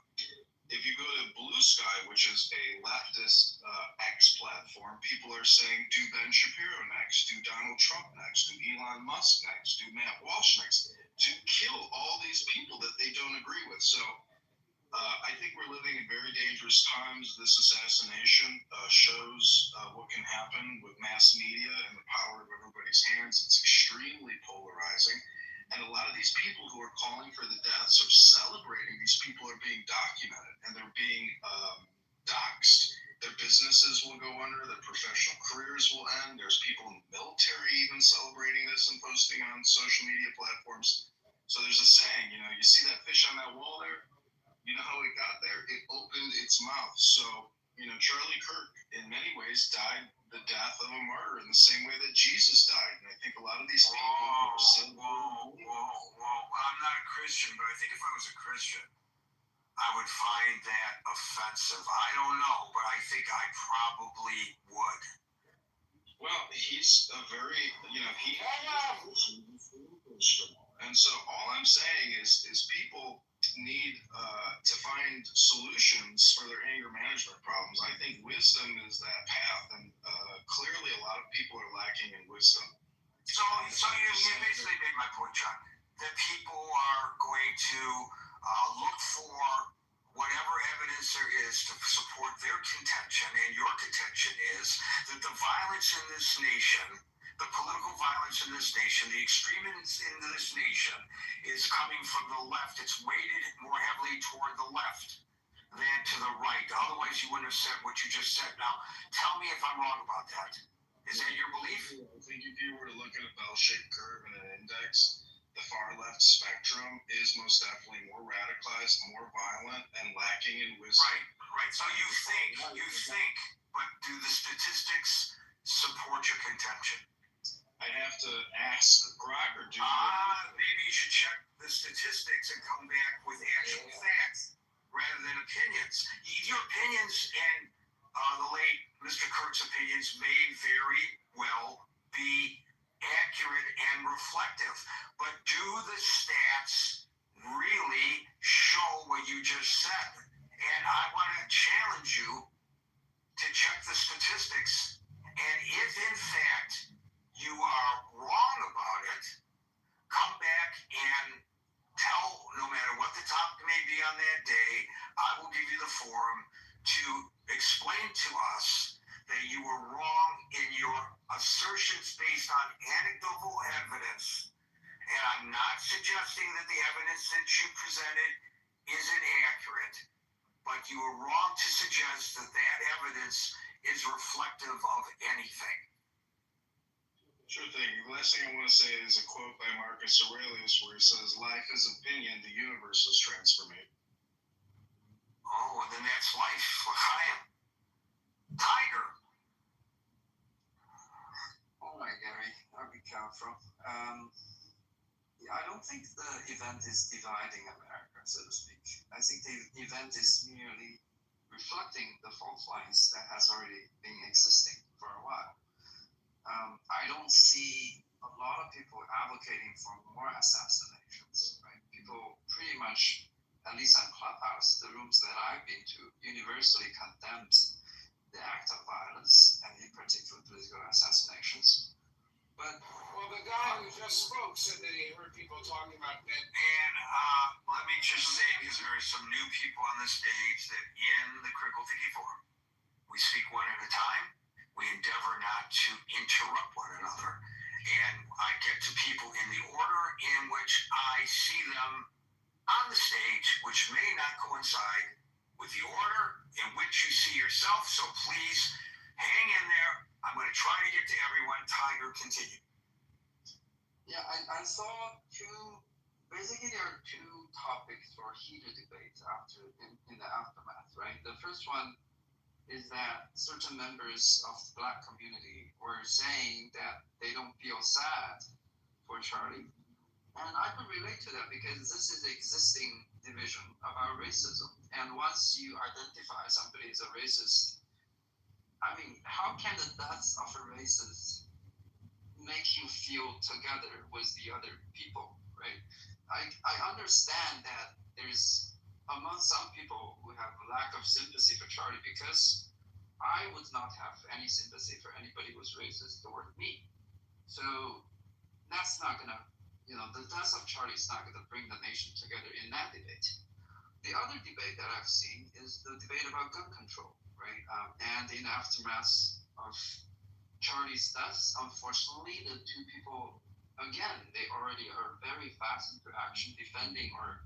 If you go to Blue Sky, which is a leftist X platform, people are saying, do Ben Shapiro next, do Donald Trump next, do Elon Musk next, do Matt Walsh next, to kill all these people that they don't agree with. So I think we're living in very dangerous times. This assassination shows what can happen with mass media and the power of everybody's hands. It's extremely polarizing. And a lot of these people who are calling for the deaths or celebrating these people are being documented and they're being doxxed. Their businesses will go under, their professional careers will end. There's people in the military even celebrating this and posting on social media platforms. So there's a saying, you see that fish on that wall there? You know how it got there? It opened its mouth. So, Charlie Kirk, in many ways, died the death of a martyr in the same way that Jesus died. And I think a lot of these people are saying, whoa. I'm not a Christian, but I think if I was a Christian, I would find that offensive. I don't know, but I think I probably would. Well, he's a very, and so all I'm saying is people need to find solutions for their anger management problems. I think wisdom is that path, and clearly a lot of people are lacking in wisdom. So you basically made my point, John, that people are going to look for whatever evidence there is to support their contention, and your contention is that the violence in this nation, the political violence in this nation, the extremism in this nation is coming from the left. It's weighted more heavily toward the left than to the right. Otherwise, you wouldn't have said what you just said. Now, tell me if I'm wrong about that. Is that your belief? I think if you were to look at a bell-shaped curve and an index, the far left spectrum is most definitely more radicalized, more violent, and lacking in wisdom. Right. So you think, but do the statistics support your contention? I'd have to ask Grok or do maybe you should check the statistics and come back with actual facts rather than opinions. Your opinions and the late Mr. Kirk's opinions may very well be accurate and reflective, but do the stats really show what you just said? And I want to challenge you to check the statistics, and if in fact you are wrong about it, come back and tell, no matter what the topic may be on that day, I will give you the forum to explain to us that you were wrong in your assertions based on anecdotal evidence. And I'm not suggesting that the evidence that you presented isn't accurate, but you were wrong to suggest that that evidence is reflective of anything. Sure thing. The last thing I want to say is a quote by Marcus Aurelius where he says, life is opinion, the universe is transformation. Oh, and then that's life. L'chaim. Tiger. All right, Gary. I'll be careful. I don't think the event is dividing America, so to speak. I think the event is merely reflecting the fault lines that has already been existing for a while. I don't see a lot of people advocating for more assassinations, right? People pretty much, at least on Clubhouse, the rooms that I've been to, universally condemned the act of violence, and in particular political assassinations. But well, the guy who just spoke said that he heard people talking about that. And let me just say, because there are some new people on the stage, that in the Critical Thinking Forum, we speak one at a time. We endeavor not to interrupt one another. And I get to people in the order in which I see them on the stage, which may not coincide with the order in which you see yourself. So please hang in there. I'm going to try to get to everyone. Tiger, continue. Yeah, I saw basically there are two topics for heated debate in the aftermath, right? The first one is that certain members of the Black community were saying that they don't feel sad for Charlie. And I could relate to that because this is the existing division about racism. And once you identify somebody as a racist, I mean, how can the death of a racist make you feel together with the other people, right? I understand that there's among some people who have a lack of sympathy for Charlie because I would not have any sympathy for anybody who's racist toward me. So that's not gonna, the death of Charlie is not gonna bring the nation together in that debate. The other debate that I've seen is the debate about gun control, right? And in the aftermath of Charlie's death, unfortunately, the two people, again, they already are very fast into action defending or,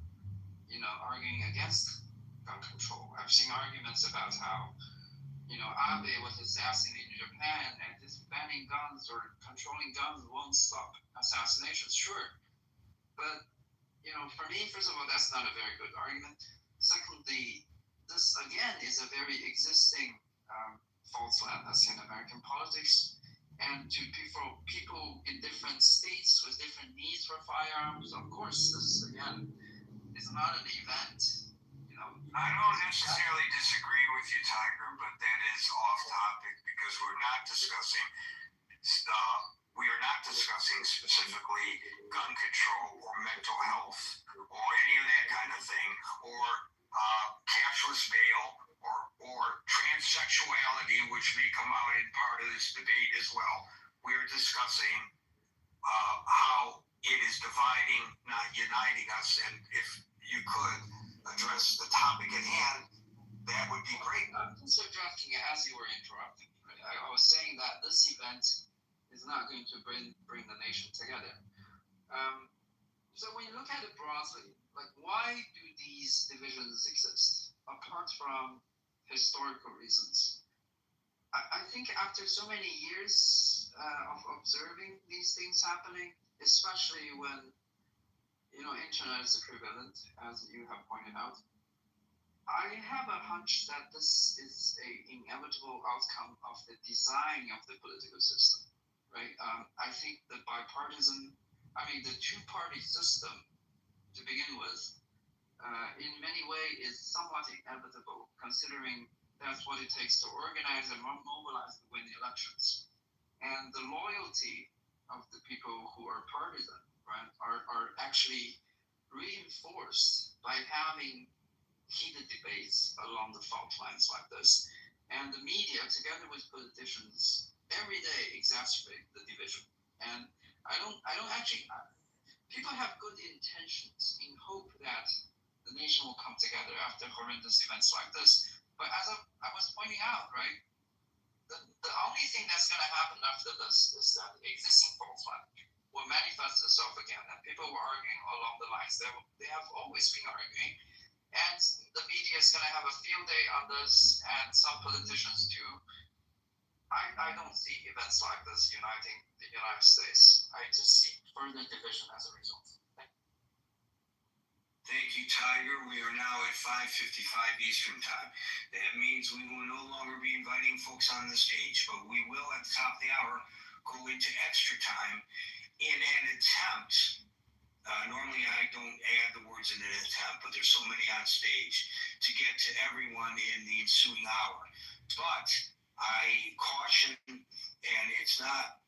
arguing against gun control. I've seen arguments about how, Abe was assassinated in Japan and just banning guns or controlling guns won't stop assassinations. Sure. But, for me, first of all, that's not a very good argument. Secondly, this, again, is a very existing fault line in American politics. And to people in different states with different needs for firearms, of course, this, again, is not an event. I don't necessarily disagree with you, Tiger, but that is off topic because we are not discussing specifically gun control or mental health or any of that kind of thing, or cashless bail or transsexuality, which may come out in part of this debate as well. We are discussing how it is dividing, not uniting us, and if you could address the topic at hand, that would be great. I'm just addressing it as you were interrupting me. Right? I was saying that this event is not going to bring the nation together. So when you look at it broadly, like, why do these divisions exist apart from historical reasons? I think after so many years of observing these things happening, especially when internet is prevalent, as you have pointed out, I have a hunch that this is an inevitable outcome of the design of the political system, right? I think the two-party system, to begin with, in many ways is somewhat inevitable, considering that's what it takes to organize and mobilize to win the elections. And the loyalty of the people who are partisan, right, are actually reinforced by having heated debates along the fault lines like this. And the media, together with politicians, every day exacerbate the division. And people have good intentions in hope that the nation will come together after horrendous events like this. But as I was pointing out, right, the only thing that's going to happen after this is that the existing fault line will manifest itself again, and people were arguing along the lines they have always been arguing, and the media is going to have a field day on this, and some politicians too. I don't see events like this uniting the United States. I just see further division as a result. Thank you, Tiger. We are now at 5:55 Eastern Time. That means we will no longer be inviting folks on the stage, but we will at the top of the hour go into extra time in an attempt Normally I don't add the words in an attempt, but there's so many on stage to get to everyone in the ensuing hour. But I caution, and it's not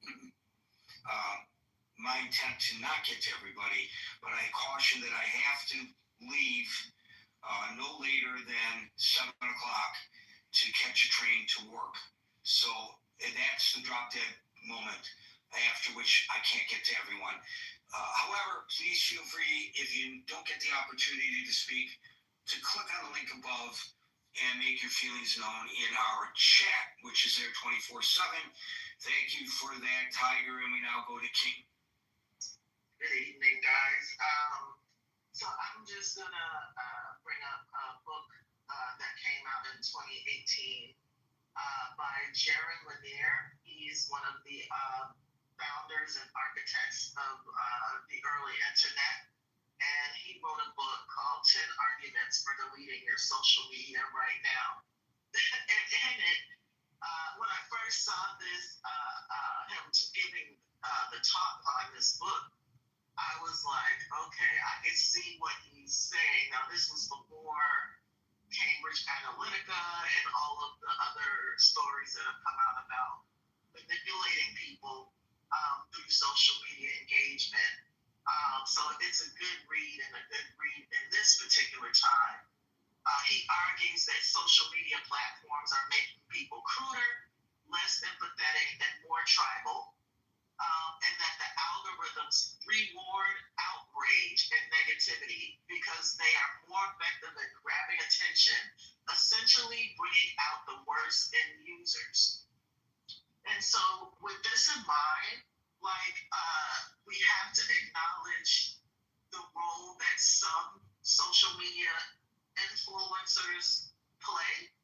my intent to not get to everybody, but I caution that I have to leave no later than 7 o'clock to catch a train to work. So that's the drop dead moment, after which I can't get to everyone. However, please feel free, if you don't get the opportunity to speak, to click on the link above and make your feelings known in our chat, which is there 24/7. Thank you for that, Tiger, and we now go to King. Good evening, guys. So I'm just gonna bring up a book that came out in 2018 by Jaron Lanier. He's one of the founders and architects of the early internet, and he wrote a book called 10 Arguments for Deleting Your Social Media Right Now. And in it, when I first saw this, him giving the talk on this book, I was like, okay, I can see what he's saying. Now, this was before Cambridge Analytica and all of the other stories that have come out about manipulating people through social media engagement. So it's a good read and a good read in this particular time. He argues that social media platforms are making people cruder, less empathetic, and more tribal, and that the algorithms reward outrage and negativity because they are more effective at grabbing attention, essentially bringing out the worst in users. And so with this in mind, we have to acknowledge the role that some social media influencers play.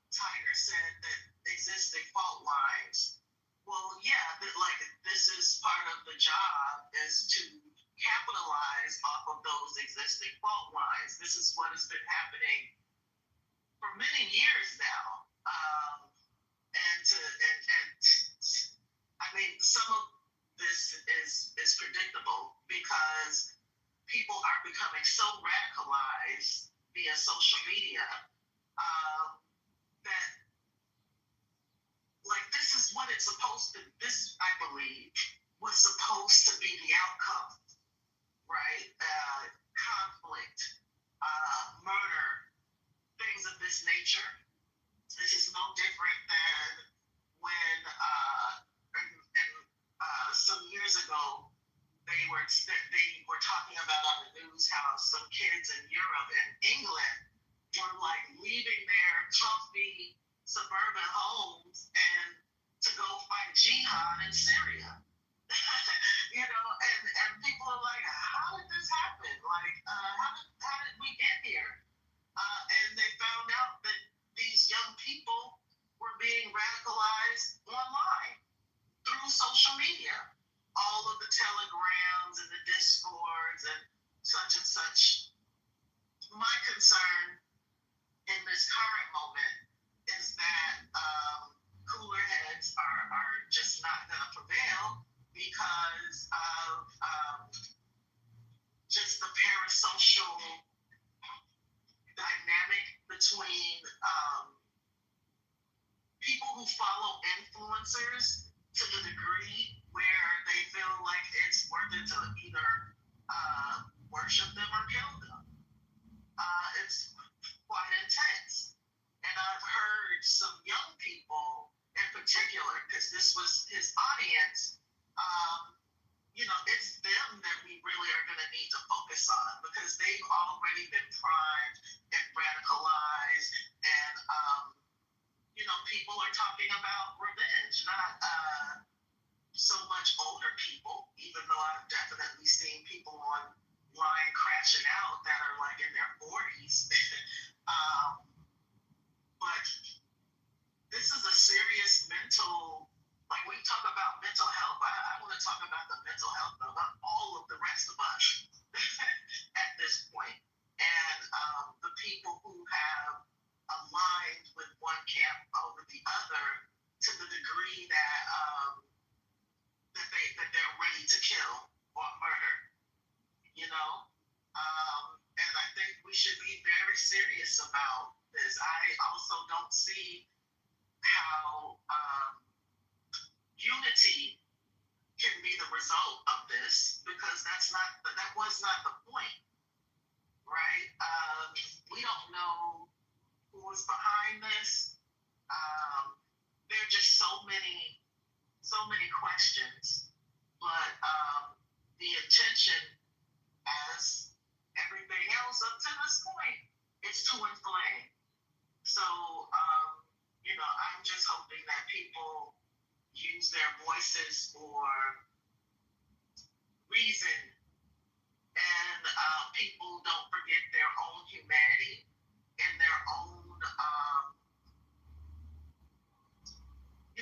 Tiger said that existing fault lines. Well, yeah, this is part of the job, is to capitalize off of those existing fault lines. This is what has been happening for many years now. I mean, some of this is predictable because people are becoming so radicalized via social media that, this is what it's supposed to. This, I believe, was supposed to be the outcome, right? Conflict, murder, things of this nature. This is no different than when some years ago they were talking about on the news how some kids in Europe and England were leaving their comfy suburban homes and to go fight jihad in Syria. And people are like, how did this happen? How did we get here? And they found out that these young people were being radicalized online through social media. All of the telegrams and the discords and such. My concern in this current moment is that cooler heads are just not going to prevail because of just the parasocial dynamic between people who follow influencers to the degree where they feel like it's worth it to either worship them or kill them. It's quite intense. And I've heard some young people in particular, because this was his audience, it's them that we really are going to need to focus on because they've already been primed and radicalized and, people are talking about revenge, not so much older people, even though I've definitely seen people online crashing out that are in their 40s. But this is a serious mental, we talk about mental health. I want to talk about the mental health of all of the rest of us at this point. And about this. I also don't see how unity can be the result of this, because that was not the point, right? We don't know who was behind this. There are just so many questions, but the intention, as everything else up to this point, is to inflame. So, I'm just hoping that people use their voices for reason, and people don't forget their own humanity and their own,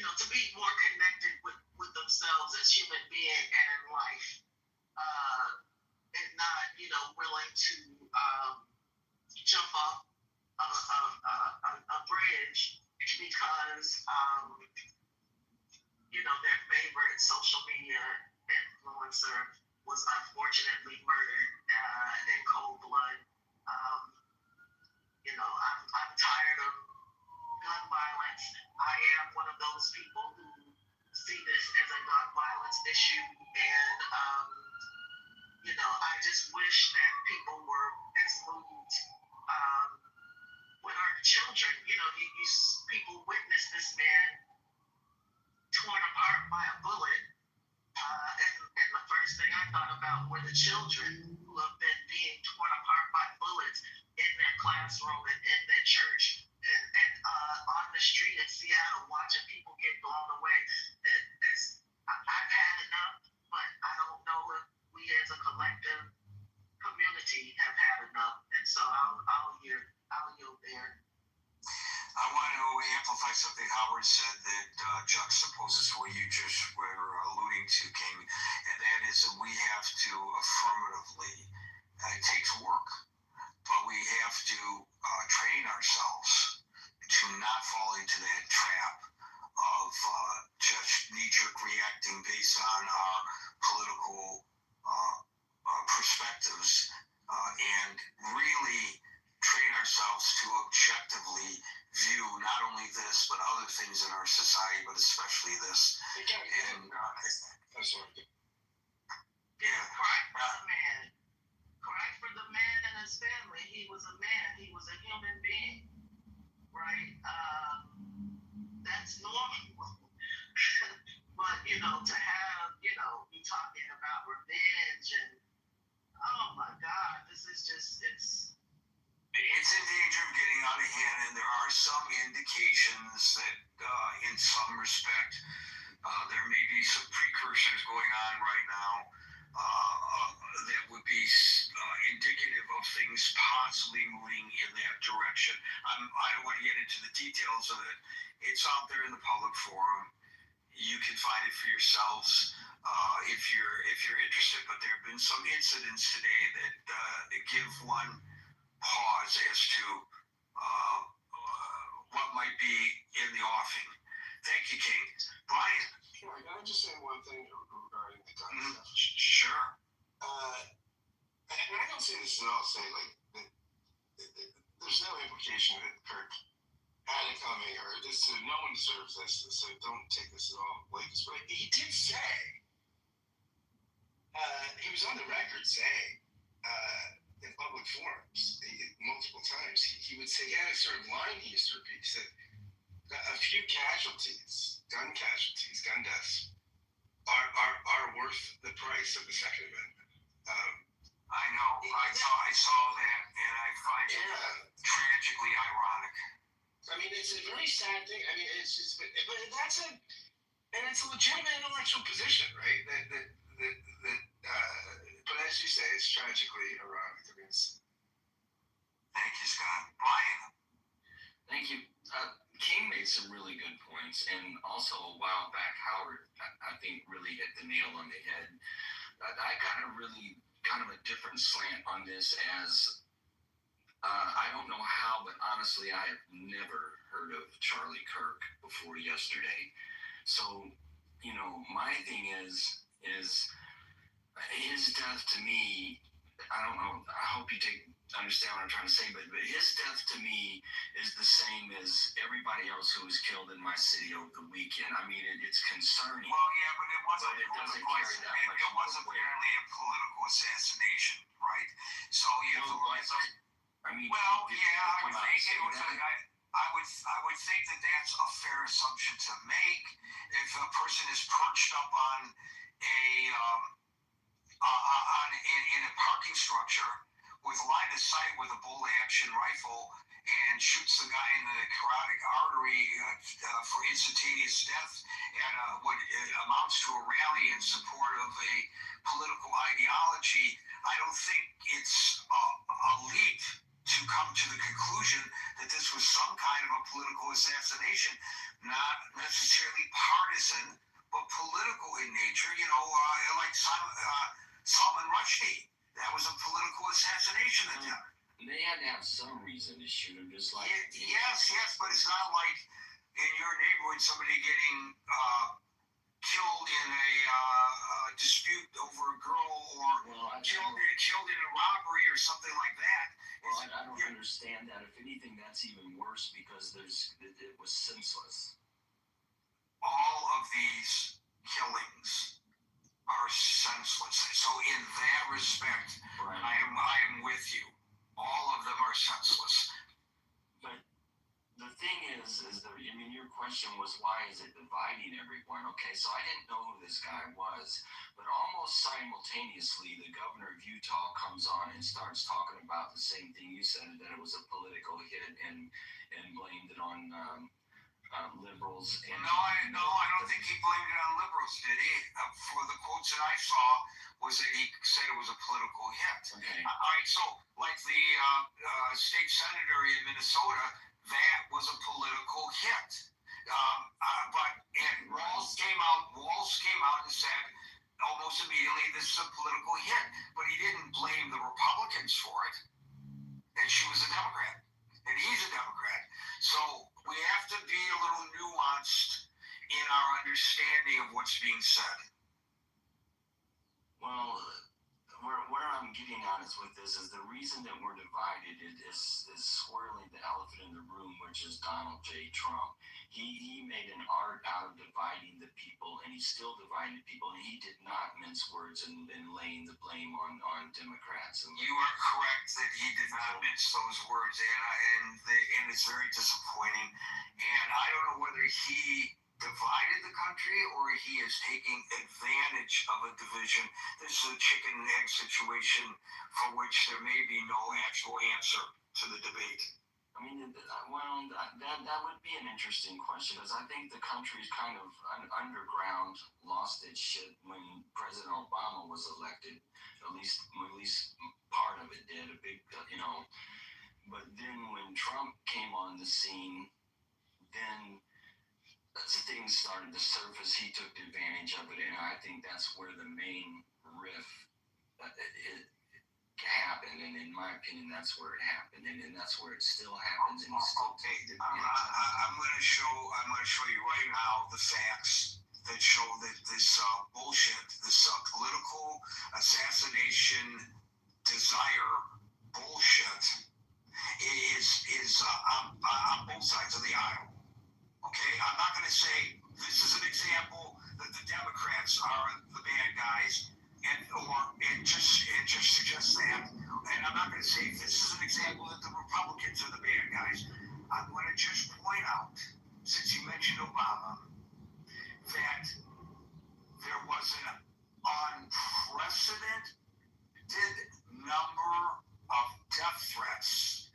to be more connected with themselves as human being and in life, and not, willing to jump off a bridge because, their favorite social media influencer was unfortunately murdered in cold blood. I'm tired of gun violence. I am one of those people who see this as a gun violence issue, and I just wish that people were as moved when our children, people witness this man torn apart by a bullet, and the first thing I thought about were the children who have been being torn apart by bullets in their classroom and in their church, and on the street in Seattle, watching people get blown away. I've had enough, but I don't know if we as a collective community have had enough, and so I'll yield there. I want to amplify something Howard said that juxtaposes what you just were alluding to, King, and that is that we have to affirmatively, it takes work, but we have to train ourselves to not fall into that trap of just knee-jerk reacting based on our political perspectives, and really train ourselves to objectively view not only this but other things in our society, but especially this. And I'm sorry. Yeah, cry for the man. Cry for the man and his family. He was a man. He was a human being, right? That's normal. But to have be talking about revenge and, oh my God, this is just it's in danger of getting out of hand, and there are some indications that in some respect there may be some precursors going on right now that would be indicative of things possibly moving in that direction. I don't want to get into the details of it. It's out there in the public forum. You can find it for yourselves if you're interested. But there have been some incidents today that give one pause as to what might be in the offing. Thank you, King. Brian? Sure, can I just say one thing regarding the gun stuff? Sure. And I don't say this at all, say that there's no implication that Kirk had it coming, or no one deserves this, so don't take this at all like this. But he did say, he was on the record saying, in public forums, multiple times, he would say, he had a sort of line he used to repeat. He said, a few casualties, gun deaths, are worth the price of the Second Amendment. I know. I saw that, and I find it tragically ironic. I mean, it's a very sad thing. I mean, it's just, but it's a legitimate intellectual position, right? But as you say, it's tragically ironic. I mean, thank you, Scott. Brian? Thank you. King made some really good points, and also a while back, Howard, I think, really hit the nail on the head. I got a different slant on this, as I don't know how, but honestly, I have never heard of Charlie Kirk before yesterday. So, my thing is his death to me, I don't know, I hope you take understand what I'm trying to say, but his death to me is the same as everybody else who was killed in my city over the weekend. I mean, it's concerning. Well, yeah, but it wasn't. But it doesn't carry that much. It was apparently a political assassination, right? So you have to look at the. I mean, well, yeah, I would think it was. I would think that that's a fair assumption to make. If a person is perched up on in a parking structure with line of sight with a bolt action rifle and shoots the guy in the carotid artery for instantaneous death at what amounts to a rally in support of a political ideology, I don't think it's a leap to come to the conclusion that this was some kind of a political assassination, not necessarily partisan, but political in nature. You know, like Salman Rushdie, that was a political assassination attempt. They had to have some reason to shoot him, just like yes, but it's not like in your neighborhood somebody getting killed in a dispute over a girl, or killed in a robbery or something like that. Well, I don't understand that. If anything, that's even worse because it was senseless. All of these killings are senseless. So in that respect, right. I am with you. All of them are senseless. But the thing is I mean, your question was, why is it dividing everyone? Okay, so I didn't know who this guy was, but almost simultaneously, the governor of Utah comes on and starts talking about the same thing you said, that it was a political hit, and blamed it on liberals. And No, I don't think he blamed it on liberals, did he? For the quotes that I saw, was that he said it was a political hit. Okay. All right, so like the state senator in Minnesota, that was a political hit. But Walz came out and said almost immediately, this is a political hit. But he didn't blame the Republicans for it. And she was a Democrat, and he's a Democrat. So we have to be a little nuanced in our understanding of what's being said. Well, where I'm getting at is with this is the reason that we're divided is swirling the elephant in the room, which is Donald J. Trump. He made an art out of dividing the people, and he's still dividing the people, and he did not mince words in laying the blame on Democrats. And you are correct that he did not mince those words, and it's very disappointing. And I don't know whether he divided the country or he is taking advantage of a division. This is a chicken and egg situation for which there may be no actual answer to the debate. I mean, well, that would be an interesting question, because I think the country's kind of underground lost its shit when President Obama was elected. At least part of it did, a big, But then when Trump came on the scene, then as things started to surface, he took advantage of it, and I think that's where the main riff happened. And in my opinion, that's where it happened, and that's where it still happens. And okay, I'm going to show you right now the facts that show that this bullshit, this political assassination desire bullshit, is on both sides of the aisle. Okay, I'm not going to say this is an example that the Democrats are the bad guys, and just suggest that. And I'm not going to say this is an example that the Republicans are the bad guys. I'm going to just point out, since you mentioned Obama, that there was an unprecedented number of death threats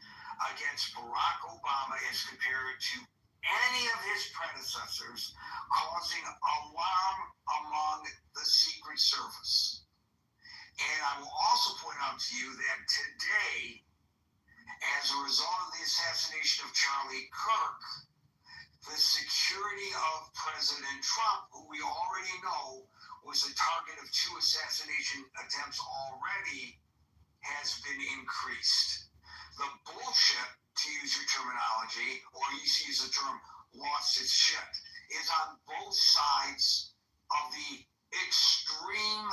against Barack Obama as compared to any of his predecessors, causing alarm among the Secret Service. And I will also point out to you that today, as a result of the assassination of Charlie Kirk, the security of President Trump, who we already know was the target of 2 assassination attempts already, has been increased. The bullshit, to use your terminology, or you use the term lost its shit, is on both sides of the extreme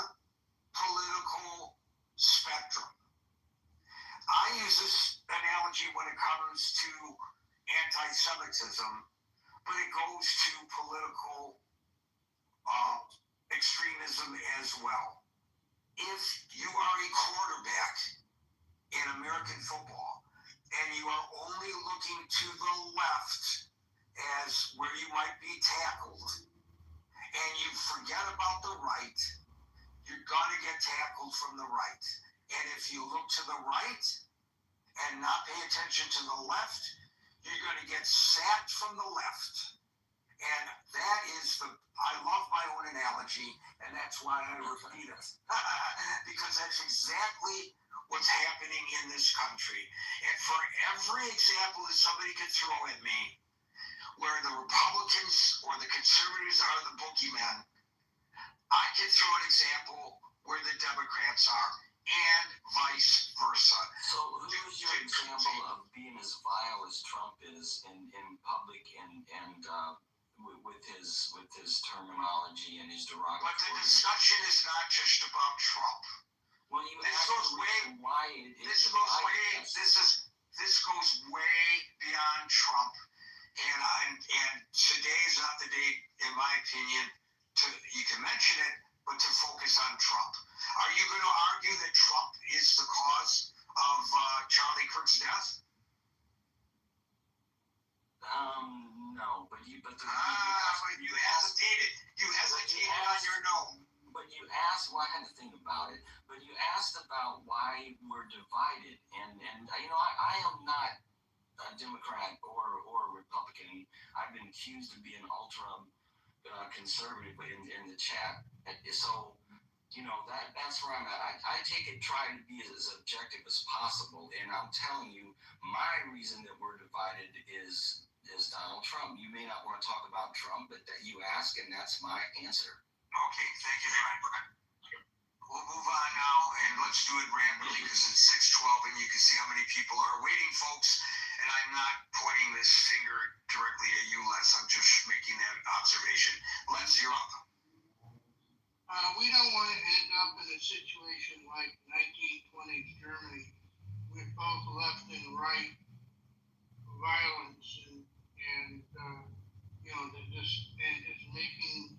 political spectrum. I use this analogy when it comes to anti-Semitism, but it goes to political extremism as well. If you are a quarterback in American football and you are only looking to the left as where you might be tackled, and you forget about the right, you're going to get tackled from the right. And if you look to the right and not pay attention to the left, you're going to get sacked from the left. And that is I love my own analogy, and that's why I repeat it. Because that's exactly what's happening in this country. And for every example that somebody can throw at me, where the Republicans or the conservatives are the boogeymen, I can throw an example where the Democrats are, and vice versa. So who is your example of being as vile as Trump is in public and with his terminology and his derogatory? But the discussion is not just about Trump. Well, you this goes way why this goes way beyond Trump, and today is not the day, in my opinion, you can mention it, but to focus on Trump. Are you going to argue that Trump is the cause of Charlie Kirk's death? No, but you hesitated. You hesitated on your no. But you asked. Well, I had to think about it. But you asked about why we're divided, and I am not a Democrat or a Republican. I've been accused of being ultra conservative in the chat, so that's where I'm at. I take it, try to be as objective as possible, and I'm telling you, my reason that we're divided is Donald Trump. You may not want to talk about Trump, but that you ask, and that's my answer. Okay, thank you, Brian. We'll move on now, and let's do it rapidly because it's 6:12, and you can see how many people are waiting, folks. And I'm not pointing this finger directly at you, Les. I'm just making that observation. Les, you're up. We don't want to end up in a situation like 1920s Germany with both left and right violence and it's making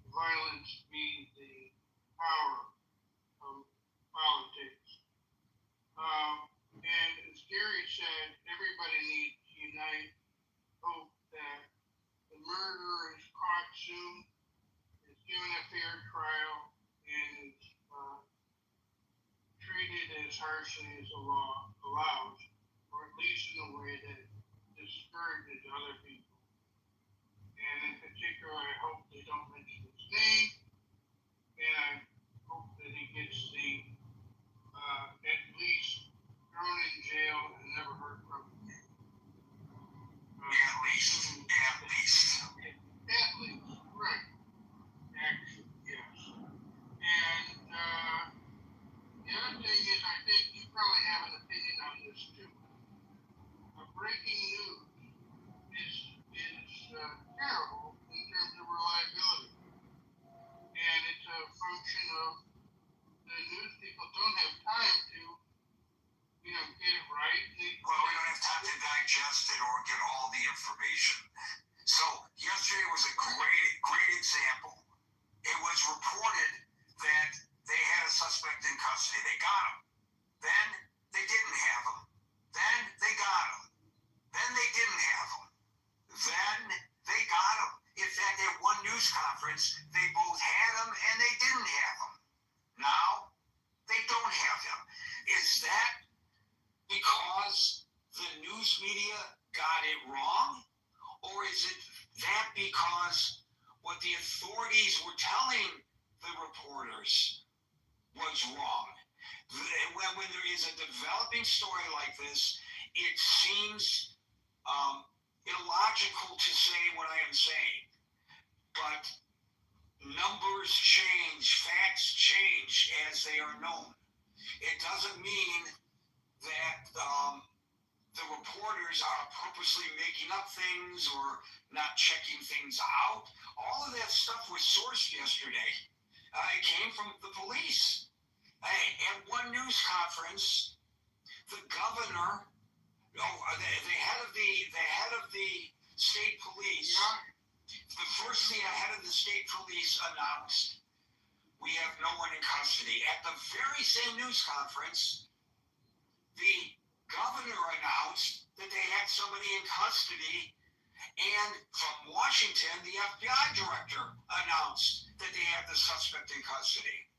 violence be the power of politics. And as Gary said, everybody needs to unite, hope that the murderer is caught soon, is given a fair trial, and is treated as harshly as the law allows, or at least in a way that discourages other people. And in particular, I hope they don't mention his name, and I hope that he gets at least thrown in jail and never heard from again. At least, right. Actually, yes. And the other thing is, I think you probably have an opinion on this too. Breaking news is terrible in terms of reliability, and it's a function of the news people don't have time to, get it right. Well, we don't have time to digest it or get all the information. So yesterday was a great example. It was reported that they had a suspect in custody. They got him. Then they didn't have him. Then they got him. Then they didn't have him. Then they got him. In fact, at one news conference, they both had him and they didn't have him. Now, they don't have him. Is that because the news media got it wrong? Or is it that because what the authorities were telling the reporters was wrong? When there is a developing story like this, it seems illogical to say what I am saying. But numbers change, facts change as they are known. It doesn't mean that the reporters are purposely making up things or not checking things out. All of that stuff was sourced yesterday. It came from the police. At one news conference, the governor, the head of the state police, the first thing the head of the state police announced, we have no one in custody. At the very same news conference, the governor announced that they had somebody in custody, and from Washington, the FBI director announced that they had the suspect in custody.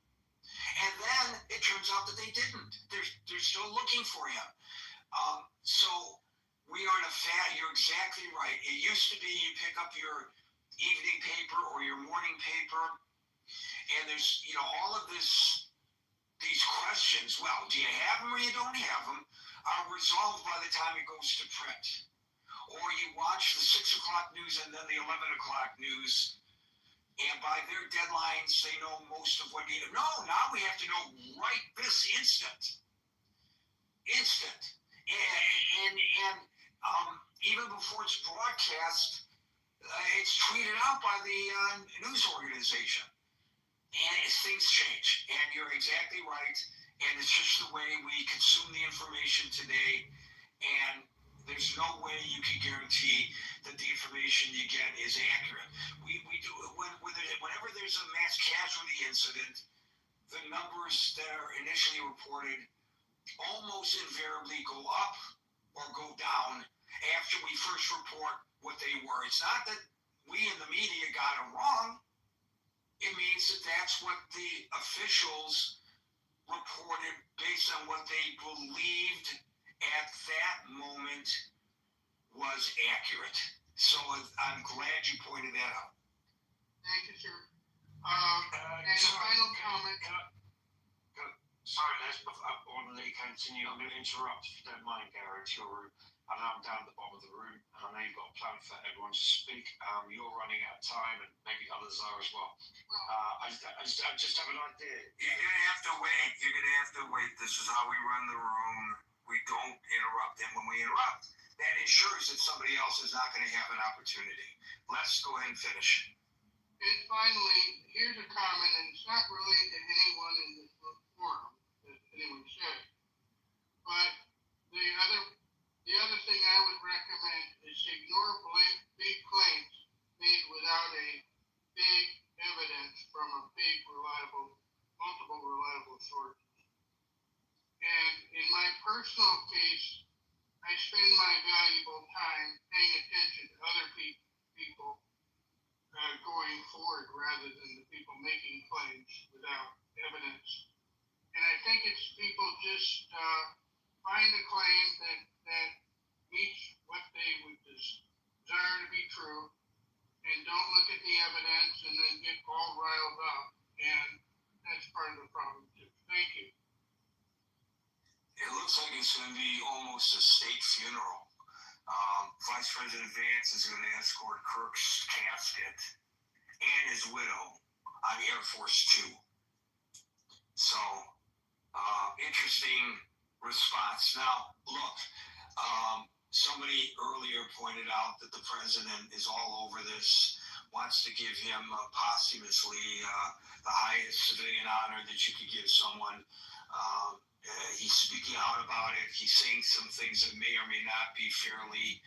And then it turns out that they didn't. They're still looking for him. So we are in a you're exactly right. It used to be you pick up your evening paper or your morning paper, and there's, all of these questions. Well, do you have them or you don't have them? Are resolved by the time it goes to print. Or you watch the 6 o'clock news and then the 11 o'clock news, and by their deadlines, they know most of what you know. No, now we have to know right this instant. And even before it's broadcast, it's tweeted out by the news organization. And things change. And you're exactly right. And it's just the way we consume the information today. And there's no way you can guarantee that the information you get is accurate. We do whenever there's a mass casualty incident, the numbers that are initially reported almost invariably go up or go down after we first report what they were. It's not that we in the media got it wrong. It means that that's what the officials reported based on what they believed at that moment was accurate. So I'm glad you pointed that out. Thank you, sir. And a final comment. Sorry, Les, before I let you continue, I'm going to interrupt if you don't mind, Gary. It's your room. I know I'm down at the bottom of the room, and I know you've got a plan for everyone to speak. You're running out of time, and maybe others are as well. I just have an idea. You're going to have to wait. You're going to have to wait. This is how we run the room. We don't interrupt, and when we interrupt, that ensures that somebody else is not going to have an opportunity. Let's go ahead and finish. And finally, here's a comment, and it's not related to anyone in this forum that anyone said, but the other thing I would recommend is to ignore big claims made without a big evidence from a multiple reliable sources. And in my personal case, I spend my valuable time paying attention to other people going forward rather than the people making claims without evidence. And I think it's people just find a claim that meets what they would desire to be true and don't look at the evidence and then get all riled up. And that's part of the problem too. Thank you. It looks like it's going to be almost a state funeral. Vice President Vance is going to escort Kirk's casket and his widow on Air Force Two. So, interesting response. Now, look, somebody earlier pointed out that the president is all over this, wants to give him posthumously the highest civilian honor that you could give someone. He's speaking out about it. He's saying some things that may or may not be fairly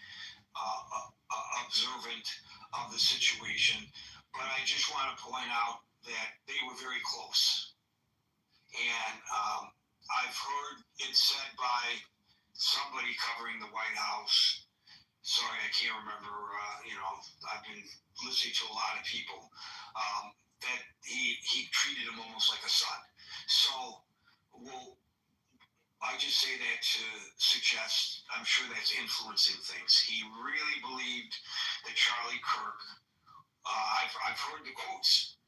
observant of the situation. But I just want to point out that they were very close. And I've heard it said by somebody covering the White House. Sorry, I can't remember. I've been listening to a lot of people that he treated him almost like a son. So, I just say that to suggest, I'm sure that's influencing things. He really believed that Charlie Kirk, I've heard the quotes,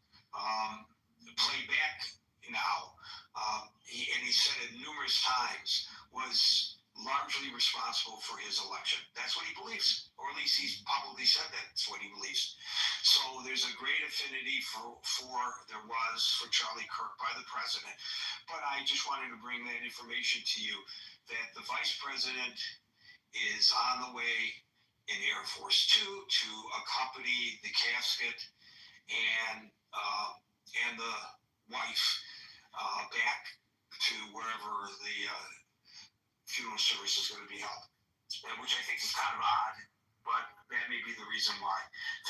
played back now, and he said it numerous times, was largely responsible for his election. That's what he believes, or at least he's probably said that's what he believes. So there's a great affinity for Charlie Kirk by the president. But I just wanted to bring that information to you, that the vice president is on the way in Air Force Two to accompany the casket and the wife back to wherever funeral service is going to be held, which I think is kind of odd, but that may be the reason why.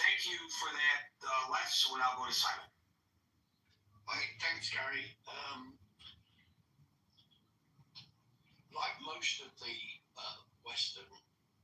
Thank you for that, Les. We'll now go to Simon. Thanks, Gary. Like most of the Western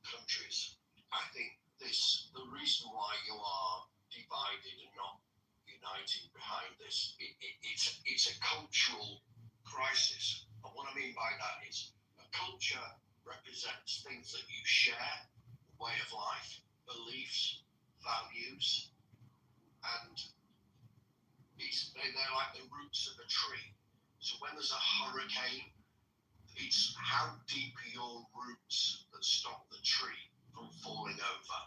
countries, I think the reason why you are divided and not united behind this, it's a cultural crisis. And what I mean by that is a culture represents things that you share, way of life, beliefs, values, and they're like the roots of a tree. So when there's a hurricane, it's how deep are your roots that stop the tree from falling over.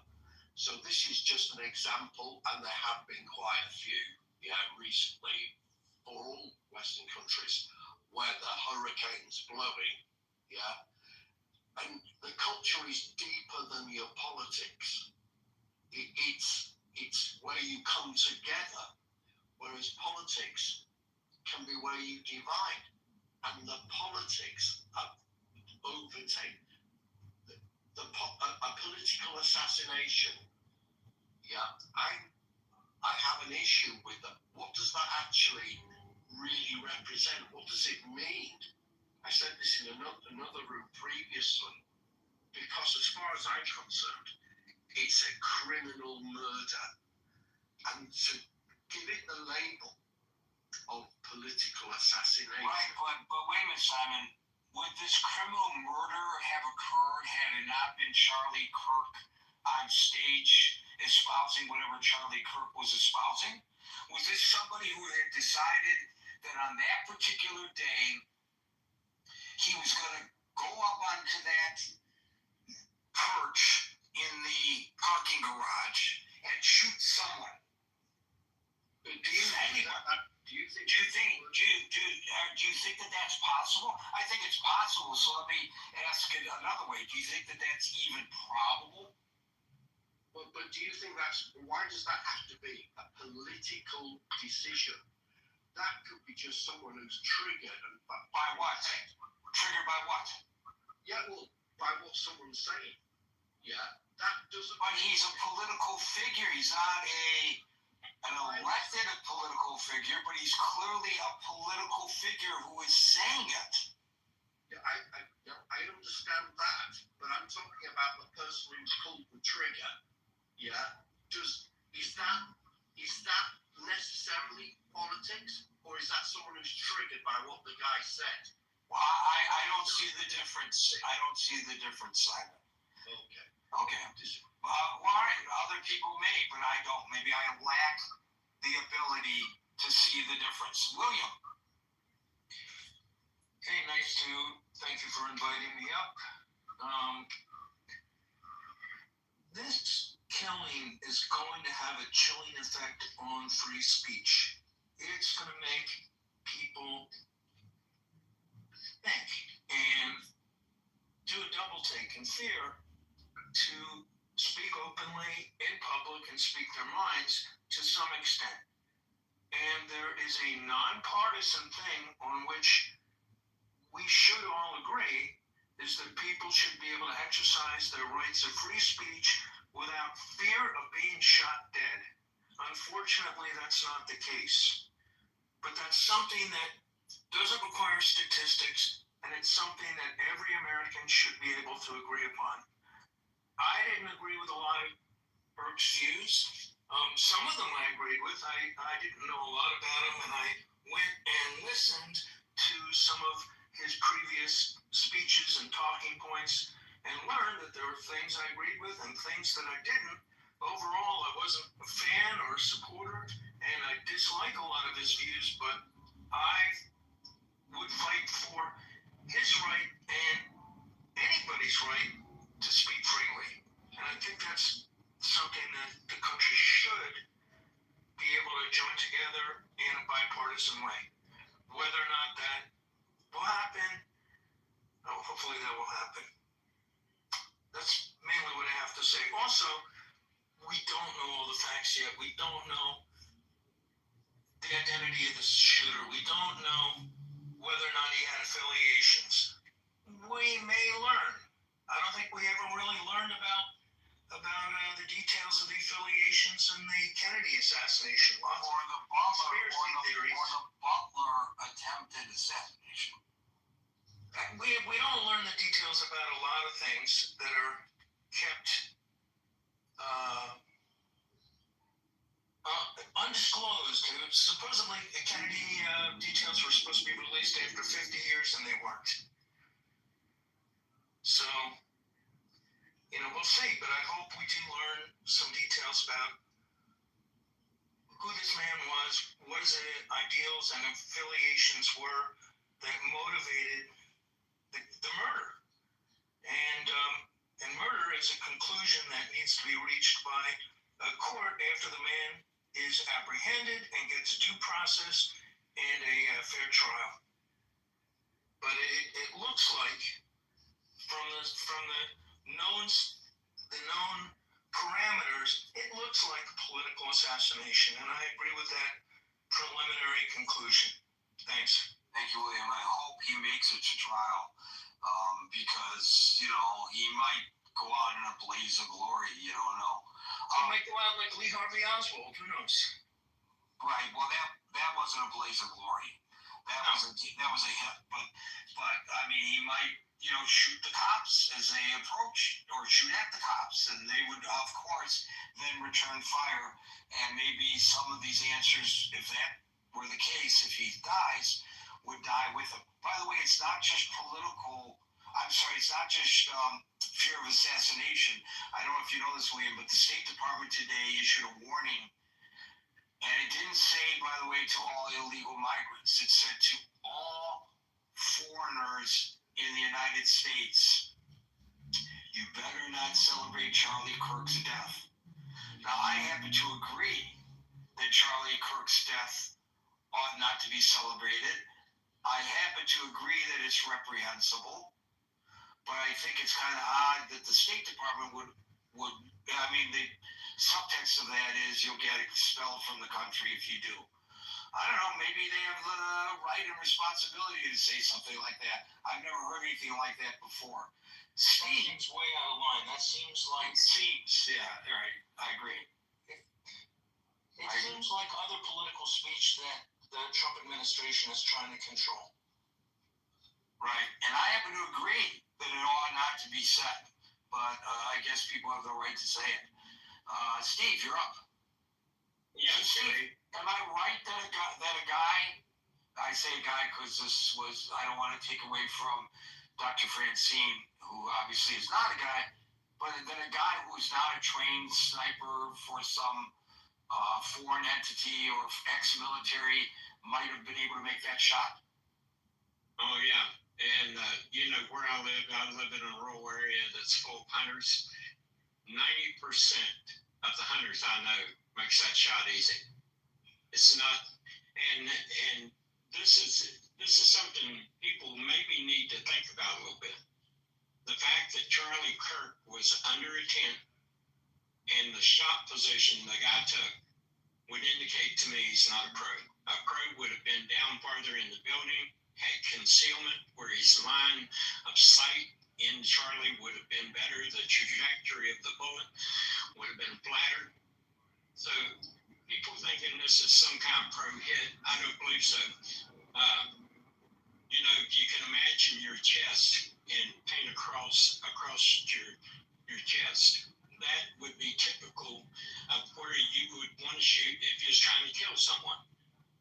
So this is just an example, and there have been quite a few, recently for all Western countries where the hurricane's blowing, and the culture is deeper than your politics. It's where you come together, whereas politics can be where you divide. And the politics overtake a political assassination. I have an issue with that. What does that actually really represent? What does it mean? I said this in another room previously, because as far as I'm concerned, it's a criminal murder, and to give it the label of political assassination. Right, but wait a minute, Simon. Would this criminal murder have occurred had it not been Charlie Kirk on stage espousing whatever Charlie Kirk was espousing? Was this somebody who had decided that on that particular day he was going to go up onto that perch in the parking garage and shoot someone? Do you think that that's possible? I think it's possible. So let me ask it another way. Do you think that that's even probable? But do you think why does that have to be a political decision? That could be just someone who's triggered. And by what? Triggered by what? Yeah, well, by what someone's saying. Yeah, that doesn't. But he's a political figure. He's not an elected political figure, but he's clearly a political figure who is saying it. Yeah, I understand that, but I'm talking about the person who's pulled the trigger. Yeah, is that necessarily politics, or is that someone who's triggered by what the guy said? Well, I don't see the difference. I don't see the difference, Simon. Okay. Well, other people may, but I don't. Maybe I lack the ability to see the difference. William. Hey, thank you for inviting me up. This killing is going to have a chilling effect on free speech. It's going to make people think and do a double take in fear to speak openly in public and speak their minds to some extent. And there is a nonpartisan thing on which we should all agree is that people should be able to exercise their rights of free speech without fear of being shot dead. Unfortunately, that's not the case. But that's something that doesn't require statistics, and it's something that every American should be able to agree upon. I didn't agree with a lot of Burke's views. Some of them I agreed with. I didn't know a lot about him, and I went and listened to some of his previous speeches and talking points and learned that there were things I agreed with and things that I didn't. Overall, I wasn't a fan or a supporter, and I dislike a lot of his views, but I would fight for his right and anybody's right to speak freely. And I think that's something that the country should be able to join together in a bipartisan way. Whether or not that will happen, hopefully that will happen. That's mainly what I have to say. Also, we don't know all the facts yet. We don't know the identity of the shooter. We don't know whether or not he had affiliations. we may learn. I don't think we ever really learned about the details of the affiliations in the Kennedy assassination. Or the Butler attempted assassination. We don't learn the details about a lot of things that are kept undisclosed. Supposedly, the Kennedy details were supposed to be released after 50 years, and they weren't. So, we'll see. But I hope we do learn some details about who this man was, what his ideals and affiliations were that motivated the murder. And murder is a conclusion that needs to be reached by a court after the man is apprehended and gets due process and a fair trial. But it looks like from the known parameters, it looks like a political assassination, and I agree with that preliminary conclusion. Thanks. Thank you, William. I hope he makes it to trial, because he might go out in a blaze of glory. You don't know. He might go out like Lee Harvey Oswald. Who knows? Right. Well, that wasn't a blaze of glory. That was a hit. But I mean, he might shoot the cops as they approach, or shoot at the cops, and they would, of course, then return fire. And maybe some of these answers, if that were the case, if he dies, would die with him. By the way, it's not just it's not just fear of assassination. I don't know if you know this, William, but the State Department today issued a warning, and it didn't say, by the way, to all illegal migrants. It said to all foreigners in the United States, you better not celebrate Charlie Kirk's death. Now, I happen to agree that Charlie Kirk's death ought not to be celebrated. I happen to agree that it's reprehensible, but I think it's kind of odd that the State Department would the subtext of that is you'll get expelled from the country if you do. I don't know, maybe they have the right and responsibility to say something like that. I've never heard anything like that before. Steve. That seems way out of line. That seems like... Yeah, all right, I agree. It seems like other political speech that the Trump administration is trying to control. Right, and I happen to agree that it ought not to be said, but I guess people have the right to say it. Steve, you're up. Yeah, Steve, am I right that a guy, I say a guy because I don't want to take away from Dr. Francine, who obviously is not a guy, but that a guy who's not a trained sniper for some foreign entity or ex-military might have been able to make that shot? Oh, yeah. And, where I live in a rural area that's full of hunters. 90% of the hunters I know makes that shot easy. It's not, and this is something people maybe need to think about a little bit. The fact that Charlie Kirk was under a tent and the shot position the guy took would indicate to me he's not a pro. A pro would have been down farther in the building, had concealment where his line of sight in Charlie would have been better. The trajectory of the bullet would have been flatter. So people thinking this is some kind of pro hit, I don't believe so. If you can imagine your chest and paint across your chest, that would be typical of where you would want to shoot if you're trying to kill someone.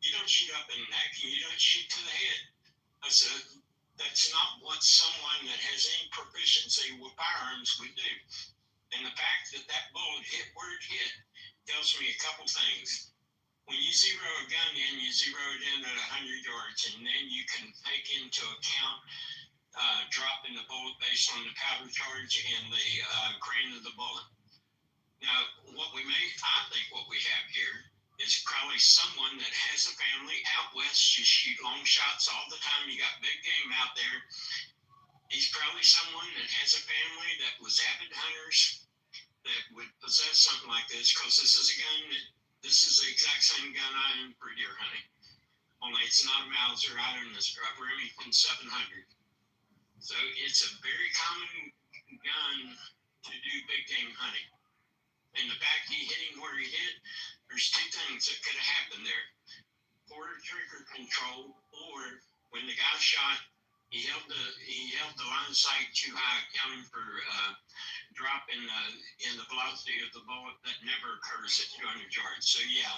You don't shoot up in the neck, and you don't shoot to the head. That's not what someone that has any proficiency with firearms would do. And the fact that bullet hit where it hit tells me a couple things. When you zero a gun in, you zero it in at 100 yards, and then you can take into account dropping the bullet based on the powder charge and the grain of the bullet. Now, I think what we have here is probably someone that has a family out west. You shoot long shots all the time. You got big game out there. He's probably someone that has a family that was avid hunters that would possess something like this, because this is the exact same gun I own for deer hunting. Only it's not a Mauser. I own this Remington 700. So it's a very common gun to do big game hunting. And the fact he hit him where he hit, there's two things that could have happened there. Poor trigger control, or when the guy shot, he held the line of sight too high, accounting for drop in the velocity of the bullet that never occurs at 200 yards. So yeah,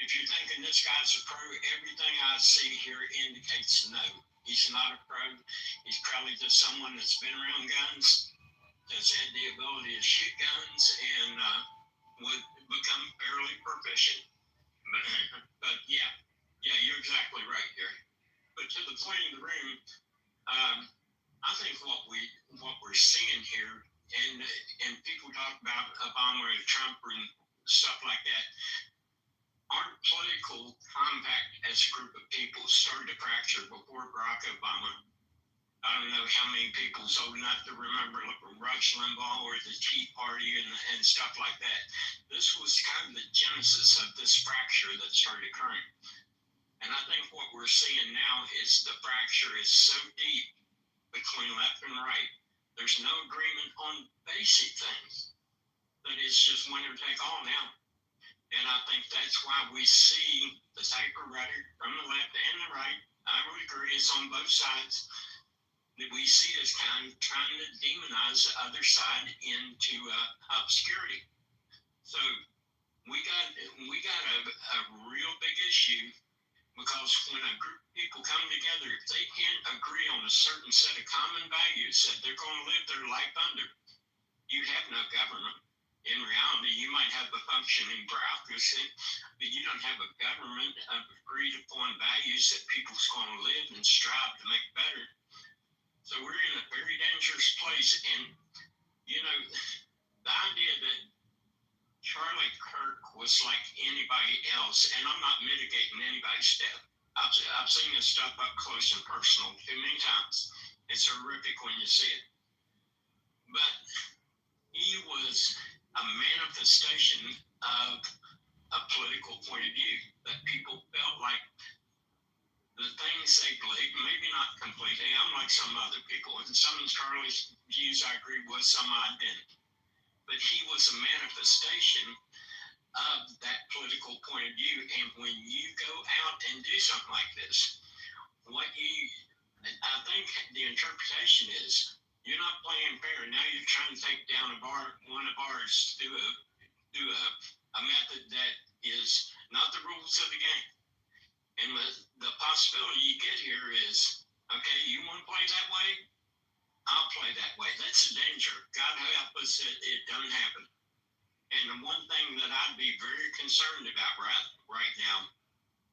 if you're thinking this guy's a pro, everything I see here indicates no. He's not a pro. He's probably just someone that's been around guns, that's had the ability to shoot guns, and would become fairly proficient. But yeah, you're exactly right, Gary. But to the point of the room, I think what we're seeing here, and people talk about Obama and Trump and stuff like that. Our political compact as a group of people started to fracture before Barack Obama. I don't know how many people's old enough to remember Rush Limbaugh or the Tea Party and stuff like that. This was kind of the genesis of this fracture that started occurring. And I think what we're seeing now is the fracture is so deep between left and right. There's no agreement on basic things. That it's just winner take all now. And I think that's why we see the type of rhetoric from the left and the right. I would agree it's on both sides. That we see as kind of trying to demonize the other side into obscurity. So we got a real big issue, because when a group of people come together, if they can't agree on a certain set of common values that they're going to live their life under, you have no government. In reality, you might have a functioning bureaucracy, but you don't have a government of agreed upon values that people's going to live and strive to make better. So we're in a very dangerous place. And, you know, the idea that Charlie Kirk was like anybody else, and I'm not mitigating anybody's death. I've seen this stuff up close and personal too many times. It's horrific when you see it. But he was a manifestation of a political point of view that people felt like the things they believe, maybe not completely. I'm like some other people, and some of Charlie's views I agree with, some I didn't. But he was a manifestation of that political point of view. And when you go out and do something like this, I think the interpretation is you're not playing fair. Now you're trying to take down one of ours through a method that is not the rules of the game. And the possibility you get here is, okay, you want to play that way? I'll play that way. That's the danger. God help us that it doesn't happen. And the one thing that I'd be very concerned about right now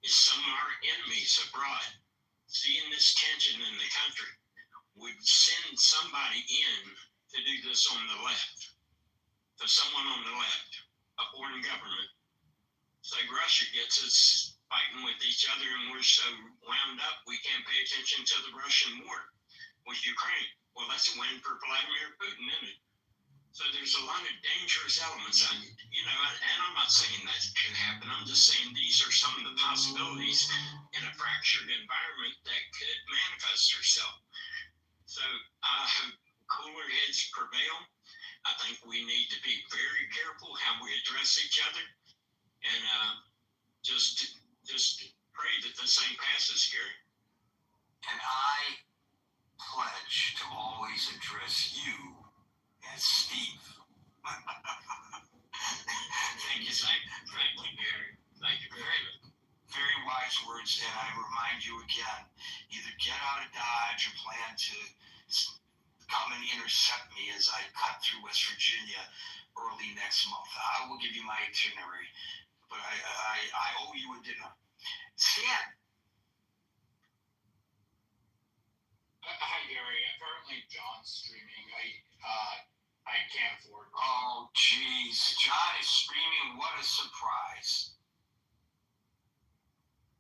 is some of our enemies abroad, seeing this tension in the country, would send somebody in to do this on the left, to someone on the left, a foreign government. Say Russia gets us fighting with each other, and we're so wound up we can't pay attention to the Russian war with Ukraine. Well, that's a win for Vladimir Putin, isn't it? So there's a lot of dangerous elements. And I'm not saying that can happen. I'm just saying these are some of the possibilities in a fractured environment that could manifest itself. So I hope cooler heads prevail. I think we need to be very careful how we address each other, and just pray that this thing passes, Gary. And I pledge to always address you as Steve. Thank you, Gary. Thank you very much. Very wise words, and I remind you again, either get out of Dodge or plan to come and intercept me as I cut through West Virginia early next month. I will give you my itinerary, but I owe you a dinner. Stan. Hi, Gary. Apparently John's streaming. I can't afford it. Oh, geez. John is streaming. What a surprise.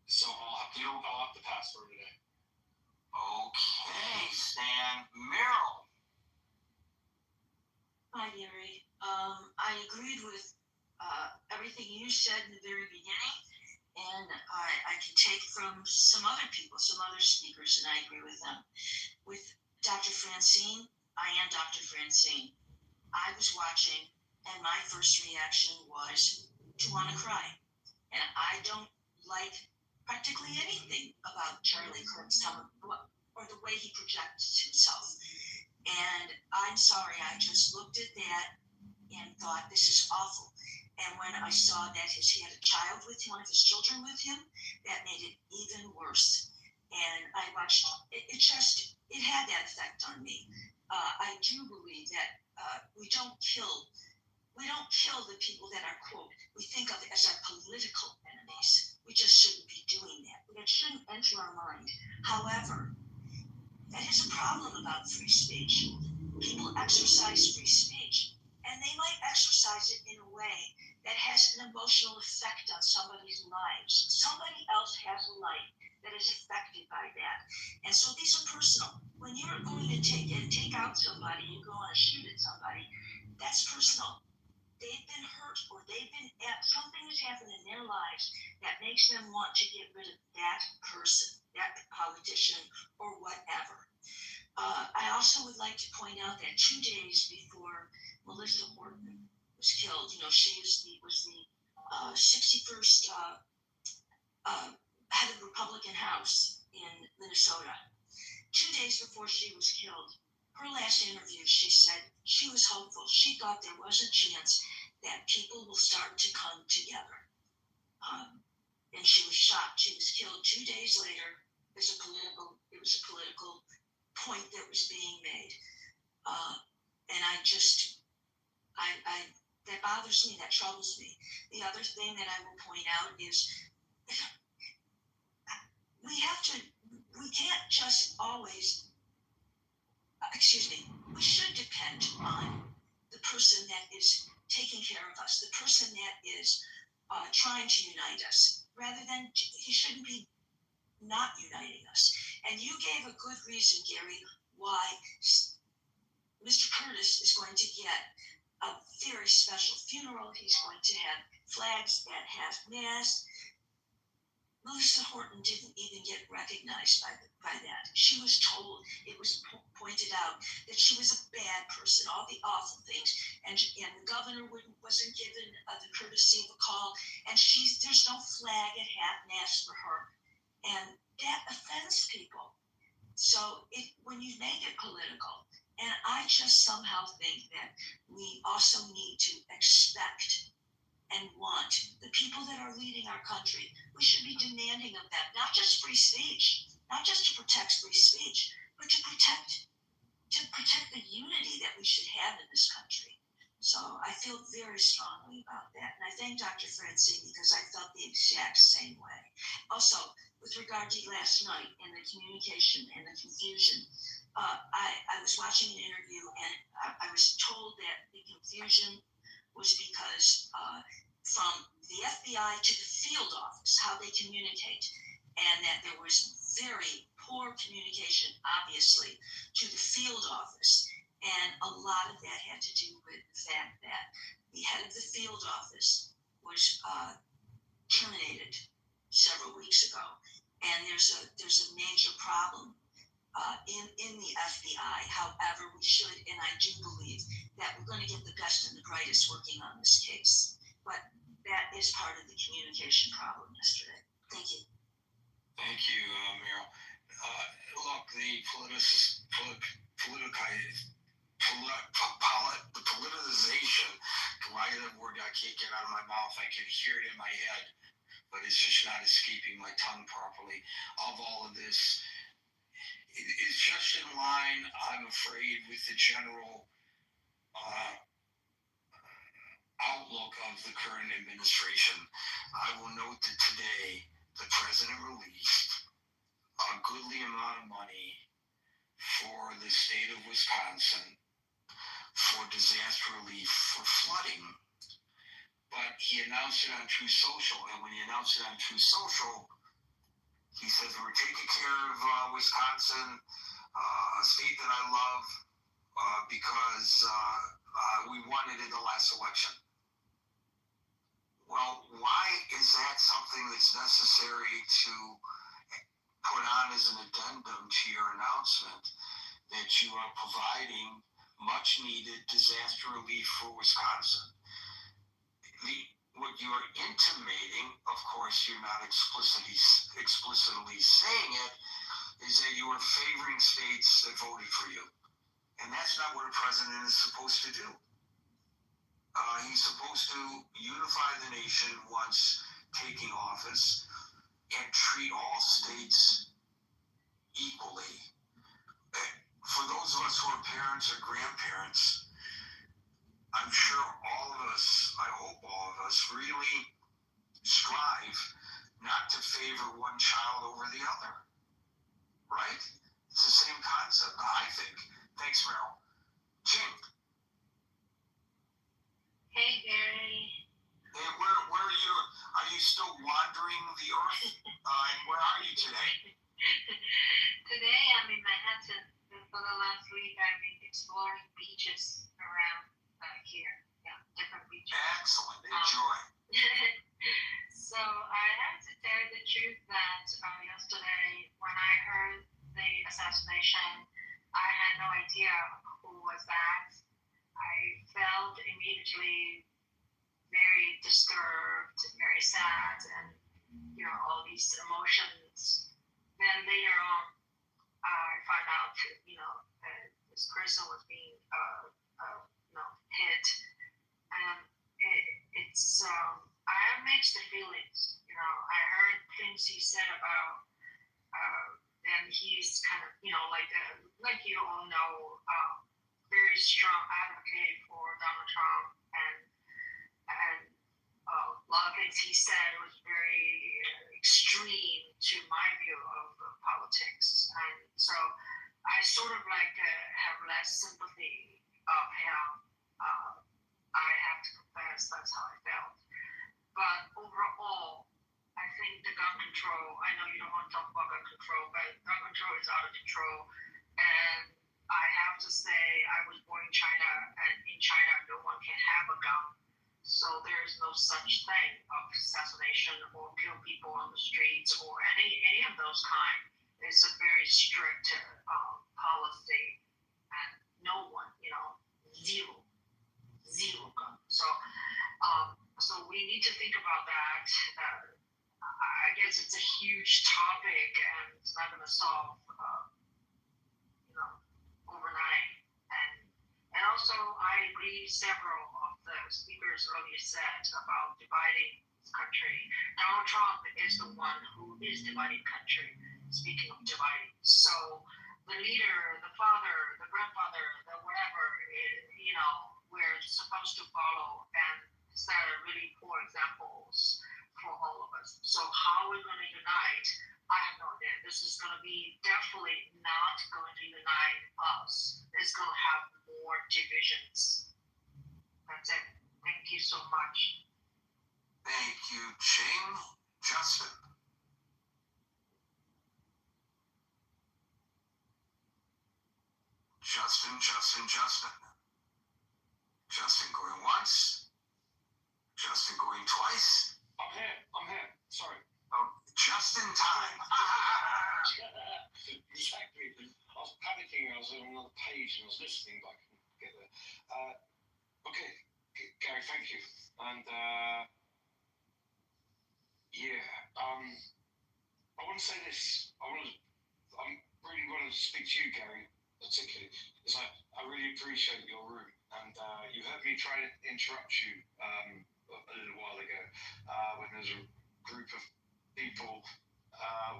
So I'll have to pass for today. Okay, Stan. Meryl. Hi, Gary. I agreed with everything you said in the very beginning, and I can take from some other people, some other speakers, and I agree with them. With Dr. Francine, I am Dr. Francine. I was watching, and my first reaction was to want to cry. And I don't like practically anything about Charlie Kirk's talent or the way he projects himself. And I'm sorry, I just looked at that and thought, this is awful. And when I saw that he had a child with him, one of his children with him, that made it even worse. And I watched it had that effect on me. I do believe that we don't kill the people that are, quote, we think of as our political enemies. We just shouldn't be doing that. That shouldn't enter our mind. However, that is a problem about free speech. People exercise free speech, and they might exercise it in a way that has an emotional effect on somebody's lives. Somebody else has a life that is affected by that. And so these are personal. When you're going to take out somebody, you go on a shoot at somebody, that's personal. They've been hurt, or something has happened in their lives that makes them want to get rid of that person, that politician, or whatever. I also would like to point out that 2 days before Melissa Horton was killed, she was the 61st head of the Republican House in Minnesota. 2 days before she was killed, her last interview, she said she was hopeful. She thought there was a chance that people will start to come together. And she was shocked. She was killed 2 days later. It was a political point that was being made. And that bothers me, that troubles me. The other thing that I will point out is we can't just always, we should depend on the person that is taking care of us, the person that is trying to unite us, rather than he shouldn't be not uniting us. And you gave a good reason, Gary, why Mr. Curtis is going to get a very special funeral. He's going to have flags that have masks. Melissa Horton didn't even get recognized by that. She was told, it was pointed out, that she was a bad person, all the awful things, and the governor wasn't given the courtesy of a call, and there's no flag at half-mast for her, and that offends people. So when you make it political, and I just somehow think that we also need to expect and want the people that are leading our country, we should be demanding of them, not just free speech, not just to protect free speech, but to protect the unity that we should have in this country. So I feel very strongly about that. And I thank Dr. Francine because I felt the exact same way. Also, with regard to last night and the communication and the confusion, I was watching an interview and I was told that the confusion was because from the FBI to the field office, how they communicate, and that there was very poor communication, obviously, to the field office. And a lot of that had to do with the fact that the head of the field office was terminated several weeks ago. And there's a major problem in the FBI. However, we should, and I do believe that we're going to get the best and the brightest working on this case. But that is part of the communication problem yesterday. Thank you. Thank you, Meryl. Look, the politicization, why that word I can't get out of my mouth, I can hear it in my head, but it's just not escaping my tongue properly, of all of this. It's just in line, I'm afraid, with the general outlook of the current administration. I will note that today the president released a goodly amount of money for the state of Wisconsin for disaster relief for flooding. But he announced it on True Social, and when he announced it on True Social, he says, we're taking care of Wisconsin, a state that I love, because we won it in the last election. Well, why is that something that's necessary to put on as an addendum to your announcement that you are providing much needed disaster relief for Wisconsin. What you're intimating, of course, you're not explicitly saying it, is that you are favoring states that voted for you. And that's not what a president is supposed to do. He's supposed to unify the nation once taking office and treat all states equally. For those of us who are parents or grandparents, I'm sure all of us, I hope all of us, really strive not to favor one child over the other. Right? It's the same concept, I think. Thanks, Meryl. Ching. Hey, Gary. Hey, where are you? Are you still wandering the earth? And where are you today? Today I'm in Manhattan. For the last week I've been exploring beaches around here. Yeah, different beaches. Excellent. Enjoy. So I have to tell you the truth that yesterday when I heard the assassination, I had no idea who was that. I felt immediately very disturbed, very sad, and all these emotions. Then later on, I found out this person was being hit, and it's I have mixed feelings. I heard things he said about, and he's kind of like you all know, very strong advocate for Donald Trump, and a lot of things he said was very extreme to my view of politics, and so I sort of have less sympathy of him. I have to confess that's how I felt. But overall, I think the gun control, I know you don't want to talk about gun control, but gun control is out of control. And I have to say, I was born in China, and in China, no one can have a gun. So there's no such thing of assassination or kill people on the streets or any of those kind. It's a very strict policy, and no one, zero gun. So we need to think about that. I guess it's a huge topic, and it's not going to solve, overnight. And also, I agree several of the speakers earlier said about dividing this country. Donald Trump is the one who is dividing the country. Speaking of dividing, so the leader, the father, the grandfather, the whatever, we're supposed to follow and set really poor examples for all of us. So how we're going to unite, I have no idea. This is going to be definitely not going to unite us. It's going to have more divisions. That's it. Thank you so much. Thank you, Ching. Justin. Justin going once. Justin going twice. I'm here. Sorry. Oh, just in time. Exactly. I was panicking. I was on another page and I was listening, but I couldn't get there. Okay, Gary, thank you. And I want to say this. I really want to speak to you, Gary, particularly, because I really appreciate your room. And you heard me try to interrupt you a little while ago when there's a group of people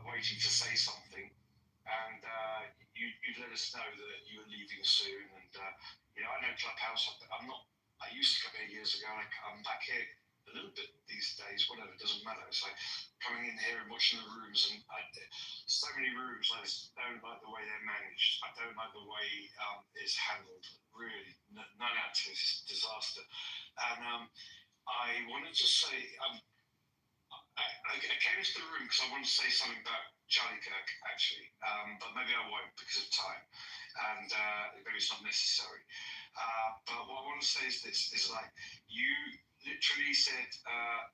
waiting to say something, and you'd let us know that you were leaving soon. And I know Clubhouse. I used to come here years ago, and I'm back here a little bit these days. Whatever, it doesn't matter. It's like coming in here and watching the rooms, and so many rooms. I just don't like the way they're managed. I don't like the way it's handled. Really, 9 out of 10 is a disaster. And I wanted to say, I came into the room because I wanted to say something about Charlie Kirk, actually, but maybe I won't because of time, and maybe it's not necessary. But what I want to say is this: is like you literally said,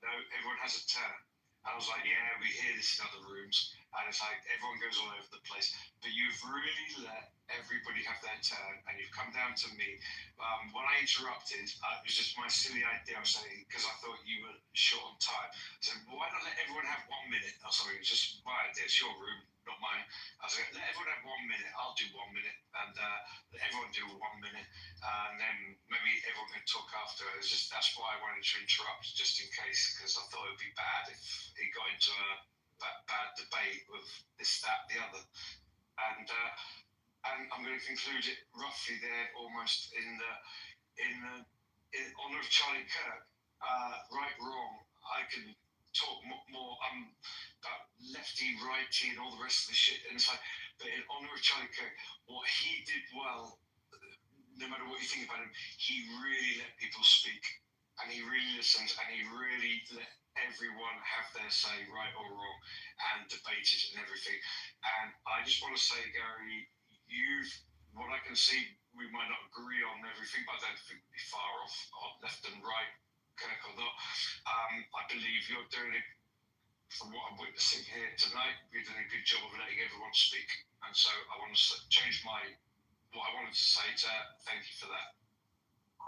no, everyone has a turn. And I was like, yeah, we hear this in other rooms. And it's like everyone goes all over the place. But you've really let everybody have their turn, and you've come down to me. When I interrupted, it was just my silly idea. I was saying, because I thought you were short on time. I said, well, why not let everyone have 1 minute or something? It's just my idea. It's your room, not mine. I was like, let everyone have 1 minute. I'll do 1 minute. And let everyone do 1 minute. And then maybe everyone can talk after. It's just that's why I wanted to interrupt, just in case, because I thought it would be bad if it got into a bad debate with this, that, the other. And I'm going to conclude it roughly there, almost in honor of Charlie Kirk. Right, wrong. I can talk more about lefty, righty, and all the rest of the shit. And it's like, but in honor of Charlie Kirk, what he did well, no matter what you think about him, he really let people speak, and he really listened, and he really let everyone have their say, right or wrong, and debated and everything. And I just want to say, Gary, what I can see, we might not agree on everything, but I don't think we'd be far off on left and right, Kirk or not. I believe you're doing it, from what I'm witnessing here tonight, you're doing a good job of letting everyone speak. And so I want to change what I wanted to say to thank you for that.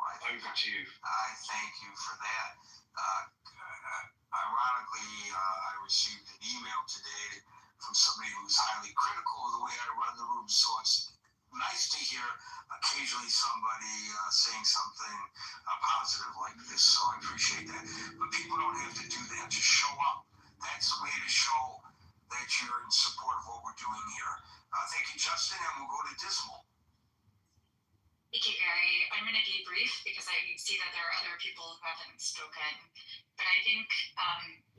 Over to you. I thank you for that. Ironically, I received an email today from somebody who's highly critical of the way I run the room. So it's nice to hear occasionally somebody saying something positive like this. So I appreciate that. But people don't have to do that. Just show up. That's the way to show that you're in support of what we're doing here. Thank you, Justin, and we'll go to Dismal. Thank you, Gary. I'm going to be brief because I see that there are other people who haven't spoken. But I think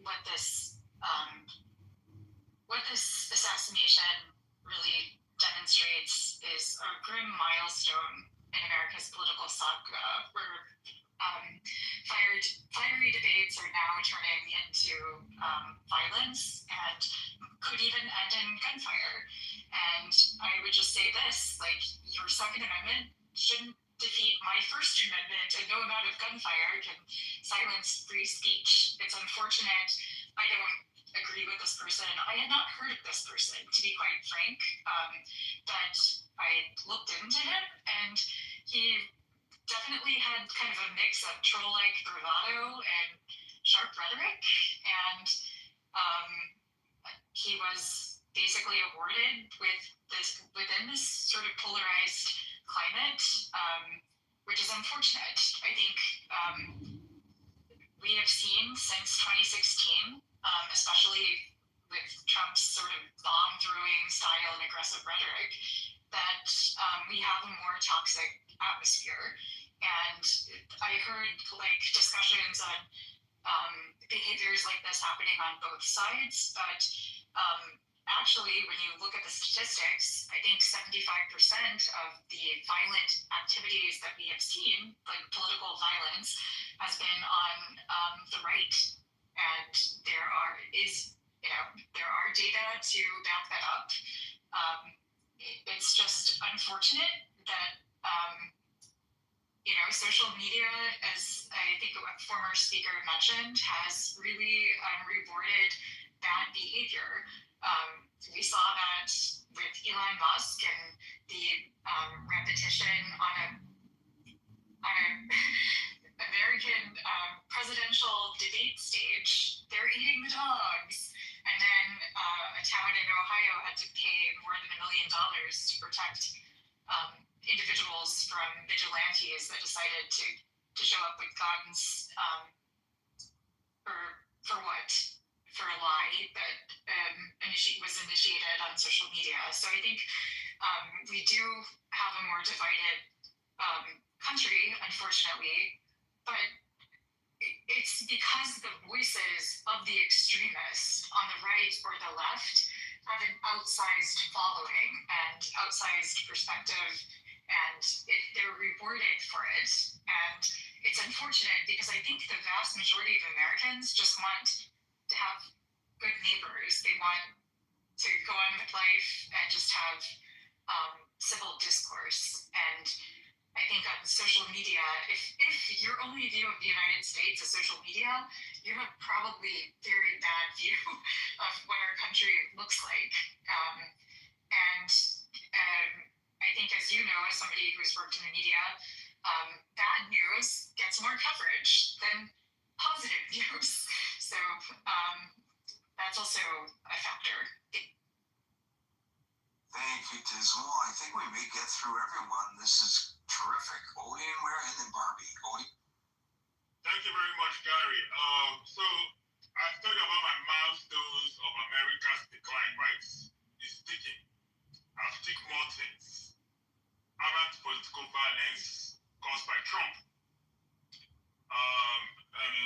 what this assassination really demonstrates is a grim milestone in America's political saga, where fiery debates are now turning into violence and could even end in gunfire. And I would just say this, like, your Second Amendment shouldn't defeat my First Amendment, and no amount of gunfire can silence free speech. It's unfortunate. I don't agree with this person. I had not heard of this person, to be quite frank, but I looked into him, and he definitely had kind of a mix of troll-like bravado and sharp rhetoric, and he was basically awarded within this sort of polarized climate, which is unfortunate. I think we have seen since 2016, especially with Trump's sort of bomb-throwing style and aggressive rhetoric, that we have a more toxic atmosphere. And I heard discussions on behaviors like this happening on both sides, but actually, when you look at the statistics, I think 75% of the violent activities that we have seen, like political violence, has been on the right. And there are data to back that up. It's just unfortunate that social media, as I think a former speaker mentioned, has really rewarded bad behavior. We saw that with Elon Musk and the repetition on a American presidential debate stage. They're eating the dogs. And then a town in Ohio had to pay more than $1 million to protect individuals from vigilantes that decided to show up with guns for what? For a lie that was initiated on social media. So I think we do have a more divided country, unfortunately, but it's because the voices of the extremists on the right or the left have an outsized following and outsized perspective, and they're rewarded for it. And it's unfortunate because I think the vast majority of Americans just want to have good neighbors. They want to go on with life and just have civil discourse. And I think on social media, if your only view of the United States is social media, you have probably very bad view of what our country looks like. And I think, as you know, as somebody who's worked in the media, bad news gets more coverage than positive news. So that's also a factor. Thank you, Dismal. I think we may get through everyone. This is terrific. Odie and where, and then Barbie. Odie. Thank you very much, Gary. So I told you about my milestones of America's decline, right? It's ticking. I'll stick more things. Armed political violence caused by Trump.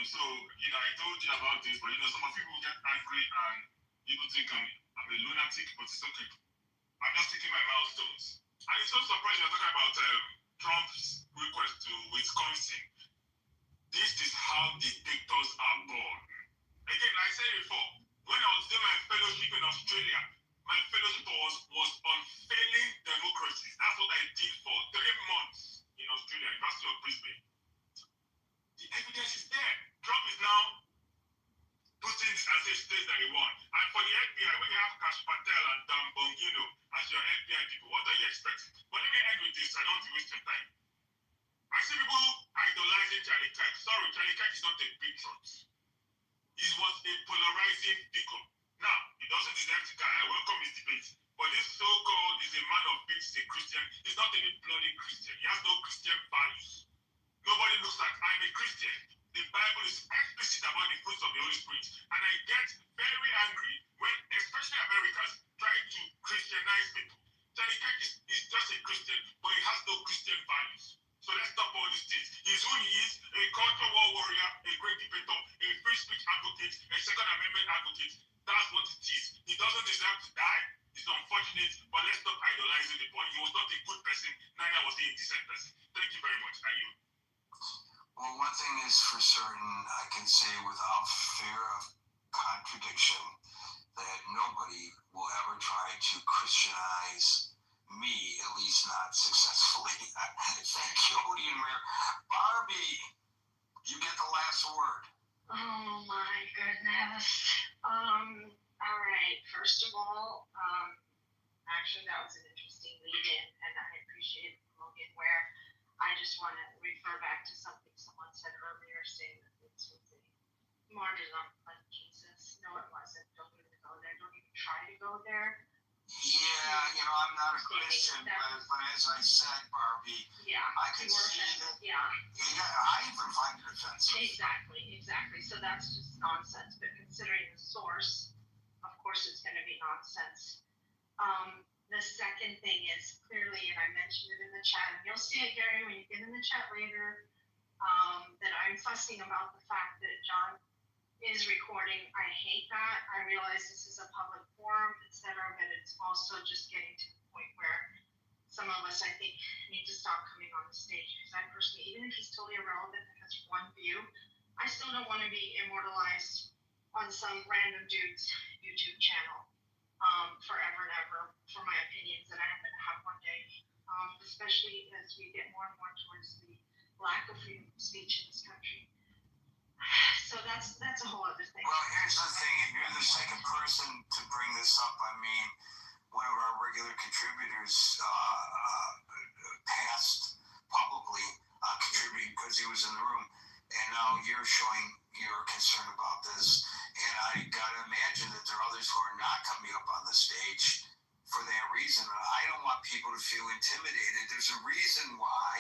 So, I told you about this, but some people get angry and people think I'm a lunatic, but it's okay. I'm just taking my milestones. And it's so surprising you're talking about Trump's request to Wisconsin. This is how dictators are born. Again, like I said before, when I was doing my fellowship in Australia, my fellowship was on failing democracies. That's what I did for 3 months in Australia, University of Brisbane. The evidence is there. Trump is now putting this as a state that he won. And for the FBI, when you have Kash Patel and Dan Bongino as your FBI people, what are you expecting? But let me end with this. I don't want to waste your time. I see people idolizing Charlie Kirk. Sorry, Charlie Kirk is not a patriot. He was a polarizing figure. Now, he doesn't deserve to die. I welcome his debate. But this so-called is a man of faith, he's a Christian. He's not any bloody Christian. He has no Christian values. Nobody looks like I'm a Christian. The Bible is explicit about the fruits of the Holy Spirit. And I get very angry when, especially Americans, try to Christianize people. Charlie Kirk is just a Christian, but he has no Christian values. So let's stop all these things. He's who he is, a culture war warrior, a great debater, a free speech advocate, a Second Amendment advocate. That's what it is. He doesn't deserve to die. It's unfortunate, but let's stop idolizing the boy. He was not a good person, neither was he a decent person. Thank you very much. Are you? Well, one thing is for certain, I can say without fear of contradiction that nobody will ever try to Christianize me, at least not successfully. Thank you, Odie and Mayor. Barbie, you get the last word. Oh my goodness. All right. First of all, actually that was an interesting lead-in, and I appreciate Logan, where I just want to refer back to something someone said earlier, saying that this was a martyrdom of Jesus. No, it wasn't. Don't even go there. Don't even try to go there. Yeah, I'm not a Christian, but as I said, Barbie, I could see that. Yeah, I even find it offensive. Exactly. So that's just nonsense. But considering the source, of course, it's going to be nonsense. The second thing is clearly, and I mentioned it in the chat, and you'll see it, Gary, when you get in the chat later, that I'm fussing about the fact that John is recording. I hate that. I realize this is a public forum, etc., but it's also just getting to the point where some of us, I think, need to stop coming on the stage. Because I personally, even if he's totally irrelevant and has one view, I still don't want to be immortalized on some random dude's YouTube channel forever and ever for my opinions that I happen to have one day, especially as we get more and more towards the lack of freedom of speech in this country. So that's a whole other thing. Well, here's the thing, and you're the second person to bring this up. I mean, one of our regular contributors passed publicly contributing because he was in the room, and now you're showing your concern about this. And I gotta imagine that there are others who are not coming up on the stage for that reason. I don't want people to feel intimidated. There's a reason why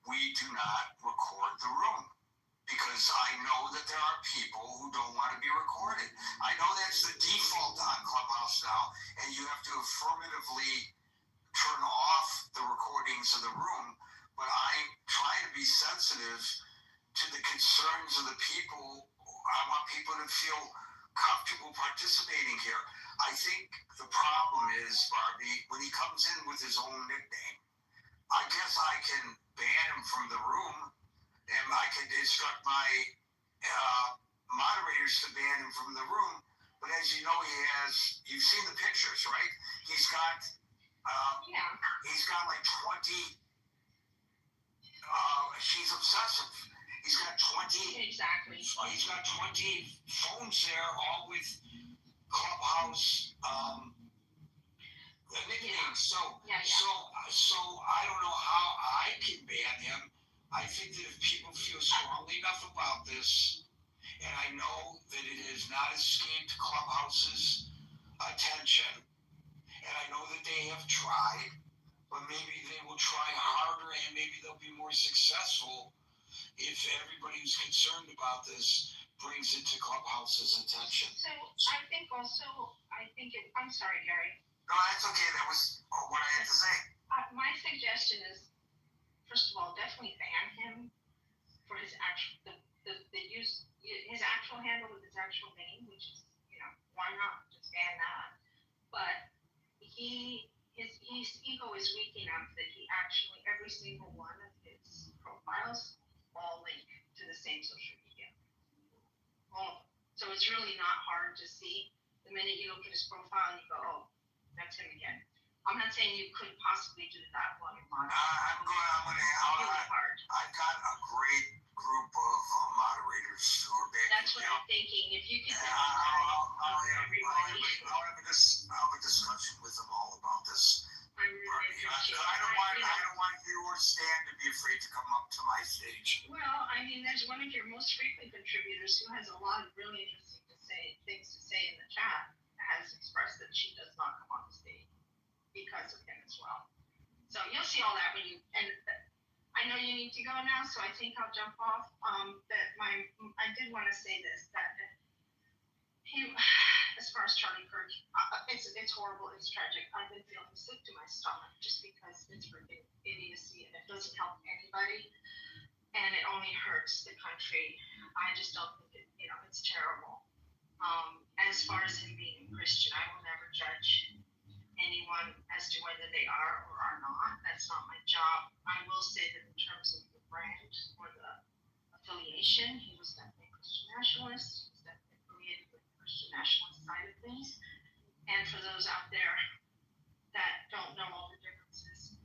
we do not record the room. Because I know that there are people who don't want to be recorded. I know that's the default on Clubhouse now, and you have to affirmatively turn off the recordings of the room. But I'm trying to be sensitive to the concerns of the people. I want people to feel comfortable participating here. I think the problem is, Barbie, when he comes in with his own nickname, I guess I can ban him from the room, and I can instruct my moderators to ban him from the room. But as you know, you've seen the pictures, right? He's got like 20 she's obsessive. He's got 20. Exactly. He's got 20 phones there, all with Clubhouse nicknames. So I don't know how I can ban him. I think that if people feel strongly enough about this, and I know that it has not escaped Clubhouse's attention, and I know that they have tried, but maybe they will try harder and maybe they'll be more successful if everybody who's concerned about this brings it to Clubhouse's attention. So I think also, I'm sorry, Gary. No, that's okay. That was what I had to say. My suggestion is, first of all, definitely ban him for his actual, the use, his actual handle with his actual name, which is, why not just ban that? But his ego is weak enough that he actually, every single one of his profiles all link to the same social media. All of them. So it's really not hard to see. The minute you look at his profile and you go, oh, that's him again. I'm not saying you could possibly do that one. I've got a great group of moderators who are big. That's what I'm thinking. If you could I'll have a discussion with them all about this. I really I don't want you or Stan to be afraid to come up to my stage. Well, I mean, there's one of your most frequent contributors who has a lot of really interesting things to say in the chat, has expressed that she does not come on the stage because of him as well. So you'll see all that when you, and I know you need to go now, so I think I'll jump off. I did want to say this, that he, as far as Charlie Kirk, it's horrible, it's tragic. I've been feeling sick to my stomach just because it's freaking idiocy and it doesn't help anybody and it only hurts the country. I just don't think it's terrible. As far as him being a Christian, I will never judge anyone as to whether they are or are not. That's not my job. I will say that in terms of the brand or the affiliation, he was definitely a Christian nationalist. He was definitely affiliated with the Christian nationalist side of things. And for those out there that don't know all the differences,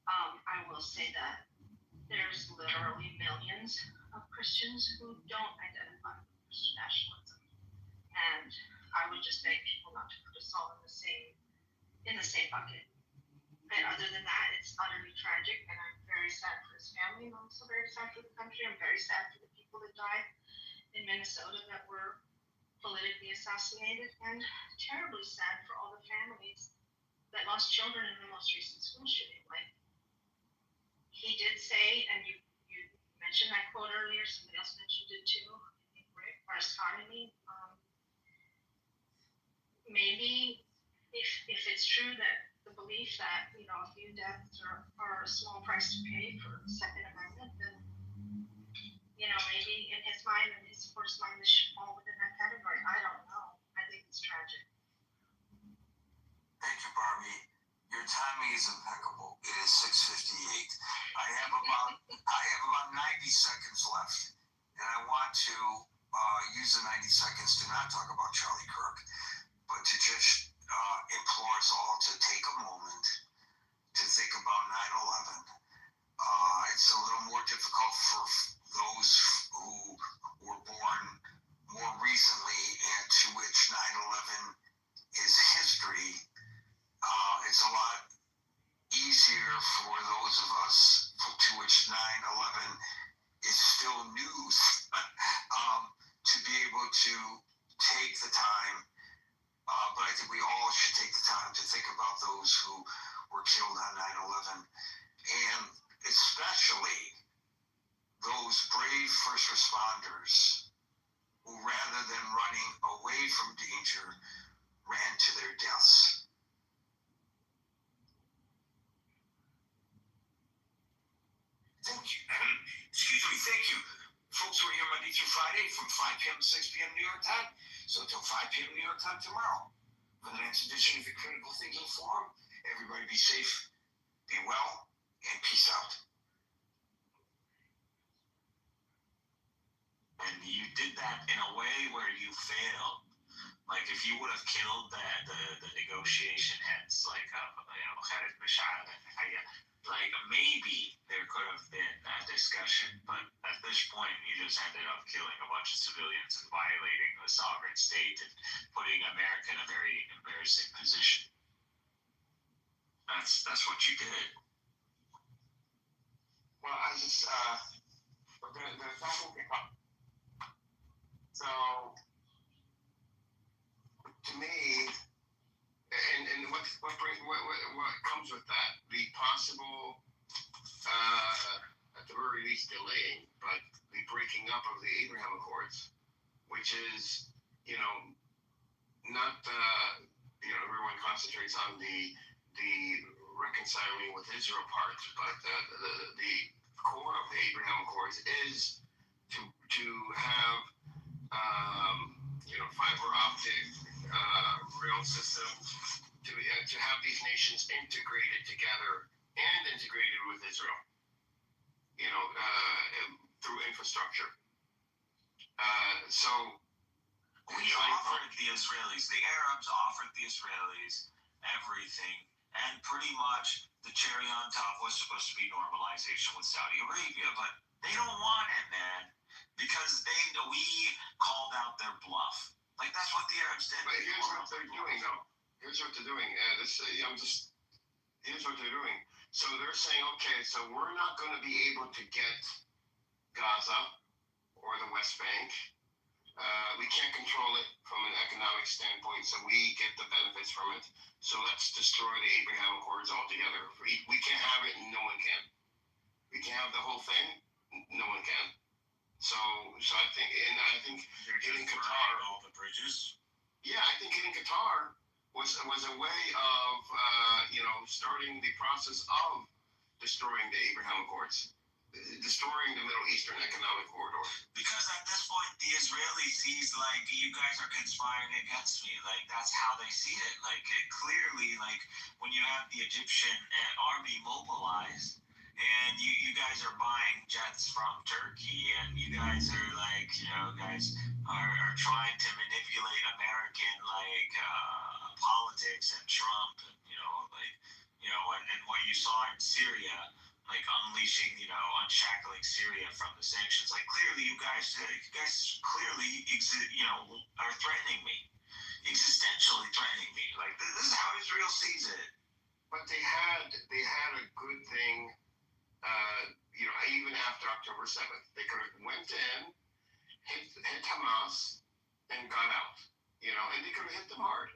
I will say that there's literally millions of Christians who don't identify with Christian nationalism. And I would just beg people not to put us all in the same bucket. And other than that, it's utterly tragic, and I'm very sad for his family, and I'm also very sad for the country. I'm very sad for the people that died in Minnesota that were politically assassinated, and terribly sad for all the families that lost children in the most recent school shooting. Like, he did say, and you mentioned that quote earlier, somebody else mentioned it too, I think Rick or Astronomy. Maybe if it's true that the belief that a few deaths are a small price to pay for the Second Amendment, then maybe in his mind and his supporters' mind, this should fall within that category. I don't know. I think it's tragic. Thank you, Barbie. Your timing is impeccable. It is 6:58. I have about 90 seconds left, and I want to use the 90 seconds to not talk about Charlie Kirk, but to just implore us all to take a moment to think about 9/11. It's a little more difficult for those who were born more recently and to which 9/11 is history. It's a lot easier for those of us to which 9/11 is still news to be able to take the time. But I think we all should take the time to think about those who were killed on 9/11, and especially those brave first responders who, rather than running away from danger, ran to their deaths. Thank you. Excuse me, thank you. Folks, we're here Monday through Friday from 5 p.m. to 6 p.m. New York time. So until 5 p.m. New York time tomorrow, for the next edition of the Critical Thinking Forum, everybody be safe, be well, and peace out. And you did that in a way where you failed, Like if you would have killed the negotiation heads, like Khalid Bashar and Hayya, like maybe there could have been a discussion, but at this point you just ended up killing a bunch of civilians and violating the sovereign state and putting America in a very embarrassing position. That's what you did. Well, I just the sample came up. So to me, and what comes with that, the possible at the very least delaying, but the breaking up of the Abraham Accords, which is not everyone concentrates on the reconciling with Israel part, but the core of the Abraham Accords is to have fiber optic rail system, to have these nations integrated together and integrated with Israel, through infrastructure. So we offered the Israelis, the Arabs offered the Israelis everything, and pretty much the cherry on top was supposed to be normalization with Saudi Arabia, but they don't want it, man, because we called out their bluff. Like that's what the Arabs did. But here's what they're doing, though. Here's what they're doing. Here's what they're doing. So they're saying, okay, so we're not going to be able to get Gaza or the West Bank. We can't control it from an economic standpoint, so we get the benefits from it. So let's destroy the Abraham Accords altogether. We can't have it, and no one can. We can have the whole thing, no one can. So I think hitting Qatar, all the bridges. Yeah, I think hitting Qatar was a way of starting the process of destroying the Abraham Accords, destroying the Middle Eastern Economic Corridor. Because at this point, the Israeli sees like you guys are conspiring against me. Like that's how they see it. Like clearly, like when you have the Egyptian army mobilized, and you guys are buying jets from Turkey, and you guys are like, guys are trying to manipulate American politics and Trump, and and what you saw in Syria, like unleashing, unshackling Syria from the sanctions. Like clearly, you guys clearly are threatening me, existentially threatening me. Like this is how Israel sees it. But they had a good thing. Even after October 7th, they could have went in, hit Hamas, and got out. And they could have hit them hard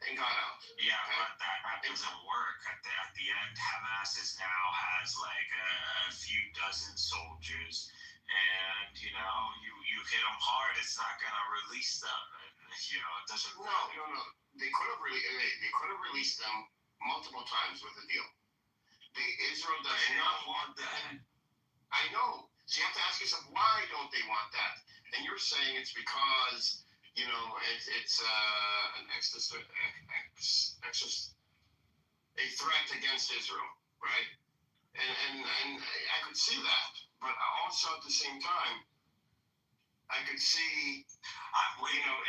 and got out. Yeah, okay? But that doesn't work. At the end, Hamas has like a few dozen soldiers, and you hit them hard, it's not gonna release them. And it doesn't. No. They could have released them multiple times with a deal. Israel does not want that. I know. So you have to ask yourself, why don't they want that? And you're saying it's because it's a threat against Israel, right? And I could see that, but also at the same time, I could see,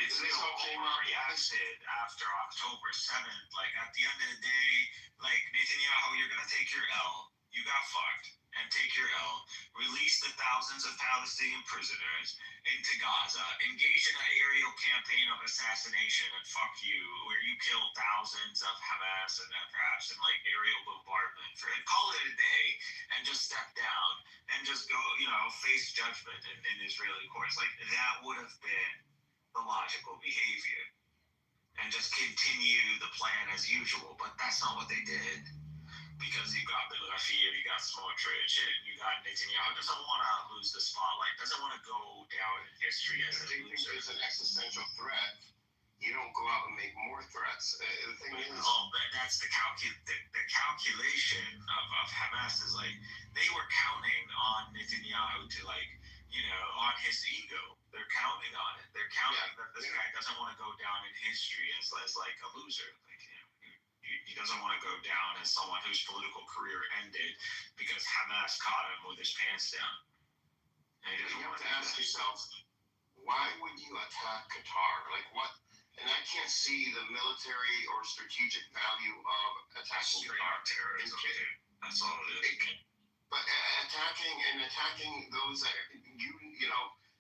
this all came out reacted after October 7th. Like at the end of the day, like Netanyahu, you're gonna take your L. You got fucked. And take your L, release the thousands of Palestinian prisoners into Gaza, engage in an aerial campaign of assassination and fuck you, where you kill thousands of Hamas and perhaps in like aerial bombardment, and call it a day and just step down and just go, face judgment in Israeli courts. Like that would have been the logical behavior. And just continue the plan as usual, but that's not what they did. Because you got Bill Rashid, you got Smotrich, and you got Netanyahu doesn't want to lose the spotlight, doesn't want to go down in history as a loser. It's an existential threat. You don't go out and make more threats. The thing is, that's the calculation of Hamas is like they were counting on Netanyahu to on his ego. They're counting on it. They're counting that this guy doesn't want to go down in history as like a loser. He doesn't want to go down as someone whose political career ended because Hamas caught him with his pants down. And he doesn't you want have to ask yourself, why would you attack Qatar? Like what and I can't see the military or strategic value of attacking Qatar. That's all it is. But attacking those that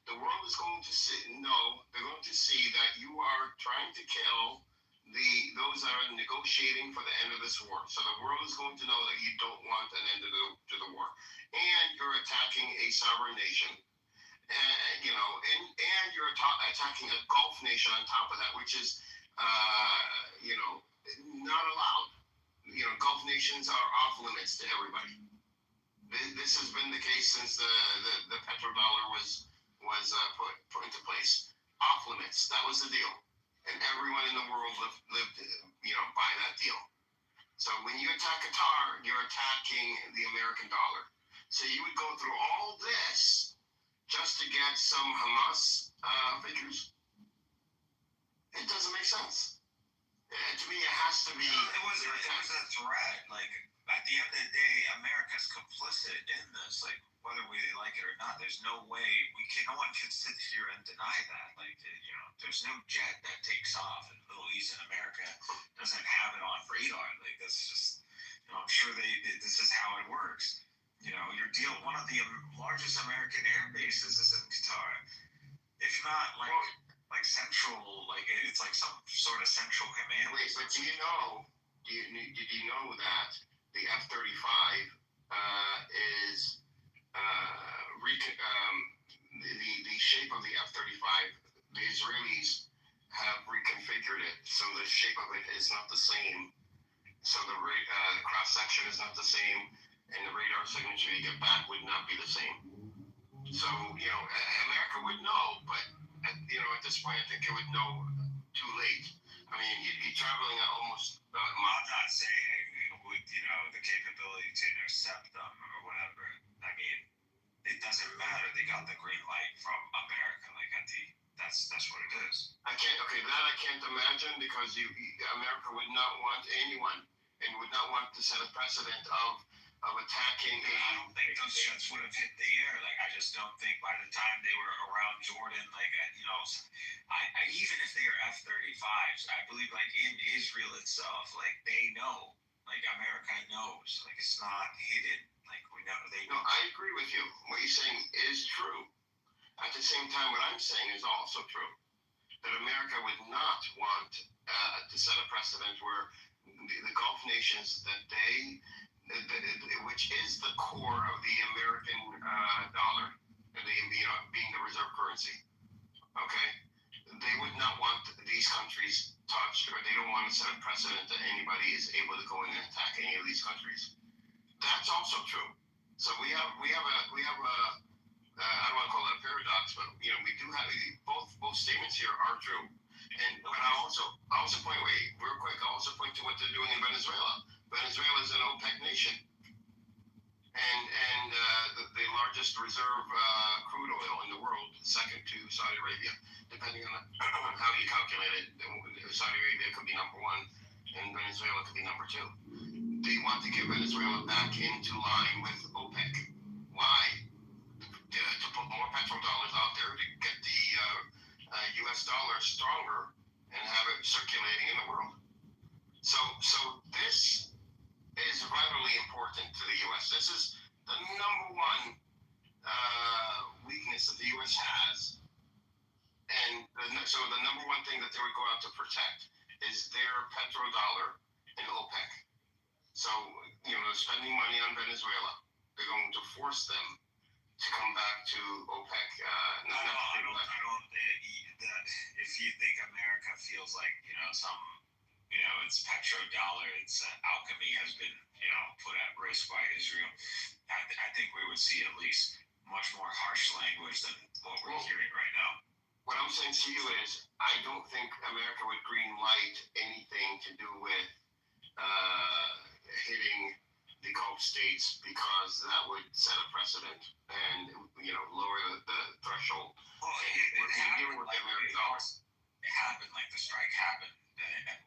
the world is going to they're going to see that you are trying to kill those that are negotiating for the end of this war. So the world is going to know that you don't want an end to the war, and you're attacking a sovereign nation. And you're attacking a Gulf nation on top of that, which is not allowed. Gulf nations are off limits to everybody. This has been the case since the petrodollar was put into place. Off limits. That was the deal, and everyone in the world lived by that deal. So when you attack Qatar, you're attacking the American dollar. So you would go through all this just to get some Hamas figures. It doesn't make sense. To me, it has to be. It was a threat. Like, at the end of the day, America's complicit in this. Like, whether we like it or not, there's no way no one can sit here and deny that. Like, there's no jet that takes off in the Middle East, and America doesn't have it on radar. Like, that's just, I'm sure this is how it works. One of the largest American air bases is in Qatar. If not, like central, like it's like some sort of central command. Wait, but did you know that the F-35 is the shape of the F-35? The Israelis have reconfigured it, so the shape of it is not the same. So the cross section is not the same, and the radar signature you get back would not be the same. So America would know, but at this point, I think it would know too late. I mean, you're traveling at almost. I'm not saying with the capability to intercept them or whatever. I mean, it doesn't matter. They got the green light from America. Like that's what it is. I can't imagine, because America would not want anyone, and would not want to set a precedent of attacking. I don't think those ships would have hit the air. Like, I just don't think by the time they were around Jordan, like, I even if they are F-35s, I believe, like, in Israel itself, like, they know, like, America knows, like, it's not hidden. Like, we know they know. No, I agree with you. What you're saying is true. At the same time, what I'm saying is also true. That America would not want to set a precedent where the Gulf nations which is the core of the American dollar, being the reserve currency. Okay, they would not want these countries touched, or they don't want to set a precedent that anybody is able to go in and attack any of these countries. That's also true. So we have a I don't want to call it a paradox, but we do have both statements here are true. But I also point to what they're doing in Venezuela. Venezuela is an OPEC nation, and the largest reserve crude oil in the world, second to Saudi Arabia. Depending on how you calculate it, Saudi Arabia could be number one, and Venezuela could be number two. They want to get Venezuela back into line with OPEC. Why? To put more petrodollars out there to get the U.S. dollar stronger and have it circulating in the world. So this is vitally important to the U.S. This is the number one weakness that the U.S. has, and so the number one thing that they would go out to protect is their petrodollar and OPEC. So spending money on Venezuela, they're going to force them to come back to OPEC. I don't. If you think America feels like it's petrodollar, it's alchemy has been put at risk by Israel, I think we would see at least much more harsh language than what we're hearing right now. What I'm saying to you is, I don't think America would green light anything to do with hitting the Gulf states, because that would set a precedent and lower the threshold. Well, it happened. It happened. Like, the strike happened, and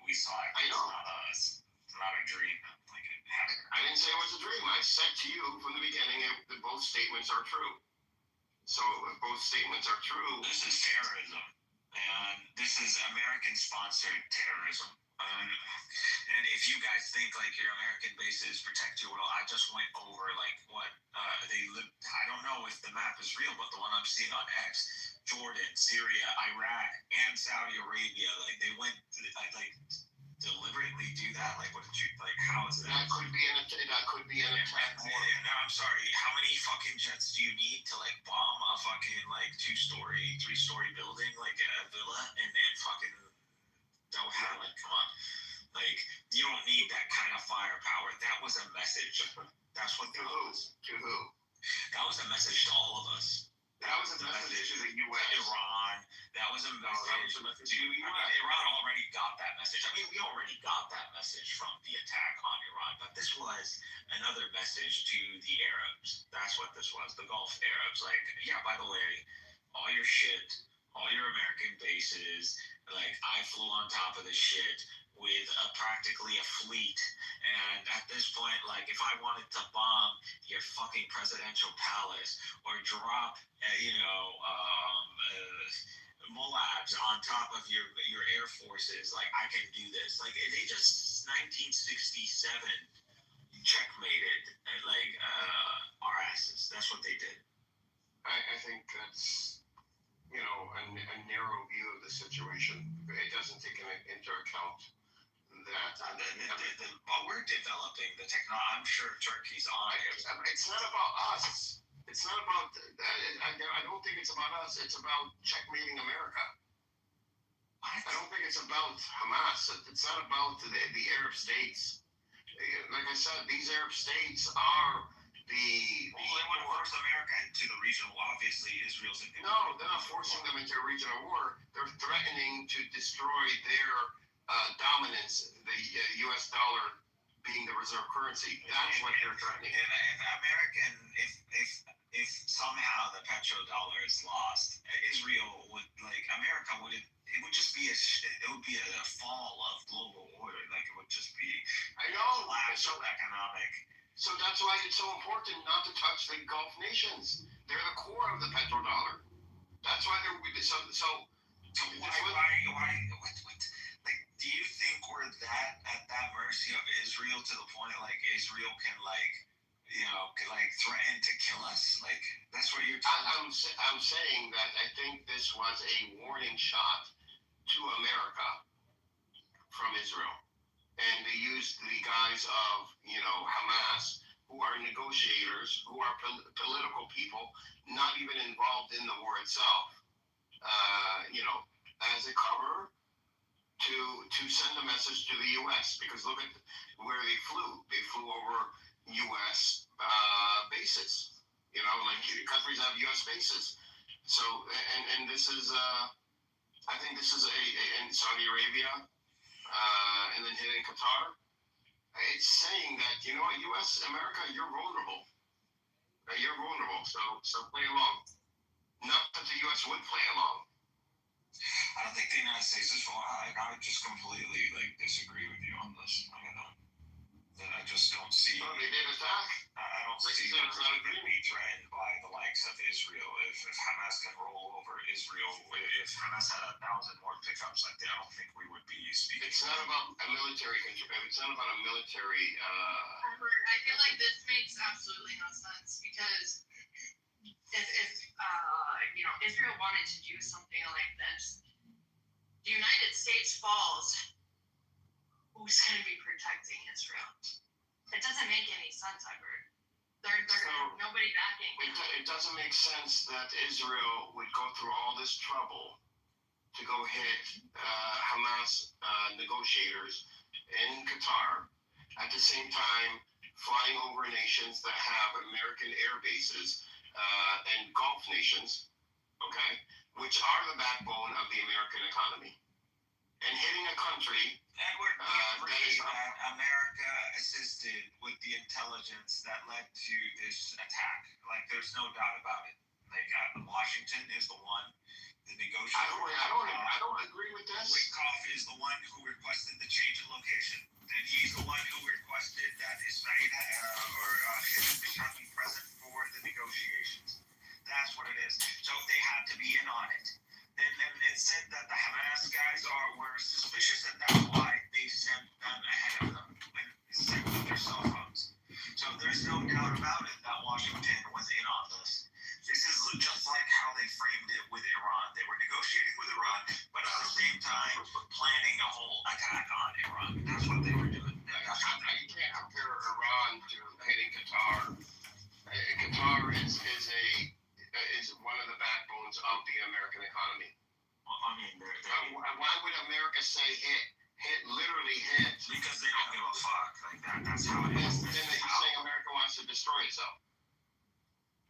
we saw it. I know. It's not a dream. Like, it happened. I didn't say it was a dream. I said to you from the beginning that both statements are true. So if both statements are true, this is terrorism. and this is American-sponsored terrorism. And if you guys think like your American bases protect you, well, I just went over like what they live. I don't know if the map is real, but the one I'm seeing on X, Jordan, Syria, Iraq, and Saudi Arabia, like they went like deliberately do that. Like, what did you like? How is that? That could be an attack. I'm sorry. How many fucking jets do you need to like bomb a fucking like 2-story, 3-story building, like a villa, and fucking don't have it? Come on. Like, you don't need that kind of firepower. That was a message. That's what that was. To who? That was a message to all of us. That was a message to the U.S. Iran. That was a message. Iran already got that message. I mean, we already got that message from the attack on Iran, but this was another message to the Arabs. That's what this was. The Gulf Arabs. Like, yeah, by the way, all your shit, all your American bases, like, I flew on top of this shit with practically a fleet, and at this point, like, if I wanted to bomb your fucking presidential palace or drop, Moabs on top of your air forces, like, I can do this. Like, they just 1967 checkmated like our asses. That's what they did. I think that's a narrow view of the situation. It doesn't take into account that. But we're developing the technology. I'm sure Turkey's on it. It's not about us. It's not about. I don't think it's about us. It's about checkmating America. I don't think it's about Hamas. It's not about the Arab states. Like I said, these Arab states are they want to force America into the region. Well, obviously, Israel's in. No, they're not forcing them into a regional war. They're threatening to destroy their dominance, the U.S. dollar being the reserve currency. That's what they're threatening. If somehow the petrodollar is lost, Israel would America wouldn't. It would just be a fall of global order. Like, it would just be. I know. Collapse of economic. So that's why it's so important not to touch the Gulf nations. They're the core of the petrodollar. That's why they're so. Why? Like, do you think we're at that mercy of Israel to the point like Israel can threaten to kill us? Like, that's what you're talking. I'm saying that I think this was a warning shot to America from Israel. And they used the guise of, Hamas, who are negotiators, who are political people, not even involved in the war itself, as a cover to send a message to the U.S. Because look at where they flew. They flew over U.S. Bases. Countries have U.S. bases. So, and this is, I think this is in Saudi Arabia, and then hitting Qatar. It's saying that, U.S., America, you're vulnerable. You're vulnerable, so play along. Not that the U.S. would play along. I don't think the United States is vulnerable. I just completely, disagree with you on this. I just don't see. Well, they did attack. I don't see it's not being threatened by the likes of Israel. If Hamas can roll over Israel, if Hamas had 1,000 more pickups like that, I don't think we would be speaking. It's not about a military control. It's not about a military. I feel like this makes absolutely no sense because if Israel wanted to do something like this, the United States falls. Who's going to be protecting Israel? It doesn't make any sense, Edward. They're nobody backing. It doesn't make sense that Israel would go through all this trouble to go hit Hamas negotiators in Qatar, at the same time flying over nations that have American air bases and Gulf nations, okay, which are the backbone of the American economy, and hitting a country. Edward, that America assisted with the intelligence that led to this attack. Like, there's no doubt about it. Like, Washington is the one, the negotiator. I don't agree with this. Witkoff is the one who requested the change in location. And he's the one who requested that Israel or Hezbollah be present for the negotiations. That's what it is. So they had to be in on it. and it said that the Hamas guys were suspicious, and that's why they sent them ahead of them and sent them their cell phones. So there's no doubt about it that Washington was in on this. This is just like how they framed it with Iran. They were negotiating with Iran, but at the same time planning a whole attack on Iran. That's what they were doing. You can't compare Iran to hitting Qatar. Qatar is one of the backbones of the American economy. Well, I mean, why would America say literally hit? Because they don't give a fuck. Like that. That's how it is. Then you're saying America wants to destroy itself.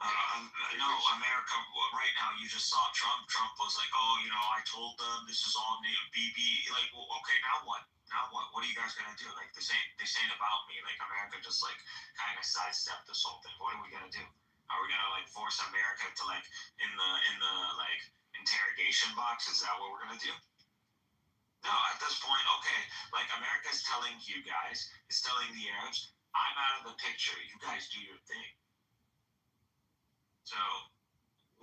No, America, right now, you just saw Trump. Trump was like, oh, I told them this is all BB. Like, well, okay, now what? Now what? What are you guys going to do? Like, this ain't about me. Like, America just, like, kind of sidestepped this whole thing. What are we going to do? Are we going to, like, force America to, like, in the like, interrogation box? Is that what we're going to do? No, at this point, okay, like, America's telling you guys, it's telling the Arabs, I'm out of the picture. You guys do your thing. So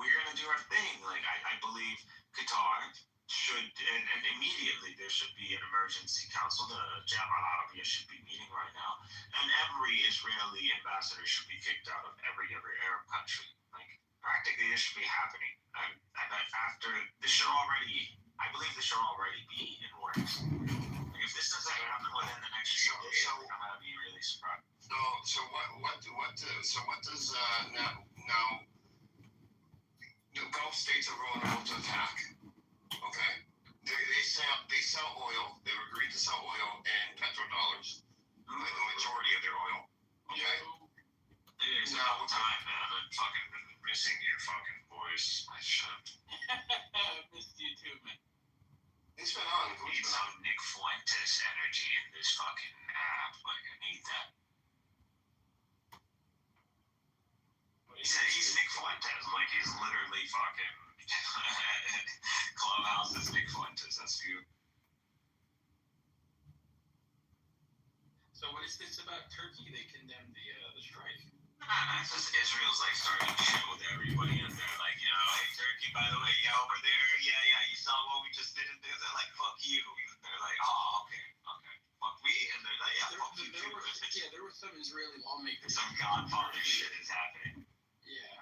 we're going to do our thing. Like, I believe Qatar should, and immediately there should be an emergency council. The Jam al-Arabiya should be meeting right now. And every Israeli ambassador should be kicked out of every Arab country. Like, practically this should be happening. And after, I believe this should already be in works. Like, if this doesn't happen within the next few days, I'm going to be really surprised. So what does now the Gulf states are vulnerable to attack. Okay, they sell oil. They've agreed to sell oil in petrodollars, the majority of their oil. Okay. It's now time, man. I've fucking been missing your fucking voice. I should. Missed you too, man. It's been on. I need some Nick Fuentes energy in this fucking app. Like, I need that. He's Nick Fuentes. Like, he's literally fucking Clubhouse is Nick Fuentes. That's you. So what is this about Turkey? They condemned the strike. It's just Israel's like starting shit with everybody, and they're like, hey Turkey, by the way, over there, yeah, you saw what we just did in there. They're like, fuck you. And they're like, oh, okay, fuck me, and they're like, yeah, fuck you too. There was some Israeli lawmakers. Some Godfather shit is happening. Yeah.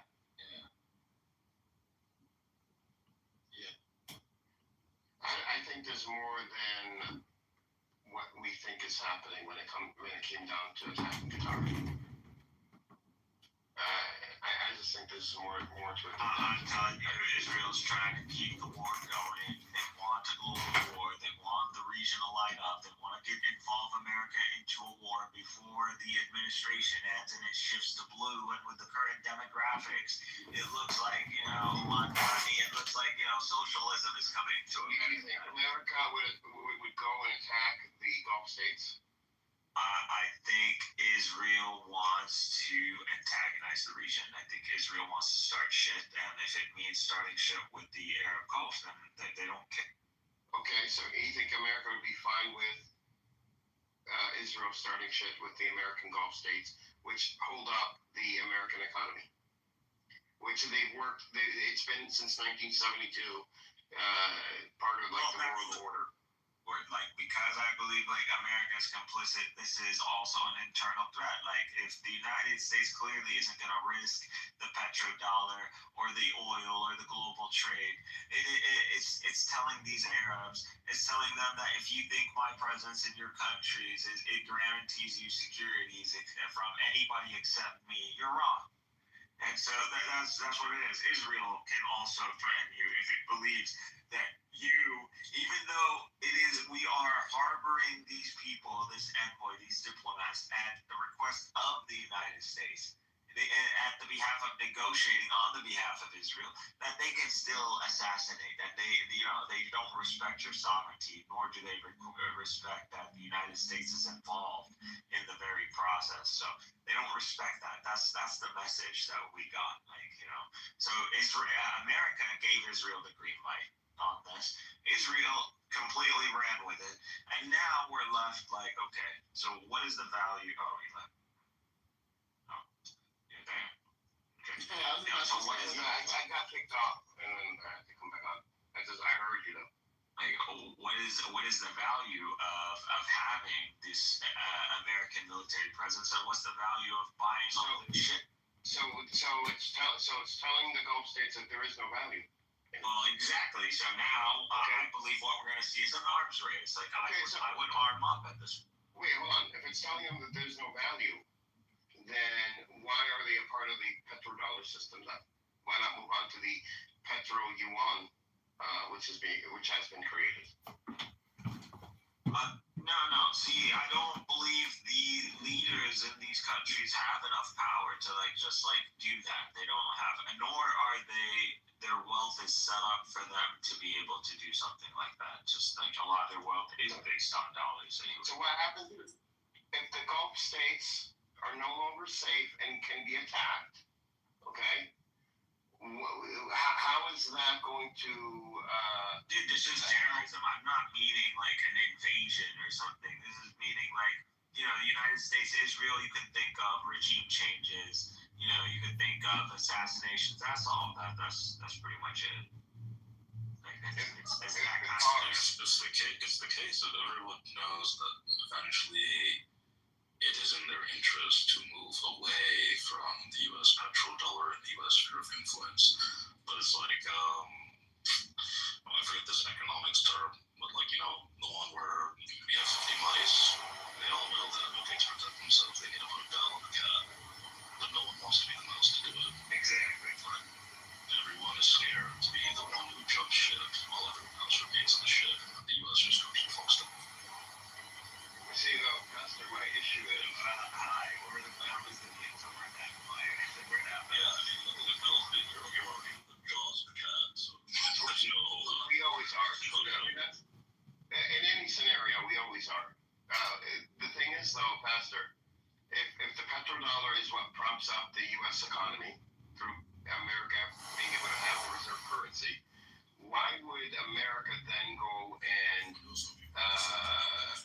I think there's more than what we think is happening when it came down to attacking Qatar. I just think there's more to it. I'm telling you, Israel's trying to keep the war going. They want a global war. They want the region to light up. They want to involve America into a war before the administration ends and it shifts to blue. And with the current demographics, it looks like, money, it looks like, socialism is coming to Do you think America would go and attack the Gulf states? I think Israel wants to antagonize the region. I think Israel wants to start shit, and if it means starting shit with the Arab Gulf, then they don't care. Okay, so you think America would be fine with Israel starting shit with the American Gulf states, which hold up the American economy? Which it's been since 1972, part of like the world order. Like, because I believe like America's complicit, this is also an internal threat. Like, if the United States clearly isn't going to risk the petrodollar or the oil or the global trade, it's telling these Arabs, it's telling them that if you think my presence in your countries it guarantees you security from anybody except me, you're wrong. And so that's what it is. Israel can also threaten you if it believes that you, even though we are harboring these people, this envoy, these diplomats, at the request of the United States, at the behalf of negotiating on the behalf of Israel, that they can still assassinate, that they don't respect your sovereignty, nor do they respect that the United States is involved in the very process. So they don't respect that. That's the message that we got. So America gave Israel the green light on this. Israel completely ran with it, and now we're left like, okay, so what is the value? Oh, he left. Oh, yeah, damn. Okay. Yeah, so what is that? I got kicked off, and then I had to come back on. I like, what is the value of having this American military presence, and what's the value of buying all the shit? So it's telling the Gulf states that there is no value. Well, exactly. So now I believe what we're going to see is an arms race. Like I would arm up at this. Wait, hold on. If it's telling them that there's no value, then why are they a part of the petrodollar system then? Why not move on to the petro yuan, which has been created? No. See, I don't believe the leaders in these countries have enough power to just do that. They don't have, nor are they. Their wealth is set up for them to be able to do something like that. Just like a lot of their wealth is based on dollars. Anyway. So what happens if the Gulf states are no longer safe and can be attacked? Okay. How is that going to? Dude, this is terrorism. I'm not meaning like an invasion or something. This is meaning the United States, Israel. You can think of regime changes. You could think of assassinations. That's all. That's pretty much it. It's that kind of it's the case that everyone knows that eventually it is in their interest to move away from the U.S. petrodollar and the U.S. sphere of influence. But it's like, I forget this economics term, but the one where you have 50 mice, they all know that to protect themselves, they need to put a bell on the cat. But no one wants to be the mouse to do it. Exactly. Everyone is scared to be the one who jumps ship while everyone else remains on the ship, and the U.S. just goes and fucks them. See, though, Pastor, my issue is, or the bells that get somewhere in that fire. Yeah, I mean, the bells being you're already the jaws of the cat, so there's no. We always are. I mean, that's, in any scenario, we always are. The thing is, though, Pastor, if the petrodollar is what prompts up the U.S. economy through America being able to have the reserve currency, why would America then go and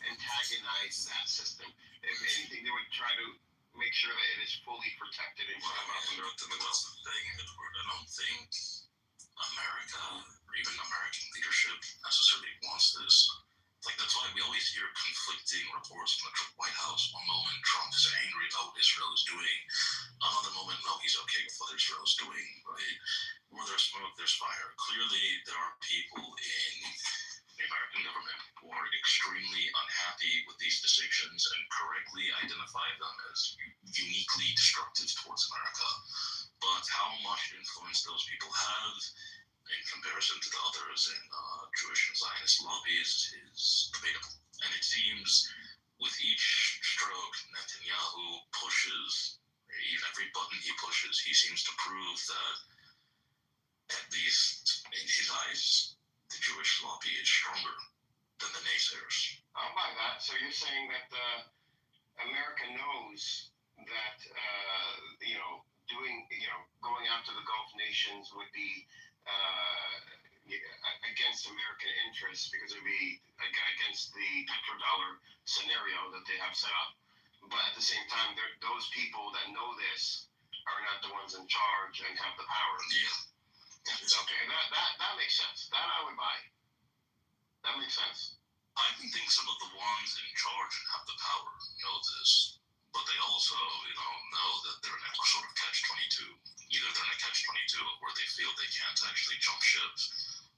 antagonize that system? If anything, they would try to make sure that it is fully protected and that's the thing, Edward. I don't think America, or even American leadership, necessarily wants this. That's why we always hear conflicting reports from the White House. One moment, Trump is angry about what Israel is doing. Another moment, no, he's okay with what Israel is doing, right? Where there's smoke, there's fire. Clearly, there are people in the American government who are extremely unhappy with these decisions and correctly identify them as uniquely destructive towards America. But how much influence those people have in comparison to the others in Jewish and Zionist lobbies is debatable. And it seems with each stroke Netanyahu pushes, every button he pushes, he seems to prove that, at least in his eyes, the Jewish lobby is stronger than the naysayers. I'll buy that. So you're saying that America knows that, going after the Gulf nations would be against American interests because it would be against the petrodollar scenario that they have set up. But at the same time, those people that know this are not the ones in charge and have the power. Yeah. Okay, that makes sense. That I would buy. That makes sense. I think some of the ones in charge and have the power know this, but they also, know that they're in a sort of catch-22. Either they're in a catch-22 where they feel they can't actually jump ship,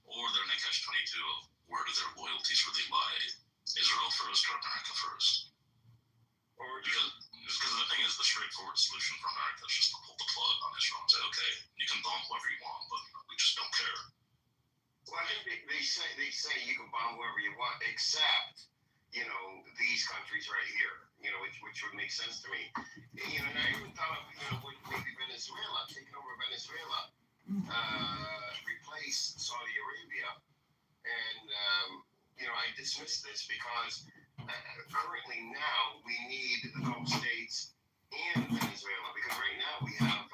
or they're in a catch-22 of where do their loyalties really lie? Israel first or America first? Because the thing is, the straightforward solution for America is just to pull the plug on Israel and say, okay, you can bomb whoever you want, but we just don't care. Well, I think they say you can bomb whoever you want, except these countries right here. Which would make sense to me. And I even thought of maybe Venezuela, taking over Venezuela, replace Saudi Arabia, and I dismiss this because currently now we need the Gulf states and Venezuela because right now we have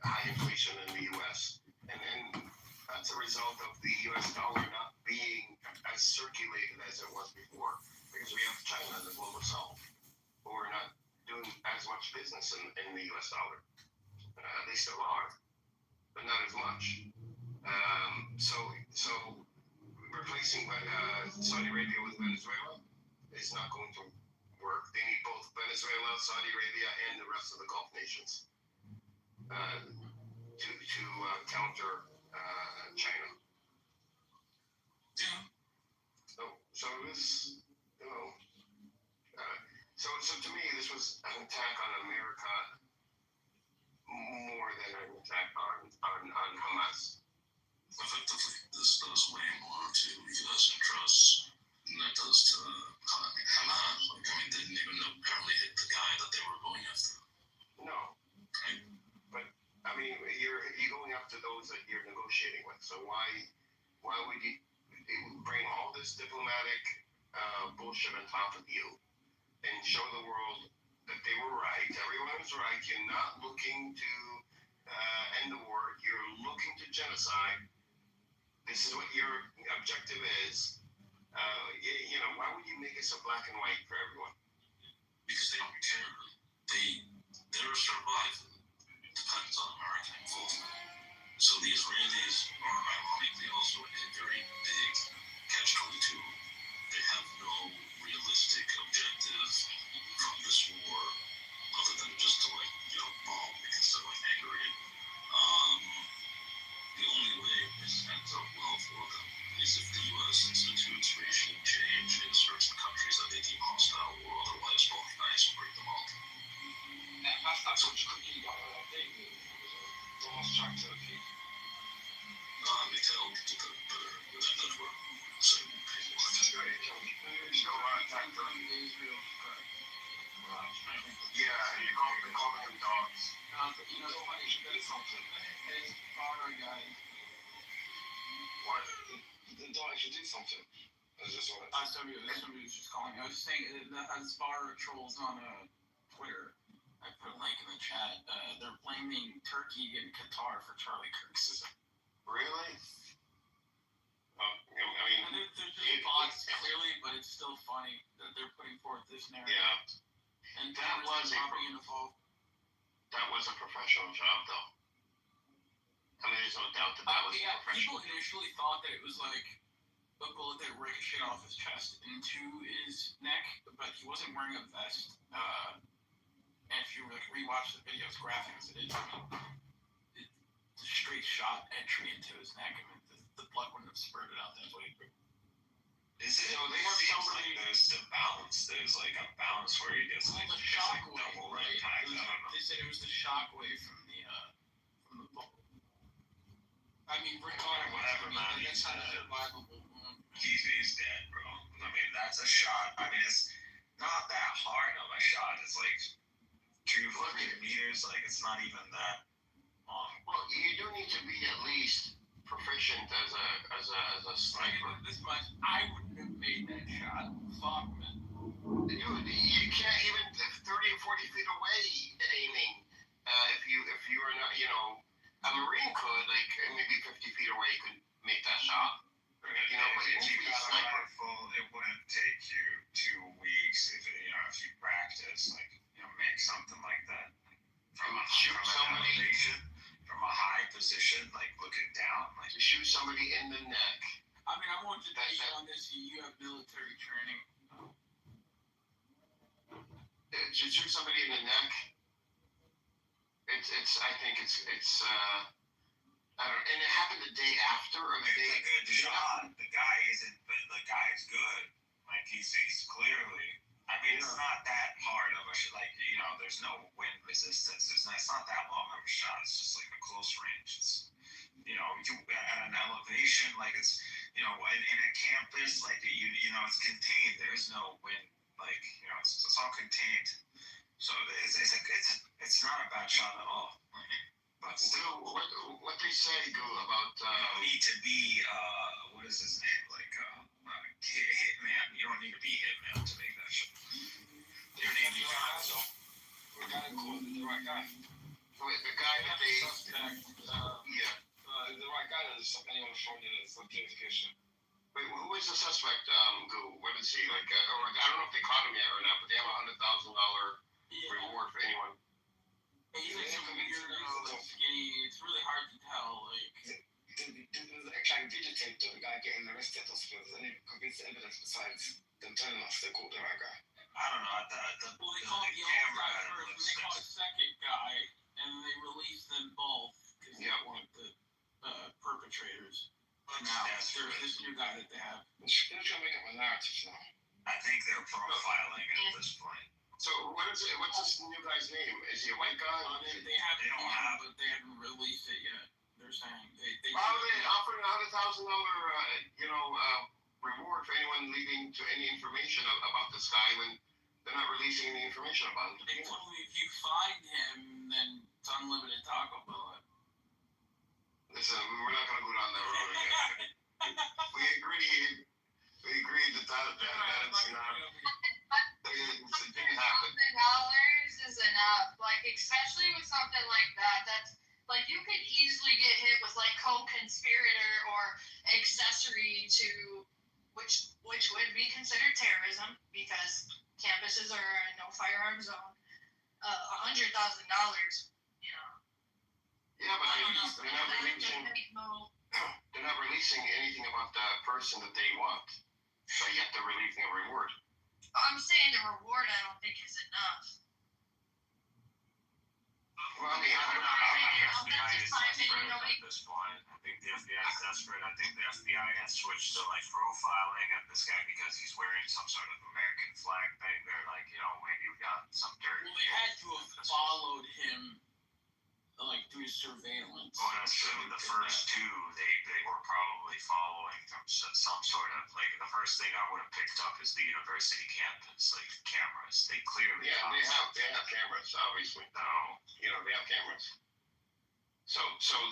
high inflation in the U.S. and that's a result of the U.S. dollar not being as circulated as it was before because we have China and the global south who are not doing as much business in the U.S. dollar. They still are, but not as much. So replacing mixing Saudi Arabia with Venezuela is not going to work. They need both Venezuela, Saudi Arabia, and the rest of the Gulf nations to counter China. Yeah. So it was, you know, so to me this was an attack on America more than an attack on Hamas. Effectively, this does way more to U.S. interests than that does to Hamas. Like, I mean, they didn't even apparently hit the guy that they were going after. No. Right? But I mean, you're going after those that you're negotiating with. So why would you bring all this diplomatic bullshit on top of you and show the world that they were right? Everyone was right. You're not looking to end the war. You're looking to genocide. This is what your objective is. You know, why would you make it so black and white for everyone? Because they don't care. Their survival depends on American involvement. So the Israelis are ironically also in a very big catch-22. They have no realistic objective from this war other than just to bomb because they're angry. The only way this ends up well for them is if the U.S. institutes regime change in certain countries that they deem hostile or otherwise recognize and bring them up. That's what you got on that thing. It was almost track Turkey. They tell that's where certain people are. You don't want to attack Turkey. Yeah, they call them dogs. You know, somebody should do something. Hey, power guy. What? The dog should do something. That's just what Somebody was just calling. I was saying that Hezbollah trolls on Twitter. I put a link in the chat. They're blaming Turkey and Qatar for Charlie Kirk's. Really? I mean, and there's just bots clearly, but it's still funny that they're putting forth this narrative. Yeah. And that was a professional job, though. I mean, there's no doubt that was a professional. People initially thought that it was like a bullet that ricocheted off his chest into his neck, but he wasn't wearing a vest. And if you rewatch the video, as graphic as it is, it's a straight shot entry into his neck. I mean, the blood wouldn't have spurted out that way. Is it? So It seems like there's the balance. There's like a balance where he gets the shockwave. Right? They said it was the shockwave from the bullet. I mean, whatever, man. That's how survivable. He's dead, bro. I mean, that's a shot. I mean, it's not that hard of a shot. It's like 200 meters. Like, it's not even that long. Well, you do need to be at least proficient as a sniper. This much, I wouldn't have made that shot. Fuck, man. Dude, you can't even 30 or 40 feet away aiming. If you are not, a Marine could, like, maybe 50 feet away could make that shot. But if you got a rifle, it wouldn't take you 2 weeks if you practice, like, make something like that from a elevation, from a high position, like looking down, like to shoot somebody in the neck. I mean, I want to take you on this. You have military training. To shoot somebody in the neck. I think it's I don't know, and it happened the day after or the day. It's a good shot. The guy is good. Like he's clearly. I mean, it's not that hard of a shot. Like there's no wind resistance. It's not that long of a shot. It's just like a close range. It's you at an elevation, like it's in a campus, like it's contained. There's no wind. Like it's all contained. So it's not a bad shot at all. But still, what they say, Goo, about you need to be what is his name? Like hitman. You don't need to be hitman to make that shot. You need to be guys. We got to call the right guy. Wait, the guy that they suspect. yeah. The right guy that is anyone showing you that's identification. Wait, who is the suspect? Goo, what is he like? Or I don't know if they caught him yet or not, but they have $100,000 reward for anyone. He's like some weird, skinny. It's really hard to tell. Like they trying to videotape the guy guy getting arrested or something? There's any convincing evidence besides them telling us they caught the right guy? I don't know. Well, they caught the old guy first, and they caught a second guy, and they released them both because they want the perpetrators. Now there's this new guy that they have. They're trying to make up a narrative now. I think they're profiling at this point. So what's this new guy's name? Is he a white guy? They don't have, but they haven't released it yet. They're saying they. Why are they offering $100,000, reward for anyone leading to any information about this guy when they're not releasing any information about him? They told me if you find him, then it's unlimited Taco Bell. Listen, we're not gonna go down that road again. We agreed that it's not. It didn't happen. $1,000 is enough, like especially with something like that. That's like you could easily get hit with like co-conspirator or accessory to, which would be considered terrorism because campuses are a no firearm zone. $100,000, you know. Yeah, but they're not releasing anything about the person that they want, but yet they're releasing a reward. I'm saying the reward I don't think is enough. Well, I mean, I think the FBI is desperate at this point. I think the FBI is desperate. I think the FBI has switched to like profiling of this guy because he's wearing some sort of American flag thing. They're like, maybe we got some dirt. Well, they had to have followed him, like through surveillance. Well, that's true. The first two, they were probably following some sort of like the first thing I would have picked up is the university campus, like cameras. They clearly they have cameras, obviously. No, they have cameras. So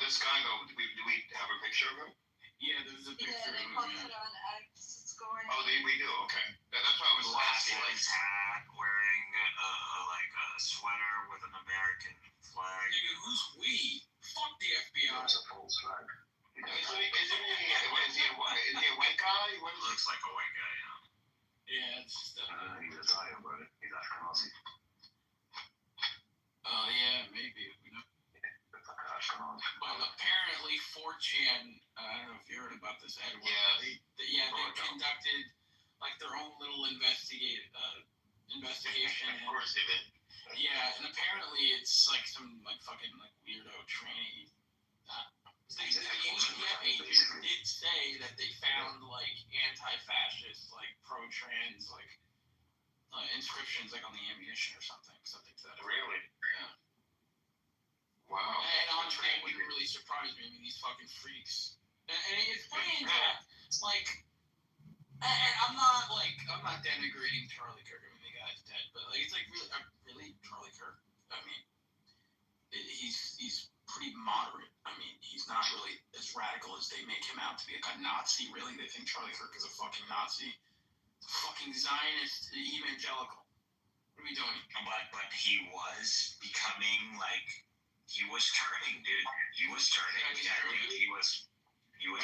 this guy though, do we have a picture of him? Yeah, there's a picture of him. Posted on X. It's going. Oh, we do. Okay, that's why I was asking. Like hat, wearing a sweater with an American flag. Nigga, who's we? Fuck the FBI. It's a false flag. Is he a white guy? What looks like a white guy? Yeah, it's just he's Italian, but he's Ashkenazi. Yeah, maybe. But apparently 4chan, I don't know if you heard about this, Edward. Yeah. They conducted like their own little investigation. Of course they did. Yeah, and apparently it's like some like fucking like weirdo trainee. The ATF agents did say that they found like anti-fascist, like pro-trans, like inscriptions like on the ammunition or something to that. Really? Yeah. Wow. And honestly, it wouldn't really surprise me. I mean, these fucking freaks. And it's funny that, like, and I'm not denigrating Charlie Kirk. I mean, the guy's dead, but like, it's like really Charlie Kirk. I mean, he's pretty moderate. I mean, he's not really as radical as they make him out to be. Like a Nazi, really. They think Charlie Kirk is a fucking Nazi, fucking Zionist, evangelical. What are we doing? But he was becoming like. He was turning, dude. He was turning. He was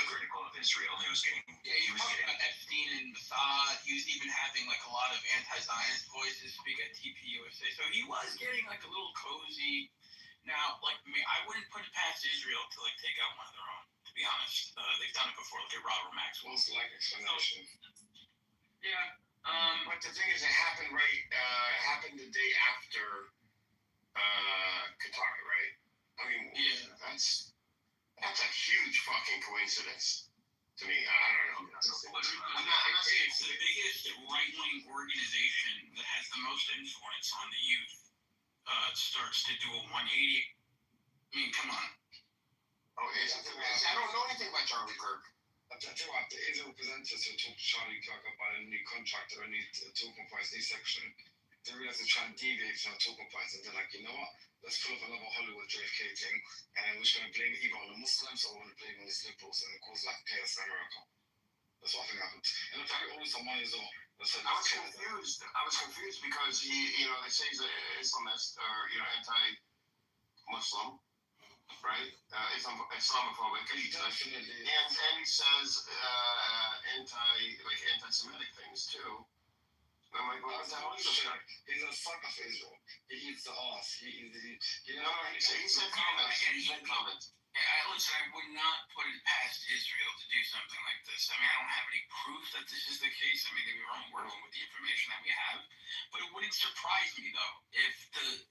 critical of Israel. He was getting. He was getting Epstein and Mossad. He was even having like a lot of anti-Zionist voices speak at TPUSA. So he was getting like a little cozy. Now, like I wouldn't put it past Israel to like take out one of their own. To be honest, they've done it before. Like Robert Maxwell. Most like explanation. Yeah. But the thing is, it happened happened the day after Qatar, right? I mean, yeah, that's a huge fucking coincidence to me. I don't know. I'm not saying it's the biggest right-wing organization that has the most influence on the youth. Starts to do a 180. I mean, come on. Oh, I don't know anything about Charlie Kirk. I tell you what, the Israel representatives who talked to Charlie Kirk about a new contract or a new talking points, new section, they realized they're trying to deviate from talking points, and they're like, you know what? Let's pull up another Hollywood JFK thing, and then we're just going to blame it either on the Muslims or we're going to blame it on the liberals, and it causes like chaos in America. That's what I think happened. And in fact, all some money as well. I was confused because they say he's an Islamist or anti-Muslim, right? Islamophobic. He definitely. And he says anti-Semitic things too. I'm like, well, he's a sucker for Israel. He eats the ass. He said comments. Yeah, listen, I would not put it past Israel to do something like this. I mean, I don't have any proof that this is the case. I mean, we're only working with the information that we have. But it wouldn't surprise me, though, if the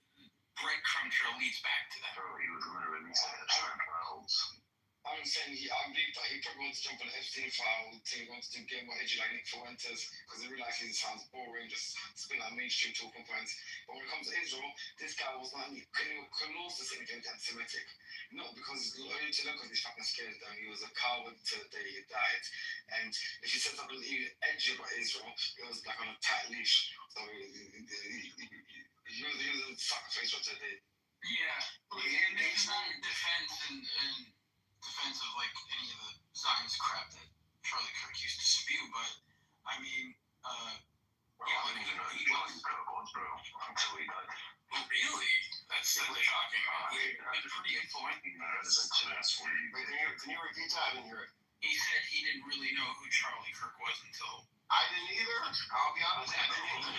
breadcrumb trail leads back to that. He was literally saying time trials. I'm saying I believe that he probably wants to jump on the Epstein file to want to get more edgy like Nick Fuentes because they realize it sounds boring, just spin out mainstream talking points. But when it comes to Israel, this guy was not close to saying anything anti-Semitic. Not because he's loyal to them, because he's fucking scared of them. He was a coward to the day he died. And if he said something even edgy about Israel, it was like on a tight leash. So he was a sacrifice for today. Yeah, and this is not in defense of like any of the Zionist crap that Charlie Kirk used to spew, but I mean, I didn't even know Charlie Kirk was, bro, until he died. Really? That's shocking. He's been pretty influential. Can you repeat that? I didn't hear it. He said he didn't really know who Charlie Kirk was until. I didn't either. I'll be honest. I didn't either.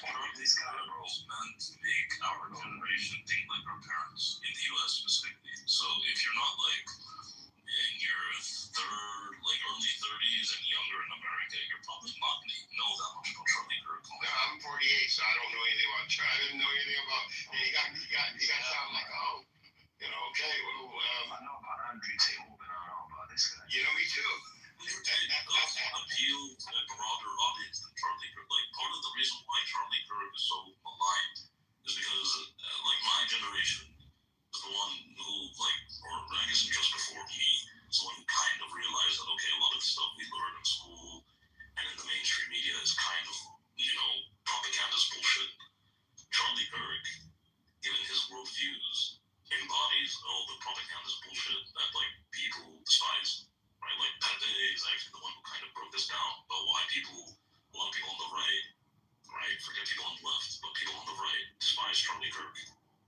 Charlie's kind of roles meant to make our generation think like our parents in the U.S. specifically. So if you're not like in your early 30s and younger in America, you're probably not going to know that much about Charlie Kirk. Yeah, I'm 48, so I don't know anything about Charlie. I didn't know anything about. You got sound like okay. Well, I know about Andrew Tate more than I know about this guy. You know me too. Appeal to a broader audience than Charlie Kirk. Like, part of the reason why Charlie Kirk is so maligned is because, my generation is the one who, or I guess just before me, is the one who kind of realized that, okay, a lot of the stuff we learn in school and in the mainstream media is kind of, propagandist bullshit. Charlie Kirk, given his worldviews, embodies all the propagandist bullshit that, people despise. Right, Pepe is actually the one who kind of broke this down about why a lot of people on the right, forget people on the left, but people on the right despise Charlie Kirk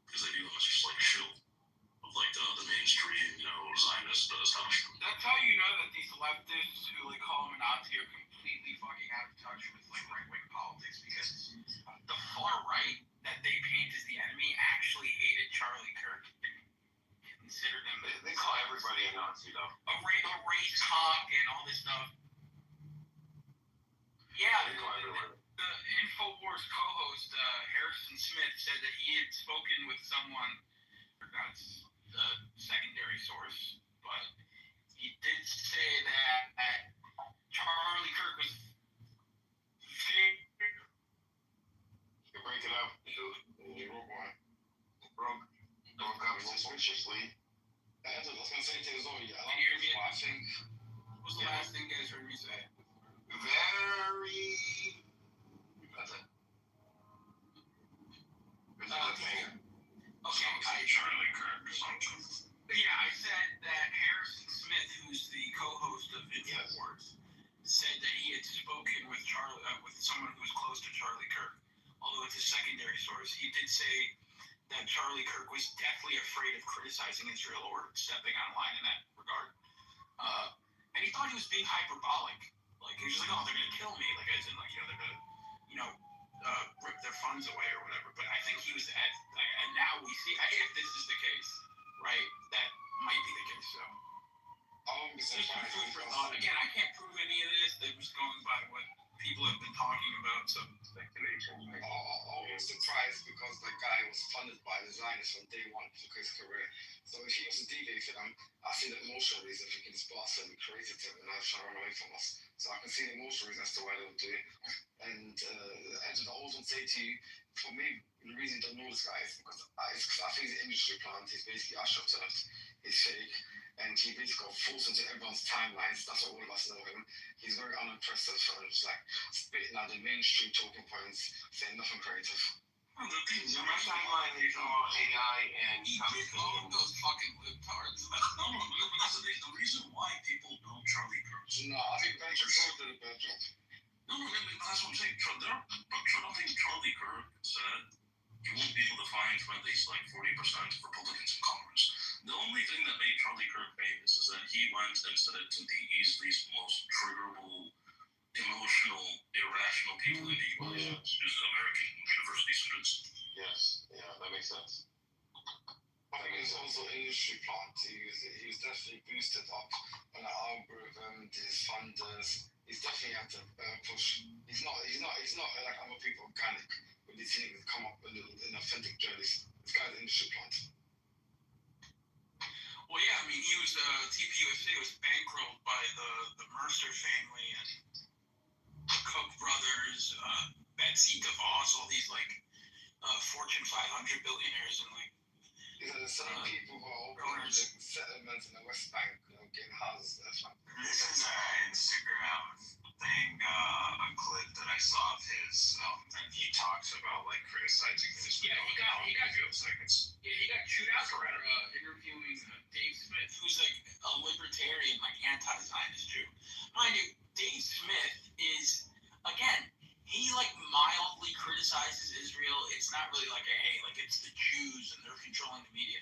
because they view him as just like a shill of the mainstream, Zionist establishment. That's how you know that these leftists who call him a Nazi are completely fucking out of touch with right-wing politics, because the far right that they paint as the enemy actually hated Charlie Kirk. Considered him. They call everybody a Nazi, though. A race hawk and all this stuff. Yeah, the InfoWars co-host Harrison Smith said that he had spoken with someone. That's the secondary source, but he did say that Charlie Kirk was. You break it up. You broke up suspiciously. I was going to say to Zoe, I don't hear me watching. What was the last thing you guys heard me say? Very. That's it. Okay, Charlie Kirk or something. Yeah, I said that Harrison Smith, who's the co-host of InfoWars, said that he had spoken with someone who was close to Charlie Kirk. Although it's a secondary source, he did say that Charlie Kirk was definitely afraid of criticizing Israel or stepping on a line in that regard. And he thought he was being hyperbolic. He was just like, oh, they're going to kill me. As in, they're going to, rip their funds away or whatever. But I think he was and now we see, if this is the case, right, that might be the case. So, just food for thought. Again, I can't prove any of this. They're just going by what people have been talking about, so speculation. Always surprised because the guy was funded by the Zionists from day one for his career. So if he was a deviate for them, I see the emotional reason for his boss and created him and I'm trying to run away from us. So I can see the emotional reason as to why they would do it. And I always would say to you, for me, the reason you don't know this guy is because I think he's an industry plant. He's basically astroturfed. He's fake. And he basically got forced into everyone's timelines. That's what all of us know him. He's very unimpressive and just spitting out the mainstream talking points, saying nothing creative. Well, the thing is, my timeline is all AI and he did all of those fucking libtards. No, because the reason why people know Charlie Kirk. No, I think Benjamin did a better job. No, that's what I'm saying. I don't think Charlie Kirk said you won't be able to find at least 40% of Republicans in Congress. The only thing that made Charlie Kirk famous is that he went and said it to the easiest, most triggerable, emotional, irrational people in the U.S. Is American university students. Yes, yeah, that makes sense. I think it's also industry plant. He was definitely boosted up on the algorithm, these funders. He's definitely had to push. He's not like other people organic with these things that come up in authentic journeys. This guy's industry plant. Well, yeah, I mean, he was TPUSA was bankrolled by the Mercer family and the Koch brothers, Betsy DeVos, all these like Fortune 500 billionaires, and like these are the same people who are opening settlements in the West Bank, getting houses. That's right. This is an Instagram thing, a clip that I saw of his, and he talks about like criticizing this. He got chewed out for interviewing Dave Smith, who's like a libertarian, like anti-Zionist Jew. Mind you, Dave Smith is, again, he like mildly criticizes Israel. It's not really like it's the Jews and they're controlling the media.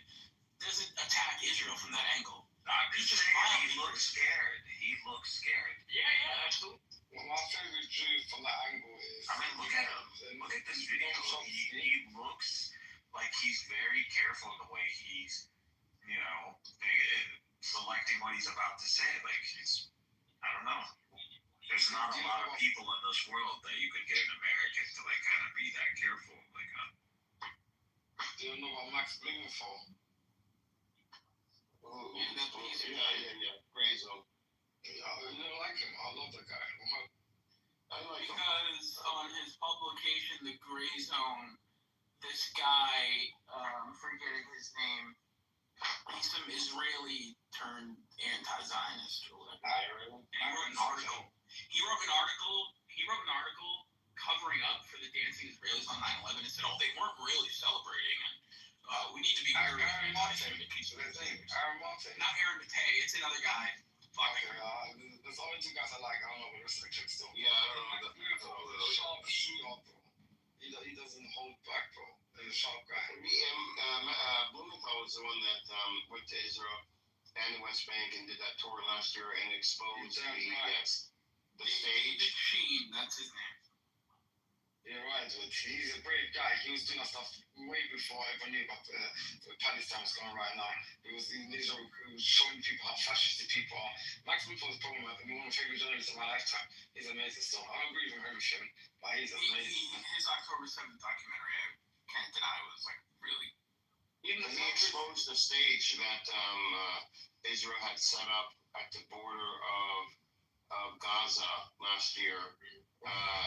Doesn't attack Israel from that angle. He's just he looks scared. He looks scared. Yeah, absolutely. Well, my favorite Jew from that angle is. I mean, look at him. Look at this video. He looks like he's very careful in the way he's, selecting what he's about to say. Like, I don't know. There's not a lot of people in this world that you could get an American to like kind of be that careful. Like, do you know about Max Blumenthal? Yeah. Gray Zone. Yeah, I don't like him. I love that guy. I like him. Because on his publication, The Gray Zone, this guy, I'm forgetting his name, he's some Israeli turned anti-Zionist or whatever. He wrote an article covering up for the dancing Israelis on 9/11 and said, they weren't really celebrating, and we need to be very anti-Semitic. Not Aaron Matei, it's another guy. There's only two guys I like. I don't know what the rest of the clips still. Yeah, I don't know. Sharp shooter, bro. He doesn't hold back, bro. He's a sharp guy. Blumenthal was the one that went to Israel and the West Bank and did that tour last year and exposed the stage. Sheen, that's his name. You're right, dude. He's a brave guy. He was doing that stuff way before everyone knew about Palestine was going right now. He was showing people how fascist the people are. Max Blumenthal is probably one of my favorite journalists of my lifetime. He's amazing still. I don't agree with him everything, but he's amazing. His October 7th documentary, I can't deny, was like really. Even he exposed the stage that Israel had set up at the border of Gaza last year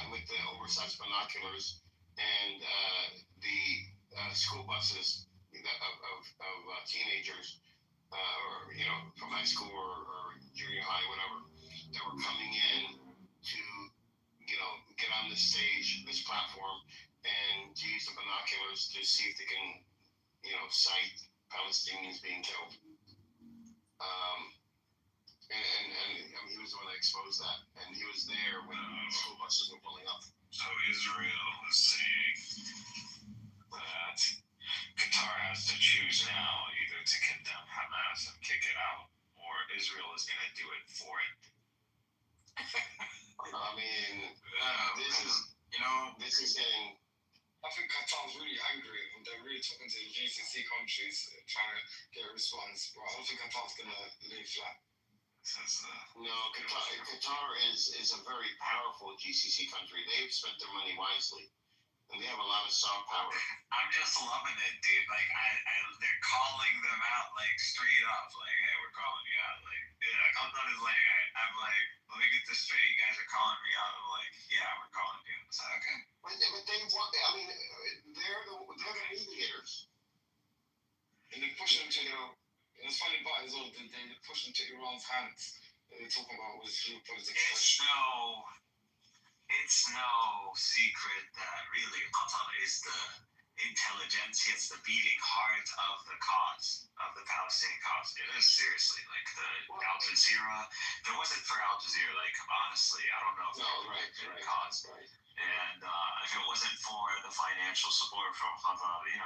with the oversized binoculars and the school buses of teenagers or from high school or junior high, whatever, that were coming in to get on this stage, this platform, and to use the binoculars to see if they can sight Palestinians being killed. And he was the one that exposed that, and he was there when school buses were pulling up. So Israel is saying that Qatar has to choose now either to condemn Hamas and kick it out, or Israel is going to do it for it. I mean, this is getting. I think Qatar's really angry and they're really talking to the GCC countries trying to get a response, but I don't think Qatar's going to lay flat. No, Qatar is a very powerful GCC country. They've spent their money wisely, and they have a lot of soft power. I'm just loving it, dude. Like, they're calling them out, like, straight up. Like, hey, we're calling you out. Like, Qatar is like, I'm like, let me get this straight. You guys are calling me out. I'm like, yeah, we're calling you. It's like, okay. But they want. I mean, they're the mediators. And they're pushing to and it's funny about it as well, they're pushing to Iran's hands. They're talking about with geopolitics. It's no secret that really Qatar is the intelligentsia, it's the beating heart of the cause, of the Palestinian cause. It is seriously like the Al Jazeera. If it wasn't for Al Jazeera, like honestly, I don't know if it would have been cause. Right. And if it wasn't for the financial support from Qatar, again,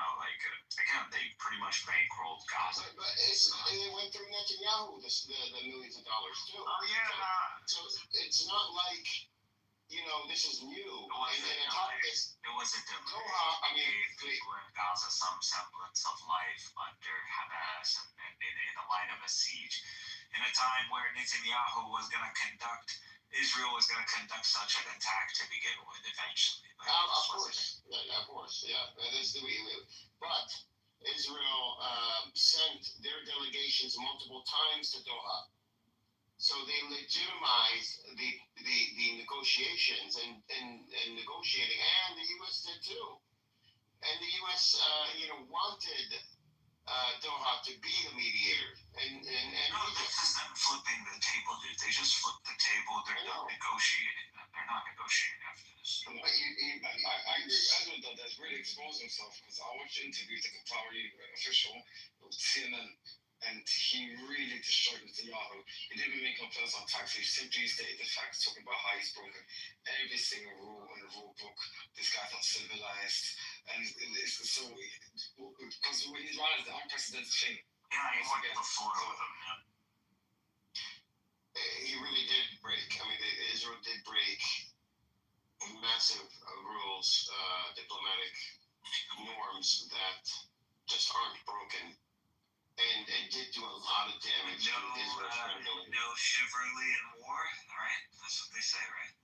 they pretty much bankrolled Gaza. But it went through Netanyahu, the millions of dollars too. Oh yeah. So it's not like this is new. It wasn't And on top of this, It wasn't Doha, It I mean, gave people in Gaza some semblance of life under Hamas and in the line of a siege. In a time where Netanyahu was going to Israel was going to conduct such an attack to begin with eventually. of course. Yeah. But Israel sent their delegations multiple times to Doha. So they legitimized the negotiations and negotiating, and the U.S. did too. And the U.S. Wanted Doha to be the mediator, and no, this is them flipping the table, dude. They just flipped the table. They're not negotiating. They're not negotiating after this. I agree with Edward though. That's really exposed himself because I watched the interview with the Qatari official with CNN. And he really destroyed Netanyahu. He didn't even make no personal attacks. He simply stated the facts, talking about how he's broken every single rule in the rule book. This guy's not civilized. And it's so, because what he's running is the unprecedented thing. Yeah, he went the floor with him, man. He really did break. I mean, Israel did break massive rules, diplomatic norms that just aren't broken. And did do a lot of damage to Israel's credibility. No chivalry in war, right? That's what they say, right?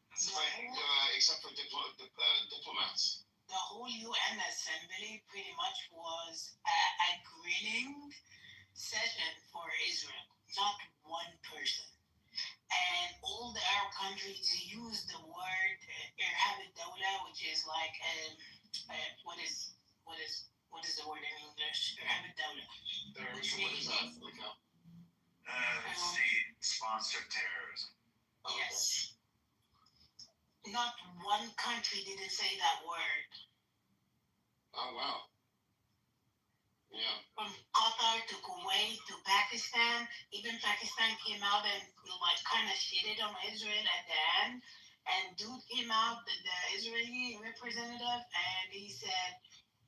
Except for diplomats. The whole UN Assembly pretty much was a grilling session for Israel, not one person. And all the Arab countries use the word Irhab al-Dawla, which is like what is the word in English? Irhab al-Dawla. Which means state-sponsored terrorism. Yes. Not one country didn't say that word. Oh wow. Yeah. From Qatar to Kuwait to Pakistan, even Pakistan came out and kind of shitted on Israel at the end. And dude came out, the Israeli representative, and he said,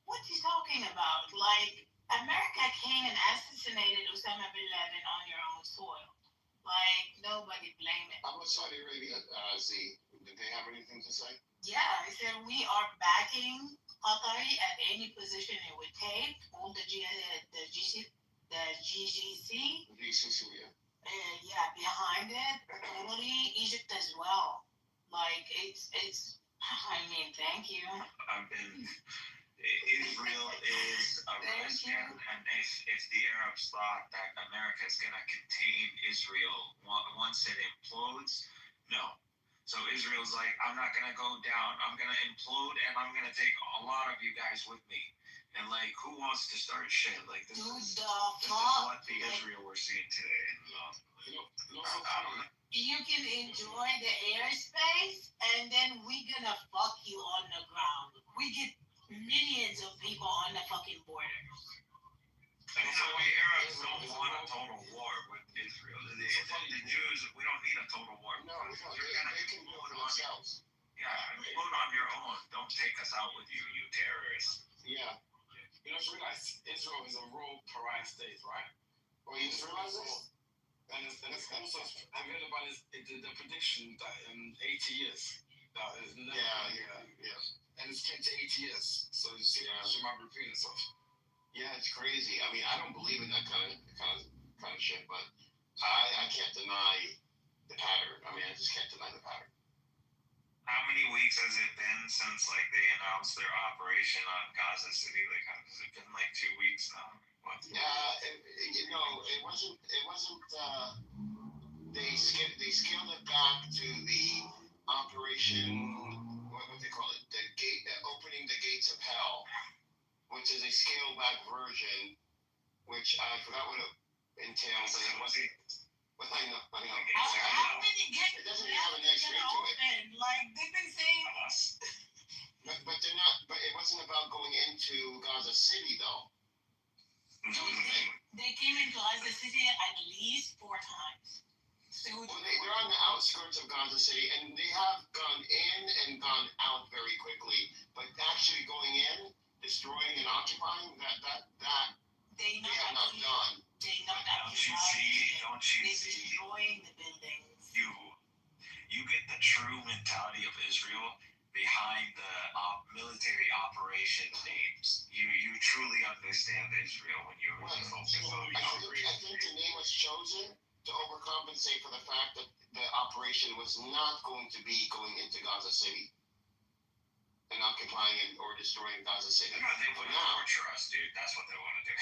"What you talking about? Like, America came and assassinated Osama bin Laden on your own soil. Like, nobody blame it." How about Saudi Arabia, Z? Did they have anything to say? Yeah, I said we are backing Qatari at any position it would take. All the GCC. Yeah, behind it. Totally, Egypt as well. Like, it's. I mean, thank you. Israel is a risk, and if the Arabs thought that America is going to contain Israel once it implodes, no. So Israel's like, I'm not going to go down. I'm going to implode, and I'm going to take a lot of you guys with me. And like, who wants to start shit? Like, this is what the Israel we're seeing today. You can enjoy the airspace, and then we're gonna fuck you on the ground. We get millions of people on the fucking borders. And so the Arabs don't want a total war with Israel. The Jews, we don't need a total war. No, we don't. They can do it for themselves. Yeah, implode on your own. Don't take us out with you, you terrorists. Yeah. You know, realize Israel is a role pariah state, right? Well, you just realize this? And it's also, I've read about the prediction that in 80 years, that is never. Yeah. And it's 10 to 80 years, so it might repeat itself. Yeah, it's crazy. I mean, I don't believe in that kind of shit, but I can't deny the pattern. I mean, I just can't deny the pattern. How many weeks has it been since like they announced their operation on Gaza City? Like, has it been like 2 weeks now? What? It wasn't. They scaled it back to the operation. What they call it? The gate, opening the gates of hell, which is a scaled back version, which I forgot what it entails. But it wasn't. But I know. How many gates? It doesn't have an X-ray to it. Like they've been saying. But they're not. But it wasn't about going into Gaza City though. They came into Gaza City at least 4 times. They're on the outskirts of Gaza City, and they have gone in and gone out very quickly. But actually going in, destroying and occupying, that they have not done. Don't you see? Destroying the buildings. You get the true mentality of Israel behind the military operation names. You truly understand Israel when you really focus on the operation. I think the name was chosen to overcompensate for the fact that the operation was not going to be going into Gaza City and occupying or destroying Gaza City. No, they want to torture us, dude. That's what they want to do.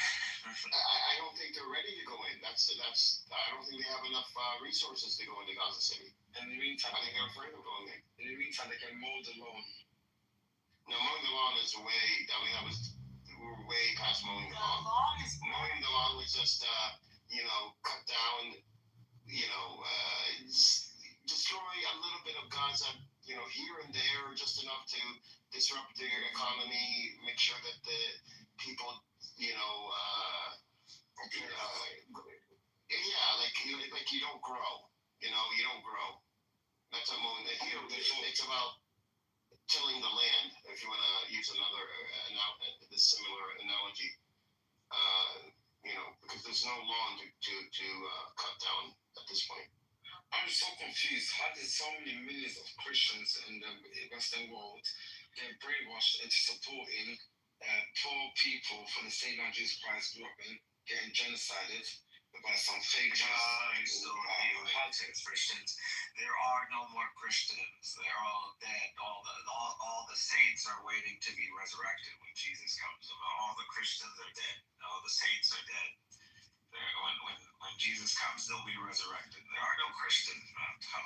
I don't think they're ready to go in. I don't think they have enough resources to go into Gaza City. In the meantime, I think they're afraid of going in. In the meantime, they can mow the lawn. No, mowing the lawn is way. I mean, we're way past mowing the lawn. Mowing the lawn was just, cut down, destroy a little bit of Gaza, here and there, just enough to disrupt their economy, make sure that the people, like you don't grow. You don't grow. That's what mowing. It's about tilling the land. If you want to use another similar analogy, because there's no lawn to cut down at this point. I'm so confused. How did so many millions of Christians in the Western world get brainwashed into supporting poor people from the same land Jesus Christ grew up in, getting genocided by some fake Christians? There are no more Christians. They're all dead. All the saints are waiting to be resurrected when Jesus comes. All the Christians are dead. All the saints are dead. When Jesus comes, they'll be resurrected. There are no Christians.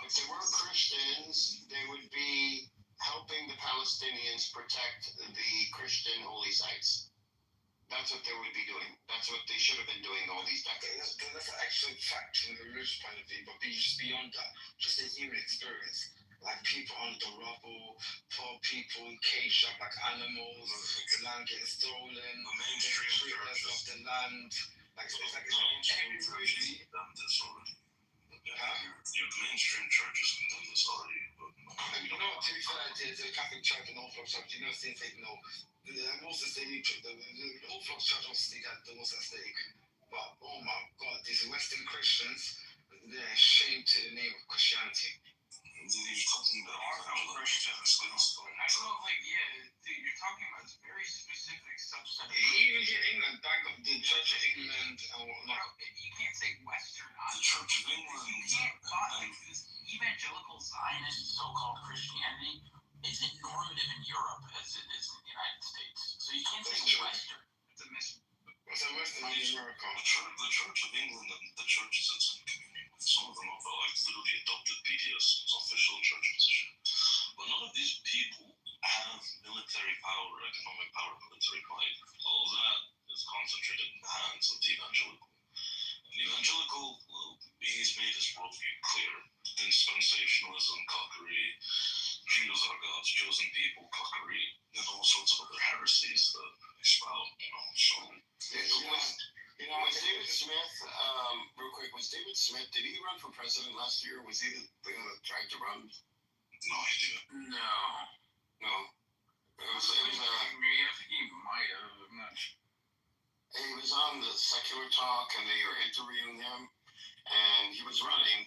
If there were Christians, they would be helping the Palestinians protect the Christian holy sites. That's what they would be doing. That's what they should have been doing all these decades. That's an actual fact from the religious point of view, but just beyond that, just a human experience. Like people under the rubble, poor people caged up like animals, the land getting stolen, the mainstream church of the land. Like it's like every movie. Your mainstream churches condemn this already. To be fair, the Catholic Church and Orthodox Church, since they know. The Orthodox Church obviously got the most at stake. But oh my God, these Western Christians, they're ashamed to the name of Christianity. You're talking about Christians. You're talking about a very specific subset. Even here in England, the Church of England and whatnot. You can't say Western. The Church of England. You can't call it this evangelical Zionist so-called Christianity isn't normative in Europe as it is in the United States. So you can't say Western. It's a mission. What's a Western in America? The Church of England and the churches it's in communion with, some of them have literally adopted PDS as official church position. But none of these people have military power, economic power, military might. All of that is concentrated in the hands of the evangelical. And the evangelical, he's made his worldview clear. Dispensationalism, cockery, Jews are God's chosen people, cockery, and all sorts of other heresies that expound, so. Was David Smith, real quick, did he run for president last year? Was he the thing that tried to run? No idea. No. I think he might have, I'm not sure. He was on the Secular Talk and they were interviewing him and he was running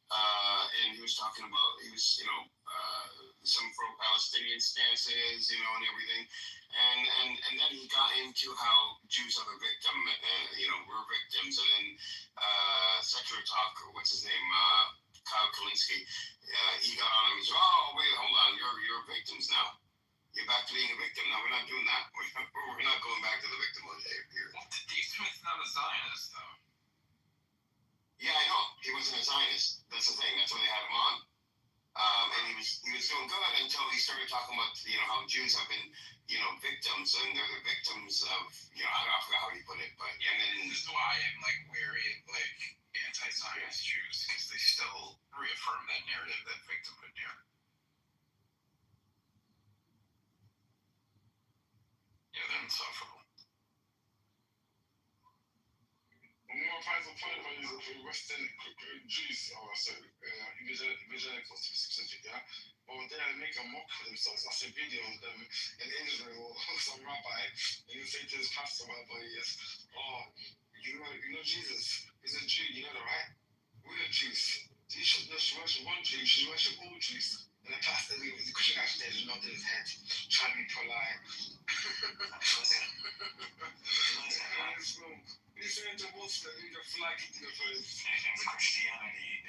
and he was talking about, some pro-Palestinian stances, and everything. And then he got into how Jews are the victim, we're victims. And then Secular Talk, what's his name, Kyle Kalinske, he got on him. He said, "Oh, wait, hold on, you're victims now. You're back to being a victim. No, we're not doing that. We're not going back to the victimhood here." Well, Dave Smith's not a Zionist, though. Yeah, I know. He wasn't a Zionist. That's the thing. That's why they had him on. And he was doing good until he started talking about, how Jews have been, victims, and they're the victims of, I forgot how he put it, but yeah, and then this is why I'm wary of anti-Zionist Jews, because they still reaffirm that narrative, that victimhood narrative. Yeah, they're insufferable. One more final point about these Western Jews, evangelicals to be specific, yeah? But they make a mock of themselves. I see a video of them in Israel, some rabbi, and he say to his pastor, you know Jesus, he's a Jew, you know that, right? We're Jews. You should not worship one Jew, you should worship all Jews. feel like if Christianity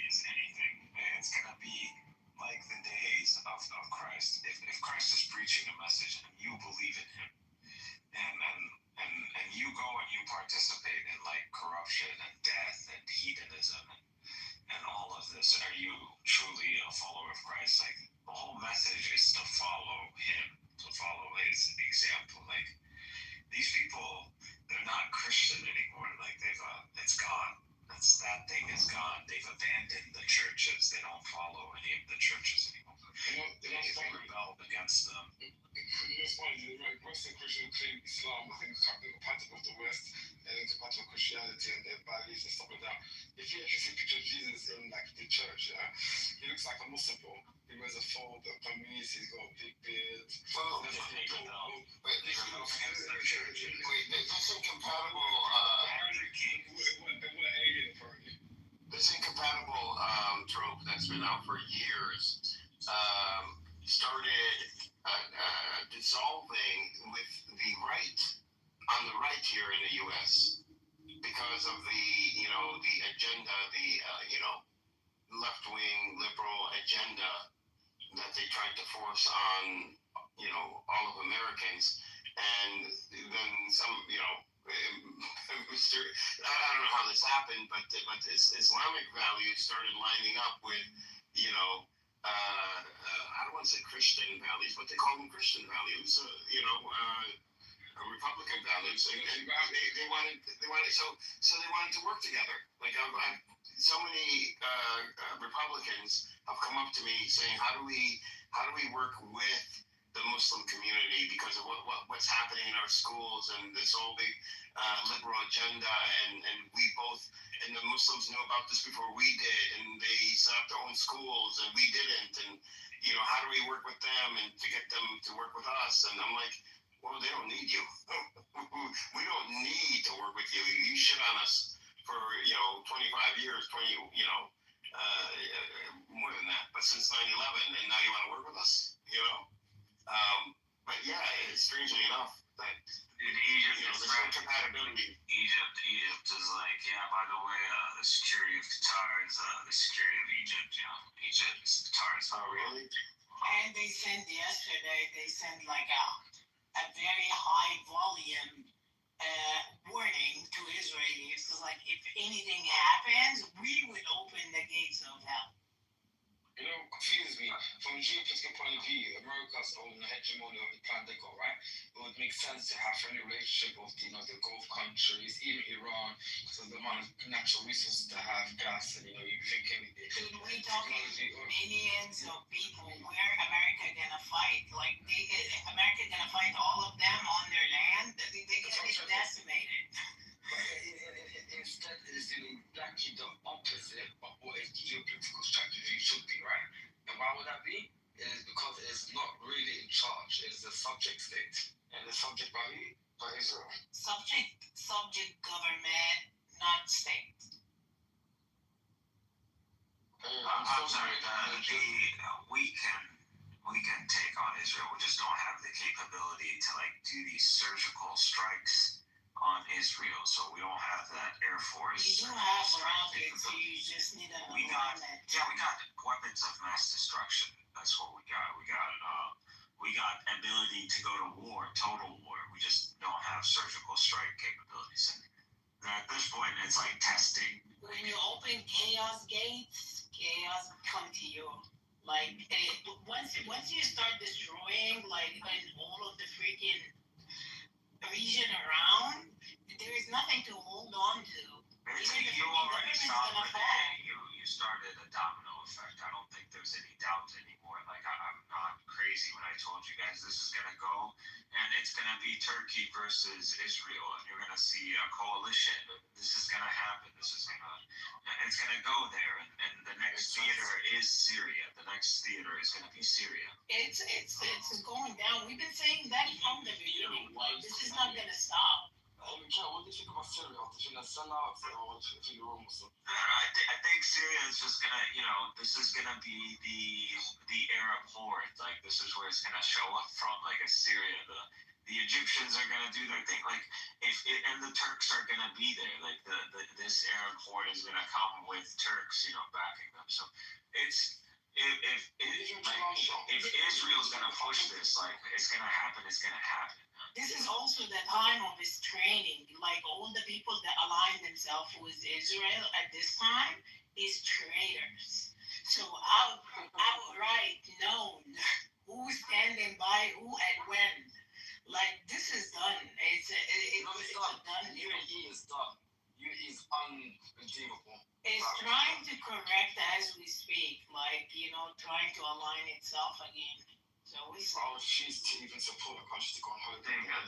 is anything, it's gonna be like the days of Christ. If Christ is preaching a message and you believe in him, and you go and you participate in like corruption and death and hedonism and all of this, are you truly a follower of Christ? Like, the whole message is to follow him, to follow his example. Like, these people, they're not Christian anymore. Like, it's gone. That thing is gone. They've abandoned the churches. They don't follow any of the churches anymore. They rebelled against them. It's funny, the Western Christian claim Islam is incompatible with the West and incompatible with Christianity and their values and stuff like that. If you actually see a picture of Jesus in like the church, he looks like a Muslim bro. He wears a fold, a communist, he's got a big beard. Well, that's incompatible. This incompatible trope that's been out for years started dissolving with the right on the right here in the U.S. because of the agenda, left-wing liberal agenda that they tried to force on all of Americans, and then some I don't know how this happened, but Islamic values started lining up with I don't want to say Christian values, but they call them Christian values, Republican values, and they wanted to work together. Like so many Republicans have come up to me saying, how do we work with the Muslim community because of what's happening in our schools and this whole big liberal agenda, and we both, and the Muslims knew about this before we did, and they set up their own schools and we didn't, and how do we work with them and to get them to work with us? And I'm like, well, they don't need you. We don't need to work with you. You shit on us for 25 years, more than that, but since 9/11, and now you want to work with us, but yeah, strangely enough, that in Egypt, there's no compatibility. Egypt is like, yeah, by the way, the security of Qatar is the security of Egypt. Egypt is Qatar. Oh, really? And they sent like a very high volume warning to Israelis. So like, if anything happens, we would open the gates of hell. Confuses me. From a geopolitical point of view, America's own hegemony of the planet they got, right? It would make sense to have any relationship with the Gulf countries, even Iran, because of the amount of natural resources to have, gas, and you think anything. Dude, we talking millions of people. Where America gonna fight? Like America gonna fight all of them on their land? They gonna get decimated. Instead, it's exactly the opposite of what its geopolitical strategy should be, right? And why would that be? It is because it's not really in charge. It's the subject state. And the subject by Israel. Subject government, not state. I'm sorry, we can take on Israel. We just don't have the capability to do these surgical strikes on Israel, so we don't have that Air Force. You do have rockets, you just need a we got weapons of mass destruction. That's what we got. We got ability to go to war, total war. We just don't have surgical strike capabilities. And at this point, it's like testing. When you open chaos gates, chaos come to you. Like once you start destroying in all of the freaking region around, there is nothing to hold on to. You already started a domino effect. I don't think there's any doubt anymore. I'm not crazy when I told you guys this is gonna go, and it's gonna be Turkey versus Israel, and you're gonna see a coalition. This is gonna happen. It's gonna go there, and the next theater is Syria. The next theater is gonna be Syria. It's going down. We've been saying that from the beginning. This is not gonna stop. What do you think about Syria? Do you think that's sell out or do you think you're almost? I think think Syria is just gonna, this is gonna be the Arab horde. Like, this is where it's gonna show up from. Like, Assyria, the Egyptians are gonna do their thing. Like, and the Turks are gonna be there. Like, this Arab horde is gonna come with Turks, backing them. So it's. If Israel's gonna push this, like, it's gonna happen. It's gonna happen. This is also the time of his training. Like all the people that align themselves with Israel at this time is traitors. So outright known who's standing by who and when. Like this is done. It's done. UAE is done. UAE is unredeemable. It's trying to correct as we speak. Like trying to align itself again. So I refuse to even support a country to go on holiday. I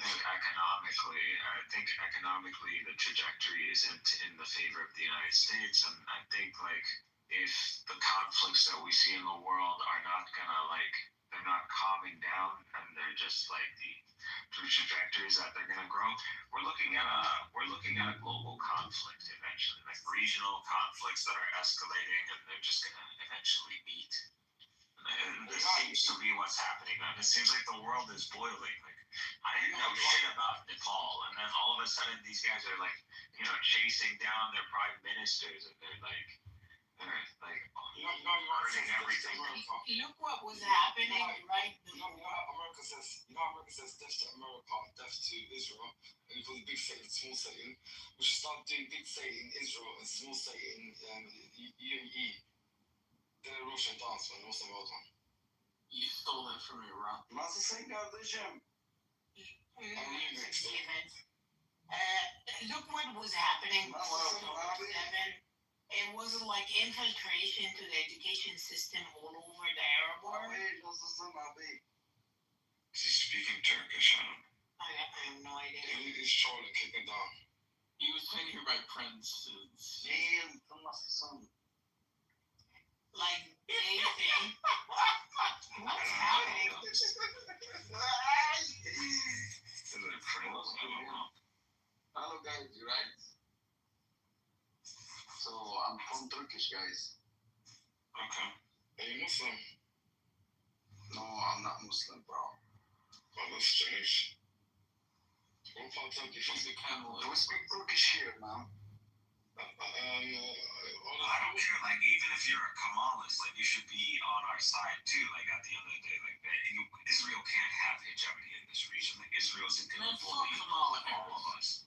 think economically the trajectory isn't in the favor of the United States, and I think if the conflicts that we see in the world are not gonna they're not calming down, and they're just the trajectories that they're gonna grow, we're looking at a global conflict eventually, regional conflicts that are escalating, and they're just gonna eventually meet. And this seems to be what's happening now. It seems like the world is boiling. I didn't know shit about Nepal, and then all of a sudden these guys are chasing down their prime ministers, and they're burning everything. Look what was happening right before. America says death to America, death to Israel, and you call it big Satan, small Satan. We should start doing big Satan in Israel and small Satan in UAE. Then a Russian dance, man. What's the world on? You stole that from Iran. That's the same guy, Jim. Look what was happening before 7. It was like infiltration to the education system all over the Arab world. Is he speaking Turkish? I have no idea. He's trying to kick it down. He was sent here by princes. Like they think what's happening? Hello guys, you right? So I'm from Turkish, guys. Okay. Are you Muslim? No, I'm not Muslim, bro. Oh, that's strange. What part of Turkey? He's a camel. We speak Turkish here, man. I don't care. Even if you're a Kemalist, you should be on our side too. At the end of the day, Israel can't have hegemony in this region. Israel's going to bully all of us.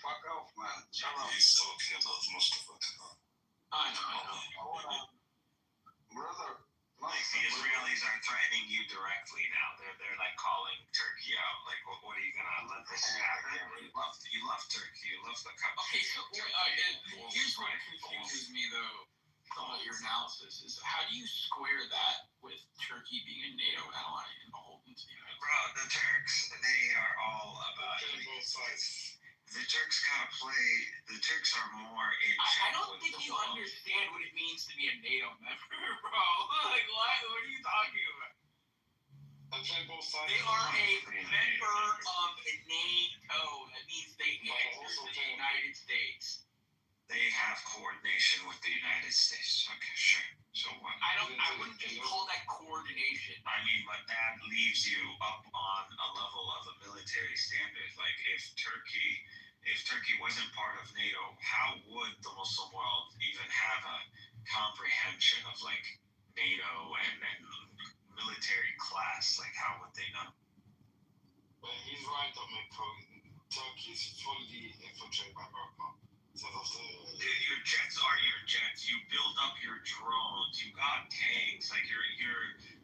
Fuck off, man. He's talking about Mustafa Kemal. I know. Brother, the Israelis are threatening you directly now. They're calling Turkey out. What are you gonna let this happen? You love Turkey. You love the country. Okay, so here's what confuses me though about your analysis is how do you square that with Turkey being a NATO ally and beholden to the United States? Bro, the Turks, they are all about both sides. The Turks gotta play. The Turks are more in. I don't think you understand what it means to be a NATO member, bro. What are you talking about? They are a member of NATO. That means they enter the United States. They have coordination with the United States. Okay, sure. So what? I wouldn't just call that coordination. But that leaves you up on a level of a military standard. If Turkey wasn't part of NATO, how would the Muslim world even have a comprehension of NATO and military class? How would they know? Well, he's right on my point. Turkey is fully infiltrated by America. Your jets are your jets. You build up your drones. You got tanks.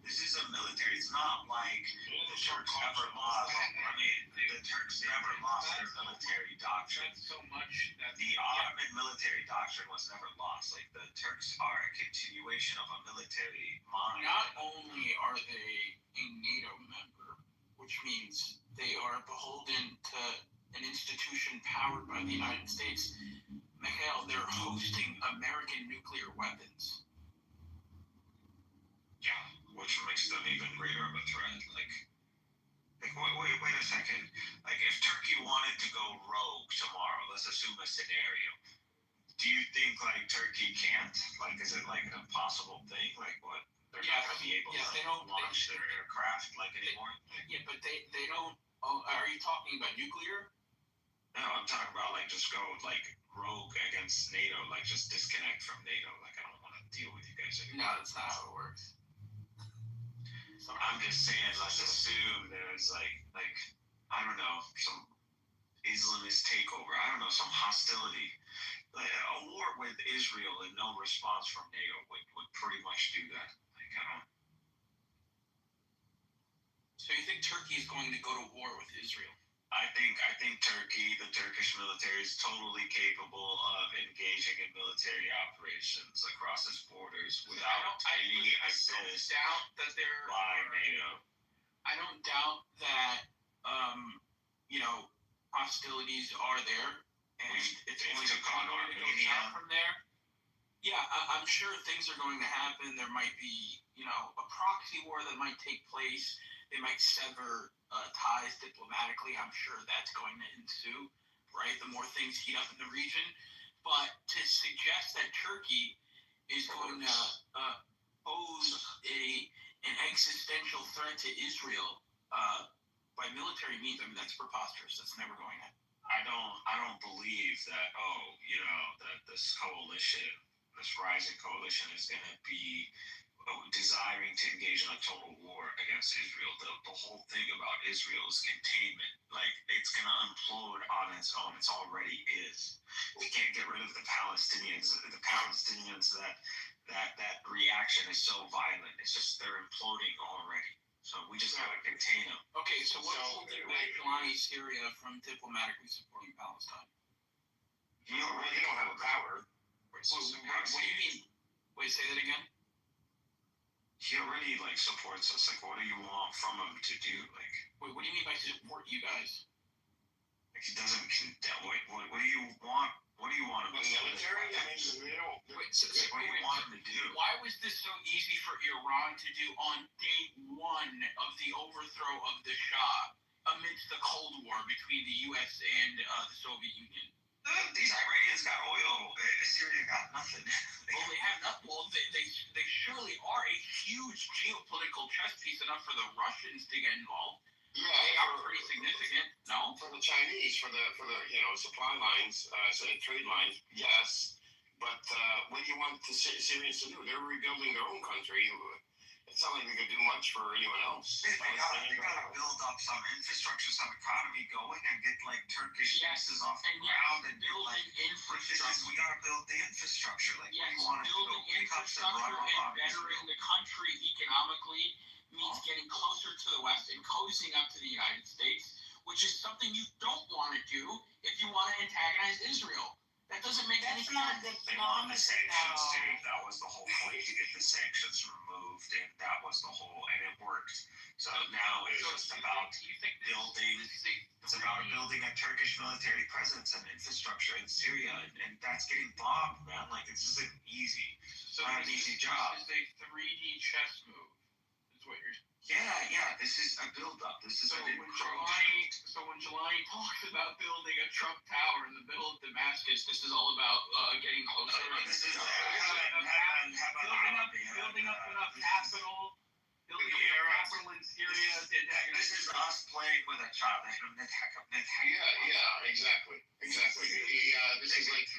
This is a military. It's not like the Turks ever lost. The Turks never lost their military doctrine. So much that the Ottoman military doctrine was never lost. The Turks are a continuation of a military mind. Not only are they a NATO member, which means they are beholden to an institution powered by the United States. Mikhail, they're hosting American nuclear weapons. Yeah, which makes them even greater of a threat. Wait a second. If Turkey wanted to go rogue tomorrow, let's assume a scenario. Do you think like Turkey can't? Like, is it like an impossible thing? Like, what? They're not going to be able to launch their aircraft like anymore. Yeah, but they don't. Oh, are you talking about nuclear? No, I'm talking about like just go like rogue against NATO, like just disconnect from NATO. Like I don't want to deal with you guys anymore. No, that's not how it works. I'm just saying, let's assume there's like I don't know, some Islamist takeover. I don't know, some hostility. Like a war with Israel and no response from NATO would pretty much do that. Like I don't. So you think Turkey is going to go to war with Israel? I think Turkey, the Turkish military, is totally capable of engaging in military operations across its borders without any assistance by NATO. I don't doubt that hostilities are there, and it's going to go down from there. Yeah, I'm sure things are going to happen. There might be, a proxy war that might take place. They might sever ties diplomatically. I'm sure that's going to ensue, right? The more things heat up in the region. But to suggest that Turkey is going to pose an existential threat to Israel by military means, I mean, that's preposterous. That's never going to happen. I don't believe that, that this coalition, this rising coalition is going to be desiring to engage in a total war against Israel. The whole thing about Israel is containment. Like, it's going to implode on its own. It's already is. We can't get rid of the Palestinians. The Palestinians, that reaction is so violent. It's just, they're imploding already. So we just got to contain them. Okay, so what's holding back Jelani Syria from diplomatically supporting Palestine? You don't have a power. What do you mean? Wait, say that again? He already supports us. Like, what do you want from him to do? Like, wait, what do you mean by support you guys? Like, he doesn't condemn. Wait, what do you want? What do you want him to do? Military? I mean, what do you want him to do? Why was this so easy for Iran to do on day one of the overthrow of the Shah amidst the Cold War between the U.S. and the Soviet Union? These Iranians got oil. Syria got nothing. Well, they have nothing. Well, they surely are a huge geopolitical chess piece enough for the Russians to get involved. Yeah, they are pretty significant. No, for the Chinese, for the supply lines, trade lines, yes. But what do you want the Syrians to do? They're rebuilding their own country. It's not like they could do much for anyone else. They gotta build up some infrastructure, some economy going, and get Turkish businesses off the ground and build infrastructure. We gotta build the infrastructure. Like, what do you want to do? Building infrastructure and bettering the country economically means getting closer to the West and cozying up to the United States, which is something you don't want to do if you want to antagonize Israel. That doesn't make any sense. They want the sanctions, dude. That was the whole point, to get the sanctions removed, and that was the whole, and it worked. So now it's just about building. It's about building a Turkish military presence and infrastructure in Syria, and that's getting bombed, man. Like, it's just easy. It's not an easy job. This is a 3D chess move. Is what you're. Yeah. This is a build-up. This is an encroachment. So when Jelani talks about building a Trump Tower in the middle of Damascus, this is all about getting closer. This is building up enough capital. Building up capital in Syria. This is us playing with a child. Yeah, exactly. This is like.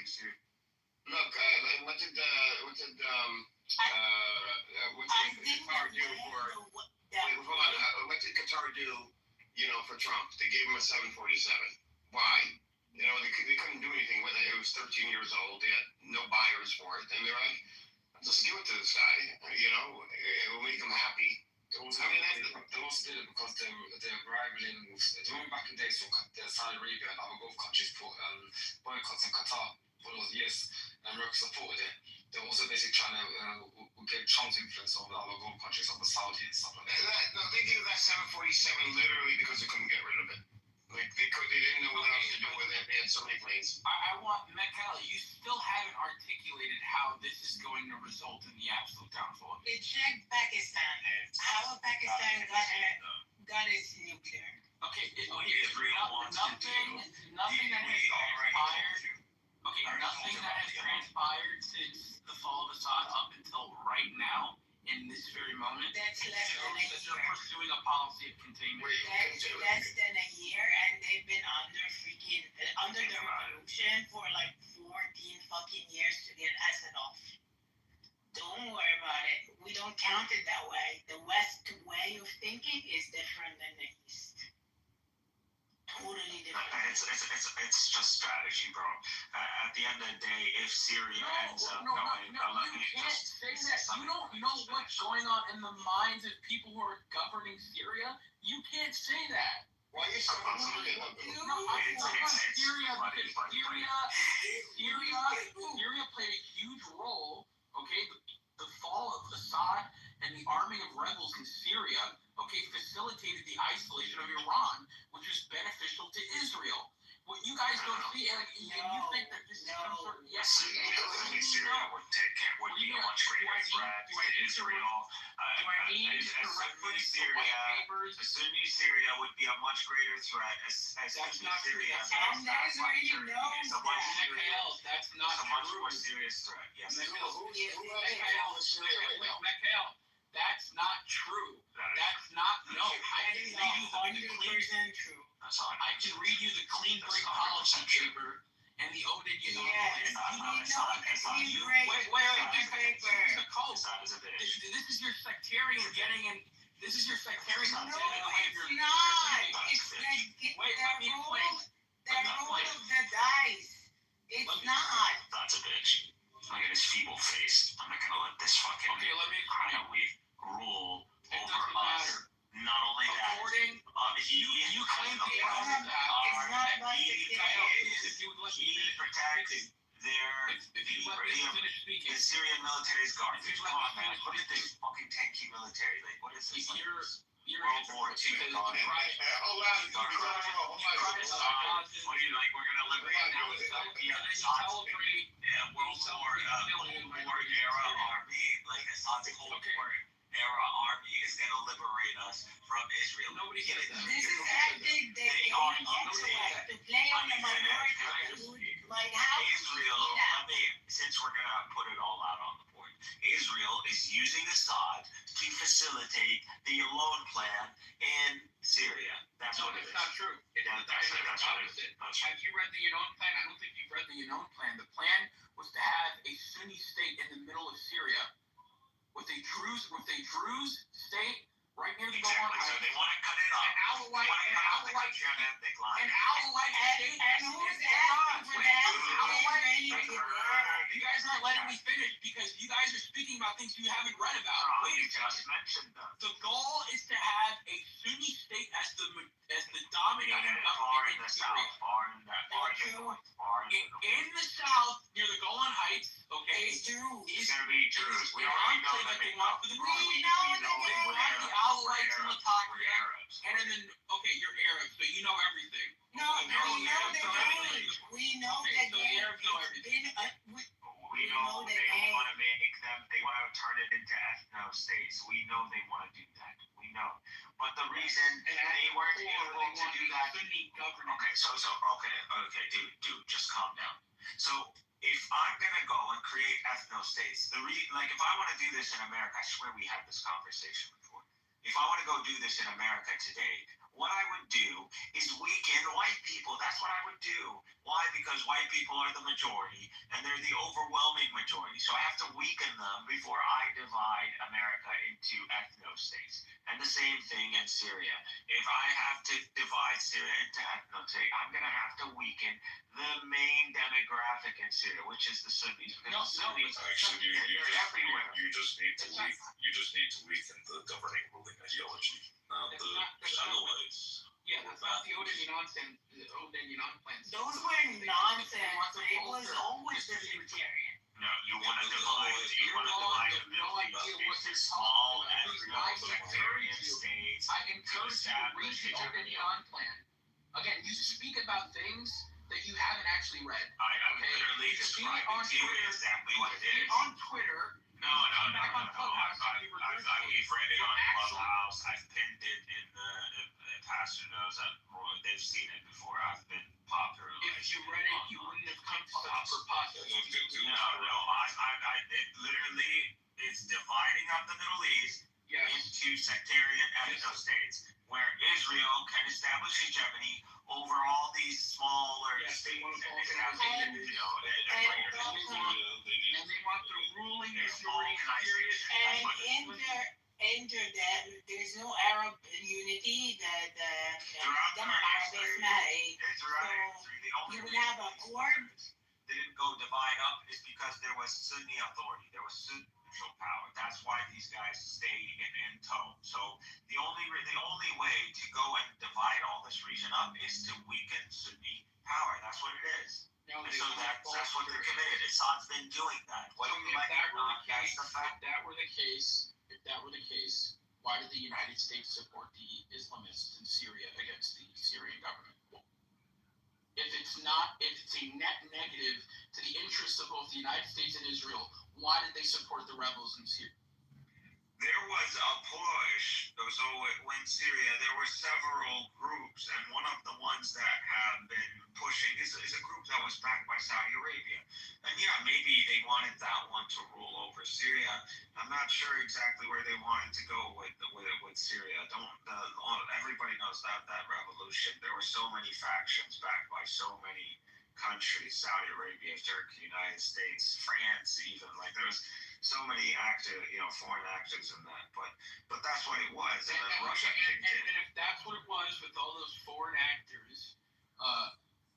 Look, what did Qatar do for? Hold on. What did Qatar do? For Trump, they gave him a 747. Why? They couldn't do anything with it. It was 13 years old. They had no buyers for it, and they're like, just give it to this guy. It will make him happy. They also did it because they're rivaling with. Do you remember back in the days when Saudi Arabia and other Gulf countries put boycotts in Qatar for those years, and America supported it. They're also basically trying to get Trump's influence over the other Gulf countries, over Saudi and stuff like that. No, they gave that 747 literally because they couldn't get rid of it. They didn't know what else to do with it. They had so many planes. I want, Mekala, you still haven't articulated how this is going to result in the absolute downfall. They checked Pakistan. How Pakistan got its nuclear. Okay, nothing that has transpired. Okay, nothing that has transpired since the fall of Assad up until right now, in this very moment, That's less than a shows that they're year. pursuing a policy of containment. That's less than a year, and they've been under the revolution for like 14 fucking years to get Assad off. Don't worry about it. We don't count it that way. The West way of thinking is different than the East. Totally different. It's just strategy, bro. At the end of the day, if Syria ends up going, You can't say that. You don't know what's going on in the minds of people who are governing Syria. You can't say that. Why are you so Syria? No, I'm talking Syria because Syria played a huge role. Okay, the fall of Assad and the arming of rebels in Syria, okay, facilitated the isolation of Iran, which is beneficial to Israel. What you guys don't see, and you think that this is some sort of Syria would be a much greater threat to Israel. Sunni Syria would be a much greater threat as Sunni Syria. And Israeli knows that. That's not a much more serious threat. Yes. Mikhail, that's not true. That's not. No, I can read you the 100% true. I can read you the clean break policy paper and the Odin Yanon plan. Wait. This is your sectarian getting in. This is your sectarian. No, it's not. It's the role of the dice. It's not. That's a bitch. Look at his feeble face. I'm not gonna let this fucking rule over us. Not only that, you claim he protected the Syrian military's guard. Come on, man. Look at this fucking tanky military. Like, what is this? You're World War II. What do you like? We're gonna liberate now. World War era army, like Assad's Cold War era army is gonna liberate us from Israel. Nobody gets that. This is acting the game to play on the minority. Like how Israel, since we're gonna put it all out on the board, Israel is using Assad to facilitate the Alone plan in Syria. That's what it is. That's not true. That's opposite. Have you read the Yanon plan? I don't think you've read the Yanon plan. The plan was to have a Sunni state in the middle of Syria with a Druze state right near the Golan Heights. So they want to cut it off. An Alawite state. and who's asking for that? You guys aren't letting me finish because you guys are speaking about things you haven't read about. Wait a second. Mentioned them. The goal is to have a Sunni state as the dominating government in Syria. In the south, near the Golan Heights, okay, It's Jews. It's gonna be Jews. We already know that they want for the We know they want the Alawites and Latakia. And then, okay, you're Arab, so you know everything. No, we know the game. We know the So the game. Arabs know everything. We know they want to make them. They want to turn it into ethno states. We know they want to do that. We know. But the reason they weren't able to do that. Okay, dude, just calm down. So if I'm gonna go and create ethno states, like if I want to do this in America, I swear we had this conversation before. If I want to go do this in America today, what I would do is weaken white people. That's what I would do. Why? Because white people are the majority, and they're the overwhelming majority. So I have to weaken them before I divide America into ethno states. And the same thing in Syria. If I have to divide Syria into ethno states, I'm going to have to weaken the main demographic in Syria, which is the Sunnis. Because the Sunnis, actually, they're everywhere. You just need to weaken the governing ruling ideology, not the Alawites. Yeah, that's not the Odin Yanon plan. Those were nonsense. It was always the libertarian. No, you want to divide the Middle East into small sectarian states. I encourage you to read the Odin Yanon plan. Again, you speak about things that you haven't actually read. I'm literally describing to you exactly what it is. On Twitter. No. We've read it on Clubhouse. I've pinned it in the Pastor knows that they've seen it before. I've been popular. If you read it, you wouldn't have come to such It literally is dividing up the Middle East into sectarian ethno-states, where Israel can establish hegemony over all these smaller states. And they want the ruling majority of Syria. And under that, there's no Arab unity. So you would have a court. They didn't go divide up is because there was Sunni authority. There was Sunni power. That's why these guys stayed in tow. So the only way to go and divide all this region up is to weaken Sunni power. That's what it is. And so that's what they're committed. Assad's been doing that. Whether you like it or not, that's the fact. If that were the case, why did the United States support the Islamists in Syria against the Syrian government? If it's a net negative to the interests of both the United States and Israel, why did they support the rebels in Syria? There was a push. So when Syria, there were several groups, and one of the ones that have been pushing is a group that was backed by Saudi Arabia. And yeah, maybe they wanted that one to rule over Syria. I'm not sure exactly where they wanted to go with Syria. Everybody knows that revolution. There were so many factions backed by so many countries: Saudi Arabia, Turkey, United States, France, even. Like there was so many foreign actors in that. But that's what it was. And then Russia kicked in. And if that's what it was, with all those foreign actors,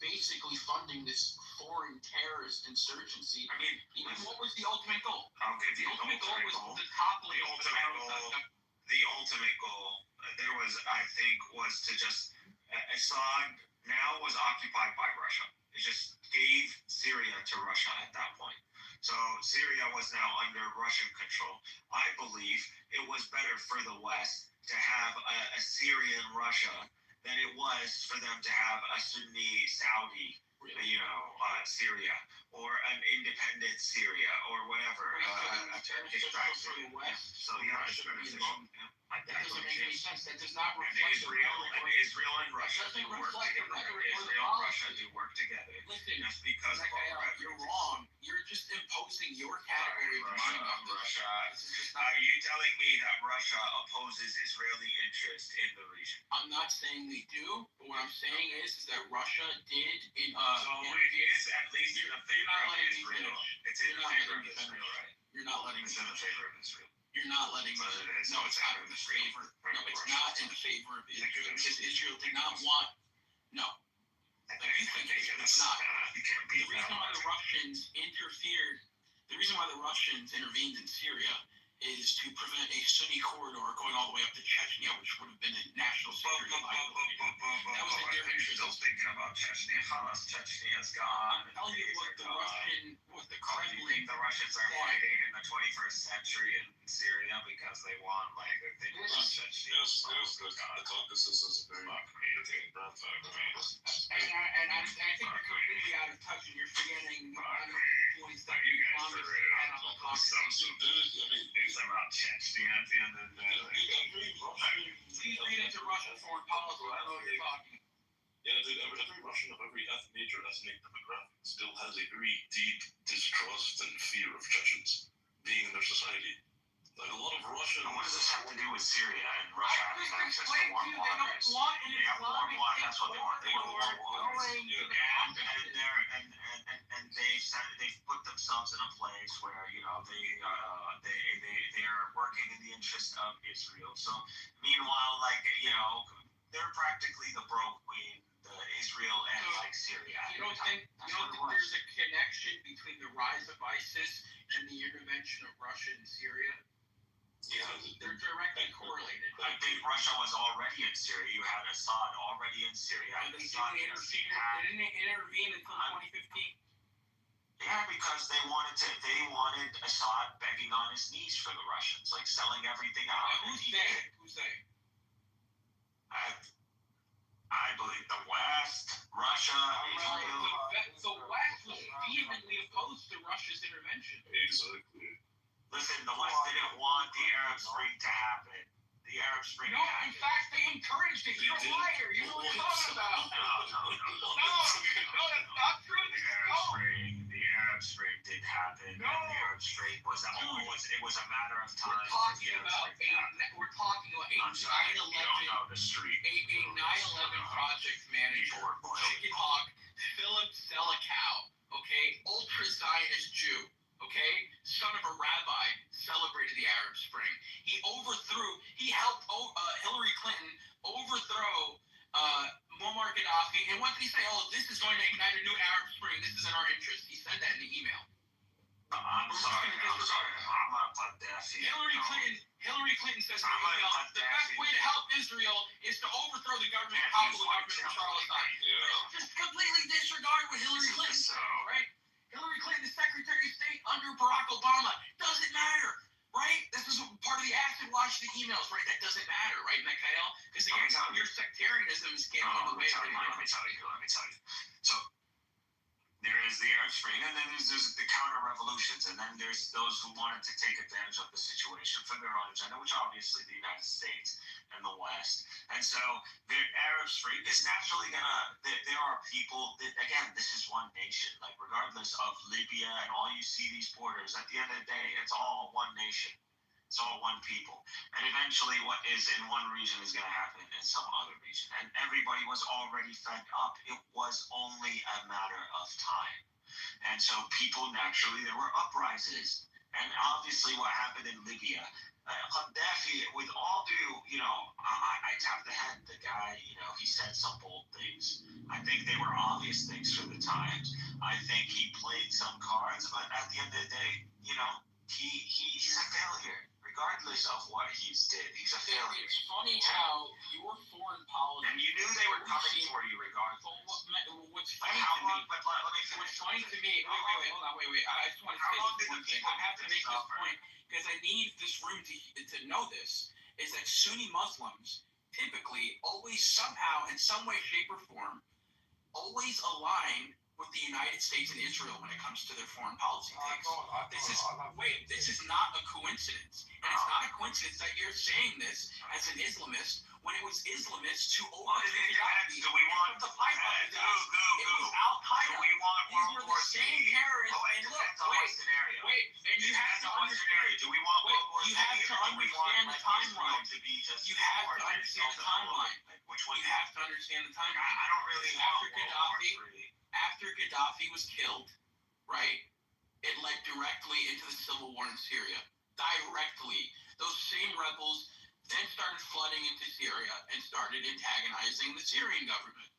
basically funding this foreign terrorist insurgency. I mean, what was the ultimate goal? The ultimate goal was to topple the ultimate goal. There was, I think, was to just Assad now was occupied by Russia. It just gave Syria to Russia at that point. So Syria was now under Russian control. I believe it was better for the West to have a Syrian Russia than it was for them to have a Sunni Saudi, Syria, or an independent Syria, or whatever, a Turkish backed Syria. So yeah, it's beneficial. That doesn't make any sense. That does not reflect Israel and Russia do work together. Israel and Russia do work together. Listen, that's because you're wrong. You're just imposing your category of Russia. Are you telling me that Russia opposes Israeli interest in the region? I'm not saying they do, but what I'm saying is that Russia did. So it is at least in the favor of Israel. It's in the favor of Israel, right? You're not letting me finish. It's in the favor of Israel. You're not letting me. No, it's not in the favor. No, it's not in the favor of Israel. Because Israel did not want. No. Like you think it's not. The reason why the Russians intervened in Syria is to prevent a Sunni corridor going all the way up to Chechnya, which would have been a national security liability. That was in their interest. Still thinking about Chechnya. Chechnya's gone. Tell you what the Kremlin. You think the Russians are fighting in the 21st century in Syria because they want, they're thinking about Chechnya? Yes, the Caucasus is a very entertaining fact. And I think you're completely out of touch, and you're forgetting the points that you guys are ready to talk about Chechnya at the end of the day. Please read into Russian foreign policy. I know what you're talking. Yeah, dude, every Russian of every major ethnic demographic still has a very deep distrust and fear of Chechens being in their society. Like a lot of Russians. What does this have to do with Syria and Russia having access to warm water? They have warm water. That's what they want. They want warm water. And they've put themselves in a place where they are working in the interest of Israel. So meanwhile, they're practically the broke queen, Israel and Syria. You don't think there's a connection between the rise of ISIS and the intervention of Russia in Syria? Yeah, they're directly correlated. I think Russia was already in Syria. You had Assad already in Syria. They didn't intervene until 2015. Yeah, because they wanted Assad begging on his knees for the Russians, selling everything out. Who's they? I believe the West, Russia, Israel. The West was vehemently opposed to Russia's intervention. Exactly. Listen, the West didn't want the Arab Spring to happen. The Arab Spring happened. In fact, they encouraged it. You're a liar. You know what you're talking about. No, that's not true. The Arab Arab Spring did happen. No. And the Arab Spring was a matter of time. We're talking about a 9/11. You don't know the street. A 9/11 project manager, Chicken Hawk, Philip Zelikow, okay, ultra Zionist Jew, okay, son of a rabbi, celebrated the Arab Spring. He helped Hillary Clinton overthrow Muammar Gaddafi. And what did he say? Oh, this is going to ignite a new Arab Spring. This is in our interest. He said that in the email. I'm sorry. I'm not Gaddafi. Hillary Clinton says in the email, the best way to help Israel is to overthrow the government, topple the government of Charles Assad. Just completely disregard what Hillary Clinton said, right? Hillary Clinton is Secretary of State under Barack Obama. Doesn't matter, right? This is part of the acid wash the emails, right? That doesn't matter, right, Mikhail? Because your sectarianism is getting in the way of Let me tell you. So there is the Arab Spring, and then there's the counter-revolutions, and then there's those who wanted to take advantage of the situation for their own agenda, which obviously the United States and the West. And so the Arab Spring is naturally there are people that, again, this is one nation. Like, regardless of Libya and all you see these borders, at the end of the day, it's all one nation. It's all one people. And eventually what is in one region is going to happen in some other region. And everybody was already fed up. It was only a matter of time. And so people naturally, there were uprisings. And obviously what happened in Libya, Gaddafi, with all due, I tapped the head. The guy, he said some bold things. I think they were obvious things for the times. I think he played some cards, but at the end of the day, he's a failure. Regardless of what he's did, he's a failure. It's funny how your foreign policy... And you knew they were coming for you regardless. What's funny to me... Wait. I just want to say one thing. I have to make this point because I need this room to know this, is that Sunni Muslims typically always somehow, in some way, shape, or form, always align with the United States and Israel when it comes to their foreign policy takes. This is not a coincidence. And it's not a coincidence that you're saying this as an Islamist when it was Islamists who overthrew Gaddafi. Do we want the pipe up his ass. It was Al-Qaeda. Do we want These were the same terrorists. And look, wait, and you have to understand. Do we want World War You have to understand the timeline. You have to understand the timeline. Which one? You have to understand the timeline. I don't really want After Gaddafi was killed, right, it led directly into the civil war in Syria. Directly. Those same rebels then started flooding into Syria and started antagonizing the Syrian government.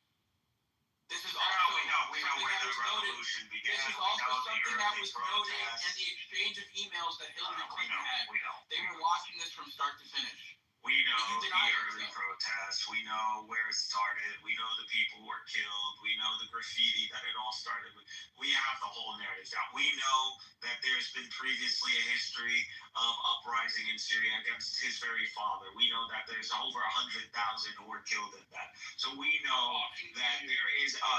This is also we know where the revolution began. This is also something that was noted in the exchange of emails that Hillary Clinton had. They were watching this from start to finish. We know the early protests. We know where it started. We know the people who were killed. We know the graffiti that it all started with. We have the whole narrative down. We know that there's been previously a history of uprising in Syria against his very father. We know that there's over 100,000 who were killed in that. So we know that there is a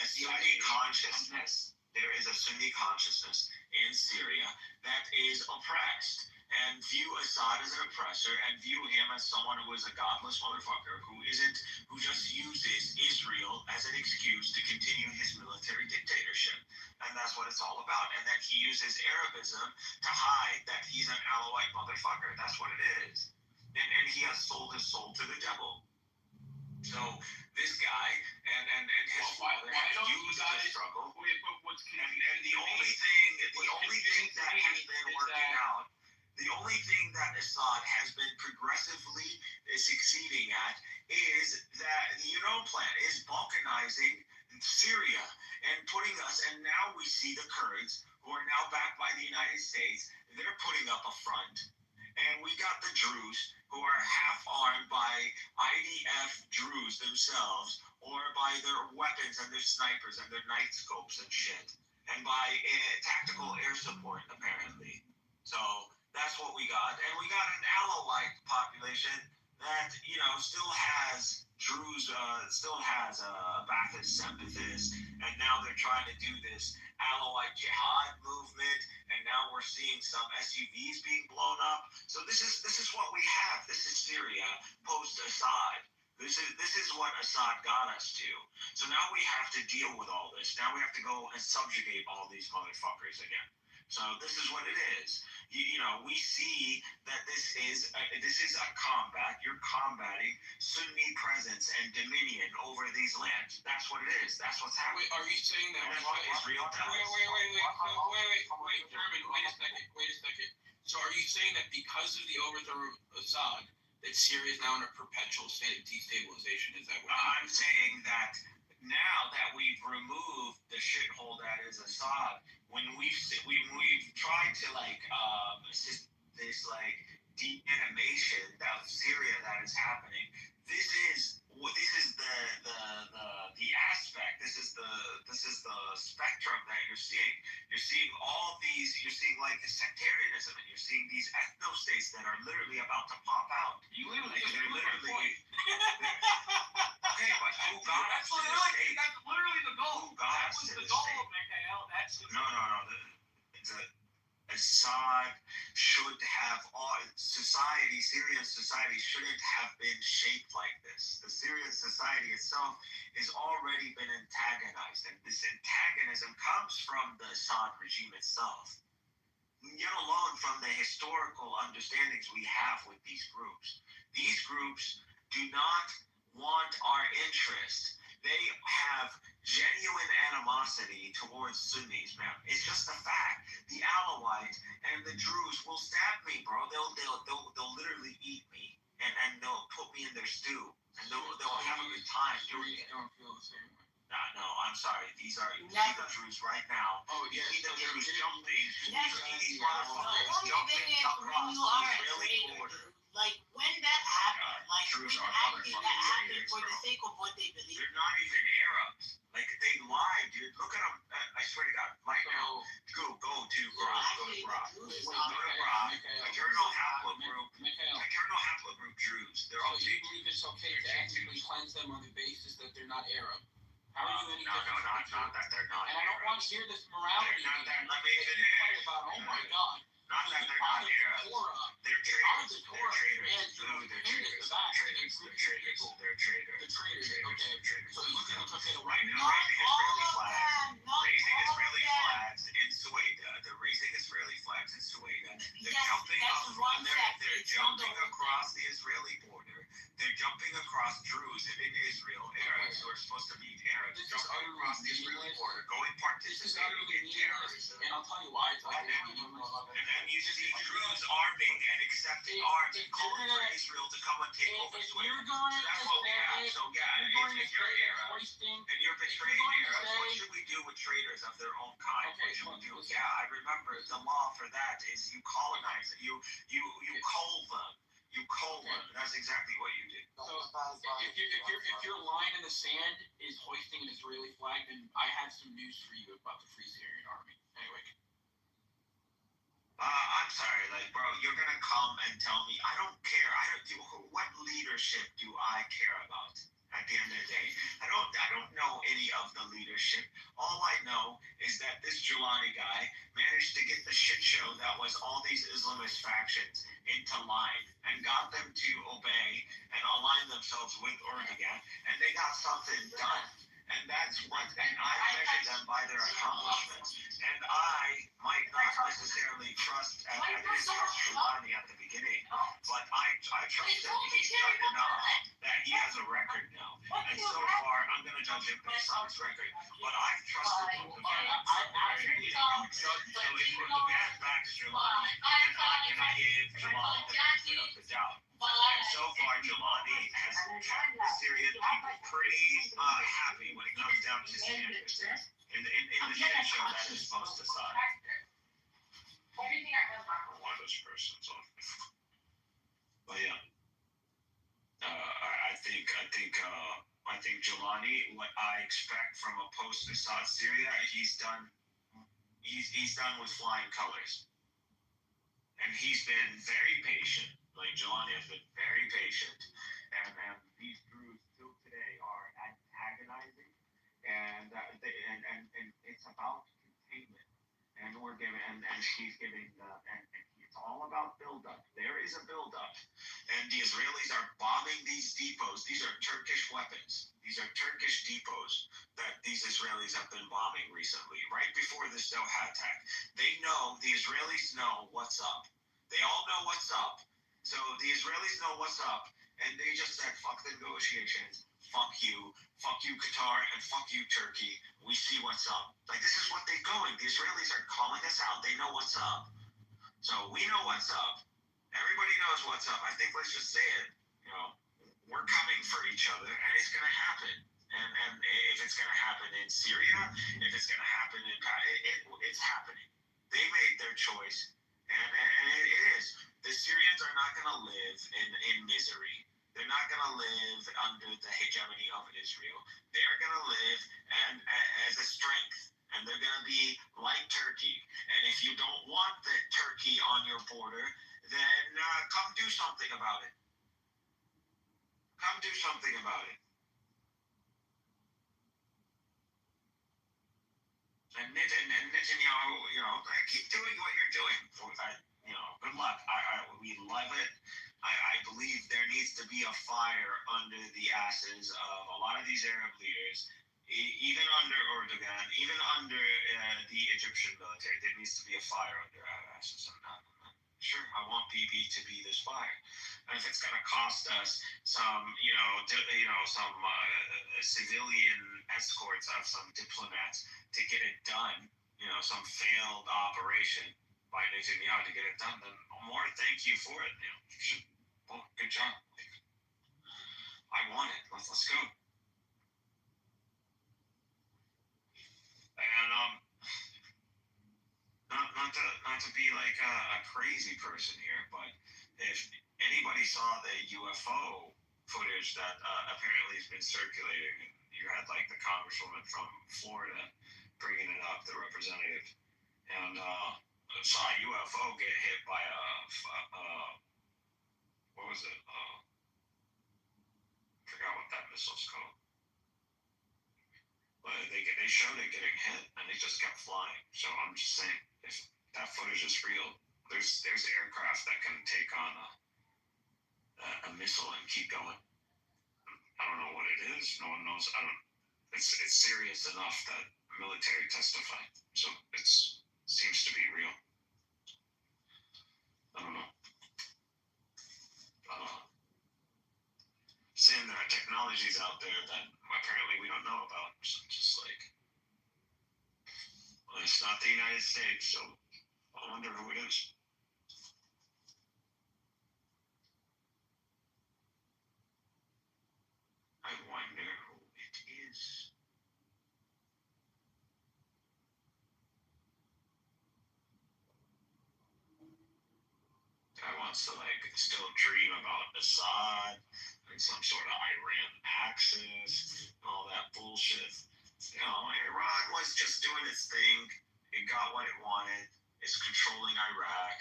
Sunni consciousness. There is a Sunni consciousness in Syria that is oppressed, and view Assad as an oppressor, and view him as someone who is a godless motherfucker who just uses Israel as an excuse to continue his military dictatorship. And that's what it's all about. And then he uses Arabism to hide that he's an Alawite motherfucker. That's what it is. And he has sold his soul to the devil. So this guy and his father have used the struggle. And the only thing that has been working out, the only thing that Assad has been progressively succeeding at is that the UNO plan is balkanizing Syria and putting us, and now we see the Kurds, who are now backed by the United States, they're putting up a front. And we got the Druze, who are half-armed by IDF Druze themselves, or by their weapons and their snipers and their night scopes and shit, and by tactical air support, apparently. So that's what we got. And we got an Alawite population that, still has Druze, still has Ba'athist sympathists, and now they're trying to do this Alawite jihad movement, and now we're seeing some SUVs being blown up. So this is what we have. This is Syria post-Assad. This is what Assad got us to. So now we have to deal with all this. Now we have to go and subjugate all these motherfuckers again. So this is what it is. You know, we see that this is a combat. You're combating Sunni presence and dominion over these lands. That's what it is. That's what's happening. Wait, are you saying that? And that's what Israel does. Wait, German, wait a second. So are you saying that because of the overthrow of Assad, that Syria is now in a perpetual state of destabilization? Is that what I'm saying? That now that we've removed the shithole that is Assad, when we've tried to assist this de-animation of Syria that is happening, this is the aspect. This is the spectrum that you're seeing. You're seeing all these. You're seeing like the sectarianism, and you're seeing these ethno states that are literally about to pop out. They're literally. Okay, but who got us to this state? That's literally the goal. Who got us to this state? No. Assad should have Syrian society shouldn't have been shaped like this. The Syrian society itself has already been antagonized, and this antagonism comes from the Assad regime itself, yet alone from the historical understandings we have with these groups. These groups do not want our interest. They have genuine animosity towards Sunnis, man. It's just a fact. The Alawites and the Druze will stab me, bro. They'll literally eat me, and they'll put me in their stew, and they'll have a good time doing it. Don't feel the same way. No, I'm sorry. You see the Druze right now. Oh, You yes, see the so Druze they're- jumping. Yes, You see these the motherfuckers only jumping thing is across when you the are a Israeli traitor, border. like when that happened, like Druze when are actually that motherfucking happened traitors, for the bro. sake of what they believe. They're not even Arabs. Like, they lie, dude. Look at them. I swear to God, right now. Go to Grok. Go to Grok. Go to Grok. Eternal haplogroup Druze. They're all So you believe it's okay to ethnically cleanse them on the basis that they're not Arab? How are you any No, different? not that they're not And I don't want to hear this morality. They're not that. Let me that you finish. play about, oh my God. Not that they're not Arabs. They're traitors. They're traitors. They're traitors. They're traitors. Okay. So you think it's okay to Right now, raising Israeli flags in Sueda. They're raising Israeli flags in Sueda. They're jumping across the Israeli border. They're jumping across Druze in Israel, Arabs who are supposed to be Arabs, jumping across the Israeli border, going participating in terrorism. And I'll tell you why. And then you see Druze arming and accepting arms and calling for Israel to come and take over Sueda. So that's what we have. So yeah, if you're Arab and you're betraying Arabs, what should we do with traitors of their own kind? What should we do? Yeah, I remember the law for that is you colonize it. You cull them. You cull them. That's exactly what you do. So if your line in the sand is hoisting an Israeli flag, then I have some news for you about the Free Syrian Army. Anyway. I'm sorry, bro, you're gonna come and tell me, I don't care, what leadership do I care about at the end of the day? I don't know any of the leadership. All I know is that this Jelani guy managed to get the shit show that was all these Islamist factions into line and got them to obey and align themselves with Erdogan, and they got something done. And that's what, and I measure them by their accomplishments. And I might not necessarily trust, and I didn't trust Jelani at the beginning, but I trust that he's done enough that he has a record now. And so far, I'm going to judge him based on his record. But I've trusted Erdogan from the very beginning. So if Erdogan backs Jelani, then I'm going to give Jelani the benefit of the doubt. And so far, Jelani has kept the Syrian people pretty happy when it comes down to standards in the shit show that is post-Assad. One of those persons on. But yeah, I think Jelani, what I expect from a post-Assad Syria, he's done with flying colors, and he's been very patient. Like Jelani has been very patient, and these Druze still today are antagonizing, and it's about containment, and we're giving, and he's giving and it's all about build-up. There is always a buildup. And the Israelis are bombing these depots. These are Turkish weapons. These are Turkish depots that these Israelis have been bombing recently, right before this Doha attack. They know, the Israelis know what's up. They all know what's up. So the Israelis know what's up, and they just said, fuck the negotiations, fuck you, Qatar, and fuck you, Turkey. We see what's up. Like, this is what they're going. The Israelis are calling us out. They know what's up. So we know what's up. Everybody knows what's up. I think let's just say it. You know, we're coming for each other, and it's going to happen. And if it's going to happen in Syria, if it's going to happen in it's happening. They made their choice, and it is. The Syrians are not going to live in misery. They're not going to live under the hegemony of Israel. They're going to live as a strength, and they're going to be like Turkey. And if you don't want the Turkey on your border, then come do something about it. Come do something about it. And Netanyahu, you know, keep doing what you're doing. You know, good luck. We love it. I believe there needs to be a fire under the asses of a lot of these Arab leaders, even under Erdogan, even under the Egyptian military. There needs to be a fire under our asses. I'm not sure. I want Bibi to be this fire. And if it's going to cost us some, some civilian escorts of some diplomats to get it done, some failed operation by Netanyahu to get it done, then more thank you for it. Well, good job. I want it. Let's go. And not to be like a crazy person here, but if anybody saw the UFO footage that apparently has been circulating, you had like the congresswoman from Florida bringing it up, the representative, and saw a UFO get hit by what was it? I forgot what that missile's called. But they showed it getting hit, and it just kept flying. So I'm just saying, if that footage is real, there's aircraft that can take on a missile and keep going. I don't know what it is. No one knows. It's serious enough that military testify. So it seems to be real. I don't know. Saying there are technologies out there that apparently we don't know about. So just like, well, it's not the United States, so I wonder who it is. I wonder who it is. Guy wants to like still dream about Assad and some sort of Iran axis and all that bullshit. Iran was just doing its thing. It got what it wanted. It's controlling Iraq.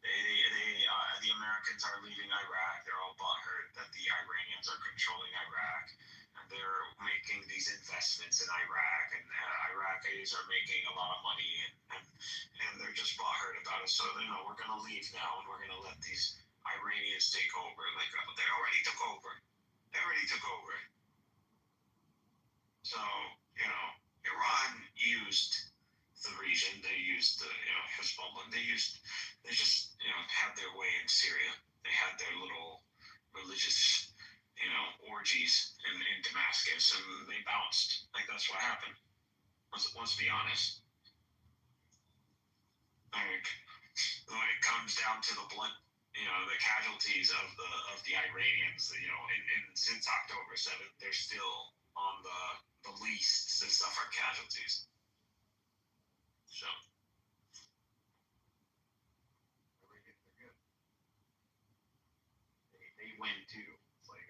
The Americans are leaving Iraq. They're all butthurt that the Iranians are controlling Iraq. And they're making these investments in Iraq. And Iraqis are making a lot of money. And they're just butthurt about it. So, we're going to leave now. And we're going to let these Iranians take over. Like, they already took over. So, Iran used the region. They used the, Hezbollah. They just, had their way in Syria. They had their little religious, orgies in Damascus, and they bounced. Like, that's what happened. Let's be honest. Like, when it comes down to the blood, the casualties of the Iranians, since October 7th, they're still on the least to suffer casualties. So, they're good. They win too. It's like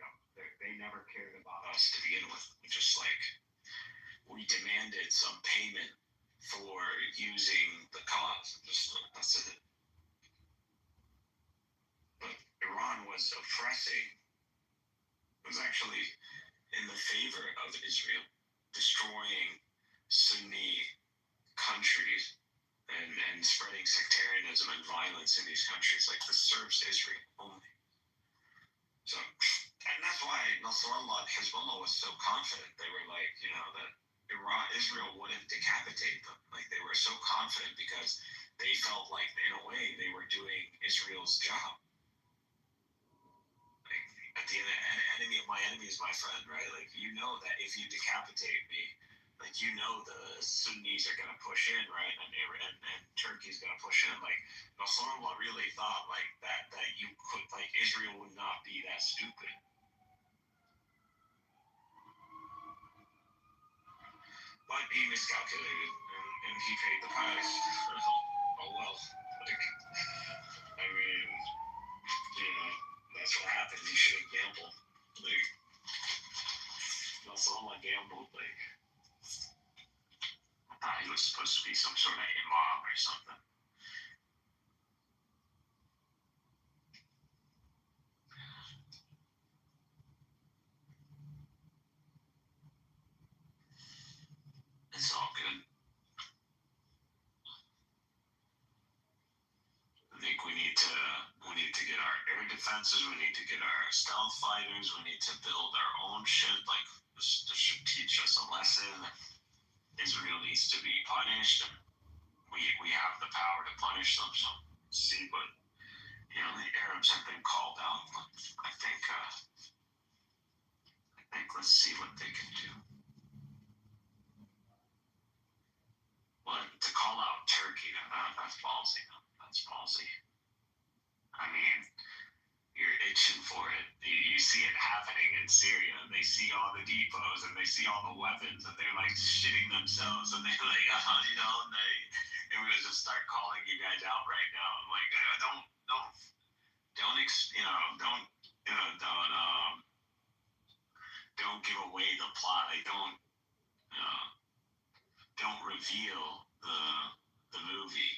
they never cared about us to begin with. It's just like we demanded some payment for using the cause. That's it. But Iran was oppressing. It was actually in the favor of Israel, destroying Sunni countries. and spreading sectarianism and violence in these countries. Like, this serves Israel only. So, and that's why Nasrallah, Hezbollah was so confident. They were like, that Israel wouldn't decapitate them. Like, they were so confident because they felt like, in a way, they were doing Israel's job. Like, at the end, an enemy of my enemy is my friend, right? Like, that if you decapitate me, like, the Sunnis are gonna push in, right? And Turkey's gonna push in. Like, Nasrallah really thought like that you could, like, Israel would not be that stupid. But he miscalculated, and he paid the price. Oh well. Like, I mean, that's what happens. You shouldn't gamble. Like, Nasrallah gambled. Like, I thought he was supposed to be some sort of imam or something. It's all good. I think we need to get our air defenses. We need to get our stealth fighters. We need to build our own shit. Like, this should teach us a lesson. Israel needs to be punished. And we have the power to punish them. So see, but the Arabs have been called out. But I think let's see what they can do. But to call out Turkey, that's ballsy. That's ballsy. I mean, you're itching for it. You see it happening in Syria, and they see all the depots, and they see all the weapons, and they're like shitting themselves, and they're like, and they're gonna just start calling you guys out right now. I'm like, don't give away the plot. Like, don't reveal the movie.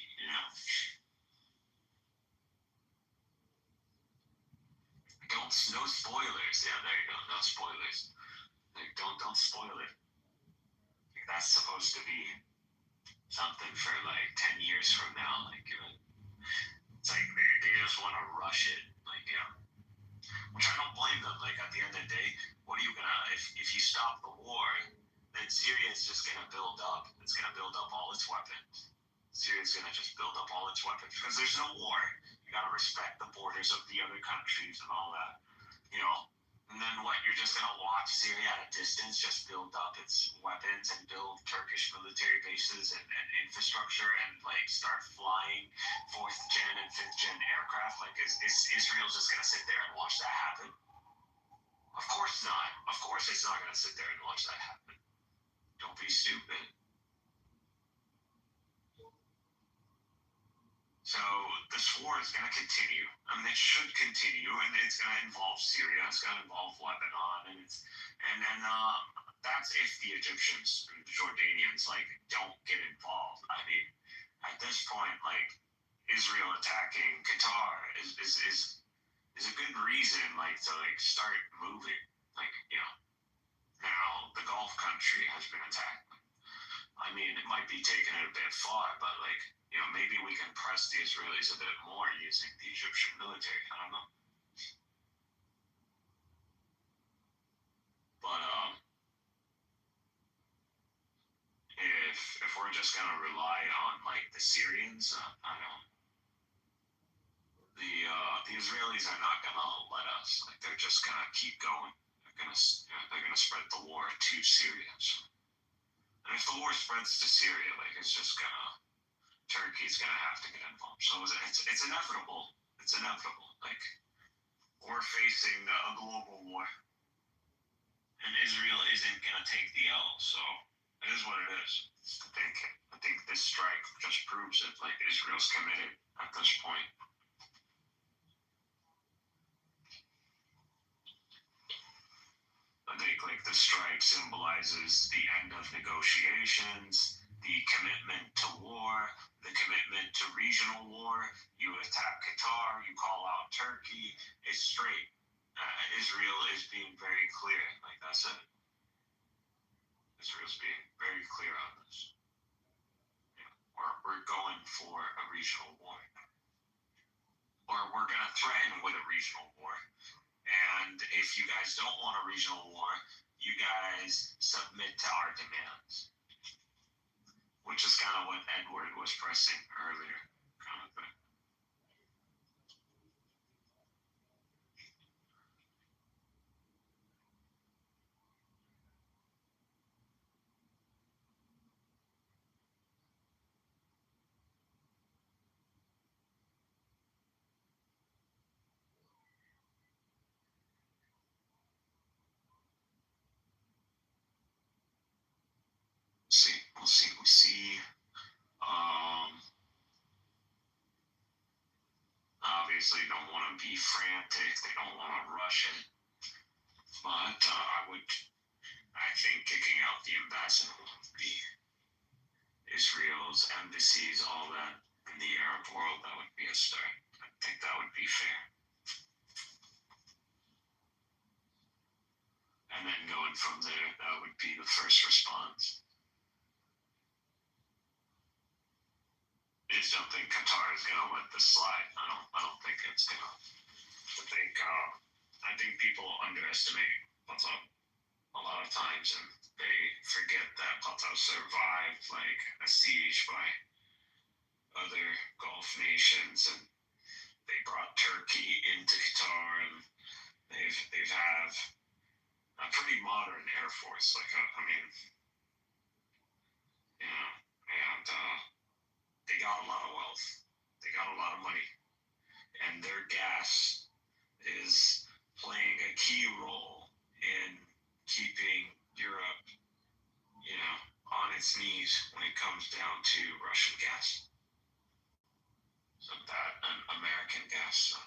No spoilers. Yeah, there you go. No spoilers. Like, don't spoil it. Like, that's supposed to be something for like 10 years from now. Like, it's like they just want to rush it. Like, which I don't blame them. Like, at the end of the day, what are you gonna, if you stop the war, then Syria is just gonna build up. It's gonna build up all its weapons. Syria's gonna just build up all its weapons because there's no war. You gotta respect the borders of the other countries and all that. And then what? You're just gonna watch Syria at a distance just build up its weapons and build Turkish military bases and infrastructure and like start flying 4th gen and 5th gen aircraft. Like, is Israel just gonna sit there and watch that happen? Of course not. Of course it's not gonna sit there and watch that happen. Don't be stupid. So this war is going to continue. I mean, it should continue, and it's going to involve Syria. It's going to involve Lebanon, and that's if the Egyptians and the Jordanians don't get involved. I mean, at this point, Israel attacking Qatar is a good reason to start moving. Now the Gulf country has been attacked. I mean, it might be taking it a bit far, but maybe we can press the Israelis a bit more using the Egyptian military. I don't know. But if we're just gonna rely on the Syrians, I don't know. The Israelis are not gonna let us. They're just gonna keep going. They're gonna spread the war to Syria. So. And if the war spreads to Syria, it's just Turkey's gonna have to get involved. So it's inevitable. It's inevitable. We're facing a global war, and Israel isn't gonna take the L. So it is what it is. I think this strike just proves it. Israel's committed at this point. I think the strike symbolizes the end of negotiations, the commitment to war, the commitment to regional war. You attack Qatar, you call out Turkey. It's straight. Israel is being very clear. That's it. Israel's being very clear on this. Yeah. we're going for a regional war, or we're going to threaten with a regional war. And if you guys don't want a regional war, you guys submit to our demands, which is kind of what Edward was pressing earlier, kind of thing. We'll see. Obviously, don't want to be frantic. They don't want to rush it. But I think kicking out the ambassador would be Israel's embassies, all that in the Arab world. That would be a start. I think that would be fair. And then going from there, that would be the first response. I just don't think Qatar is going to let this slide. I don't think it's going to. I think people underestimate Qatar a lot of times, and they forget that Qatar survived like a siege by other Gulf nations, and they brought Turkey into Qatar, and they've have a pretty modern air force. Like and they got a lot of wealth, they got a lot of money, and their gas is playing a key role in keeping Europe, on its knees when it comes down to Russian gas. So that and American gas.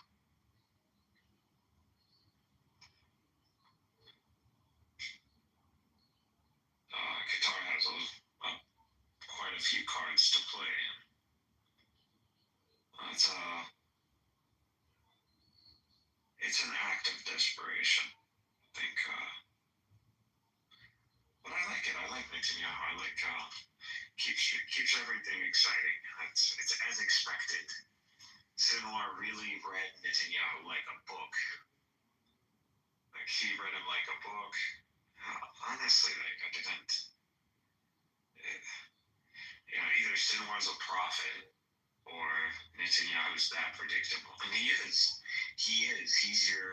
Qatar has quite a few cards to play. It's an act of desperation, I think. But I like it. I like Netanyahu. I like keeps everything exciting. It's as expected. Sinwar really read Netanyahu like a book. Like he read him like a book. Honestly, like I didn't. Either Sinwar's a prophet or Netanyahu's that predictable, and he is. He's your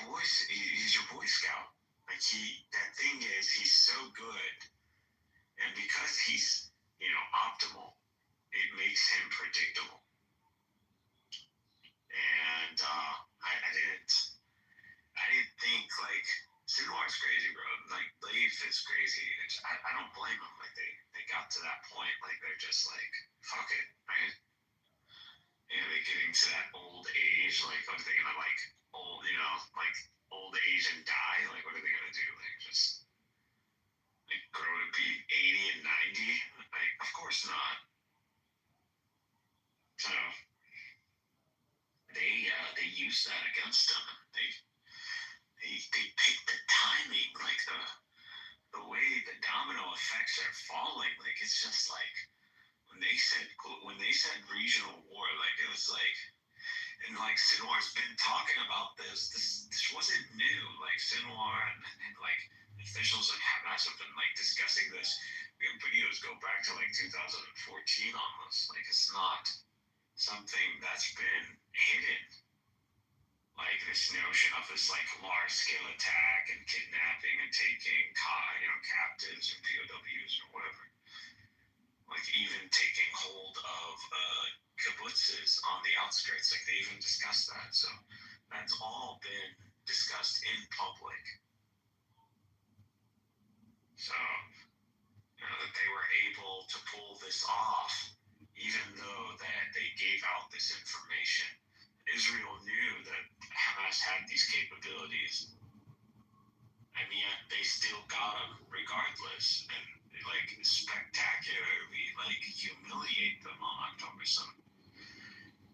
boy. He's your Boy Scout. Like that thing is, he's so good, and because he's optimal, it makes him predictable. And I didn't think like Sinwar's crazy, bro. Like Leif is crazy. I don't blame him. Like they got to that point. Like they're just like fuck it, right? They're getting to that old age. Like what are they gonna like old old age and die? Like what are they gonna do? Like just like grow to be 80 and 90? Like of course not. So they use that against them. They pick the timing, like the way the domino effects are falling. Like it's just like when they said regional war, like it was like, and like Sinwar's been talking about this. This wasn't new. Like Sinwar and like officials in Hamas have been like discussing this. We have videos go back to like 2014 almost. Like it's not something that's been hidden. Like this notion of this like large scale attack and kidnapping and taking captives or POWs or whatever. Like even taking hold of kibbutzes on the outskirts. Like they even discussed that. So that's all been discussed in public. So that they were able to pull this off, even though that they gave out this information. Israel knew that Hamas had these capabilities, and yet they still got them regardless, and like spectacularly like humiliate them on October 7th.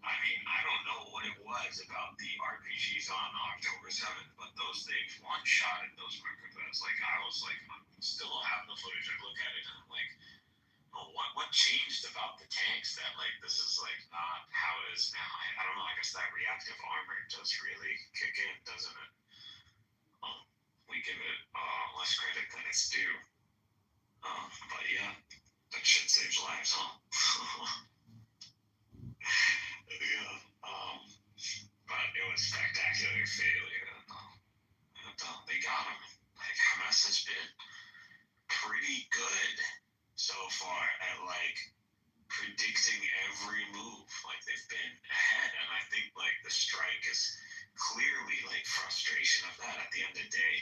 I mean, I don't know what it was about the RPGs on October 7th, but those things one-shotted those Merkavas. Like I was like, I still have the footage. I look at it and I'm like, what changed about the tanks that like this is like not how it is now? I don't know. I guess that reactive armor does really kick in, doesn't it? We give it less credit than it's due. But yeah, that shit saves lives, huh? Yeah. But it was spectacular failure. They got him. Like Hamas has been pretty good so far at like predicting every move. Like they've been ahead, and I think like the strike is clearly like frustration of that. At the end of the day,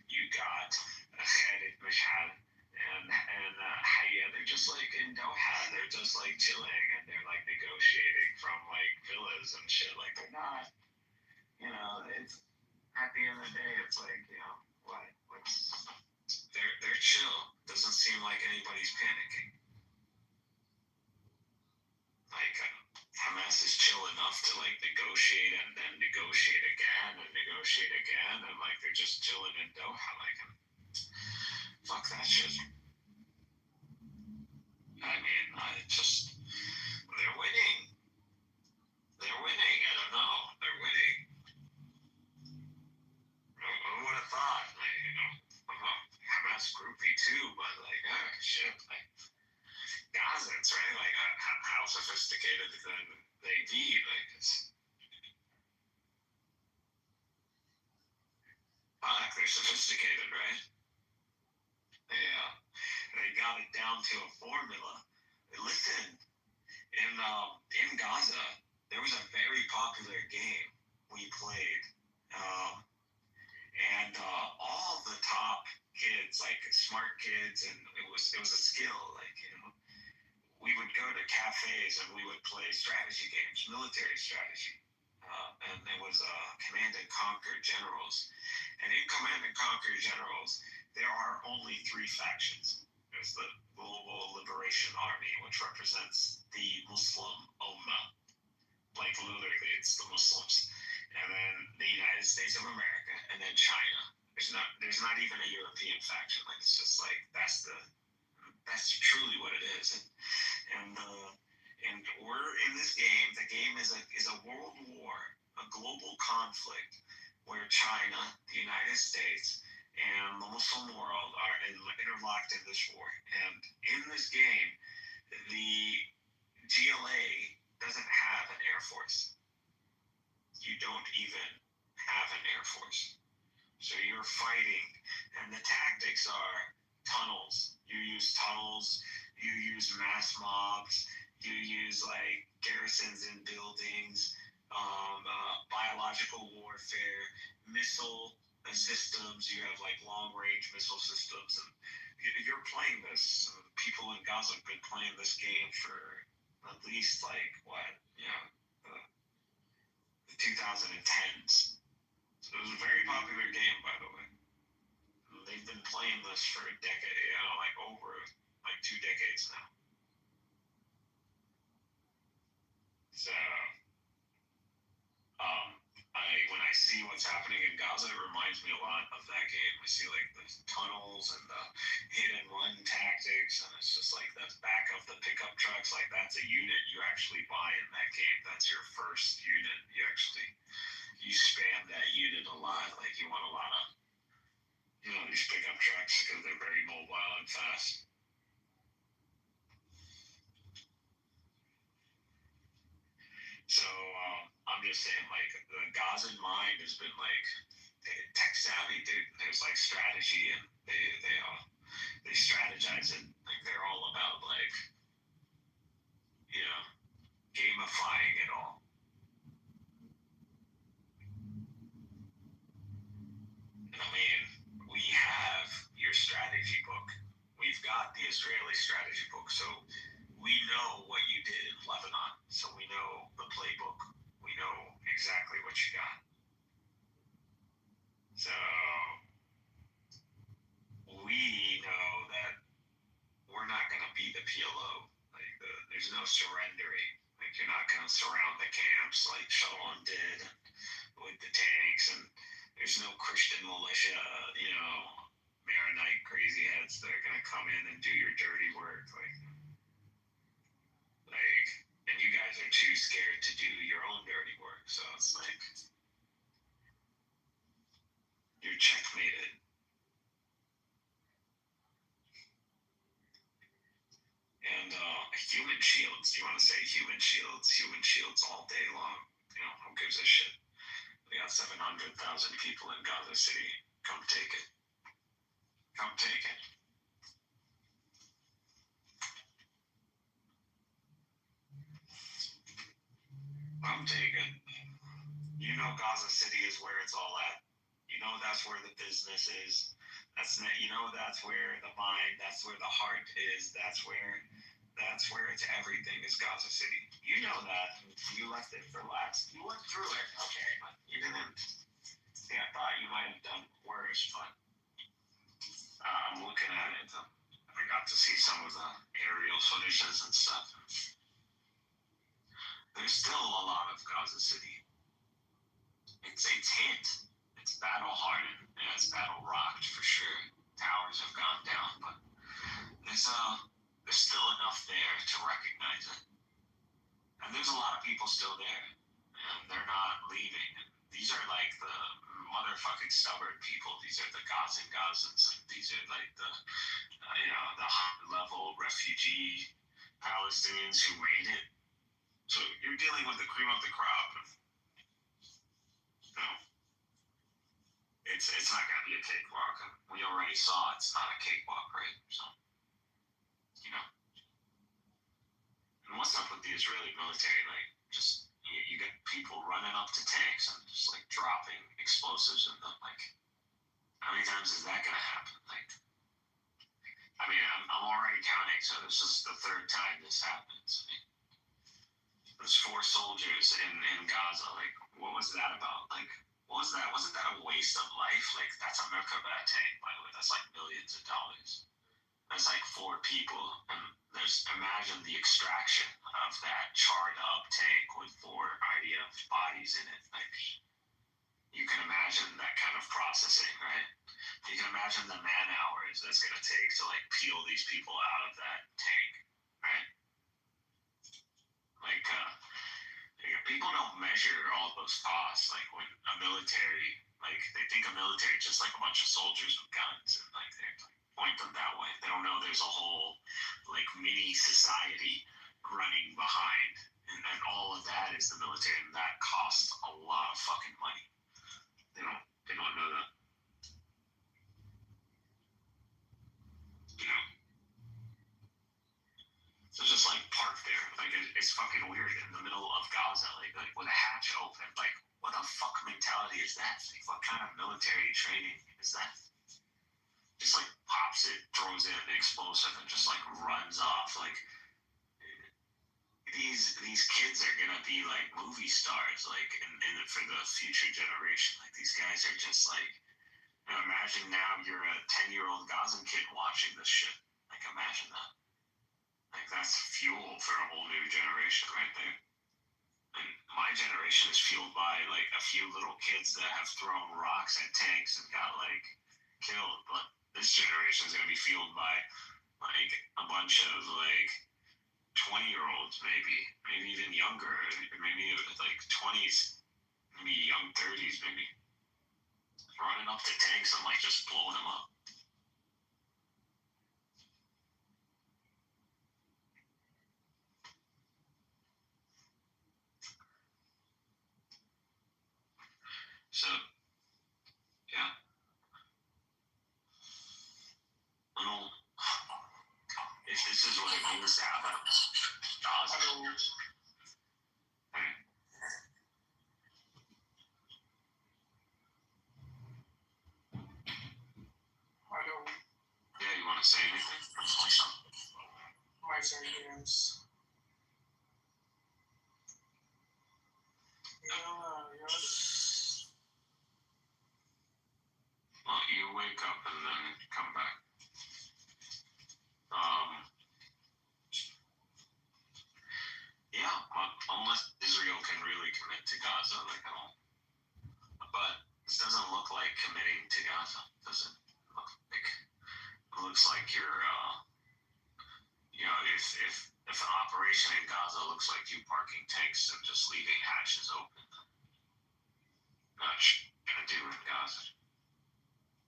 you got Khalid Mashhad and Hayya. They're just like in Doha. They're just like chilling, and they're like negotiating from like villas and shit. Like they're not, you know. It's at the end of the day, it's like, you know, what? They're chill. Doesn't seem like anybody's panicking. Like Hamas is chill enough to like negotiate and then negotiate again and like they're just chilling in Doha. Like, fuck that shit. I mean, they're winning. They're winning. I don't know. They're winning. Who would have thought? Like, you know, Hamas groupie too, but like, shit, like Gazans, right? Like, how sophisticated can they be? Like, they're sophisticated, right? They got it down to a formula. Listen, in Gaza, there was a very popular game we played. And all the top kids, like smart kids, and it was a skill. Like, you know, we would go to cafes and we would play strategy games, military strategy, and it was Command and Conquer Generals. And in Command and Conquer Generals, there are only 3 factions. There's the Global Liberation Army, which represents the Muslim Ummah. Like literally, it's the Muslims. And then the United States of America, and then China. There's not even a European faction. Like it's just like that's truly what it is. And we're in this game. The game is a world war, a global conflict where China, the United States, and the Muslim world are interlocked in this war. And in this game, the GLA doesn't have an air force. You don't even have an air force. So you're fighting, and the tactics are tunnels. You use tunnels, you use mass mobs, you use like garrisons in buildings, biological warfare, missile systems. You have like long range missile systems, and you're playing this. People in Gaza have been playing this game for at least like what, you know, the 2010s. So it was a very popular game, by the way. They've been playing this for a decade, you know, like over like 2 decades now. So, when I see what's happening in Gaza, it reminds me a lot of that game. I see like the tunnels and the hit and run tactics, and it's just like the back of the pickup trucks. Like that's a unit you actually buy in that game. That's your first unit. You spam that unit a lot. Like you want a lot of, you know, these pickup trucks because they're very mobile and fast. So I'm just saying, like the Gazan mind has been like tech savvy, dude. There's like strategy, and they strategize it. Like they're all about like, you know, gamifying it all. And I mean, we have your strategy book. We've got the Israeli strategy book, so we know what you did in Lebanon. So we know the playbook. We know exactly what you got. So we know that we're not going to be the PLO. Like there's no surrendering. Like you're not going to surround the camps like Shalom did with the tanks, and there's no Christian militia, you know, Maronite crazy heads that are going to come in and do your dirty work. Like and you guys are too scared to do your own dirty work. So it's like you're checkmated. And human shields. You want to say human shields all day long. You know, who gives a shit? We got 700,000 people in Gaza City. Come take it. Come take it. Come take it. You know Gaza City is where it's all at. You know that's where the business is. That's where the mind, that's where the heart is. That's where it's everything is Gaza City. You know that. You left it for last. You went through it, okay, but you didn't. See, I thought you might have done worse, but I'm looking at it. I got to see some of the aerial footages and stuff. There's still a lot of Gaza City. It's hit. It's battle hardened. Yeah, it's battle rocked for sure. Towers have gone down, but there's still enough there to recognize it. And there's a lot of people still there. And they're not leaving. These are like the motherfucking stubborn people. These are the Gazans, and these are like the high-level refugee Palestinians who made it. So you're dealing with the cream of the crop. No. It's not going to be a cakewalk. We already saw it's not a cakewalk, right? So, you know. And what's up with the Israeli military? Like, just, you get people running up to tanks and just, like, dropping explosives in them. Like, how many times is that going to happen? Like, I mean, I'm already counting, so this is the third time this happens. I mean, there's 4 soldiers in Gaza. Like, what was that about? Like, what was that? Wasn't that a waste of life? Like, that's a Merkava tank, by the way. That's like millions of dollars. That's like 4 people. And imagine the extraction of that charred up tank with 4 IDF bodies in it. Like, you can imagine that kind of processing, right? You can imagine the man hours that's going to take to, like, peel these people out of that tank, right? Like, people don't measure all those costs. Like, when a military, like, they think a military is just like a bunch of soldiers with guns, and like they point them that way. They don't know there's a whole, like, mini society running behind, and all of that is the military, and that costs a lot of fucking money. They don't know that. You know. So just like park there, like it's fucking weird in the middle of Gaza, like with a hatch open. Like, what the fuck mentality is that? Like, what kind of military training is that? Just like pops it, throws in an explosive, and just like runs off. Like, these kids are gonna be like movie stars, like in for the future generation. Like, these guys are just like, you know, imagine now you're a 10-year-old Gazan kid watching this shit. Like, imagine that. Like, that's fuel for a whole new generation right there. And my generation is fueled by, like, a few little kids that have thrown rocks at tanks and got, like, killed. But this generation is going to be fueled by, like, a bunch of, like, 20-year-olds maybe even younger, maybe, like, 20s, maybe young 30s, maybe. Running up to tanks and, like, just blowing them up. So, yeah. Little, if this is what it means to have a Gaza. Hello. Yeah, you want to say anything? My sentence. Yes. Well, you wake up and then come back. Yeah, unless Israel can really commit to Gaza, like, at all. But this doesn't look like committing to Gaza, does it? It looks like you're, you know, if if an operation in Gaza looks like you parking tanks and just leaving hatches open, not gonna do in Gaza.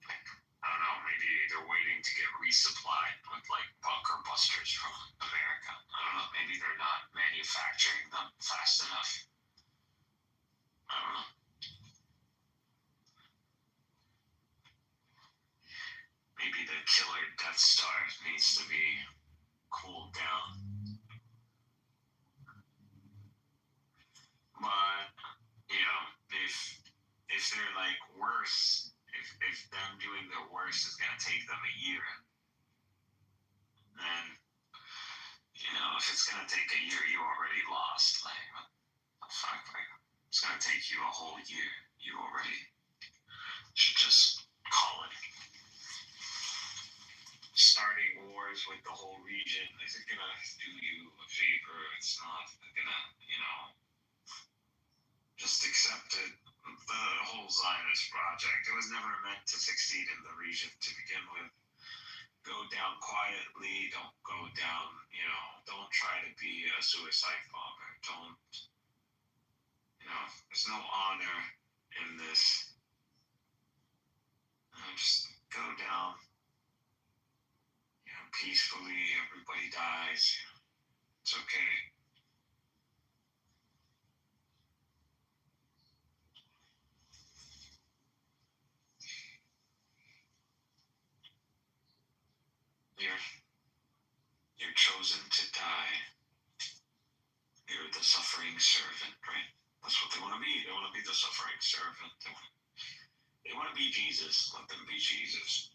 Like, I don't know, maybe they're waiting to get resupplied with like bunker busters from America. I don't know, maybe they're not manufacturing them fast enough. I don't know. Maybe the killer Death Star needs to be cooled down. But, you know, if they're like worse, if them doing their worst is gonna take them a year, then, you know, if it's gonna take a year, you already lost. Like, what the fuck? Like, it's gonna take you a whole year. You already should just call it. Starting wars with the whole region isn't gonna do you a favor. It's not gonna, you know, just accept it. The whole Zionist project, it was never meant to succeed in the region to begin with. Go down quietly, don't go down, you know, don't try to be a suicide bomber. Don't, you know, there's no honor in this. Just go down, you know, peacefully, everybody dies. It's okay. You're chosen to die. You're the suffering servant, right? That's what they want to be. They want to be the suffering servant. They want to be Jesus. Let them be Jesus.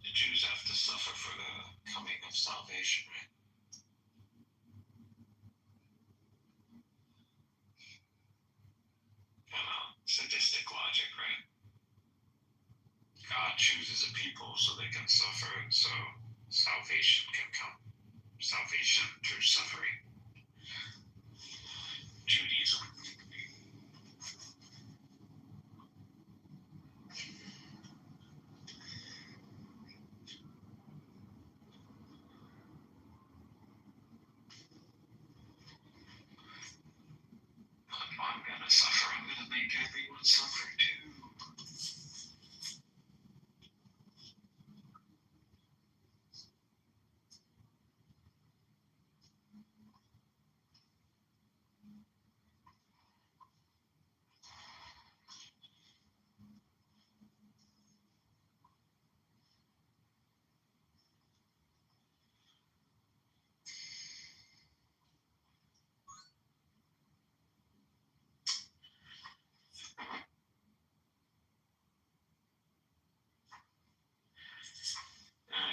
The Jews have to suffer for the coming of salvation, right? Sadistic logic, right? God chooses a people so they can suffer, so salvation can come. Salvation through suffering. Judaism. I'm gonna suffer. I'm gonna make everyone suffer too.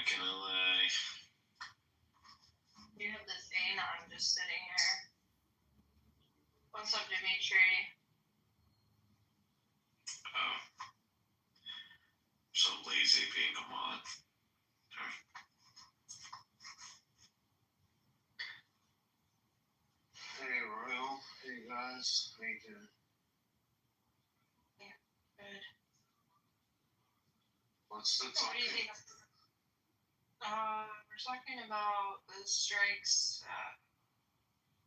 Can I lie? You have this anon just sitting here. What's up, Dimitri? Oh. So lazy being a mod. Hey, Royal. Hey, guys. How you doing? Yeah, good. What's the What do you topic? think? We're talking about the strikes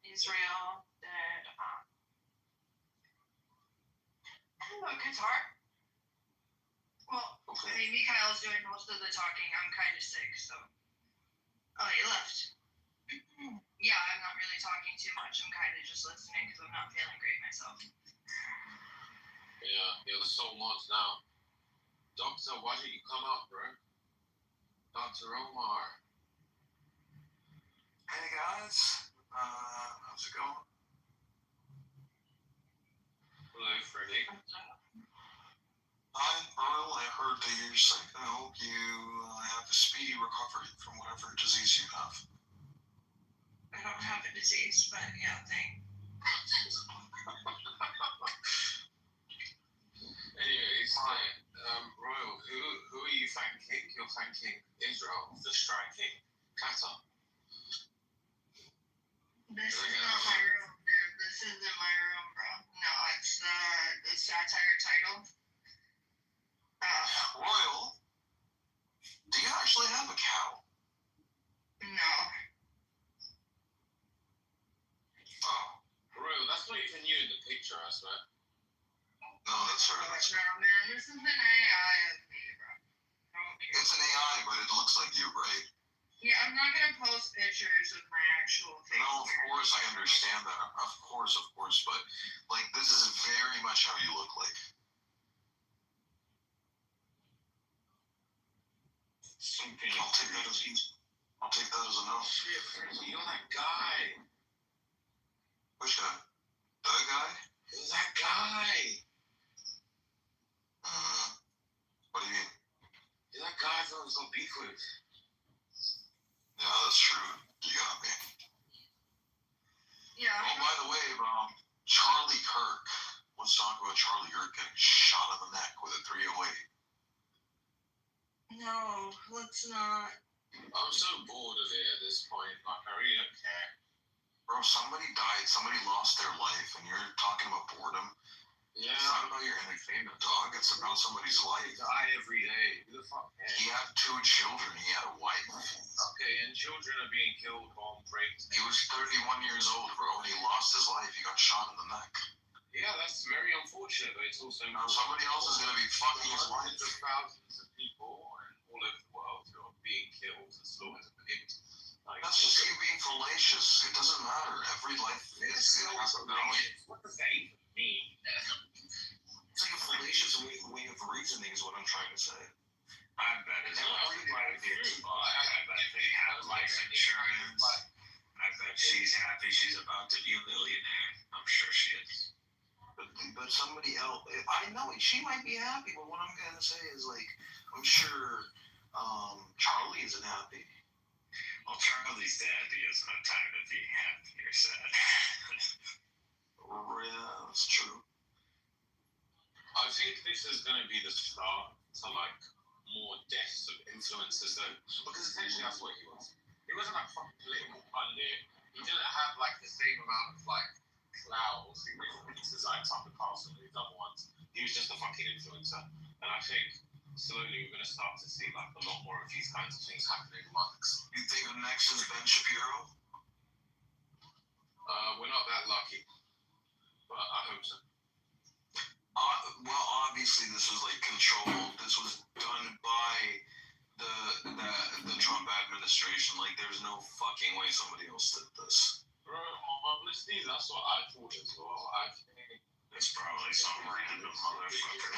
Israel did. I don't know, Qatar. Well, Okay. I mean, Mikhail's doing most of the talking. I'm kind of sick, so. Oh, you left. Yeah, I'm not really talking too much. I'm kind of just listening because I'm not feeling great myself. Yeah, there's so much now. Doctor, why don't you come up, bro? Dr. Omar. Hey guys, how's it going? Hello, Freddie. Hi, Earl. I heard that you're sick. I hope you have a speedy recovery from whatever disease you have. I don't have a disease, but yeah, thanks. Anyways, Royal, who are you thanking? You're thanking Israel for striking Qatar. This is not my room, dude. This isn't my room, bro. No, it's the satire title. Royal, do you actually have a cow? No. Oh. Royal, that's not even you in the picture, I swear. No, that's her. That's her. No, man, this is an AI of me, bro. It's an AI, but it looks like you, right? Yeah, I'm not gonna post pictures of my actual face. No, of course I understand that. Of course, but like this is very much how you look like. I'll take that as a no. Shit, you're that guy. Which guy? The guy? You're that guy. What do you mean? You're that guy that was got beef with. Yeah, that's true. You got me. Yeah. Oh, by the way, Charlie Kirk. Let's talk about Charlie Kirk getting shot in the neck with a 308. No, let's not. I'm so bored of it at this point. Like, I really don't care. Bro, somebody died. Somebody lost their life, and you're talking about boredom. Yeah. It's not about your entertainment, dog. It's about somebody's life. They die every day. Who the fuck cares? He had 2 children. He had a wife. Okay, and children are being killed on breaks. He was 31 years old, bro, and he lost his life. He got shot in the neck. Yeah, that's very unfortunate, but it's also now somebody else is going to be fucking his life. Hundreds of thousands of people all over the world who are being killed and slaughtered. That's just you being fallacious. It doesn't matter. Every life it has a value. What does that even mean? It's like a fallacious way of reasoning is what I'm trying to say. I bet it's everybody gets I bet they have life insurance. I bet she's happy she's about to be a millionaire. I'm sure she is. But somebody else, I know she might be happy, but what I'm going to say is, like, I'm sure Charlie isn't happy. Well, Charlie's dead. He has no time to be happy or sad. Yeah, that's true. I think this is going to be the start to, like, more deaths of influencers, though. Because essentially that's what he was. He wasn't a fucking political pundit. He didn't have, like, the same amount of, like, clout or significance as, like, Tucker Carlson and these other ones. He was just a fucking influencer. And I think slowly we're going to start to see, like, a lot more of these kinds of things happening amongst. You think the next is Ben Shapiro? We're not that lucky. But I hope so. Well, obviously this was, like, controlled. This was done by the Trump administration. Like, there's no fucking way somebody else did this. Bro, honestly, that's what I thought as well. I think it's probably some random motherfucker.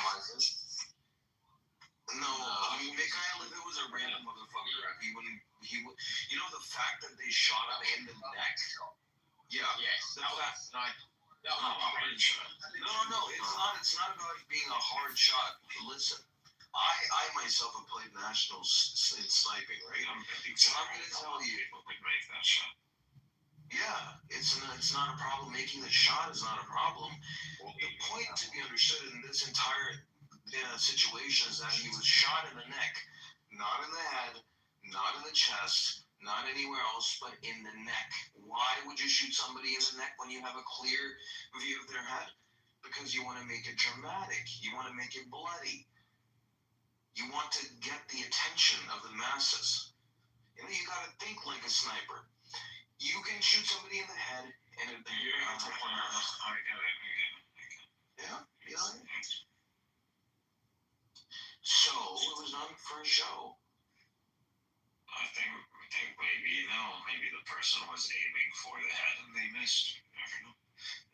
No, I mean, Mikhail, if it was a random motherfucker, he wouldn't, you know, the fact that they shot him in the neck? Yeah. Yes, that was not. No, it's not about it being a hard shot. Listen, I myself have played nationals in sniping, right? So I'm going to tell you, would make that shot. Yeah, it's not a problem. Making the shot is not a problem. The point to be understood in this entire situation is that he was shot in the neck, not in the head, not in the chest, not anywhere else, but in the neck. Why would you shoot somebody in the neck when you have a clear view of their head? Because you want to make it dramatic. You want to make it bloody. You want to get the attention of the masses. You know, you got to think like a sniper. You can shoot somebody in the head, and it, So it was done for a show. I think maybe maybe the person was aiming for the head and they missed. You never know.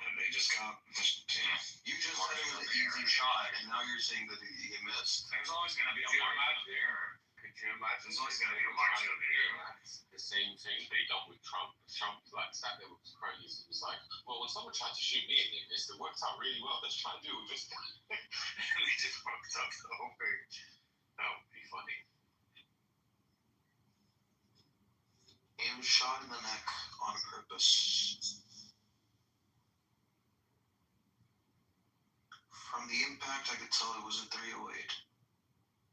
And they just got You just said it was an easy shot, and now you're saying that he missed. There's always going to be a margin of error. Could you imagine? There's always going to be a margin of error. The same thing they done with Trump. Trump like sat there with his cronies and was like, well, when someone tried to shoot me and they missed, it worked out really well. Let's try to do it with this guy. And they just fucked up the whole thing. That would be funny. He was shot in the neck on purpose. From the impact, I could tell it was a 308.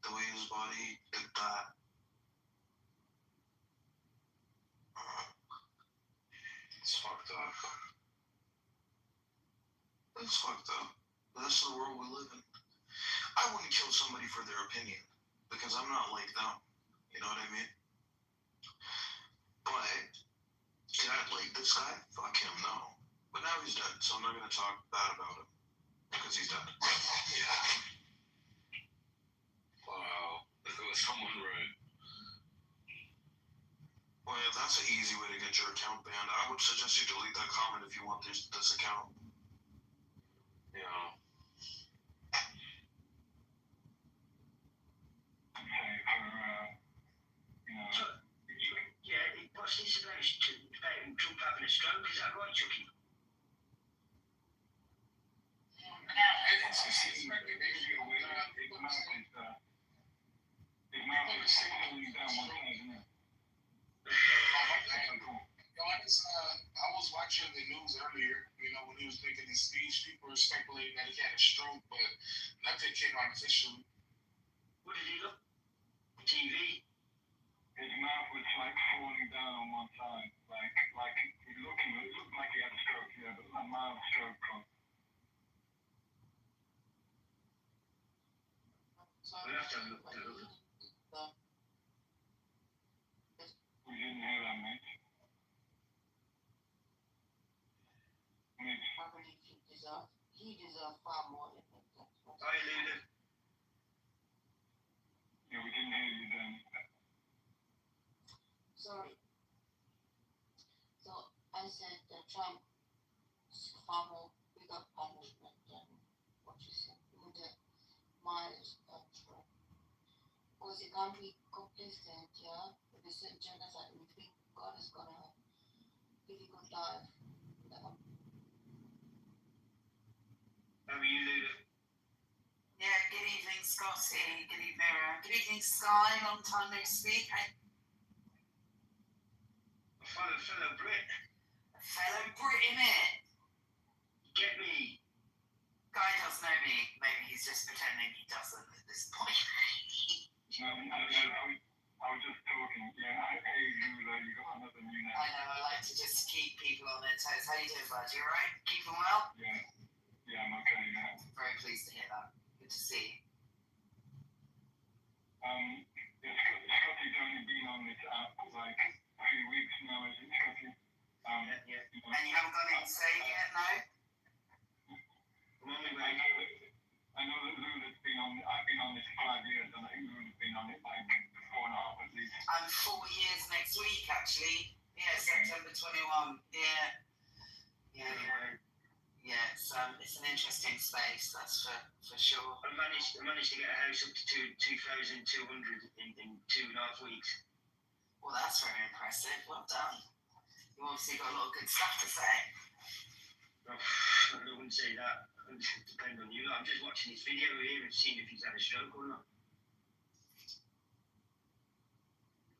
The way his body did that. It's fucked up. It's fucked up. That's the world we live in. I wouldn't kill somebody for their opinion because I'm not like them. You know what I mean? But did I like this guy? Fuck him, no. But now he's dead, so I'm not gonna talk bad about him because he's dead. Yeah. Wow. Someone wrote. Well, yeah, that's an easy way to get your account banned. I would suggest you delete that comment if you want this account. Yeah. What's this about Trump having a stroke? Is that right, Chucky? I was watching the news earlier, when he was making his speech, people were speculating that he had a stroke, but nothing came out officially. What did he look? TV? His mouth was like falling down on one side, like it looked like he had a stroke, yeah, but a mild stroke. We'll have to have a look at it. We didn't hear that, mate. He deserves far more than that. Hi, Luna. Yeah, we didn't hear you then. Sorry. So I said that Trump is far more bigger punishment than what you said with the miles of Trump. Because it can't be complacent, yeah? With the same genocide, we think God is gonna give you good life. How are you, Luna? Yeah, good evening, Scotty. Good evening, Mira. Good evening, Sky. Long time no speak. Fellow Brit. A fellow Brit, innit? Get me. Guy does know me. Maybe he's just pretending he doesn't at this point. No, I was just talking. Yeah, hey, Lula, you got another new name. I know, I like to just keep people on their toes. How you doing, bud? You alright? Keeping well? Yeah, I'm okay, yeah. Very pleased to hear that. Good to see you. Scotty's only been on this app for like a few weeks now, isn't Scotty? Yeah. And you haven't gone insane yet, no? I know that Lula's been on, I've been on this 5 years, and I think Lula's been on it like 4.5 at least. I'm 4 years next week, actually. Yeah, September 21. Yeah. Yeah, it's an interesting space, that's for sure. I managed to get a house up to 2,200 in 2.5 weeks. Well, that's very impressive. Well done. You obviously got a lot of good stuff to say. I wouldn't say that. It depends on you. I'm just watching this video here and seeing if he's had a stroke or not.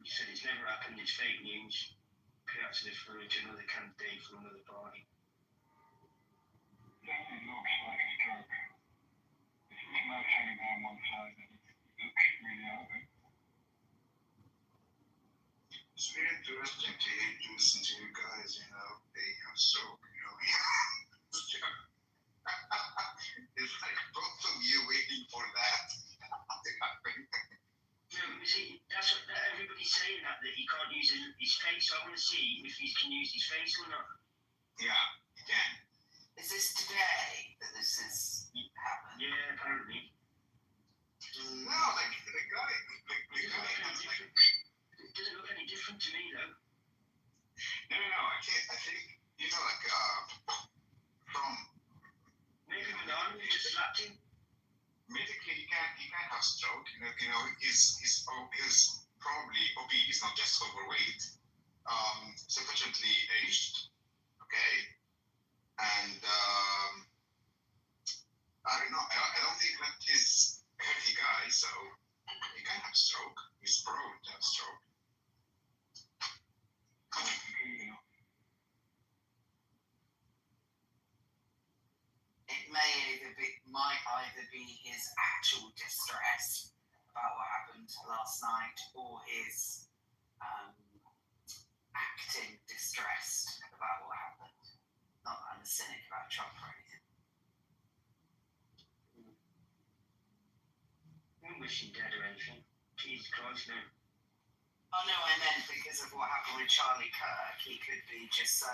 He said it's never happened. It's fake news. Perhaps referring to another candidate for another party. Definitely looks like a stroke. It's not hanging down one side, and it looks really out of it. It's very interesting to listen to you guys, they have stroke, It's like both of you waiting for that to happen. See, that's what everybody's saying, that he can't use his face. So I want to see if he can use his face or not. Yeah, he can. Is this today that this has happened? Yeah, apparently. No, like the guy has like. It doesn't look any different to me, though. No, I can't. I think from. Maybe Milano just slapped him. Medically, he can't have stroke. He's probably obese, not just overweight. Sufficiently aged. Okay. And I don't know. I don't think that he's a healthy guy, so he can have stroke. He's prone to have stroke. It might either be his actual distress about what happened last night, or his acting distressed about what happened. Not that I'm a cynic about Trump or anything. I don't wish him dead or anything. Jesus Christ, no. Oh no, I meant because of what happened with Charlie Kirk, he could be just so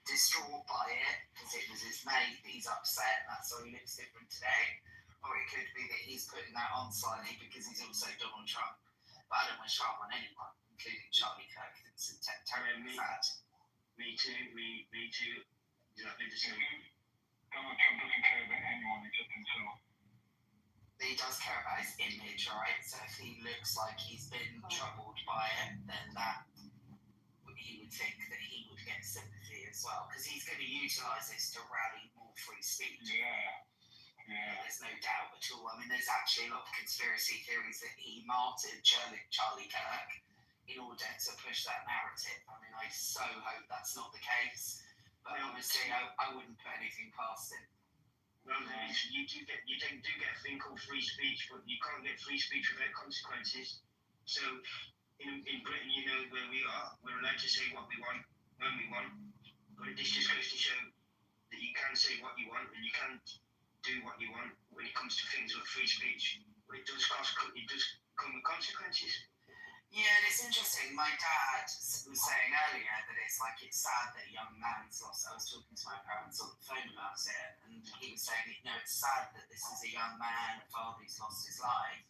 distraught by it because it was his mate, he's upset, that's why he looks different today. Or it could be that he's putting that on slightly because he's also Donald Trump. But I don't wish harm on anyone, including Charlie Kirk. It's terribly sad. Me too. Exactly the same. Donald Trump doesn't care about anyone except himself. He does care about his image, right? So if he looks like he's been troubled by it, then that he would think that he would get sympathy as well, because he's going to utilise this to rally more free speech. Yeah. There's no doubt at all. I mean, there's actually a lot of conspiracy theories that he martyred Charlie Kirk in order to push that narrative. I mean, I so hope that's not the case, but honestly, I wouldn't put anything past him. Well, you do get a thing called free speech, but you can't get free speech without consequences. So in Britain, you know where we are. We're allowed to say what we want when we want, but this just goes to show that you can say what you want and you can do what you want when it comes to things like free speech. But it does come with consequences. Yeah, and it's interesting. My dad was saying earlier that it's sad that a young man's lost. I was talking to my parents on the phone about it, and he was saying, it's sad that this is a young man, a father who's lost his life,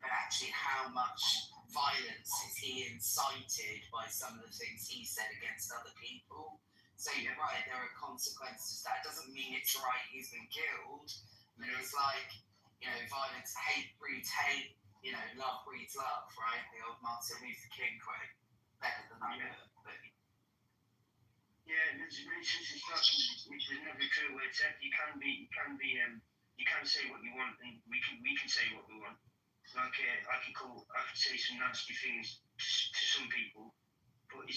but actually how much violence is he incited by some of the things he said against other people. So you're right, there are consequences to that. It doesn't mean it's right he's been killed, but it's violence, hate breeds hate. Love breeds love, right? The old Martin Luther King quote. Better than I know, but... Yeah, it's never true where it's said you can say what you want, and we can say what we want. I could say some nasty things to some people, but it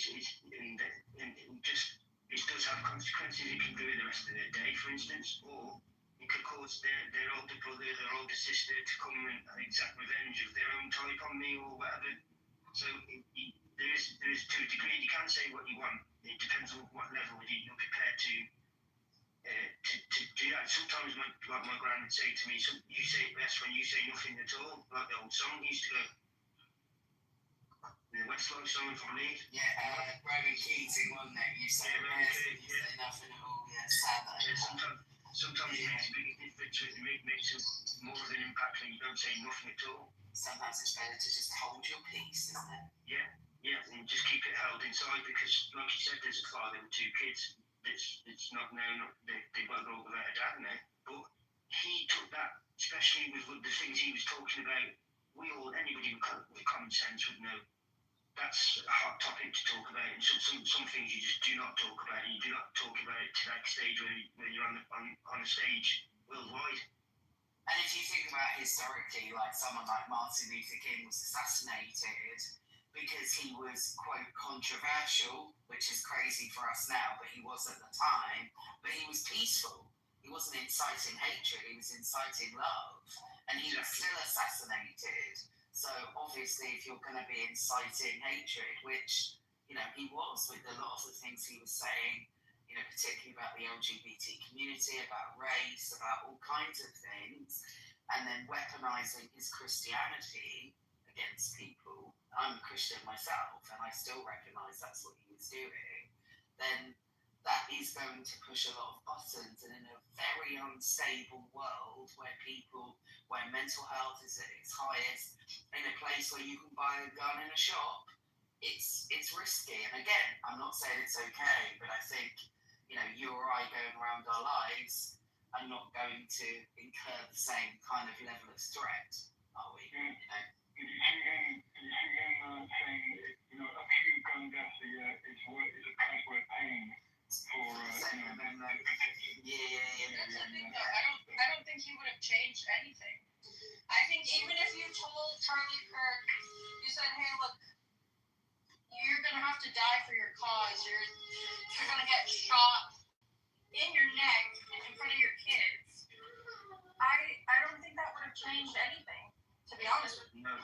does have consequences. It can ruin the rest of their day, for instance, or it could cause their older brother, their older sister to come and exact revenge of their own type on me or whatever. So there is to a degree you can say what you want. It depends on what level you're prepared to do that. Sometimes my gran would say to me, you say it best when you say nothing at all, like the old song used to go. The Westlife song from me. Yeah, Roman Keating, wasn't it? You say nothing at all. Yeah, sad that. Sometimes it makes a big difference. It makes more of an impact when you don't say nothing at all. Sometimes it's better to just hold your peace, isn't it? Yeah, and just keep it held inside because, like you said, there's a father with two kids. It's not now. They both go without a dad now. But he took that, especially with the things he was talking about. Anybody with common sense would know that's a hot topic to talk about, and some things you just do not talk about, and you do not talk about it to that stage where you're on a stage worldwide. And if you think about historically, like someone like Martin Luther King was assassinated because he was, quote, controversial, which is crazy for us now, but he was at the time, but he was peaceful. He wasn't inciting hatred, he was inciting love, and he was still assassinated. So obviously, if you're going to be inciting hatred, which, he was with a lot of the things he was saying, particularly about the LGBT community, about race, about all kinds of things, and then weaponizing his Christianity against people. I'm a Christian myself, and I still recognize that's what he was doing. Then that is going to push a lot of buttons, and in a very unstable world where mental health is at its highest, in a place where you can buy a gun in a shop, it's risky. And again, I'm not saying it's okay, but I think, you or I going around our lives are not going to incur the same kind of level of threat, are we? Did you see him saying, a few gun deaths a year is a price worth paying for, protection? I don't think he would have changed anything. I think even if you told Charlie Kirk, you said, hey, look, you're going to have to die for your cause. You're going to get shot in your neck in front of your kids. I don't think that would have changed anything, to be honest with you. No,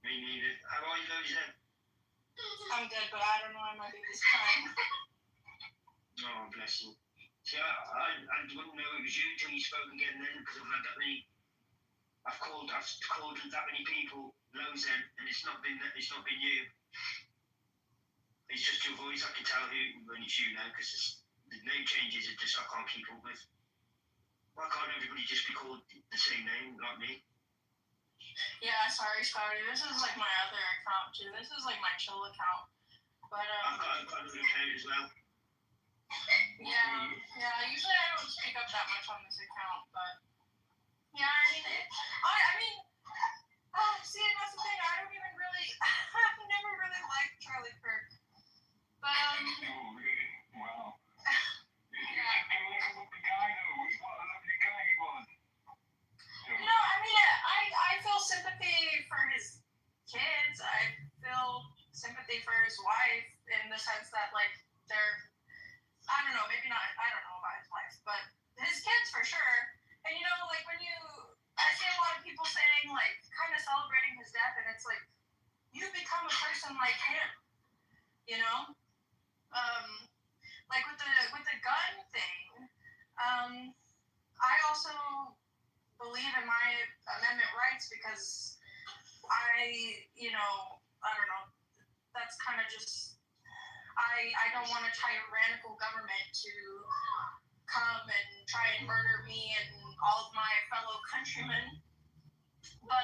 me neither. How are you, Lisa? I'm good, but I don't know why my baby's crying. Oh, bless you. See, I wouldn't know it was you until you spoke again then, because I've had that many. I've called that many people loads then, and it's not been you. It's just your voice. I can tell when it's you now, because the name changes. It just I can't keep up with. Why can't everybody just be called the same name, like me? Yeah, sorry, Scotty. This is like my other account too. This is like my chill account. But I've got another account as well. Yeah. Usually I don't speak up that much on this account, but yeah, I mean, see, that's the thing. I don't even really. I've never really liked Charlie Kirk, but Oh, really? Wow. yeah. Tell me about the guy though. What a lovely guy he was. No, I mean, I feel sympathy for his kids. I feel sympathy for his wife in the sense that, like, they're, I don't know, maybe not, I don't know about his wife, but his kids for sure. And, you know, like, I see a lot of people saying, like, kind of celebrating his death, and it's like, you become a person like him, you know? Like, with the gun thing, I also believe in my amendment rights because I don't know, that's kind of just, I don't want a tyrannical government to come and try and murder me and all of my fellow countrymen. But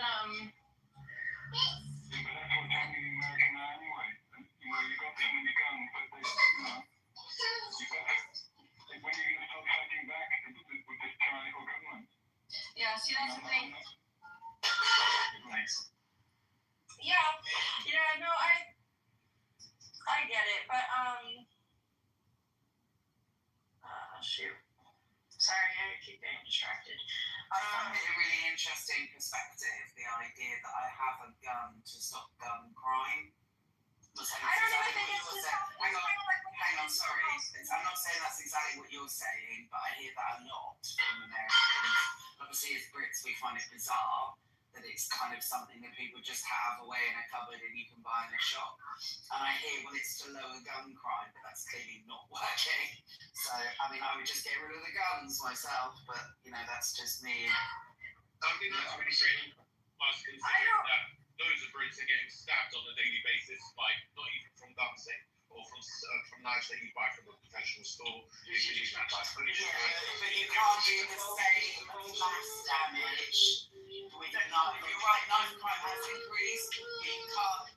Yeah, but that's what's happening in America now anyway. You know, you got so many guns, but they, you know, when are you going to start fighting back with this tyrannical government? yeah, see, that's the thing. Nice. Yeah, no, I get it, but shoot. Sorry, I keep getting distracted. I find it a really interesting perspective, the idea that I have a gun to stop gun crime. I don't even think it's just Hang on, sorry. I'm not saying that's exactly what you're saying, but I hear that a lot from Americans. Obviously, as Brits, we find it bizarre that it's kind of something that people just have away in a cupboard and you can buy in a shop. And I hear, well, it's to lower gun crime, but that's clearly not working. So, I mean, I would just get rid of the guns myself, but, you know, that's just me. I think that's really strange. Must consider that loads of Brits are getting stabbed on a daily basis, like not even from guns or from knives that you buy from a professional store. But you can't do the same mass damage with a knife. You're right, knife crime has increased. You can't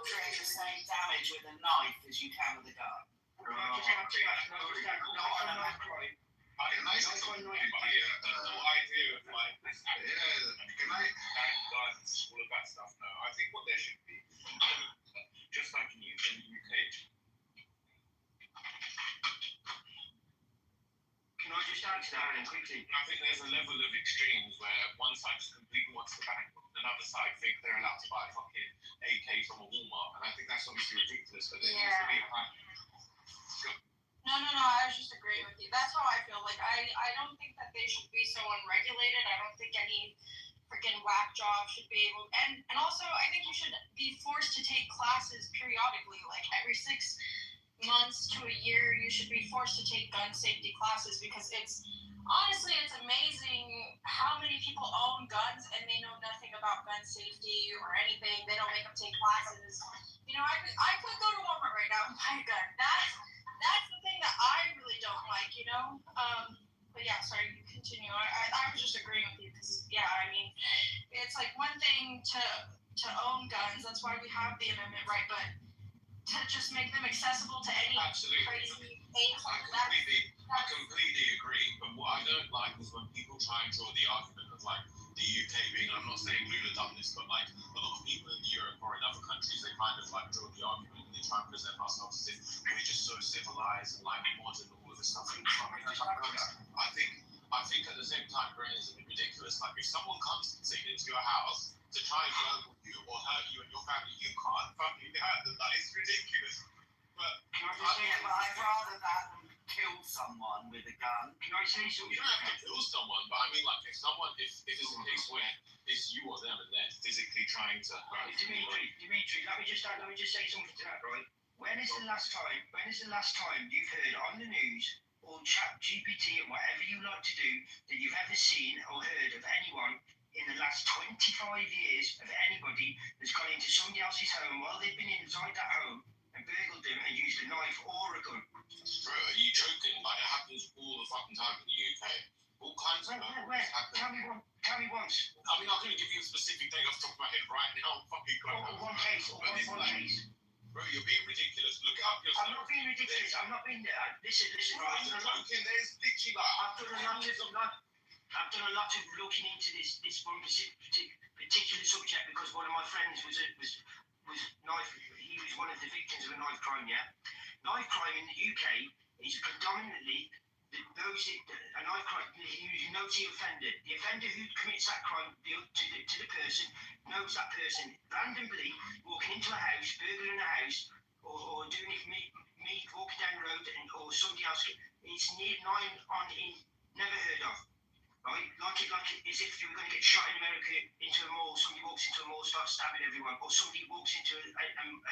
create the same damage with a knife as you can with a gun. Can I say something here? The idea of like this Can I? guns, all of that stuff. No, I think what there should be, just like in the UK. Can I just add to that quickly? I think there's a level of extremes where one side just completely wants to ban it, another side think they're allowed to buy a fucking AK from a Walmart, and I think that's obviously ridiculous. But there needs to be a plan. No, I was just agreeing with you. That's how I feel. Like, I don't think that they should be so unregulated. I don't think any freaking whack job should be able, and also I think you should be forced to take classes periodically, like every 6 months to a year. You should be forced to take gun safety classes because it's amazing how many people own guns and they know nothing about gun safety or anything. They don't make them take classes. You know, I could go to Walmart right now and buy a gun. That's the thing that I really don't like, you know? But yeah, sorry, you continue. I was just agreeing with you because, yeah, I mean, it's like one thing to own guns. That's why we have the amendment, right? But to just make them accessible to any crazy age. I completely agree. But what I don't like is when people try and draw the argument of like the UK being, I'm not saying Lula done this, but like a lot of people in Europe or in other countries, they kind of like draw the argument and they try and present ourselves as if we're just so civilized and like modern and all of this stuff. I think at the same time, Grant, is a bit ridiculous. Like if someone comes into your house to try and burgle you or hurt you and your family, you can't fucking hurt them. That is ridiculous. But I'd rather that than kill someone with a gun. Can I say something? You don't have to kill someone, but I mean, like, if it's a case where it's you or them and they're physically trying to hurt Dimitri, let me just say something to that, right? When is the last time you've heard on the news or chat GPT and whatever you like to do that you've ever seen or heard of anyone in the last 25 years of anybody that's gone into somebody else's home while they've been inside that home and burgled them and used a knife or a gun? Bro, are you joking? Like, it happens all the fucking time in the UK. All kinds of Where? Tell me once. I mean, I couldn't give you a specific thing off the top of my head right now. Fucking Or one case. Bro, you're being ridiculous. Look it up yourself. I'm not being ridiculous. I'm not being. Listen. Right, you're joking. There's literally like. I've done a lot of looking into this one particular subject because one of my friends was knife. He was one of the victims of a knife crime. Yeah, knife crime in the UK is predominantly a knife crime. He was a no-see offender. The offender who commits that crime to the person knows that person randomly walking into a house, burgling a house, or doing it me walking down the road or somebody else. It's near 9 on in, never heard of. Right? Like as if you were going to get shot in America into a mall, somebody walks into a mall, starts stabbing everyone, or somebody walks into a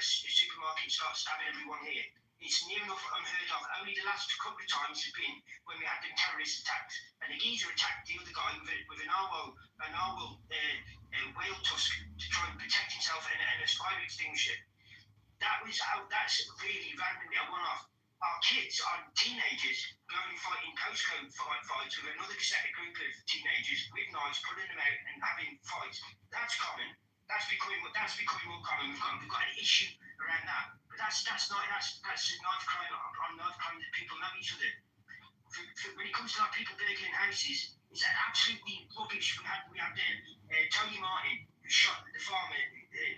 supermarket and starts stabbing everyone here. It's near enough unheard of. Only the last couple of times have been when we had them terrorist attacks. And the geezer attacked the other guy with an narwhal whale tusk to try and protect himself and a fire extinguisher. That's really randomly a one-off. Our kids, our teenagers, going and fighting postcode fights with another set of group of teenagers with knives, pulling them out and having fights. That's common. That's becoming more common. We've got an issue around that. But that's a knife crime on knife crime that people know each other. When it comes to like people burgling houses, it's absolutely rubbish. We had Tony Martin who shot the farmer. They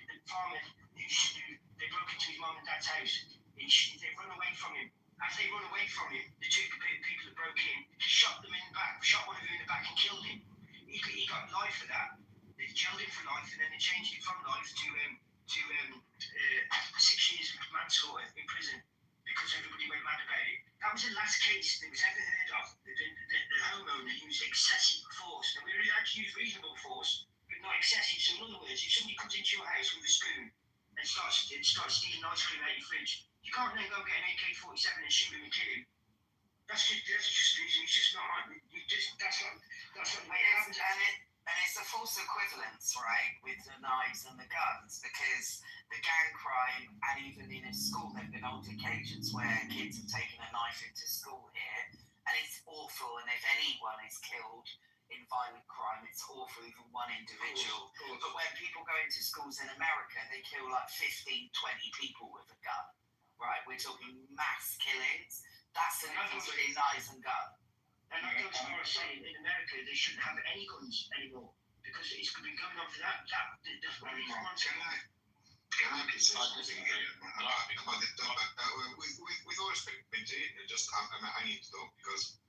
broke into his mum and dad's house. They run away from him. As they run away from him, the two people that broke in shot them in the back, shot one of them in the back and killed him. He got life for that. They jailed him for life and then they changed it from life to 6 years of manslaughter in prison because everybody went mad about it. That was the last case that was ever heard of. The homeowner used excessive force. Now, we really had to use reasonable force, but not excessive. So, in other words, if somebody comes into your house with a spoon and starts stealing ice cream out your fridge, you can't then go get an AK-47 and shoot him and kill him. That's just reason. It's just not right. That's not the way it happens. And it's a false equivalence, right, with the knives and the guns, because the gang crime, and even in a school, there have been old occasions where kids have taken a knife into school here, and it's awful. And if anyone is killed in violent crime, it's awful, even one individual. But when people go into schools in America, they kill like 15, 20 people with a gun, right? We're talking mass killings. That's the difference between knives and guns. And I go as far as saying in America they shouldn't have any guns anymore because it's been going on for that. Can I please say something here about the topic? With all respect, Benji, I need to talk because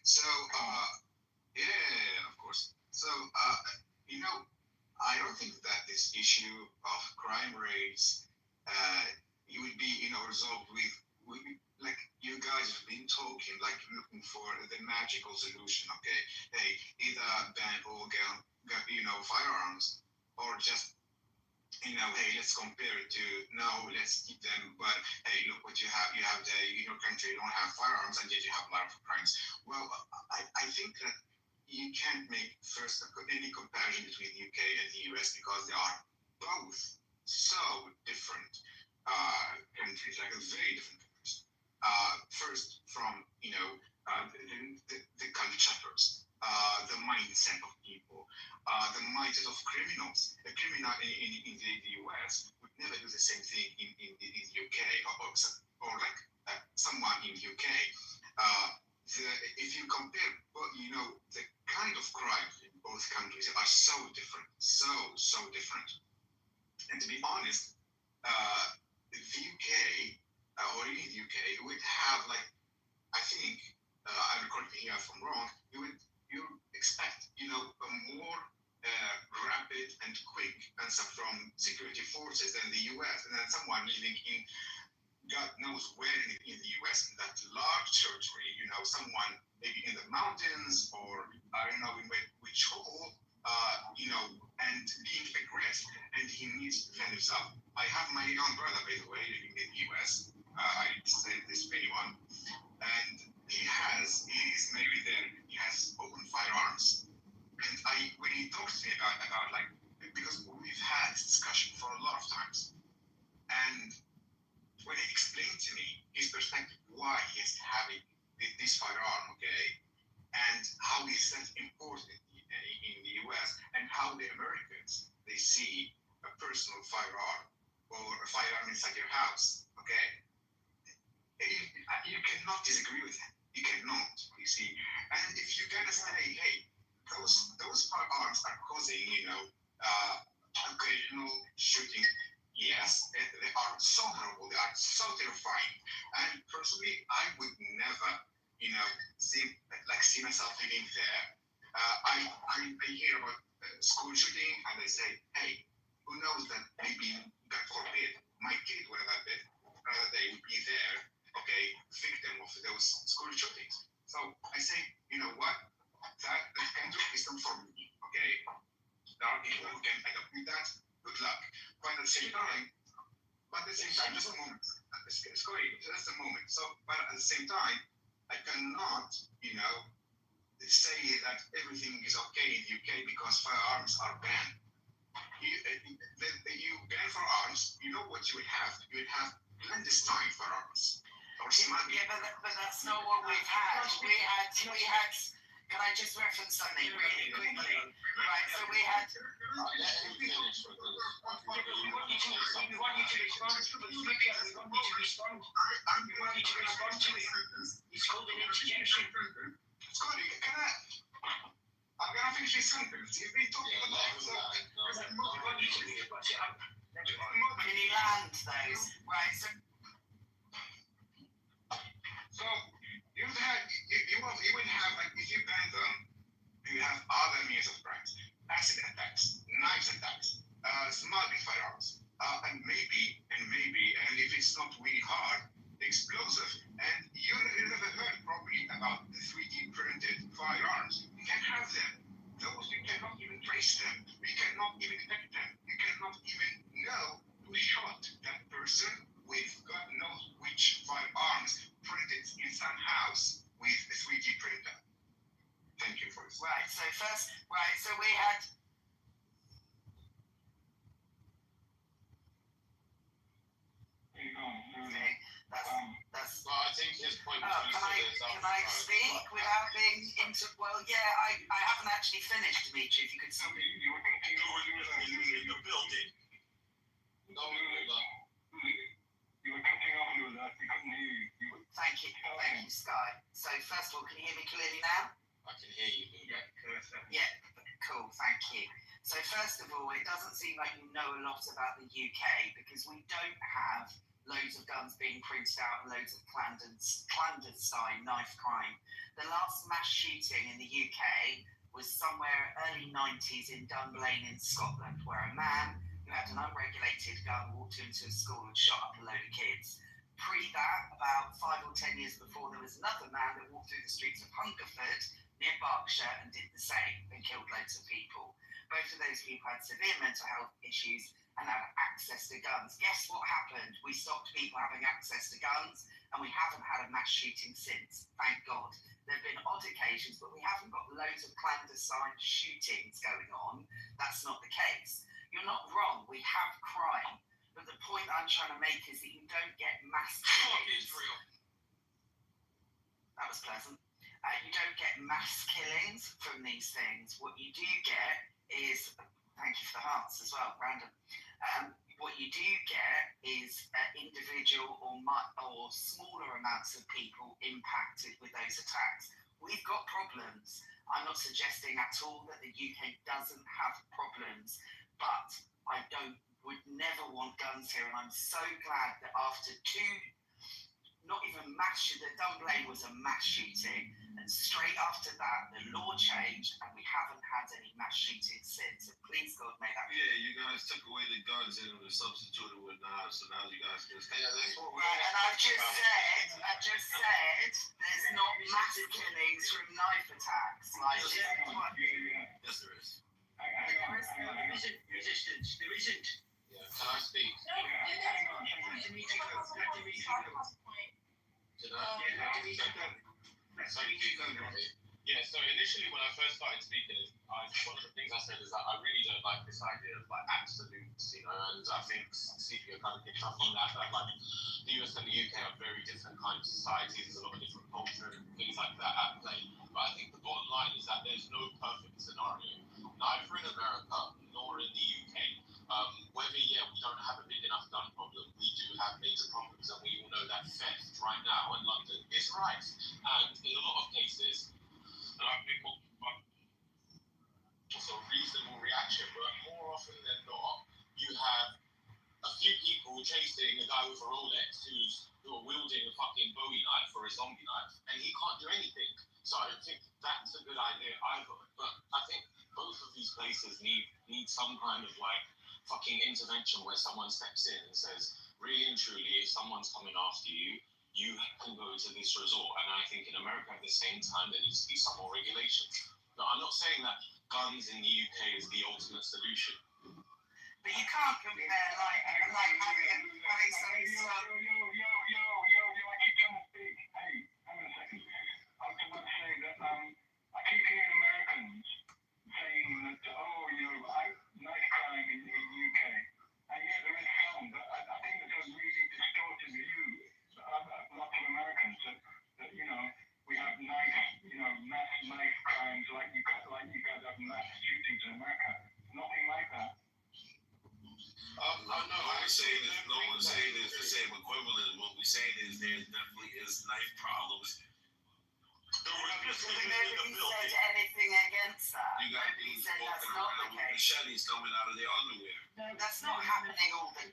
So of course. So I don't think that this issue of crime rates it would be resolved with like you guys have been talking, like looking for the magical solution. Okay, hey, either ban all firearms, or just hey, let's compare it to no, let's keep them. But hey, look what you have. You have in your country, you don't have firearms, and yet you have a lot of crimes. Well, I think that you can't make first any comparison between the UK and the US because they are both so different countries, like a very different. First from the culture first, the mindset of people, the mindset of criminals. A criminal in the US would never do the same thing in the UK or like someone in the UK. If you compare, the kind of crimes in both countries are so different, so different. And to be honest, the UK. Or in the UK, you would have I think, I would correct me here if I'm wrong, you expect, a more rapid and quick answer from security forces than the US, and then someone living in God knows where in the US, in that large territory, someone maybe in the mountains or I don't know in which hole, and being aggressive, and he needs to defend himself. I have my young brother, by the way, living in the US. I say this to anyone, and he is married there. He has open firearms, and when he talks to me about like, because we've had this discussion for a lot of times, and when he explained to me his perspective, why he is having this firearm, okay, and how is that important in the US, and how the Americans, they see a personal firearm or a firearm inside your house, okay, you cannot disagree with him. You cannot, you see. And if you're gonna say, hey, those firearms are causing, occasional shooting. Yes, they are so horrible. They are so terrifying. And personally, I would never, see myself living there. I hear about school shooting, and they say, hey, who knows that maybe, God forbid, my kid would have been, they would be there, okay, victim of those school shootings. So I say, you know what? That kind of wisdom for me, okay? There are people who can adapt with that. Good luck. But at the same time, just a moment. Just a moment. So, but at the same time, I cannot, say that everything is okay in the UK because firearms are banned. You ban firearms, you know what you would have? You would have clandestine firearms. But that's not what we've had. We had. Can I just reference something really quickly? Right, so we had. We want you to respond to it. It's called an interjection. Scotty, I'm gonna finish this sentence. You've been talking about Can you land those? Right, so you would have, like, if you ban them, you have other means of crimes, acid attacks, knives attacks, smuggling firearms, and maybe, and if it's not really hard, explosive. And you never heard probably about the 3D printed firearms. You can have them. Those you cannot even trace them. You cannot even detect them. You cannot even know who shot that person with God knows which firearms printed in some house with a 3D printer. Thank you for this. Right, so we had. Okay, that's. Well, I think his point was can I speak without being well, yeah, I haven't actually finished, Dimitri, if you could stop. You were cutting off that. We couldn't hear you. Thank you, Sky. So first of all, can you hear me clearly now? I can hear you. Yeah, cool, thank you. So first of all, it doesn't seem like you know a lot about the UK because we don't have loads of guns being printed out and loads of clandestine knife crime. The last mass shooting in the UK was somewhere early 90s in Dunblane in Scotland, where a man who had an unregulated gun walked into a school and shot up a load of kids. Pre that, about 5 or 10 years before, there was another man that walked through the streets of Hungerford near Berkshire and did the same and killed loads of people. Both of those people had severe mental health issues and had access to guns. Guess what happened? We stopped people having access to guns and we haven't had a mass shooting since, thank God. There have been odd occasions, but we haven't got loads of clandestine shootings going on. That's not the case. You're not wrong, we have crime. But the point I'm trying to make is that you don't get mass killings. Israel. That was pleasant. You don't get mass killings from these things. What you do get is, thank you for the hearts as well, random. What you do get is individual or smaller amounts of people impacted with those attacks. We've got problems. I'm not suggesting at all that the UK doesn't have problems, but I would never want guns here, and I'm so glad that after two, not even mass shooting, Dunblane was a mass shooting, and straight after that, the law changed, and we haven't had any mass shootings since. And please God, may that. Yeah, you guys took away the guns and substituted with knives, so now you guys just. Yeah, that's what right, and I've just said, there's not mass killings from knife attacks. Like, yes, there is. There isn't resistance. There isn't. Yeah, can I speak? Hang on. Let Dimitri go. Yeah, so initially when I first started speaking, one of the things I said is that I really don't like this idea of like absolutes, you know, and I think Sepia kind of picked up on that like the US and the UK are very different kinds of societies, there's a lot of different culture and things like that at play. But I think the bottom line is that there's no perfect scenario, neither in America nor in the UK. Whether, we don't have a big enough gun problem, we do have major problems, and we all know that theft right now in London is right. And in a lot of cases, and I think also a reasonable reaction, but more often than not, you have a few people chasing a guy with a Rolex who are wielding a fucking Bowie knife or a zombie knife, and he can't do anything. So I don't think that's a good idea either. But I think both of these places need some kind of like fucking intervention where someone steps in and says, really and truly, if someone's coming after you, you can go to this resort. And I think in America at the same time, there needs to be some more regulation. But I'm not saying that guns in the UK is the ultimate solution. But you can't compare like having something stuff. I keep trying to speak. Hey, hang on a second. I was about to say that I keep hearing Americans saying that, nice crime in the UK. And yeah, there is some, but I think it's a really distorted view of lots of Americans that we have mass knife crimes like you guys have mass shootings in America. Nothing like that. No one's saying it's the same equivalent. What we're saying is there definitely is knife problems. Nobody said anything against that. You got dudes walking around with machetes coming out of their underwear. That's not happening all the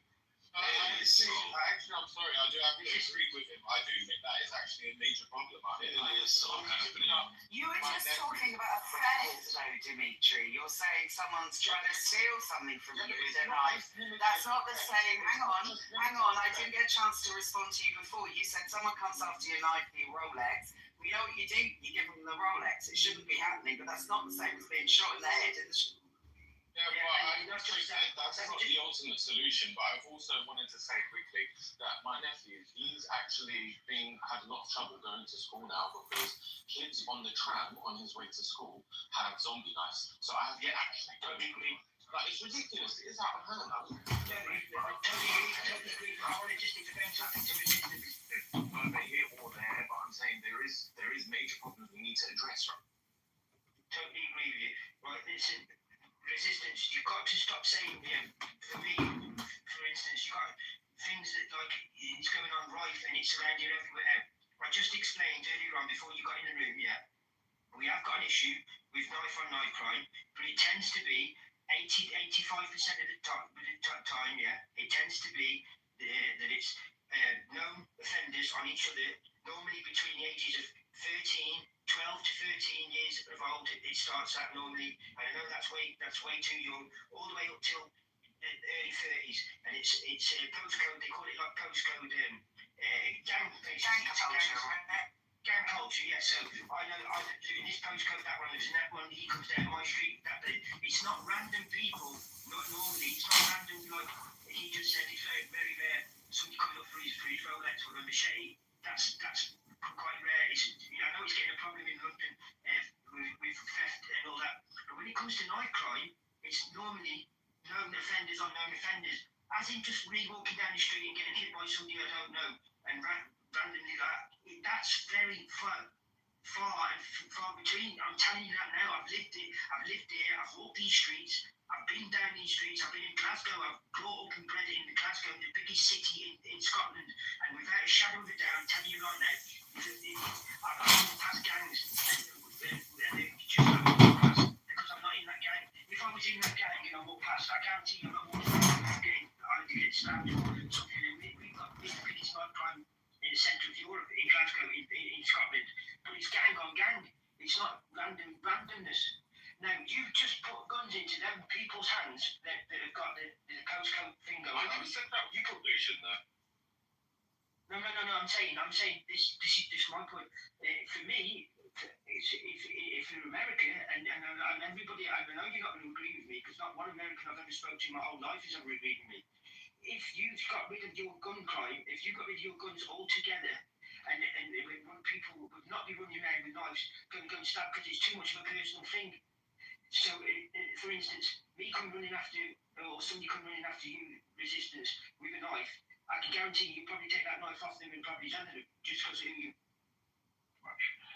I'm sorry, I do agree with him. I do think that is actually a major problem. It is so happening. You were just talking about a theft, though, Dimitri. You're saying someone's trying to steal something from you with a knife. That's not the same. Hang on. I didn't get a chance to respond to you before. You said someone comes after your knife for your Rolex. We know what you do. You give them the Rolex. It shouldn't be happening, but that's not the same as being shot in the head in the that's not the ultimate solution, but I've also wanted to say quickly that my nephew, he's actually had a lot of trouble going to school now because kids on the tram on his way to school have zombie knives. So I have it's ridiculous. It is out of hand. I want to just intervene something to resistance. Over here or there, but I'm saying there is major problems we need to address. Totally agree with you. Right, listen. Resistance, you've got to stop saying, for me, for instance, you've got things that like it's going on right and it's around here everywhere now. I just explained earlier on before you got in the room, we have got an issue with knife on knife crime, but it tends to be 85% of the time, it tends to be that it's known offenders on each other, normally between the ages of 12 to 13 years of old. It starts at normally, and I know that's way too young, all the way up till early 30s, and it's postcode. They call it like postcode gang culture. Yeah. So I know I live in this postcode, that one lives in that one. He comes down my street. It's not random people. Not normally. It's not random like he just said. It's very, very rare. Somebody coming up for his Rolex with a machete. That's quite rare. I know it's getting a problem in London with theft and all that. But when it comes to knife crime, it's normally known offenders, unknown offenders. As in just really walking down the street and getting hit by somebody I don't know and randomly that's very far between. I'm telling you that now. I've lived here. I've walked these streets. I've been down these streets. I've been in Glasgow. I've brought up and bred in Glasgow, the biggest city in Scotland. And without a shadow of a doubt, I'm telling you right now, I've gone past gangs and they just have to walk past because I'm not in that gang. If I was in that gang and I walked past, I guarantee you I'm I'd get stabbed or something. We've got the biggest knife crime in the centre of Europe, in Glasgow, in Scotland. But it's gang on gang. It's not randomness. Now, you've just put guns into them people's hands that have got the postcode thing going on. I never said that. You probation there. No. I'm saying this is my point. For me, if you're America and everybody, I know you're not going to agree with me because not one American I've ever spoken to in my whole life has ever agreed with me. If you've got rid of your gun crime, if you got rid of your guns altogether, and people would not be running around with knives, going to stab because it's too much of a personal thing. So, for instance, me come running after, or somebody come running after you, resistance, with a knife, I can guarantee you probably take that knife off them and probably send them just because of who you.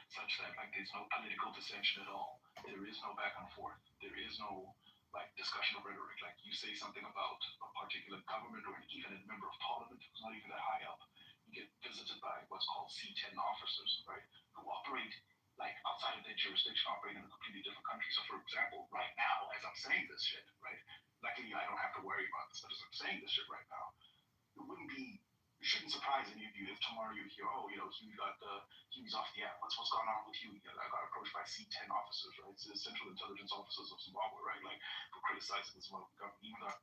Such that like there's no political dissension at all. There is no back and forth. There is no like discussion of rhetoric. Like you say something about a particular government or even a member of parliament who's not even that high up, you get visited by what's called C10 officers, right? Who operate like outside of their jurisdiction, operate in a completely different country. So for example, right now, as I'm saying this shit, right? Luckily I don't have to worry about this, but as I'm saying this shit right now, it shouldn't surprise any of you if tomorrow you hear, oh, Huey's off the app. What's gone on with Huey? I got approached by C10 officers, right? It's the Central Intelligence Officers of Zimbabwe, right? Like, for criticizing the Zimbabwe government, even though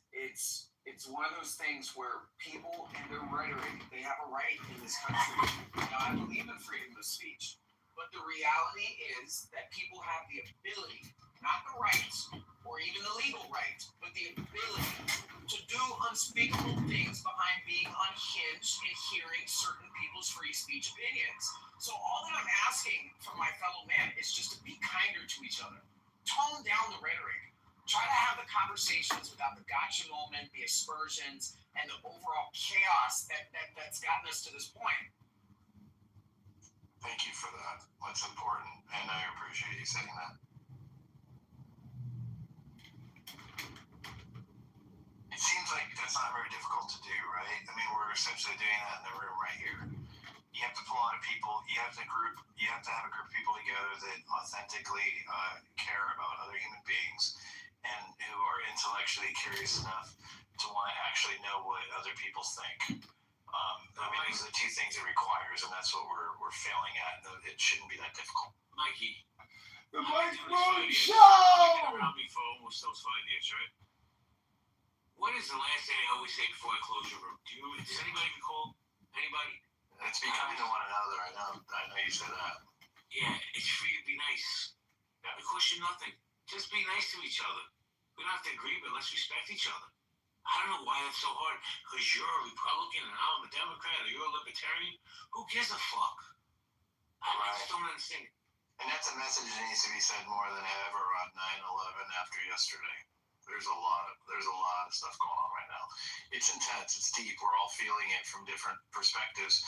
it's one of those things where people and their rhetoric, they have a right in this country. Now, I believe in freedom of speech, but the reality is that people have the ability, not the right, or even the legal right, but the ability to do unspeakable things behind being unhinged and hearing certain people's free speech opinions. So all that I'm asking from my fellow man is just to be kinder to each other. Tone down the rhetoric. Try to have the conversations without the gotcha moment, the aspersions, and the overall chaos that's gotten us to this point. Thank you for that. That's important, and I appreciate you saying that. It seems like that's not very difficult to do, right? I mean, we're essentially doing that in the room right here. You have to pull out people. You have to have a group of people together that authentically care about other human beings and who are intellectually curious enough to want to actually know what other people think. I mean, those are the two things it requires, and that's what we're failing at. It shouldn't be that difficult. Mikey. The Mike Brown Show! You've been around me for almost those 5 years, right? What is the last thing I always say before I close your room? Does anybody recall? Anybody? It's becoming to one another. I know you said that. Yeah, it's free to be nice. It costs you nothing. Just be nice to each other. We don't have to agree, but let's respect each other. I don't know why that's so hard. Because you're a Republican and I'm a Democrat or you're a Libertarian. Who gives a fuck? I just don't understand. And that's a message that needs to be said more than ever on 9/11 after yesterday. There's a lot of stuff going on right now. It's intense. It's deep. We're all feeling it from different perspectives,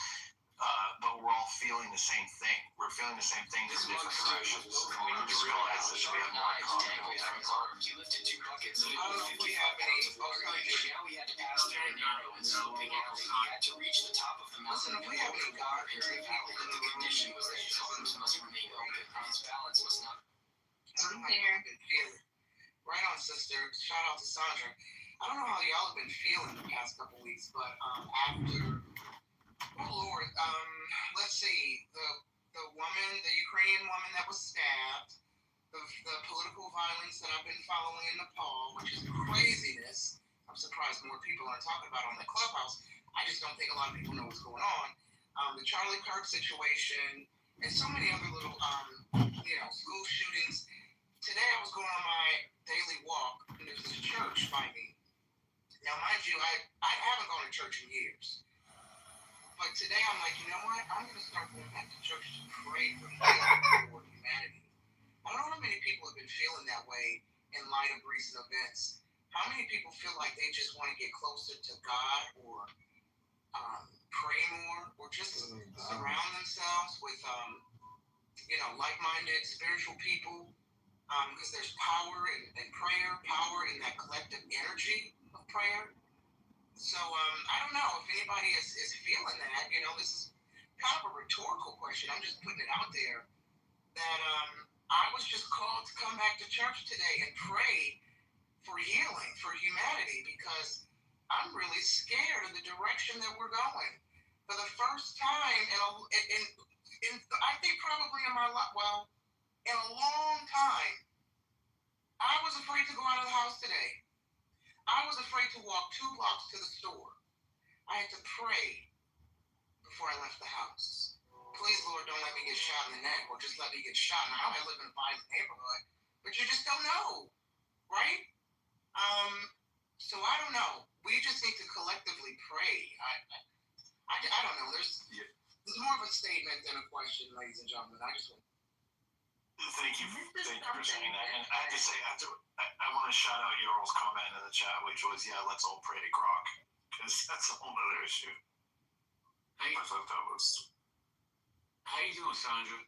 but we're all feeling the same thing. We're feeling the same thing from different directions. And we need to realize that we have more in common than we have apart. You lifted 2 buckets. I don't know if we have any. Now we had to pass through a narrow and sloping alley. We had to reach the top of the mountain. Listen, if we have any water into the valley, the condition was that his arms must remain open and his balance must not. I'm here. Right on, sister. Shout out to Sandra. I don't know how y'all have been feeling the past couple weeks, but after, oh Lord, let's see, the Ukrainian woman that was stabbed, the political violence that I've been following in Nepal, which is craziness. I'm surprised more people aren't talking about it on the Clubhouse. I just don't think a lot of people know what's going on. The Charlie Kirk situation, and so many other little, school shootings. Today I was going on my daily walk, and there's this church by me. Now, mind you, I haven't gone to church in years. But today I'm like, you know what? I'm going to start going back to church to pray for humanity. I don't know how many people have been feeling that way in light of recent events. How many people feel like they just want to get closer to God or pray more or just surround themselves with, like-minded spiritual people? Because there's power in prayer, power in that collective energy of prayer. So I don't know if anybody is feeling that. This is kind of a rhetorical question. I'm just putting it out there that I was just called to come back to church today and pray for healing, for humanity, because I'm really scared of the direction that we're going. For the first time in I think probably in my life, well, in a long time, I was afraid to go out of the house today. I was afraid to walk 2 blocks to the store. I had to pray before I left the house. Please, Lord, don't let me get shot in the neck or just let me get shot. Now, I live in a violent neighborhood, but you just don't know, right? So I don't know. We just need to collectively pray. I don't know. There's more of a statement than a question, ladies and gentlemen. I just want. Thank you for saying that. And I have to say, I want to shout out Yorl's comment in the chat, which was, yeah, let's all pray to Grok, because that's a whole other issue. I thought that was. How you doing, Sandra?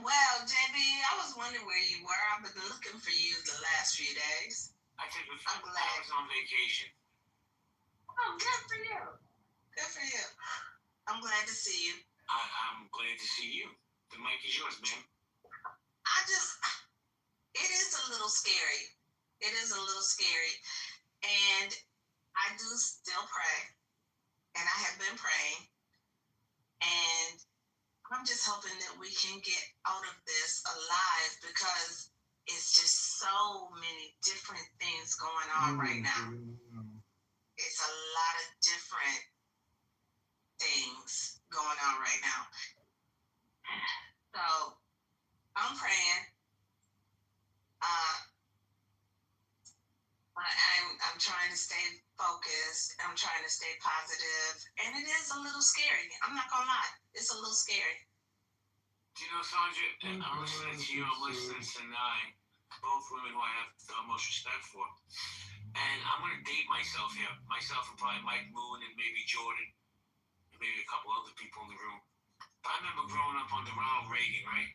Well, JB, I was wondering where you were. I've been looking for you the last few days. I was on vacation. Oh, good for you. Good for you. I'm glad to see you. I'm glad to see you. The mic is yours, ma'am. It is a little scary. It is a little scary. And I do still pray. And I have been praying. And I'm just hoping that we can get out of this alive because it's just so many different things going on right now. It's a lot of different things going on right now. So I'm praying. I'm trying to stay focused. I'm trying to stay positive. And it is a little scary. I'm not going to lie. It's a little scary. Do you know, Sandra, I'm listening to you, I'm listening to Nye, both women who I have the most respect for. And I'm going to date myself here. Myself and probably Mike Moon and maybe Jordan and maybe a couple other people in the room. But I remember growing up under Ronald Reagan, right?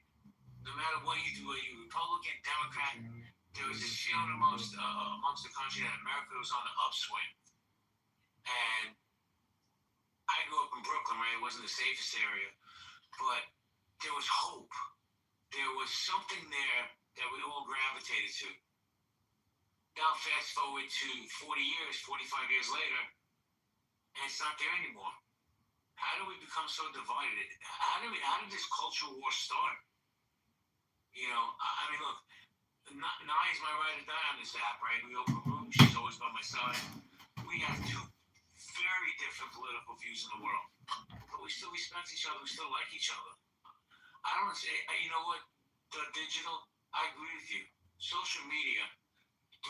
No matter what you do, are you Republican, Democrat, there was this feeling amongst the country that America was on the upswing. And I grew up in Brooklyn, right? It wasn't the safest area. But there was hope. There was something there that we all gravitated to. Now fast forward to 40 years, 45 years later, and it's not there anymore. How do we become so divided? How did this cultural war start? You know, I mean, look, Nye is my ride or die on this app, right? We open rooms, she's always by my side. We have two very different political views in the world, but we still respect each other, we still like each other. I don't say, you know what, the digital, I agree with you. Social media,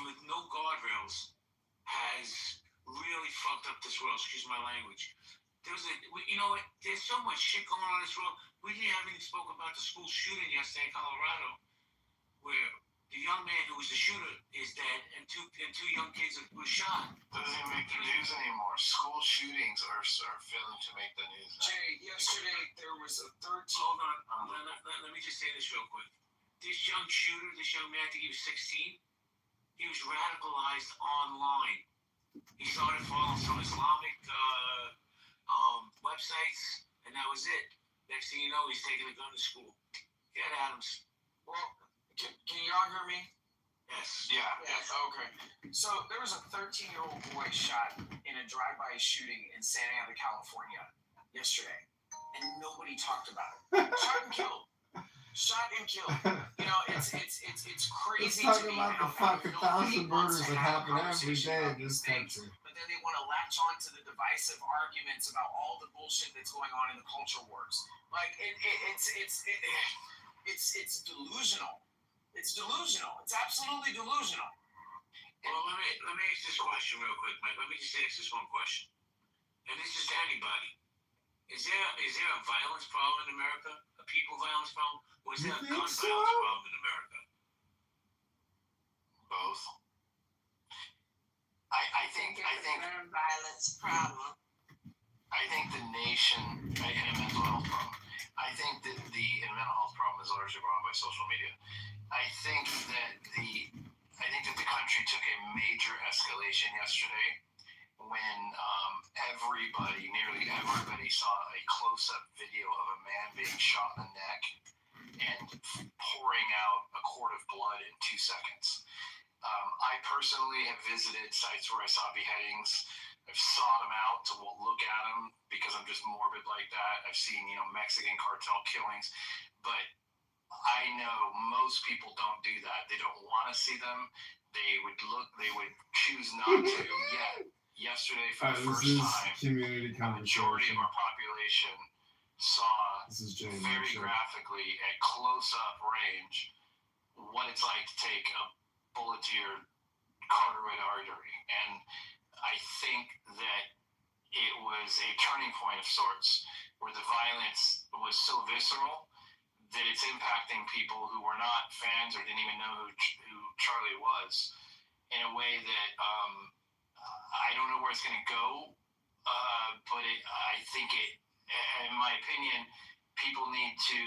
with no guardrails, has really fucked up this world, excuse my language. You know what, there's so much shit going on in this world. We haven't even spoken about the school shooting yesterday in Colorado, where the young man who was the shooter is dead, and two young kids were shot. Doesn't even make the news anymore. School shootings are failing to make the news now. Jay, yesterday there was a 13. Hold on. Let me just say this real quick. This young shooter, this young man, I think he was 16, he was radicalized online. He started following some Islamic websites, and that was it. Next thing you know, he's taking a gun to school. Get Adams. Well, can y'all hear me? Yes. Yeah. Yes. Okay. So there was a 13-year-old boy shot in a drive-by shooting in Santa Ana, California yesterday, and nobody talked about it. Shot and killed. You know, it's crazy Let's to talk me about the fucking 1,000 murders that happen every day in this country. But then they want to latch on to the divisive arguments about all the bullshit that's going on in the culture wars. Like it's delusional. It's delusional. It's absolutely delusional. Well, let me ask this question real quick, Mike. Let me just ask this one question, and this is to anybody. Is there a violence problem in America? A people violence problem? Or is there a gun violence problem in America? Both. I think gun violence problem. I think the nation and a mental health problem. I think that the mental health problem is largely brought on by social media. I think that the country took a major escalation yesterday when nearly everybody saw a close-up video of a man being shot in the neck and pouring out a quart of blood in 2 seconds. I personally have visited sites where I saw beheadings. I've sought them out to look at them because I'm just morbid like that. I've seen, Mexican cartel killings, but I know most people don't do that. They don't want to see them. They would choose not to. Yet, yesterday, for the first time, community the majority of our population saw very graphically at close-up range what it's like to take a bullet to your carotid artery. And I think that it was a turning point of sorts where the violence was so visceral that it's impacting people who were not fans or didn't even know who Charlie was in a way that I don't know where it's going to go, but I think in my opinion, people need to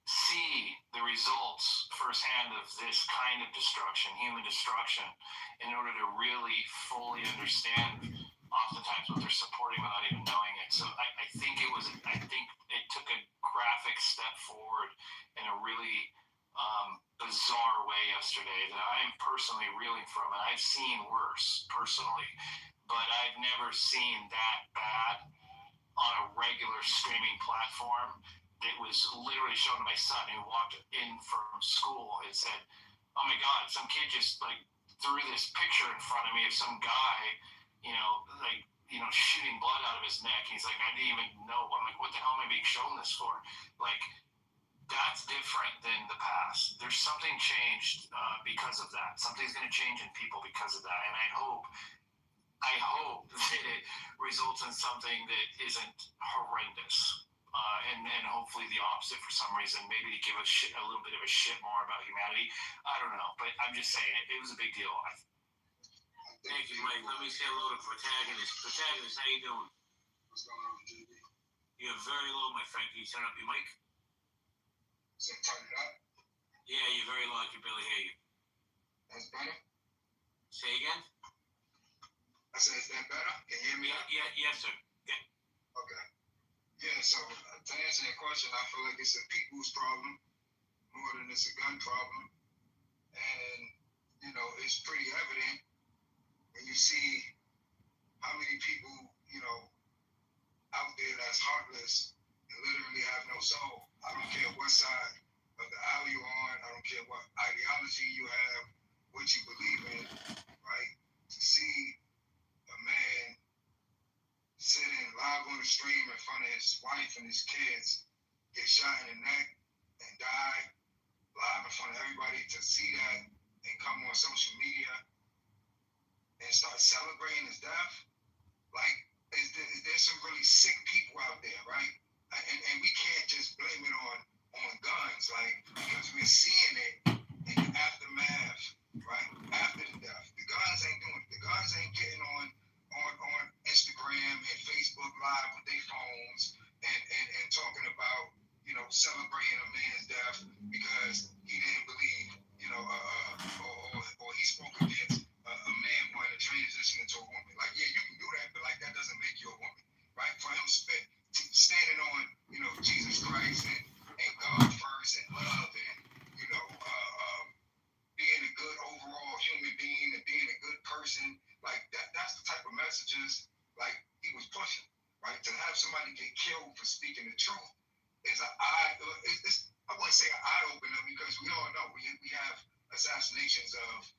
see the results firsthand of this kind of destruction, human destruction, in order to really fully understand oftentimes what they're supporting without even knowing it. So I think it took a graphic step forward in a really bizarre way yesterday that I'm personally reeling from. And I've seen worse personally, but I've never seen that bad on a regular streaming platform. It was literally shown to my son who walked in from school and said, "Oh my God, some kid just threw this picture in front of me of some guy, shooting blood out of his neck." He's like, "I didn't even know." I'm like, "What the hell am I being shown this for?" That's different than the past. There's something changed because of that. Something's going to change in people because of that. And I hope that it results in something that isn't horrendous. And hopefully the opposite for some reason, maybe to give a little bit of a shit more about humanity. I don't know, but I'm just saying it was a big deal. Thank you, Mike. Let me say hello to Protagonist. Protagonist, how you doing? What's going on, JB? You're very low, my friend. Can you turn up your mic? So turn it up? Yeah, you're very low. I can barely hear you. That's better? Say again? I said, is that better? Can you hear me? Yes, sir. Yeah. Okay. Yeah, so to answer your question, I feel like it's a people's problem more than it's a gun problem. And, it's pretty evident when you see how many people, out there that's heartless and literally have no soul. I don't care what side of the aisle you're on. I don't care what ideology you have, what you believe in, right? To see a man sitting live on the stream in front of his wife and his kids get shot in the neck and die live in front of everybody, to see that and come on social media and start celebrating his death. There's some really sick people out there, right? And we can't just blame it on guns, because we're seeing it in the aftermath, right? After the death. The guns ain't doing it. The guns ain't getting on Instagram and Facebook Live with their phones and talking about, celebrating a man's death because he didn't believe, or he spoke against a man wanting to transition into a woman. Yeah, you can do that, but that doesn't make you a woman, right? For him standing on, Jesus Christ and God first and love and, being a good overall human being and being a good person, that's the type of messages he was pushing, right? To have somebody get killed for speaking the truth is I wouldn't say an eye opener, because we all know we have assassinations of,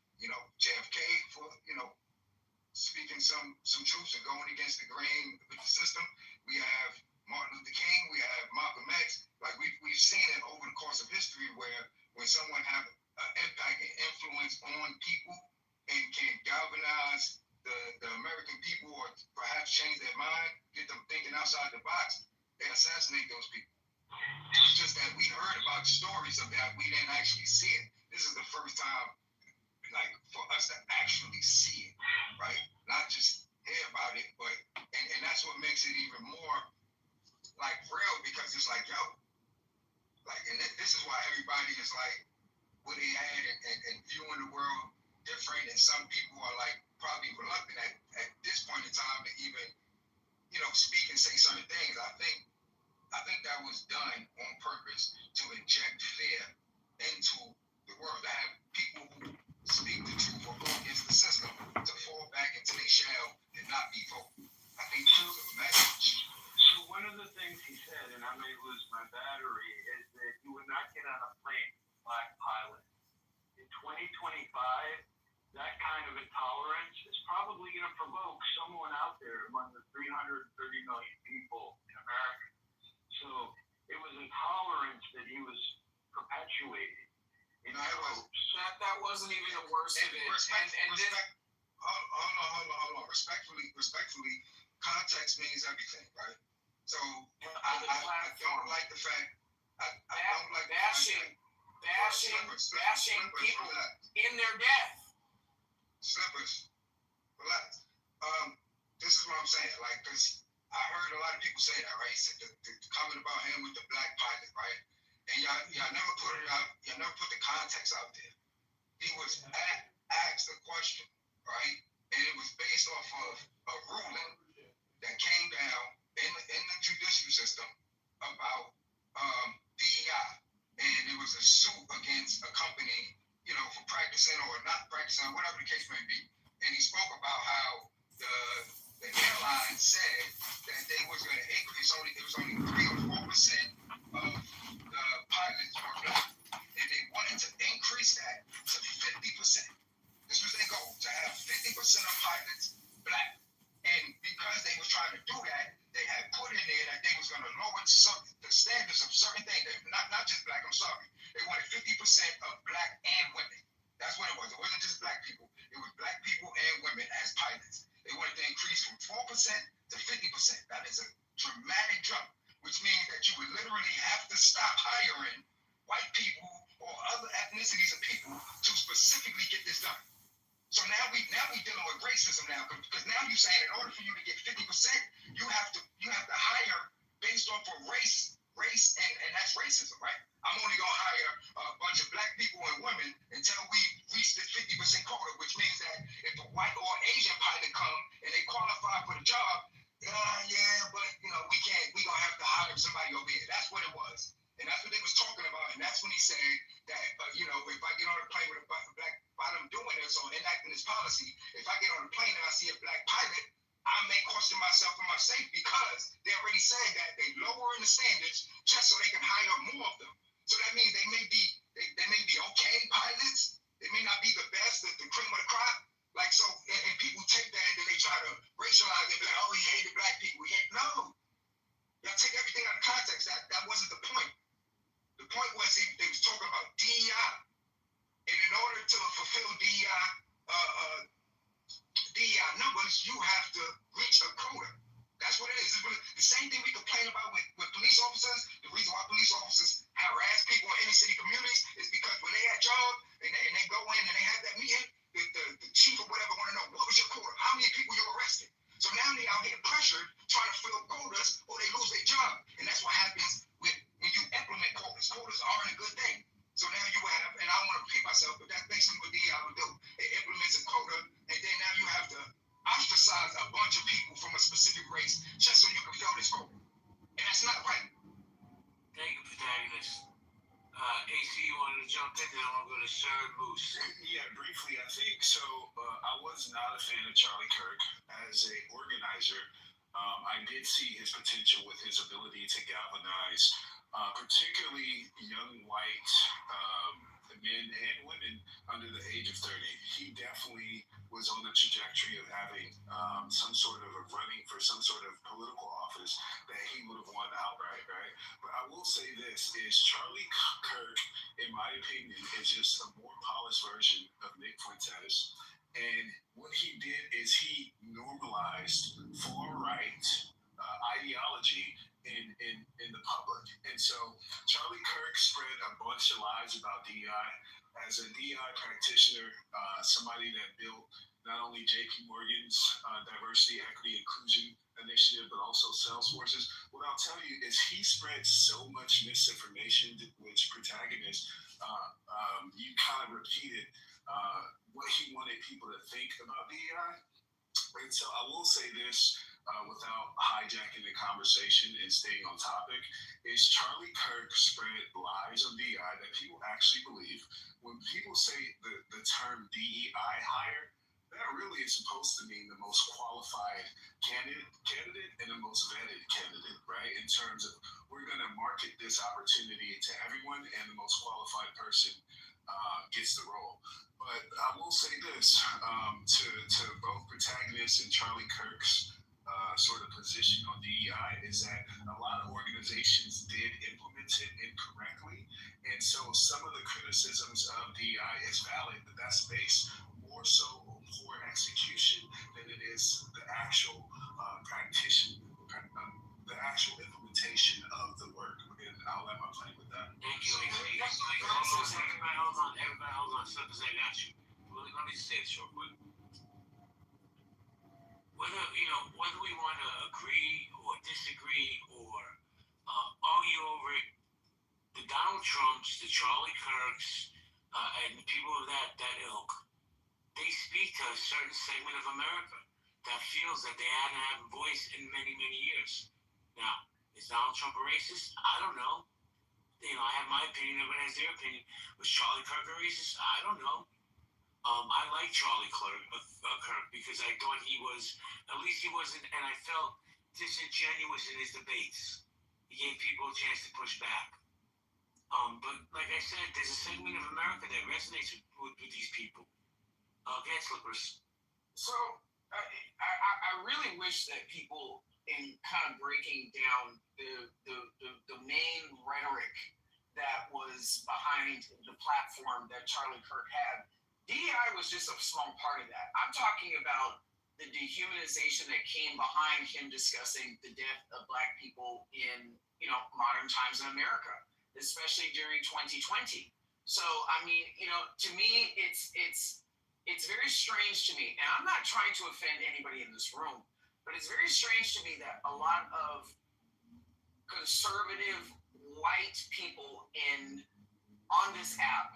JFK for, speaking some truths and going against the grain with the system. We have Martin Luther King, we have Malcolm X. We've seen it over the course of history where when someone have an impact and influence on people and can galvanize the American people or perhaps change their mind, get them thinking outside the box, they assassinate those people. It's just that we heard about stories of that. We didn't actually see it. This is the first time, for us to actually see it, right? Not just hear about it, but, and that's what makes it even more, real, because it's yo, and this is why everybody is, where they at and viewing the world different, and some people are, probably reluctant at this point in time to even, speak and say certain things. I think that was done on purpose to inject fear into the world, to have people who speak the truth or go against the system to fall back into their shell and not be tolerance is probably going to provoke someone out there among the 330 million people in America. So it was intolerance that he was perpetuating. You know, that wasn't even the worst of it. Hold on. Respectfully, context means everything, right? So I don't like the fact. I don't like bashing people in their death. Slippers, relax. This is what I'm saying. Like, because I heard a lot of people say that, right? The comment about him with the black pilot, right? And y'all never put it out. Y'all never put the context out there. He was asked a question, right? And it was based off of a ruling that came down in the judicial system about DEI, and it was a suit against a company, you know, for practicing or not practicing, whatever the case may be. And he spoke about how the airline said that they was going to increase it was only 3 or 4% of the pilots were black, and they wanted to increase that to 50%. This was their goal, to have 50% of pilots black. And because they was trying to do that, they had put in there that they was going to lower the standards of certain things. Not just black, I'm sorry. They wanted 50% of black and women. That's what it was. It wasn't just black people. It was black people and women as pilots. They wanted to increase from 4% to 50%. That is a dramatic jump, which means that you would literally have to stop hiring white people or other ethnicities of people to specifically get this done. So now we dealing with racism now, because now you're saying in order for you to get 50%, you have to hire based off of race, and that's racism, right? I'm only gonna hire a bunch of black people and women until we reach the 50% quota, which means that if a white or Asian pilot come and they qualify for the job, but we gonna have to hire somebody over here. That's what it was. And that's what they was talking about, and that's when he said that, if I get on a plane with a black pilot doing this or enacting this policy, if I get on a plane and I see a black pilot, I may question myself for my safety, because they already said that they lowering the standards just so they can hire more of them. So that means they may be okay pilots. They may not be the best, the cream of the crop. Like, so, and people take that and then they try to racialize it, like, oh, he hated black people. No. Y'all take everything out of context. That wasn't the point. The point was they was talking about DEI. And in order to fulfill DEI numbers, you have to reach a quota. That's what it is. The same thing we complain about with police officers. The reason why police officers harass people in inner city communities is because when they at job and they go in and they have that meeting, the chief or whatever want to know, what was your quota? How many people you arrested? So now they out here pressured trying to fill quotas or they lose their job. And that's what happens when you implement quotas. Quotas aren't a good thing. So now you have, and I don't want to repeat myself, but that's basically what DEI would do. It implements a quota, and then now you have to ostracize a bunch of people from a specific race just so you can fill this quota. And that's not right. Thank you, protagonist. AC, you wanted to jump in, then I'll go to Sir Moose. Yeah, briefly, I think so. I was not a fan of Charlie Kirk as an organizer. I did see his potential with his ability to galvanize, particularly young white men and women under the age of 30. He definitely was on the trajectory of having some sort of a running for some sort of political office that he would have won outright, right? But I will say this, is Charlie Kirk, in my opinion, is just a more polished version of Nick Fuentes. And what he did is he normalized far-right ideology in the public. And so Charlie Kirk spread a bunch of lies about DEI. As a DEI practitioner, somebody that built not only JP Morgan's diversity, equity, inclusion initiative, but also Salesforce's, what I'll tell you is he spread so much misinformation, which protagonist, you kind of repeated what he wanted people to think about DEI. And so I will say this, without hijacking the conversation and staying on topic, is Charlie Kirk spread lies on DEI that people actually believe. When people say the term DEI hire, that that really is supposed to mean the most qualified candidate and the most vetted candidate, right? In terms of we're going to market this opportunity to everyone, and the most qualified person gets the role. But I will say this to both protagonists and Charlie Kirk's sort of position on DEI is that a lot of organizations did implement it incorrectly. And so some of the criticisms of DEI is valid, but that's based more so on poor execution than it is the actual the actual implementation of the work. And I'll let my plane with that. Thank you. Everybody hold on. Because I got you. Let me just say this real quick. Whether we want to agree or disagree or argue over it, the Donald Trumps, the Charlie Kirks, and people of that ilk, they speak to a certain segment of America that feels that they hadn't had a voice in many, many years. Now, is Donald Trump a racist? I don't know. I have my opinion, everybody has their opinion. Was Charlie Kirk a racist? I don't know. I like Charlie Kirk because I thought at least he wasn't, and I felt disingenuous in his debates. He gave people a chance to push back. But like I said, there's a segment of America that resonates with these people. Get Slippers. So I really wish that people, in kind of breaking down the main rhetoric that was behind the platform that Charlie Kirk had, DEI was just a small part of that. I'm talking about the dehumanization that came behind him discussing the death of Black people in modern times in America, especially during 2020. So I mean, to me, it's very strange to me, and I'm not trying to offend anybody in this room, but it's very strange to me that a lot of conservative white people on this app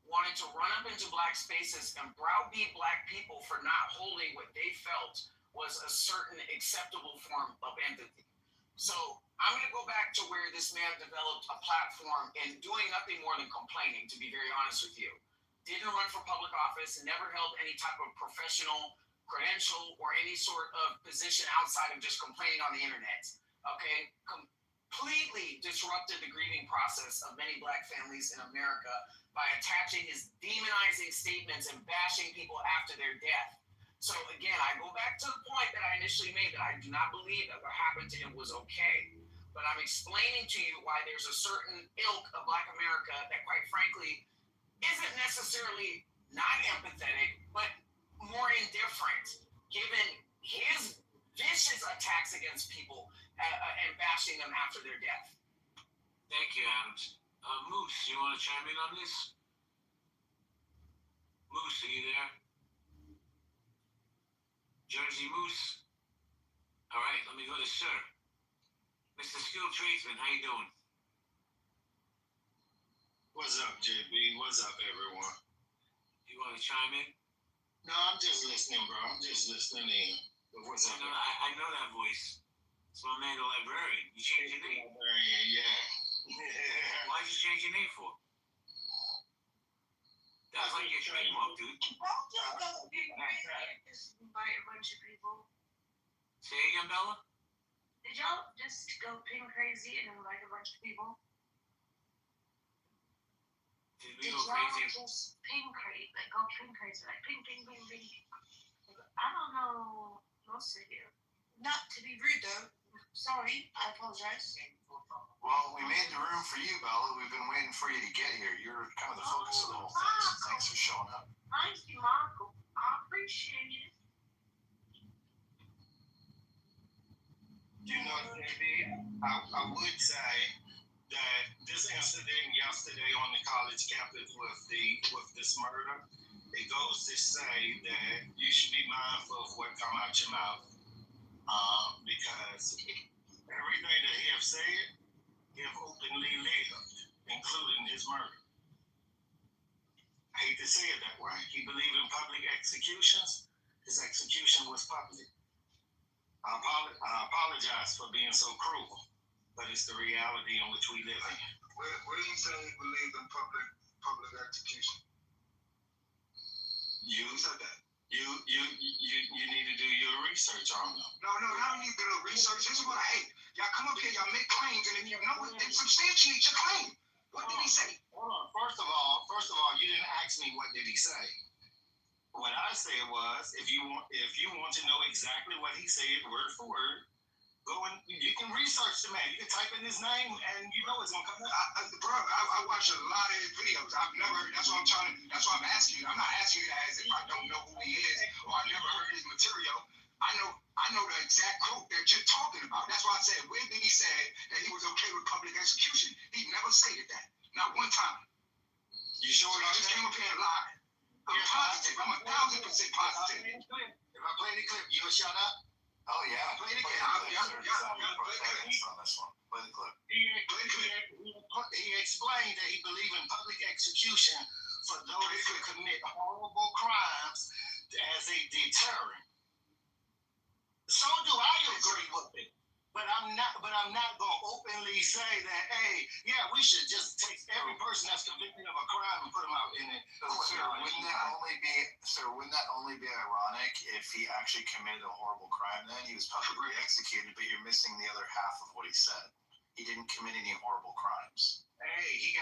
wanted to run up into Black spaces and browbeat Black people for not holding what they felt was a certain acceptable form of empathy. So I'm going to go back to where this man developed a platform and doing nothing more than complaining, to be very honest with you. Didn't run for public office, never held any type of professional credential or any sort of position outside of just complaining on the internet. Okay? Completely disrupted the grieving process of many Black families in America by attaching his demonizing statements and bashing people after their death. So again, I go back to the point that I initially made, that I do not believe that what happened to him was okay. But I'm explaining to you why there's a certain ilk of Black America that, quite frankly, isn't necessarily not empathetic, but more indifferent, given his vicious attacks against people and bashing them after their death. Thank you, Adams. Moose, you want to chime in on this? Moose, are you there? Jersey Moose? All right, let me go to Sir. Mr. Skilled Tradesman, how you doing? What's up, JB? What's up, everyone? You want to chime in? No, I'm just listening, bro. I'm just listening in. But what's up? I know that voice. It's my man, the librarian. You changed your name? Librarian, yeah. Why'd you change your name for? That was like your trademark, dude. Just invite a bunch of people. Say again, Bella? Did y'all just go ping crazy and invite a bunch of people? Did we go crazy? Just ping crazy, like go ping crazy, like ping, ping, ping, ping. I don't know most of you. Not to be rude though. Sorry, I apologize. Well, we made the room for you, Bella. We've been waiting for you to get here. You're kind of the focus of the whole thing, so thanks for showing up. Thank you, Michael. I appreciate it. You know, JB, I would say that this incident yesterday on the college campus with this murder, it goes to say that you should be mindful of what come out your mouth, because everything that he have said, he have openly lived, including his murder. I hate to say it that way. He believed in public executions. His execution was public. I apologize for being so cruel, but it's the reality in which we live in. Where do you say he believed in public execution? You said that. You need to do your research on them. No, I don't need to do research. This is what I hate. Y'all come up here, y'all make claims, and then you know it, and substantiate your claim. What did he say? Hold on. First of all, you didn't ask me what did he say. What I said was, if you want to know exactly what he said, word for word, go and you can research the man. You can type in his name, and you know it's gonna come up. I watch a lot of his videos. I've never heard. That's why I'm asking you. I'm not asking you that as if I don't know who he is or I never heard his material. I know the exact quote that you're talking about. That's why I said, where did he say that he was okay with public execution? He never stated that. Not one time. You sure? So I just came up here and lied. I'm positive. I'm 1,000% positive. If I play the clip, you'll shut up? Oh yeah. Play the clip. Play the clip. He explained that he believed in public execution for those who commit horrible crimes as a deterrent. So do I agree with it. But I'm not gonna openly say that, hey, yeah, we should just take every person that's convicted of a crime and put them out in it. Sir, wouldn't that only be ironic if he actually committed a horrible crime? Then he was publicly executed, but you're missing the other half of what he said. He didn't commit any horrible crimes. Hey, he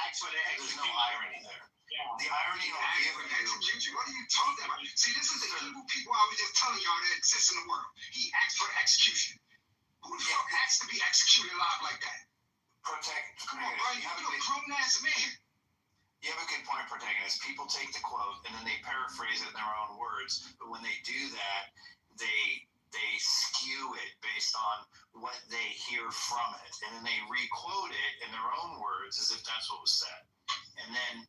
asked for the execution. There's no irony there. Yeah. The irony will give you. What are you talking about? See, this is the evil people I was just telling y'all that exist in the world. He asked for the execution. Who the fuck asked to be executed live like that? Come on, bro. You're a grown-ass man. You have a good point, protagonist. People take the quote and then they paraphrase it in their own words. But when they do that, they skew it based on what they hear from it. And then they re-quote it in their own words as if that's what was said. And then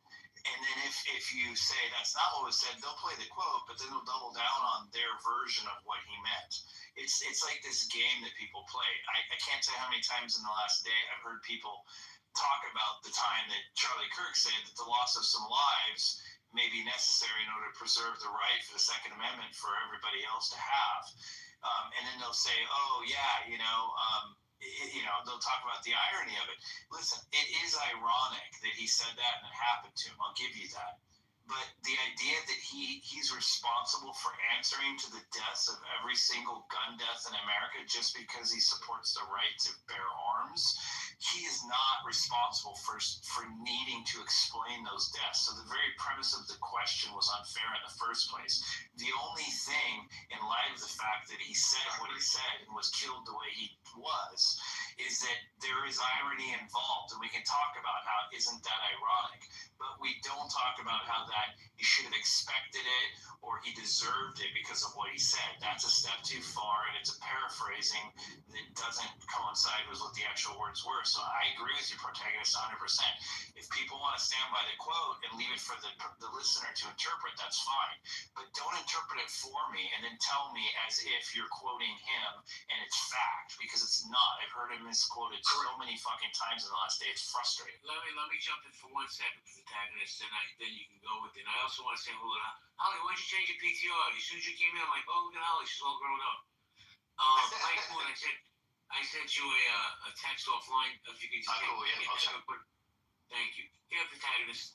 if you say that's not what was said, they'll play the quote, but then they'll double down on their version of what he meant. It's like this game that people play. I can't tell how many times in the last day I've heard people talk about the time that Charlie Kirk said that the loss of some lives may be necessary in order to preserve the right for the Second Amendment for everybody else to have. And then they'll say, oh, yeah, they'll talk about the irony of it. Listen, it is ironic that he said that and it happened to him. I'll give you that. But the idea that he's responsible for answering to the deaths of every single gun death in America just because he supports the right to bear arms, he is not responsible for needing to explain those deaths. So the very premise of the question was unfair in the first place. The only thing, in light of the fact that he said what he said and was killed the way he was, is that there is irony involved. And we can talk about how isn't that ironic, but we don't talk about how that he should have expected it or he deserved it because of what he said. That's a step too far, and it's a paraphrasing that doesn't coincide with what the actual words were. So I agree with your protagonist 100%. If people want to stand by the quote and leave it for the listener to interpret, that's fine. But don't interpret it for me and then tell me as if you're quoting him and it's fact, because it's not. I've heard him misquoted so many fucking times in the last day. It's frustrating. Let me jump in for 1 second, protagonist, and then you can go with it. And I also want to say, Holly, why'd you change your PTR? As soon as you came in, I'm like, oh, look at Holly, she's all grown up. Mike Moon, I sent you a text offline. If you could just get quick. Thank you. Yeah, protagonist.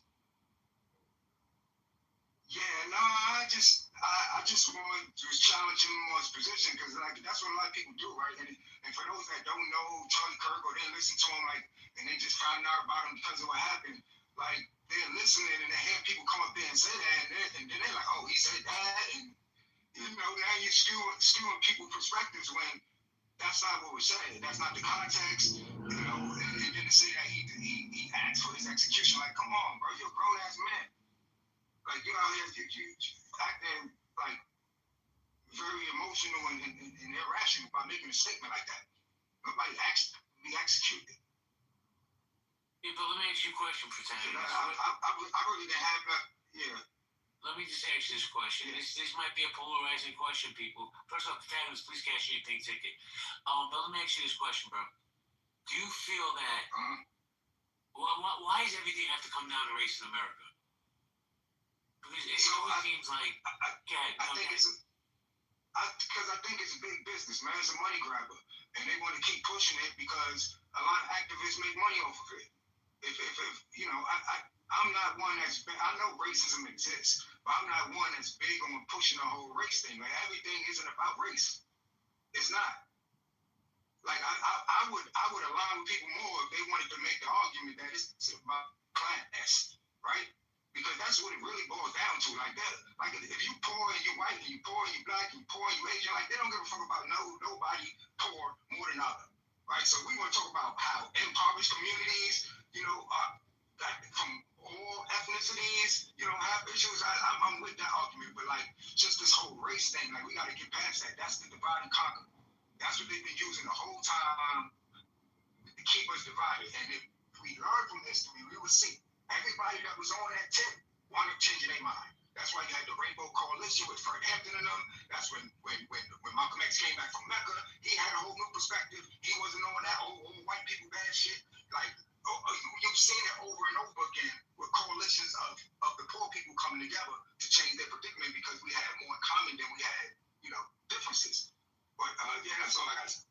Yeah, no, I just was challenging him on his position because that's what a lot of people do, right? And for those that don't know Charlie Kirk or didn't listen to him, and they just found out about him because of what happened, they're listening and they hear people come up there and say that, and then they're like, oh, he said that, and now you're skewing people's perspectives when that's not what was said. That's not the context, and then to say that he asked for his execution, come on, bro, you're a grown ass man. You're out here, you acting very emotional and irrational by making a statement like that. Nobody asked to be executed. Yeah, but let me ask you a question, protagonist. I really didn't have that. Yeah. Let me just ask you this question. This might be a polarizing question, people. First off, protagonist, please cash in your pink ticket. But let me ask you this question, bro. Do you feel that? Why does everything have to come down to race in America? Because it always seems like. Because I think it's a big business, man. It's a money grabber, and they want to keep pushing it because a lot of activists make money off of it. If I'm not one I know racism exists, but I'm not one that's big on pushing the whole race thing. Like, everything isn't about race. It's not. Like, I would align with people more if they wanted to make the argument that it's about class, right? Because that's what it really boils down to. Like that, like if you poor and you white and you poor and you black and you poor and you Asian, like they don't give a fuck about nobody poor more than other, right? So we want to talk about how impoverished communities, from all ethnicities, have issues. I'm with that argument, but like just this whole race thing, like we got to get past that. That's the divide and conquer. That's what they've been using the whole time to keep us divided. And if we learn from history, we will see everybody that was on that tip wound up changing their mind. That's why you had the Rainbow Coalition with Fred Hampton and them. That's when Malcolm X came back from Mecca. He had a whole new perspective. He wasn't on that old white people bad shit. Like, you've seen it over and over again with coalitions of the poor people coming together to change their predicament because we had more in common than we had, differences. But yeah, that's all I got to say.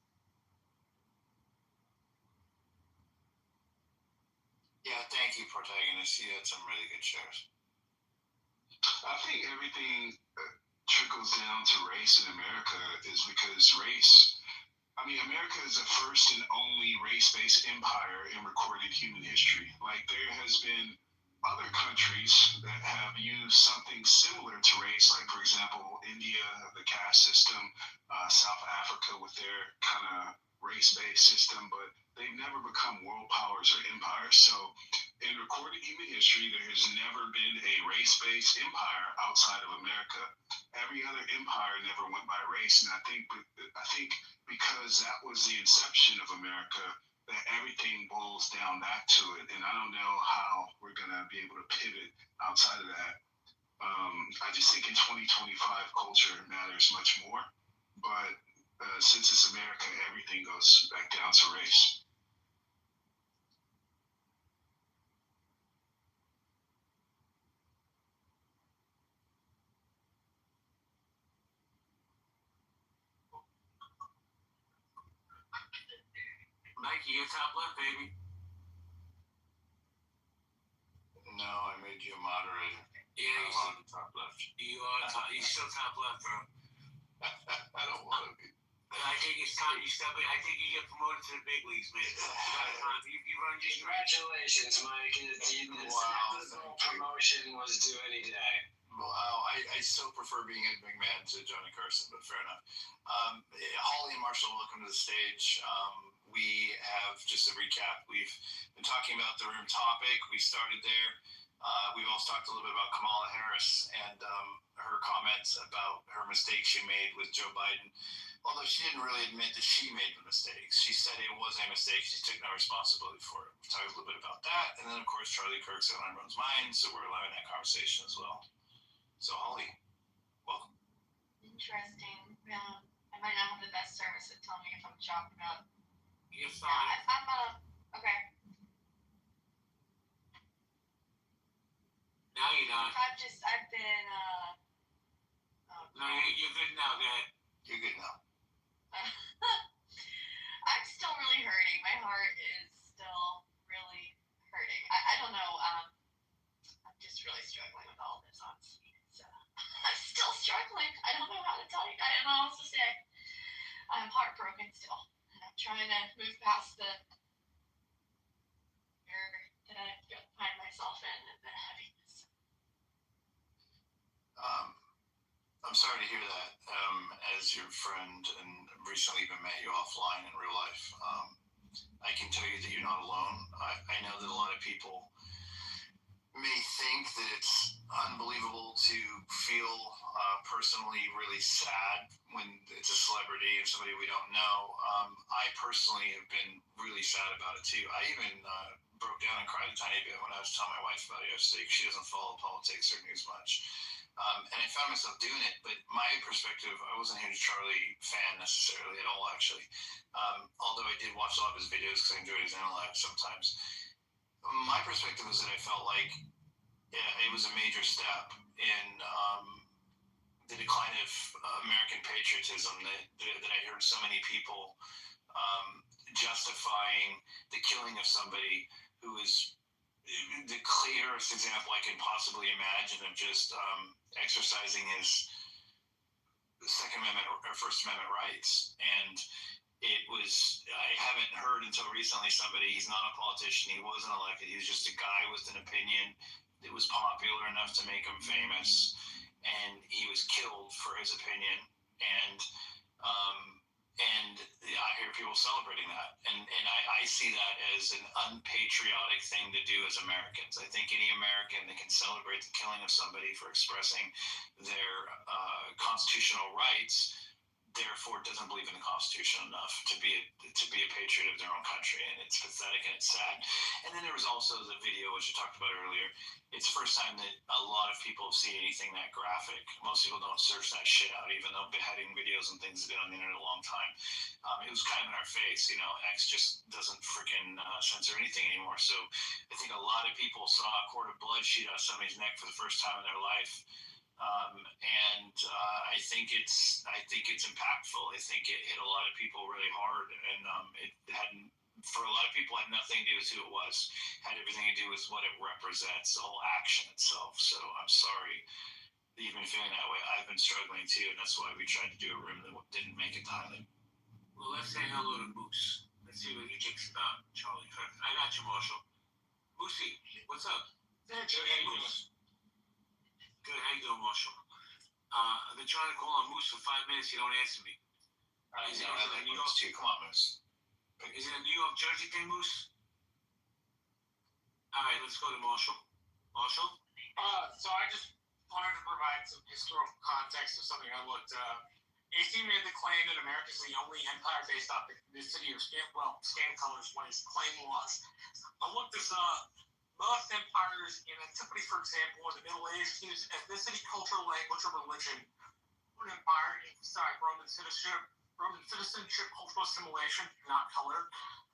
Yeah, thank you, Protagonist. You had some really good shares. I think everything trickles down to race in America is because America is the first and only race-based empire in recorded human history. Like, there has been other countries that have used something similar to race, like, for example, India, the caste system, South Africa with their kind of race-based system, but they've never become world powers or empires. So in recorded human history, there has never been a race-based empire outside of America. Every other empire never went by race, and I think because that was the inception of America, that everything boils down back to it. And I don't know how we're gonna be able to pivot outside of that. I just think in 2025, culture matters much more. But since it's America, everything goes back down to race. Mikey, you're top left, baby. No, I made you a moderator. Yeah, I'm on the top left. You are top. You're still top left, bro. I don't want to be. I think it's time you step in. I think you get promoted to the big leagues, man. You run your Congratulations, Mike. Promotion was due any day. Wow, I still prefer being Ed McMahon to Johnny Carson, but fair enough. Holly and Marshall, welcome to the stage. We have, just a recap, we've been talking about the room topic. We started there. We've also talked a little bit about Kamala Harris and her comments about her mistake she made with Joe Biden. Although she didn't really admit that she made the mistakes. She said it was a mistake. She took no responsibility for it. We talked a little bit about that. And then, of course, Charlie Kirk's on everyone's mind, so we're allowing that conversation as well. So, Holly, welcome. Interesting. I might not have the best service at telling me if I'm chopping up. You're fine. I'm okay. Now you're not. I've been, No, you're good now, go ahead. You're good now. I'm still really hurting. My heart is still really hurting. I don't know. I'm just really struggling with all this, honestly. I'm still struggling. I don't know how to tell you. I don't know what else to say. I'm heartbroken still. I'm trying to move past the fear that I find myself in and the heaviness. I'm sorry to hear that. As your friend and recently even met you offline in real life, I can tell you that you're not alone. I know that a lot of people may think that it's unbelievable to feel personally really sad when it's a celebrity and somebody we don't know. I personally have been really sad about it too. I even broke down and cried a tiny bit when I was telling my wife about it yesterday. She doesn't follow politics or news much. And I found myself doing it, but my perspective, I wasn't a huge Charlie fan necessarily at all, actually. Although I did watch a lot of his videos because I enjoyed his analytics sometimes. My perspective was that I felt like it was a major step in the decline of American patriotism that I heard so many people justifying the killing of somebody who is the clear clearest example I can possibly imagine of just exercising his Second Amendment or First Amendment rights. And I haven't heard until recently he's not a politician, he wasn't elected, he was just a guy with an opinion that was popular enough to make him famous, and he was killed for his opinion. And I hear people celebrating that, and I see that as an unpatriotic thing to do as Americans. I think any American that can celebrate the killing of somebody for expressing their constitutional rights, therefore doesn't believe in the Constitution enough to be a patriot of their own country. And it's pathetic and it's sad. And then there was also the video, which I talked about earlier. It's the first time that a lot of people have seen anything that graphic. Most people don't search that shit out, even though beheading videos and things have been on the internet a long time. It was kind of in our face, X just doesn't freaking censor anything anymore. So I think a lot of people saw a quart of blood shoot out somebody's neck for the first time in their life. I think it's impactful. I think it hit a lot of people really hard, and it hadn't, for a lot of people, had nothing to do with who it was. Had everything to do with what it represents, the whole action itself. So I'm sorry that you've been feeling that way. I've been struggling too, and that's why we tried to do a room that didn't make it to Highland. Well, let's say hello to Moose. Let's see what he thinks about Charlie Kirk. I got you, Marshall. Moosey, what's up? Hey, Moose. Good, how you doing, Marshall? I've been trying to call on Moose for 5 minutes. You don't answer me. Is it New York too? Come on, Moose. Is it a New York, Jersey thing, Moose? All right, let's go to Marshall. Marshall? So I just wanted to provide some historical context of something I looked. AC made the claim that America is the only empire based off ethnicity or skin color is what his claim was. I looked this up. Most empires in antiquity, for example, in the Middle Ages, used ethnicity, culture, language, or religion. One empire emphasized Roman citizenship, cultural assimilation, not color.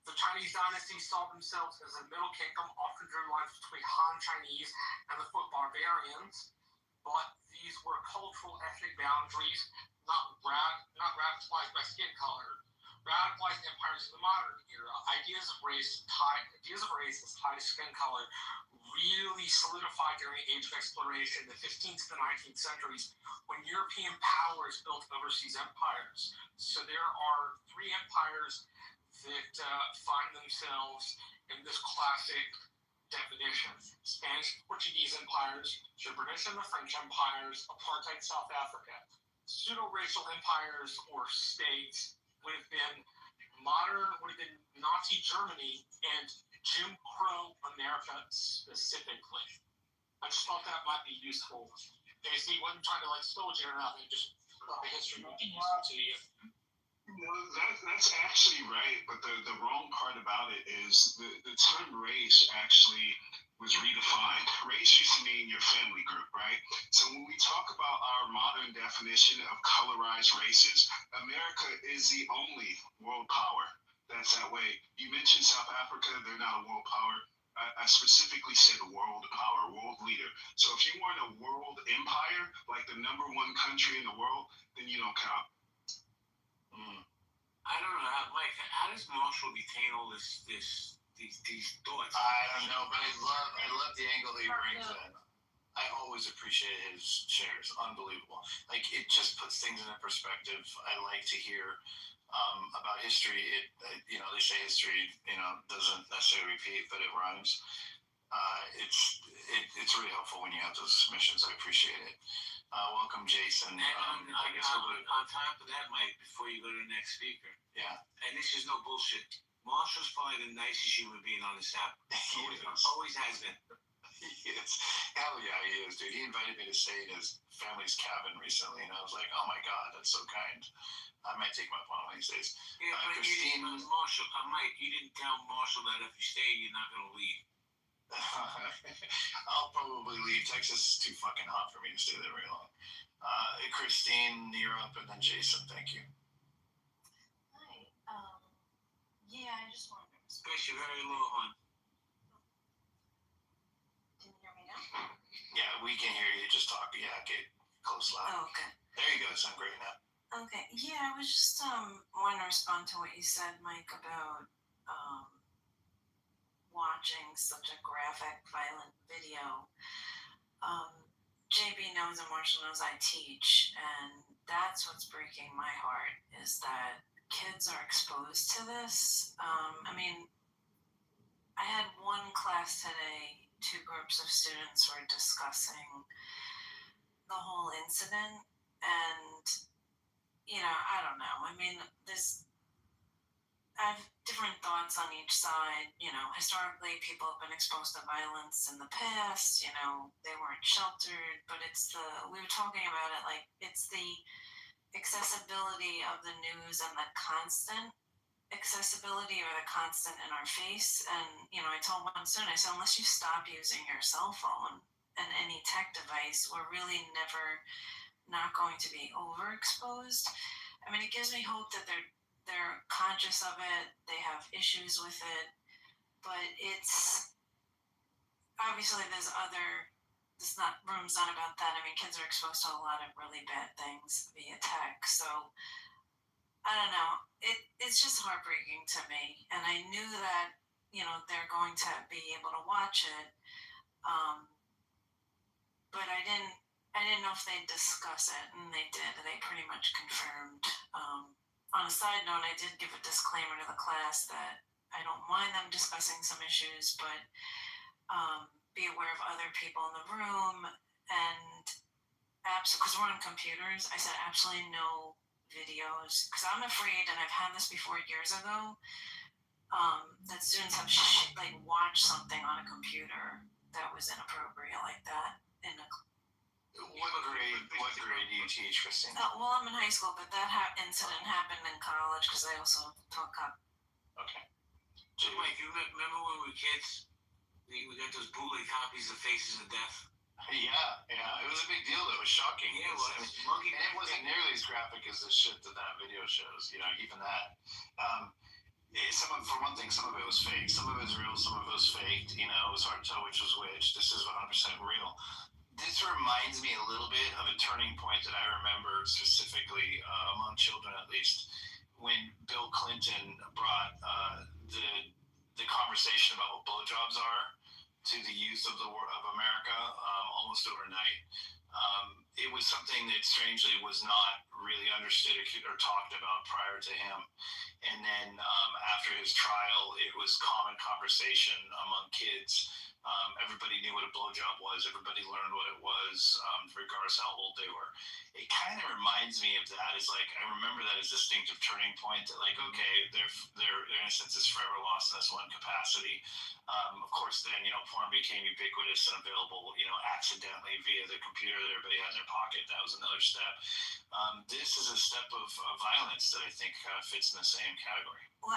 The Chinese dynasty saw themselves as a middle kingdom, often drew lines between Han Chinese and the foot barbarians. But these were cultural, ethnic boundaries, not radicalized by skin color. Radicalized empires in the modern era, ideas of race as tied to skin color really solidified during the age of exploration, the 15th to the 19th centuries, when European powers built overseas empires. So there are 3 empires that find themselves in this classic definition. Spanish, Portuguese empires, the British and the French empires, apartheid South Africa. Pseudo-racial empires or states would have been Nazi Germany and Jim Crow America specifically. I just thought that might be useful. AC wasn't trying to scold you or nothing, just thought the history would be useful to you. That's actually right, but the wrong part about it is the term race actually was redefined. Race used to mean your family group, right? So when we talk about our modern definition of colorized races, America is the only world power that's that way. You mentioned South Africa, they're not a world power. I specifically said world power, world leader. So if you weren't a world empire, like the #1 country in the world, then you don't count. I don't know, Mike. How does Marshall retain all these thoughts? I don't know, but I love the angle that he brings in. I always appreciate his shares. Unbelievable. It just puts things into perspective. I like to hear about history. They say history, doesn't necessarily repeat, but it rhymes. It's really helpful when you have those submissions. I appreciate it. Welcome, Jason. And on top of that, Mike, before you go to the next speaker, and this is no bullshit, Marshall's probably the nicest human being on this app. Always has been. He is. Hell yeah, he is, dude. He invited me to stay in his family's cabin recently, and I was like, oh my God, that's so kind. I might take him up on one of these days. Yeah, but Christine. Marshall, Mike, you didn't tell Marshall that if you stay, you're not going to leave. I'll probably leave. Texas is too fucking hot for me to stay there very long. Christine, you're up, and then Jason. Thank you. Hi. Yeah, I just wanted to. Space, you're very low, hon. Can you hear me now? Yeah, we can hear you. Just talk. Yeah, get close, loud. Oh, okay. There you go. Sound great now. Okay. Yeah, I was just wanting to respond to what you said, Mike, about watching such a graphic, violent video. JB knows and Marshall knows I teach, and that's what's breaking my heart, is that kids are exposed to this. I mean, I had one class today, 2 groups of students were discussing the whole incident, and, I don't know. I mean, I have different thoughts on each side. Historically, people have been exposed to violence in the past. They weren't sheltered, but we were talking about it like it's the accessibility of the news and the constant accessibility or the constant in our face. And, I told one student, I said, unless you stop using your cell phone and any tech device, we're really never not going to be overexposed. I mean, it gives me hope that they're conscious of it, they have issues with it, but it's obviously room's not about that. I mean, kids are exposed to a lot of really bad things via tech, so I don't know. It's just heartbreaking to me, and I knew that they're going to be able to watch it, but I didn't know if they'd discuss it, and they did. They pretty much confirmed. On a side note, I did give a disclaimer to the class that I don't mind them discussing some issues, but be aware of other people in the room, and because we're on computers, I said absolutely no videos, because I'm afraid, and I've had this before years ago, that students have watched something on a computer that was inappropriate like that in a What grade do you teach, Christine? well, I'm in high school, but that incident happened in college because I also taught cop. Okay. So, Mike, you remember when we were kids? We got those bootleg copies of Faces of Death. Yeah. It was a big deal. It was shocking. Yeah, it was. And it wasn't nearly as graphic as the shit that video shows. Even that. For one thing, some of it was fake. Some of it was real. Some of it was faked. It was hard to tell which was which. This is 100% real. This reminds me a little bit of a turning point that I remember specifically among children, at least, when Bill Clinton brought the conversation about what blowjobs are to the youth of America almost overnight. It was something that strangely was not really understood or talked about prior to him. And then after his trial, it was common conversation among kids. Everybody knew what a blowjob was. Everybody learned what it was, regardless of how old they were. It kind of reminds me of that. I remember that as a distinctive turning point. That okay, their innocence is forever lost in this one capacity. Of course, then porn became ubiquitous and available, accidentally via the computer that everybody had in their pocket. That was another step. This is a step of violence that I think kind of fits in the same category. Well,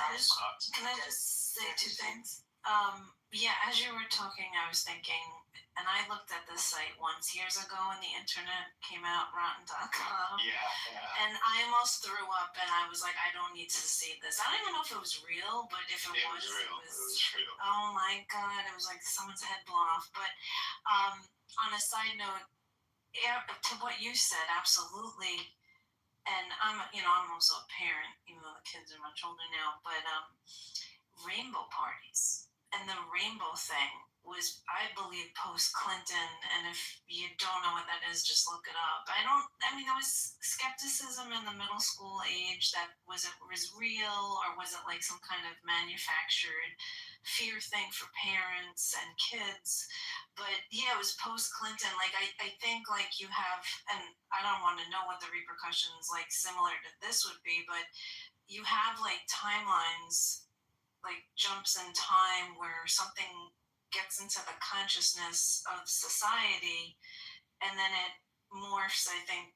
can I just say 2 things? As you were talking, I was thinking, and I looked at this site once years ago when the internet came out, rotten.com. Yeah. And I almost threw up, and I was like, I don't need to see this. I don't even know if it was real, but if it was real. It was real. Oh my God, it was like someone's head blown off. But on a side note, to what you said, absolutely. And I'm also a parent, even though the kids are much older now, but rainbow parties. And the rainbow thing was, I believe, post-Clinton, and if you don't know what that is, just look it up. There was skepticism in the middle school age that was real, or was it like some kind of manufactured fear thing for parents and kids? But yeah, it was post-Clinton. I think you have, and I don't want to know what the repercussions similar to this would be, but you have timelines, jumps in time where something gets into the consciousness of society, and then it morphs, I think,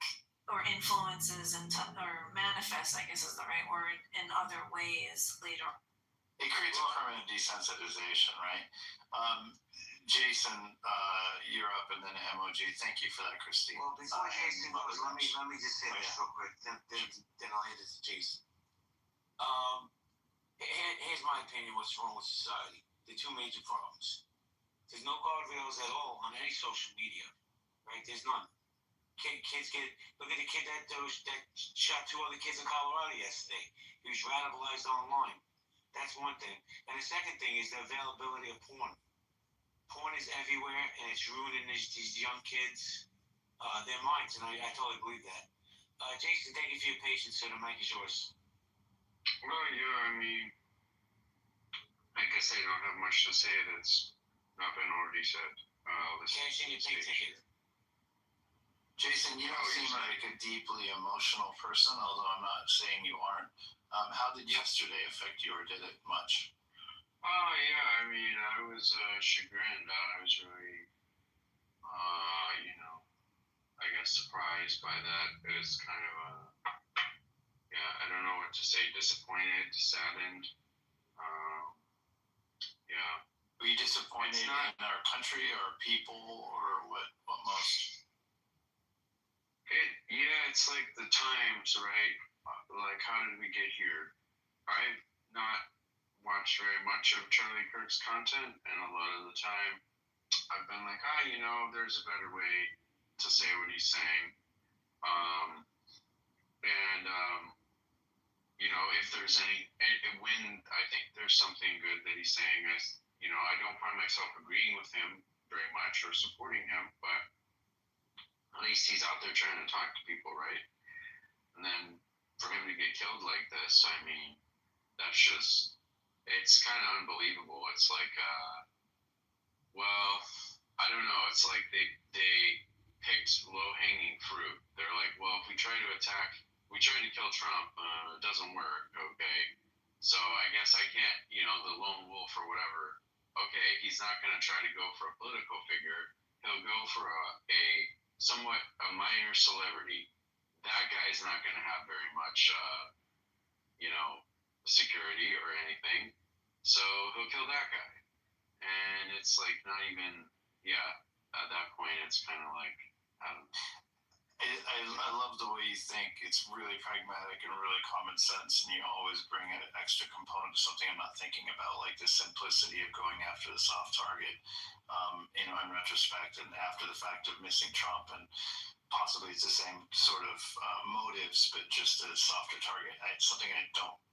or influences or manifests, I guess is the right word, in other ways later. It creates a permanent desensitization, right? Jason, you're up, and then MOG. Thank you for that, Christine. Well, before Jason goes, let me just say this real quick. Then I'll hand it to Jason. Here's my opinion what's wrong with society. The 2 major problems. There's no guardrails at all on any social media, right? There's none. Kids look at the kid that shot 2 other kids in Colorado yesterday. He was radicalized online. That's one thing. And the second thing is the availability of porn. Porn is everywhere, and it's ruining these young kids, their minds, and I totally believe that. Jason, thank you for your patience, sir. The mic is yours. Well, yeah, I mean, I guess I don't have much to say that's not been already said. Cashing your pink ticket. Jason, you don't seem like a deeply emotional person, although I'm not saying you aren't. How did yesterday affect you, or did it much? Oh, yeah, I mean, I was chagrined. I was really, I guess surprised by that. It was kind of I don't know what to say, disappointed, saddened. Yeah. Were you disappointed in our country or people or what most? It's like the times, right? Like, how did we get here? I've not watched very much of Charlie Kirk's content, and a lot of the time I've been like, there's a better way to say what he's saying. If there's when I think there's something good that he's saying, I don't find myself agreeing with him very much or supporting him, but at least he's out there trying to talk to people, right? And then for him to get killed like this, I mean, that's just, it's kind of unbelievable. It's like, I don't know. It's like they picked low-hanging fruit. They're like, well, if we try to kill Trump, it doesn't work, okay? So I guess I can't, the lone wolf or whatever. Okay, he's not going to try to go for a political figure. He'll go for a minor celebrity. That guy's not going to have very much, security or anything. So he'll kill that guy. And it's like not even, at that point, it's kind of like, I don't know. I love the way you think. It's really pragmatic and really common sense, and you always bring an extra component to something I'm not thinking about, like the simplicity of going after the soft target, in retrospect and after the fact of missing Trump, and possibly it's the same sort of motives, but just a softer target. It's something I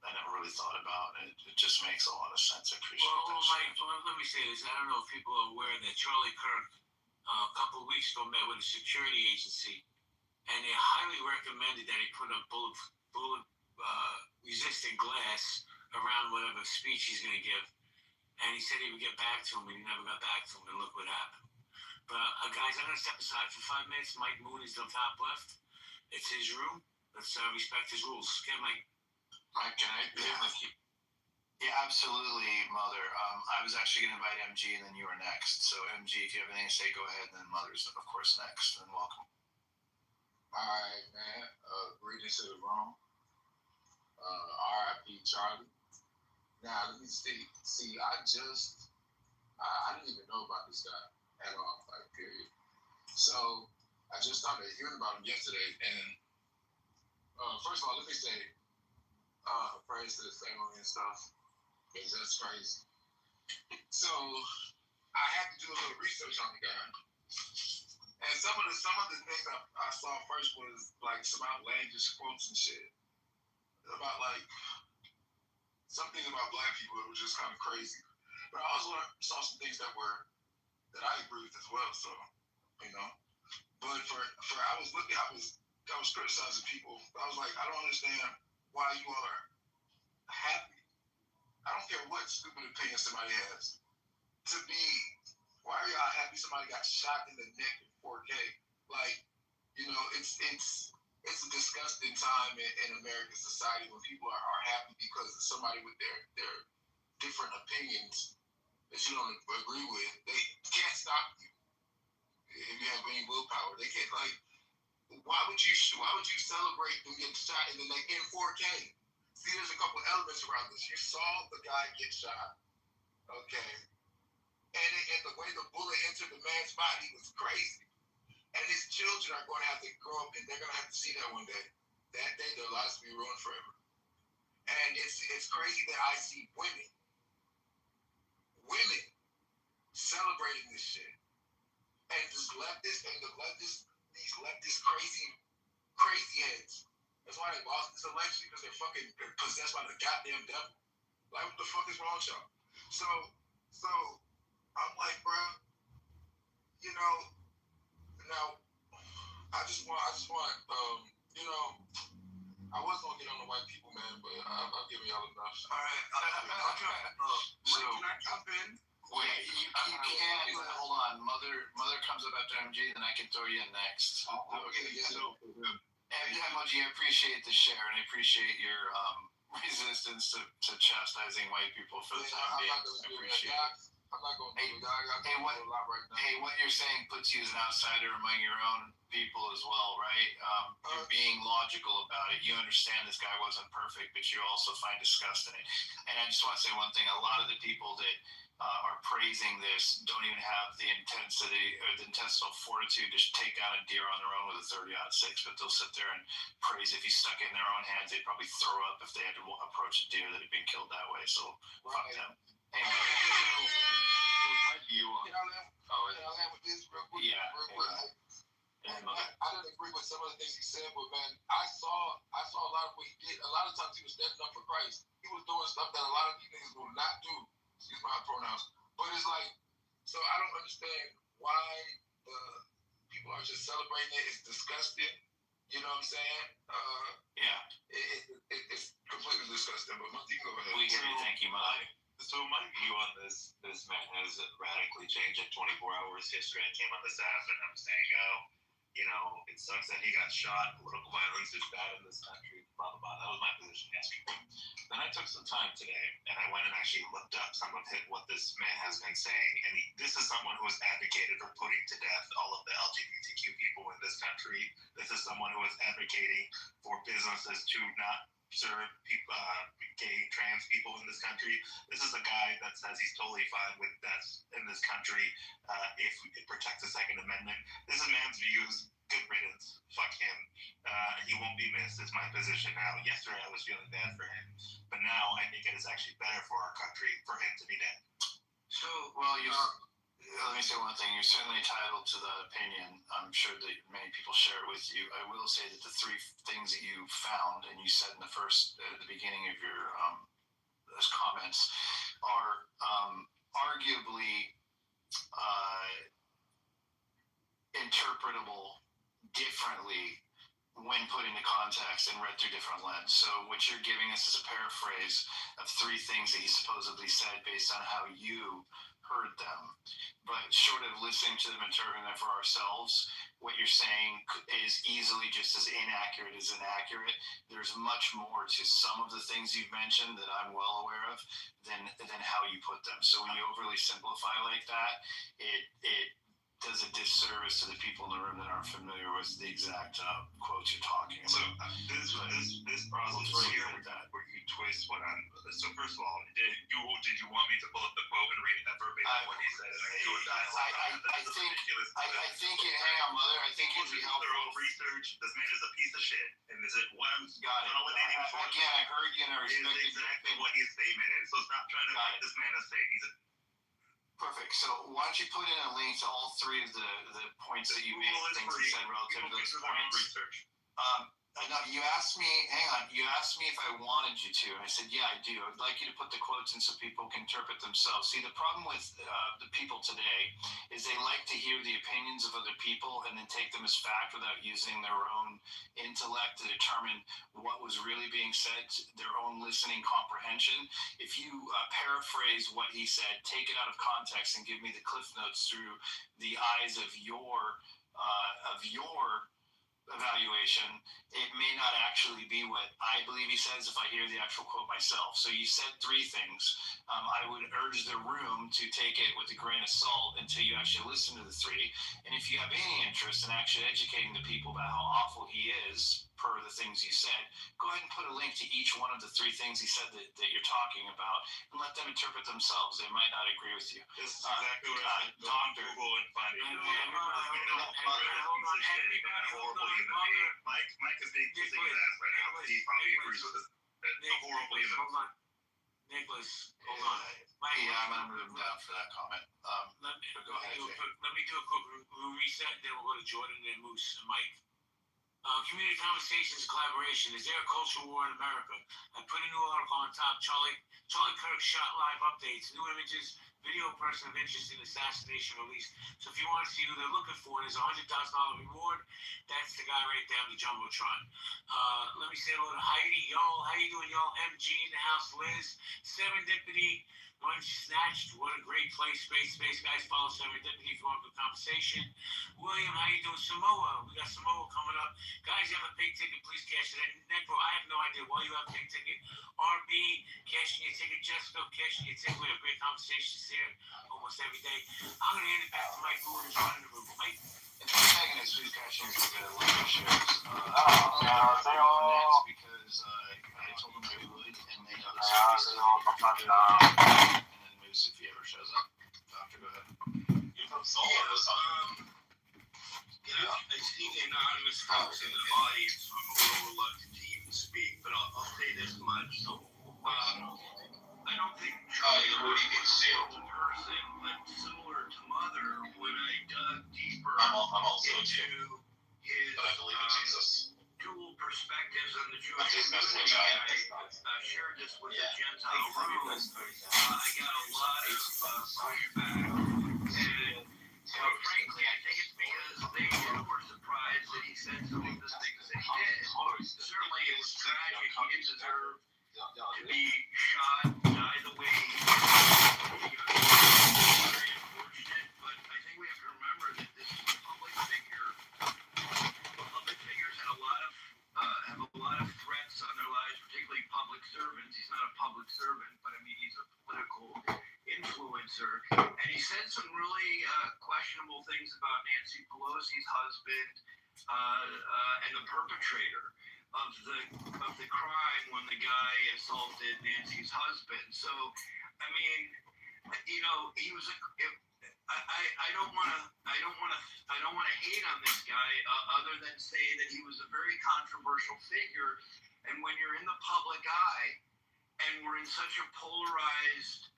never really thought about, and it just makes a lot of sense. I appreciate that. Well, Mike, let me say this. I don't know if people are aware that Charlie Kirk a couple of weeks ago met with a security agency, and they highly recommended that he put a bullet resistant glass around whatever speech he's going to give. And he said he would get back to him, and he never got back to him, and look what happened. But guys, I'm going to step aside for 5 minutes. Mike Moon is the top left. It's his room. Let's respect his rules. Okay, Mike. Mike, can I be with you? Yeah, absolutely, Mother. I was actually going to invite MG, and then you were next. So, MG, if you have anything to say, go ahead, and then Mother's, of course, next. And welcome. All right, man. Greetings to the room. R.I.P. Charlie. Now, let me see. I didn't even know about this guy at all, like, period. So, I just started hearing about him yesterday, and first of all, let me say, praise to the family and stuff, because that's crazy. So, I had to do a little research on the guy. And some of the things I saw first was like some outlandish quotes and shit about like something about black people that was just kind of crazy. But I also saw some things that I agree with as well. So, But I was criticizing people. I was like, I don't understand why you all are happy. I don't care what stupid opinion somebody has. Why are y'all happy somebody got shot in the neck in 4K? Like, it's a disgusting time in American society when people are happy because of somebody with their different opinions that you don't agree with. They can't stop you if you have any willpower. They can't, like, why would you celebrate them getting shot in the neck in 4K? See, there's a couple elements around this. You saw the guy get shot, okay? And the way the bullet entered the man's body was crazy. And his children are going to have to grow up, and they're going to have to see that one day. That day, their lives will be ruined forever. And it's crazy that I see women celebrating this shit. And these leftist crazy heads. That's why they lost this election, because they're fucking possessed by the goddamn devil. Like, what the fuck is wrong with y'all? So I'm like, bro, you know, now I just want, you know, I was gonna get on the white people, man, but I've given y'all enough. All right. So, can I jump in? wait, you can't. Hold on. Mother comes up after MG, then I can throw you in next. Okay, yeah. So, And MG, I appreciate the share, and I appreciate your resistance to chastising white people for the time being. I appreciate it. I'm not going to do it. I got a lot right now. Hey, what you're saying puts you as an outsider among your own people as well, right? You're being logical about it. You understand this guy wasn't perfect, but you also find disgust in it. And I just want to say one thing. A lot of the people that are praising this don't even have the intensity or the intestinal fortitude to take down a deer on their own with a 30-06, but they'll sit there and praise. If he stuck it in their own hands, they'd probably throw up if they had to approach a deer that had been killed that way. So fuck them. Hey, Can I land with this real quick? Yeah. I didn't agree with some of the things he said, but man, I saw a lot of what he did. A lot of times he was standing up for Christ. He was doing stuff that a lot of these niggas will not do. Excuse my pronouns. But it's like, so I don't understand why the people are just celebrating it. It's disgusting. You know what I'm saying? It's completely disgusting. But you go ahead. We hear you. Thank you, Mike. So my view on this man has radically changed in 24 hours. History. I came on this app and I'm saying, it sucks that he got shot. Political violence is bad in this country. Blah blah blah. That was my position yesterday. Then I took some time today and I went and actually looked up some of what this man has been saying. And this is someone who has advocated for putting to death all of the LGBTQ people in this country. This is someone who is advocating for businesses to not serve people, gay, trans people in this country. This is a guy that says he's totally fine with deaths in this country if it protects the Second Amendment. This is a man's views. Good riddance. Fuck him. He won't be missed is my position now. Yesterday I was feeling bad for him, but now I think it is actually better for our country for him to be dead. So, well, let me say one thing. You're certainly entitled to that opinion. I'm sure that many people share it with you. I will say that the three things that you found and you said in the beginning of your those comments are arguably interpretable differently when put into context and read through different lens. So what you're giving us is a paraphrase of three things that he supposedly said based on how you heard them. But short of listening to them and interpreting them for ourselves, what you're saying is easily just as inaccurate as inaccurate. There's much more to some of the things you've mentioned that I'm well aware of than how you put them. So when you overly simplify like that, it does a disservice to the people in the room that aren't familiar with the exact quotes you're talking about. So this process where you twist what I'm. So first of all, did you want me to pull up the quote and read it verbatim what he said and do a dialogue? I think it. Hang on, mother. I think it'd be helpful. Their own research. This man is a piece of shit, and is it what I'm validating for? Again, I heard you and I respect is exactly what his statement is. So stop trying to make this man a saint. He's a perfect. So why don't you put in a link to all three of the points that you made, things you said relative to those points. Research. No, you asked me, hang on, you asked me if I wanted you to, and I said, yeah, I do. I'd like you to put the quotes in so people can interpret themselves. See, the problem with the people today is they like to hear the opinions of other people and then take them as fact without using their own intellect to determine what was really being said, their own listening comprehension. If you paraphrase what he said, take it out of context and give me the cliff notes through the eyes of your evaluation, it may not actually be what I believe he says if I hear the actual quote myself. So you said three things. I would urge the room to take it with a grain of salt until you actually listen to the three. And if you have any interest in actually educating the people about how awful he is, per the things you said, go ahead and put a link to each one of the three things he said that you're talking about and let them interpret themselves. They might not agree with you. This is exactly what I said. Doctor. Google and find it. Mike is being kissing his ass right now. He probably agrees with us. That's horrible. Nicholas, hold on. Yeah, I'm going to move him down for that comment. Let me do a quick reset, then we'll go to Jordan, then Moose and Mike. Community conversations and collaboration. Is there a cultural war in America? I put a new article on top. Charlie Kirk shot live updates, new images, video person of interest in assassination release. So if you want to see who they're looking for, there's a $100,000 reward. That's the guy right there on the Jumbotron. Let me say hello to Heidi. Y'all, how you doing, y'all? MG in the house, Liz. Serendipity. Lunch Snatched. What a great place. Space, guys. Follow Serendipity if you want a good conversation. William, how you doing? Samoa. We got Samoa coming up. Guys, you have a pink ticket. Please cash it in. Necro, I have no idea why you have a pink ticket. RB, cashing your ticket. Jessica, cashing your ticket. We have great conversations there almost every day. I'm going to hand it back to Mike, who is running the room. Mike? And Megan is who's cashing to get a lot of shares. Next because I told them I would, and they know the series. And then Moose if he ever shows up. Doctor, go ahead. I see the anonymous folks in the audience, so I'm a little reluctant to even speak, but I'll say this much. I don't think Charlie would be concealed in person, but similar to Mother, when I dug deeper into his dual perspectives on the Jewish community, I shared this with the Gentile room. I got a lot of pushback, and frankly, I think it's because they too were surprised that he said some of the things that he did. Certainly, it was tragic. He didn't deserve to be shot, die the way he did. Very unfortunate, but I think we have to remember that this is a public figure. Public figures have a lot of threats on their lives, particularly public servants. He's not a public servant, but I mean he's a political influencer, and he said some really questionable things about Nancy Pelosi's husband and the perpetrator of the crime when the guy assaulted Nancy's husband. So, I mean, he was I don't want to hate on this guy other than say that he was a very controversial figure, and when you're in the public eye and we're in such a polarized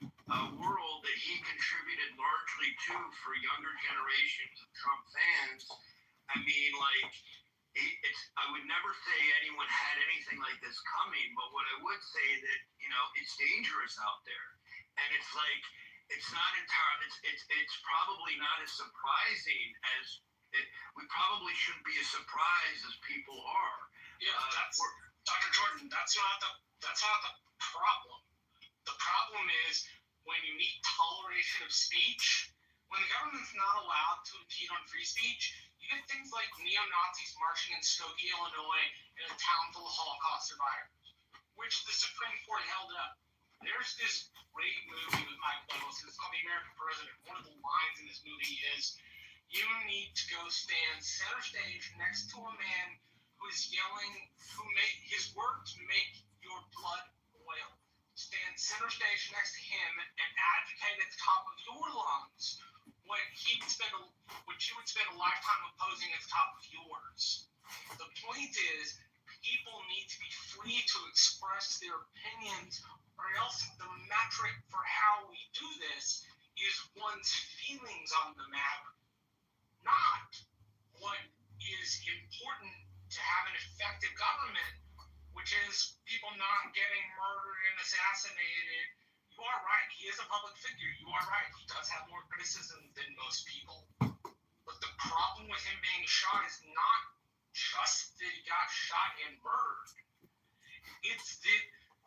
world that he contributed largely to for younger generations of Trump fans, I mean, like, I would never say anyone had anything like this coming, but what I would say that, it's dangerous out there. And it's like, it's not entirely, it's probably not as surprising as, we probably shouldn't be as surprised as people are. Yeah, Dr. Jordan, that's not the problem. The problem is when you need toleration of speech, when the government's not allowed to impede on free speech, you get things like neo-Nazis marching in Skokie, Illinois, in a town full of Holocaust survivors, which the Supreme Court held up. There's this great movie with Mike Douglas. It's called The American President. One of the lines in this movie is, you need to go stand center stage next to a man who is yelling, his words make your blood boil. Stand center stage next to him and advocate at the top of your lungs what you would spend a lifetime opposing at the top of yours. The point is, people need to be free to express their opinions, or else the metric for how we do this is one's feelings on the matter, not what is important to have an effective government, which is people not getting murdered and assassinated. You are right. He is a public figure. You are right. He does have more criticism than most people. But the problem with him being shot is not just that he got shot and murdered. It's the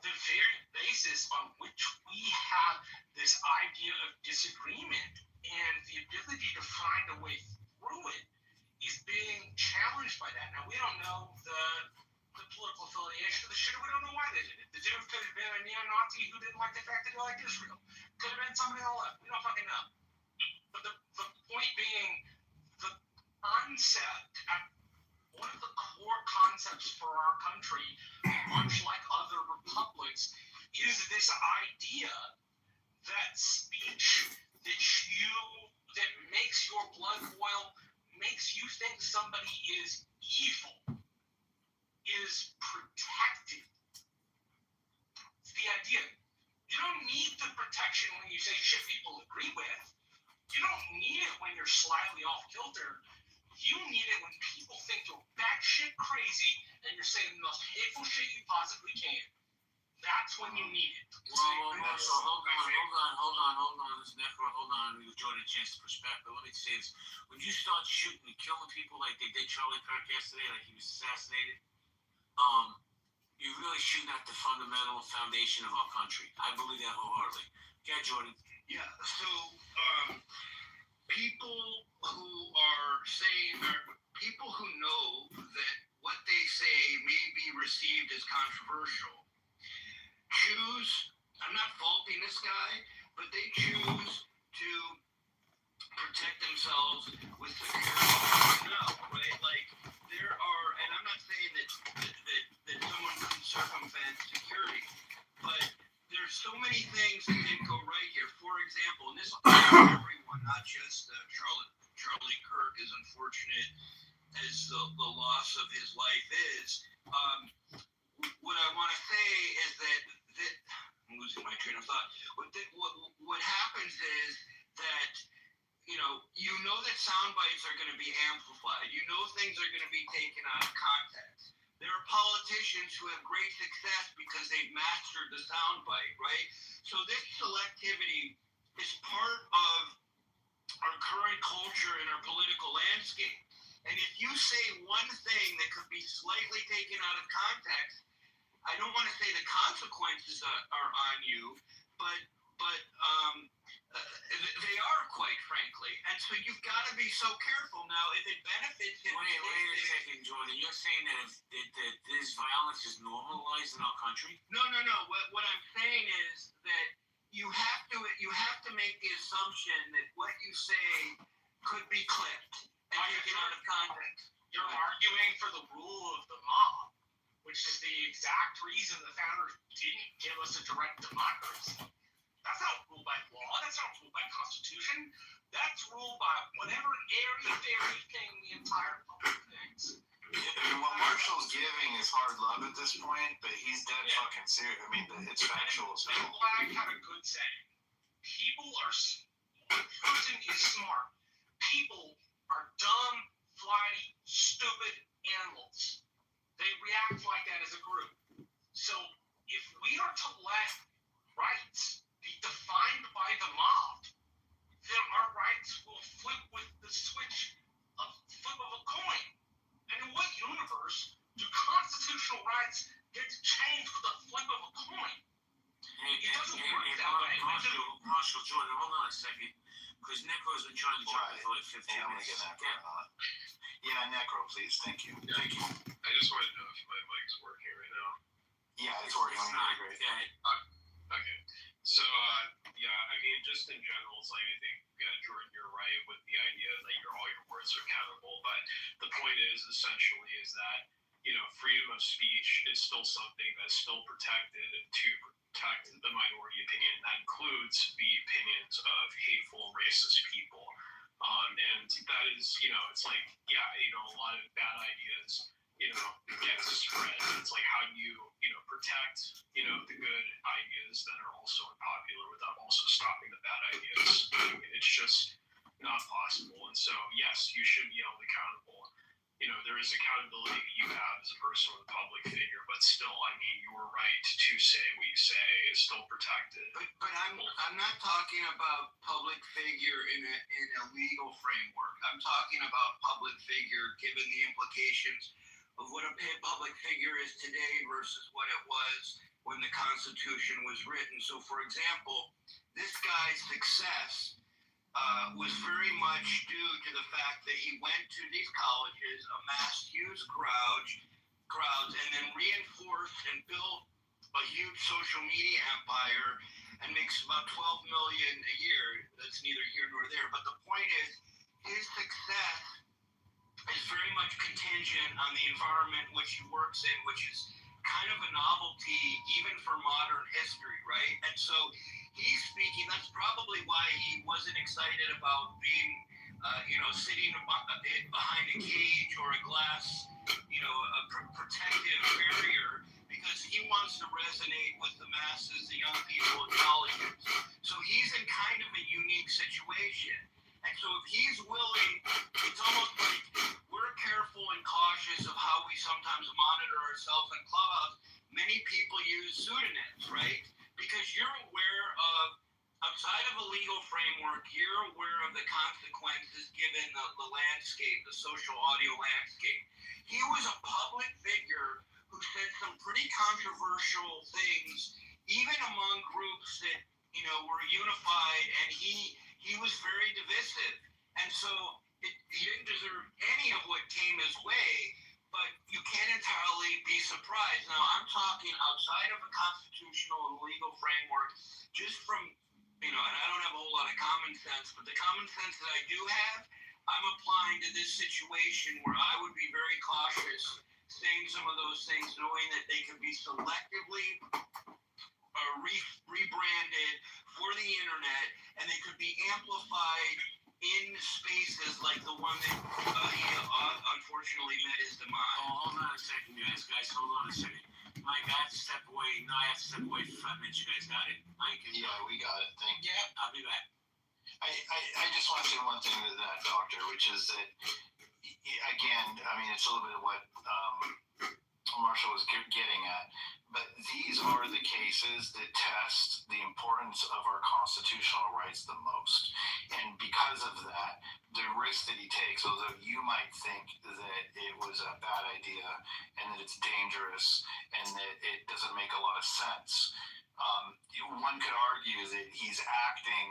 very basis on which we have this idea of disagreement, and the ability to find a way through it is being challenged by that. Now, we don't know the political affiliation of the shooter. We don't know why they did it. The dude could have been a neo-Nazi who didn't like the fact that he liked Israel. Could have been somebody on the left. We don't fucking know. But the point being, the concept, one of the core concepts for our country, much like other republics, is this idea that speech that makes your blood boil, makes you think somebody is evil, is protected. It's the idea. You don't need the protection when you say shit people agree with. You don't need it when you're slightly off kilter. You need it when people think you're batshit crazy crazy and you're saying the most hateful shit you possibly can. That's when you need it. Well, so hold on. This Necro, hold on. We give Jordan a chance to perspective. But let me say this. When you start shooting and killing people like they did Charlie Kirk yesterday, like he was assassinated, you're really shooting at the fundamental foundation of our country. I believe that wholeheartedly. Okay, Jordan. Yeah, so people who are saying, or people who know that what they say may be received as controversial, choose, I'm not faulting this guy, but they choose to protect themselves with security. No, right? Like, there are, and I'm not saying that someone can circumvent security, but there's so many things that didn't go right here. For example, and this applies to everyone, not just Charlie Kirk, as unfortunate as the loss of his life is. What I want to say is that I'm losing my train of thought. What happens is that you know that sound bites are going to be amplified. You know things are going to be taken out of context. There are politicians who have great success because they've mastered the sound bite, right? So this selectivity is part of our current culture and our political landscape. And if you say one thing that could be slightly taken out of context, I don't want to say the consequences are on you, but they are, quite frankly. And so you've got to be so careful. Now, if it benefits him... Wait a second, Jordan. You're saying that this violence is normalized in our country? No. What I'm saying is that you have to make the assumption that what you say could be clipped and taken out of context. You're arguing for the rule of the mob, which is the exact reason the founders didn't give us a direct democracy. That's not ruled by law. That's not ruled by Constitution. That's ruled by whatever airy thing the entire public thinks. What Marshall's giving is hard love at this point, but he's dead fucking serious. I mean, it's factual as well. Black had a good saying. One person is smart. People are dumb, flighty, stupid animals. They react like that as a group. So if we are to let rights be defined by the mob, then our rights will flip with the flip of a coin. And in what universe do constitutional rights get changed with the flip of a coin? It doesn't work that way. Marshall, Jordan, hold on a second. Because Necro's been trying to jump in for like 15 minutes. Yeah, Necro, please. Thank you. I just wanted to know if my mic's working right now. Yeah, it's working. Great. Okay. So, I mean, just in general, it's like, I think, Jordan, you're right with the idea that all your words are accountable. But the point is, essentially, is that, freedom of speech is still something that's still protected to protect the minority opinion. That includes the opinions of hateful, racist people. And that is, it's like, a lot of bad ideas, get spread. It's like, how do you, protect, the good ideas that are also unpopular without also stopping the bad ideas? It's just not possible. And so, yes, you should be held accountable. There is accountability that you have as a person with a public figure, but still, I mean, your right to say what you say is still protected. But I'm not talking about public figure in a legal framework. I'm talking about public figure given the implications of what a public figure is today versus what it was when the Constitution was written. So, for example, this guy's success was very much due to the fact that he went to these colleges, amassed huge crowds, and then reinforced and built a huge social media empire and makes about $12 million a year. That's neither here nor there. But the point is, his success is very much contingent on the environment which he works in, which is kind of a novelty even for modern history, right? And so he's speaking, that's probably why he wasn't excited about being, sitting behind a cage or a glass, a protective barrier, because he wants to resonate with the masses, the young people at colleges. So he's in kind of a unique situation. And so if he's willing, it's almost like we're careful and cautious of how we sometimes ourselves on Clubhouse, many people use pseudonyms, right? Because you're aware of, outside of a legal framework, you're aware of the consequences given the landscape, the social audio landscape. He was a public figure who said some pretty controversial things, even among groups that, you know, were unified, and he was very divisive. And so he didn't deserve any of what came his way, but you can't entirely be surprised. Now, I'm talking outside of a constitutional and legal framework, just from, you know, and I don't have a whole lot of common sense, but the common sense that I do have, I'm applying to this situation where I would be very cautious saying some of those things, knowing that they can be selectively rebranded for the internet, and they could be amplified in spaces like the one that he unfortunately met his demise. Oh, hold on a second, guys. Guys, hold on a second. Mike, I have to step away. No, I have to step away for 5 minutes. You guys got it? Mike? Yeah, we got it. Thank you. Yeah, I'll be back. I just want to say one thing to that, Doctor, which is that, again, I mean, it's a little bit of what Marshall was getting at, but these are the cases that test the importance of our constitutional rights the most. And because of that, the risk that he takes, although you might think that it was a bad idea and that it's dangerous and that it doesn't make a lot of sense, one could argue that he's acting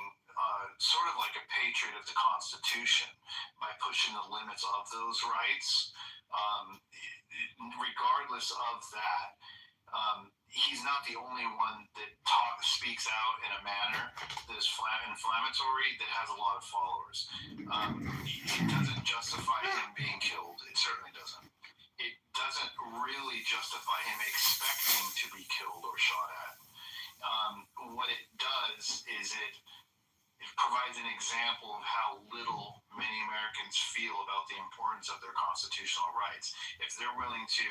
sort of like a patriot of the Constitution by pushing the limits of those rights. Regardless of that, he's not the only one that speaks out in a manner that is inflammatory, that has a lot of followers. It doesn't justify him being killed. It certainly doesn't. It doesn't really justify him expecting to be killed or shot at. What it does is it provides an example of how little many Americans feel about the importance of their constitutional rights. If they're willing to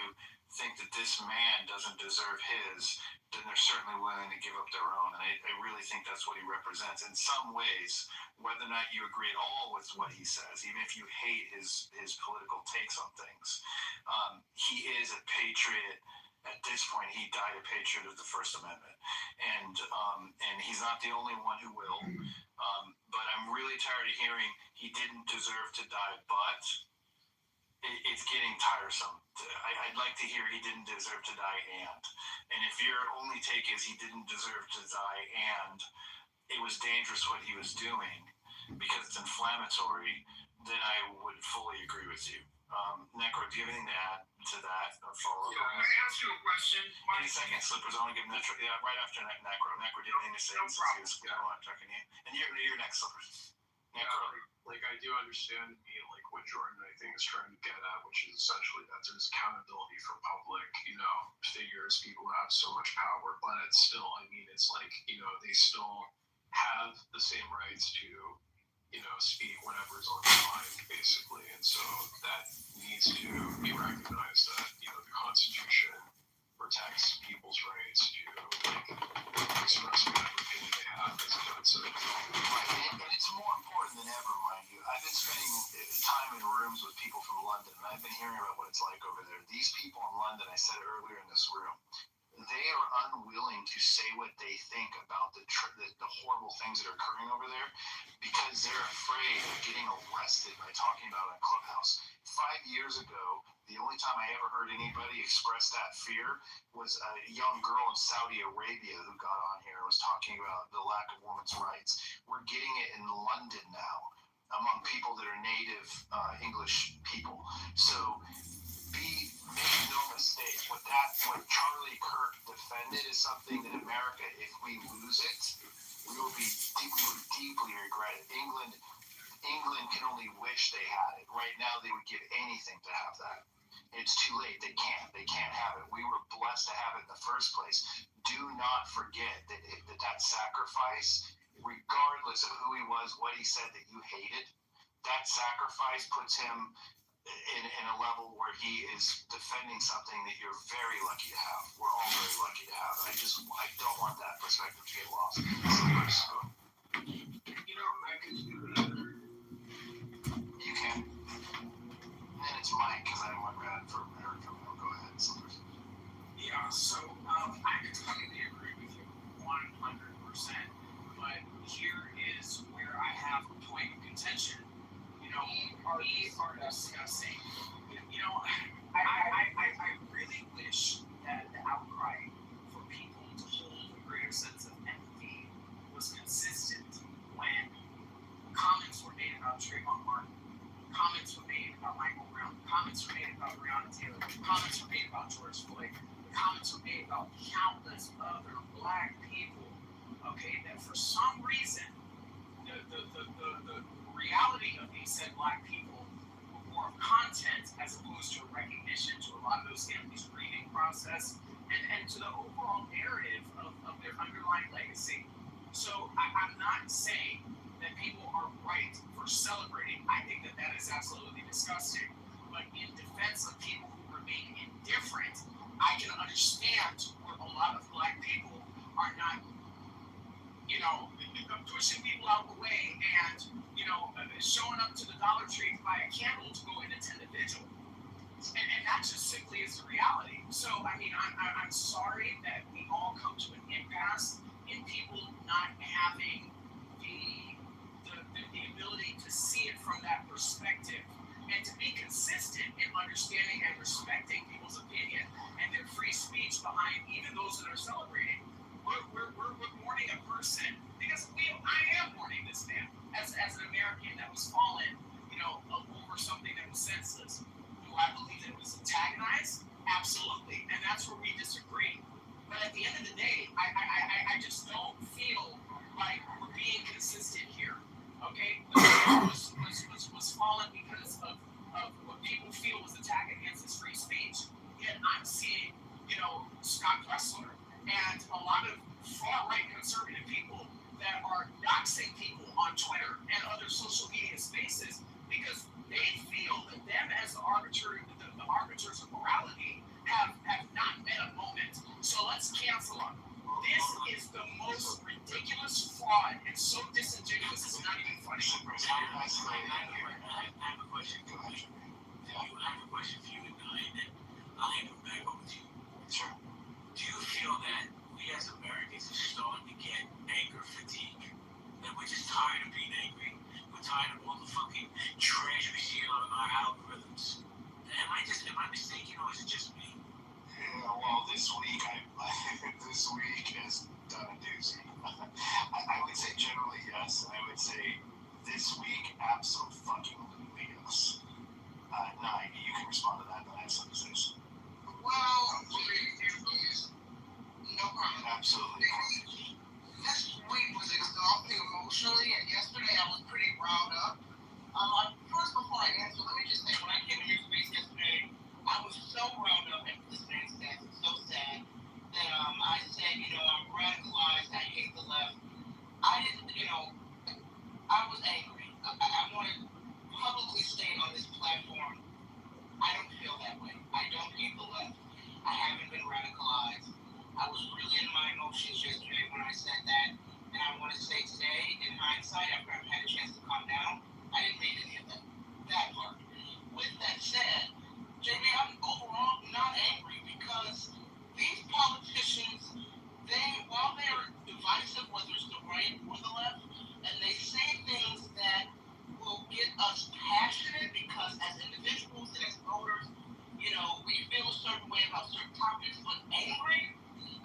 think that this man doesn't deserve his, then they're certainly willing to give up their own. And I really think that's what he represents. In some ways, whether or not you agree at all with what he says, even if you hate his political takes on things, he is a patriot. At this point, he died a patriot of the First Amendment. And he's not the only one who will. But I'm really tired of hearing he didn't deserve to die, but it's getting tiresome. I'd like to hear he didn't deserve to die and if your only take is he didn't deserve to die and it was dangerous what he was doing because it's inflammatory, then I would fully agree with you. Necro, do you have anything to add to that or follow? Yeah, can I ask you a question? Any second, Slippers. I want to give Necro. Yeah, right after Necro. Necro, do you have anything to say? No problem. And you're next, Slippers. Necro. Like I do understand like what Jordan I think is trying to get at, which is essentially that there's accountability for public, figures, people who have so much power, but it's still, I mean, it's like, they still have the same rights to, speak whatever's on their mind, basically. And so that needs to be recognized that, the Constitution protects people's rights to express whatever opinion they have, as John said. Right, and it's more important than ever, mind you. I've been spending time in rooms with people from London, and I've been hearing about what it's like over there. These people in London, I said earlier in this room, they are unwilling to say what they think about the horrible things that are occurring over there because they're afraid of getting arrested by talking about it in Clubhouse. 5 years ago, the only time I ever heard anybody express that fear was a young girl in Saudi Arabia who got on here and was talking about the lack of women's rights. We're getting it in London now among people that are native English people. So make no mistake, what Charlie Kirk defended is something that America, if we lose it, we would deeply regret it. England can only wish they had it. Right now, they would give anything to have that. It's too late. They can't have it. We were blessed to have it in the first place. Do not forget that sacrifice, regardless of who he was, what he said that you hated, that sacrifice puts him in a level where he is defending something that you're very lucky to have. We're all very lucky to have. I don't want that perspective to get lost. I can do that. You can. And it's Mike, because I went ran for America. Go ahead, Slippers. I completely agree with you 100%. But here is where I have a point of contention. You know, we are discussing, you know, I really wish that the outcry for people to hold a greater sense of empathy was consistent when comments were made about Trayvon Martin, comments were made about Michael Brown, comments were made about Breonna Taylor, comments were made about George Floyd, comments were made about countless other black people, okay, that for some reason, the reality of these said black people were more of content as opposed to a recognition to a lot of those families' grieving process and to the overall narrative of their underlying legacy. So I'm not saying that people are right for celebrating. I think that that is absolutely disgusting. But in defense of people who remain indifferent, I can understand where a lot of black people are not, you know, pushing people out the way and, you know, showing up to the Dollar Tree to buy a candle to go and attend a vigil. And that just simply is the reality. So, I mean, I'm sorry that we all come to an impasse in people not having the ability to see it from that perspective and to be consistent in understanding and respecting people's opinion and their free speech behind even those that are celebrating. We're mourning a person because I am mourning this man as an American that was fallen, you know, over something that was senseless. Do I believe that it was antagonized? Absolutely, and that's where we disagree. But at the end of the day, I just don't feel like we're being consistent here. Okay, the man was fallen because of what people feel was attack against his free speech. Yet I'm seeing, you know, Scott Pressler and a lot of far-right conservative people that are doxing people on Twitter and other social media spaces because they feel that them as the arbiters of morality have not met a moment. So let's cancel them. This is the most ridiculous fraud and so disingenuous it's not even funny. I have a question for you. I have a question for you, and then I'll hand it back over to you. Sure. Do you feel that we as Americans are starting to get anger fatigue? That we're just tired of being angry? We're tired of all the fucking trash we see on our algorithms? Am I mistaken, or is it just me? Yeah, well, this week has done a doozy. I would say generally yes, and I would say this week absolutely yes. Nine, you can respond to that, but I have some to say. Well, no problem. Absolutely. This week was exhausting emotionally, and yesterday I was pretty riled up. First, before I answer, let me just say, when I came in your space yesterday, I was so riled up at this man's death. It's so sad that I said, you know, I'm radicalized. I hate the left. I didn't, you know, I was angry. I want to publicly state on this platform, I don't feel that way. I don't hate the left. I haven't been radicalized. I was really in my emotions yesterday when I said that, and I want to say today, in hindsight, after I've had a chance to calm down, I didn't mean any of that part. With that said, JB, I'm overall not angry because these politicians, while they're divisive, whether it's the right or the left, and they say things that will get us passionate because as individuals and as voters, you know, we feel a certain way about certain topics, but angry,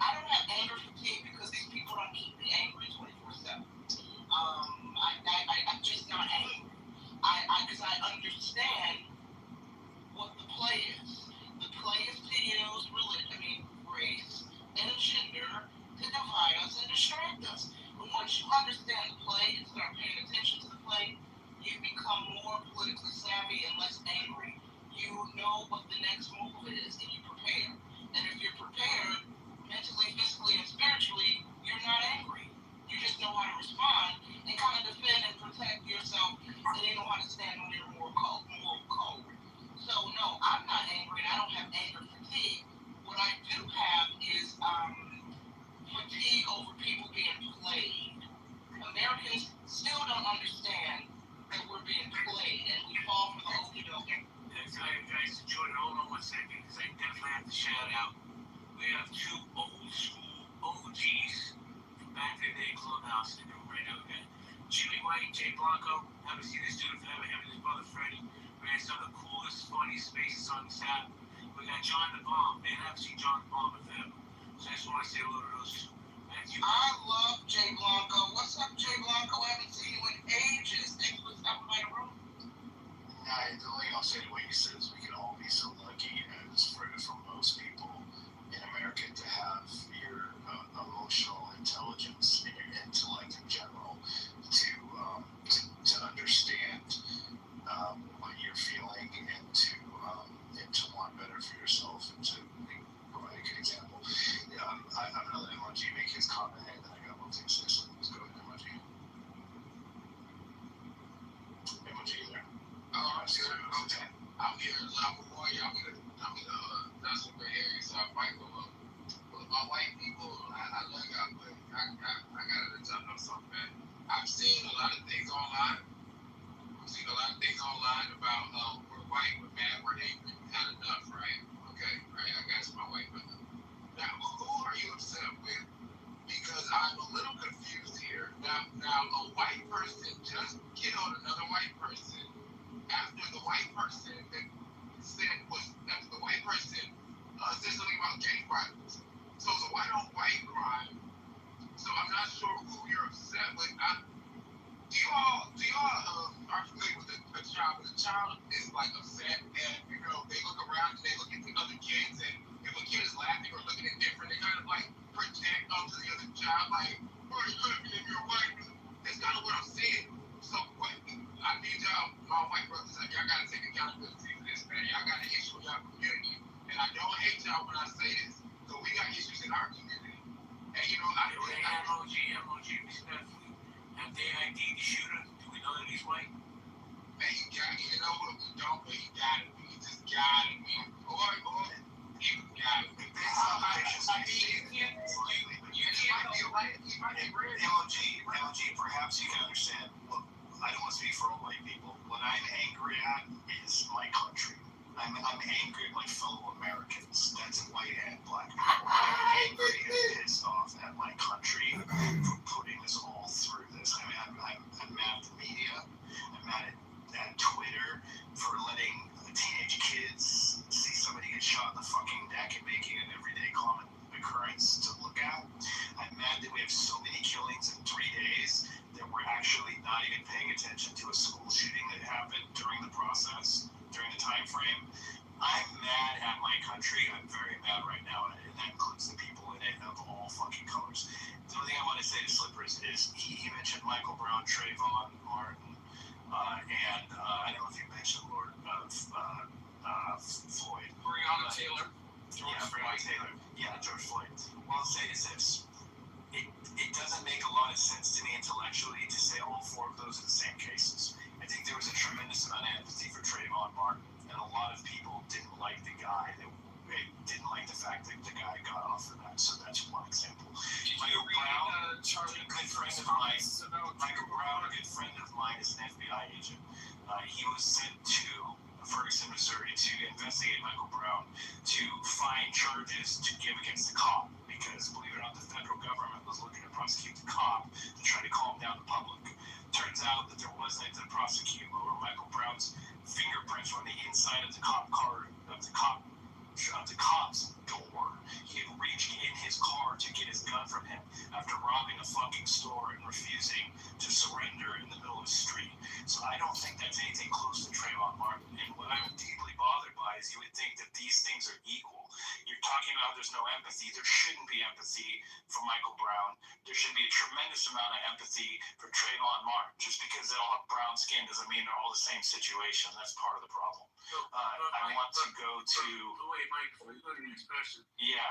I don't have anger fatigue because these people don't keep me angry 24/7. I'm just not angry. Because I understand what the play is. The play is to use religion, race, and gender to divide us and distract us. But once you understand the play and start paying attention to the play, you become more politically savvy and less angry. You know what the next move is and you prepare. And if you're prepared, mentally, physically, and spiritually, you're not angry. You just know how to respond and kind of defend and protect yourself, and you know how to stand on your moral code. So no, I'm not angry and I don't have anger fatigue. What I do have is fatigue over people being played. Americans still don't understand that we're being played and we fall for the okey doke. Guys, Jordan, hold on 1 second, because I definitely have to shout out. We we have two old school OGs from back in the day Clubhouse in the room right now. We got Jimmy White, Jay Blanco. Haven't seen this dude forever. Him and his brother Freddie. We got some of the coolest, funniest faces on this app. We got John the Bomb. Man, I haven't seen John the Bomb in forever. So I just want to say hello to those two. I love Jay Blanco. What's up, Jay Blanco? I haven't seen you in ages. Thanks for stopping by the room. The only thing I'll say to what you said is we can all be so lucky as for most people in America to have your emotional intelligence and your intellect in general to understand what you're feeling and to want better for yourself and to provide a good example. I'm gonna let MOG make his comment and then I got one thing to say, so let's go ahead, MOG. MOG, you there? I'm here. Okay. I'm here in Lava Boy. I'm gonna that's some gray areas. So I might go up. But my white people, I love y'all, but I gotta let y'all know something, man. I've seen a lot of things online. About we're white, we're mad, we're angry, we had enough, right? Okay, right. I got my white brother. Now, who are you upset with? Because I'm a little confused here. Now, a white person just killed another white person after the white person said something about gang violence. So it's a white on white crime. So I'm not sure who you're upset with. Do y'all are familiar with a child? When a child is like upset and they look around and they look at the other kids, and if a kid is laughing or looking at different, they kind of like project onto the other child like, "Oh, you could have been your white." That's kind of what I'm saying. So what I need y'all, my white brothers, y'all gotta take accountability for this, man. Y'all got an issue in y'all community, and I don't hate y'all when I say this. So we got issues in our community, and MOG, respectfully. Have they ID'd the shooter? Do we know that he's white? Man, you know what? We don't, but he got it. We just got it, man. Or he got it. MOG, perhaps you can understand. Look, I don't want to speak for all white people. What I'm angry at is my country. I'm angry at my fellow Americans. That's white and black people. I'm angry and pissed off at my country for putting us all through this. I mean, I'm mad at the media. I'm mad at Twitter for letting teenage kids see somebody get shot in the fucking neck and making an everyday common occurrence to look at. I'm mad that we have so many killings in 3 days that we're actually not even paying attention to a school shooting that happened during the process, during the time frame. I'm mad at my country. I'm very mad right now, and that includes the people in it of all fucking colors. The only thing I want to say to Slippers is he mentioned Michael Brown, Trayvon Martin, and I don't know if you mentioned Floyd. Breonna Taylor. Breonna Taylor. Yeah, George Floyd. What I'll say is this. It doesn't make a lot of sense to me intellectually to say all four of those are the same cases. I think there was a tremendous amount of empathy for Trayvon Martin, and a lot of people didn't like the guy. They didn't like the fact that the guy got off for that. So that's one example. Michael Brown, a good friend of mine. Michael Brown, a good friend of mine, is an FBI agent. He was sent to Ferguson, Missouri, to investigate Michael Brown to find charges to give against the cop, because believe it or not, the federal government was looking to prosecute the cop to try to calm down the public. Turns out that there wasn't to prosecute over Michael Brown's fingerprints were on the inside of the cop's door. He had reached in his car to get his gun from him after robbing a fucking store and refusing to surrender in the middle of the street. So I don't think that's anything close to Trayvon Martin. And what I'm deeply bothered by is you would think that these things are equal. You're talking about there's no empathy. There shouldn't be empathy for Michael Brown. There should be a tremendous amount of empathy for Trayvon Martin. Just because they all have brown skin doesn't mean they're all the same situation. That's part of the problem. I want to go to... Wait, Mike, before you go to the next person. Yeah.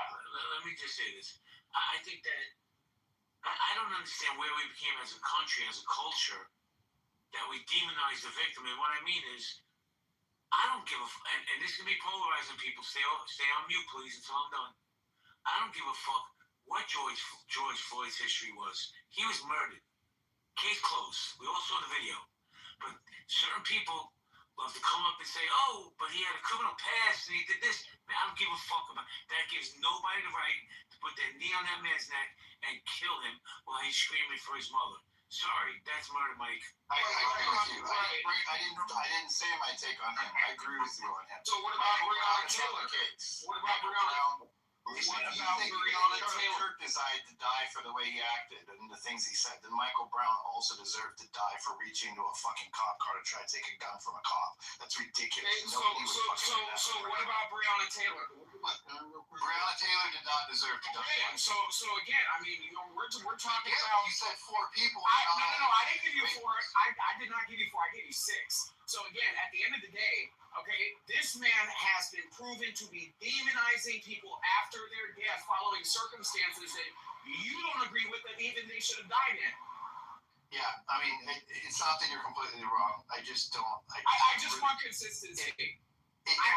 Let me just say this. I think that I don't understand where we became as a country, as a culture, that we demonize the victim. And what I mean is, I don't give a and this can be polarizing. People stay on mute, please, until I'm done. I don't give a fuck what George Floyd's history was. He was murdered. Case closed. We all saw the video. But certain people But to come up and say, oh, but he had a criminal past and he did this, man, I don't give a fuck about that. Gives nobody the right to put their knee on that man's neck and kill him while he's screaming for his mother. Sorry, that's murder, Mike. I agree with you. I didn't say my take on him. I agree with you on him. So what about Breonna Taylor? What about Breonna? What about Breonna Taylor decided to die for the way he acted and the things he said? Then Michael Brown also deserved to die for reaching into a fucking cop car to try to take a gun from a cop. That's ridiculous. So what about Breonna Taylor? Breonna Taylor did not deserve to die. Okay, so again, I mean, you know, we're talking about. You said 4 people. No, I didn't give you 4. I did not give you 4. I gave you 6. So again, at the end of the day, okay, this man has been proven to be demonizing people after their death following circumstances that you don't agree with, that even they should have died in. Yeah, I mean, it's not that you're completely wrong. I just don't. I just want consistency. I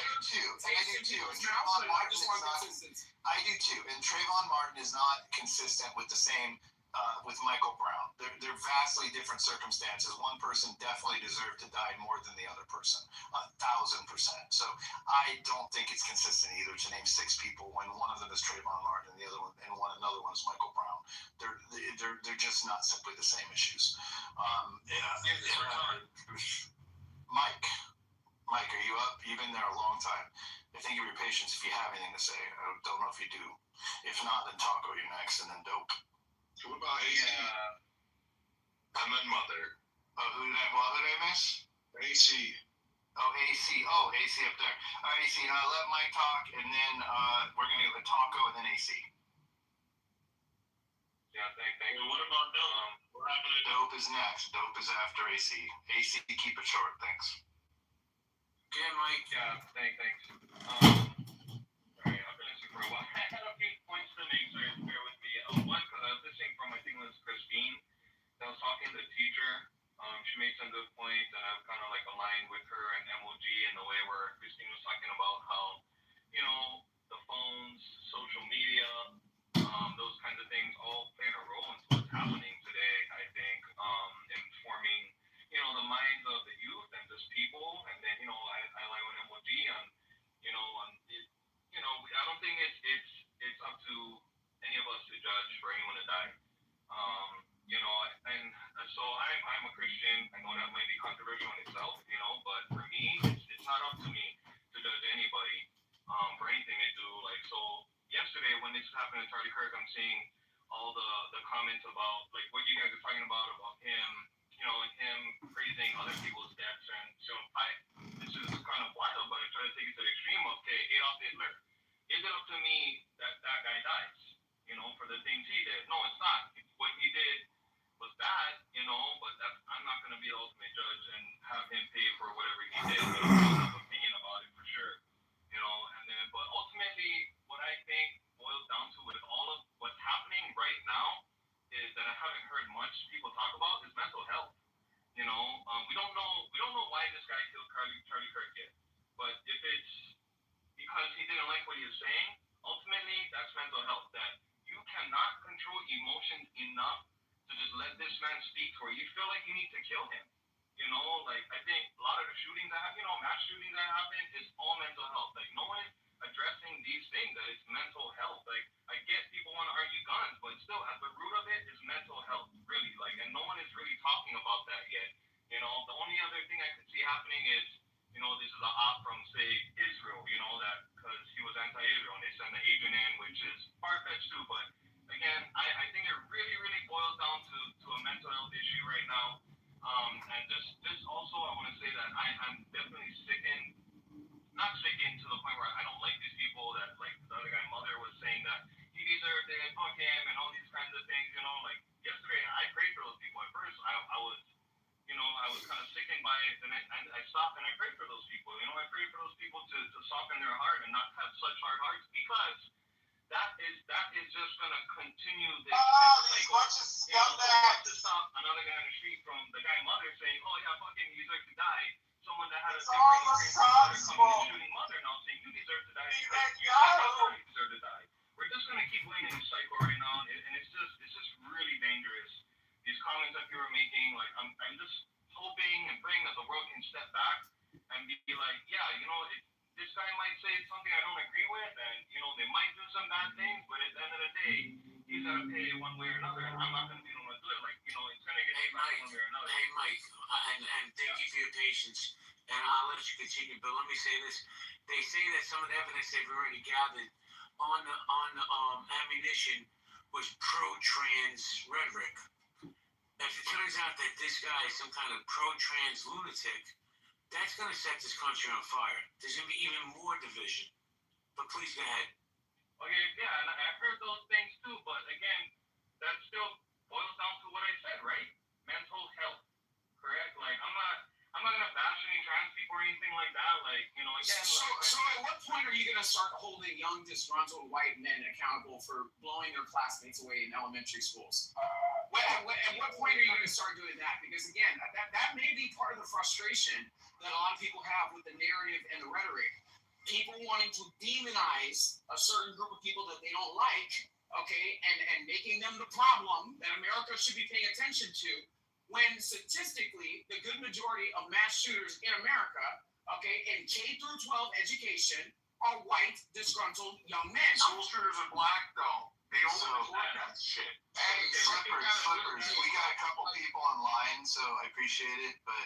do too. I do too. And Trayvon Martin is not consistent with the same with Michael Brown. They're vastly different circumstances. One person definitely deserved to die more than the other person, 1,000%. So I don't think it's consistent either to name 6 people when one of them is Trayvon Martin and the other one another one is Michael Brown. They're just not simply the same issues. Mike, are you up? You've been there a long time. I thank you for your patience. If you have anything to say, I don't know if you do. If not, then Taco, you're next, and then Dope. What about AC? And then Mother. Oh, who did I miss? AC. Oh, AC. Oh, AC up there. All right, AC. Let Mike talk, and then we're going to go to Taco, and then AC. Yeah, thank you. What about Dope? What happened to Dope is next. Dope is after AC. AC, keep it short. Thanks. Okay, Mike. Yeah, thanks. Sorry, I've been listening for a while. I had a few points to make, so bear with me. One, because I was listening from, I think it was Christine, that was talking to the teacher. She made some good points, and I've kind of like aligned with her and MOG in the way where Christine was talking about how, you know, the phones, social media, those kinds of things all play a role into what's happening today, I think, in forming, you know, the minds of the youth and just people. And then, you know, I like with MOG on, you know, I don't think it's up to any of us to judge for anyone to die. You know, and so I'm a Christian. I know that might be controversial in itself, you know, but for me, it's not up to me to judge anybody for anything they do. Like, so yesterday when this happened to Charlie Kirk, I'm seeing all the comments about like what you guys are talking about him, you know, and him praising other people's deaths. And so this is kind of wild, but I try to take it to the extreme of, okay, Adolf Hitler. Is it up to me that guy dies, you know, for the things he did? No, it's not. What he did was bad, you know, but I'm not going to be the ultimate judge and have him pay for whatever he did. You know, I have an opinion about it for sure, you know. And then, but ultimately, what I think boils down to with all of what's happening right now is that I haven't heard much people talk about is mental health. You know, we don't know why this guy killed Charlie Kirk yet, but if it's because he didn't like what he was saying, ultimately that's mental health. That you cannot control emotions enough to just let this man speak to where you feel like you need to kill him. You know, like I think a lot of the shootings that happen, you know, mass shootings that happen is all mental health. Like no one addressing these things, that it's mental health. Like I get people want to argue guns, but still at the root of it is mental health, really. Like, and no one is really talking about that yet. You know, the only other thing I could see happening is, you know, this is an op from, say, Israel, you know, that because he was anti-Israel and they send the agent in, which is far-fetched too. But again, I think it really, really boils down to a mental health issue right now. And this also, I want to say that I'm definitely not sticking to the point where I don't like these people that, like the other guy, Mother, was saying that he deserved it, fuck him, and all these kinds of things, you know. Like yesterday, I prayed for those people. At first, I was, you know, I was kind of sickened by it, and I stopped and I prayed for those people. You know, I prayed for those people to soften their heart and not have such hard hearts, because that is just gonna continue this cycle. You know, to stop another guy on the street from the guy Mother saying, oh yeah, fucking you deserve to die. Someone that had a different experience coming and shooting Mother now saying you deserve to die because you deserve to die. We're just gonna keep going in this cycle right now, and it's just really dangerous. These comments that you were making, like I'm just hoping and praying that the world can step back and be like, yeah, this guy might say something I don't agree with, and they might do some bad things, but at the end of the day, he's gotta pay one way or another, and I'm not gonna be the one to do it. Like, it's gonna get Mike, one way or another. Hey, Mike, and thank you for your patience, and I'll let you continue. But let me say this: they say that some of the evidence they've already gathered on ammunition was pro-trans rhetoric. If it turns out that this guy is some kind of pro-trans lunatic, that's going to set this country on fire. There's going to be even more division. But please go ahead. Okay, yeah, and I've heard those things too, but again, that still boils down to what I said, right? Mental health, correct? Like, I'm not gonna bash any trans people or anything like that. Like, again. So at what point are you gonna start holding young, disgruntled white men accountable for blowing their classmates away in elementary schools? At what point are you gonna start doing that? Because again, that may be part of the frustration that a lot of people have with the narrative and the rhetoric. People wanting to demonize a certain group of people that they don't like, okay, and making them the problem that America should be paying attention to, when statistically the good majority of mass shooters in America, okay, in K through 12 education are white, disgruntled young men. School shooters are black, though. They don't report that shit. Hey, Slippers, we got a couple people online, so I appreciate it, but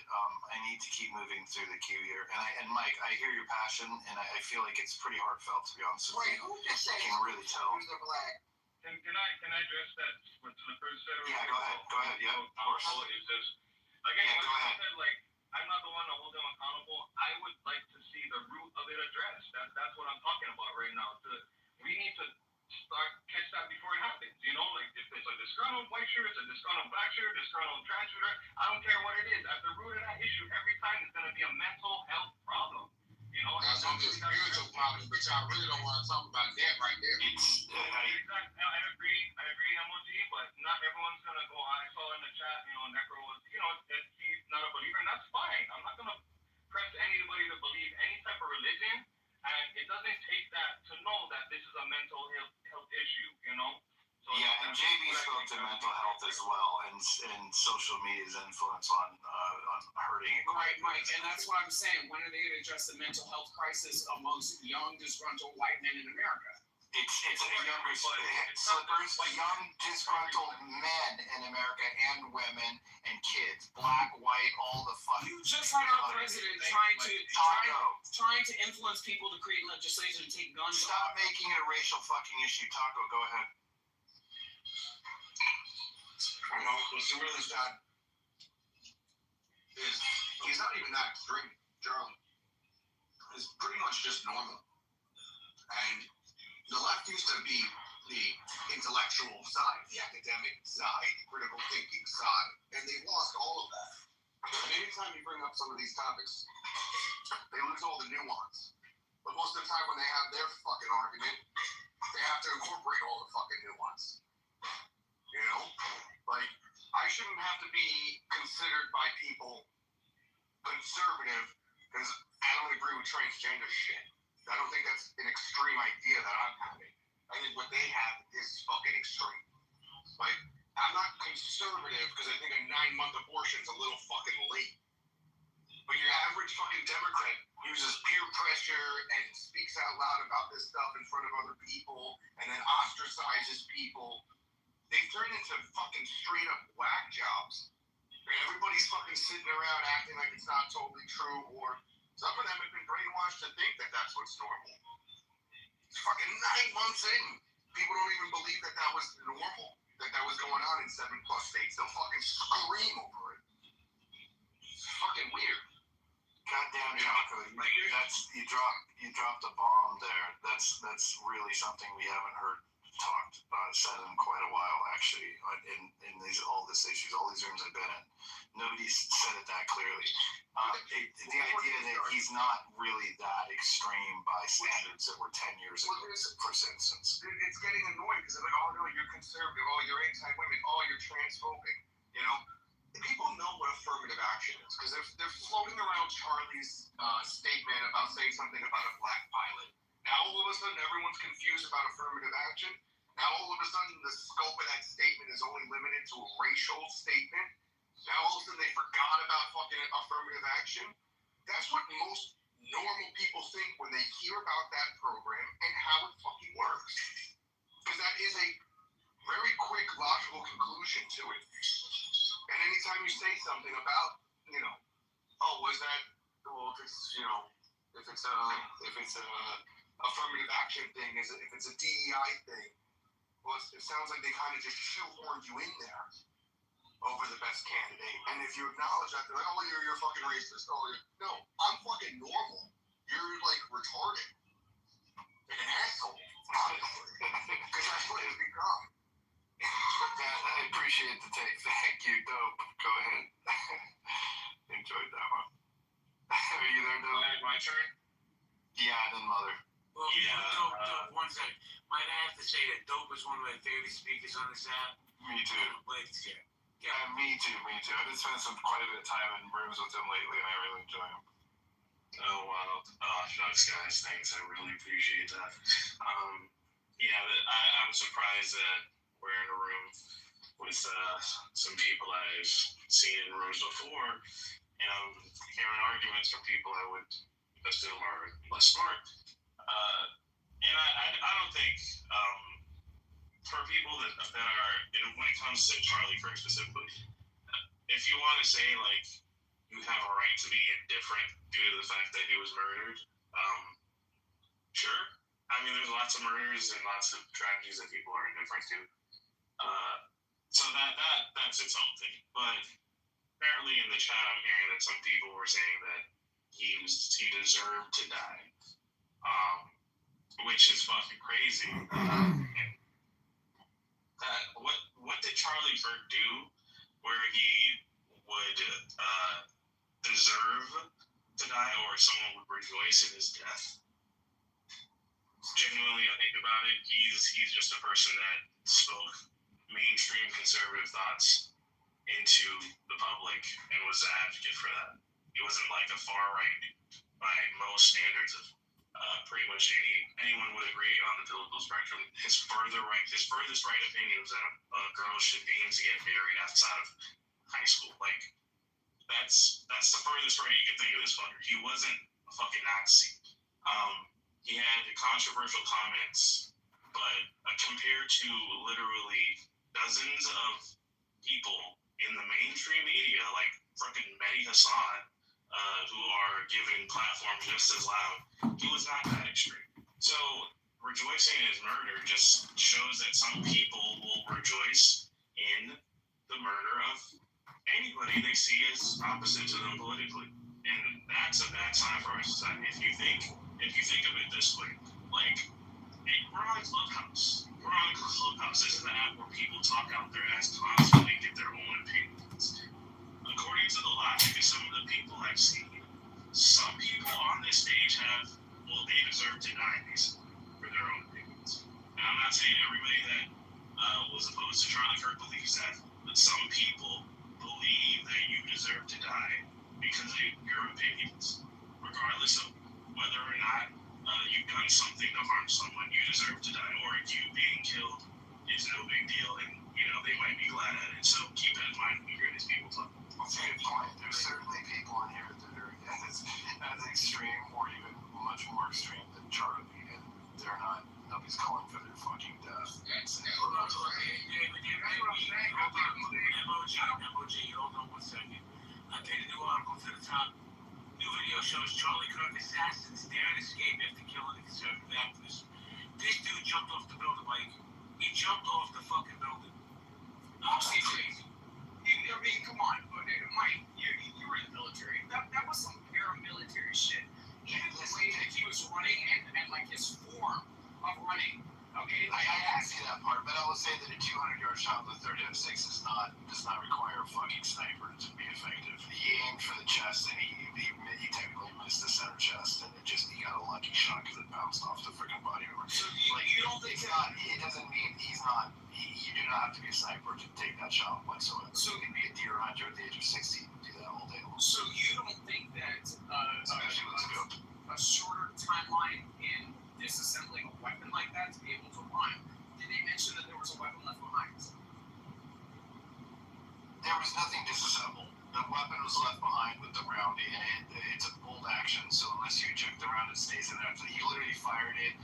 I need to keep moving through the queue here. And Mike, I hear your passion, and I feel like it's pretty heartfelt, to be honest with you. Wait, who just said I can really tell. who's the black? Can I address that what Slippers said? Yeah, go ahead, yeah, of course. Apologies, again, yeah, go ahead. Said, like, I'm not the one to hold them accountable. I would like to see the root of it addressed. That's what I'm talking about right now. We need to catch that before it happens. Like if it's a disgruntled white shooter, it's a disgruntled black shooter, disgruntled trans shooter. I don't care what it is. At the root of that issue, every time it's going to be a mental health problem. That's going to be a spiritual problem, but y'all really don't want to talk about that right there. I agree, MOG, but not everyone's going to go on. I saw in the chat, Necro was, that he's not a believer, and that's fine. I'm not going to press anybody to believe any type of religion, and it doesn't take that to know that this is a mental health issue, So yeah, and JB spoke to mental health as well, and social media's influence on hurting it. Right, Mike, and that's what I'm saying. When are they going to address the mental health crisis amongst young, disgruntled white men in America? It's younger Slippers, young, disgruntled men in America, and women and kids, black, white, all the fuck. You just had our president trying to influence people to create legislation to take guns. Stop making it a racial fucking issue. Taco, go ahead. What's the realest that is he's not even that extreme, Charlie. It's pretty much just normal. And the left used to be the intellectual side, the academic side, the critical thinking side, and they lost all of that. And anytime you bring up some of these topics, they lose all the nuance. But most of the time when they have their fucking argument, they have to incorporate all the fucking nuance. Like, I shouldn't have to be considered by people conservative because I don't agree with transgender shit. I don't think that's an extreme idea that I'm having. I think what they have is fucking extreme. Like, I'm not conservative because I think a 9-month abortion's a little fucking late. But your average fucking Democrat uses peer pressure and speaks out loud about this stuff in front of other people and then ostracizes people. They've turned into fucking straight up whack jobs. And everybody's fucking sitting around acting like it's not totally true, or some of them have been brainwashed to think that that's what's normal. It's fucking 9 months in. People don't even believe that that was normal, that was going on in 7+ states. They'll fucking scream over it. It's fucking weird. Goddamn, Taco, you dropped a bomb there. That's really something we haven't heard said in quite a while, actually, in all these issues, all these rooms I've been in. Nobody's said it that clearly. The idea that he's not really that extreme by standards that were 10 years ago, for instance. It's getting annoying because they're like, oh no, you're conservative, oh you're anti-women, oh you're transphobic. People know what affirmative action is because they're floating around Charlie's statement about saying something about a black pilot. Now all of a sudden everyone's confused about affirmative action. Now all of a sudden the scope of that statement is only limited to a racial statement. Now all of a sudden they forgot about fucking affirmative action. That's what most normal people think when they hear about that program and how it fucking works. Because that is a very quick logical conclusion to it. And anytime you say something about, oh, was that, well, if it's a affirmative action thing, if it's a DEI thing, well, it sounds like they kind of just shoehorned you in there over the best candidate. And if you acknowledge that, they're like, oh, you're fucking racist. Oh, no, I'm fucking normal. You're like retarded and an asshole. Because that's what it's become. I appreciate the take. Thank you. Dope. Go ahead. Enjoyed that one. Are you there, Dope? My turn? Yeah, then Mother. Well, Dope, one second. Might I have to say that Dope is one of my favorite speakers on this app. Me too. Me too. I've been spending quite a bit of time in rooms with him lately, and I really enjoy him. Oh, wow. Shucks, guys. Thanks. I really appreciate that. I'm surprised that we're in a room with some people I've seen in rooms before, and I'm hearing arguments from people I would assume are less smart. I don't think for people that are, when it comes to Charlie Kirk specifically, if you want to say like you have a right to be indifferent due to the fact that he was murdered, sure. I mean, there's lots of murders and lots of tragedies that people are indifferent to. So that's its own thing. But apparently in the chat, I'm hearing that some people were saying that he deserved to die, which is fucking crazy. What did Charlie Kirk do where he would deserve to die, or someone would rejoice in his death? Genuinely, I think about it, he's just a person that spoke mainstream conservative thoughts into the public and was an advocate for that. He wasn't like a far right by most standards of pretty much anyone would agree on the political spectrum. His furthest right opinion was that a girl should aim to get married outside of high school. Like that's the furthest right you can think of this fucker. He wasn't a fucking Nazi. He had controversial comments, but compared to literally dozens of people in the mainstream media, like fucking Mehdi Hasan, who are given platforms just as loud, he was not that extreme. So rejoicing in his murder just shows that some people will rejoice in the murder of anybody they see as opposite to them politically. And that's a bad sign for our society. If you think of it this way, like, we're on Clubhouse. This is the app where people talk out their ass constantly and get their own opinions. According to the logic of some of the people I've seen, some people on this stage they deserve to die, basically, for their own opinions. And I'm not saying everybody that was opposed to Charlie Kirk believes that, but some people believe that you deserve to die because of your opinions. Regardless of whether or not you've done something to harm someone, you deserve to die, or you being killed is no big deal, and they might be glad at it. So keep that in mind when you hear these people talk. That's a good point. There's certainly people in here that are as extreme or even much more extreme than Charlie, and nobody's calling for their fucking death. MOG, hold on 1 second. I pinned a new article to the top. New video shows Charlie Kirk assassins dare to escape after killing a conservative activist. This dude jumped off the building, Mike. He jumped off the fucking building. Obviously crazy. I mean, come on, Mike, you were in the military. That was some paramilitary shit. Even the way that he was running and like his form of running. Okay, I see that part, but I will say that a 200-yard shot with 30 F6 does not require a fucking sniper to be effective. He aimed for the chest and he technically missed the center chest, and he got a lucky shot because it bounced off the freaking body armor. So you don't think that? It doesn't mean he's not. You do not have to be a sniper to take that shot whatsoever. So you can be a deer hunter at the age of 60 and do that all day long. So you don't think that especially with scope, a shorter timeline in disassembling a weapon like that to be able to run? Did they mention stays in there. So he literally fired it,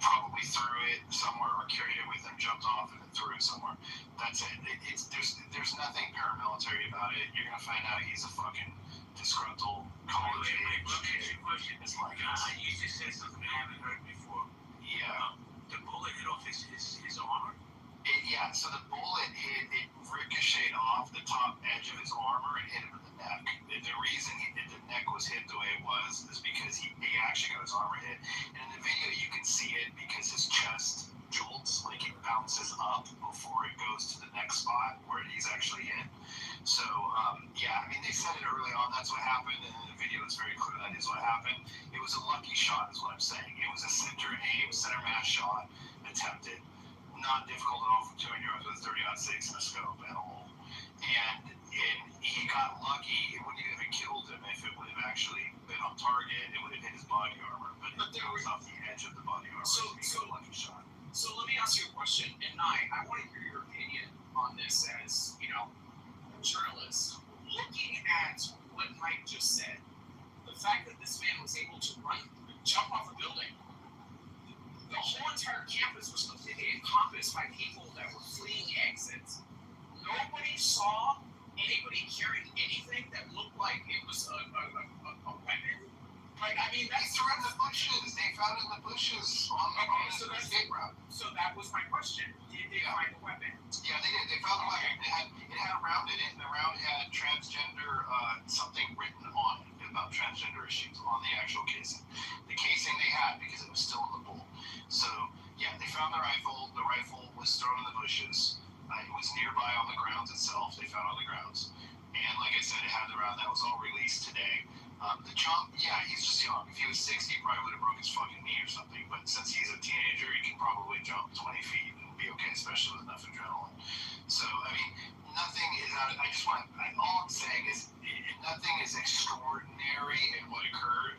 probably threw it somewhere or carried it with him, jumped off and then threw it somewhere. That's it. There's nothing paramilitary about it. You're gonna find out he's a fucking disgruntled college age. It's like I used to say something I haven't heard before. Yeah. The bullet hit off his armor? Yeah, so the bullet it ricocheted off the top edge of his armor and hit him in the neck. The reason the neck was hit the way it was is because he actually got his armor hit. And in the video you can see it because his chest jolts, like it bounces up before it goes to the next spot where he's actually hit. So, yeah, I mean, they said it early on, that's what happened, and in the video it's very clear that is what happened. It was a lucky shot, is what I'm saying. It was a center aim, center mass shot attempted. Not difficult at all from 200 yards with a 30-06 and a scope at all. And he got lucky. It wouldn't even have killed him if it would have actually been on target. It would have hit his body armor, but it was off the edge of the body armor. So a lucky shot. So let me ask you a question. And I want to hear your opinion on this as, a journalist. Looking at what Mike just said, the fact that this man was able to jump off a building, the whole entire campus was completely encompassed by people that were fleeing exits. Nobody saw anybody carrying anything that looked like it was a weapon. Like, I mean, that's through the bushes. They found it in the bushes on the escape route. So that was my question. Did they find a weapon? Yeah, they did. They found a weapon. It had a round in it, and the round had transgender something written on it about transgender issues on the actual casing. The casing they had because it was still in the bowl. So yeah, they found the rifle. The rifle was thrown in the bushes. It was nearby on the grounds itself. They found on the grounds, and like I said, it had the round that was all released today. The jump, yeah, he's just young. If he was 60, he probably would have broke his fucking knee or something. But since he's a teenager, he can probably jump 20 feet and be okay, especially with enough adrenaline. So, I mean, nothing is out. All I'm saying is nothing is extraordinary in what occurred,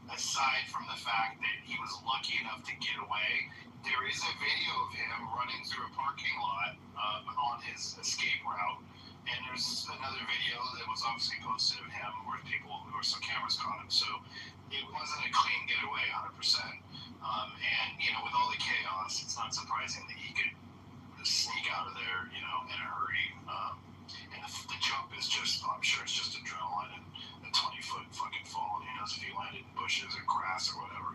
aside from the fact that he was lucky enough to get away. There is a video of him running through a parking lot on his escape route. And there's another video that was obviously posted of him where some cameras caught him. So it wasn't a clean getaway 100%. And, with all the chaos, it's not surprising that he could sneak out of there, in a hurry. And the jump is just, I'm sure it's just adrenaline and a 20-foot fucking fall. Who knows if he landed in bushes or grass or whatever,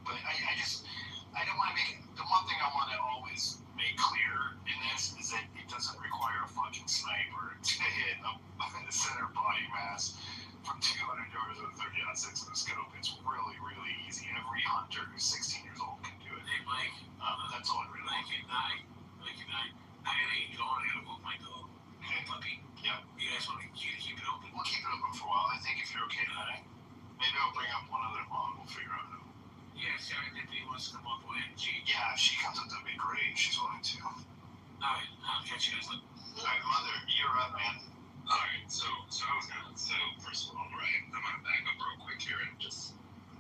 But I don't want to the one thing I want to always make clear in this is that it doesn't require a fucking sniper to hit a center body mass from 200 yards with a 30-06 in a scope. It's really, really easy. Every hunter who's 16 years old can do it. Hey, Mike. That's all I really want. I gotta get going. I gotta walk my dog. Okay, puppy. Yeah. You guys want to keep it open? We'll keep it open for a while. I think if you're okay tonight, maybe I'll bring up one other one. We'll figure out who. Yeah, Sarah Dippy wants to come up with it. Yeah, if she comes up, that'd be great. She's willing to. Alright, I'll catch you guys later. Alright, Mother, you're up, man. Alright, so first of all, right, I'm gonna back up real quick here and just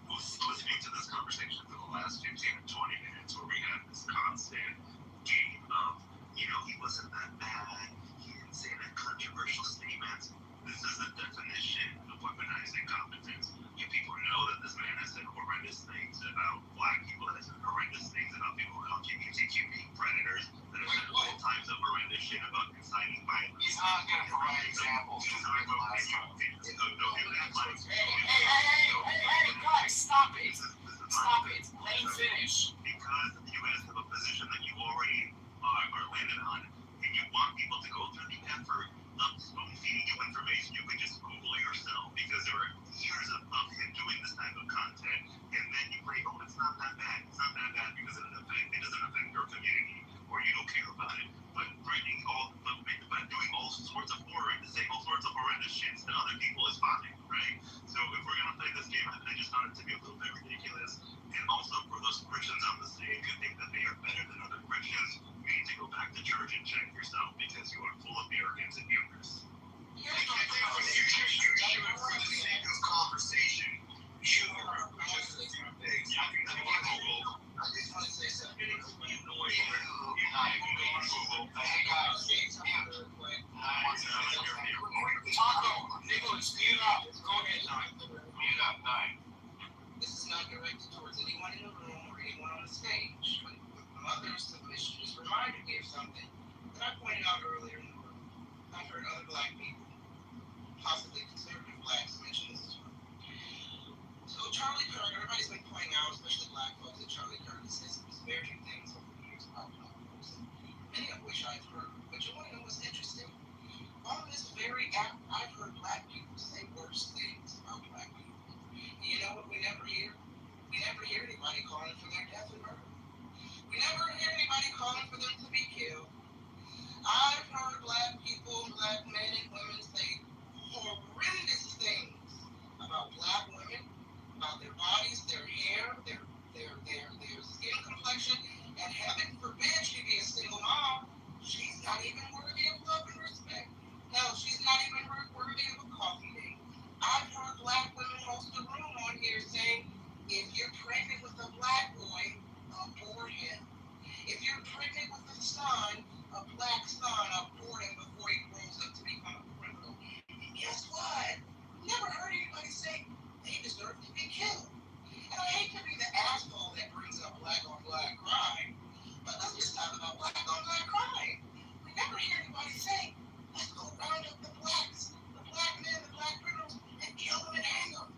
was listening to this conversation for the last 15 or 20 minutes where we had this constant game of, he wasn't that bad, he didn't say that controversial statements. This is the definition of weaponized incompetence. You people know that this man has said horrendous things about black people, that has said horrendous things about people with LGBTQ being predators, that has said all types of horrendous shit about inciting violence. He's not going to provide examples. He's not going to provide examples. Hey, guys, stop it. Stop it. Let him finish. Because you guys have a position that you already are landed on, and you want people to go through the effort of spoon-feeding you information, you could just Google it yourself, because there are years of him doing this type of content, and then you play, oh, it's not that bad. It's not that bad because it doesn't affect your community, or you don't care about it. But doing all sorts of saying all sorts of horrendous shit to other people is fine, right? So if we're gonna play this game, I just found it to be a little bit ridiculous. And also for those Christians out not directed towards anyone in the room or anyone on the stage. But with mother's submission just reminded me of something that I pointed out earlier in the room. I've heard other black people, possibly conservative blacks, mention this as well. So Charlie Kirk, everybody's been pointing out, especially black folks, that Charlie Kirk has said some disparaging things over the years about black folks, many of which I've heard. But you want to know what's interesting? On this very app, I've heard black people say worse things about black people. And you know what we never hear? We never hear anybody calling for their death and murder. We never hear anybody calling for them to be killed. I've heard black people, black men and women say horrendous things about black women, about their bodies, their hair, their skin complexion, and heaven forbid she be a single mom. She's not even worthy of love and respect. Hell, she's not even worthy of a coffee date. I've heard black women host a room on here saying, if you're pregnant with a black boy, abort him. If you're pregnant with a son, a black son, abort him before he grows up to become a criminal. And guess what? Never heard anybody say they deserve to be killed. And I hate to be the asshole that brings up black on black crime, but let's just talk about black on black crime. We never hear anybody say, let's go round up the blacks, the black men, the black criminals, and kill them and hang them.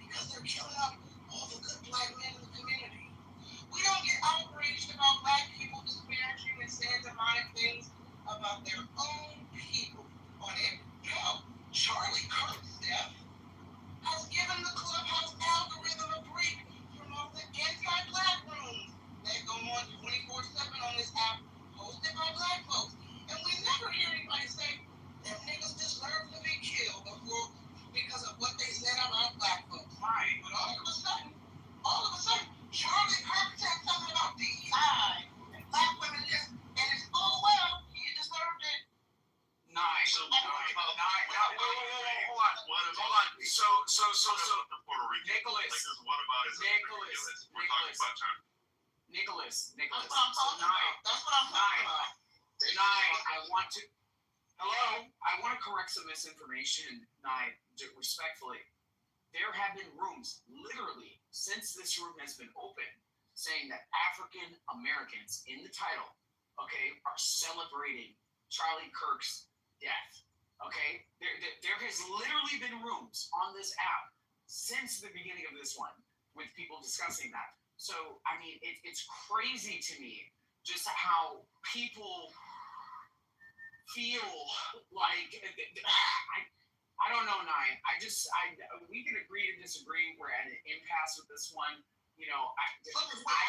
Because they're killing up all the good black men in the community. We don't get outraged about black people disparaging and saying demonic things about their own people on it. Hell, Charlie Kirk's death has given the Clubhouse algorithm a break from all the anti-black rooms that go on 24/7 on this app hosted by black folks. And we never hear anybody say, them niggas deserve to be killed because of what they said about black folks. Right. But all of a sudden, Charlie Kirk said something about DEI and black women this, and it's, oh well, he deserved it. Nine. So, Hold on. So, Puerto Rican. Nicholas. Like this one about is ridiculous. We're talking about China. Nicholas. That's what I'm talking about. That's what I'm talking about. I want to correct some misinformation, respectfully. There have been rooms, literally, since this room has been open, saying that African Americans in the title, are celebrating Charlie Kirk's death. There has literally been rooms on this app since the beginning of this one with people discussing that. So, I mean, it's crazy to me just how people feel like, I don't know, Nye. We can agree to disagree. We're at an impasse with this one. I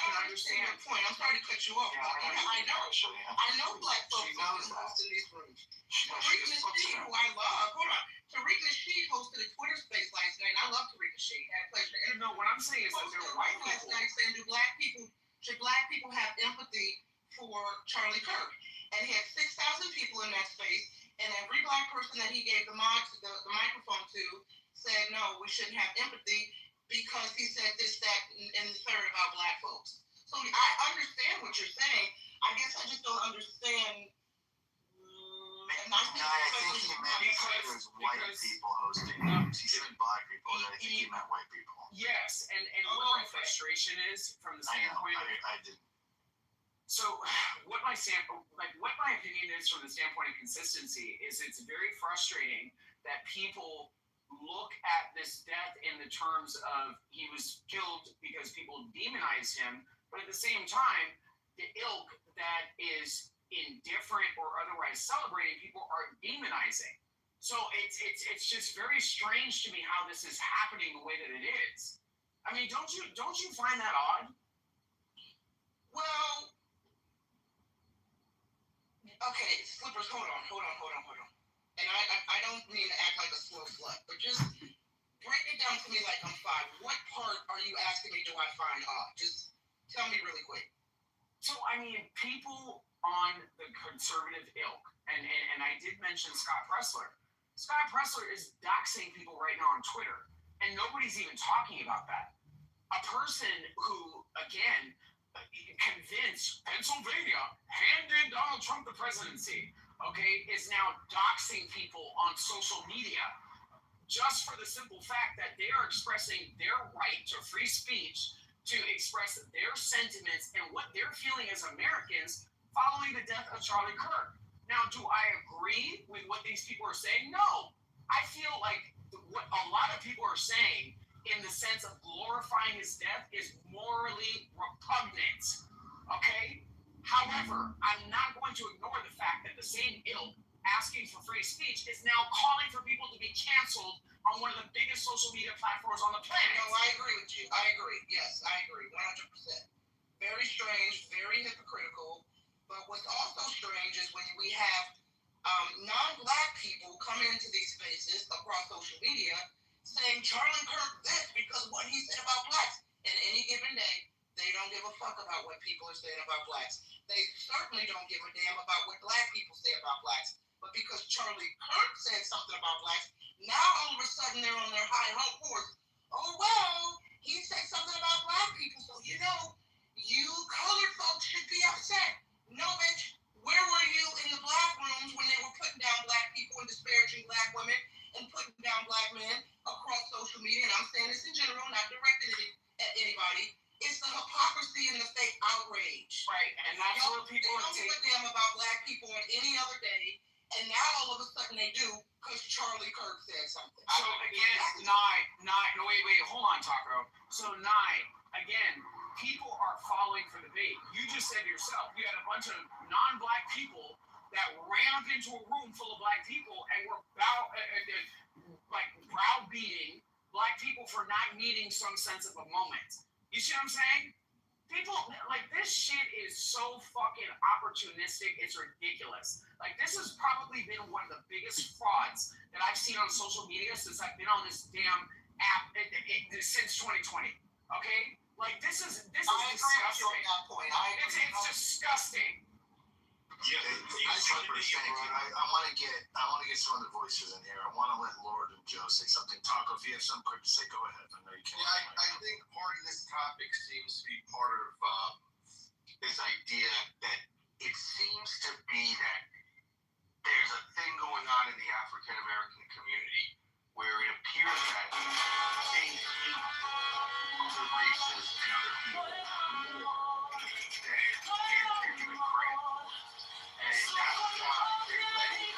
can understand your point. I'm sorry to cut you off. I know black folks in these rooms. Tariq Nasheed, who I love. Hold on. Tariq Nasheed hosted a Twitter space last night, and I love Tariq Nasheed. Had a pleasure to interview. No, what I'm saying is that they're white last people. night saying, should black people have empathy for Charlie Kirk? And he had 6,000 people in that space, and every black person that he gave the microphone to said, no, we shouldn't have empathy because he said this, that, and the third about black folks. So I understand what you're saying. I guess I just don't understand. I think he meant it was white people hosting rooms. He said black people, but I think he meant white people. Yes, and what my frustration is from the standpoint I didn't. So what my opinion is from the standpoint of consistency is it's very frustrating that people look at this death in the terms of he was killed because people demonized him, but at the same time, the ilk that is indifferent or otherwise celebrating people are demonizing. So it's just very strange to me how this is happening the way that it is. I mean, don't you find that odd? Well, okay, Slippers, hold on. And I don't mean to act like a slow slut, but just break it down to me like I'm five. What part are you asking me do I find odd? Just tell me really quick. So, I mean, people on the conservative ilk, and I did mention Scott Pressler. Scott Pressler is doxing people right now on Twitter, and nobody's even talking about that. A person who, again, convinced Pennsylvania handed Donald Trump the presidency, is now doxing people on social media just for the simple fact that they are expressing their right to free speech to express their sentiments and what they're feeling as Americans following the death of Charlie Kirk. Now, do I agree with what these people are saying? No. I feel like what a lot of people are saying in the sense of glorifying his death is morally repugnant. Okay? However, I'm not going to ignore the fact that the same ilk asking for free speech is now calling for people to be canceled on one of the biggest social media platforms on the planet. No, I agree with you. I agree. Yes, I agree. 100%. Very strange, very hypocritical. But what's also strange is when we have non-black people come into these spaces across social media saying Charlie Kirk this because what he said about blacks. And any given day, they don't give a fuck about what people are saying about blacks. They certainly don't give a damn about what black people say about blacks. But because Charlie Kirk said something about blacks, now all of a sudden they're on their high horse. Oh, well, he said something about black people, so you colored folks should be upset. No, bitch. Where were you in the black rooms when they were putting down black people and disparaging black women and putting down black men across social media? And I'm saying this in general, not directed at anybody. It's the hypocrisy and the fake outrage. Right, and that's what people don't give a damn about black people on any other day, and now all of a sudden they do because Charlie Kirk said something. So again, wait, hold on, Taco. So again, people are falling for the bait. You just said yourself, you had a bunch of non-black people that ran up into a room full of black people and were browbeating black people for not needing some sense of a moment. You see what I'm saying? People, like, this shit is so fucking opportunistic, it's ridiculous. Like, this has probably been one of the biggest frauds that I've seen on social media since I've been on this damn app since 2020. Okay? Like, this is disgusting. I agree with you on that point. It's disgusting. Yeah, I want to get some of the voices in here. I want to let Lord and Joe say something. Taco, if you have something quick to say, go ahead. I know you can. Yeah, I think part of this topic seems to be part of this idea that it seems to be that there's a thing going on in the African American community where it appears that they hate other races and other people more than they're giving credit. And that's why they're letting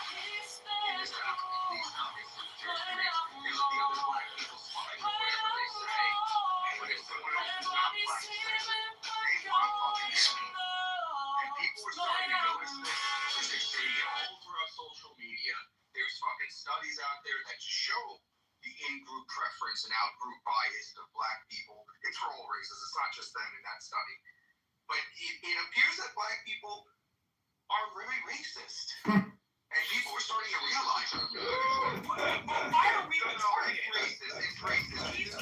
in this country, these conferences, they're serious. They let the other black people slide with whatever they say. But if someone else is not black says it, they want to fucking hear me. And people are starting to notice this because they're seeing it all throughout social media. There's fucking studies out there that show the in-group preference and out-group bias of black people. It's for all races. It's not just them in that study. But it appears that black people are really racist. And people are starting to realize why are we racist? It's racist.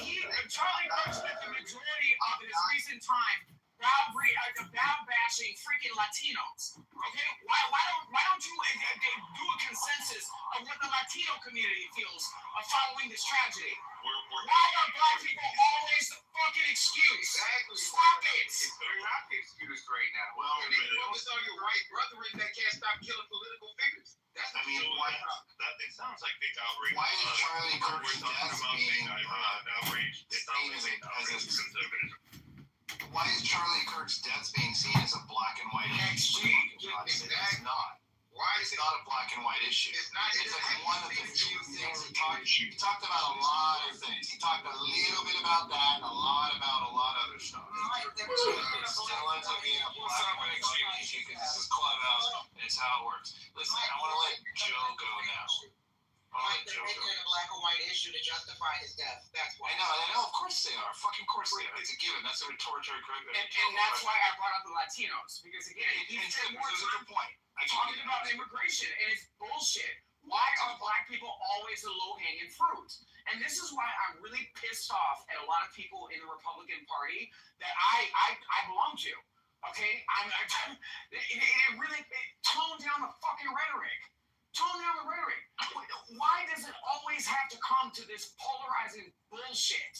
Charlie Kirk spent the majority of his recent time bashing freaking Latinos. Okay? Why don't you do a consensus of what the Latino community feels following this tragedy? Why are black people always the fucking excuse? Exactly. Stop it. They're not the excuse right now. Well, they focus on your white brethren that can't stop killing political figures. It sounds like big outrage. Why is Charlie Kirk's death being outraged? It sounds like outrage conservatism. Why is Charlie Kirk's death being seen as a black and white issue? It's not. Why is it's not a black and white issue? It's not. It's like one of the few things he talked about a lot of things. He talked a little bit about that and a lot of other stuff. It still ends up being a black and white issue because this is Clubhouse and it's how it works. Listen, I want to let Joe go now. They're making it a black and white issue to justify his death. That's why. I know. Of course they are. Fucking course they are. It's a given. That's a rhetorically correct. And that's why I brought up the Latinos because again, he spent more time talking about immigration and it's bullshit. Why are black people always the low-hanging fruit? And this is why I'm really pissed off at a lot of people in the Republican Party that I belong to. Okay, it really tone down the fucking rhetoric. Tone down the rhetoric. Why does it always have to come to this polarizing bullshit?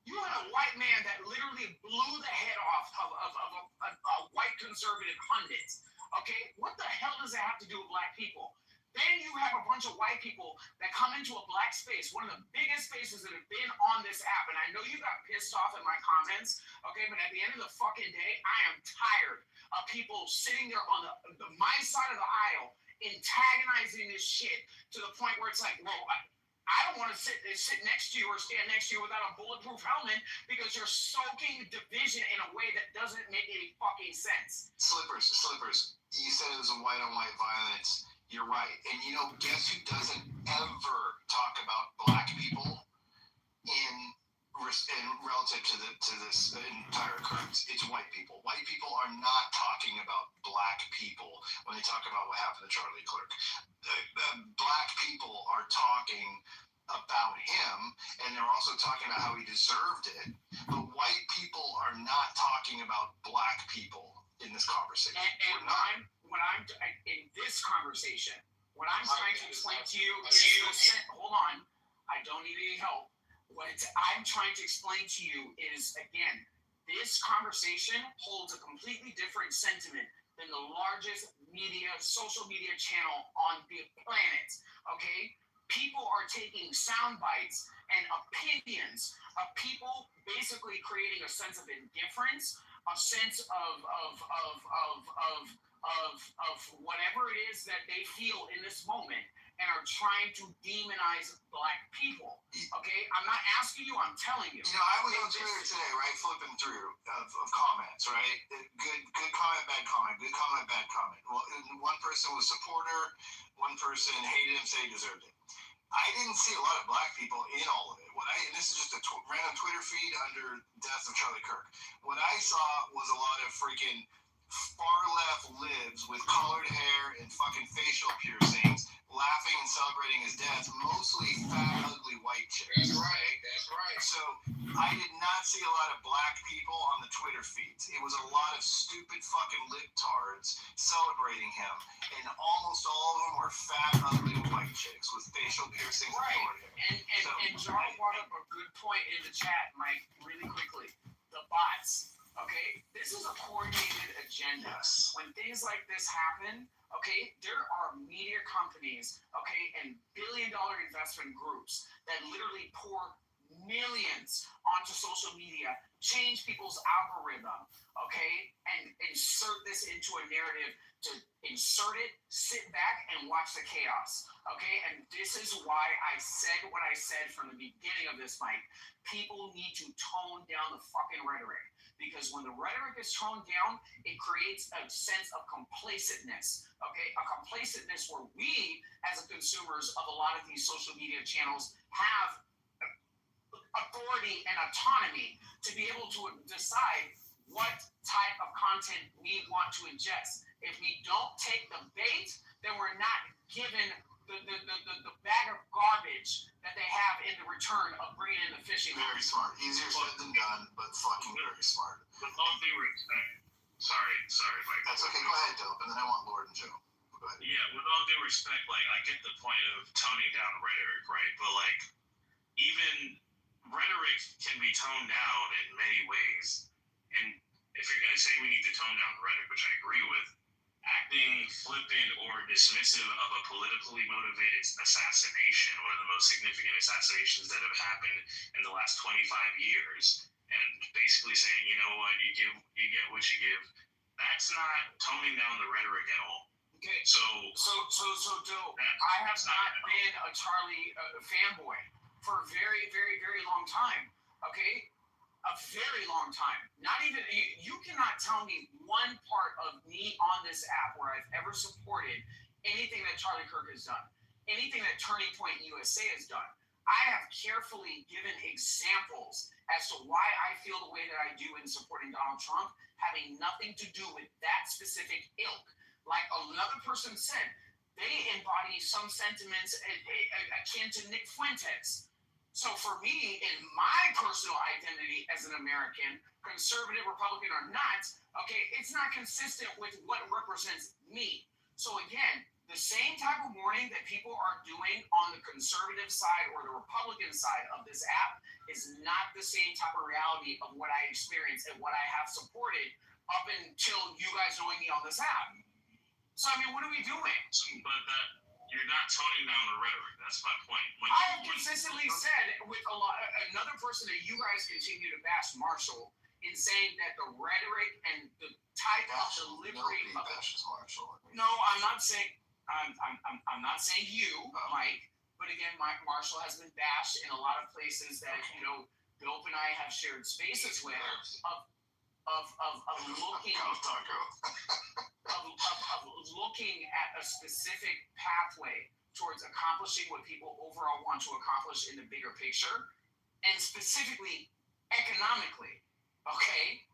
You had a white man that literally blew the head off of a white conservative pundit. Okay, what the hell does that have to do with black people? Then you have a bunch of white people that come into a black space, one of the biggest spaces that have been on this app. And I know you got pissed off at my comments, okay? But at the end of the fucking day, I am tired of people sitting there on my side of the aisle antagonizing this shit to the point where it's like, well, I don't want to sit next to you or stand next to you without a bulletproof helmet because you're soaking division in a way that doesn't make any fucking sense. Slippers. You said it was a white-on-white violence. You're right. And guess who doesn't ever talk about black people in relative to this entire occurrence? It's white people. White people are not talking about black people when they talk about what happened to Charlie Kirk. Black people are talking about him, and they're also talking about how he deserved it. But white people are not talking about black people in this conversation. And when I'm in this conversation, what I'm trying to explain to you is, hold on, I don't need any help. What I'm trying to explain to you is, again, this conversation holds a completely different sentiment than the largest social media channel on the planet, okay? People are taking sound bites and opinions of people basically creating a sense of indifference, a sense of whatever it is that they feel in this moment, and are trying to demonize black people. Okay, I'm not asking you, I'm telling you. I was on Twitter today, right, flipping through of comments, right? Good comment, bad comment. Good comment, bad comment. Well, one person was supporter, one person hated him, said he deserved it. I didn't see a lot of black people in all of it. And this is just a random Twitter feed under death of Charlie Kirk. What I saw was a lot of freaking far left libs with colored hair and fucking facial piercings laughing and celebrating his death, mostly fat, ugly white chicks. That's right. So I did not see a lot of black people on the Twitter feeds. It was a lot of stupid fucking libtards celebrating him, and almost all of them were fat, ugly white chicks with facial piercings. Right. And John brought up a good point in the chat, Mike, really quickly. The bots. Okay, this is a coordinated agenda. Yes. When things like this happen, okay, there are media companies, okay, and billion-dollar investment groups that literally pour millions onto social media, change people's algorithm, okay, and insert this into a narrative to insert it, sit back, and watch the chaos, okay? And this is why I said what I said from the beginning of this, Mike. People need to tone down the fucking rhetoric. Because when the rhetoric is toned down, it creates a sense of complacentness, okay? A complacentness where we, as consumers of a lot of these social media channels, have authority and autonomy to be able to decide what type of content we want to ingest. If we don't take the bait, then we're not given the bag of garbage that they have in the return of bringing in the fishing. Very smart. Easier said than done, but fucking very smart. With all due respect, sorry, Mike. That's okay. Go ahead, Dope, and then I want Lord and Joe. Go ahead. Yeah, with all due respect, like, I get the point of toning down rhetoric, right? But, like, even rhetoric can be toned down in many ways. And if you're going to say we need to tone down rhetoric, which I agree with, acting flippant or dismissive of a politically motivated assassination, one of the most significant assassinations that have happened in the last 25 years, and basically saying, you know what, you get what you give, that's not toning down the rhetoric at all. Okay. So Joe, I have not been a Charlie fanboy for a very, very, very long time. Okay? A very long time. Not even, you cannot tell me one part of me on this app where I've ever supported anything that Charlie Kirk has done, anything that Turning Point USA has done. I have carefully given examples as to why I feel the way that I do in supporting Donald Trump, having nothing to do with that specific ilk. Like another person said, they embody some sentiments akin to Nick Fuentes. So for me, in my personal identity as an American, conservative, Republican or not, okay, it's not consistent with what represents me. So again, the same type of mourning that people are doing on the conservative side or the Republican side of this app is not the same type of reality of what I experienced and what I have supported up until you guys knowing me on this app. So I mean, what are we doing? But that, You're not toning down the rhetoric. That's my point. I have consistently said with another person that you guys continue to bash, Marshall, in saying that the rhetoric and the type of delivery. Nobody bashes Marshall. No, I'm not saying. I'm not saying you, Mike. But again, Marshall has been bashed in a lot of places that Dope and I have shared spaces with of looking of looking at a specific pathway towards accomplishing what people overall want to accomplish in the bigger picture, and specifically economically. Okay,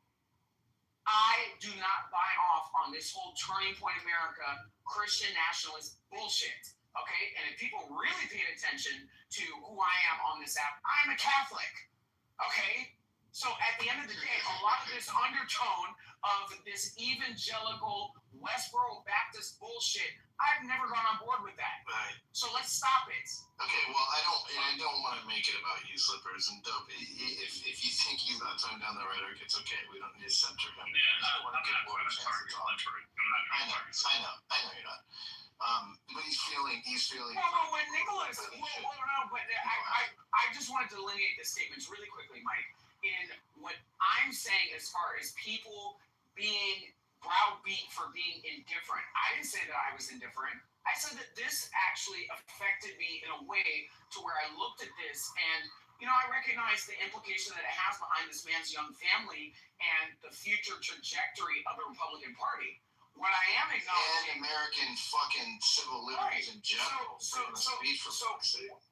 I do not buy off on this whole Turning Point America Christian nationalist bullshit. Okay, and if people really paid attention to who I am on this app, I'm a Catholic. Okay, so at the end of the day, a lot of this undertone of this evangelical Westboro Baptist bullshit, I've never gone on board with that. Right. So let's stop it. Okay, well, I don't want to make it about you, Slippers, and Dope. If you think he's not toning down the rhetoric, it's okay. We don't need to censor him. Yeah, I want to give more chance to talk. I know you're not. But he's feeling. Well, when Nicholas, I just want to delineate the statements really quickly, Mike. In what I'm saying, as far as people being browbeat for being indifferent, I didn't say that I was indifferent. I said that this actually affected me in a way to where I looked at this and, I recognize the implication that it has behind this man's young family and the future trajectory of the Republican Party. What I am acknowledging, and American fucking civil liberties in general. So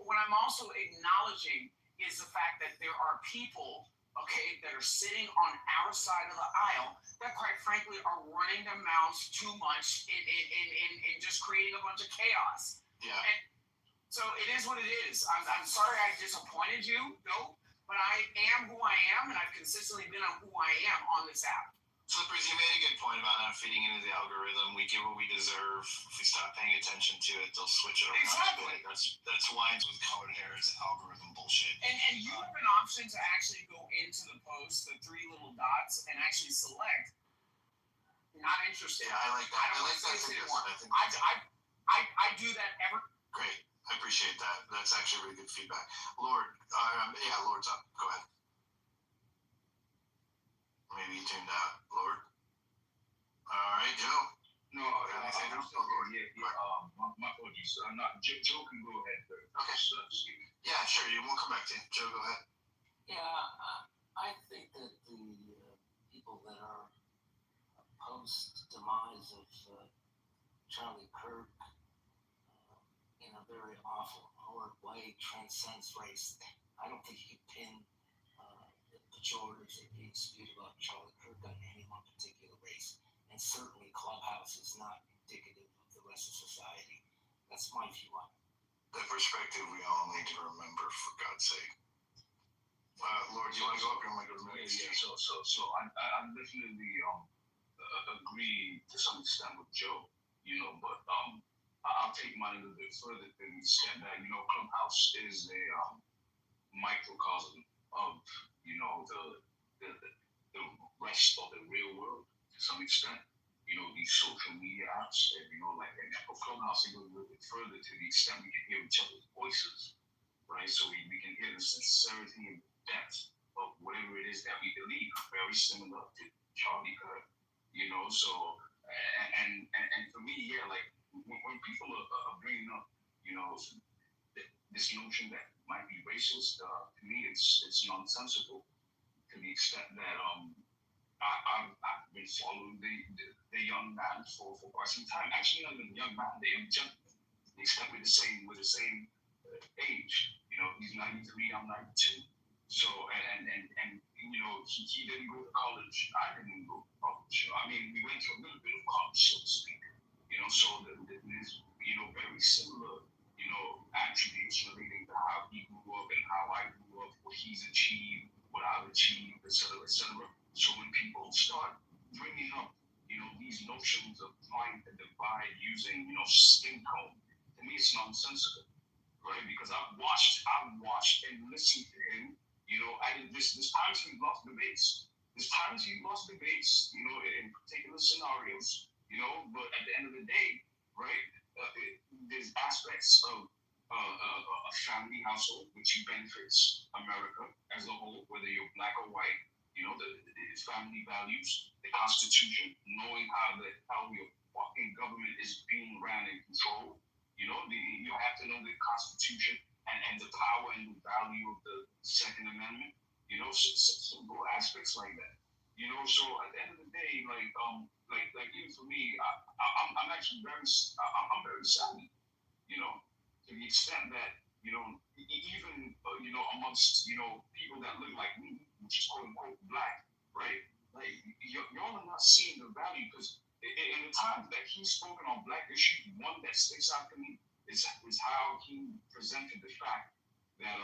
what I'm also acknowledging is the fact that there are people, okay, that are sitting on our side of the aisle that, quite frankly, are running their mouths too much in just creating a bunch of chaos. Yeah. And so it is what it is. I'm sorry I disappointed you, but I am who I am, and I've consistently been on who I am on this app. Slippers, you made a good point about not fitting into the algorithm. We get what we deserve. If we stop paying attention to it, they'll switch it around. Exactly. That's lines with colored hair is algorithm bullshit. And you have an option to actually go into the post, the three little dots, and actually select. Not interested. Yeah, I like that. I don't like that anymore. I do that every. Great. I appreciate that. That's actually really good feedback. Lord, Lord's up. Go ahead. Maybe you tuned out, Lord. All right, Joe. No, I'm still going. Yeah. My apologies. I'm not. Joe can go ahead. Okay. Yeah, sure. You won't come back to him. Joe, go ahead. Yeah, I think that the people that are post-demise of Charlie Kirk in a very awful, horrid way transcends race. I don't think you could pin pejoratives that being spewed about Charlie Kirk on any one particular race. And certainly Clubhouse is not indicative of the rest of society. That's my view on it. The perspective we all need to remember, for God's sake. Lord, do you want to go up here? I'm going to go to the next. Yeah. So I definitely agree to some extent with Joe, but I'll take mine a little bit further than said that, Clubhouse is a microcosm of the rest of the real world to some extent. These social media apps, and for Clubhouse, it goes a little bit further to the extent we can hear each other's voices, right? So we can hear the sincerity and depth of whatever it is that we believe, very similar to Charlie Kirk, So, and for me, when people are bringing up, this notion that might be racist, to me, it's nonsensical to the extent that I've been following the young man for quite some time. Actually, not even young man, the young gentleman. The extent we're the same age. He's 93, I'm 92. So and he didn't go to college. I didn't go to college. I mean, we went to a little bit of college, so to speak. So there's very similar attributes relating to how he grew up and how I grew up, what he's achieved, what I've achieved, etc., etc. So when people start bringing up, these notions of trying to divide using, skin tone, to me it's nonsensical, right? Because I've watched and listened to him, and there's times we've lost debates. There's times we've lost debates, in particular scenarios, but at the end of the day, right? there's aspects of a family household which benefits America as a whole, whether you're black or white. You know, the family values, the Constitution, knowing how your fucking government is being ran and controlled. You know, you have to know the Constitution and the power and the value of the Second Amendment. You know, simple aspects like that. You know, so at the end of the day, like even for me, I'm actually I'm very saddened. You know, to the extent that you know even you know amongst people that look like me, which is quote unquote black, right? Like y'all are not seeing the value because in the times that he's spoken on black issues, one that sticks out to me is how he presented the fact that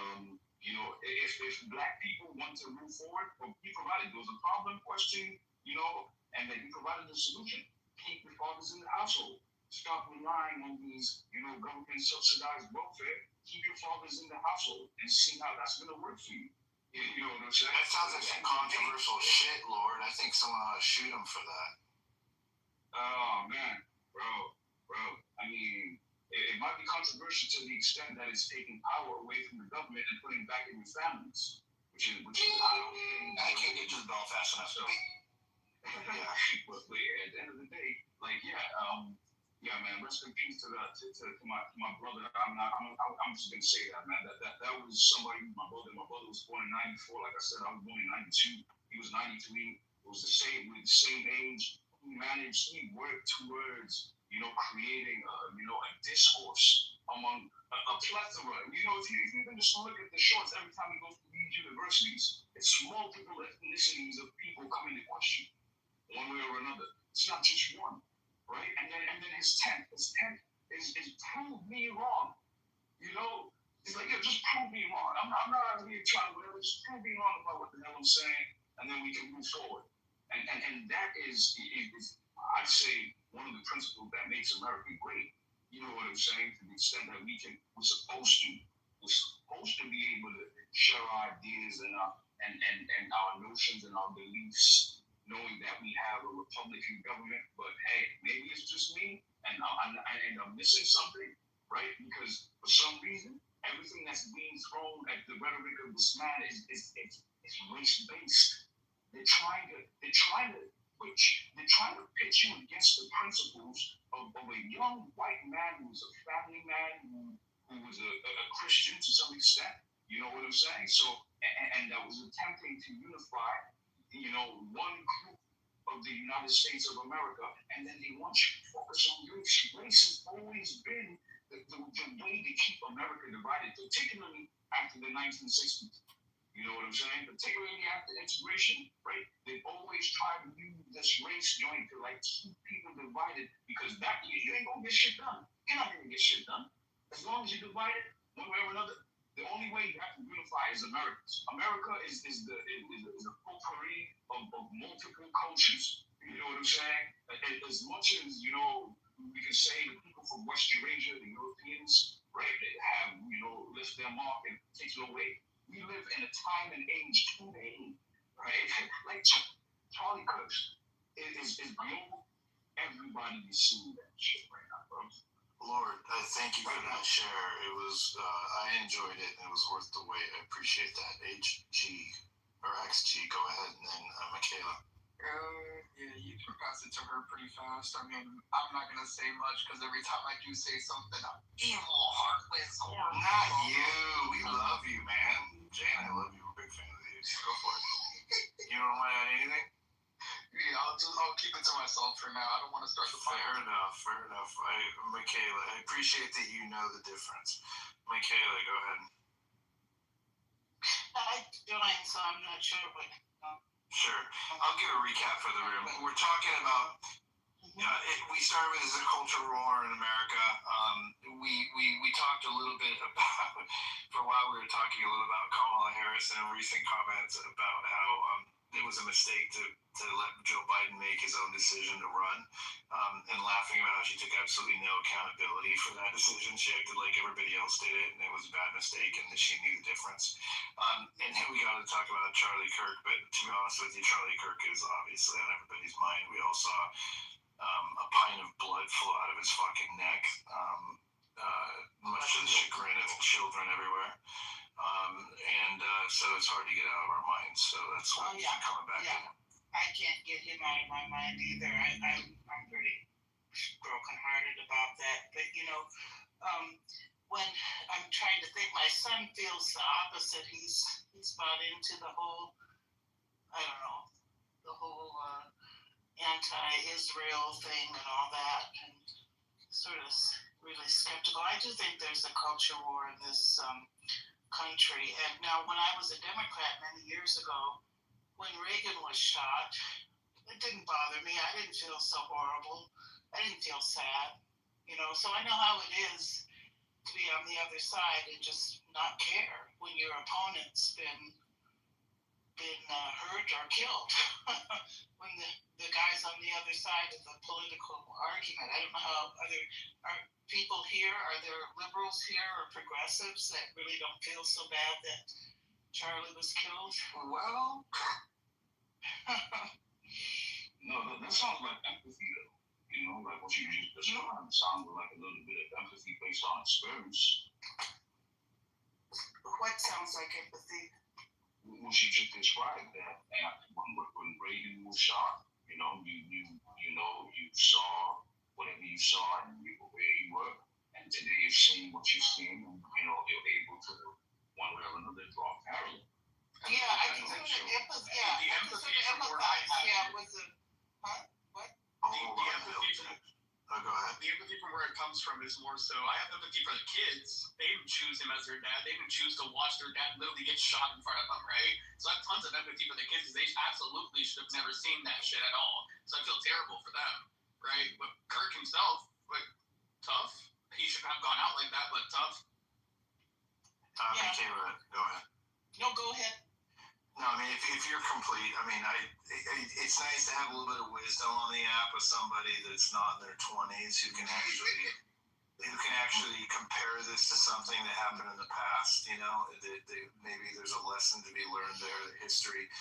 you know if black people want to move forward, well, he provided there was a problem question, you know, and then he provided the solution. Keep your fathers in the household. Stop relying on these, you know, government subsidized welfare. Keep your fathers in the household and see how that's going to work for you. You know what I'm saying? That sounds like some controversial shit, Lord. I think someone ought to shoot him for that. Oh man, bro. I mean, it might be controversial to the extent that it's taking power away from the government and putting it back in your families, which is I don't think I can't get to the bell fast enough. So, yeah, but yeah, at the end of the day, like yeah, man. Rest in peace to my brother. I'm just gonna say that, man. That was somebody. My brother. My brother was born in '94. Like I said, I was born in '92. He was '93. It was the same. We're the same age. He worked towards, you know, creating a discourse among a plethora. You know, if you even just look at the shorts every time he goes to these universities, it's multiple ethnicities of people coming to question one way or another. It's not just one, right? And then his tent is prove me wrong. You know, it's like, just prove me wrong. I'm not out here trying to whatever. Just prove me wrong about what the hell I'm saying, and then we can move forward. And that is I'd say one of the principles that makes America great. You know what I'm saying? To the extent that we're supposed to be able to share our ideas and our notions and our beliefs, knowing that we have a Republican government. But hey, maybe it's just me, and I'm missing something, right? Because for some reason, everything that's being thrown at the rhetoric of this man is race based. They're trying to pitch you against the principles of a young white man who was a family man who was a Christian to some extent. You know what I'm saying? So and that was attempting to unify, you know, one group of the United States of America, and then they want you to focus on race. Race has always been the way to keep America divided, particularly after the 1960s. You know what I'm saying? Particularly after integration, right? They've always tried to use this race joint to like keep people divided because that you ain't gonna get shit done. You're not gonna get shit done. As long as you're divided one way or another, the only way you have to unify is Americans. America is a potpourri of multiple cultures. You know what I'm saying? As much as, you know, we can say the people from West Eurasia, the Europeans, right, they have, you know, lift their mark and take it away. We live in a time and age today, right? Like Charlie Kirk is global. Everybody is seeing that shit right now, bro. Lord, I thank you for that share. It was, I enjoyed it, and it was worth the wait. I appreciate that. XG, go ahead, and then Michaela. Yeah, you passed it to her pretty fast. I mean, I'm not gonna say much because every time I do say something, I'm evil, heartless, horrible. Not you. We love you, man. Jane, I love you. We're big fan of you. Go for it. You don't want to add anything? Yeah, I'll keep it to myself for now. I don't want to start the fire. Fair enough. Michaela, I appreciate that you know the difference. Michaela, go ahead. I joined, so I'm not sure what. Sure. I'll give a recap for the room. We're talking about, we started with this cultural war in America. We talked a little bit about, for a while we were talking a little about Kamala Harris and recent comments about how it was a mistake to let Joe Biden make his own decision to run, and laughing about how she took absolutely no accountability for that decision. She acted like everybody else did it, and it was a bad mistake, and that she knew the difference. And then we got to talk about Charlie Kirk, but to be honest with you, Charlie Kirk is obviously on everybody's mind. We all saw a pint of blood flow out of his fucking neck, much to the chagrin of children everywhere. So it's hard to get out of our minds. So that's what we're coming back to. I can't get him out of my mind either. I'm pretty brokenhearted about that. But when I'm trying to think, my son feels the opposite. He's bought into the whole, I don't know, the whole anti-Israel thing and all that, and sort of really skeptical. I do think there's a culture war in this country. And now, when I was a Democrat many years ago, when Reagan was shot, it didn't bother me. I didn't feel so horrible. I didn't feel sad. So I know how it is to be on the other side and just not care when your opponent's been hurt or killed. When the guys on the other side of the political argument. I don't know how are people here, are there liberals here or progressives that really don't feel so bad that Charlie was killed? Well, no, that sounds like empathy, though. Like what you just described sounded like a little bit of empathy based on experience. What sounds like empathy? What you just described, that when Reagan was shot, you saw whatever you saw and you were where you were, and today you've seen what you've seen, and you're able to one way or another draw a parallel. Yeah, I can sort of empathy. Yeah, the empathy from where the empathy from where it comes from is more so. I have empathy for the kids. They didn't choose him as their dad. They didn't choose to watch their dad literally get shot in front of them, right? So I have tons of empathy for the kids. They absolutely should have never seen that shit at all. So I feel terrible for them, right? But Kirk himself, tough. He should have gone out like that, but tough. Michaela, go ahead. No, go ahead. No, I mean, if you're complete, it's nice to have a little bit of wisdom on the app with somebody that's not in their 20s who can actually compare this to something that happened in the past. Maybe there's a lesson to be learned there. That history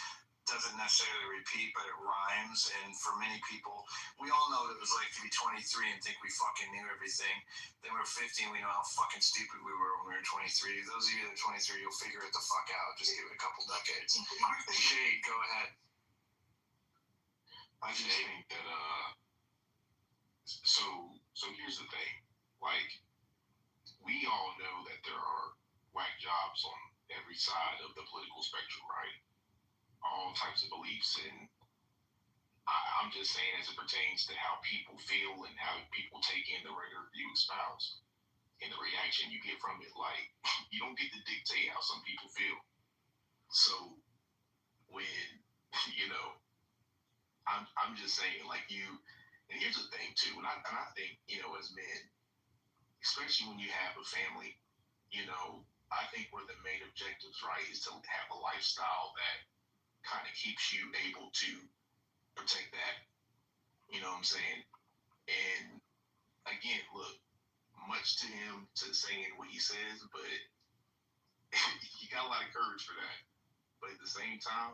doesn't necessarily repeat, but it rhymes. And for many people, we all know what it was like to be 23 and think we fucking knew everything. Then we're 50 and we know how fucking stupid we were when we were 23. Those of you that are 23, you'll figure it the fuck out. Just give it a couple decades. Jade, go ahead. I just think that, so here's the thing. Like, we all know that there are whack jobs on every side of the political spectrum, right? All types of beliefs, and I'm just saying as it pertains to how people feel and how people take in the rhetoric you espouse and the reaction you get from it. Like, you don't get to dictate how some people feel. So when, I'm just saying, like, and here's the thing too, and I think, as men, especially when you have a family, I think one of the main objectives, right, is to have a lifestyle that kind of keeps you able to protect that. You know what I'm saying? And again, look, much to him to saying what he says, but he got a lot of courage for that. But at the same time,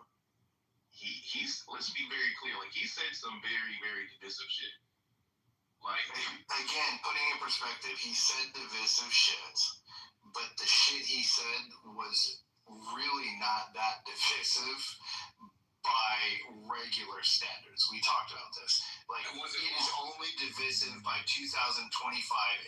he's let's be very clear, like, he said some very, very divisive shit. Like, again, putting in perspective, he said divisive shit, but the shit he said was really not that divisive by regular standards. We talked about this. Like, it is only divisive by 2025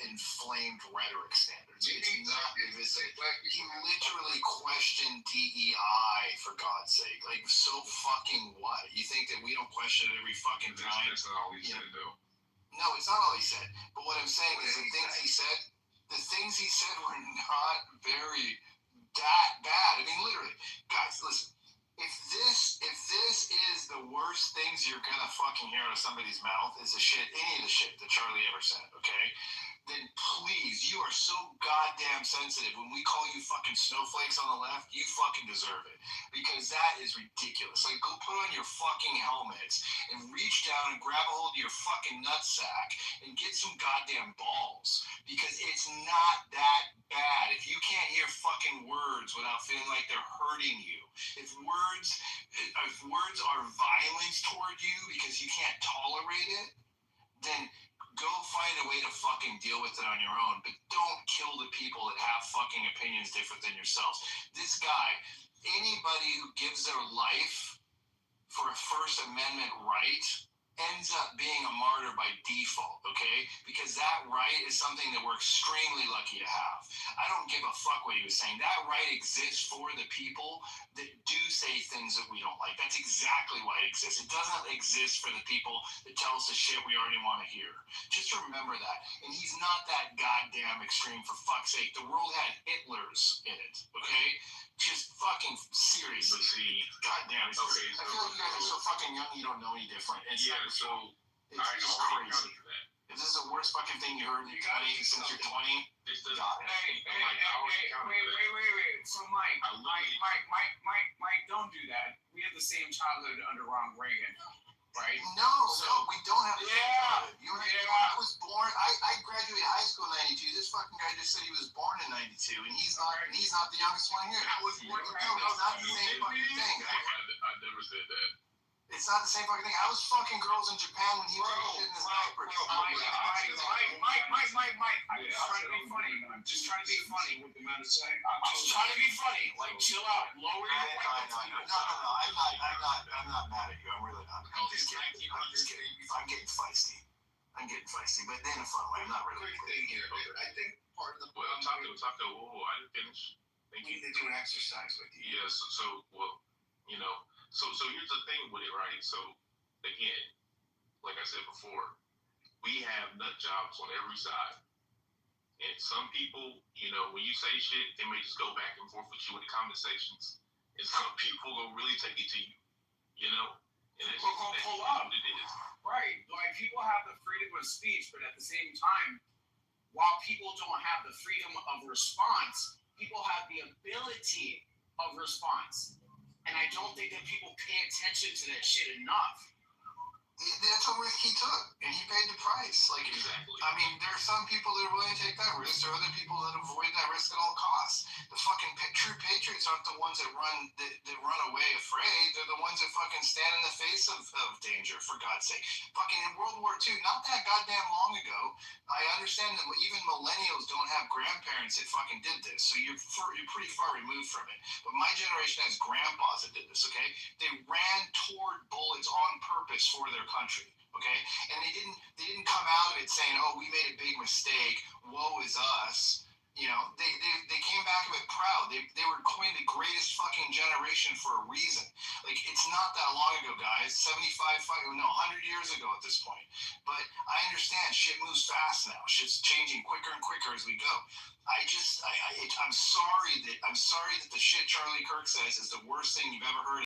inflamed rhetoric standards. It's not divisive. He literally questioned DEI, for God's sake. Like, so fucking what? You think that we don't question it every fucking time? That's not all he said, though. No, it's not all he said. But what I'm saying is the things he said were not very that bad. I mean, literally, guys, listen. If this is the worst things you're gonna fucking hear out of somebody's mouth is any of the shit that Charlie ever said, okay? Then please, you are so goddamn sensitive. When we call you fucking snowflakes on the left, you fucking deserve it. Because that is ridiculous. Like, go put on your fucking helmets and reach down and grab a hold of your fucking nutsack and get some goddamn balls. Because it's not that bad. If you can't hear fucking words without feeling like they're hurting you, if words are violence toward you because you can't tolerate it, then go find a way to fucking deal with it on your own. But don't kill the people that have fucking opinions different than yourselves. This guy, anybody who gives their life for a First Amendment right ends up being a martyr by default, okay? Because that right is something that we're extremely lucky to have. I don't give a fuck what he was saying. That right exists for the people that do say things that we don't like. That's exactly why it exists. It doesn't exist for the people that tell us the shit we already want to hear. Just remember that. And he's not that goddamn extreme, for fuck's sake. The world had Hitlers in it, okay? Just fucking seriously. Goddamn. Okay, I feel like you guys are so fucking young you don't know any different. It's so it's just crazy. If this is the worst fucking thing you heard in 20 since you're 20, this doesn't. Wait. So Mike, don't do that. We had the same childhood under Ronald Reagan, right? No, we don't have the same childhood. I was born. I graduated high school in '92. This fucking guy just said he was born in '92, and he's not the youngest one here. I was born. No, it's not the same fucking thing. I never said that. It's not the same fucking thing. I was fucking girls in Japan when he was shit in his diaper. Mike. I'm just trying to be funny. What the man is saying. I'm just trying to be funny. Like, chill out. Lower your No. I'm not mad at you. I'm really not. I'm just kidding. I'm getting feisty. But in a fun way. I'm not really. Quick thing here. I think part of the. Well, I'm talking. Whoa, I didn't finish. We need to do an exercise with you. Yeah. So here's the thing with it, right? So again, like I said before, we have nut jobs on every side. And some people, when you say shit, they may just go back and forth with you in the comment sections. And some people gonna really take it to you, And it's gonna pull up. What it is. Right. Like, people have the freedom of speech, but at the same time, while people don't have the freedom of response, people have the ability of response. And I don't think that people pay attention to that shit enough. That's a risk he took, and he paid the price. Exactly. I mean, there are some people that are willing to take that risk. There are other people that avoid that risk at all costs. The fucking true patriots aren't the ones that run away afraid. They're the ones that fucking stand in the face of danger, for God's sake. Fucking in World War II, not that goddamn long ago, I understand that even millennials don't have grandparents that fucking did this, so you're pretty far removed from it. But my generation has grandpas that did this, okay? They ran toward bullets on purpose for their country, okay? And they didn't come out of it saying, "Oh, we made a big mistake. Woe is us." They came back of it proud. They were coined the greatest fucking generation for a reason. Like, it's not that long ago, guys. 100 years ago at this point. But I understand shit moves fast now. Shit's changing quicker and quicker as we go. I'm sorry that the shit Charlie Kirk says is the worst thing you've ever heard